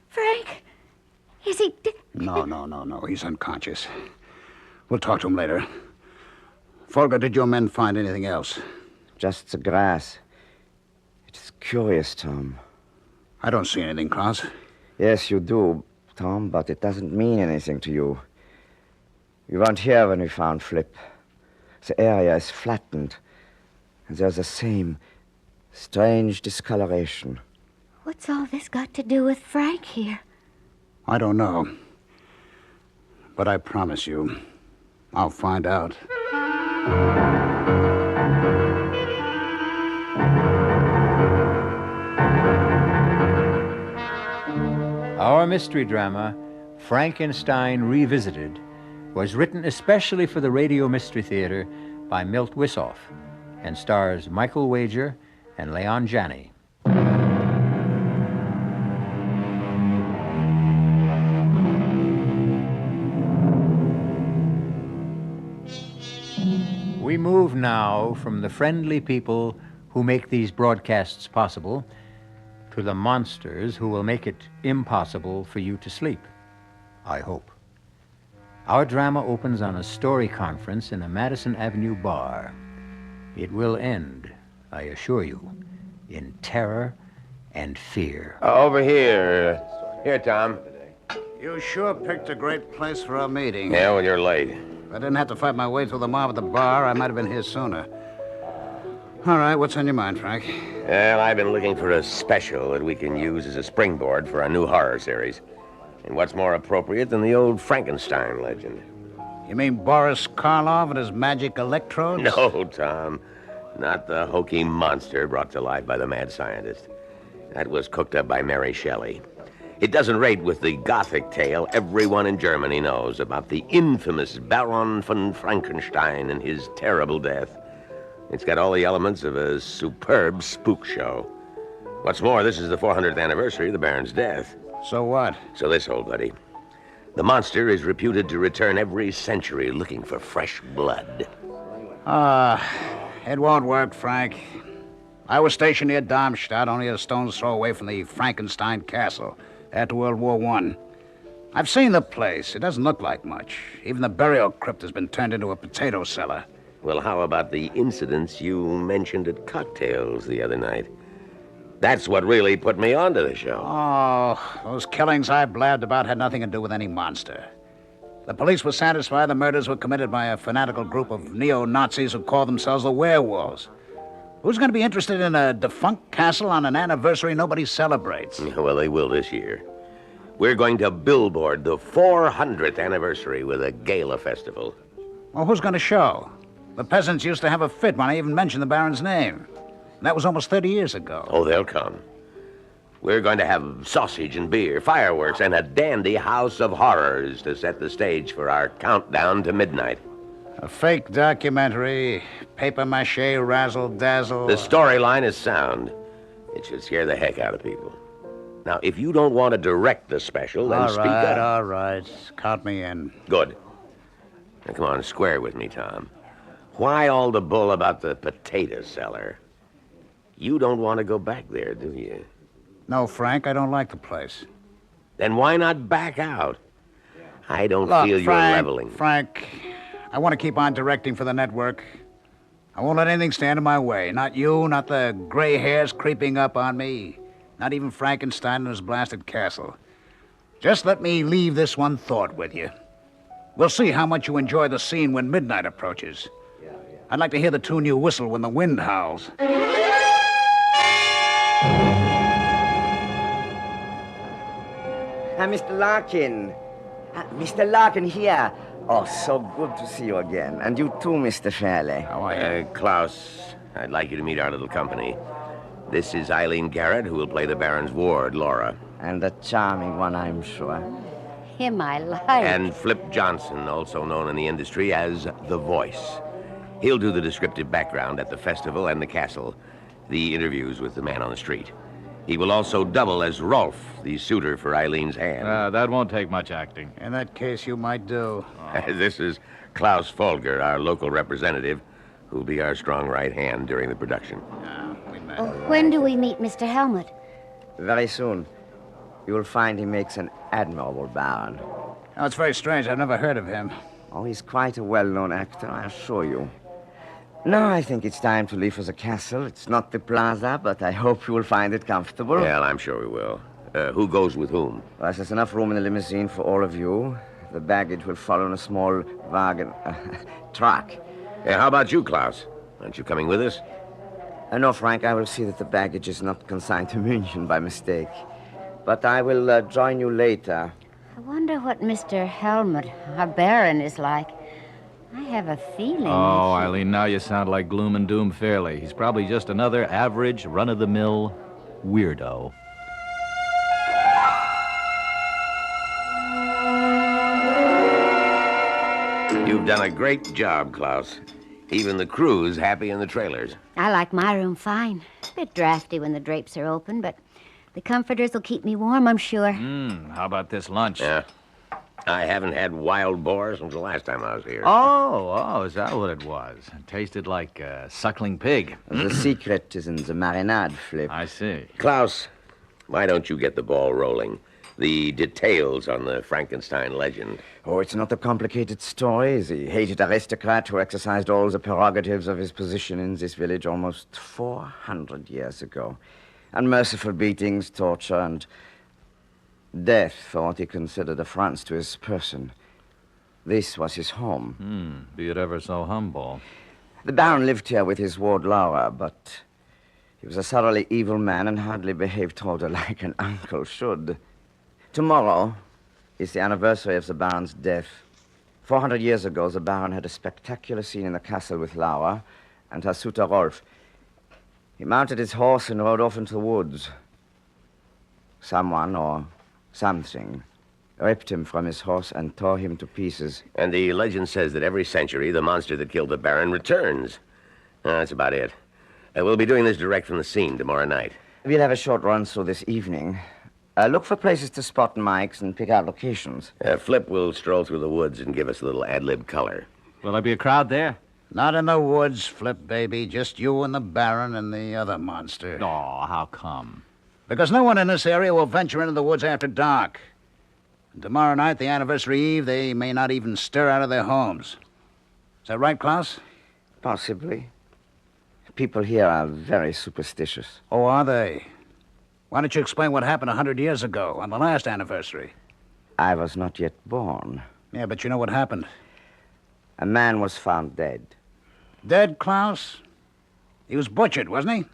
Frank? Is he... No. He's unconscious. We'll talk to him later. Folger, did your men find anything else? Just the grass. It is curious, Tom. I don't see anything, Klaus. Yes, you do, Tom, but it doesn't mean anything to you. You weren't here when we found Flip. The area is flattened, and there's the same strange discoloration. What's all this got to do with Frank here? I don't know. But I promise you, I'll find out. Our mystery drama, Frankenstein Revisited, was written especially for the Radio Mystery Theater by Milt Wissoff and stars Michael Wager and Leon Janney. We move now from the friendly people who make these broadcasts possible to the monsters who will make it impossible for you to sleep, I hope. Our drama opens on a story conference in a Madison Avenue bar. It will end, I assure you, in terror and fear. Over here. Here, Tom. You sure picked a great place for our meeting. Yeah, well, you're late. If I didn't have to fight my way through the mob at the bar, I might have been here sooner. All right, what's on your mind, Frank? Well, I've been looking for a special that we can use as a springboard for our new horror series. And what's more appropriate than the old Frankenstein legend? You mean Boris Karloff and his magic electrodes? No, Tom. Not the hokey monster brought to life by the mad scientist. That was cooked up by Mary Shelley. It doesn't rate with the Gothic tale everyone in Germany knows about the infamous Baron von Frankenstein and his terrible death. It's got all the elements of a superb spook show. What's more, this is the 400th anniversary of the Baron's death. So what? So this, old buddy. The monster is reputed to return every century looking for fresh blood. It won't work, Frank. I was stationed near Darmstadt, only a stone's throw away from the Frankenstein castle after World War I. I've seen the place. It doesn't look like much. Even the burial crypt has been turned into a potato cellar. Well, how about the incidents you mentioned at cocktails the other night? That's what really put me onto the show. Oh, those killings I blabbed about had nothing to do with any monster. The police were satisfied the murders were committed by a fanatical group of neo-Nazis who call themselves the werewolves. Who's going to be interested in a defunct castle on an anniversary nobody celebrates? Well, they will this year. We're going to billboard the 400th anniversary with a gala festival. Well, who's going to show? The peasants used to have a fit when I even mentioned the Baron's name. That was almost 30 years ago. Oh, they'll come. We're going to have sausage and beer, fireworks, and a dandy house of horrors to set the stage for our countdown to midnight. A fake documentary, papier-mâché, razzle-dazzle. The storyline is sound. It should scare the heck out of people. Now, if you don't want to direct the special, then speak up. All right. Count me in. Good. Now, come on, square with me, Tom. Why all the bull about the potato cellar? You don't want to go back there, do you? No, Frank, I don't like the place. Then why not back out? I don't Look, feel you're leveling. Frank, I want to keep on directing for the network. I won't let anything stand in my way. Not you, not the gray hairs creeping up on me. Not even Frankenstein and his blasted castle. Just let me leave this one thought with you. We'll see how much you enjoy the scene when midnight approaches. I'd like to hear the tune you whistle when the wind howls. Mr. Larkin. Mr. Larkin here. Oh, so good to see you again. And you too, Mr. Fairley. How are you? Klaus, I'd like you to meet our little company. This is Eileen Garrett, who will play the Baron's ward, Laura. And a charming one, I'm sure. Him I like. And Flip Johnson, also known in the industry as The Voice. He'll do the descriptive background at the festival and the castle, the interviews with the man on the street. He will also double as Rolf, the suitor for Eileen's hand. That won't take much acting. In that case, you might do. This is Klaus Folger, our local representative, who'll be our strong right hand during the production. When do we meet Mr. Helmut? Very soon. You will find he makes an admirable Baron. Oh, it's very strange. I've never heard of him. Oh, he's quite a well-known actor, I assure you. Now I think it's time to leave for the castle. It's not the plaza, but I hope you will find it comfortable. Well, I'm sure we will. Who goes with whom? Well, there's enough room in the limousine for all of you. The baggage will follow in a small wagon... truck. How about you, Klaus? Aren't you coming with us? No, Frank, I will see that the baggage is not consigned to München by mistake. But I will join you later. I wonder what Mr. Helmut, our Baron, is like. I have a feeling. Oh, Eileen, now you sound like Gloom and Doom Fairley. He's probably just another average, run-of-the-mill weirdo. You've done a great job, Klaus. Even the crew's happy in the trailers. I like my room fine. A bit drafty when the drapes are open, but the comforters will keep me warm, I'm sure. How about this lunch? Yeah. I haven't had wild boar since the last time I was here. Oh, is that what it was? It tasted like a suckling pig. The secret is in the marinade, Flip. I see. Klaus, why don't you get the ball rolling? The details on the Frankenstein legend. Oh, it's not a complicated story. The hated aristocrat who exercised all the prerogatives of his position in this village almost 400 years ago. Unmerciful beatings, torture, and death for what he considered affronts to his person. This was his home. Be it ever so humble. The Baron lived here with his ward Laura, but he was a thoroughly evil man and hardly behaved toward her like an uncle should. Tomorrow is the anniversary of the Baron's death. 400 years ago, the Baron had a spectacular scene in the castle with Laura and her suitor Rolf. He mounted his horse and rode off into the woods. Someone or something ripped him from his horse and tore him to pieces. And the legend says that every century, the monster that killed the Baron returns. That's about it. We'll be doing this direct from the scene tomorrow night. We'll have a short run through this evening. Look for places to spot mics and pick out locations. Flip will stroll through the woods and give us a little ad-lib color. Will there be a crowd there? Not in the woods, Flip, baby. Just you and the Baron and the other monster. Oh, how come? Because no one in this area will venture into the woods after dark. And tomorrow night, the anniversary eve, they may not even stir out of their homes. Is that right, Klaus? Possibly. People here are very superstitious. Oh, are they? Why don't you explain what happened 100 years ago on the last anniversary? I was not yet born. Yeah, but you know what happened. A man was found dead. Dead, Klaus? He was butchered, wasn't he?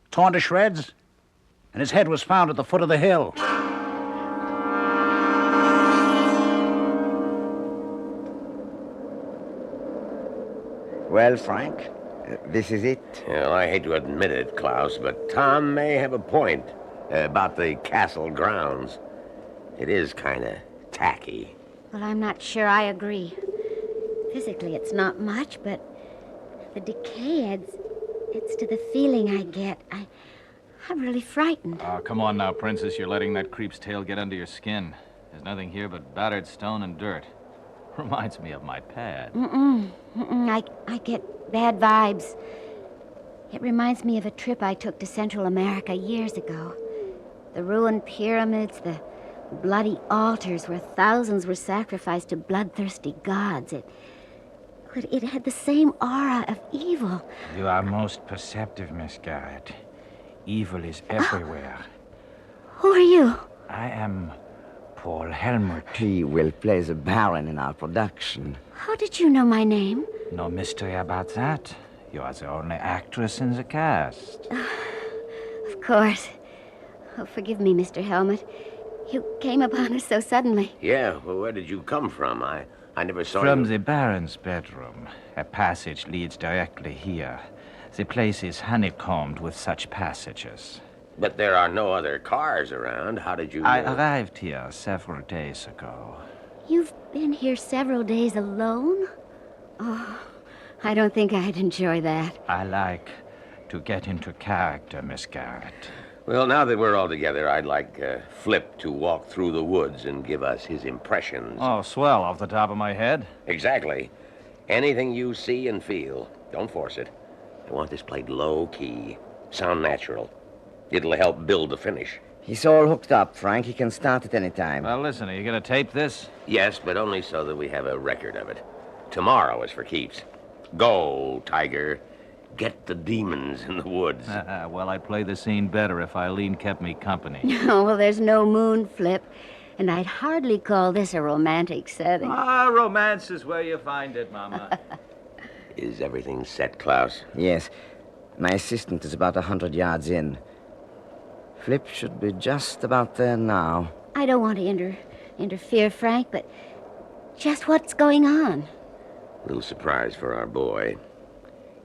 Torn to shreds? And his head was found at the foot of the hill. Well, Frank, this is it. Well, I hate to admit it, Klaus, but Tom may have a point about the castle grounds. It is kind of tacky. Well, I'm not sure I agree. Physically, it's not much, but the decay adds to the feeling I get. I'm really frightened. Oh, come on now, Princess. You're letting that creep's tail get under your skin. There's nothing here but battered stone and dirt. Reminds me of my pad. I get bad vibes. It reminds me of a trip I took to Central America years ago. The ruined pyramids, the bloody altars where thousands were sacrificed to bloodthirsty gods. It had the same aura of evil. You are most perceptive, Miss Garrett. Evil is everywhere. Who are you? I am Paul Helmut. He will play the Baron in our production. How did you know my name? No mystery about that. You are the only actress in the cast. Of course. Oh, forgive me, Mr. Helmut. You came upon us so suddenly. Yeah, well, where did you come from? I never saw From you. the Baron's bedroom. A passage leads directly here. The place is honeycombed with such passages. But there are no other cars around. How did you... I arrived here several days ago. You've been here several days alone? Oh, I don't think I'd enjoy that. I like to get into character, Miss Garrett. Well, now that we're all together, I'd like Flip to walk through the woods and give us his impressions. Oh, swell, off the top of my head. Exactly. Anything you see and feel, don't force it. I want this played low-key, sound natural. It'll help build the finish. He's all hooked up, Frank. He can start at any time. Well, listen, are you going to tape this? Yes, but only so that we have a record of it. Tomorrow is for keeps. Go, Tiger. Get the demons in the woods. Well, I'd play the scene better if Eileen kept me company. Oh, well, there's no moon, Flip. And I'd hardly call this a romantic setting. Romance is where you find it, Mama. Is everything set, Klaus? Yes. My assistant is about 100 yards in. Flip should be just about there now. I don't want to interfere, Frank, but just what's going on? Little surprise for our boy.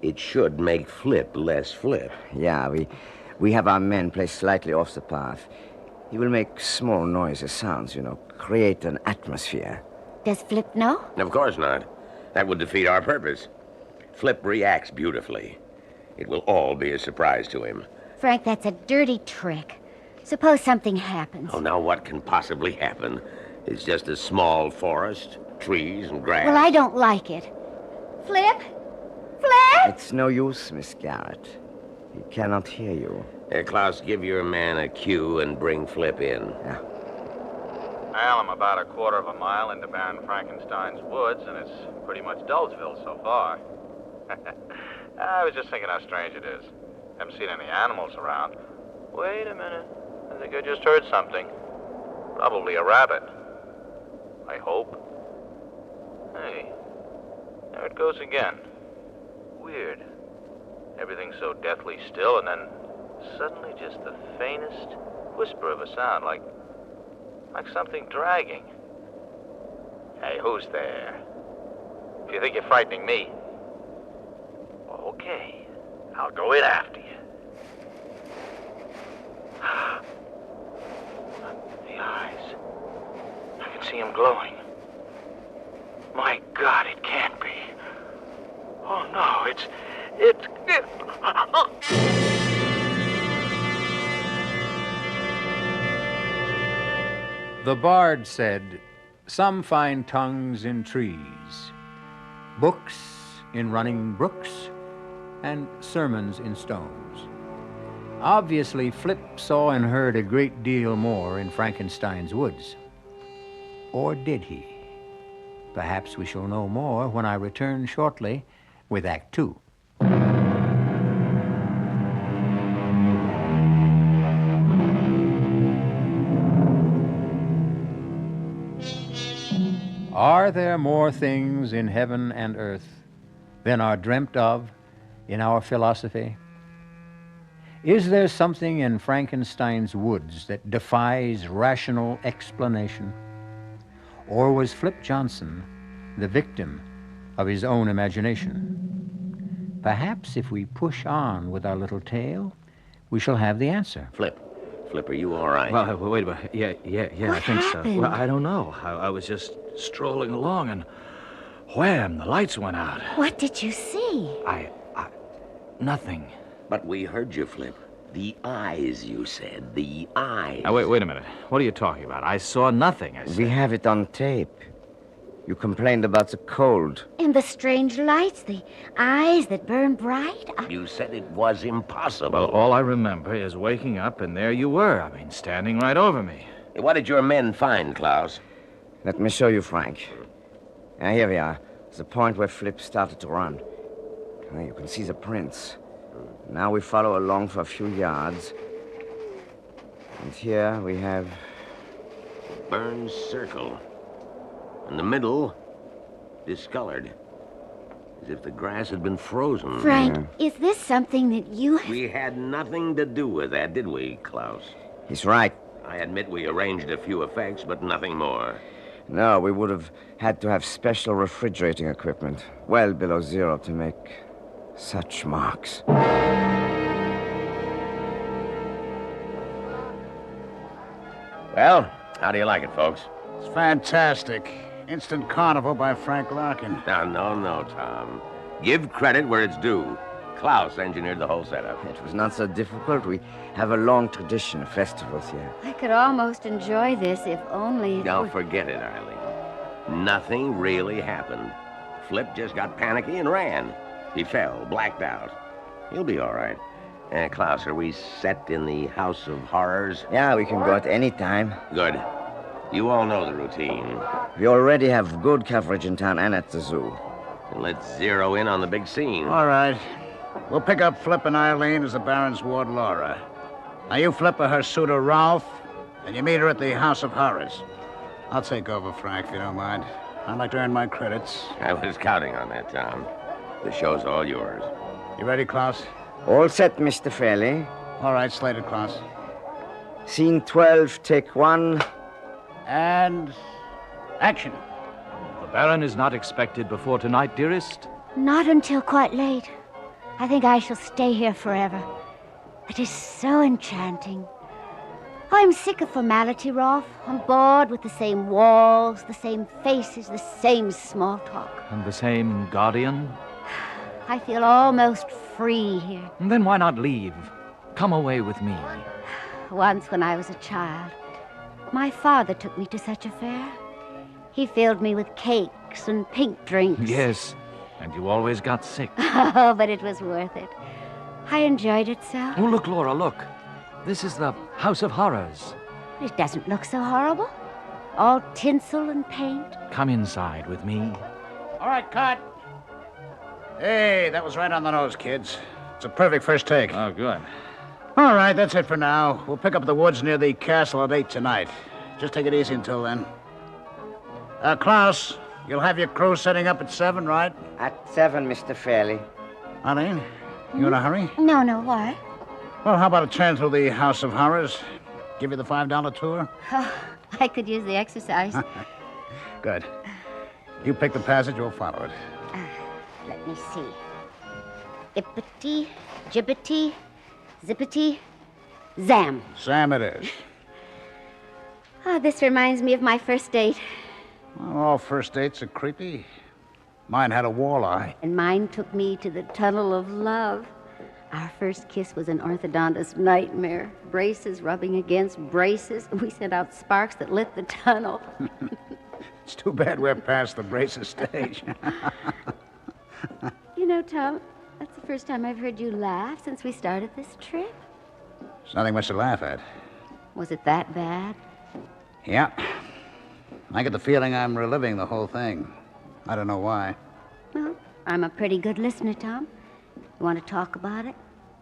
It should make Flip less Flip. Yeah, we have our men placed slightly off the path. He will make small noises, sounds, create an atmosphere. Does Flip know? Of course not. That would defeat our purpose. Flip reacts beautifully. It will all be a surprise to him. Frank, that's a dirty trick. Suppose something happens. Oh, now what can possibly happen? It's just a small forest, trees and grass. Well, I don't like it. Flip? Flip? It's no use, Miss Garrett. He cannot hear you. Klaus, give your man a cue and bring Flip in. Yeah. Well, I'm about a quarter of a mile into Baron Frankenstein's woods, and it's pretty much Dullsville so far. I was just thinking how strange it is. Haven't seen any animals around. Wait a minute. I think I just heard something. Probably a rabbit. I hope. Hey, there it goes again. Weird. Everything's so deathly still, and then suddenly just the faintest whisper of a sound, like something dragging. Hey, who's there? If you think you're frightening me, okay, I'll go in after you. The eyes. I can see them glowing. My God, it can't be. Oh, no, it's... The bard said, "Some find tongues in trees, books in running brooks, and sermons in stones." Obviously, Flip saw and heard a great deal more in Frankenstein's woods. Or did he? Perhaps we shall know more when I return shortly with Act Two. Are there more things in heaven and earth than are dreamt of in our philosophy? Is there something in Frankenstein's woods that defies rational explanation? Or was Flip Johnson the victim of his own imagination? Perhaps if we push on with our little tale, we shall have the answer. Flip, are you all right? Well, wait a minute. Yeah, What I think happened? so. Well, I don't know. I was just strolling along and wham, the lights went out. What did you see? Nothing. But we heard you, Flip. The eyes, you said. The eyes. Now, wait a minute. What are you talking about? I saw nothing, I said. We have it on tape. You complained about the cold. And the strange lights, the eyes that burn bright. You said it was impossible. Well, all I remember is waking up and there you were. I mean, standing right over me. What did your men find, Klaus? Let me show you, Frank. Now, here we are. The point where Flip started to run. Now, you can see the prints. Now we follow along for a few yards. And here we have... Burned circle. In the middle, discolored. As if the grass had been frozen. Frank, is this something that you... We had nothing to do with that, did we, Klaus? He's right. I admit we arranged a few effects, but nothing more. No, we would have had to have special refrigerating equipment, well below zero, to make such marks. Well, how do you like it, folks? It's fantastic. Instant Carnival by Frank Larkin. No, Tom. Give credit where it's due. Klaus engineered the whole setup. It was not so difficult. We have a long tradition of festivals here. I could almost enjoy this if only... Now, forget it, Eileen. Nothing really happened. Flip just got panicky and ran. He fell, blacked out. He'll be all right. Klaus, are we set in the House of Horrors? Yeah, we can go at any time. Good. You all know the routine. We already have good coverage in town and at the zoo. And let's zero in on the big scene. All right. We'll pick up Flip and Eileen as the Baron's ward Laura. Now you Flip her suitor Ralph, and you meet her at the House of Horrors. I'll take over, Frank, if you don't mind. I'd like to earn my credits. I was counting on that, Tom. The show's all yours. You ready, Klaus? All set, Mr. Fairley. All right, slated, Klaus. Scene 12, take 1. And... action. The Baron is not expected before tonight, dearest? Not until quite late. I think I shall stay here forever. It is so enchanting. I'm sick of formality, Rolf. I'm bored with the same walls, the same faces, the same small talk. And the same guardian? I feel almost free here. Then why not leave? Come away with me. Once when I was a child, my father took me to such a fair. He filled me with cakes and pink drinks. Yes, and you always got sick. Oh, but it was worth it. I enjoyed it so. Oh, look, Laura, look. This is the House of Horrors. It doesn't look so horrible. All tinsel and paint. Come inside with me. All right, cut. Hey, that was right on the nose, kids. It's a perfect first take. Oh, good. All right, that's it for now. We'll pick up the woods near the castle at 8 tonight. Just take it easy until then. Klaus, You'll have your crew setting up at 7, right? At 7, Mr. Fairley. Eileen, you in a hurry? No, why? Well, how about a turn through the House of Horrors? Give you the $5 tour? Oh, I could use the exercise. Good. You pick the passage, we'll follow it. Let me see. Ippity, jibbity, zippity, zam. Sam it is. Oh, this reminds me of my first date. Well, all first dates are creepy. Mine had a walleye. And mine took me to the tunnel of love. Our first kiss was an orthodontist's nightmare. Braces rubbing against braces. We sent out sparks that lit the tunnel. It's too bad we're past the braces stage. You know, Tom, that's the first time I've heard you laugh since we started this trip. There's nothing much to laugh at. Was it that bad? Yeah. I get the feeling I'm reliving the whole thing. I don't know why. Well, I'm a pretty good listener, Tom. You want to talk about it?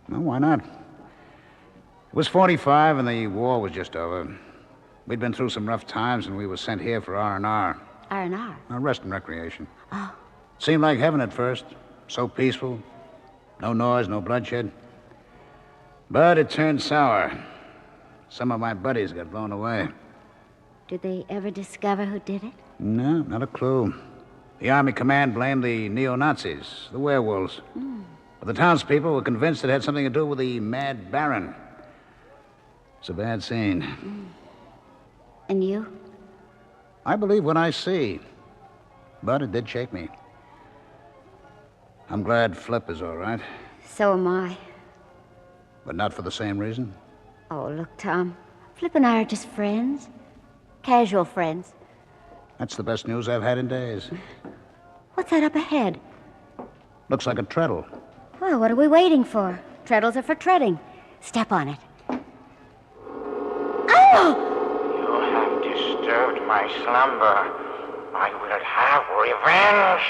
Well, why not? It was 45 and the war was just over. We'd been through some rough times and we were sent here for R&R. R&R? Rest and recreation. Oh. Seemed like heaven at first. So peaceful. No noise, no bloodshed. But it turned sour. Some of my buddies got blown away. Did they ever discover who did it? No, not a clue. The Army command blamed the neo-Nazis, the werewolves. But the townspeople were convinced it had something to do with the Mad Baron. It's a bad scene. And you? I believe what I see. But it did shake me. I'm glad Flip is all right. So am I. But not for the same reason? Oh, look, Tom. Flip and I are just friends. Casual friends. That's the best news I've had in days. What's that up ahead? Looks like a treadle. Well, what are we waiting for? Treadles are for treading. Step on it. Oh! You have disturbed my slumber. I will have revenge.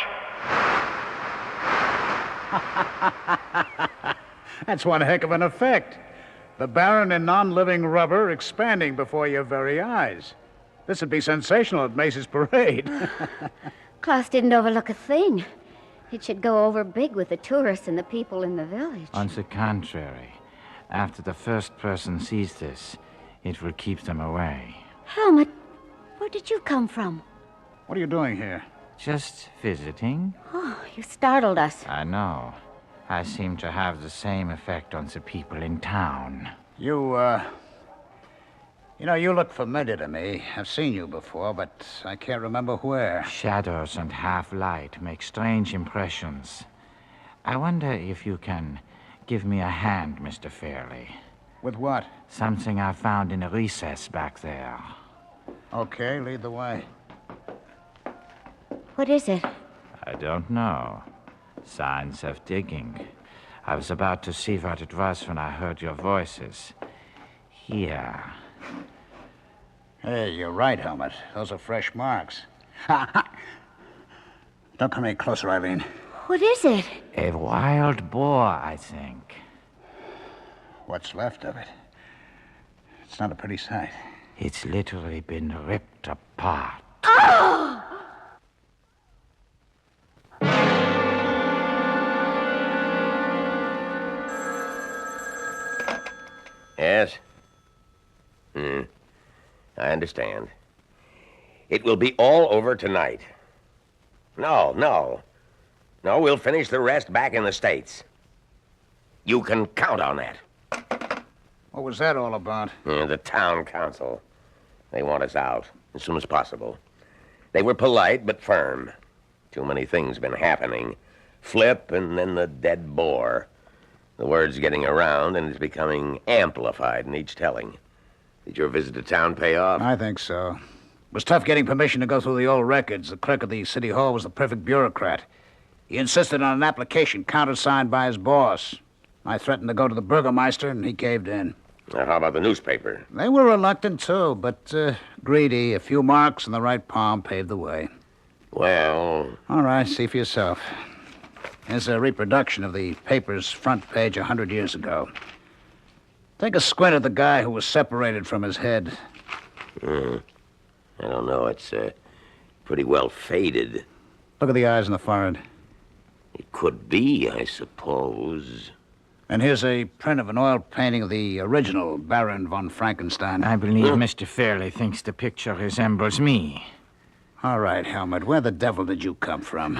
That's one heck of an effect. The Baron in non-living rubber expanding before your very eyes. This would be sensational at Macy's Parade. Klaus didn't overlook a thing. It should go over big with the tourists and the people in the village. On the contrary, after the first person sees this, it will keep them away. Helmut, where did you come from? What are you doing here? Just visiting. Oh, you startled us. I know. I seem to have the same effect on the people in town. You look familiar to me. I've seen you before, but I can't remember where. Shadows and half-light make strange impressions. I wonder if you can give me a hand, Mr. Fairley. With what? Something I found in a recess back there. Okay, lead the way. What is it? I don't know. Signs of digging. I was about to see what it was when I heard your voices. Here. Hey, you're right, Helmut. Those are fresh marks. Don't come any closer, Eileen. What is it? A wild boar, I think. What's left of it? It's not a pretty sight. It's literally been ripped apart. Oh! Yes? I understand. It will be all over tonight. No, we'll finish the rest back in the States. You can count on that. What was that all about? The town council. They want us out as soon as possible. They were polite but firm. Too many things been happening. Flip and then the dead boar. The word's getting around and it's becoming amplified in each telling. Did your visit to town pay off? I think so. It was tough getting permission to go through the old records. The clerk of the city hall was the perfect bureaucrat. He insisted on an application countersigned by his boss. I threatened to go to the burgomaster, and he caved in. Now, how about the newspaper? They were reluctant, too, but greedy. A few marks in the right palm paved the way. Well... All right, see for yourself. Here's a reproduction of the paper's front page 100 years ago. Take a squint at the guy who was separated from his head. I don't know. It's Pretty well faded. Look at the eyes and the forehead. It could be, I suppose. And here's a print of an oil painting of the original Baron von Frankenstein. I believe Mr. Fairley thinks the picture resembles me. All right, Helmut, where the devil did you come from?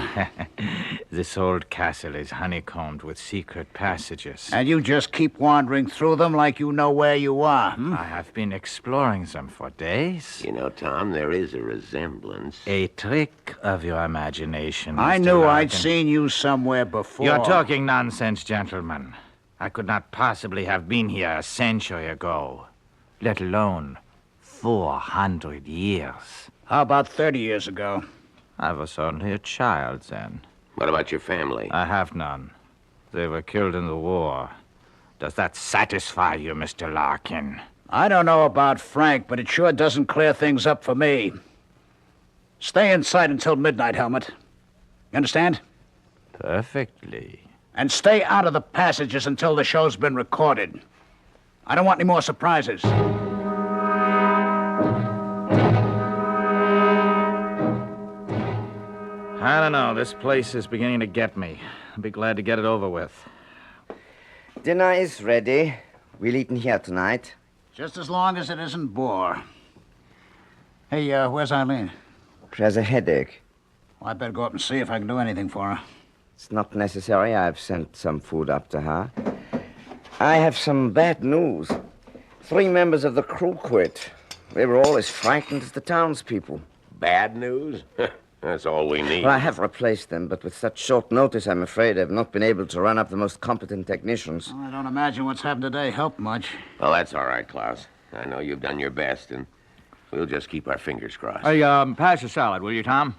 This old castle is honeycombed with secret passages. And you just keep wandering through them like you know where you are, I have been exploring them for days. You know, Tom, there is a resemblance. A trick of your imagination, I Mr. knew Larkin. I'd seen you somewhere before. You're talking nonsense, gentlemen. I could not possibly have been here a century ago, let alone 400 years. How about 30 years ago? I was only a child then. What about your family? I have none. They were killed in the war. Does that satisfy you, Mr. Larkin? I don't know about Frank, but it sure doesn't clear things up for me. Stay inside until midnight, Helmut. You understand? Perfectly. And stay out of the passages until the show's been recorded. I don't want any more surprises. I don't know. This place is beginning to get me. I'll be glad to get it over with. Dinner is ready. We'll eat in here tonight. Just as long as it isn't bore. Hey, where's Eileen? She has a headache. Well, I'd better go up and see if I can do anything for her. It's not necessary. I've sent some food up to her. I have some bad news. 3 members of the crew quit. They were all as frightened as the townspeople. Bad news? That's all we need. Well, I have replaced them, but with such short notice, I'm afraid I've not been able to run up the most competent technicians. Well, I don't imagine what's happened today helped much. Well, that's all right, Klaus. I know you've done your best, and we'll just keep our fingers crossed. Hey, pass the salad, will you, Tom?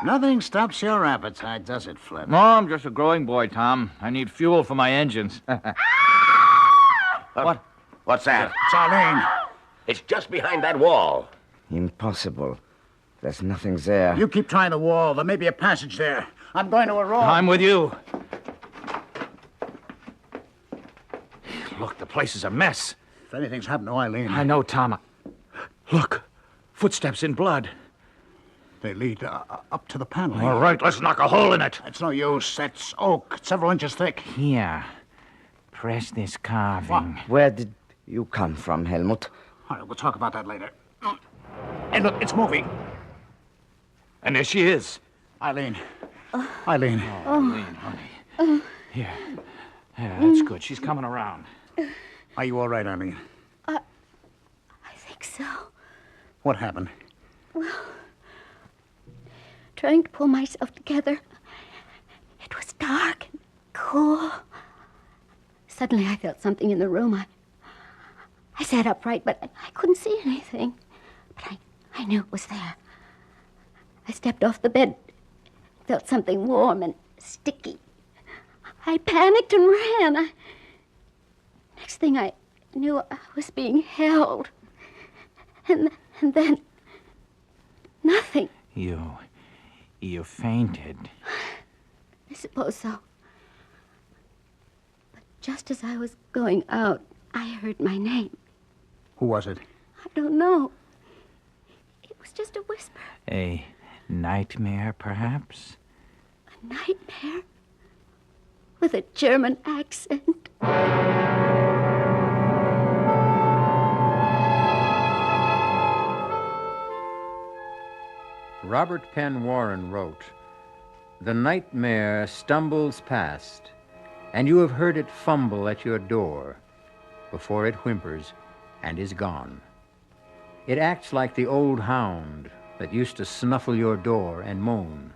Nothing stops your appetite, does it, Flip? No, I'm just a growing boy, Tom. I need fuel for my engines. What? What's that? It's Eileen. It's just behind that wall. Impossible. There's nothing there. You keep trying the wall. There may be a passage there. I'm going to a roll. I'm with you. Look, the place is a mess. If anything's happened to Eileen... I know, Tom. Look, footsteps in blood. They lead up to the paneling. All right, let's knock a hole in it. It's no use. That's oak. It's several inches thick. Here. Press this carving. Where did you come from, Helmut? All right, we'll talk about that later. Hey, look, it's moving. And there she is. Eileen. Eileen. Oh, Eileen, honey. Here. Yeah, that's good. She's coming around. Are you all right, Eileen? I think so. What happened? Well, trying to pull myself together. It was dark and cool. Suddenly I felt something in the room. I sat upright, but I couldn't see anything. But I knew it was there. I stepped off the bed, felt something warm and sticky. I panicked and ran. Next thing I knew, I was being held. And then, nothing. You fainted. I suppose so. But just as I was going out, I heard my name. Who was it? I don't know. It was just a whisper. A nightmare, perhaps? A nightmare? With a German accent. Robert Penn Warren wrote, "The nightmare stumbles past, and you have heard it fumble at your door before it whimpers and is gone. It acts like the old hound that used to snuffle your door and moan.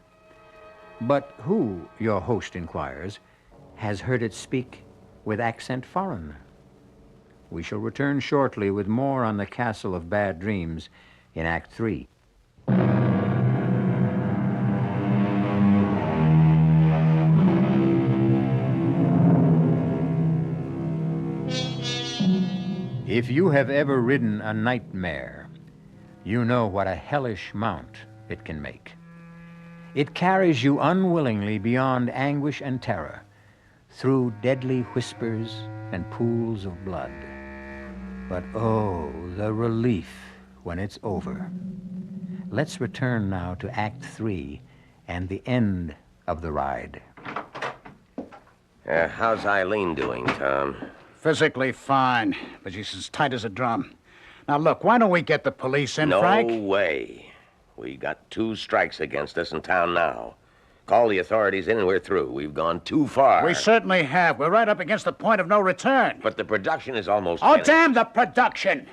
But who, your host inquires, has heard it speak with accent foreign?" We shall return shortly with more on the Castle of Bad Dreams in Act 3. If you have ever ridden a nightmare, you know what a hellish mount it can make. It carries you unwillingly beyond anguish and terror, through deadly whispers and pools of blood. But oh, the relief when it's over. Let's return now to Act 3 and the end of the ride. How's Eileen doing, Tom? Physically fine, but she's as tight as a drum. Now, look, why don't we get the police in, Frank? No way. We got 2 strikes against us in town now. Call the authorities in and we're through. We've gone too far. We certainly have. We're right up against the point of no return. But the production is almost Oh, finished. damn the production!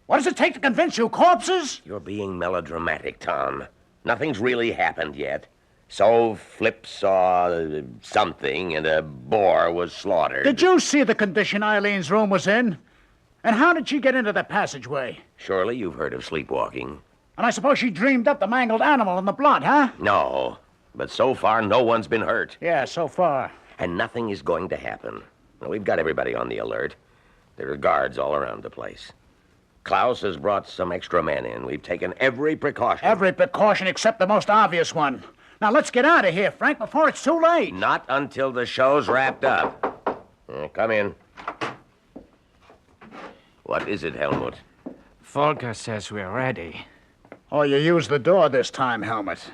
What does it take to convince you? Corpses? You're being melodramatic, Tom. Nothing's really happened yet. So Flip saw something and a boar was slaughtered. Did you see the condition Eileen's room was in? And how did she get into the passageway? Surely you've heard of sleepwalking. And I suppose she dreamed up the mangled animal in the blood, huh? No, but so far no one's been hurt. Yeah, so far. And nothing is going to happen. Well, we've got everybody on the alert. There are guards all around the place. Klaus has brought some extra men in. We've taken every precaution. Every precaution except the most obvious one. Now, let's get out of here, Frank, before it's too late. Not until the show's wrapped up. Come in. What is it, Helmut? Volker says we're ready. Oh, you used the door this time, Helmut.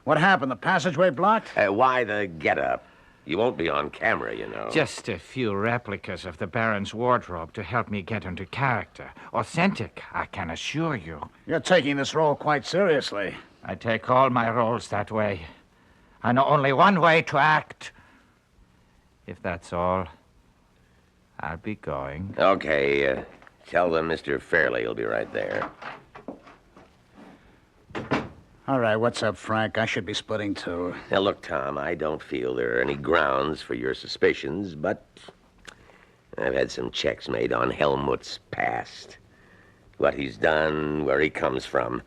What happened? The passageway blocked? Why the get-up? You won't be on camera, you know. Just a few replicas of the Baron's wardrobe to help me get into character. Authentic, I can assure you. You're taking this role quite seriously. I take all my roles that way. I know only one way to act. If that's all, I'll be going. Okay, tell them Mr. Fairley will be right there. All right, what's up, Frank? I should be splitting too. Now, look, Tom, I don't feel there are any grounds for your suspicions, but I've had some checks made on Helmut's past. What he's done, where he comes from.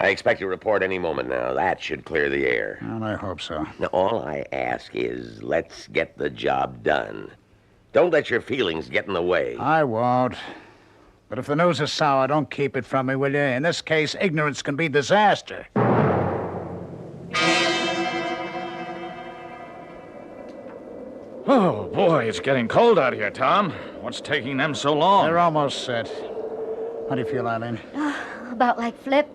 I expect a report any moment now. That should clear the air. Well, I hope so. Now, all I ask is let's get the job done. Don't let your feelings get in the way. I won't. But if the news is sour, don't keep it from me, will you? In this case, ignorance can be disaster. Oh, boy, it's getting cold out here, Tom. What's taking them so long? They're almost set. How do you feel, Eileen? About like Flip.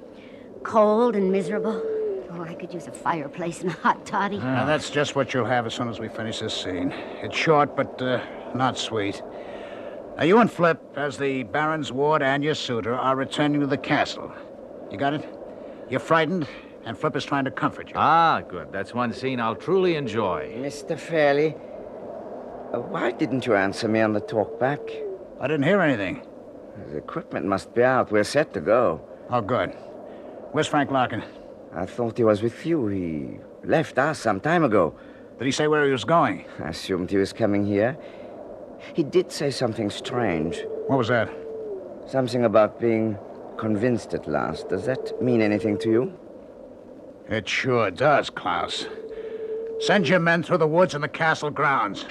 Cold and miserable. Oh, I could use a fireplace and a hot toddy. Now, that's just what you'll have as soon as we finish this scene. It's short, but not sweet. Now, you and Flip, as the Baron's ward and your suitor, are returning to the castle. You got it? You're frightened, and Flip is trying to comfort you. Ah, good. That's one scene I'll truly enjoy. Mr. Fairley, why didn't you answer me on the talk back? I didn't hear anything. The equipment must be out. We're set to go. Oh, good. Where's Frank Larkin? I thought he was with you. He left us some time ago. Did he say where he was going? I assumed he was coming here. He did say something strange. What was that? Something about being convinced at last. Does that mean anything to you? It sure does, Klaus. Send your men through the woods and the castle grounds.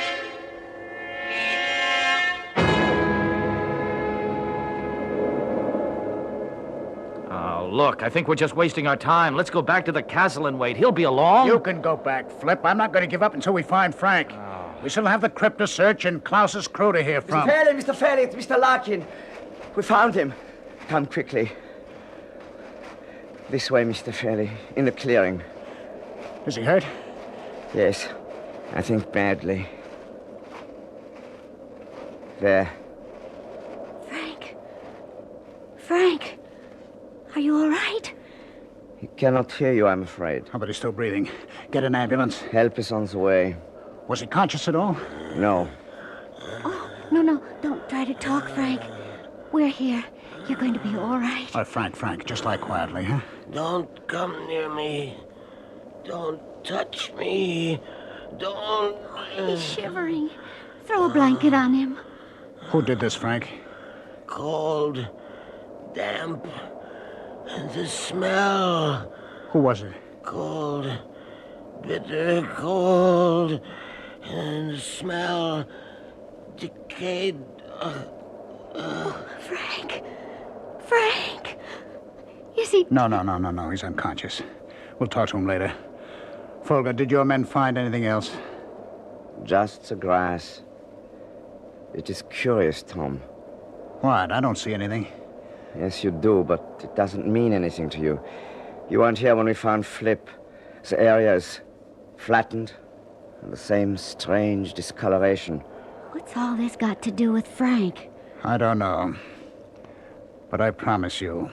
Look, I think we're just wasting our time. Let's go back to the castle and wait. He'll be along. You can go back, Flip. I'm not going to give up until we find Frank. We still have the crypt to search and Klaus's crew to hear from. Mr. Fairley, it's Mr. Larkin. We found him. Come quickly. This way, Mr. Fairley, in the clearing. Is he hurt? Yes, I think badly. There. Frank, are you all right? He cannot hear you, I'm afraid. Oh, but he's still breathing. Get an ambulance. Help is on the way. Was he conscious at all? No. Oh, no, don't try to talk, Frank. We're here. You're going to be all right. Frank, just lie quietly, huh? Don't come near me. Don't touch me. Don't... He's shivering. Throw a blanket on him. Who did this, Frank? Cold, damp, and the smell. Who was it? Cold, bitter cold, and the smell, decayed. Frank! Is he... No. He's unconscious. We'll talk to him later. Folger, did your men find anything else? Just the grass. It is curious, Tom. What? I don't see anything. Yes, you do, but it doesn't mean anything to you. You weren't here when we found Flip. The area is flattened, and the same strange discoloration. What's all this got to do with Frank? I don't know. But I promise you,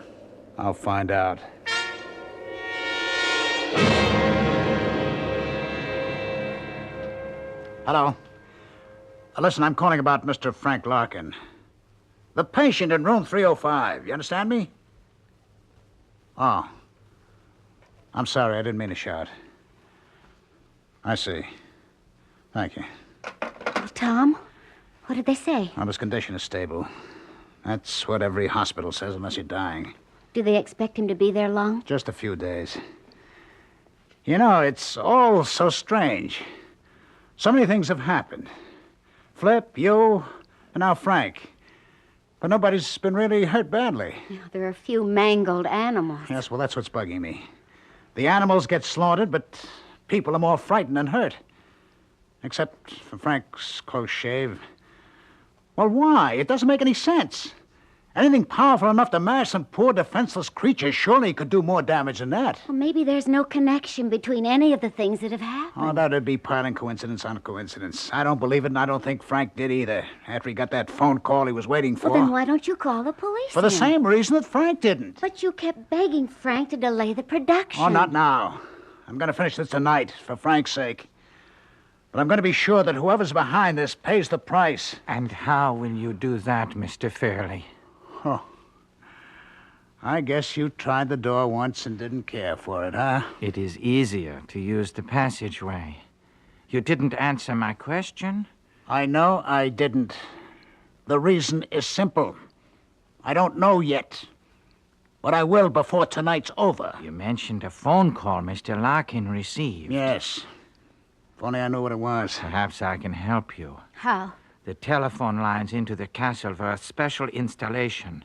I'll find out. Hello. Listen, I'm calling about Mr. Frank Larkin. The patient in room 305. You understand me? Oh. I'm sorry, I didn't mean to shout. I see. Thank you. Well, Tom, what did they say? Well, his condition is stable. That's what every hospital says, unless you're dying. Do they expect him to be there long? Just a few days. You know, it's all so strange. So many things have happened. Flip, you, and now Frank. But nobody's been really hurt badly. Yeah, there are a few mangled animals. Yes, well, that's what's bugging me. The animals get slaughtered, but people are more frightened than hurt. Except for Frank's close shave. Well, why? It doesn't make any sense. Anything powerful enough to mash some poor defenseless creature surely could do more damage than that. Well, maybe there's no connection between any of the things that have happened. Oh, that'd be piling coincidence on coincidence. I don't believe it, and I don't think Frank did either. After he got that phone call he was waiting for. Well, then why don't you call the police? For the then? same reason that Frank didn't. But you kept begging Frank to delay the production. Oh, not now. I'm going to finish this tonight, for Frank's sake. But I'm going to be sure that whoever's behind this pays the price. And how will you do that, Mr. Fairley? Oh. I guess you tried the door once and didn't care for it, huh? It is easier to use the passageway. You didn't answer my question. I know I didn't. The reason is simple. I don't know yet. But I will before tonight's over. You mentioned a phone call Mr. Larkin received. Yes. If only I knew what it was. Perhaps I can help you. How? The telephone lines into the castle were a special installation.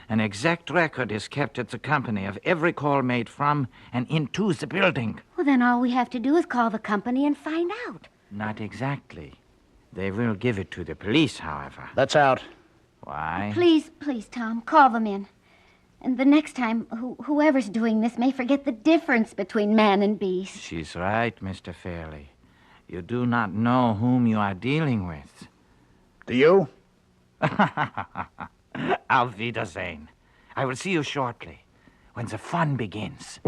An exact record is kept at the company of every call made from and into the building. Well, then all we have to do is call the company and find out. Not exactly. They will give it to the police, however. That's out. Why? Please, Tom, call them in. And the next time, whoever's doing this may forget the difference between man and beast. She's right, Mr. Fairley. You do not know whom you are dealing with. Do you? Auf Wiedersehen. I will see you shortly, when the fun begins.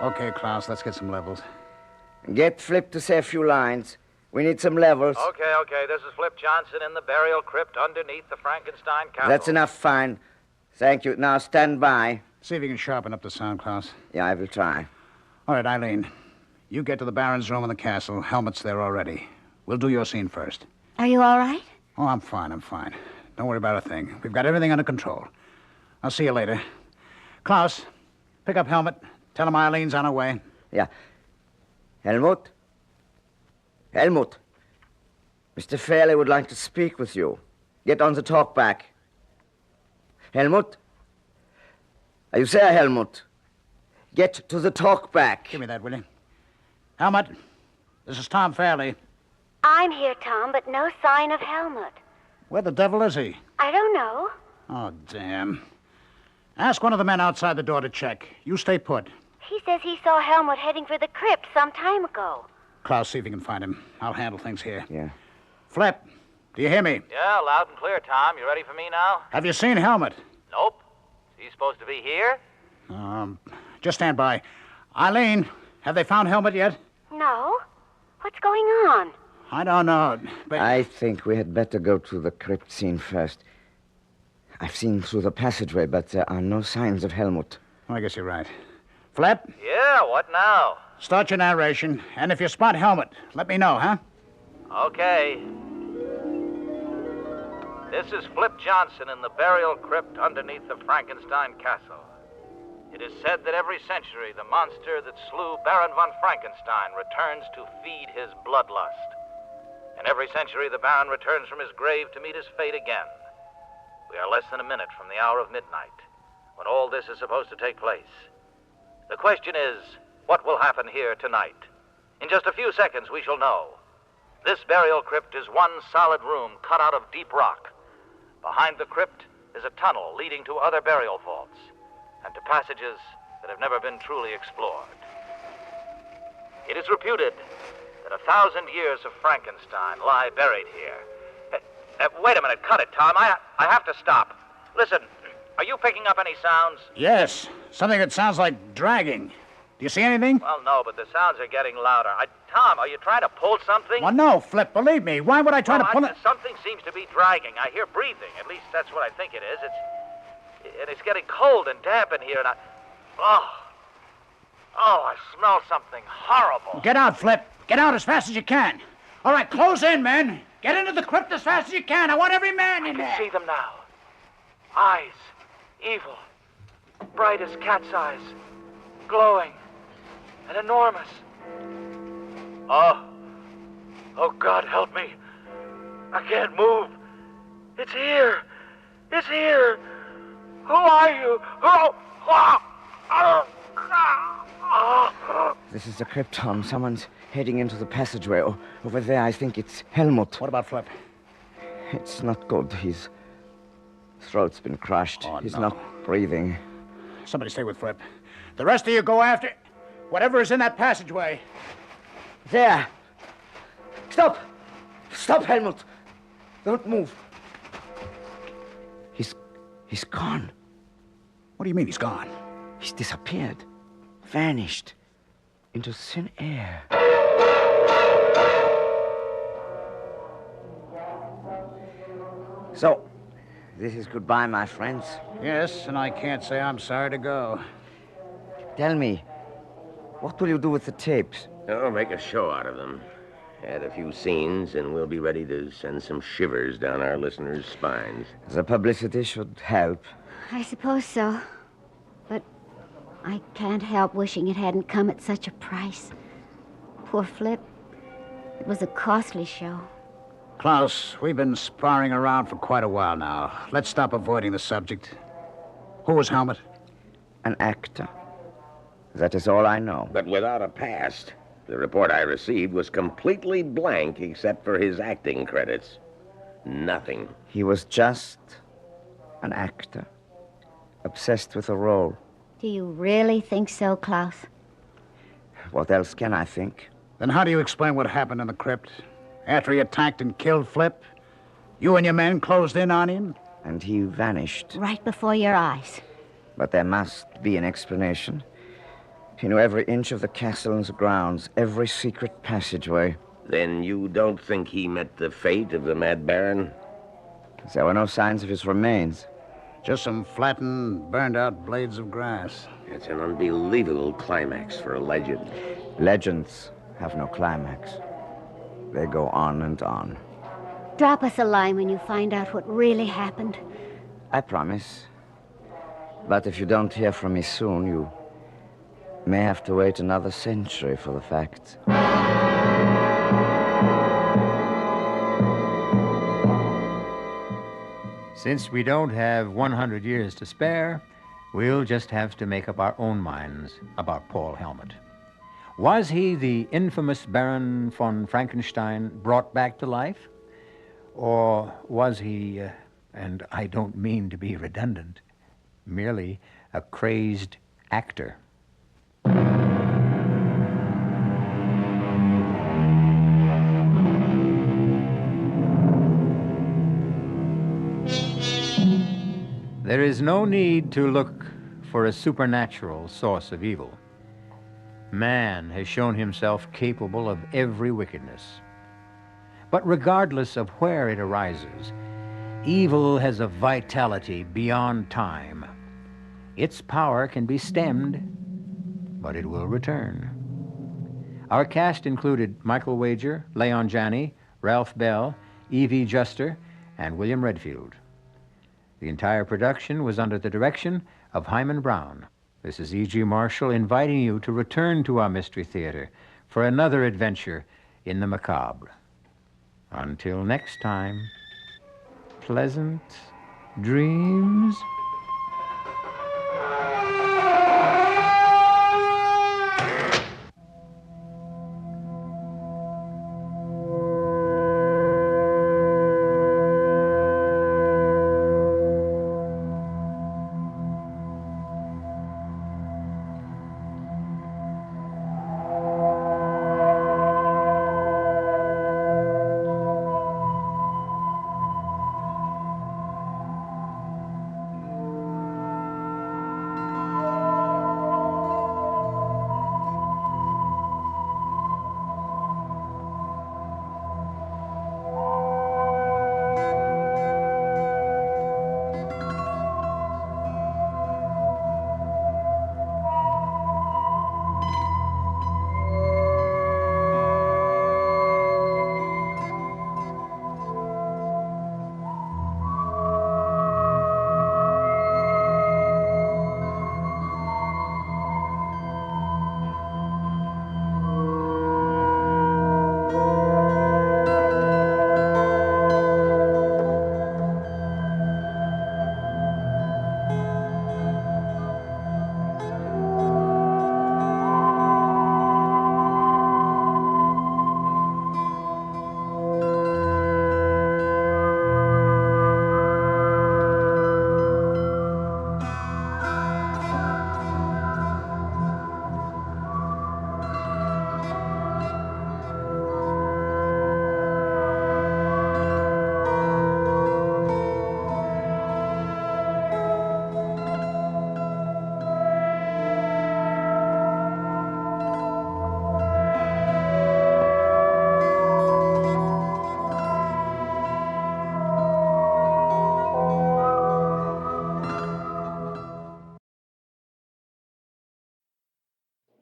Okay, Klaus, let's get some levels. Get Flip to say a few lines. We need some levels. Okay. This is Flip Johnson in the burial crypt underneath the Frankenstein castle. That's enough, fine. Thank you. Now stand by. See if you can sharpen up the sound, Klaus. Yeah, I will try. All right, Eileen. You get to the Baron's room in the castle. Helmet's there already. We'll do your scene first. Are you all right? Oh, I'm fine. Don't worry about a thing. We've got everything under control. I'll see you later. Klaus, pick up Helmet. Tell him Eileen's on her way. Yeah. Helmut? Helmut. Mr. Fairley would like to speak with you. Get on the talkback. Helmut? Are you there, Helmut? Get to the talkback. Give me that, will you? Helmut, this is Tom Fairley. I'm here, Tom, but no sign of Helmut. Where the devil is he? I don't know. Oh, damn. Ask one of the men outside the door to check. You stay put. He says he saw Helmut heading for the crypt some time ago. Klaus, see if you can find him. I'll handle things here. Yeah. Flip, do you hear me? Yeah, loud and clear, Tom. You ready for me now? Have you seen Helmut? Nope. Is he supposed to be here? Just stand by. Eileen, have they found Helmut yet? No. What's going on? I don't know, but... I think we had better go to the crypt scene first. I've seen through the passageway, but there are no signs of Helmut. I guess you're right. Flip? Yeah, what now? Start your narration, and if you spot Helmut, let me know, huh? Okay. This is Flip Johnson in the burial crypt underneath the Frankenstein castle. It is said that every century the monster that slew Baron von Frankenstein returns to feed his bloodlust. And every century the Baron returns from his grave to meet his fate again. We are less than a minute from the hour of midnight, when all this is supposed to take place. The question is, what will happen here tonight? In just a few seconds we shall know. This burial crypt is one solid room cut out of deep rock. Behind the crypt is a tunnel leading to other burial vaults and to passages that have never been truly explored. It is reputed that 1,000 years of Frankenstein lie buried here. Wait a minute, cut it, Tom. I have to stop. Listen, are you picking up any sounds? Yes, something that sounds like dragging. Do you see anything? Well, no, but the sounds are getting louder. Tom, are you trying to pull something? Well, no, Flip, believe me. Why would I try to pull it? Something seems to be dragging. I hear breathing. At least that's what I think it is. It's getting cold and damp in here, and I smell something horrible. Get out, Flip. Get out as fast as you can. All right, close in, men. Get into the crypt as fast as you can. I want every man in there. I can see them now. Eyes, evil, bright as cat's eyes, glowing and enormous. Oh, God, help me. I can't move. It's here. It's here. Who are you? This is the crypt, Tom. Someone's heading into the passageway. Over there, I think it's Helmut. What about Flip? It's not good. His throat's been crushed. Oh, He's no. not breathing. Somebody stay with Flip. The rest of you go after whatever is in that passageway. There. Stop! Stop, Helmut! Don't move. He's gone. What do you mean he's gone? He's disappeared. Vanished. Into thin air. So, this is goodbye, my friends. Yes, and I can't say I'm sorry to go. Tell me, what will you do with the tapes? Oh, make a show out of them. Add a few scenes, and we'll be ready to send some shivers down our listeners' spines. The publicity should help. I suppose so. But I can't help wishing it hadn't come at such a price. Poor Flip. It was a costly show. Klaus, we've been sparring around for quite a while now. Let's stop avoiding the subject. Who was Helmut? An actor. That is all I know. But without a past. The report I received was completely blank except for his acting credits. Nothing. He was just an actor. Obsessed with a role. Do you really think so, Klaus? What else can I think? Then how do you explain what happened in the crypt? After he attacked and killed Flip, you and your men closed in on him? And he vanished. Right before your eyes. But there must be an explanation. He knew every inch of the castle and the grounds, every secret passageway. Then you don't think he met the fate of the Mad Baron? There were no signs of his remains. Just some flattened, burned-out blades of grass. It's an unbelievable climax for a legend. Legends have no climax. They go on and on. Drop us a line when you find out what really happened. I promise. But if you don't hear from me soon, you may have to wait another century for the facts. Since we don't have 100 years to spare, we'll just have to make up our own minds about Paul Helmut. Was he the infamous Baron von Frankenstein brought back to life? Or was he, and I don't mean to be redundant, merely a crazed actor? There is no need to look for a supernatural source of evil. Man has shown himself capable of every wickedness. But regardless of where it arises, evil has a vitality beyond time. Its power can be stemmed, but it will return. Our cast included Michael Wager, Leon Janney, Ralph Bell, E.V. Juster, and William Redfield. The entire production was under the direction of Hyman Brown. This is E.G. Marshall inviting you to return to our Mystery Theater for another adventure in the macabre. Until next time, pleasant dreams.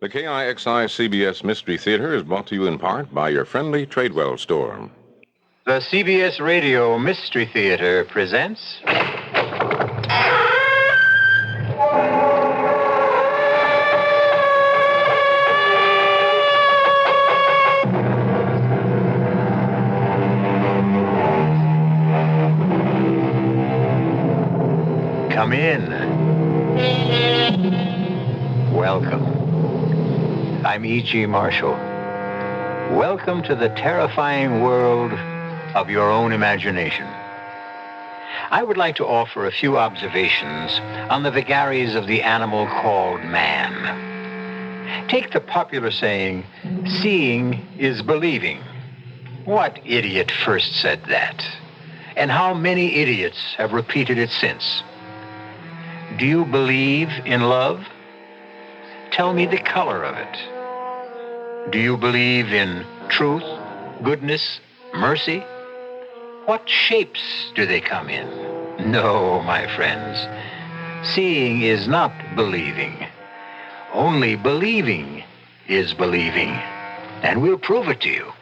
The KIXI CBS Mystery Theater is brought to you in part by your friendly Tradewell store. The CBS Radio Mystery Theater presents... Come in. Welcome. I'm E.G. Marshall. Welcome to the terrifying world of your own imagination. I would like to offer a few observations on the vagaries of the animal called man. Take the popular saying, seeing is believing. What idiot first said that? And how many idiots have repeated it since? Do you believe in love? Tell me the color of it. Do you believe in truth, goodness, mercy? What shapes do they come in? No, my friends. Seeing is not believing. Only believing is believing. And we'll prove it to you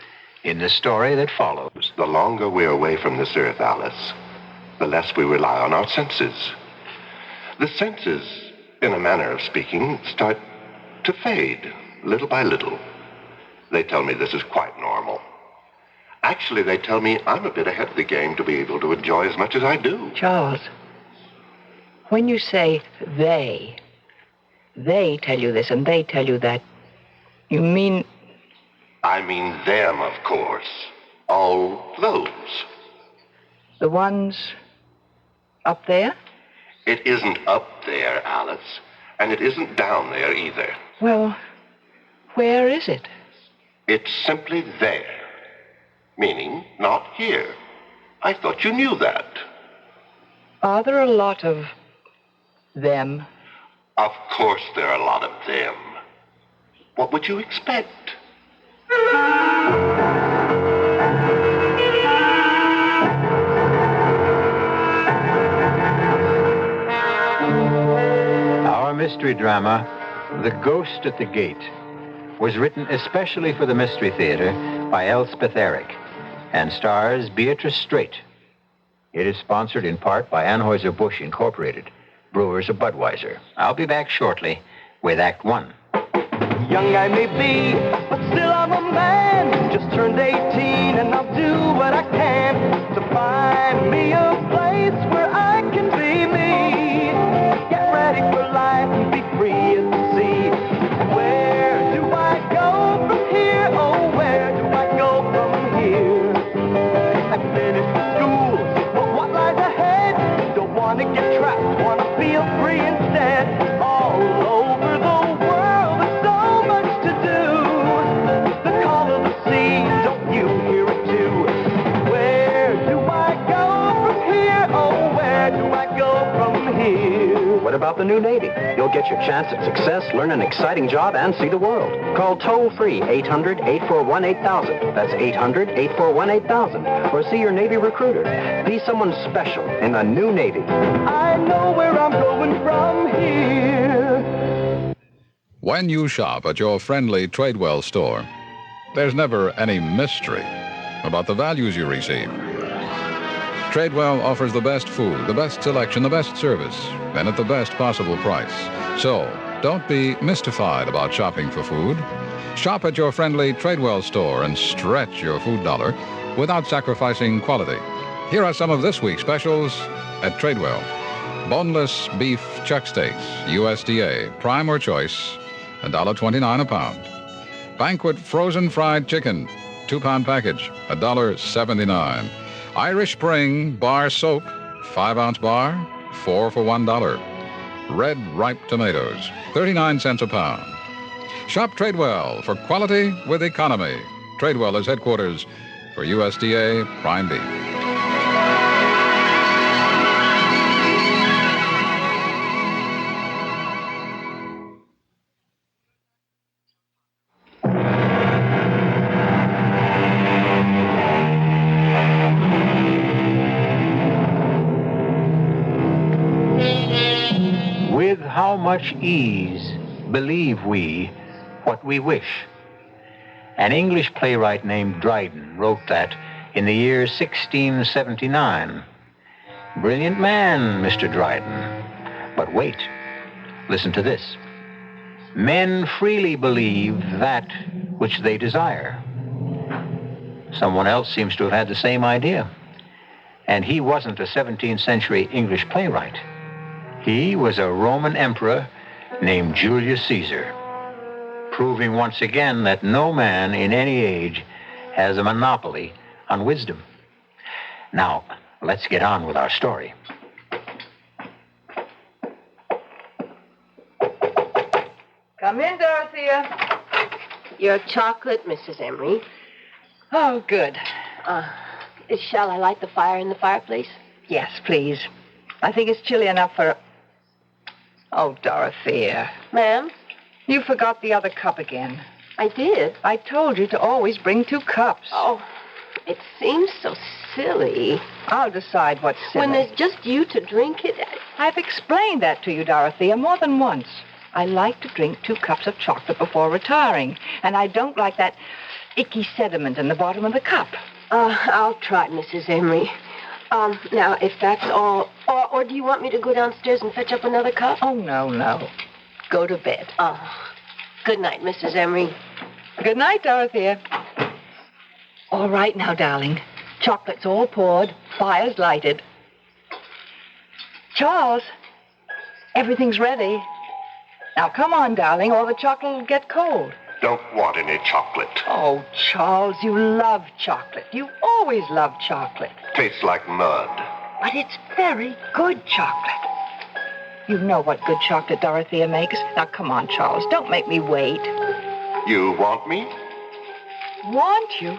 in the story that follows. The longer we're away from this earth, Alice, the less we rely on our senses. The senses, in a manner of speaking, start to fade little by little. They tell me this is quite normal. Actually, they tell me I'm a bit ahead of the game to be able to enjoy as much as I do. Charles, when you say they tell you this and they tell you that, you mean... I mean them, of course. All those. The ones up there? It isn't up there, Alice. And it isn't down there either. Well, where is it? It's simply there. Meaning not here. I thought you knew that. Are there a lot of them? Of course there are a lot of them. What would you expect? Our mystery drama, The Ghost at the Gate, was written especially for the Mystery Theater by Elspeth Eric and stars Beatrice Straight. It is sponsored in part by Anheuser-Busch Incorporated, brewers of Budweiser. I'll be back shortly with Act One. Young I may be, but still I'm a man. Just turned 18 and I'll do what I can to find me a place where I can be me. Get ready for life and be free as the sea. Where do I go from here? Oh, where do I go from here? I finished school, but what lies ahead? Don't want to get trapped, want to feel free instead. All over the world, there's so much to do. The call of the sea, don't you hear it too? Where do I go from here? Oh, where do I go from here? What about the new Navy? You'll get your chance at success, learn an exciting job, and see the world. Call toll-free 800-841-8000. That's 800-841-8000. Or see your Navy recruiter. Be someone special in the new Navy. I know where I'm going from here. When you shop at your friendly Tradewell store, there's never any mystery about the values you receive. Tradewell offers the best food, the best selection, the best service, and at the best possible price. So, don't be mystified about shopping for food. Shop at your friendly Tradewell store and stretch your food dollar without sacrificing quality. Here are some of this week's specials at Tradewell. Boneless beef chuck steaks, USDA, prime or choice, $1.29 a pound. Banquet frozen fried chicken, 2-pound package, $1.79. Irish Spring bar soap, 5-ounce bar, 4 for $1. Red ripe tomatoes, 39 cents a pound. Shop Tradewell for quality with economy. Tradewell is headquarters for USDA prime beef. With how much ease believe we what we wish. An English playwright named Dryden wrote that in the year 1679. Brilliant man, Mr. Dryden. But wait, listen to this. Men freely believe that which they desire. Someone else seems to have had the same idea. And he wasn't a 17th century English playwright. He was a Roman emperor named Julius Caesar, proving once again that no man in any age has a monopoly on wisdom. Now, let's get on with our story. Come in, Dorothea. Your chocolate, Mrs. Emery. Oh, good. Shall I light the fire in the fireplace? Yes, please. I think it's chilly enough for... Oh, Dorothea. Ma'am? You forgot the other cup again. I did. I told you to always bring 2 cups. Oh, it seems so silly. I'll decide what's silly. When there's just you to drink it. I've explained that to you, Dorothea, more than once. I like to drink 2 cups of chocolate before retiring, and I don't like that icky sediment in the bottom of the cup. I'll try it, Mrs. Emery. Now, if that's all... Or do you want me to go downstairs and fetch up another cup? Oh, no. Go to bed. Good night, Mrs. Emery. Good night, Dorothea. All right now, darling. Chocolate's all poured. Fire's lighted. Charles, everything's ready. Now, come on, darling, or the chocolate will get cold. Don't want any chocolate. Oh, Charles, you love chocolate. You always love chocolate. Tastes like mud. But it's very good chocolate. You know what good chocolate Dorothea makes. Now, come on, Charles. Don't make me wait. You want me? Want you?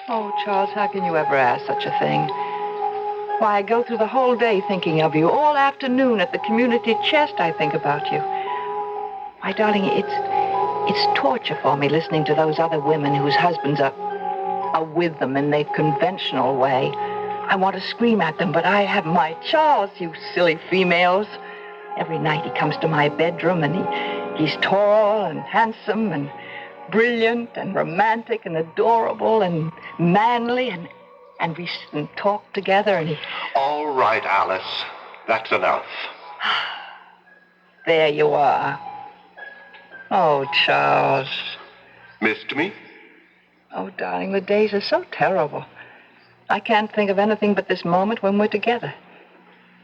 Oh, Charles, how can you ever ask such a thing? Why, I go through the whole day thinking of you. All afternoon at the community chest, I think about you. Why, darling, it's torture for me listening to those other women whose husbands are with them in the conventional way. I want to scream at them, but I have my Charles, you silly females. Every night he comes to my bedroom, and he's tall and handsome and brilliant and romantic and adorable and manly, and we sit and talk together, and he... All right, Alice. That's enough. There you are. Oh, Charles. Missed me? Oh, darling, the days are so terrible. I can't think of anything but this moment when we're together.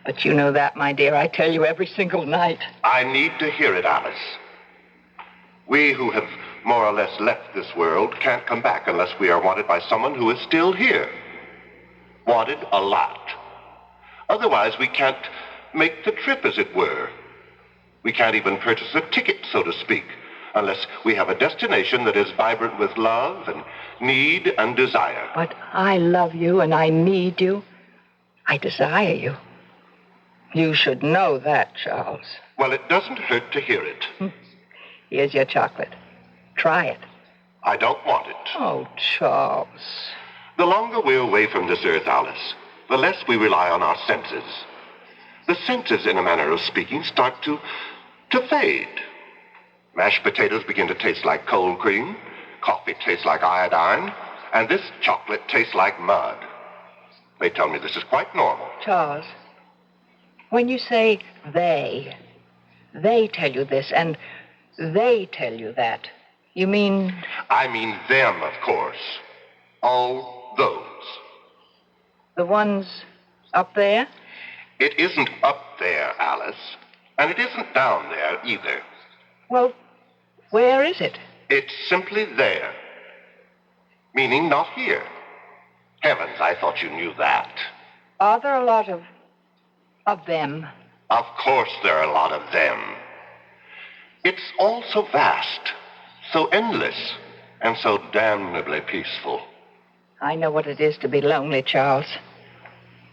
But you know that, my dear. I tell you every single night. I need to hear it, Alice. We who have more or less left this world can't come back unless we are wanted by someone who is still here. Wanted a lot. Otherwise, we can't make the trip, as it were. We can't even purchase a ticket, so to speak, unless we have a destination that is vibrant with love and need and desire. But I love you and I need you. I desire you. You should know that, Charles. Well, it doesn't hurt to hear it. Here's your chocolate. Try it. I don't want it. Oh, Charles. The longer we're away from this earth, Alice, the less we rely on our senses. The senses, in a manner of speaking, start to fade. Mashed potatoes begin to taste like cold cream, coffee tastes like iodine, and this chocolate tastes like mud. They tell me this is quite normal. Charles, when you say they tell you this, and they tell you that, you mean... I mean them, of course. All those. The ones up there? It isn't up there, Alice. And it isn't down there, either. Well, where is it? It's simply there. Meaning not here. Heavens, I thought you knew that. Are there a lot of them? Of course there are a lot of them. It's all so vast, so endless, and so damnably peaceful. I know what it is to be lonely, Charles.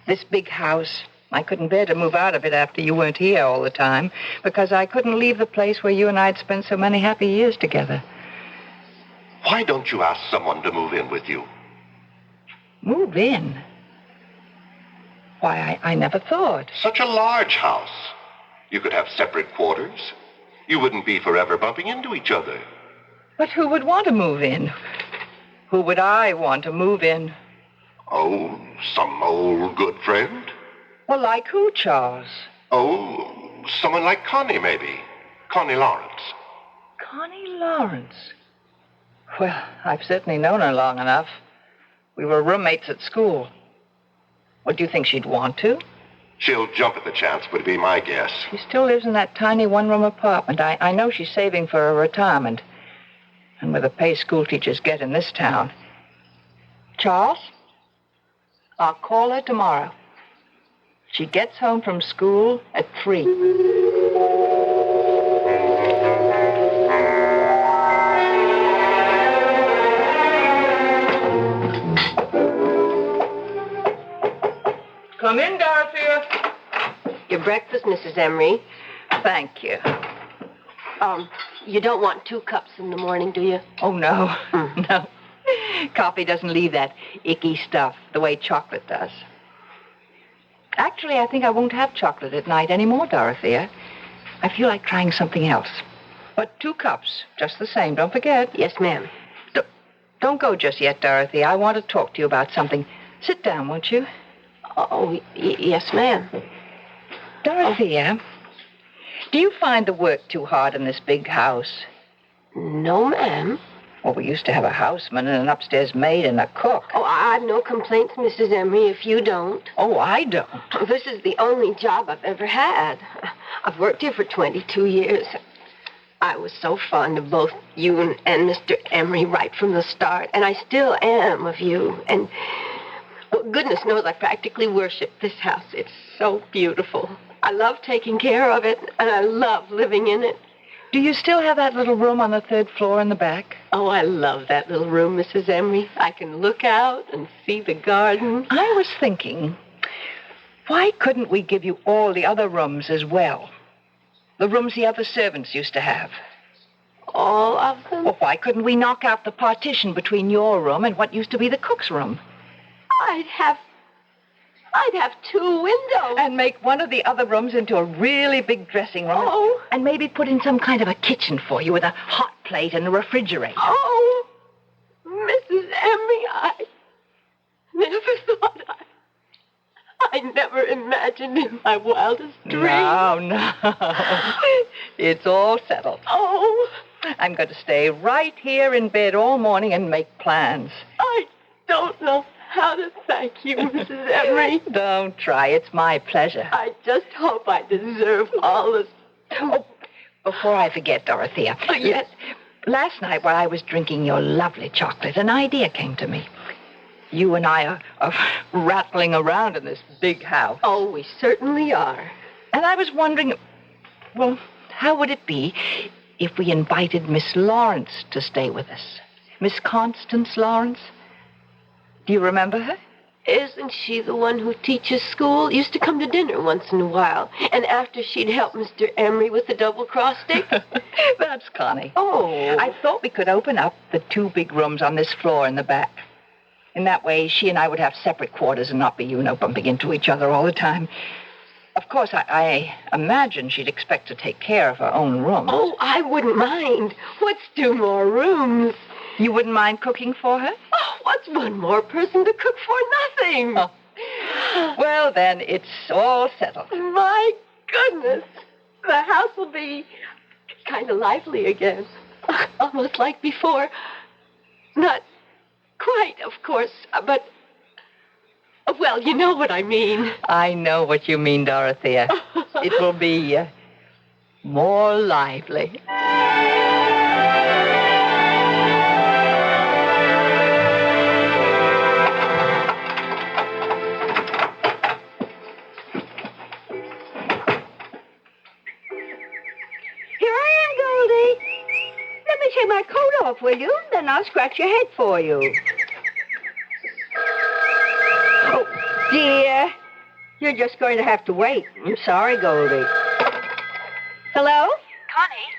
This big house, I couldn't bear to move out of it after you weren't here all the time, because I couldn't leave the place where you and I'd spent so many happy years together. Why don't you ask someone to move in with you? Move in? Why, I never thought. Such a large house. You could have separate quarters. You wouldn't be forever bumping into each other. But who would want to move in? Who would I want to move in? Oh, some old good friend? Well, like who, Charles? Oh, someone like Connie, maybe. Connie Lawrence. Connie Lawrence? Well, I've certainly known her long enough. We were roommates at school. What, do you think she'd want to? She'll jump at the chance, would be my guess. She still lives in that tiny one-room apartment. I know she's saving for a retirement. And with the pay school teachers get in this town. Charles, I'll call her tomorrow. She gets home from school at 3. Come in, Dorothea. Your breakfast, Mrs. Emery. Thank you. You don't want 2 cups in the morning, do you? Oh, no. No. Coffee doesn't leave that icky stuff the way chocolate does. Actually, I think I won't have chocolate at night anymore, Dorothea. I feel like trying something else. But 2 cups, just the same. Don't forget. Yes, ma'am. Don't go just yet, Dorothea. I want to talk to you about something. Sit down, won't you? Oh, yes, ma'am. Dorothea, do you find the work too hard in this big house? No, ma'am. Well, we used to have a houseman and an upstairs maid and a cook. Oh, I've no complaints, Mrs. Emery, if you don't. Oh, I don't. This is the only job I've ever had. I've worked here for 22 years. I was so fond of both you and Mr. Emery right from the start, and I still am of you. And well, goodness knows I practically worship this house. It's so beautiful. I love taking care of it, and I love living in it. Do you still have that little room on the 3rd floor in the back? Oh, I love that little room, Mrs. Emery. I can look out and see the garden. I was thinking, why couldn't we give you all the other rooms as well? The rooms the other servants used to have. All of them? Well, why couldn't we knock out the partition between your room and what used to be the cook's room? I'd have 2 windows. And make one of the other rooms into a really big dressing room. Oh. And maybe put in some kind of a kitchen for you with a hot plate and a refrigerator. Oh, Mrs. Emery, I never thought I never imagined in my wildest dreams. No. It's all settled. Oh. I'm going to stay right here in bed all morning and make plans. I don't know how to thank you, Mrs. Emery. Don't try. It's my pleasure. I just hope I deserve all this. Oh, before I forget, Dorothea. Oh, yes. Last night while I was drinking your lovely chocolate, an idea came to me. You and I are rattling around in this big house. Oh, we certainly are. And I was wondering, well, how would it be if we invited Miss Lawrence to stay with us? Miss Constance Lawrence? Do you remember her? Isn't she the one who teaches school? Used to come to dinner once in a while. And after she'd helped Mr. Emery with the double-cross stick? That's Connie. Oh. I thought we could open up the 2 big rooms on this floor in the back. In that way, she and I would have separate quarters and not be, bumping into each other all the time. Of course, I imagine she'd expect to take care of her own room. Oh, I wouldn't mind. What's 2 more rooms? You wouldn't mind cooking for her? Oh, what's 1 more person to cook for? Nothing. Oh. Well, then, it's all settled. My goodness. The house will be kind of lively again. Almost like before. Not quite, of course, but... Well, you know what I mean. I know what you mean, Dorothea. It will be more lively. Take my coat off, will you? Then I'll scratch your head for you. Oh, dear. You're just going to have to wait. I'm sorry, Goldie. Hello? Connie,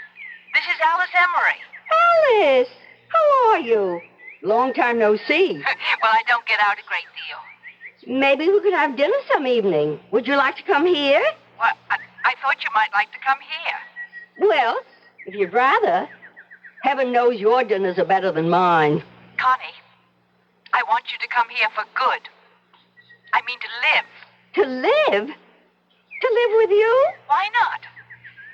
this is Alice Emery. Alice, how are you? Long time no see. Well, I don't get out a great deal. Maybe we could have dinner some evening. Would you like to come here? Well, I thought you might like to come here. Well, If you'd rather, heaven knows your dinners are better than mine. Connie, I want you to come here for good. I mean to live. To live? To live with you? Why not?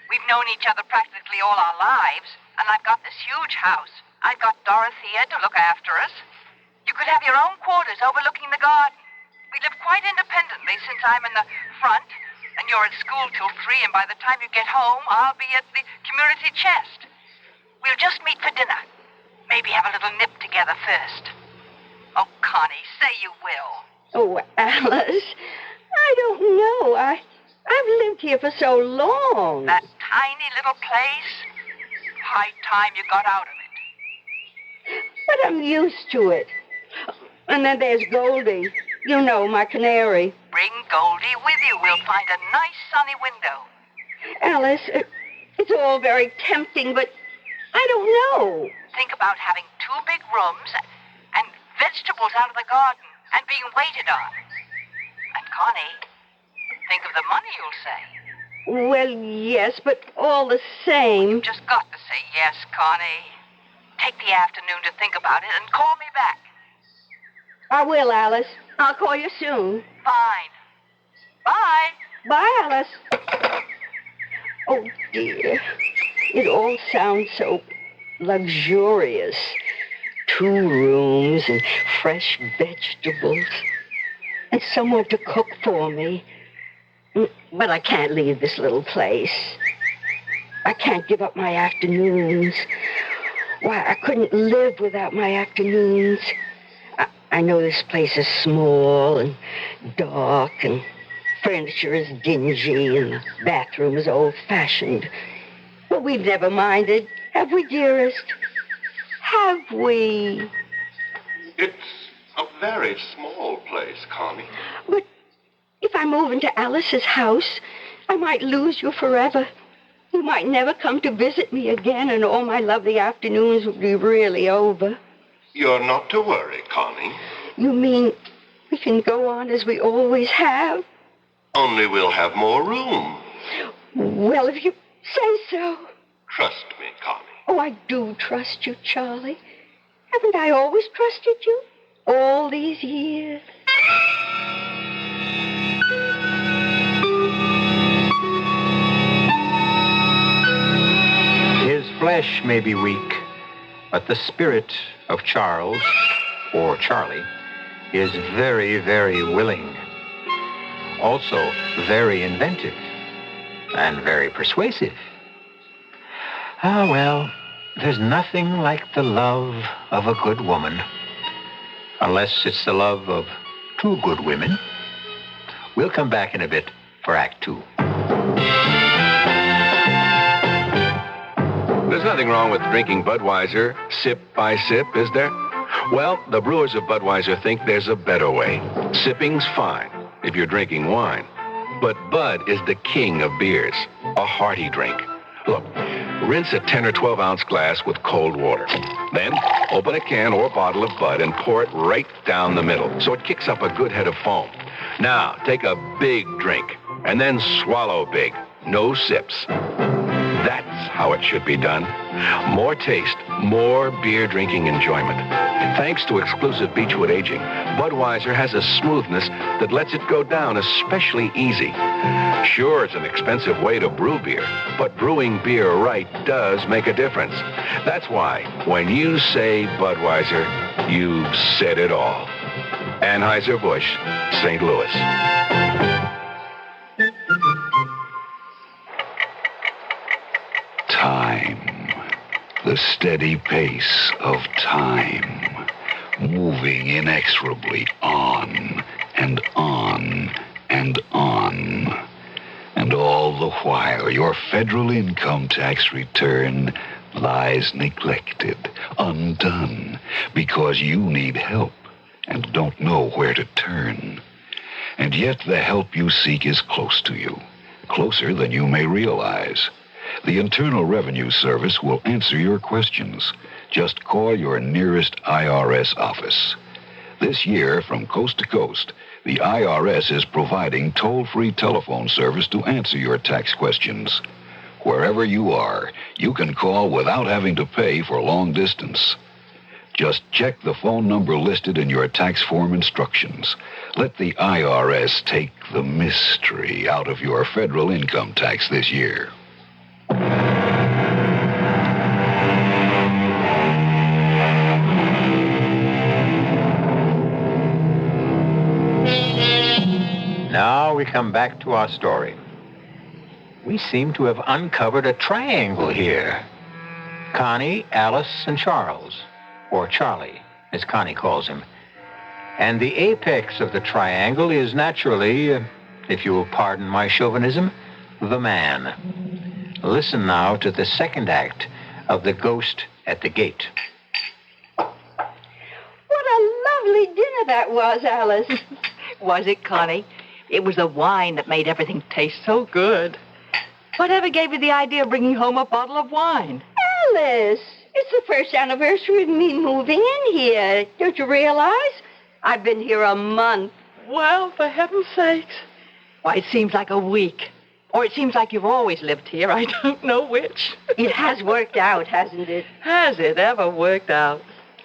We've known each other practically all our lives, and I've got this huge house. I've got Dorothea to look after us. You could have your own quarters overlooking the garden. We live quite independently since I'm in the front, and you're at school till 3, and by the time you get home, I'll be at the community chest. We'll just meet for dinner. Maybe have a little nip together first. Oh, Connie, say you will. Oh, Alice, I don't know. I've lived here for so long. That tiny little place? High time you got out of it. But I'm used to it. And then there's Goldie. You know, my canary. Bring Goldie with you. We'll find a nice sunny window. Alice, it's all very tempting, but I don't know. Think about having 2 big rooms and vegetables out of the garden and being waited on. And Connie, think of the money you'll save. Well, yes, but all the same. You've just got to say yes, Connie. Take the afternoon to think about it and call me back. I will, Alice. I'll call you soon. Fine. Bye. Bye, Alice. Oh, dear. It all sounds so luxurious. 2 rooms and fresh vegetables. And someone to cook for me. But I can't leave this little place. I can't give up my afternoons. Why, I couldn't live without my afternoons. I know this place is small and dark and furniture is dingy and the bathroom is old-fashioned. But we've never minded, have we, dearest? Have we? It's a very small place, Connie. But if I move into Alice's house, I might lose you forever. You might never come to visit me again, and all my lovely afternoons would be really over. You're not to worry, Connie. You mean we can go on as we always have? Only we'll have more room. Well, if you say so. Trust me, Connie. Oh, I do trust you, Charlie. Haven't I always trusted you? All these years. His flesh may be weak, but the spirit of Charles, or Charlie, is very, very willing. Also very inventive and very persuasive. Ah, well, there's nothing like the love of a good woman, unless it's the love of 2 good women. We'll come back in a bit for Act 2. There's nothing wrong with drinking Budweiser sip by sip, is there? Well, the brewers of Budweiser think there's a better way. Sipping's fine if you're drinking wine. But Bud is the king of beers, a hearty drink. Look, rinse a 10 or 12-ounce glass with cold water. Then open a can or bottle of Bud and pour it right down the middle so it kicks up a good head of foam. Now, take a big drink and then swallow big. No sips. That's how it should be done. More taste, more beer drinking enjoyment. Thanks to exclusive Beechwood aging, Budweiser has a smoothness that lets it go down especially easy. Sure, it's an expensive way to brew beer, but brewing beer right does make a difference. That's why when you say Budweiser, you've said it all. Anheuser-Busch, St. Louis. Time. The steady pace of time. Moving inexorably on and on and on. And all the while, your federal income tax return lies neglected, undone, because you need help and don't know where to turn. And yet the help you seek is close to you, closer than you may realize. The Internal Revenue Service will answer your questions. Just call your nearest IRS office. This year, from coast to coast, the IRS is providing toll-free telephone service to answer your tax questions. Wherever you are, you can call without having to pay for long distance. Just check the phone number listed in your tax form instructions. Let the IRS take the mystery out of your federal income tax this year. Now we come back to our story. We seem to have uncovered a triangle here. Connie, Alice, and Charles, or Charlie, as Connie calls him. And the apex of the triangle is naturally, if you will pardon my chauvinism, the man. Listen now to the second act of The Ghost at the Gate. What a lovely dinner that was, Alice. Was it, Connie? It was the wine that made everything taste so good. Whatever gave you the idea of bringing home a bottle of wine? Alice, it's the first anniversary of me moving in here. Don't you realize? I've been here a month. Well, for heaven's sakes. Why, it seems like a week. Or it seems like you've always lived here. I don't know which. It has worked out, hasn't it? Has it ever worked out?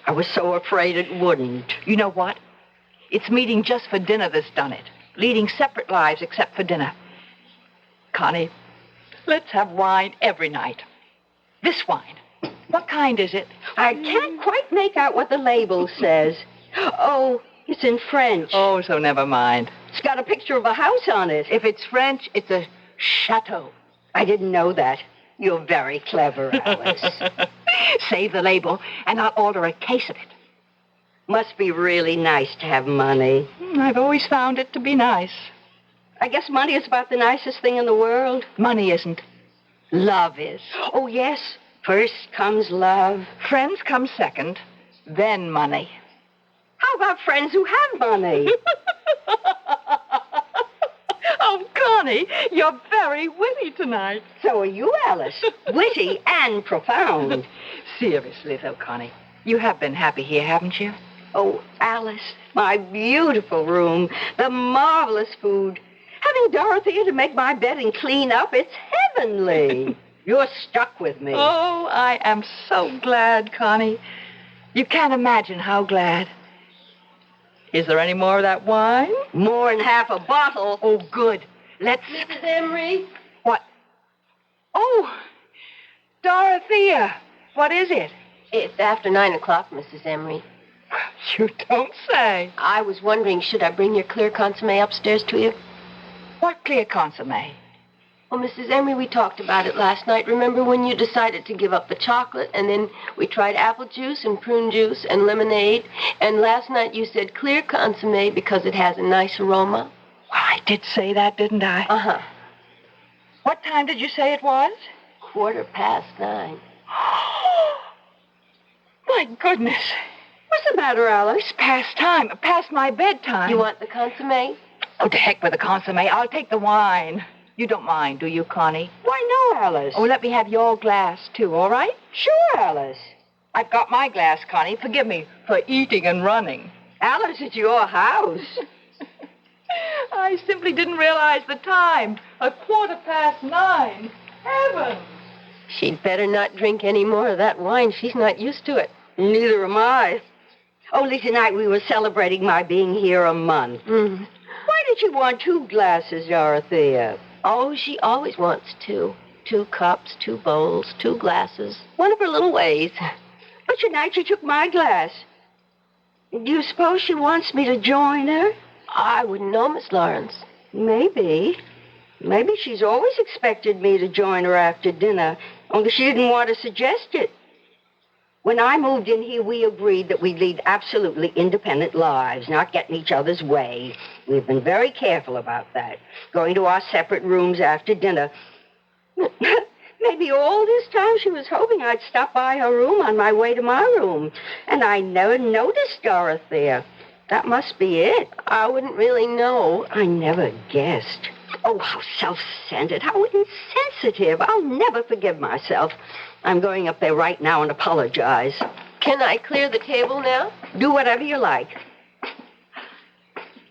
I was so afraid it wouldn't. You know what? It's meeting just for dinner that's done it. Leading separate lives except for dinner. Connie, let's have wine every night. This wine. What kind is it? I can't quite make out what the label says. Oh, it's in French. Oh, so never mind. It's got a picture of a house on it. If it's French, it's a chateau. I didn't know that. You're very clever, Alice. Save the label, and I'll order a case of it. Must be really nice to have money. I've always found it to be nice. I guess money is about the nicest thing in the world. Money isn't. Love is. Oh, yes. First comes love. Friends come second, then money. How about friends who have money? Oh, Connie, you're very witty tonight. So are you, Alice. Witty and profound. Seriously, though, Connie, you have been happy here, haven't you? Oh, Alice, my beautiful room, the marvelous food. Having Dorothea to make my bed and clean up, it's heavenly. You're stuck with me. Oh, I am so glad, Connie. You can't imagine how glad. Is there any more of that wine? More than half a bottle. Oh, good. Let's... Mrs. Emery? What? Oh, Dorothea. What is it? It's after 9 o'clock, Mrs. Emery. You don't say. I was wondering, should I bring your clear consommé upstairs to you? What clear consommé? Well, Mrs. Emery, we talked about it last night. Remember when you decided to give up the chocolate, and then we tried apple juice and prune juice and lemonade, and last night you said clear consommé because it has a nice aroma? Well, I did say that, didn't I? Uh-huh. What time did you say it was? 9:15. My goodness. What's the matter, Alice? It's past time. Past my bedtime. You want the consommé? Oh, to heck with the consommé. I'll take the wine. You don't mind, do you, Connie? Why, no, Alice. Oh, let me have your glass, too, all right? Sure, Alice. I've got my glass, Connie. Forgive me for eating and running. Alice, it's your house. I simply didn't realize the time. 9:15. Heavens! She'd better not drink any more of that wine. She's not used to it. Neither am I. Only tonight we were celebrating my being here a month. Mm. Why did you want 2 glasses, Dorothea? Oh, she always wants 2. 2 cups, 2 bowls, 2 glasses. One of her little ways. But tonight she took my glass. Do you suppose she wants me to join her? I wouldn't know, Miss Lawrence. Maybe. Maybe she's always expected me to join her after dinner, only she didn't want to suggest it. When I moved in here, we agreed that we'd lead absolutely independent lives, not get in each other's way. We've been very careful about that, going to our separate rooms after dinner. Maybe all this time she was hoping I'd stop by her room on my way to my room, and I never noticed Dorothea. That must be it. I wouldn't really know. I never guessed. Oh, how self-centered, how insensitive. I'll never forgive myself. I'm going up there right now and apologize. Can I clear the table now? Do whatever you like.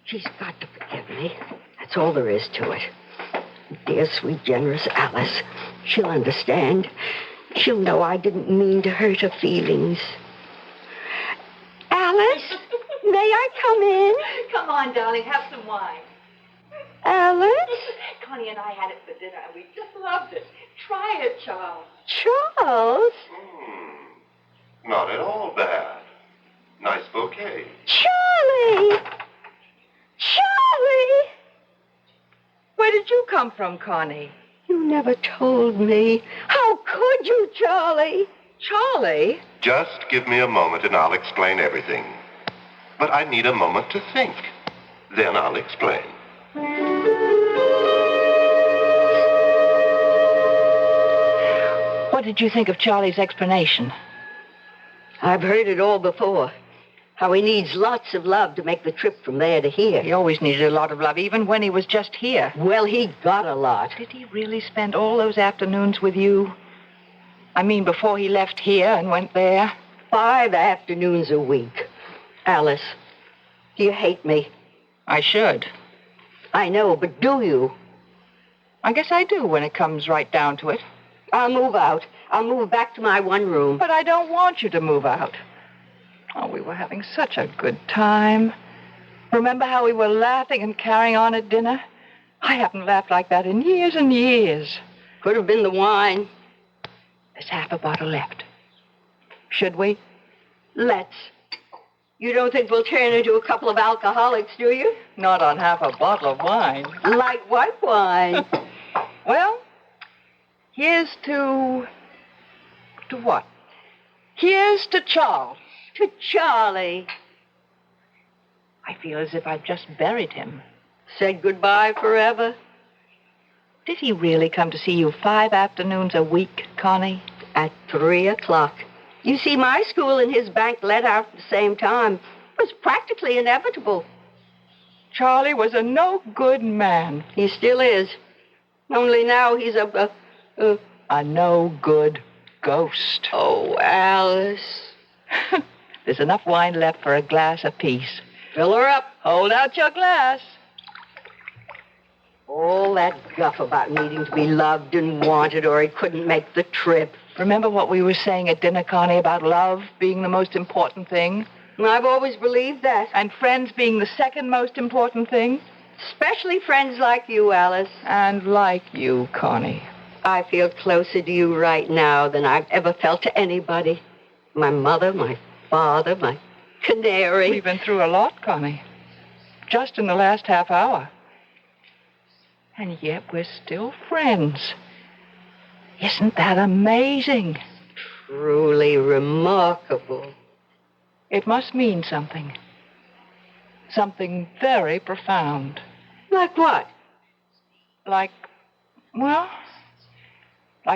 She's got to forgive me. That's all there is to it. Dear, sweet, generous Alice. She'll understand. She'll know I didn't mean to hurt her feelings. Alice, may I come in? Come on, darling, have some wine. Alice? Connie and I had it for dinner, and we just loved it. Try it, Charles. Charles? Not at all bad. Nice bouquet. Charlie! Charlie! Where did you come from, Connie? You never told me. How could you, Charlie? Charlie? Just give me a moment and I'll explain everything. But I need a moment to think. Then I'll explain. What did you think of Charlie's explanation? I've heard it all before. How he needs lots of love to make the trip from there to here. He always needed a lot of love, even when he was just here. Well, he got a lot. Did he really spend all those afternoons with you? I mean, before he left here and went there? 5 afternoons a week. Alice, do you hate me? I should. I know, but do you? I guess I do when it comes right down to it. I'll move out. I'll move back to my one room. But I don't want you to move out. Oh, we were having such a good time. Remember how we were laughing and carrying on at dinner? I haven't laughed like that in years and years. Could have been the wine. There's half a bottle left. Should we? Let's. You don't think we'll turn into a couple of alcoholics, do you? Not on half a bottle of wine. Like white wine. Well, here's to what? Here's to Charles. To Charlie. I feel as if I've just buried him. Said goodbye forever? Did he really come to see you 5 afternoons a week, Connie? At 3 o'clock. You see, my school and his bank let out at the same time. It was practically inevitable. Charlie was a no-good man. He still is. Only now he's a no-good ghost. Oh, Alice. There's enough wine left for a glass apiece. Fill her up. Hold out your glass. All that guff about needing to be loved and wanted or he couldn't make the trip. Remember what we were saying at dinner, Connie, about love being the most important thing? I've always believed that. And friends being the second most important thing? Especially friends like you, Alice. And like you, Connie. I feel closer to you right now than I've ever felt to anybody. My mother, my father, my canary. We've been through a lot, Connie. Just in the last half hour. And yet we're still friends. Isn't that amazing? Truly remarkable. It must mean something. Something very profound. Like what? Like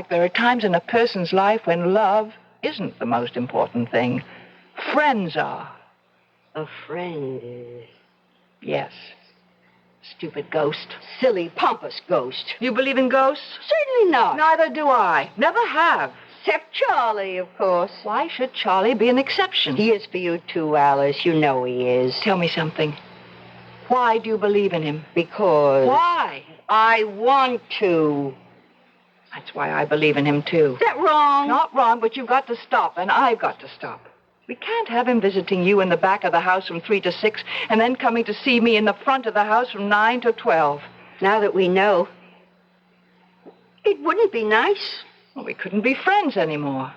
there are times in a person's life when love isn't the most important thing. Friends are. A friend is. Yes. Stupid ghost. Silly, pompous ghost. You believe in ghosts? Certainly not. Neither do I. Never have. Except Charlie, of course. Why should Charlie be an exception? He is for you, too, Alice. You know he is. Tell me something. Why do you believe in him? Because... Why? I want to. That's why I believe in him, too. Is that wrong? Not wrong, but you've got to stop, and I've got to stop. We can't have him visiting you in the back of the house from 3 to 6, and then coming to see me in the front of the house from 9 to 12. Now that we know, it wouldn't be nice. Well, we couldn't be friends anymore.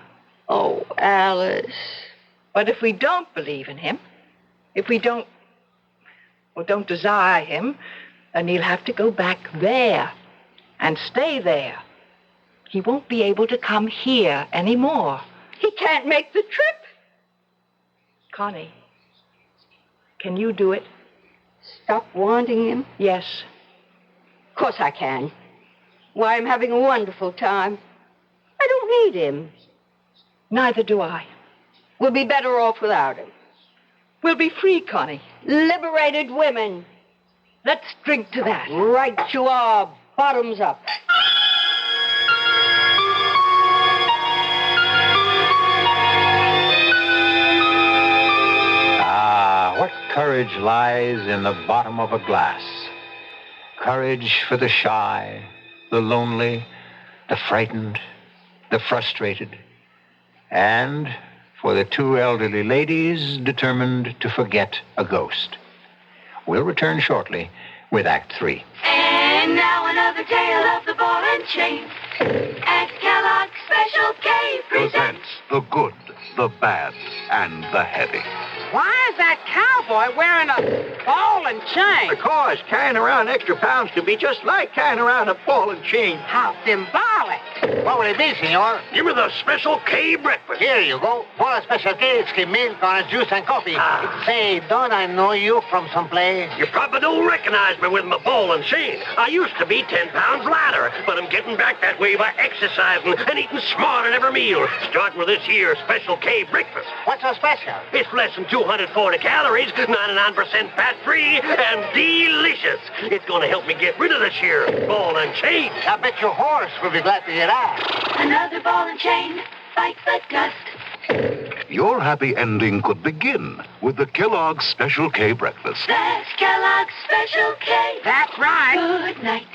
Oh, Alice. But if we don't believe in him, if we don't desire him, then he'll have to go back there and stay there. He won't be able to come here anymore. He can't make the trip. Connie, can you do it? Stop wanting him? Yes. Of course I can. Why, I'm having a wonderful time. I don't need him. Neither do I. We'll be better off without him. We'll be free, Connie. Liberated women. Let's drink to that. Right you are. Bottoms up. What courage lies in the bottom of a glass. Courage for the shy, the lonely, the frightened, the frustrated, and for the two elderly ladies determined to forget a ghost. We'll return shortly with Act 3. And now another tale of the ball and chain. At Kellogg's Special K presents The good, the bad, and the heavy. Why is that cowboy wearing a ball and chain? Because carrying around extra pounds can be just like carrying around a ball and chain. How symbolic. What will it be, senor? Give me the Special K breakfast. Here you go. For a Special K, it's milk on juice and coffee. Say, don't I know you from someplace? You probably don't recognize me with my ball and chain. I used to be 10 pounds lighter, but I'm getting back that way by exercising and eating smart at every meal, starting with this here Special K breakfast. What's so special? It's less than 240 calories, 99% fat-free, and delicious. It's going to help me get rid of this here ball and chain. I bet your horse will be glad to hear that. another ball and chain. Fight but gust. Your happy ending could begin with the Kellogg's Special K breakfast. That's Kellogg's Special K. That's right. Good night.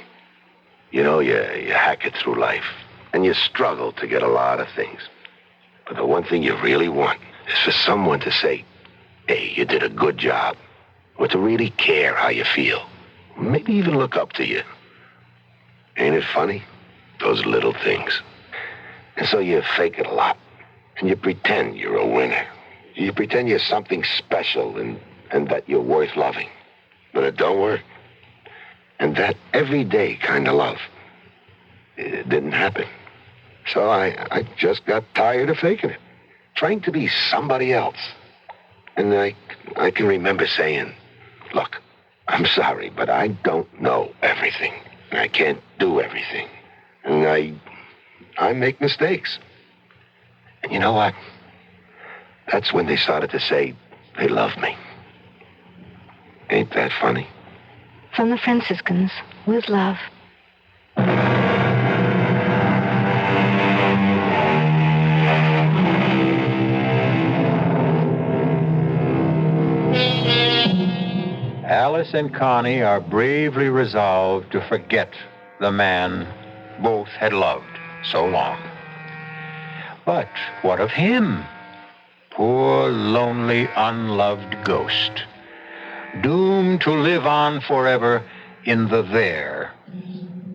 You know, you hack it through life, and you struggle to get a lot of things. But the one thing you really want is for someone to say, hey, you did a good job, or to really care how you feel. Maybe even look up to you. Ain't it funny? Those little things. And so you fake it a lot, and you pretend you're a winner. You pretend you're something special and that you're worth loving. But it don't work. And that everyday kind of love, it didn't happen. So I just got tired of faking it, trying to be somebody else. And I can remember saying, look, I'm sorry, but I don't know everything. And I can't do everything. And I make mistakes. And you know what? That's when they started to say they love me. Ain't that funny? From the Franciscans, with love. Alice and Connie are bravely resolved to forget the man both had loved so long. But what of him? Poor, lonely, unloved ghost, doomed to live on forever in the there,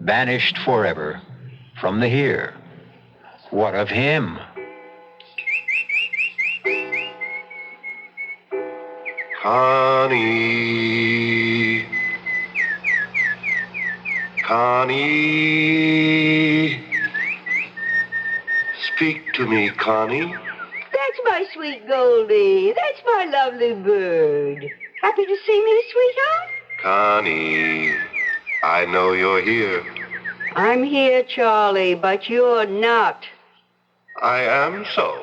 banished forever from the here. What of him? Connie. Connie. Speak to me, Connie. That's my sweet Goldie. That's my lovely bird. Happy to see me, sweetheart? Connie, I know you're here. I'm here, Charlie, but you're not. I am so.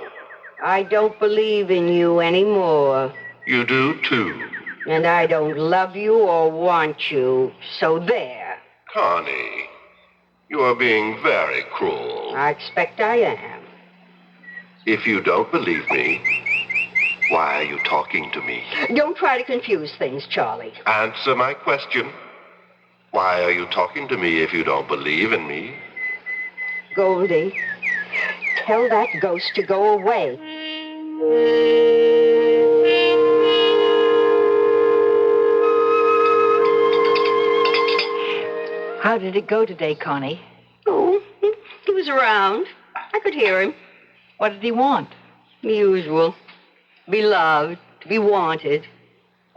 I don't believe in you anymore. You do, too. And I don't love you or want you. So there. Connie, you are being very cruel. I expect I am. If you don't believe me, why are you talking to me? Don't try to confuse things, Charlie. Answer my question. Why are you talking to me if you don't believe in me? Goldie, tell that ghost to go away. How did it go today, Connie? Oh, he was around. I could hear him. What did he want? The usual. Be loved, to be wanted.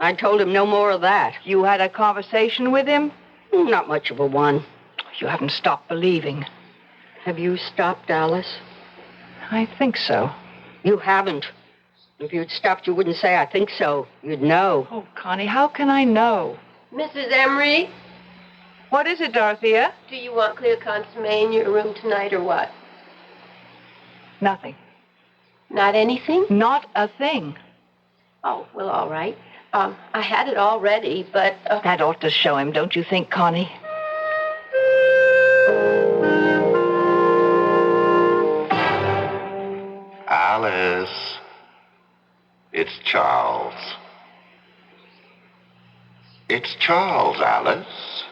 I told him no more of that. You had a conversation with him? Not much of a one. You haven't stopped believing. Have you stopped, Alice? I think so. You haven't. If you'd stopped, you wouldn't say, I think so. You'd know. Oh, Connie, how can I know? Mrs. Emery, What is it, Dorothea? do you want clear consomme in your room tonight or what? Nothing. Not anything? Not a thing. Oh, well, all right. I had it all ready, but... That ought to show him, don't you think, Connie? Alice. It's Charles. It's Charles, Alice.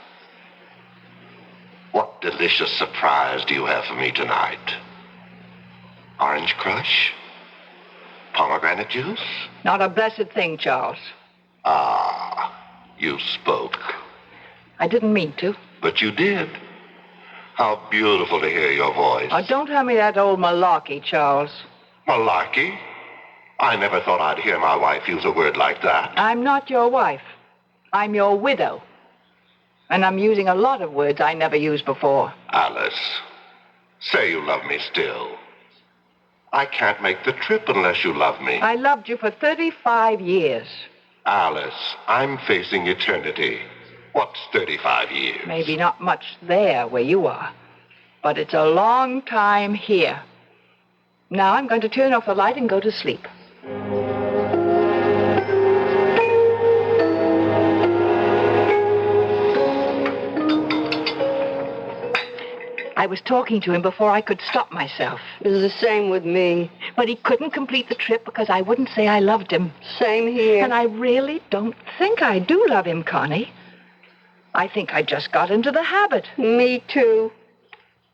What delicious surprise do you have for me tonight? Orange crush? Pomegranate juice? Not a blessed thing, Charles. Ah, you spoke. I didn't mean to. But you did. How beautiful to hear your voice. Oh, don't tell me that old malarkey, Charles. Malarkey? I never thought I'd hear my wife use a word like that. I'm not your wife. I'm your widow. And I'm using a lot of words I never used before. Alice, say you love me still. I can't make the trip unless you love me. I loved you for 35 years. Alice, I'm facing eternity. What's 35 years? Maybe not much there where you are, but it's a long time here. Now I'm going to turn off the light and go to sleep. I was talking to him before I could stop myself. It was the same with me. But he couldn't complete the trip because I wouldn't say I loved him. Same here. And I really don't think I do love him, Connie. I think I just got into the habit. Me too.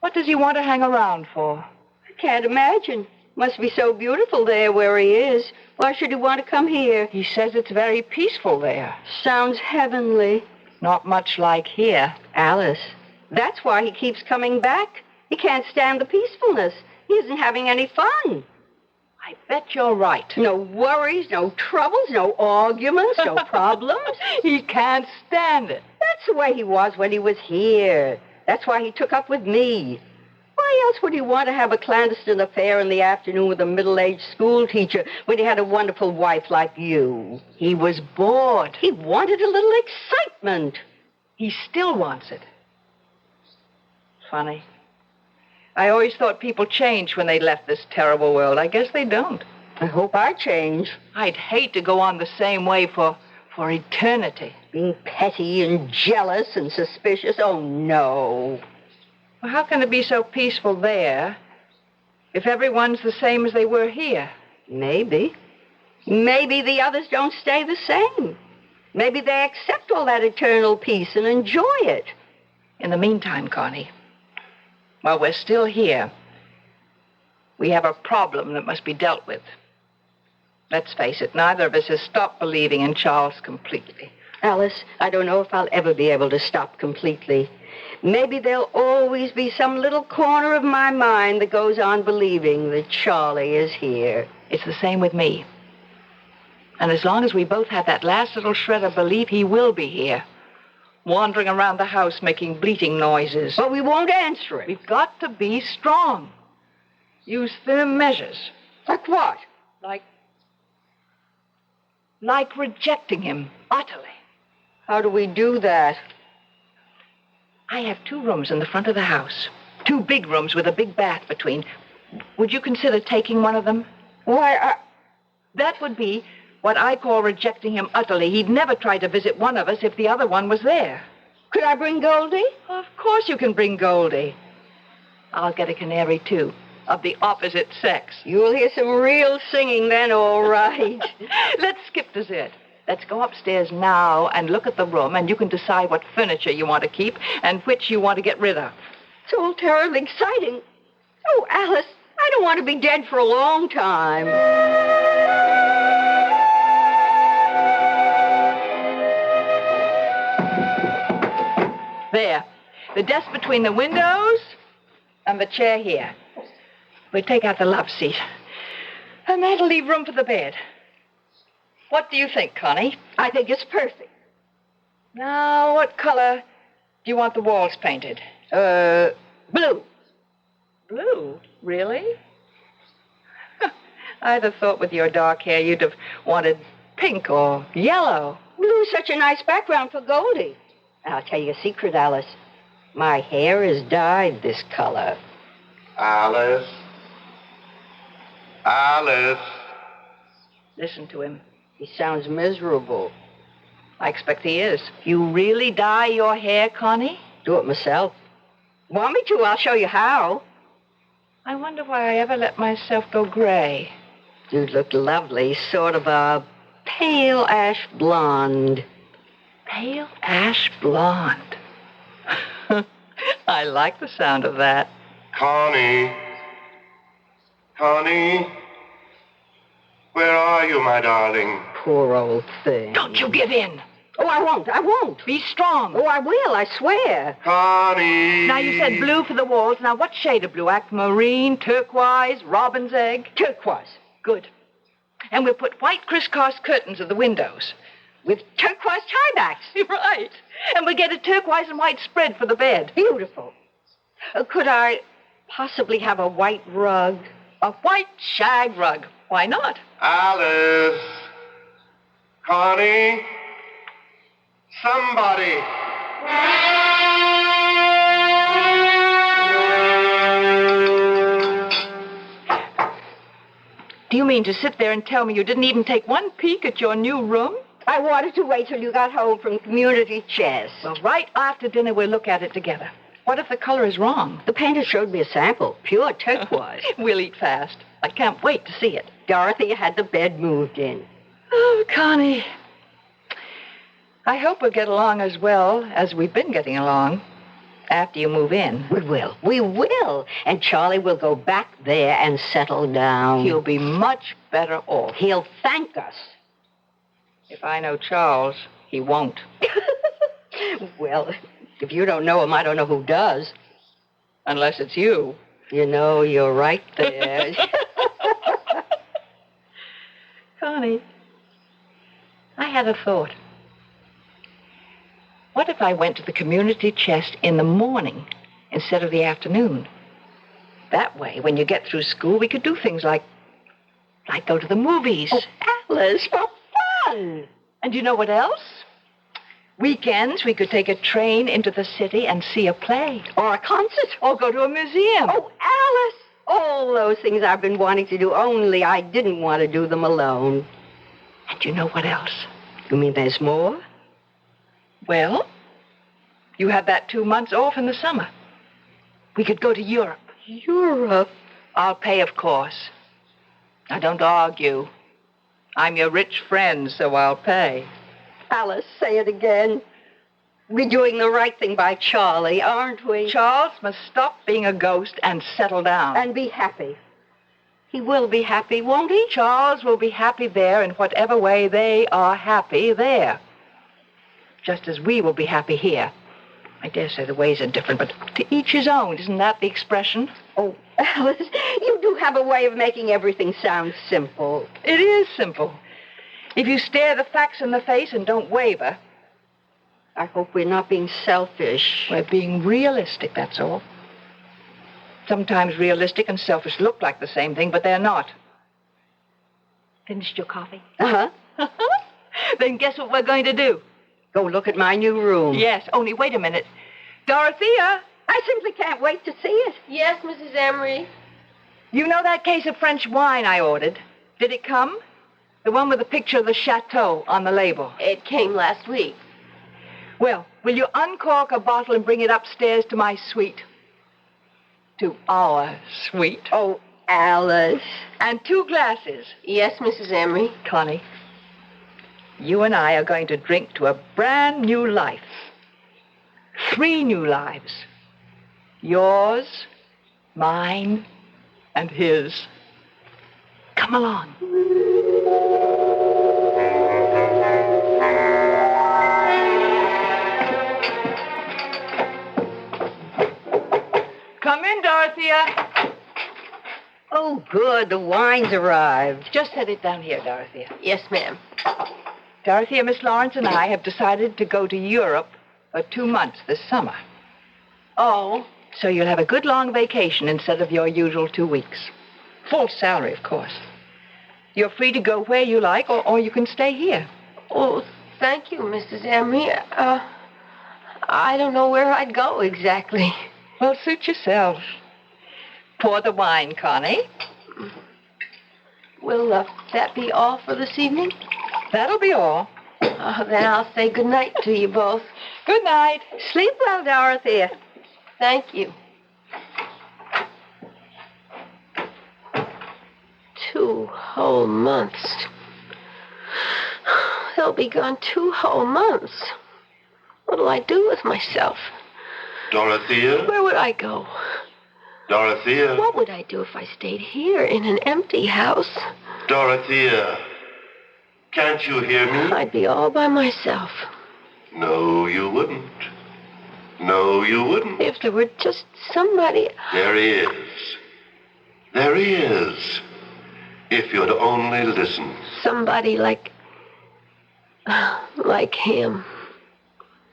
What does he want to hang around for? I can't imagine. Must be so beautiful there where he is. Why should he want to come here? He says it's very peaceful there. Sounds heavenly. Not much like here. Alice, that's why he keeps coming back. He can't stand the peacefulness. He isn't having any fun. I bet you're right. No worries, no troubles, no arguments, no problems. He can't stand it. That's the way he was when he was here. That's why he took up with me. Why else would he want to have a clandestine affair in the afternoon with a middle-aged school teacher when he had a wonderful wife like you? He was bored. He wanted a little excitement. He still wants it. Funny. I always thought people changed when they left this terrible world. I guess they don't. I hope I change. I'd hate to go on the same way for eternity. Being petty and jealous and suspicious? Oh, no. Well, how can it be so peaceful there if everyone's the same as they were here? Maybe. Maybe the others don't stay the same. Maybe they accept all that eternal peace and enjoy it. In the meantime, Connie, while we're still here, we have a problem that must be dealt with. Let's face it, neither of us has stopped believing in Charles completely. Alice, I don't know if I'll ever be able to stop completely. Maybe there'll always be some little corner of my mind that goes on believing that Charlie is here. It's the same with me. And as long as we both have that last little shred of belief, he will be here, wandering around the house making bleating noises. But we won't answer it. We've got to be strong. Use firm measures. Like what? Like rejecting him utterly. How do we do that? I have 2 rooms in the front of the house. 2 big rooms with a big bath between. Would you consider taking one of them? Why, That would be what I call rejecting him utterly. He'd never try to visit one of us if the other one was there. Could I bring Goldie? Of course you can bring Goldie. I'll get a canary, too, of the opposite sex. You'll hear some real singing then, all right. Let's skip dessert. Let's go upstairs now and look at the room, and you can decide what furniture you want to keep and which you want to get rid of. It's all terribly exciting. Oh, Alice, I don't want to be dead for a long time. There. The desk between the windows and the chair here. We'll take out the love seat. And that'll leave room for the bed. What do you think, Connie? I think it's perfect. Now, what color do you want the walls painted? Blue. Blue? Really? I'd have thought with your dark hair you'd have wanted pink or yellow. Blue's such a nice background for Goldie. I'll tell you a secret, Alice. My hair is dyed this color. Alice. Alice. Listen to him. He sounds miserable. I expect he is. You really dye your hair, Connie? Do it myself. Want me to? I'll show you how. I wonder why I ever let myself go gray. You'd look lovely, sort of a pale ash blonde. Pale ash blonde. I like the sound of that. Connie. Connie. Where are you, my darling? Poor old thing. Don't you give in. Oh, I won't. Be strong. Oh, I will, I swear. Connie. Now, you said blue for the walls. Now, what shade of blue? Aquamarine, turquoise, robin's egg? Turquoise. Good. And we'll put white crisscross curtains at the windows. With turquoise tiebacks. Right. And we'll get a turquoise and white spread for the bed. Beautiful. Could I possibly have a white rug? A white shag rug. Why not? Alice. Connie. Somebody. Do you mean to sit there and tell me you didn't even take one peek at your new room? I wanted to wait till you got home from community chess. Well, right after dinner, we'll look at it together. What if the color is wrong? The painter showed me a sample. Pure turquoise. We'll eat fast. I can't wait to see it. Dorothy had the bed moved in. Oh, Connie. I hope we'll get along as well as we've been getting along after you move in. We will. And Charlie will go back there and settle down. He'll be much better off. He'll thank us. If I know Charles, he won't. Well, if you don't know him, I don't know who does. Unless it's you. You know, you're right there. Connie, I had a thought. What if I went to the community chest in the morning instead of the afternoon? That way, when you get through school, we could do things like go to the movies. Oh, Alice, for fun! And you know what else? Weekends, we could take a train into the city and see a play. Or a concert. Or go to a museum. Oh, Alice! All those things I've been wanting to do, only I didn't want to do them alone. And you know what else? You mean there's more? Well, you have that 2 months off in the summer. We could go to Europe. Europe? I'll pay, of course. Now, don't argue. I'm your rich friend, so I'll pay. Alice, say it again. We're doing the right thing by Charlie, aren't we? Charles must stop being a ghost and settle down. And be happy. He will be happy, won't he? Charles will be happy there in whatever way they are happy there. Just as we will be happy here. I dare say the ways are different, but to each his own. Isn't that the expression? Oh, Alice, you do have a way of making everything sound simple. It is simple. If you stare the facts in the face and don't waver. I hope we're not being selfish. We're being realistic, that's all. Sometimes realistic and selfish look like the same thing, but they're not. Finished your coffee? Uh-huh. Then guess what we're going to do? Go look at my new room. Yes, only wait a minute. Dorothea! I simply can't wait to see it. Yes, Mrs. Emery. You know that case of French wine I ordered? Did it come? The one with the picture of the chateau on the label. It came last week. Well, will you uncork a bottle and bring it upstairs to my suite? To our suite. Oh, Alice. And 2 glasses. Yes, Mrs. Emery. Connie, you and I are going to drink to a brand new life. 3 new lives. Yours, mine, and his. Come along. Come in, Dorothea. Oh, good. The wine's arrived. Just set it down here, Dorothea. Yes, ma'am. Dorothea, Miss Lawrence and I have decided to go to Europe for 2 months this summer. Oh. So you'll have a good long vacation instead of your usual 2 weeks. Full salary, of course. You're free to go where you like, or you can stay here. Oh, thank you, Mrs. Emery. I don't know where I'd go exactly. Well, suit yourself. Pour the wine, Connie. Will that be all for this evening? That'll be all. Then I'll say good night to you both. Good night. Sleep well, Dorothea. Thank you. 2 whole months. They'll be gone 2 whole months. What'll I do with myself? Dorothea? Where would I go? Dorothea? What would I do if I stayed here in an empty house? Dorothea, can't you hear me? I'd be all by myself. No, you wouldn't. No, you wouldn't. If there were just somebody... There is. There is. If you'd only listen. Somebody like him.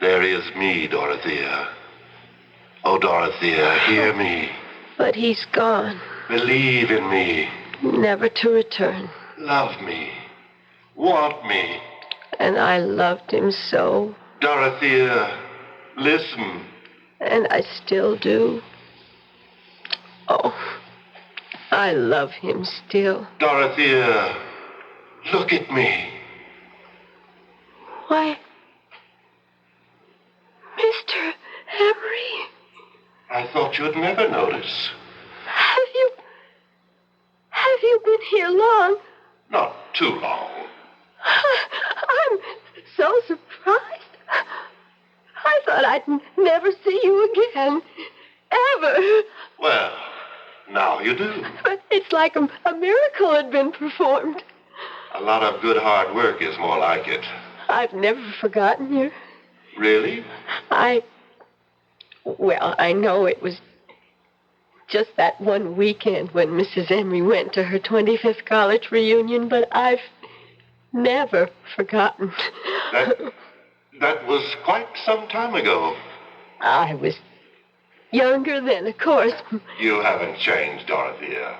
There is me, Dorothea. Oh, Dorothea, hear me. But he's gone. Believe in me. Never to return. Love me. Want me. And I loved him so. Dorothea, listen. And I still do. Oh, I love him still. Dorothea, look at me. Why, Mr. Emery. I thought you'd never notice. Have you been here long? Not too long. I'm so surprised. I thought I'd never see you again. Ever. Well, now you do. But it's like a miracle had been performed. A lot of good hard work is more like it. I've never forgotten you. Really? Well, I know it was just that one weekend when Mrs. Emery went to her 25th college reunion, but I've never forgotten. That was quite some time ago. I was younger then, of course. You haven't changed, Dorothea.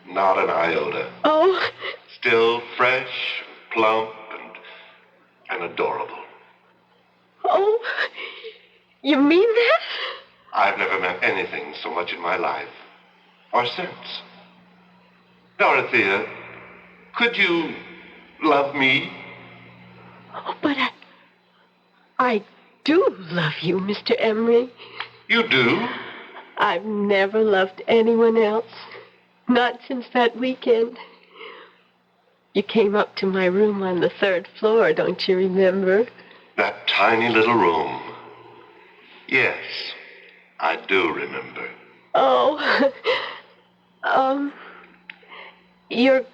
Not an iota. Oh. Still fresh, plump, and adorable. Oh, you mean that? I've never meant anything so much in my life. Or since. Dorothea, could you love me? Oh, but I do love you, Mr. Emery. You do? I've never loved anyone else. Not since that weekend. You came up to my room on the 3rd floor, don't you remember? That tiny little room. Yes, I do remember. Oh, you're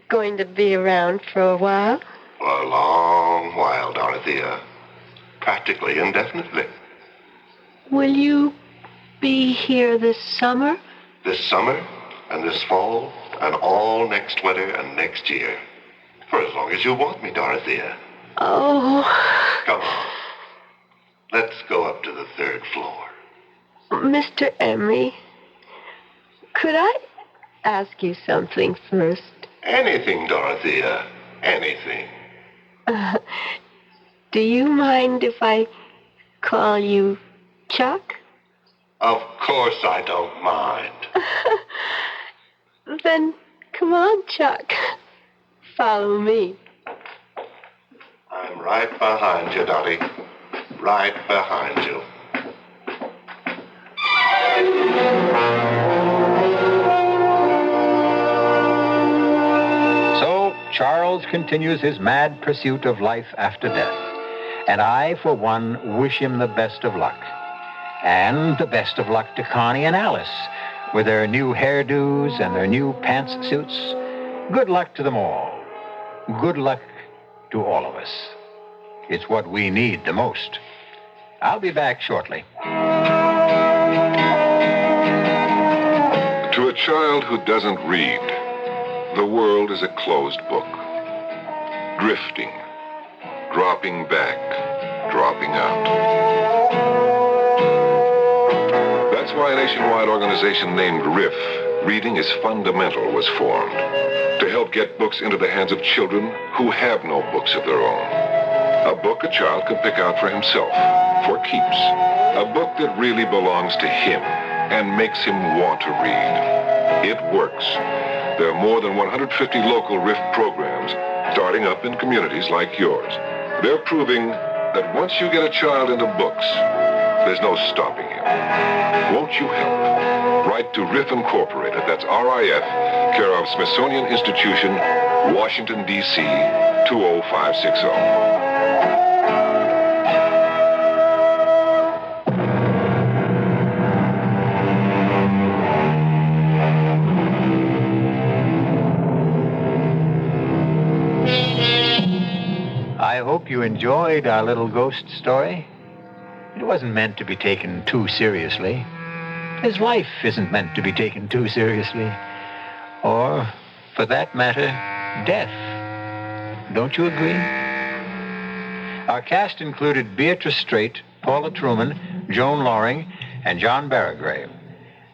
going to be around for a while? For a long while, Dorothea. Practically indefinitely. Will you be here this summer? This summer, and this fall, and all next winter and next year. For as long as you want me, Dorothea. Oh. Come on. Let's go up to the 3rd floor. Mr. Emery, could I ask you something first? Anything, Dorothea. Anything. Do you mind if I call you Chuck? Of course I don't mind. Then come on, Chuck. Follow me. I'm right behind you, Dottie. Right behind you. So, Charles continues his mad pursuit of life after death. And I, for one, wish him the best of luck. And the best of luck to Connie and Alice with their new hairdos and their new pantsuits. Good luck to them all. Good luck to all of us. It's what we need the most. I'll be back shortly. To a child who doesn't read, the world is a closed book. Drifting, dropping back, dropping out. That's why a nationwide organization named RIF, Reading is Fundamental, was formed to help get books into the hands of children who have no books of their own. A book a child can pick out for himself, for keeps. A book that really belongs to him and makes him want to read. It works. There are more than 150 local RIF programs starting up in communities like yours. They're proving that once you get a child into books, there's no stopping him. Won't you help? Write to RIF Incorporated, that's RIF, care of Smithsonian Institution, Washington, D.C., 20560. hope you enjoyed our little ghost story. It wasn't meant to be taken too seriously. His life isn't meant to be taken too seriously. Or, for that matter, death. Don't you agree? Our cast included Beatrice Straight, Paula Truman, Joan Loring, and John Barragrave.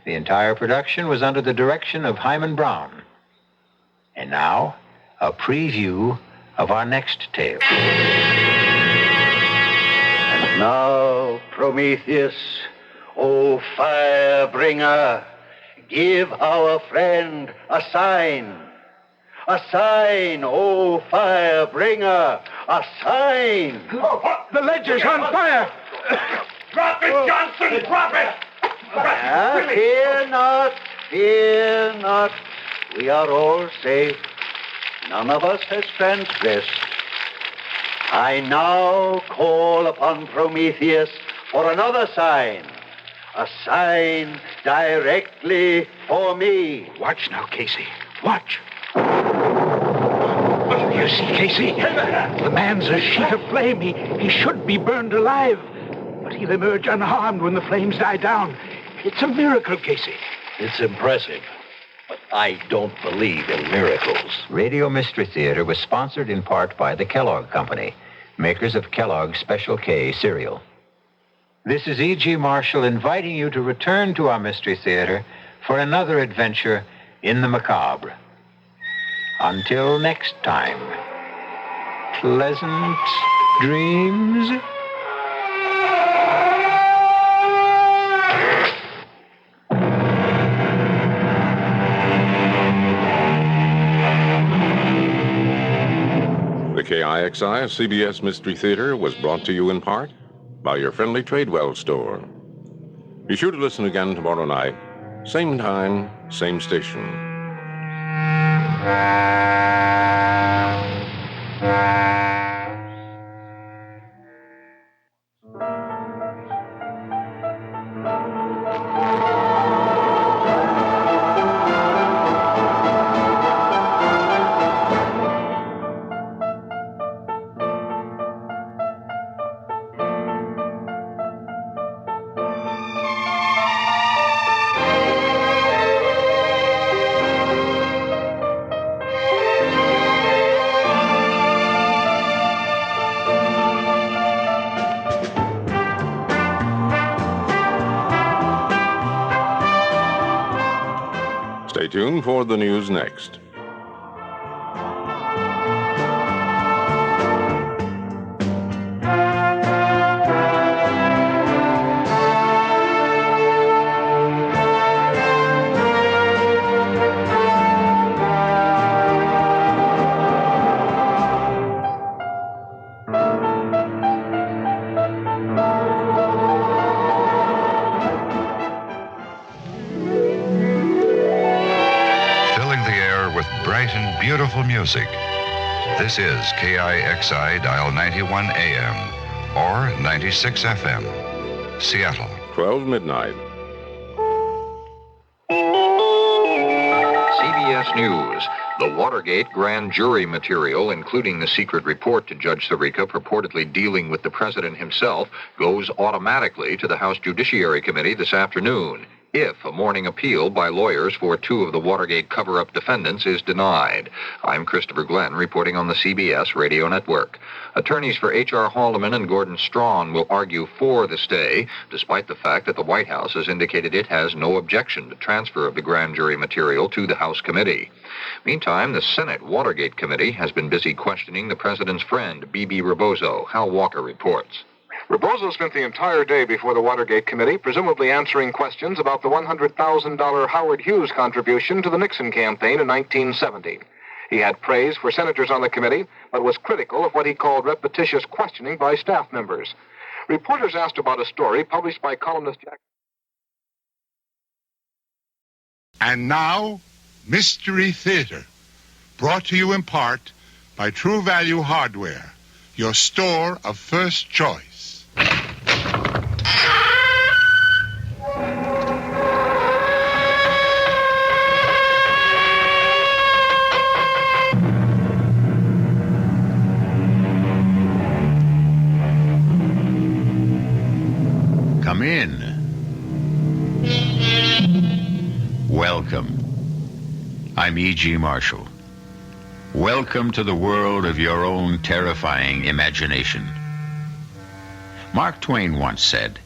The entire production was under the direction of Hyman Brown. And now, a preview of our next tale. And now, Prometheus, O fire bringer, give our friend a sign. A sign, O fire bringer, a sign. The ledger's on fire. Drop it, Johnson, drop it. Fear not, fear not. We are all safe. None of us has transgressed. I now call upon Prometheus for another sign. A sign directly for me. Watch now, Casey. Watch. You see, Casey? The man's a sheet of flame. He should be burned alive. But he'll emerge unharmed when the flames die down. It's a miracle, Casey. It's impressive, but I don't believe in miracles. Radio Mystery Theater was sponsored in part by the Kellogg Company, makers of Kellogg's Special K cereal. This is E.G. Marshall inviting you to return to our Mystery Theater for another adventure in the macabre. Until next time, pleasant dreams. The KIXI CBS Mystery Theater was brought to you in part by your friendly Tradewell store. Be sure to listen again tomorrow night, same time, same station. Stay tuned for the news next. Beautiful music. This is KIXI dial 91 AM or 96 FM, Seattle. 12 midnight. CBS News. The Watergate grand jury material, including the secret report to Judge Sirica purportedly dealing with the president himself, goes automatically to the House Judiciary Committee this afternoon, if a morning appeal by lawyers for two of the Watergate cover-up defendants is denied. I'm Christopher Glenn, reporting on the CBS Radio Network. Attorneys for H.R. Haldeman and Gordon Strawn will argue for the stay, despite the fact that the White House has indicated it has no objection to transfer of the grand jury material to the House committee. Meantime, the Senate Watergate Committee has been busy questioning the president's friend, B.B. Rebozo. Hal Walker reports. Rebozo spent the entire day before the Watergate Committee, presumably answering questions about the $100,000 Howard Hughes contribution to the Nixon campaign in 1970. He had praise for senators on the committee, but was critical of what he called repetitious questioning by staff members. Reporters asked about a story published by columnist Jack. And now, Mystery Theater, brought to you in part by True Value Hardware, your store of first choice. Welcome. I'm E.G. Marshall. Welcome to the world of your own terrifying imagination. Mark Twain once said,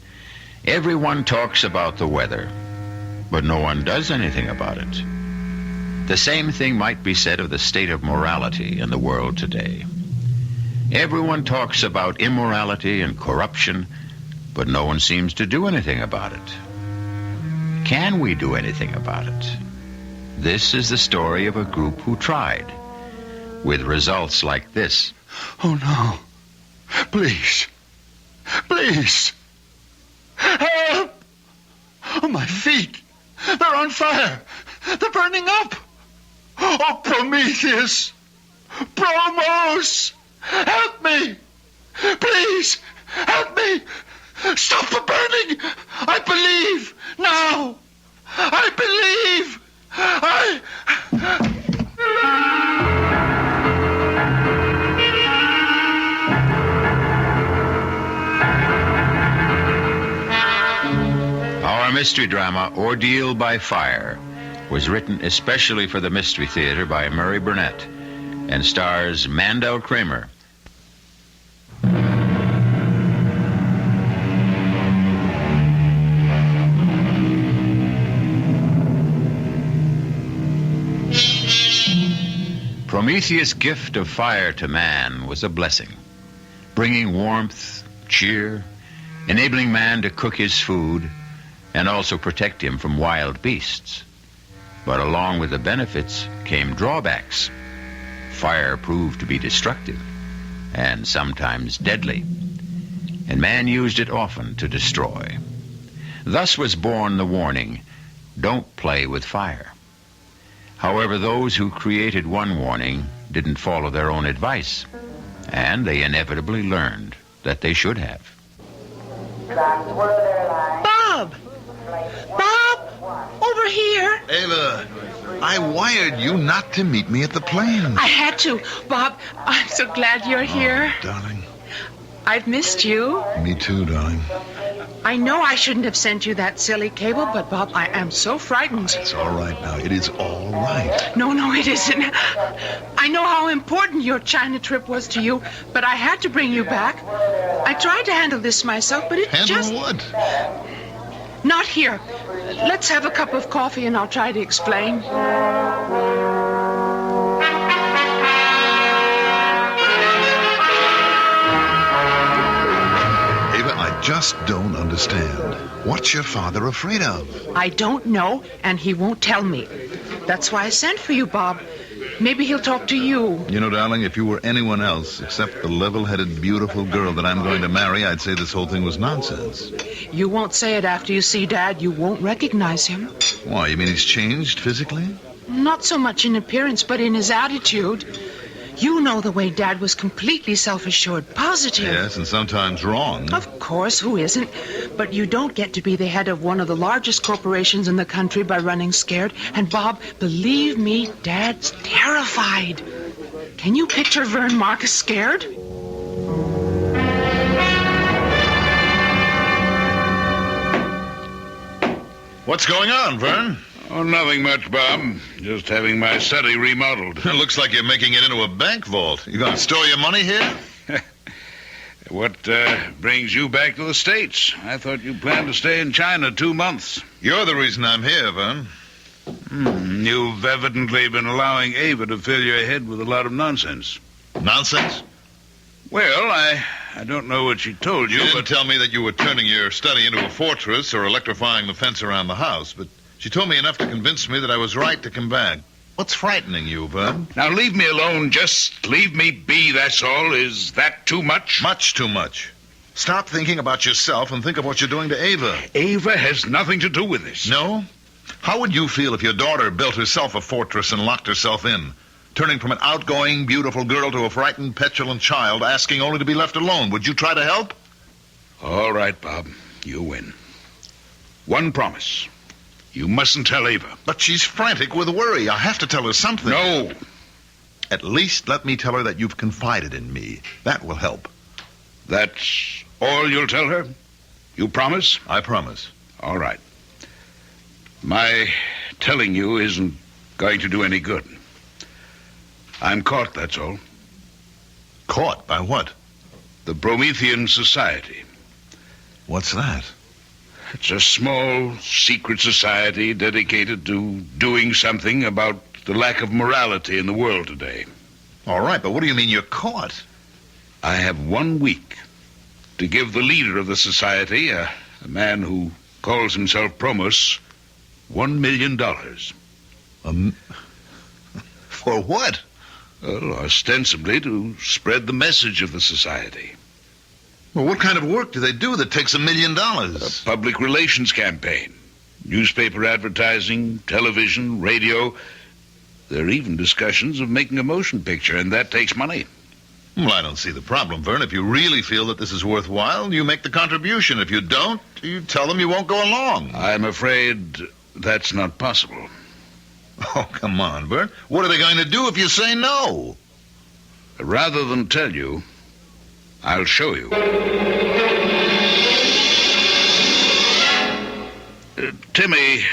"Everyone talks about the weather, but no one does anything about it." The same thing might be said of the state of morality in the world today. Everyone talks about immorality and corruption, but no one seems to do anything about it. Can we do anything about it? This is the story of a group who tried, with results like this. Oh, no. Please. Please. Help! Oh, my feet. They're on fire. They're burning up. Oh, Prometheus. Promos. Help me. Please. Help me. Stop the burning. I believe. Now. I believe. Our mystery drama, Ordeal by Fire, was written especially for the Mystery Theater by Murray Burnett and stars Mandel Kramer. Prometheus' gift of fire to man was a blessing, bringing warmth, cheer, enabling man to cook his food, and also protect him from wild beasts. But along with the benefits came drawbacks. Fire proved to be destructive and sometimes deadly, and man used it often to destroy. Thus was born the warning, "Don't play with fire." However, those who created one warning didn't follow their own advice, and they inevitably learned that they should have. Bob! Bob! Over here! Ava, I wired you not to meet me at the plane. I had to. Bob, I'm so glad you're here. Darling. I've missed you. Me too, darling. I know I shouldn't have sent you that silly cable, but Bob, I am so frightened. It's all right now. It is all right. No, it isn't. I know how important your China trip was to you, but I had to bring you back. I tried to handle this myself, but it just... Handle what? Not here. Let's have a cup of coffee and I'll try to explain. I just don't understand. What's your father afraid of? I don't know, and he won't tell me. That's why I sent for you, Bob. Maybe he'll talk to you. You know, darling, if you were anyone else except the level-headed, beautiful girl that I'm going to marry, I'd say this whole thing was nonsense. You won't say it after you see Dad. You won't recognize him. Why, you mean he's changed physically? Not so much in appearance, but in his attitude. You know the way Dad was completely self-assured, positive. Yes, and sometimes wrong. Of course, who isn't? But you don't get to be the head of one of the largest corporations in the country by running scared. And Bob, believe me, Dad's terrified. Can you picture Vern Marcus scared? What's going on, Vern? Oh, nothing much, Bob. Just having my study remodeled. It looks like you're making it into a bank vault. You gonna store your money here? What brings you back to the States? I thought you planned to stay in China 2 months. You're the reason I'm here, Vern. You've evidently been allowing Ava to fill your head with a lot of nonsense. Nonsense? Well, I don't know what she told you, She didn't tell me that you were turning your study into a fortress or electrifying the fence around the house, but she told me enough to convince me that I was right to come back. What's frightening you, Vern? Now, leave me alone. Just leave me be, that's all. Is that too much? Much too much. Stop thinking about yourself and think of what you're doing to Ava. Ava has nothing to do with this. No? How would you feel if your daughter built herself a fortress and locked herself in, turning from an outgoing, beautiful girl to a frightened, petulant child, asking only to be left alone? Would you try to help? All right, Bob. You win. One promise. You mustn't tell Ava. But she's frantic with worry. I have to tell her something. No. At least let me tell her that you've confided in me. That will help. That's all you'll tell her? You promise? I promise. All right. My telling you isn't going to do any good. I'm caught, that's all. Caught? By what? The Promethean Society. What's that? It's a small, secret society dedicated to doing something about the lack of morality in the world today. All right, but what do you mean you're caught? I have 1 week to give the leader of the society, a man who calls himself Promos, $1 million. For what? Well, ostensibly to spread the message of the society. Well, what kind of work do they do that takes $1 million? A public relations campaign. Newspaper advertising, television, radio. There are even discussions of making a motion picture, and that takes money. Well, I don't see the problem, Vern. If you really feel that this is worthwhile, you make the contribution. If you don't, you tell them you won't go along. I'm afraid that's not possible. Oh, come on, Vern. What are they going to do if you say no? Rather than tell you, I'll show you. Timmy,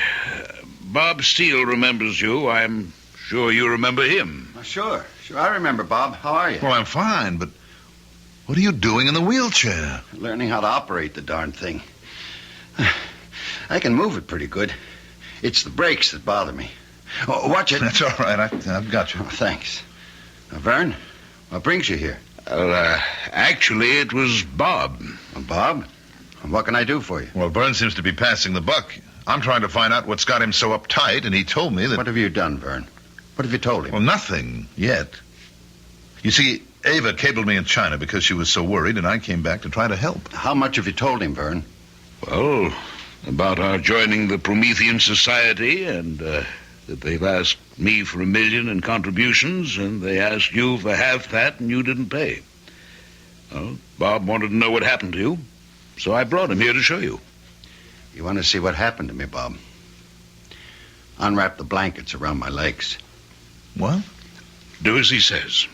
Bob Steele remembers you. I'm sure you remember him. Sure, I remember, Bob. How are you? Well, I'm fine, but what are you doing in the wheelchair? Learning how to operate the darn thing. I can move it pretty good. It's the brakes that bother me. Oh, watch it. That's all right. I've got you. Oh, thanks. Vern, what brings you here? Well, actually, it was Bob. Bob? What can I do for you? Well, Vern seems to be passing the buck. I'm trying to find out what's got him so uptight, and he told me that... What have you done, Vern? What have you told him? Well, nothing yet. You see, Ava cabled me in China because she was so worried, and I came back to try to help. How much have you told him, Vern? Well, about our joining the Promethean Society, and that they've asked me for $1 million in contributions, and they asked you for half that, and you didn't pay. Well, Bob wanted to know what happened to you, so I brought him here to show you. You want to see what happened to me, Bob? Unwrap the blankets around my legs. What? Do as he says.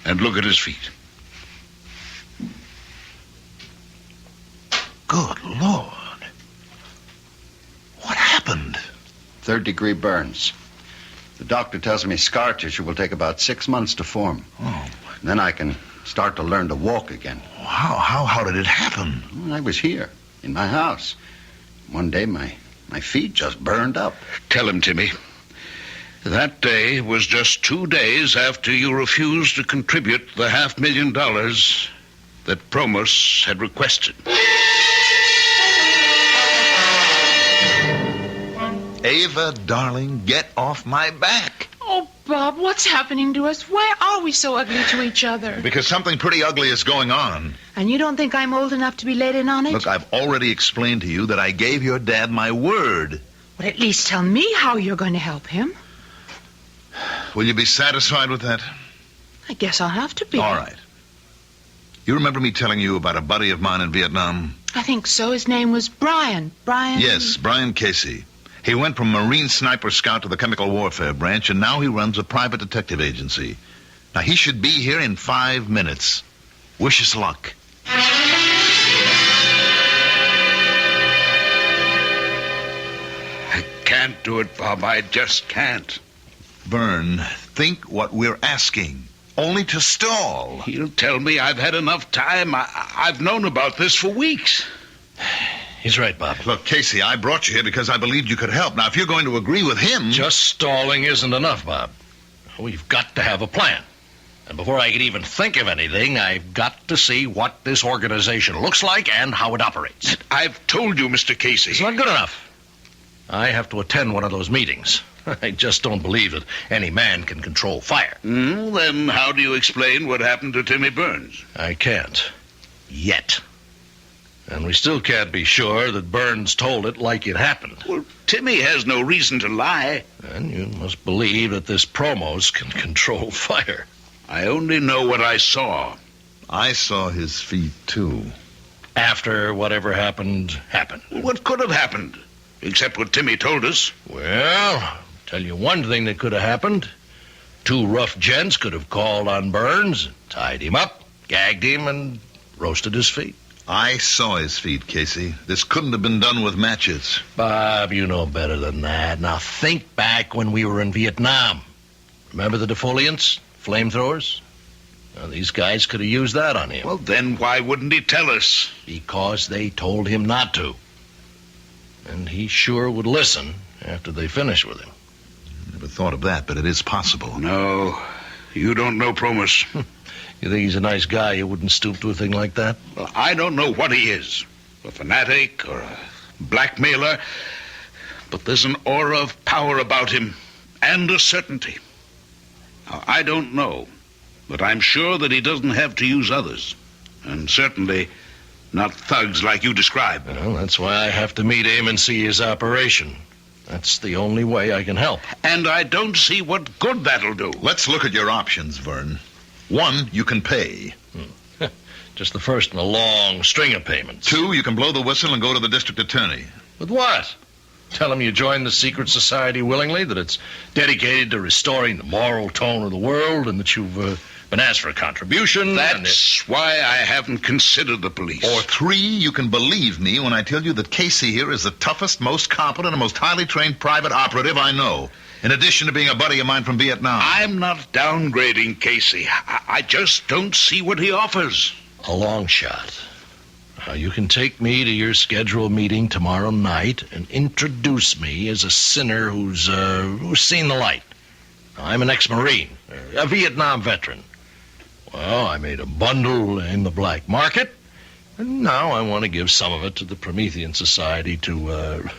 And look at his feet. Good Lord. What happened? 3rd-degree burns. The doctor tells me scar tissue will take about 6 months to form. Oh. And then I can start to learn to walk again. How did it happen? Well, I was here, in my house. One day, my feet just burned up. Tell him, Timmy. That day was just 2 days after you refused to contribute the $500,000 that Promos had requested. Ava, darling, get off my back. Oh, Bob, what's happening to us? Why are we so ugly to each other? Because something pretty ugly is going on. And you don't think I'm old enough to be let in on it? Look, I've already explained to you that I gave your dad my word. Well, at least tell me how you're going to help him. Will you be satisfied with that? I guess I'll have to be. All right. You remember me telling you about a buddy of mine in Vietnam? I think so. His name was Brian. Brian? Yes, Brian Casey. He went from Marine Sniper Scout to the Chemical Warfare Branch, and now he runs a private detective agency. Now, he should be here in 5 minutes. Wish us luck. I can't do it, Bob. I just can't. Vern, think what we're asking. Only to stall. He'll tell me I've had enough time. I've known about this for weeks. He's right, Bob. Look, Casey, I brought you here because I believed you could help. Now, if you're going to agree with him... Just stalling isn't enough, Bob. We've got to have a plan. And before I can even think of anything, I've got to see what this organization looks like and how it operates. I've told you, Mr. Casey. It's not good enough. I have to attend one of those meetings. I just don't believe that any man can control fire. Then how do you explain what happened to Timmy Burns? I can't. Yet. And we still can't be sure that Burns told it like it happened. Well, Timmy has no reason to lie. And you must believe that this Promos can control fire. I only know what I saw. I saw his feet, too. After whatever happened, happened. What could have happened? Except what Timmy told us. Well, I'll tell you one thing that could have happened. 2 rough gents could have called on Burns, tied him up, gagged him, and roasted his feet. I saw his feet, Casey. This couldn't have been done with matches. Bob, you know better than that. Now think back when we were in Vietnam. Remember the defoliants? Flamethrowers? Now, these guys could have used that on him. Well, then why wouldn't he tell us? Because they told him not to. And he sure would listen after they finished with him. Never thought of that, but it is possible. No, you don't know Promus. You think he's a nice guy? You wouldn't stoop to a thing like that? Well, I don't know what he is. A fanatic or a blackmailer. But there's an aura of power about him and a certainty. Now, I don't know, but I'm sure that he doesn't have to use others. And certainly not thugs like you described. Well, that's why I have to meet him and see his operation. That's the only way I can help. And I don't see what good that'll do. Let's look at your options, Vern. One, you can pay. Just the first in a long string of payments. Two, you can blow the whistle and go to the district attorney. With what? Tell him you joined the secret society willingly, that it's dedicated to restoring the moral tone of the world, and that you've been asked for a contribution. That's why I haven't considered the police. Or three, you can believe me when I tell you that Casey here is the toughest, most competent, and most highly trained private operative I know. In addition to being a buddy of mine from Vietnam. I'm not downgrading Casey. I just don't see what he offers. A long shot. You can take me to your scheduled meeting tomorrow night and introduce me as a sinner who's seen the light. I'm an ex-Marine, a Vietnam veteran. Well, I made a bundle in the black market, and now I want to give some of it to the Promethean Society to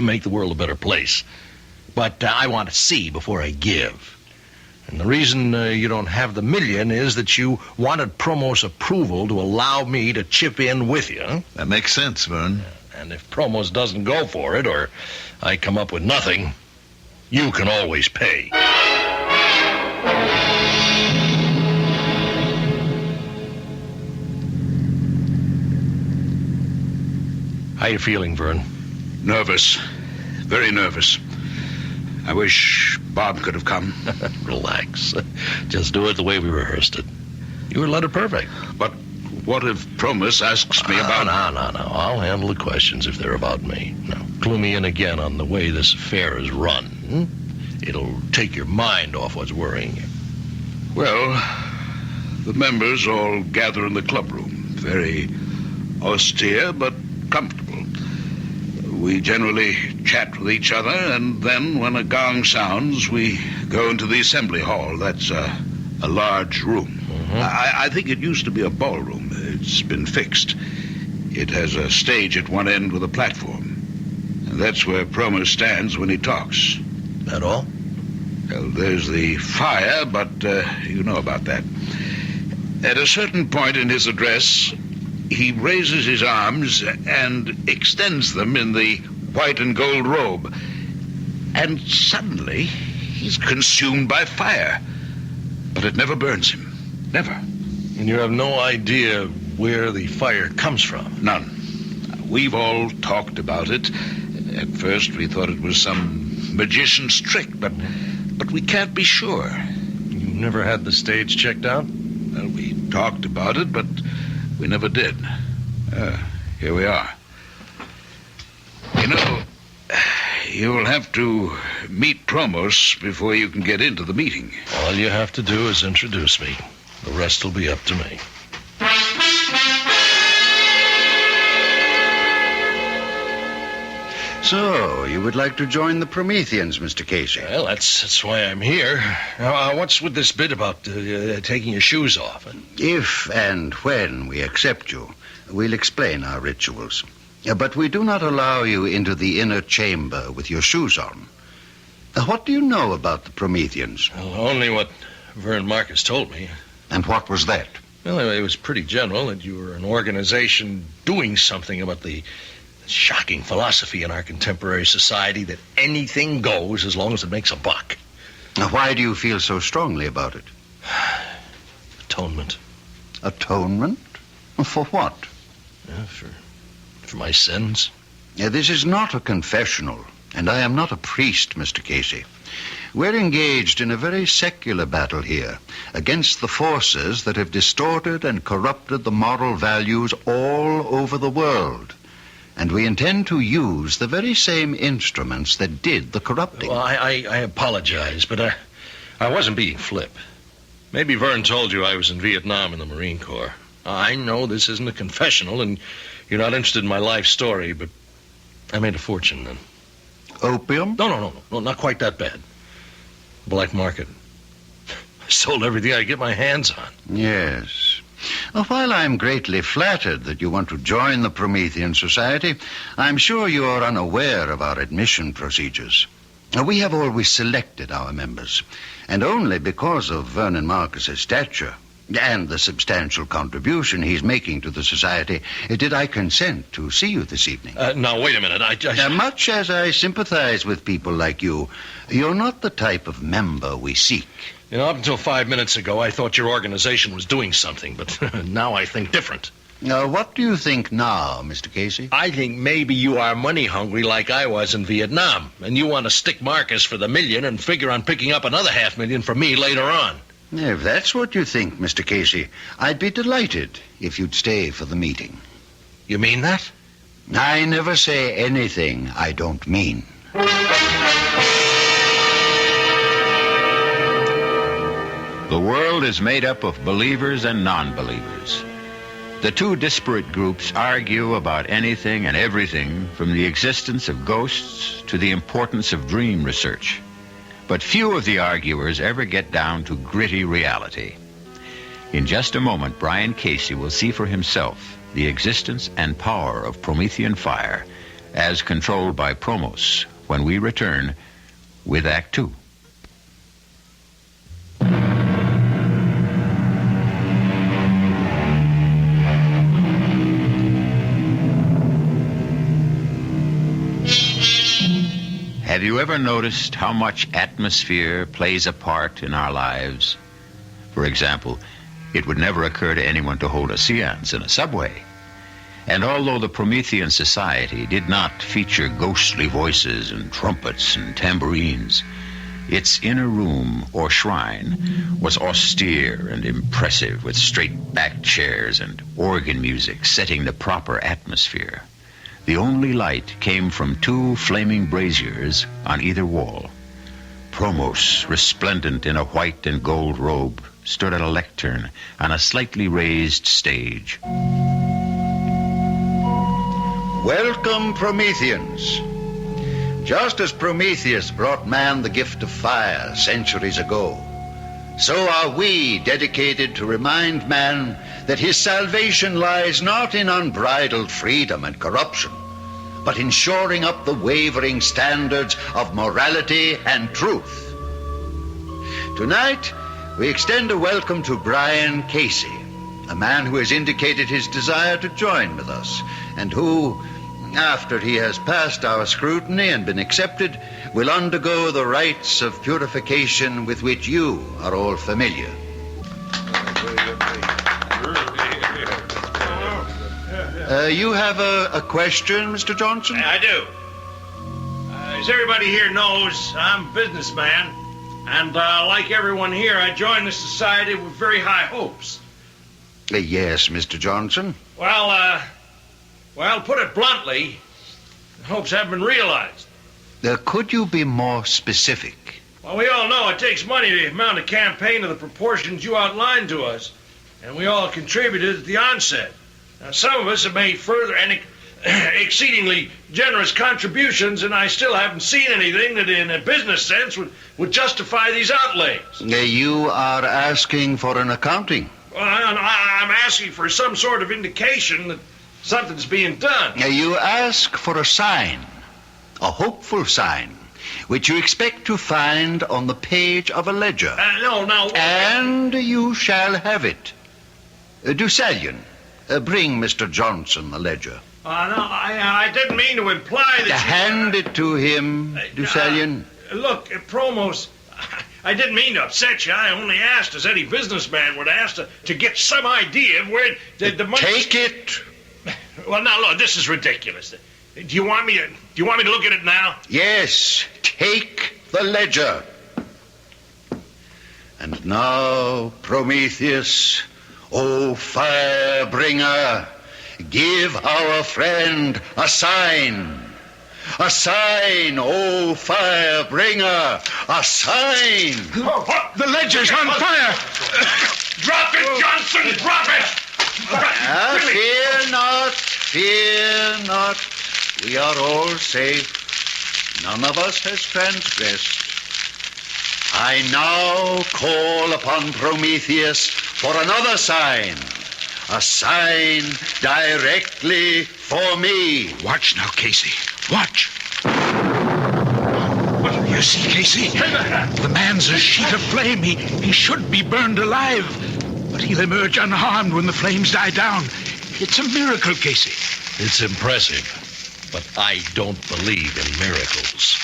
make the world a better place. But I want to see before I give. And the reason you don't have the $1 million is that you wanted Promos approval to allow me to chip in with you. That makes sense, Vern. And if Promos doesn't go for it, or I come up with nothing, you can always pay. How you feeling, Vern? Nervous. Very nervous. I wish Bob could have come. Relax. Just do it the way we rehearsed it. You were letter perfect. But what if Promus asks me about... No. I'll handle the questions if they're about me. Now, clue me in again on the way this affair is run. It'll take your mind off what's worrying you. Well, the members all gather in the clubroom. Very austere, but comfortable. We generally chat with each other, and then when a gong sounds, we go into the assembly hall. That's a large room. Mm-hmm. I think it used to be a ballroom. It's been fixed. It has a stage at one end with a platform. And that's where Promus stands when he talks. That all? Well, there's the fire, but you know about that. At a certain point in his address, he raises his arms and extends them in the white and gold robe. And suddenly, he's consumed by fire. But it never burns him. Never. And you have no idea where the fire comes from? None. We've all talked about it. At first, we thought it was some magician's trick, but we can't be sure. You never had the stage checked out? Well, we talked about it, but we never did. Here we are. You know, you'll have to meet Promos before you can get into the meeting. All you have to do is introduce me. The rest will be up to me. So, you would like to join the Prometheans, Mr. Casey? Well, that's why I'm here. Now, what's with this bit about taking your shoes off? If and when we accept you, we'll explain our rituals. But we do not allow you into the inner chamber with your shoes on. What do you know about the Prometheans? Well, only what Vern Marcus told me. And what was that? Well, it was pretty general, that you were an organization doing something about the shocking philosophy in our contemporary society that anything goes as long as it makes a buck. Now, why do you feel so strongly about it? Atonement. Atonement? For what? For my sins. This is not a confessional, and I am not a priest, Mr. Casey. We're engaged in a very secular battle here against the forces that have distorted and corrupted the moral values all over the world. And we intend to use the very same instruments that did the corrupting. Well, I apologize, but I wasn't being flip. Maybe Vern told you I was in Vietnam in the Marine Corps. I know this isn't a confessional, and you're not interested in my life story, but I made a fortune then. Opium? No, not quite that bad. Black market. I sold everything I could get my hands on. Yes. Well, while I'm greatly flattered that you want to join the Promethean Society, I'm sure you are unaware of our admission procedures. We have always selected our members, and only because of Vernon Marcus's stature and the substantial contribution he's making to the society did I consent to see you this evening. Now, wait a minute. Much as I sympathize with people like you, you're not the type of member we seek. You know, up until 5 minutes ago, I thought your organization was doing something, but now I think different. Now, what do you think now, Mr. Casey? I think maybe you are money hungry like I was in Vietnam, and you want to stick Marcus for the $1 million and figure on picking up another $500,000 for me later on. If that's what you think, Mr. Casey, I'd be delighted if you'd stay for the meeting. You mean that? I never say anything I don't mean. The world is made up of believers and non-believers. The two disparate groups argue about anything and everything, from the existence of ghosts to the importance of dream research. But few of the arguers ever get down to gritty reality. In just a moment, Brian Casey will see for himself the existence and power of Promethean fire as controlled by Promos when we return with Act Two. Have you ever noticed how much atmosphere plays a part in our lives? For example, it would never occur to anyone to hold a seance in a subway. And although the Promethean Society did not feature ghostly voices and trumpets and tambourines, its inner room or shrine was austere and impressive, with straight-backed chairs and organ music setting the proper atmosphere. The only light came from two flaming braziers on either wall. Promos, resplendent in a white and gold robe, stood at a lectern on a slightly raised stage. Welcome, Prometheans. Just as Prometheus brought man the gift of fire centuries ago, so are we dedicated to remind man that his salvation lies not in unbridled freedom and corruption, but in shoring up the wavering standards of morality and truth. Tonight, we extend a welcome to Brian Casey, a man who has indicated his desire to join with us, and who, after he has passed our scrutiny and been accepted, will undergo the rites of purification with which you are all familiar. You have a question, Mr. Johnson? I do. As everybody here knows, I'm a businessman, and like everyone here, I joined the society with very high hopes. Yes, Mr. Johnson. Well, put it bluntly, the hopes haven't been realized. Could you be more specific? Well, we all know it takes money to mount a campaign of the proportions you outlined to us, and we all contributed at the onset. Now, some of us have made further and exceedingly generous contributions, and I still haven't seen anything that in a business sense would justify these outlays. You are asking for an accounting? Well, I'm asking for some sort of indication that something's being done. You ask for a sign, a hopeful sign, which you expect to find on the page of a ledger. No. And you shall have it. Deucalion, bring Mr. Johnson the ledger. No, I didn't mean to imply that Hand it to him, Deucalion. Look, Promos, I didn't mean to upset you. I only asked, as any businessman would ask, to get some idea of where the money... Take it. Well, now, look, this is ridiculous. Do you want me to look at it now? Yes, take the ledger. now, Prometheus, O firebringer, give our friend a sign. A sign, O firebringer, a sign. The ledger's on fire. Drop it, Johnson, drop it! Fear not. We are all safe. None of us has transgressed. I now call upon Prometheus for another sign. A sign directly for me. Watch now, Casey. Watch. You see, Casey? The man's a sheet of flame. He should be burned alive. But he'll emerge unharmed when the flames die down. It's a miracle, Casey. It's impressive, but I don't believe in miracles.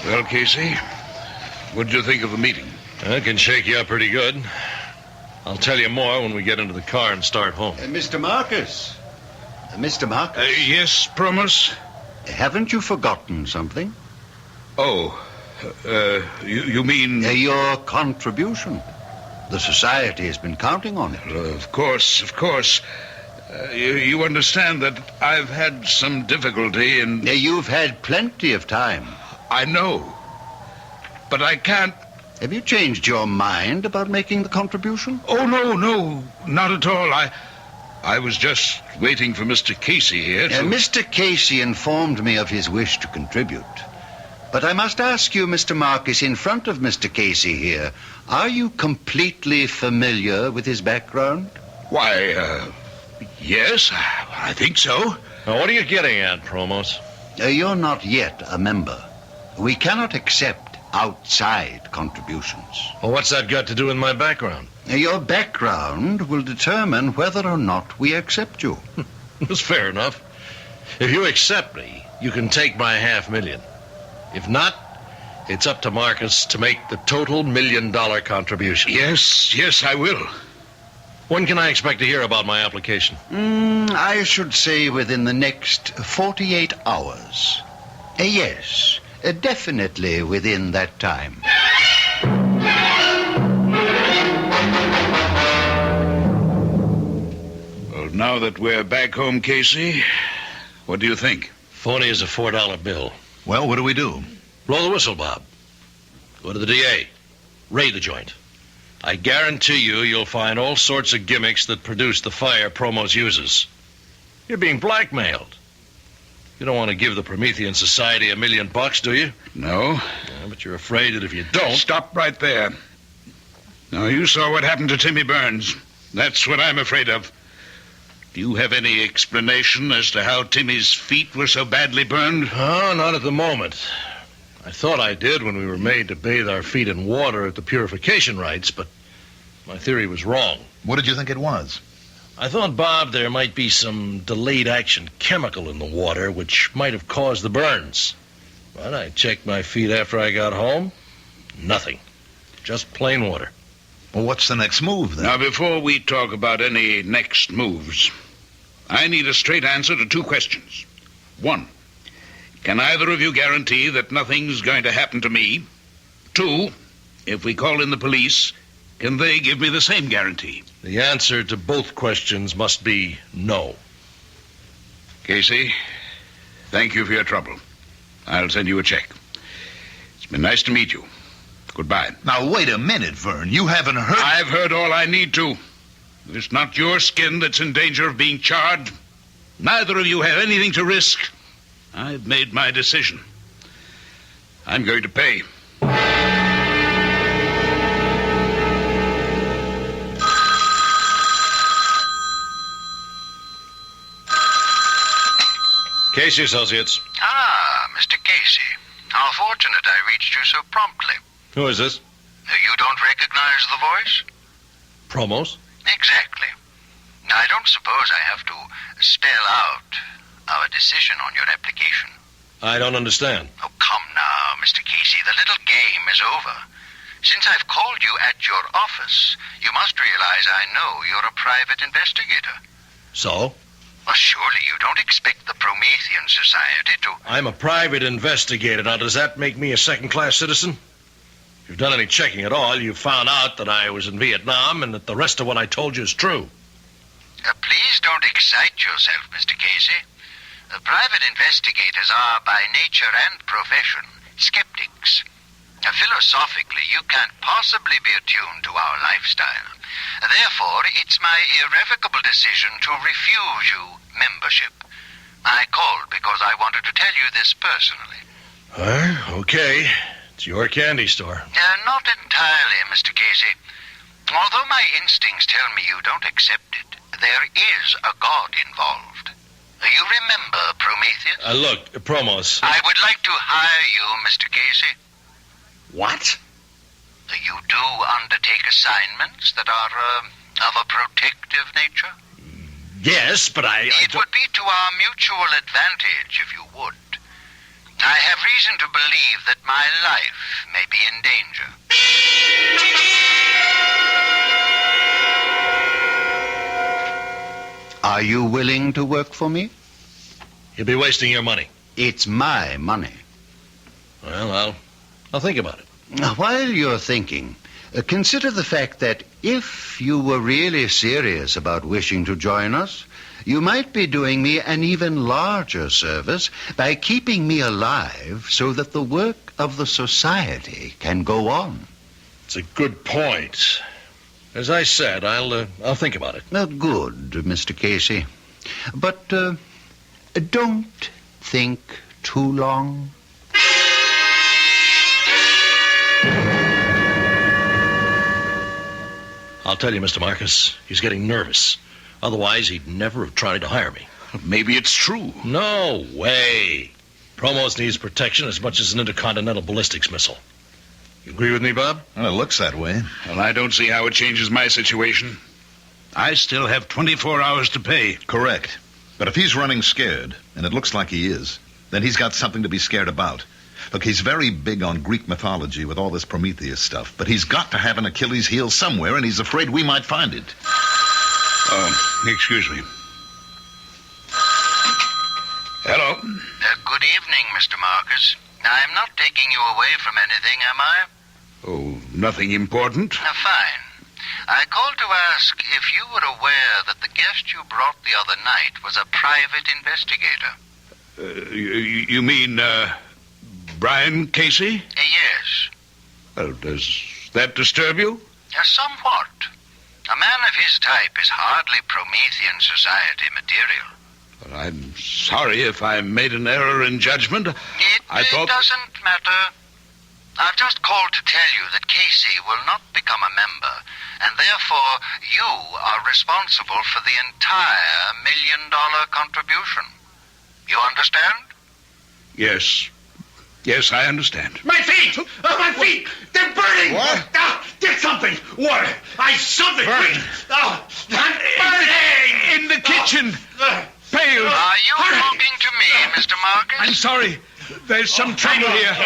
Well, Casey, what did you think of the meeting? I can shake you up pretty good. I'll tell you more when we get into the car and start home. Mr. Marcus. Mr. Marcus. Yes, Promos? Haven't you forgotten something? Oh, you mean... Your contribution. The society has been counting on it. Of course. You understand that I've had some difficulty in... You've had plenty of time. I know. But I can't... Have you changed your mind about making the contribution? Oh, no, not at all. I was just waiting for Mr. Casey here to... Mr. Casey informed me of his wish to contribute. But I must ask you, Mr. Marcus, in front of Mr. Casey here, are you completely familiar with his background? Why, yes, I think so. Now, what are you getting at, Promos? You're not yet a member. We cannot accept outside contributions. Well, what's that got to do with my background? Your background will determine whether or not we accept you. That's fair enough. If you accept me, you can take my $500,000. If not, it's up to Marcus to make the total $1 million contribution. Yes, I will. When can I expect to hear about my application? I should say within the next 48 hours. Yes, definitely within that time. Well, now that we're back home, Casey, what do you think? Phony is a $4 bill. Well, what do we do? Blow the whistle, Bob. Go to the DA. Raid the joint. I guarantee you'll find all sorts of gimmicks that produce the fire Promos uses. You're being blackmailed. You don't want to give the Promethean Society $1 million, do you? No. Yeah, but you're afraid that if you don't... Stop right there. Now, you saw what happened to Timmy Burns. That's what I'm afraid of. Do you have any explanation as to how Timmy's feet were so badly burned? Oh, not at the moment. I thought I did when we were made to bathe our feet in water at the purification rites, but my theory was wrong. What did you think it was? I thought, Bob, there might be some delayed action chemical in the water which might have caused the burns. But I checked my feet after I got home. Nothing. Just plain water. Well, what's the next move, then? Now, before we talk about any next moves, I need a straight answer to two questions. One, can either of you guarantee that nothing's going to happen to me? Two, if we call in the police, can they give me the same guarantee? The answer to both questions must be no. Casey, thank you for your trouble. I'll send you a check. It's been nice to meet you. Goodbye. Now, wait a minute, Vern. You haven't heard... I've heard all I need to. It's not your skin that's in danger of being charred. Neither of you have anything to risk. I've made my decision. I'm going to pay. Casey Associates. Ah, Mr. Casey. How fortunate I reached you so promptly. Who is this? You don't recognize the voice? Promos? Exactly. I don't suppose I have to spell out our decision on your application. I don't understand. Oh, come now, Mr. Casey. The little game is over. Since I've called you at your office, you must realize I know you're a private investigator. So? Well, surely you don't expect the Promethean Society to... I'm a private investigator. Now, does that make me a second-class citizen? If you've done any checking at all, you've found out that I was in Vietnam and that the rest of what I told you is true. Please don't excite yourself, Mr. Casey. Private investigators are, by nature and profession, skeptics. Philosophically, you can't possibly be attuned to our lifestyle. Therefore, it's my irrevocable decision to refuse you membership. I called because I wanted to tell you this personally. Okay. It's your candy store. Not entirely, Mr. Casey. Although my instincts tell me you don't accept it, there is a god involved. You remember Prometheus? Look, Promos. I would like to hire you, Mr. Casey. What? You do undertake assignments that are of a protective nature? Yes, but It would be to our mutual advantage if you would. I have reason to believe that my life may be in danger. Are you willing to work for me? You'll be wasting your money. It's my money. Well, I'll think about it. Now, while you're thinking, consider the fact that if you were really serious about wishing to join us, you might be doing me an even larger service by keeping me alive so that the work of the society can go on. It's a good point. As I said, I'll think about it. Good, Mr. Casey. But don't think too long. I'll tell you, Mr. Marcus, he's getting nervous. Otherwise, he'd never have tried to hire me. Maybe it's true. No way. Promos needs protection as much as an intercontinental ballistics missile. You agree with me, Bob? Well, it looks that way. Well, I don't see how it changes my situation. I still have 24 hours to pay. Correct. But if he's running scared, and it looks like he is, then he's got something to be scared about. Look, he's very big on Greek mythology with all this Prometheus stuff, but he's got to have an Achilles heel somewhere, and he's afraid we might find it. Oh, excuse me. Hello. Good evening, Mr. Marcus. I'm not taking you away from anything, am I? Oh, nothing important. Fine. I called to ask if you were aware that the guest you brought the other night was a private investigator. You mean, Brian Casey? Yes. Well, does that disturb you? Somewhat. A man of his type is hardly Promethean Society material. Well, I'm sorry if I made an error in judgment. It doesn't matter. I've just called to tell you that Casey will not become a member, and therefore you are responsible for the entire $1 million contribution. You understand? Yes. Yes, I understand. My feet! My feet! They're burning! What? Get something! Water! Something! Burning. I'm burning! In the kitchen! Pail! Are you talking to me, Mr. Marcus? I'm sorry. There's some trouble here.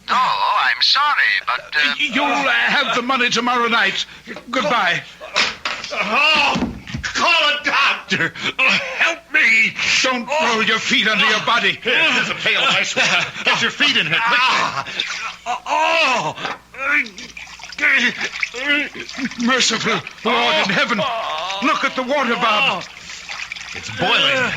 Oh, I'm sorry, but... You'll have the money tomorrow night. Goodbye. Call a doctor! Help me! Don't throw your feet under your body. Here's a pail of ice water. Get your feet in here, Merciful Lord in heaven. Look at the water, Bob. It's boiling.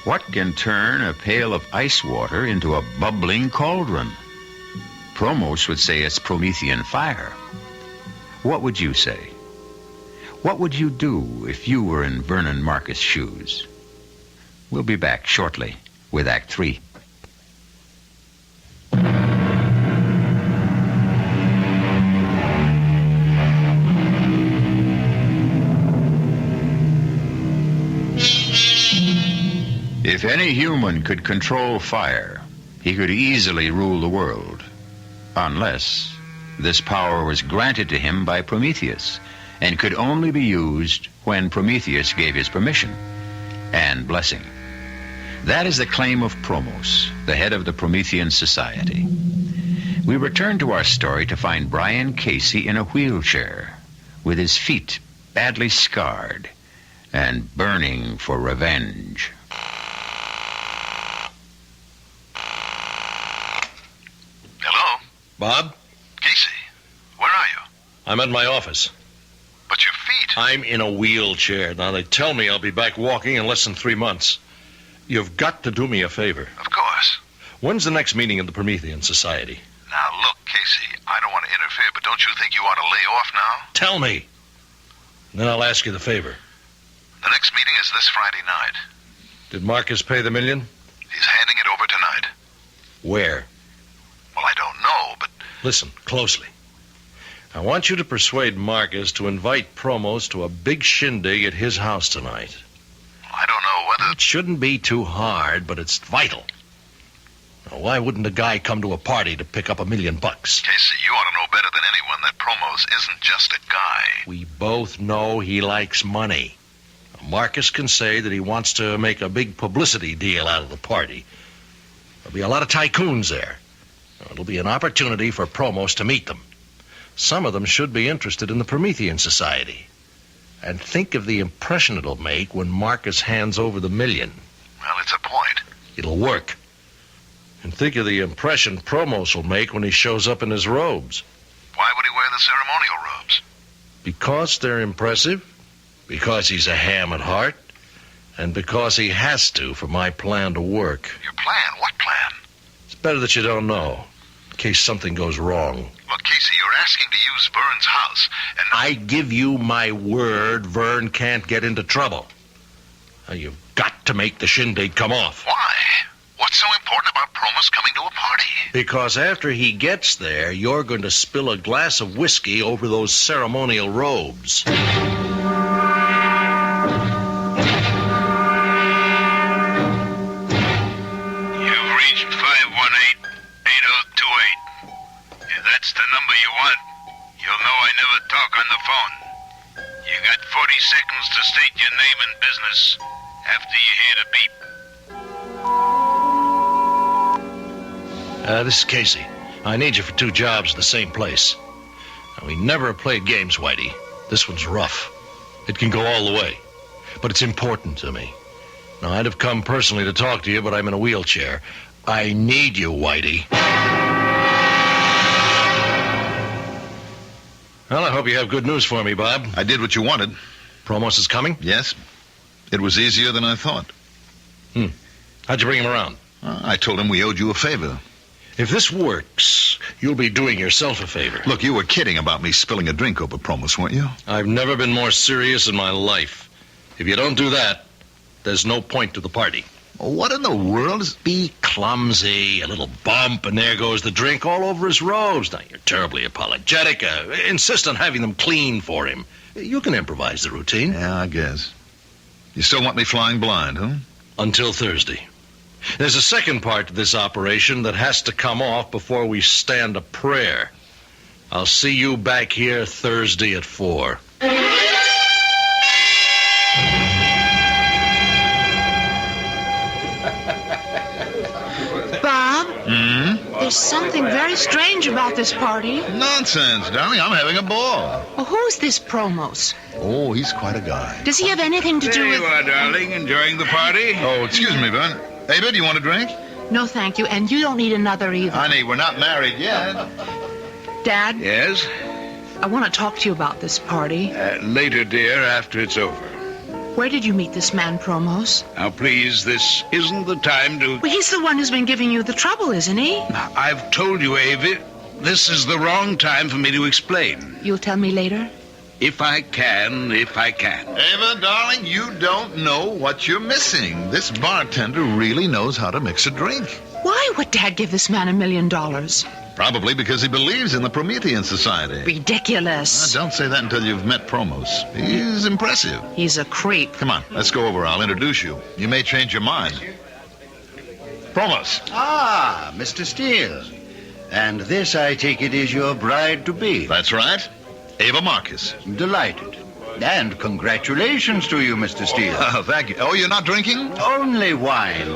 What can turn a pail of ice water into a bubbling cauldron? Promos would say it's Promethean fire. What would you say? What would you do if you were in Vernon Marcus' shoes? We'll be back shortly with Act 3. If any human could control fire, he could easily rule the world. Unless this power was granted to him by Prometheus and could only be used when Prometheus gave his permission and blessing. That is the claim of Promos, the head of the Promethean Society. We return to our story to find Brian Casey in a wheelchair, with his feet badly scarred and burning for revenge. Hello? Bob? Casey, where are you? I'm at my office. But your feet. I'm in a wheelchair. Now, they tell me I'll be back walking in less than 3 months. You've got to do me a favor. Of course. When's the next meeting of the Promethean Society? Now, look, Casey, I don't want to interfere, but don't you think you ought to lay off now? Tell me. Then I'll ask you the favor. The next meeting is this Friday night. Did Marcus pay the $1 million? He's handing it over tonight. Where? Well, I don't know, but... Listen closely. I want you to persuade Marcus to invite Promos to a big shindig at his house tonight. I don't know whether... It shouldn't be too hard, but it's vital. Now, why wouldn't a guy come to a party to pick up $1 million? Casey, you ought to know better than anyone that Promos isn't just a guy. We both know he likes money. Marcus can say that he wants to make a big publicity deal out of the party. There'll be a lot of tycoons there. It'll be an opportunity for Promos to meet them. Some of them should be interested in the Promethean Society. And think of the impression it'll make when Marcus hands over the $1 million. Well, it's a point. It'll work. And think of the impression Promos will make when he shows up in his robes. Why would he wear the ceremonial robes? Because they're impressive, because he's a ham at heart, and because he has to for my plan to work. Your plan? What plan? It's better that you don't know, in case something goes wrong. Look, Casey, you're asking to use Vern's house, and... I give you my word Vern can't get into trouble. Now, you've got to make the shindig come off. Why? What's so important about Promos coming to a party? Because after he gets there, you're going to spill a glass of whiskey over those ceremonial robes. You've reached 518-8028. If that's the number you want, you'll know I never talk on the phone. You got 40 seconds to state your name and business after you hear the beep. This is Casey. I need you for 2 jobs at the same place. Now, we never played games, Whitey. This one's rough. It can go all the way. But it's important to me. Now, I'd have come personally to talk to you, but I'm in a wheelchair. I need you, Whitey. Well, I hope you have good news for me, Bob. I did what you wanted. Promos is coming? Yes. It was easier than I thought. How'd you bring him around? I told him we owed you a favor. If this works, you'll be doing yourself a favor. Look, you were kidding about me spilling a drink over Promos, weren't you? I've never been more serious in my life. If you don't do that, there's no point to the party. What in the world is... Be clumsy, a little bump, and there goes the drink all over his robes. Now, you're terribly apologetic. Insist on having them clean for him. You can improvise the routine. Yeah, I guess. You still want me flying blind, huh? Until Thursday. There's a second part to this operation that has to come off before we stand a prayer. I'll see you back here Thursday at 4. Bob? There's something very strange about this party. Nonsense, darling. I'm having a ball. Well, who's this Promos? Oh, he's quite a guy. Does he have anything to do with... There you are, darling. Enjoying the party? Oh, excuse me, Vern. Ava, do you want a drink? No, thank you. And you don't need another either. Honey, we're not married yet. Dad? Yes? I want to talk to you about this party. Later, dear, after it's over. Where did you meet this man, Promos? Now, please, this isn't the time to... Well, he's the one who's been giving you the trouble, isn't he? I've told you, Avi, this is the wrong time for me to explain. You'll tell me later? If I can. Ava, darling, you don't know what you're missing. This bartender really knows how to mix a drink. Why would Dad give this man $1 million? Probably because he believes in the Promethean Society. Ridiculous. Don't say that until you've met Promos. He's impressive. He's a creep. Come on, let's go over. I'll introduce you. You may change your mind. Promos. Ah, Mr. Steele. And this, I take it, is your bride-to-be. That's right. Ava Marcus. Delighted. And congratulations to you, Mr. Steele. Thank you. Oh, you're not drinking? Only wine.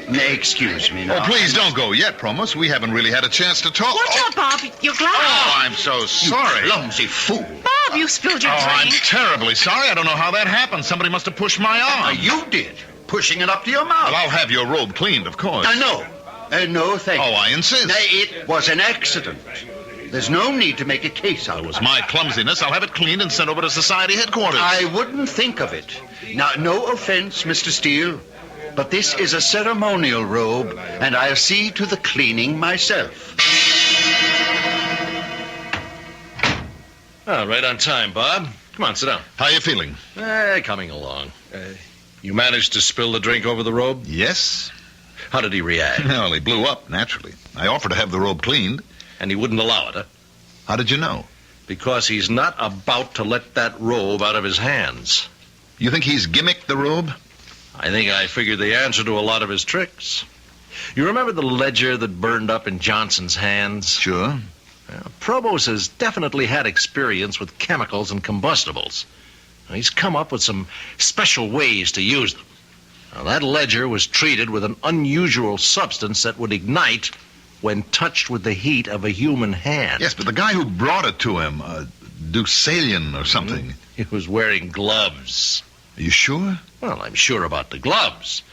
Excuse me now. Oh, please don't go yet, Promos. We haven't really had a chance to talk. Watch out, Bob. Your glass. Oh, I'm so sorry. You clumsy fool. Bob, you spilled your I'm drink. terribly sorry. I don't know how that happened. Somebody must have pushed my arm. You did. Pushing it up to your mouth. Well, I'll have your robe cleaned, of course. No. No, thank you. Oh, I insist. It was an accident. There's no need to make a case out of it. It was my clumsiness. I'll have it cleaned and sent over to Society headquarters. I wouldn't think of it. Now, no offense, Mr. Steele, but this is a ceremonial robe, and I'll see to the cleaning myself. Oh, right on time, Bob. Come on, sit down. How you feeling? Coming along. You managed to spill the drink over the robe? Yes. How did he react? Well, he blew up, naturally. I offered to have the robe cleaned. And he wouldn't allow it, huh? How did you know? Because he's not about to let that robe out of his hands. You think he's gimmicked the robe? I think I figured the answer to a lot of his tricks. You remember the ledger that burned up in Johnson's hands? Sure. Probos has definitely had experience with chemicals and combustibles. He's come up with some special ways to use them. Now, that ledger was treated with an unusual substance that would ignite when touched with the heat of a human hand. Yes, but the guy who brought it to him, Deucalion or something. He was wearing gloves. Are you sure? Well, I'm sure about the gloves.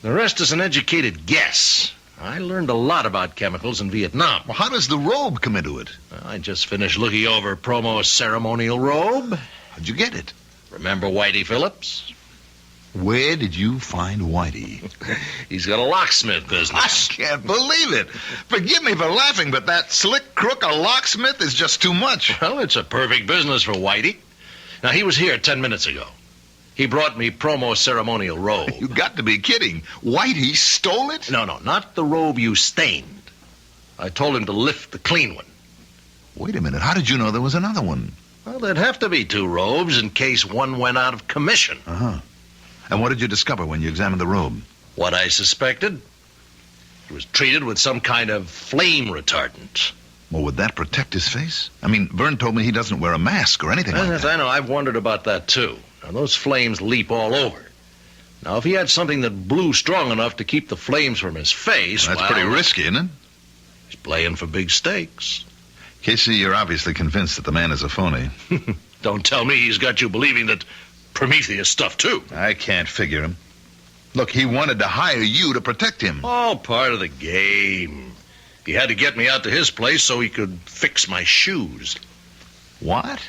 The rest is an educated guess. I learned a lot about chemicals in Vietnam. Well, how does the robe come into it? I just finished looking over Promo's ceremonial robe. How'd you get it? Remember Whitey Phillips? Where did you find Whitey? He's got a locksmith business. I can't believe it. Forgive me for laughing, but that slick crook, a locksmith, is just too much. Well, it's a perfect business for Whitey. Now, he was here 10 minutes ago. He brought me Promo's ceremonial robe. You got to be kidding. Whitey stole it? No, not the robe you stained. I told him to lift the clean one. Wait a minute. How did you know there was another one? Well, there'd have to be two robes in case one went out of commission. Uh-huh. And what did you discover when you examined the robe? What I suspected. It was treated with some kind of flame retardant. Well, would that protect his face? I mean, Vern told me he doesn't wear a mask or anything like that. I know. I've wondered about that, too. Now, those flames leap all over. Now, if he had something that blew strong enough to keep the flames from his face, That's pretty risky, isn't it? He's playing for big stakes. Casey, you're obviously convinced that the man is a phony. Don't tell me he's got you believing that Prometheus stuff, too. I can't figure him. Look, he wanted to hire you to protect him. Oh, part of the game. He had to get me out to his place so he could fix my shoes. What?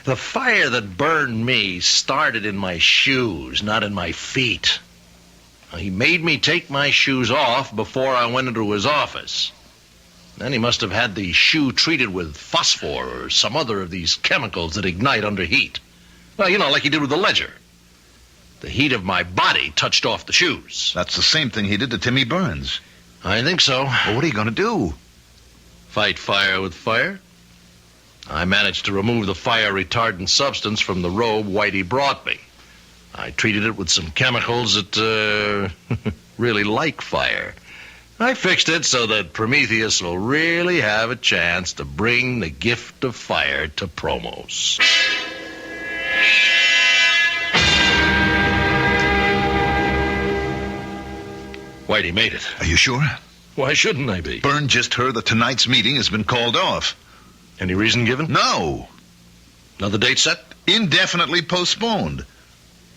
The fire that burned me started in my shoes, not in my feet. He made me take my shoes off before I went into his office. Then he must have had the shoe treated with phosphor or some other of these chemicals that ignite under heat. Well, you know, like he did with the ledger. The heat of my body touched off the shoes. That's the same thing he did to Timmy Burns. I think so. Well, what are you going to do? Fight fire with fire. I managed to remove the fire-retardant substance from the robe Whitey brought me. I treated it with some chemicals that really like fire. I fixed it so that Prometheus will really have a chance to bring the gift of fire to Promos. Whitey made it. Are you sure? Why shouldn't I be? Byrne just heard that tonight's meeting has been called off. Any reason given? No. Another date set? Indefinitely postponed.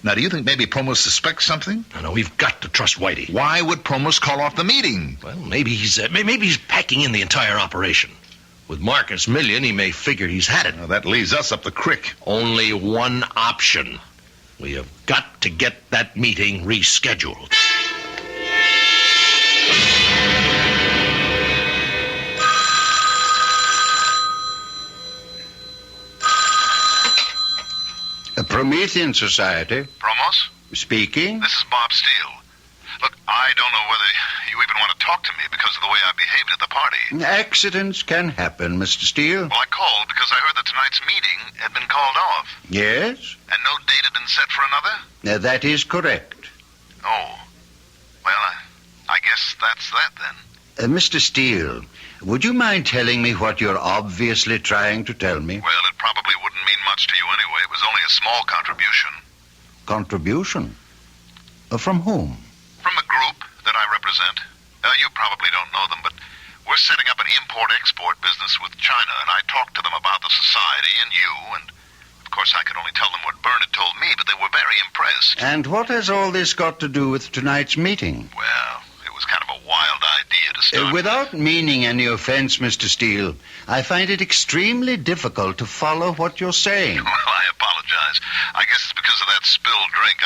Now, do you think maybe Promos suspects something? No, we've got to trust Whitey. Why would Promos call off the meeting? Well, maybe he's packing in the entire operation. With Marcus Million, he may figure he's had it. Now, that leaves us up the creek. Only one option. We have got to get that meeting rescheduled. A Promethean Society. Promos? Speaking. This is Bob Steele. Look, I don't know whether you even want to talk to me because of the way I behaved at the party. Accidents can happen, Mr. Steele. Well, I called because I heard that tonight's meeting had been called off. Yes? And no date had been set for another? That is correct. Oh. Well, I guess that's that then. Mr. Steele, would you mind telling me what you're obviously trying to tell me? Well, it probably wouldn't mean much much to you anyway. It was only a small contribution. Contribution? From whom? From the group that I represent. You probably don't know them, but we're setting up an import-export business with China, and I talked to them about the society and you, and of course I could only tell them what Bernard told me, but they were very impressed. And what has all this got to do with tonight's meeting? Well, it was kind of a wild idea to start. Without meaning any offense, Mr. Steele, I find it extremely difficult to follow what you're saying. Well, I apologize. I guess it's because of that spilled drink.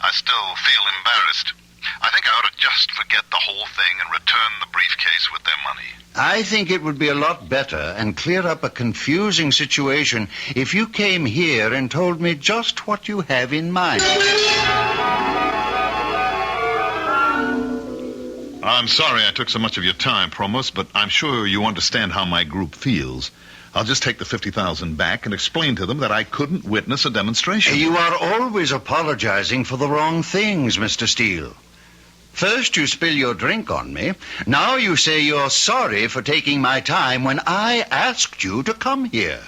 I still feel embarrassed. I think I ought to just forget the whole thing and return the briefcase with their money. I think it would be a lot better and clear up a confusing situation if you came here and told me just what you have in mind. I'm sorry I took so much of your time, Promos, but I'm sure you understand how my group feels. I'll just take the $50,000 back and explain to them that I couldn't witness a demonstration. You are always apologizing for the wrong things, Mr. Steele. First you spill your drink on me. Now you say you're sorry for taking my time when I asked you to come here.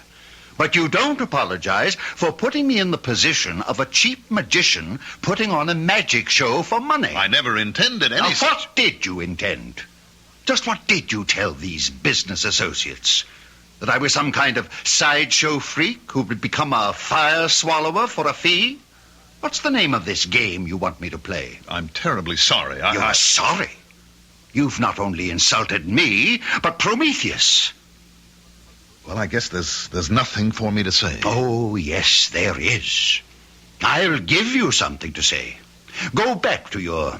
But you don't apologize for putting me in the position of a cheap magician putting on a magic show for money. I never intended any Now, such... what did you intend? Just what did you tell these business associates? That I was some kind of sideshow freak who would become a fire swallower for a fee? What's the name of this game you want me to play? I'm terribly sorry. You're sorry? You've not only insulted me, but Prometheus. Well, I guess there's nothing for me to say. Oh, yes, there is. I'll give you something to say. Go back to your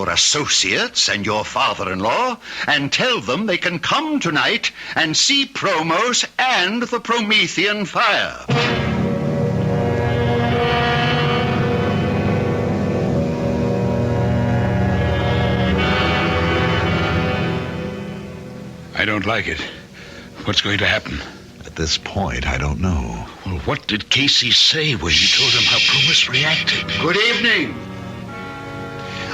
associates and your father-in-law and tell them they can come tonight and see Promos and the Promethean fire. I don't like it. What's going to happen? At this point, I don't know. Well, what did Casey say when you told him how Promos reacted? Good evening.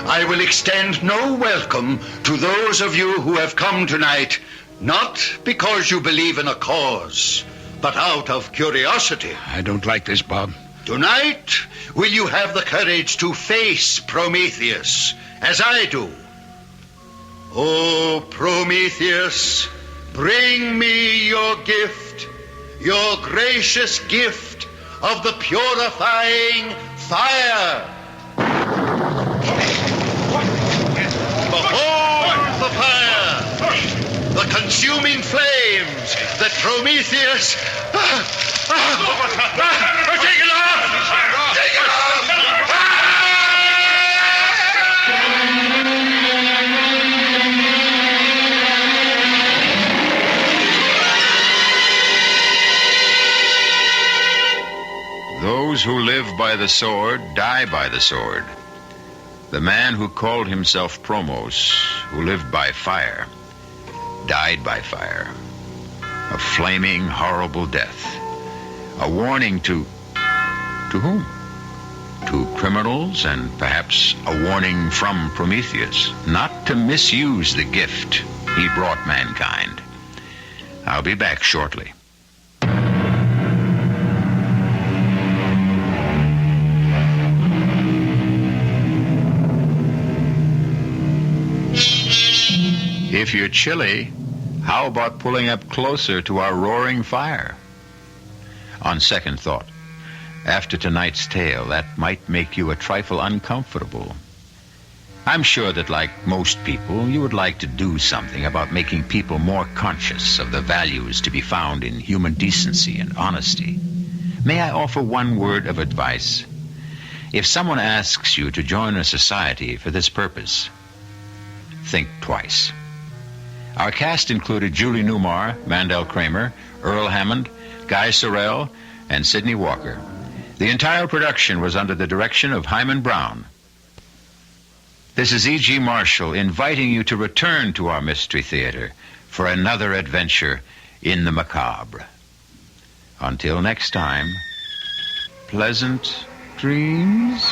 I will extend no welcome to those of you who have come tonight, not because you believe in a cause, but out of curiosity. I don't like this, Bob. Tonight, will you have the courage to face Prometheus, as I do? Oh, Prometheus, bring me your gift, your gracious gift of the purifying fire. Behold the fire, the consuming flames that Prometheus... Take it off! Take it off! Those who live by the sword die by the sword. The man who called himself Promos, who lived by fire, died by fire. A flaming, horrible death. A warning to whom? To criminals, and perhaps a warning from Prometheus, not to misuse the gift he brought mankind. I'll be back shortly. If you're chilly, how about pulling up closer to our roaring fire? On second thought, after tonight's tale, that might make you a trifle uncomfortable. I'm sure that, like most people, you would like to do something about making people more conscious of the values to be found in human decency and honesty. May I offer one word of advice? If someone asks you to join a society for this purpose, think twice. Our cast included Julie Newmar, Mandel Kramer, Earl Hammond, Guy Sorrell, and Sidney Walker. The entire production was under the direction of Hyman Brown. This is E.G. Marshall inviting you to return to our Mystery Theater for another adventure in the macabre. Until next time, pleasant dreams.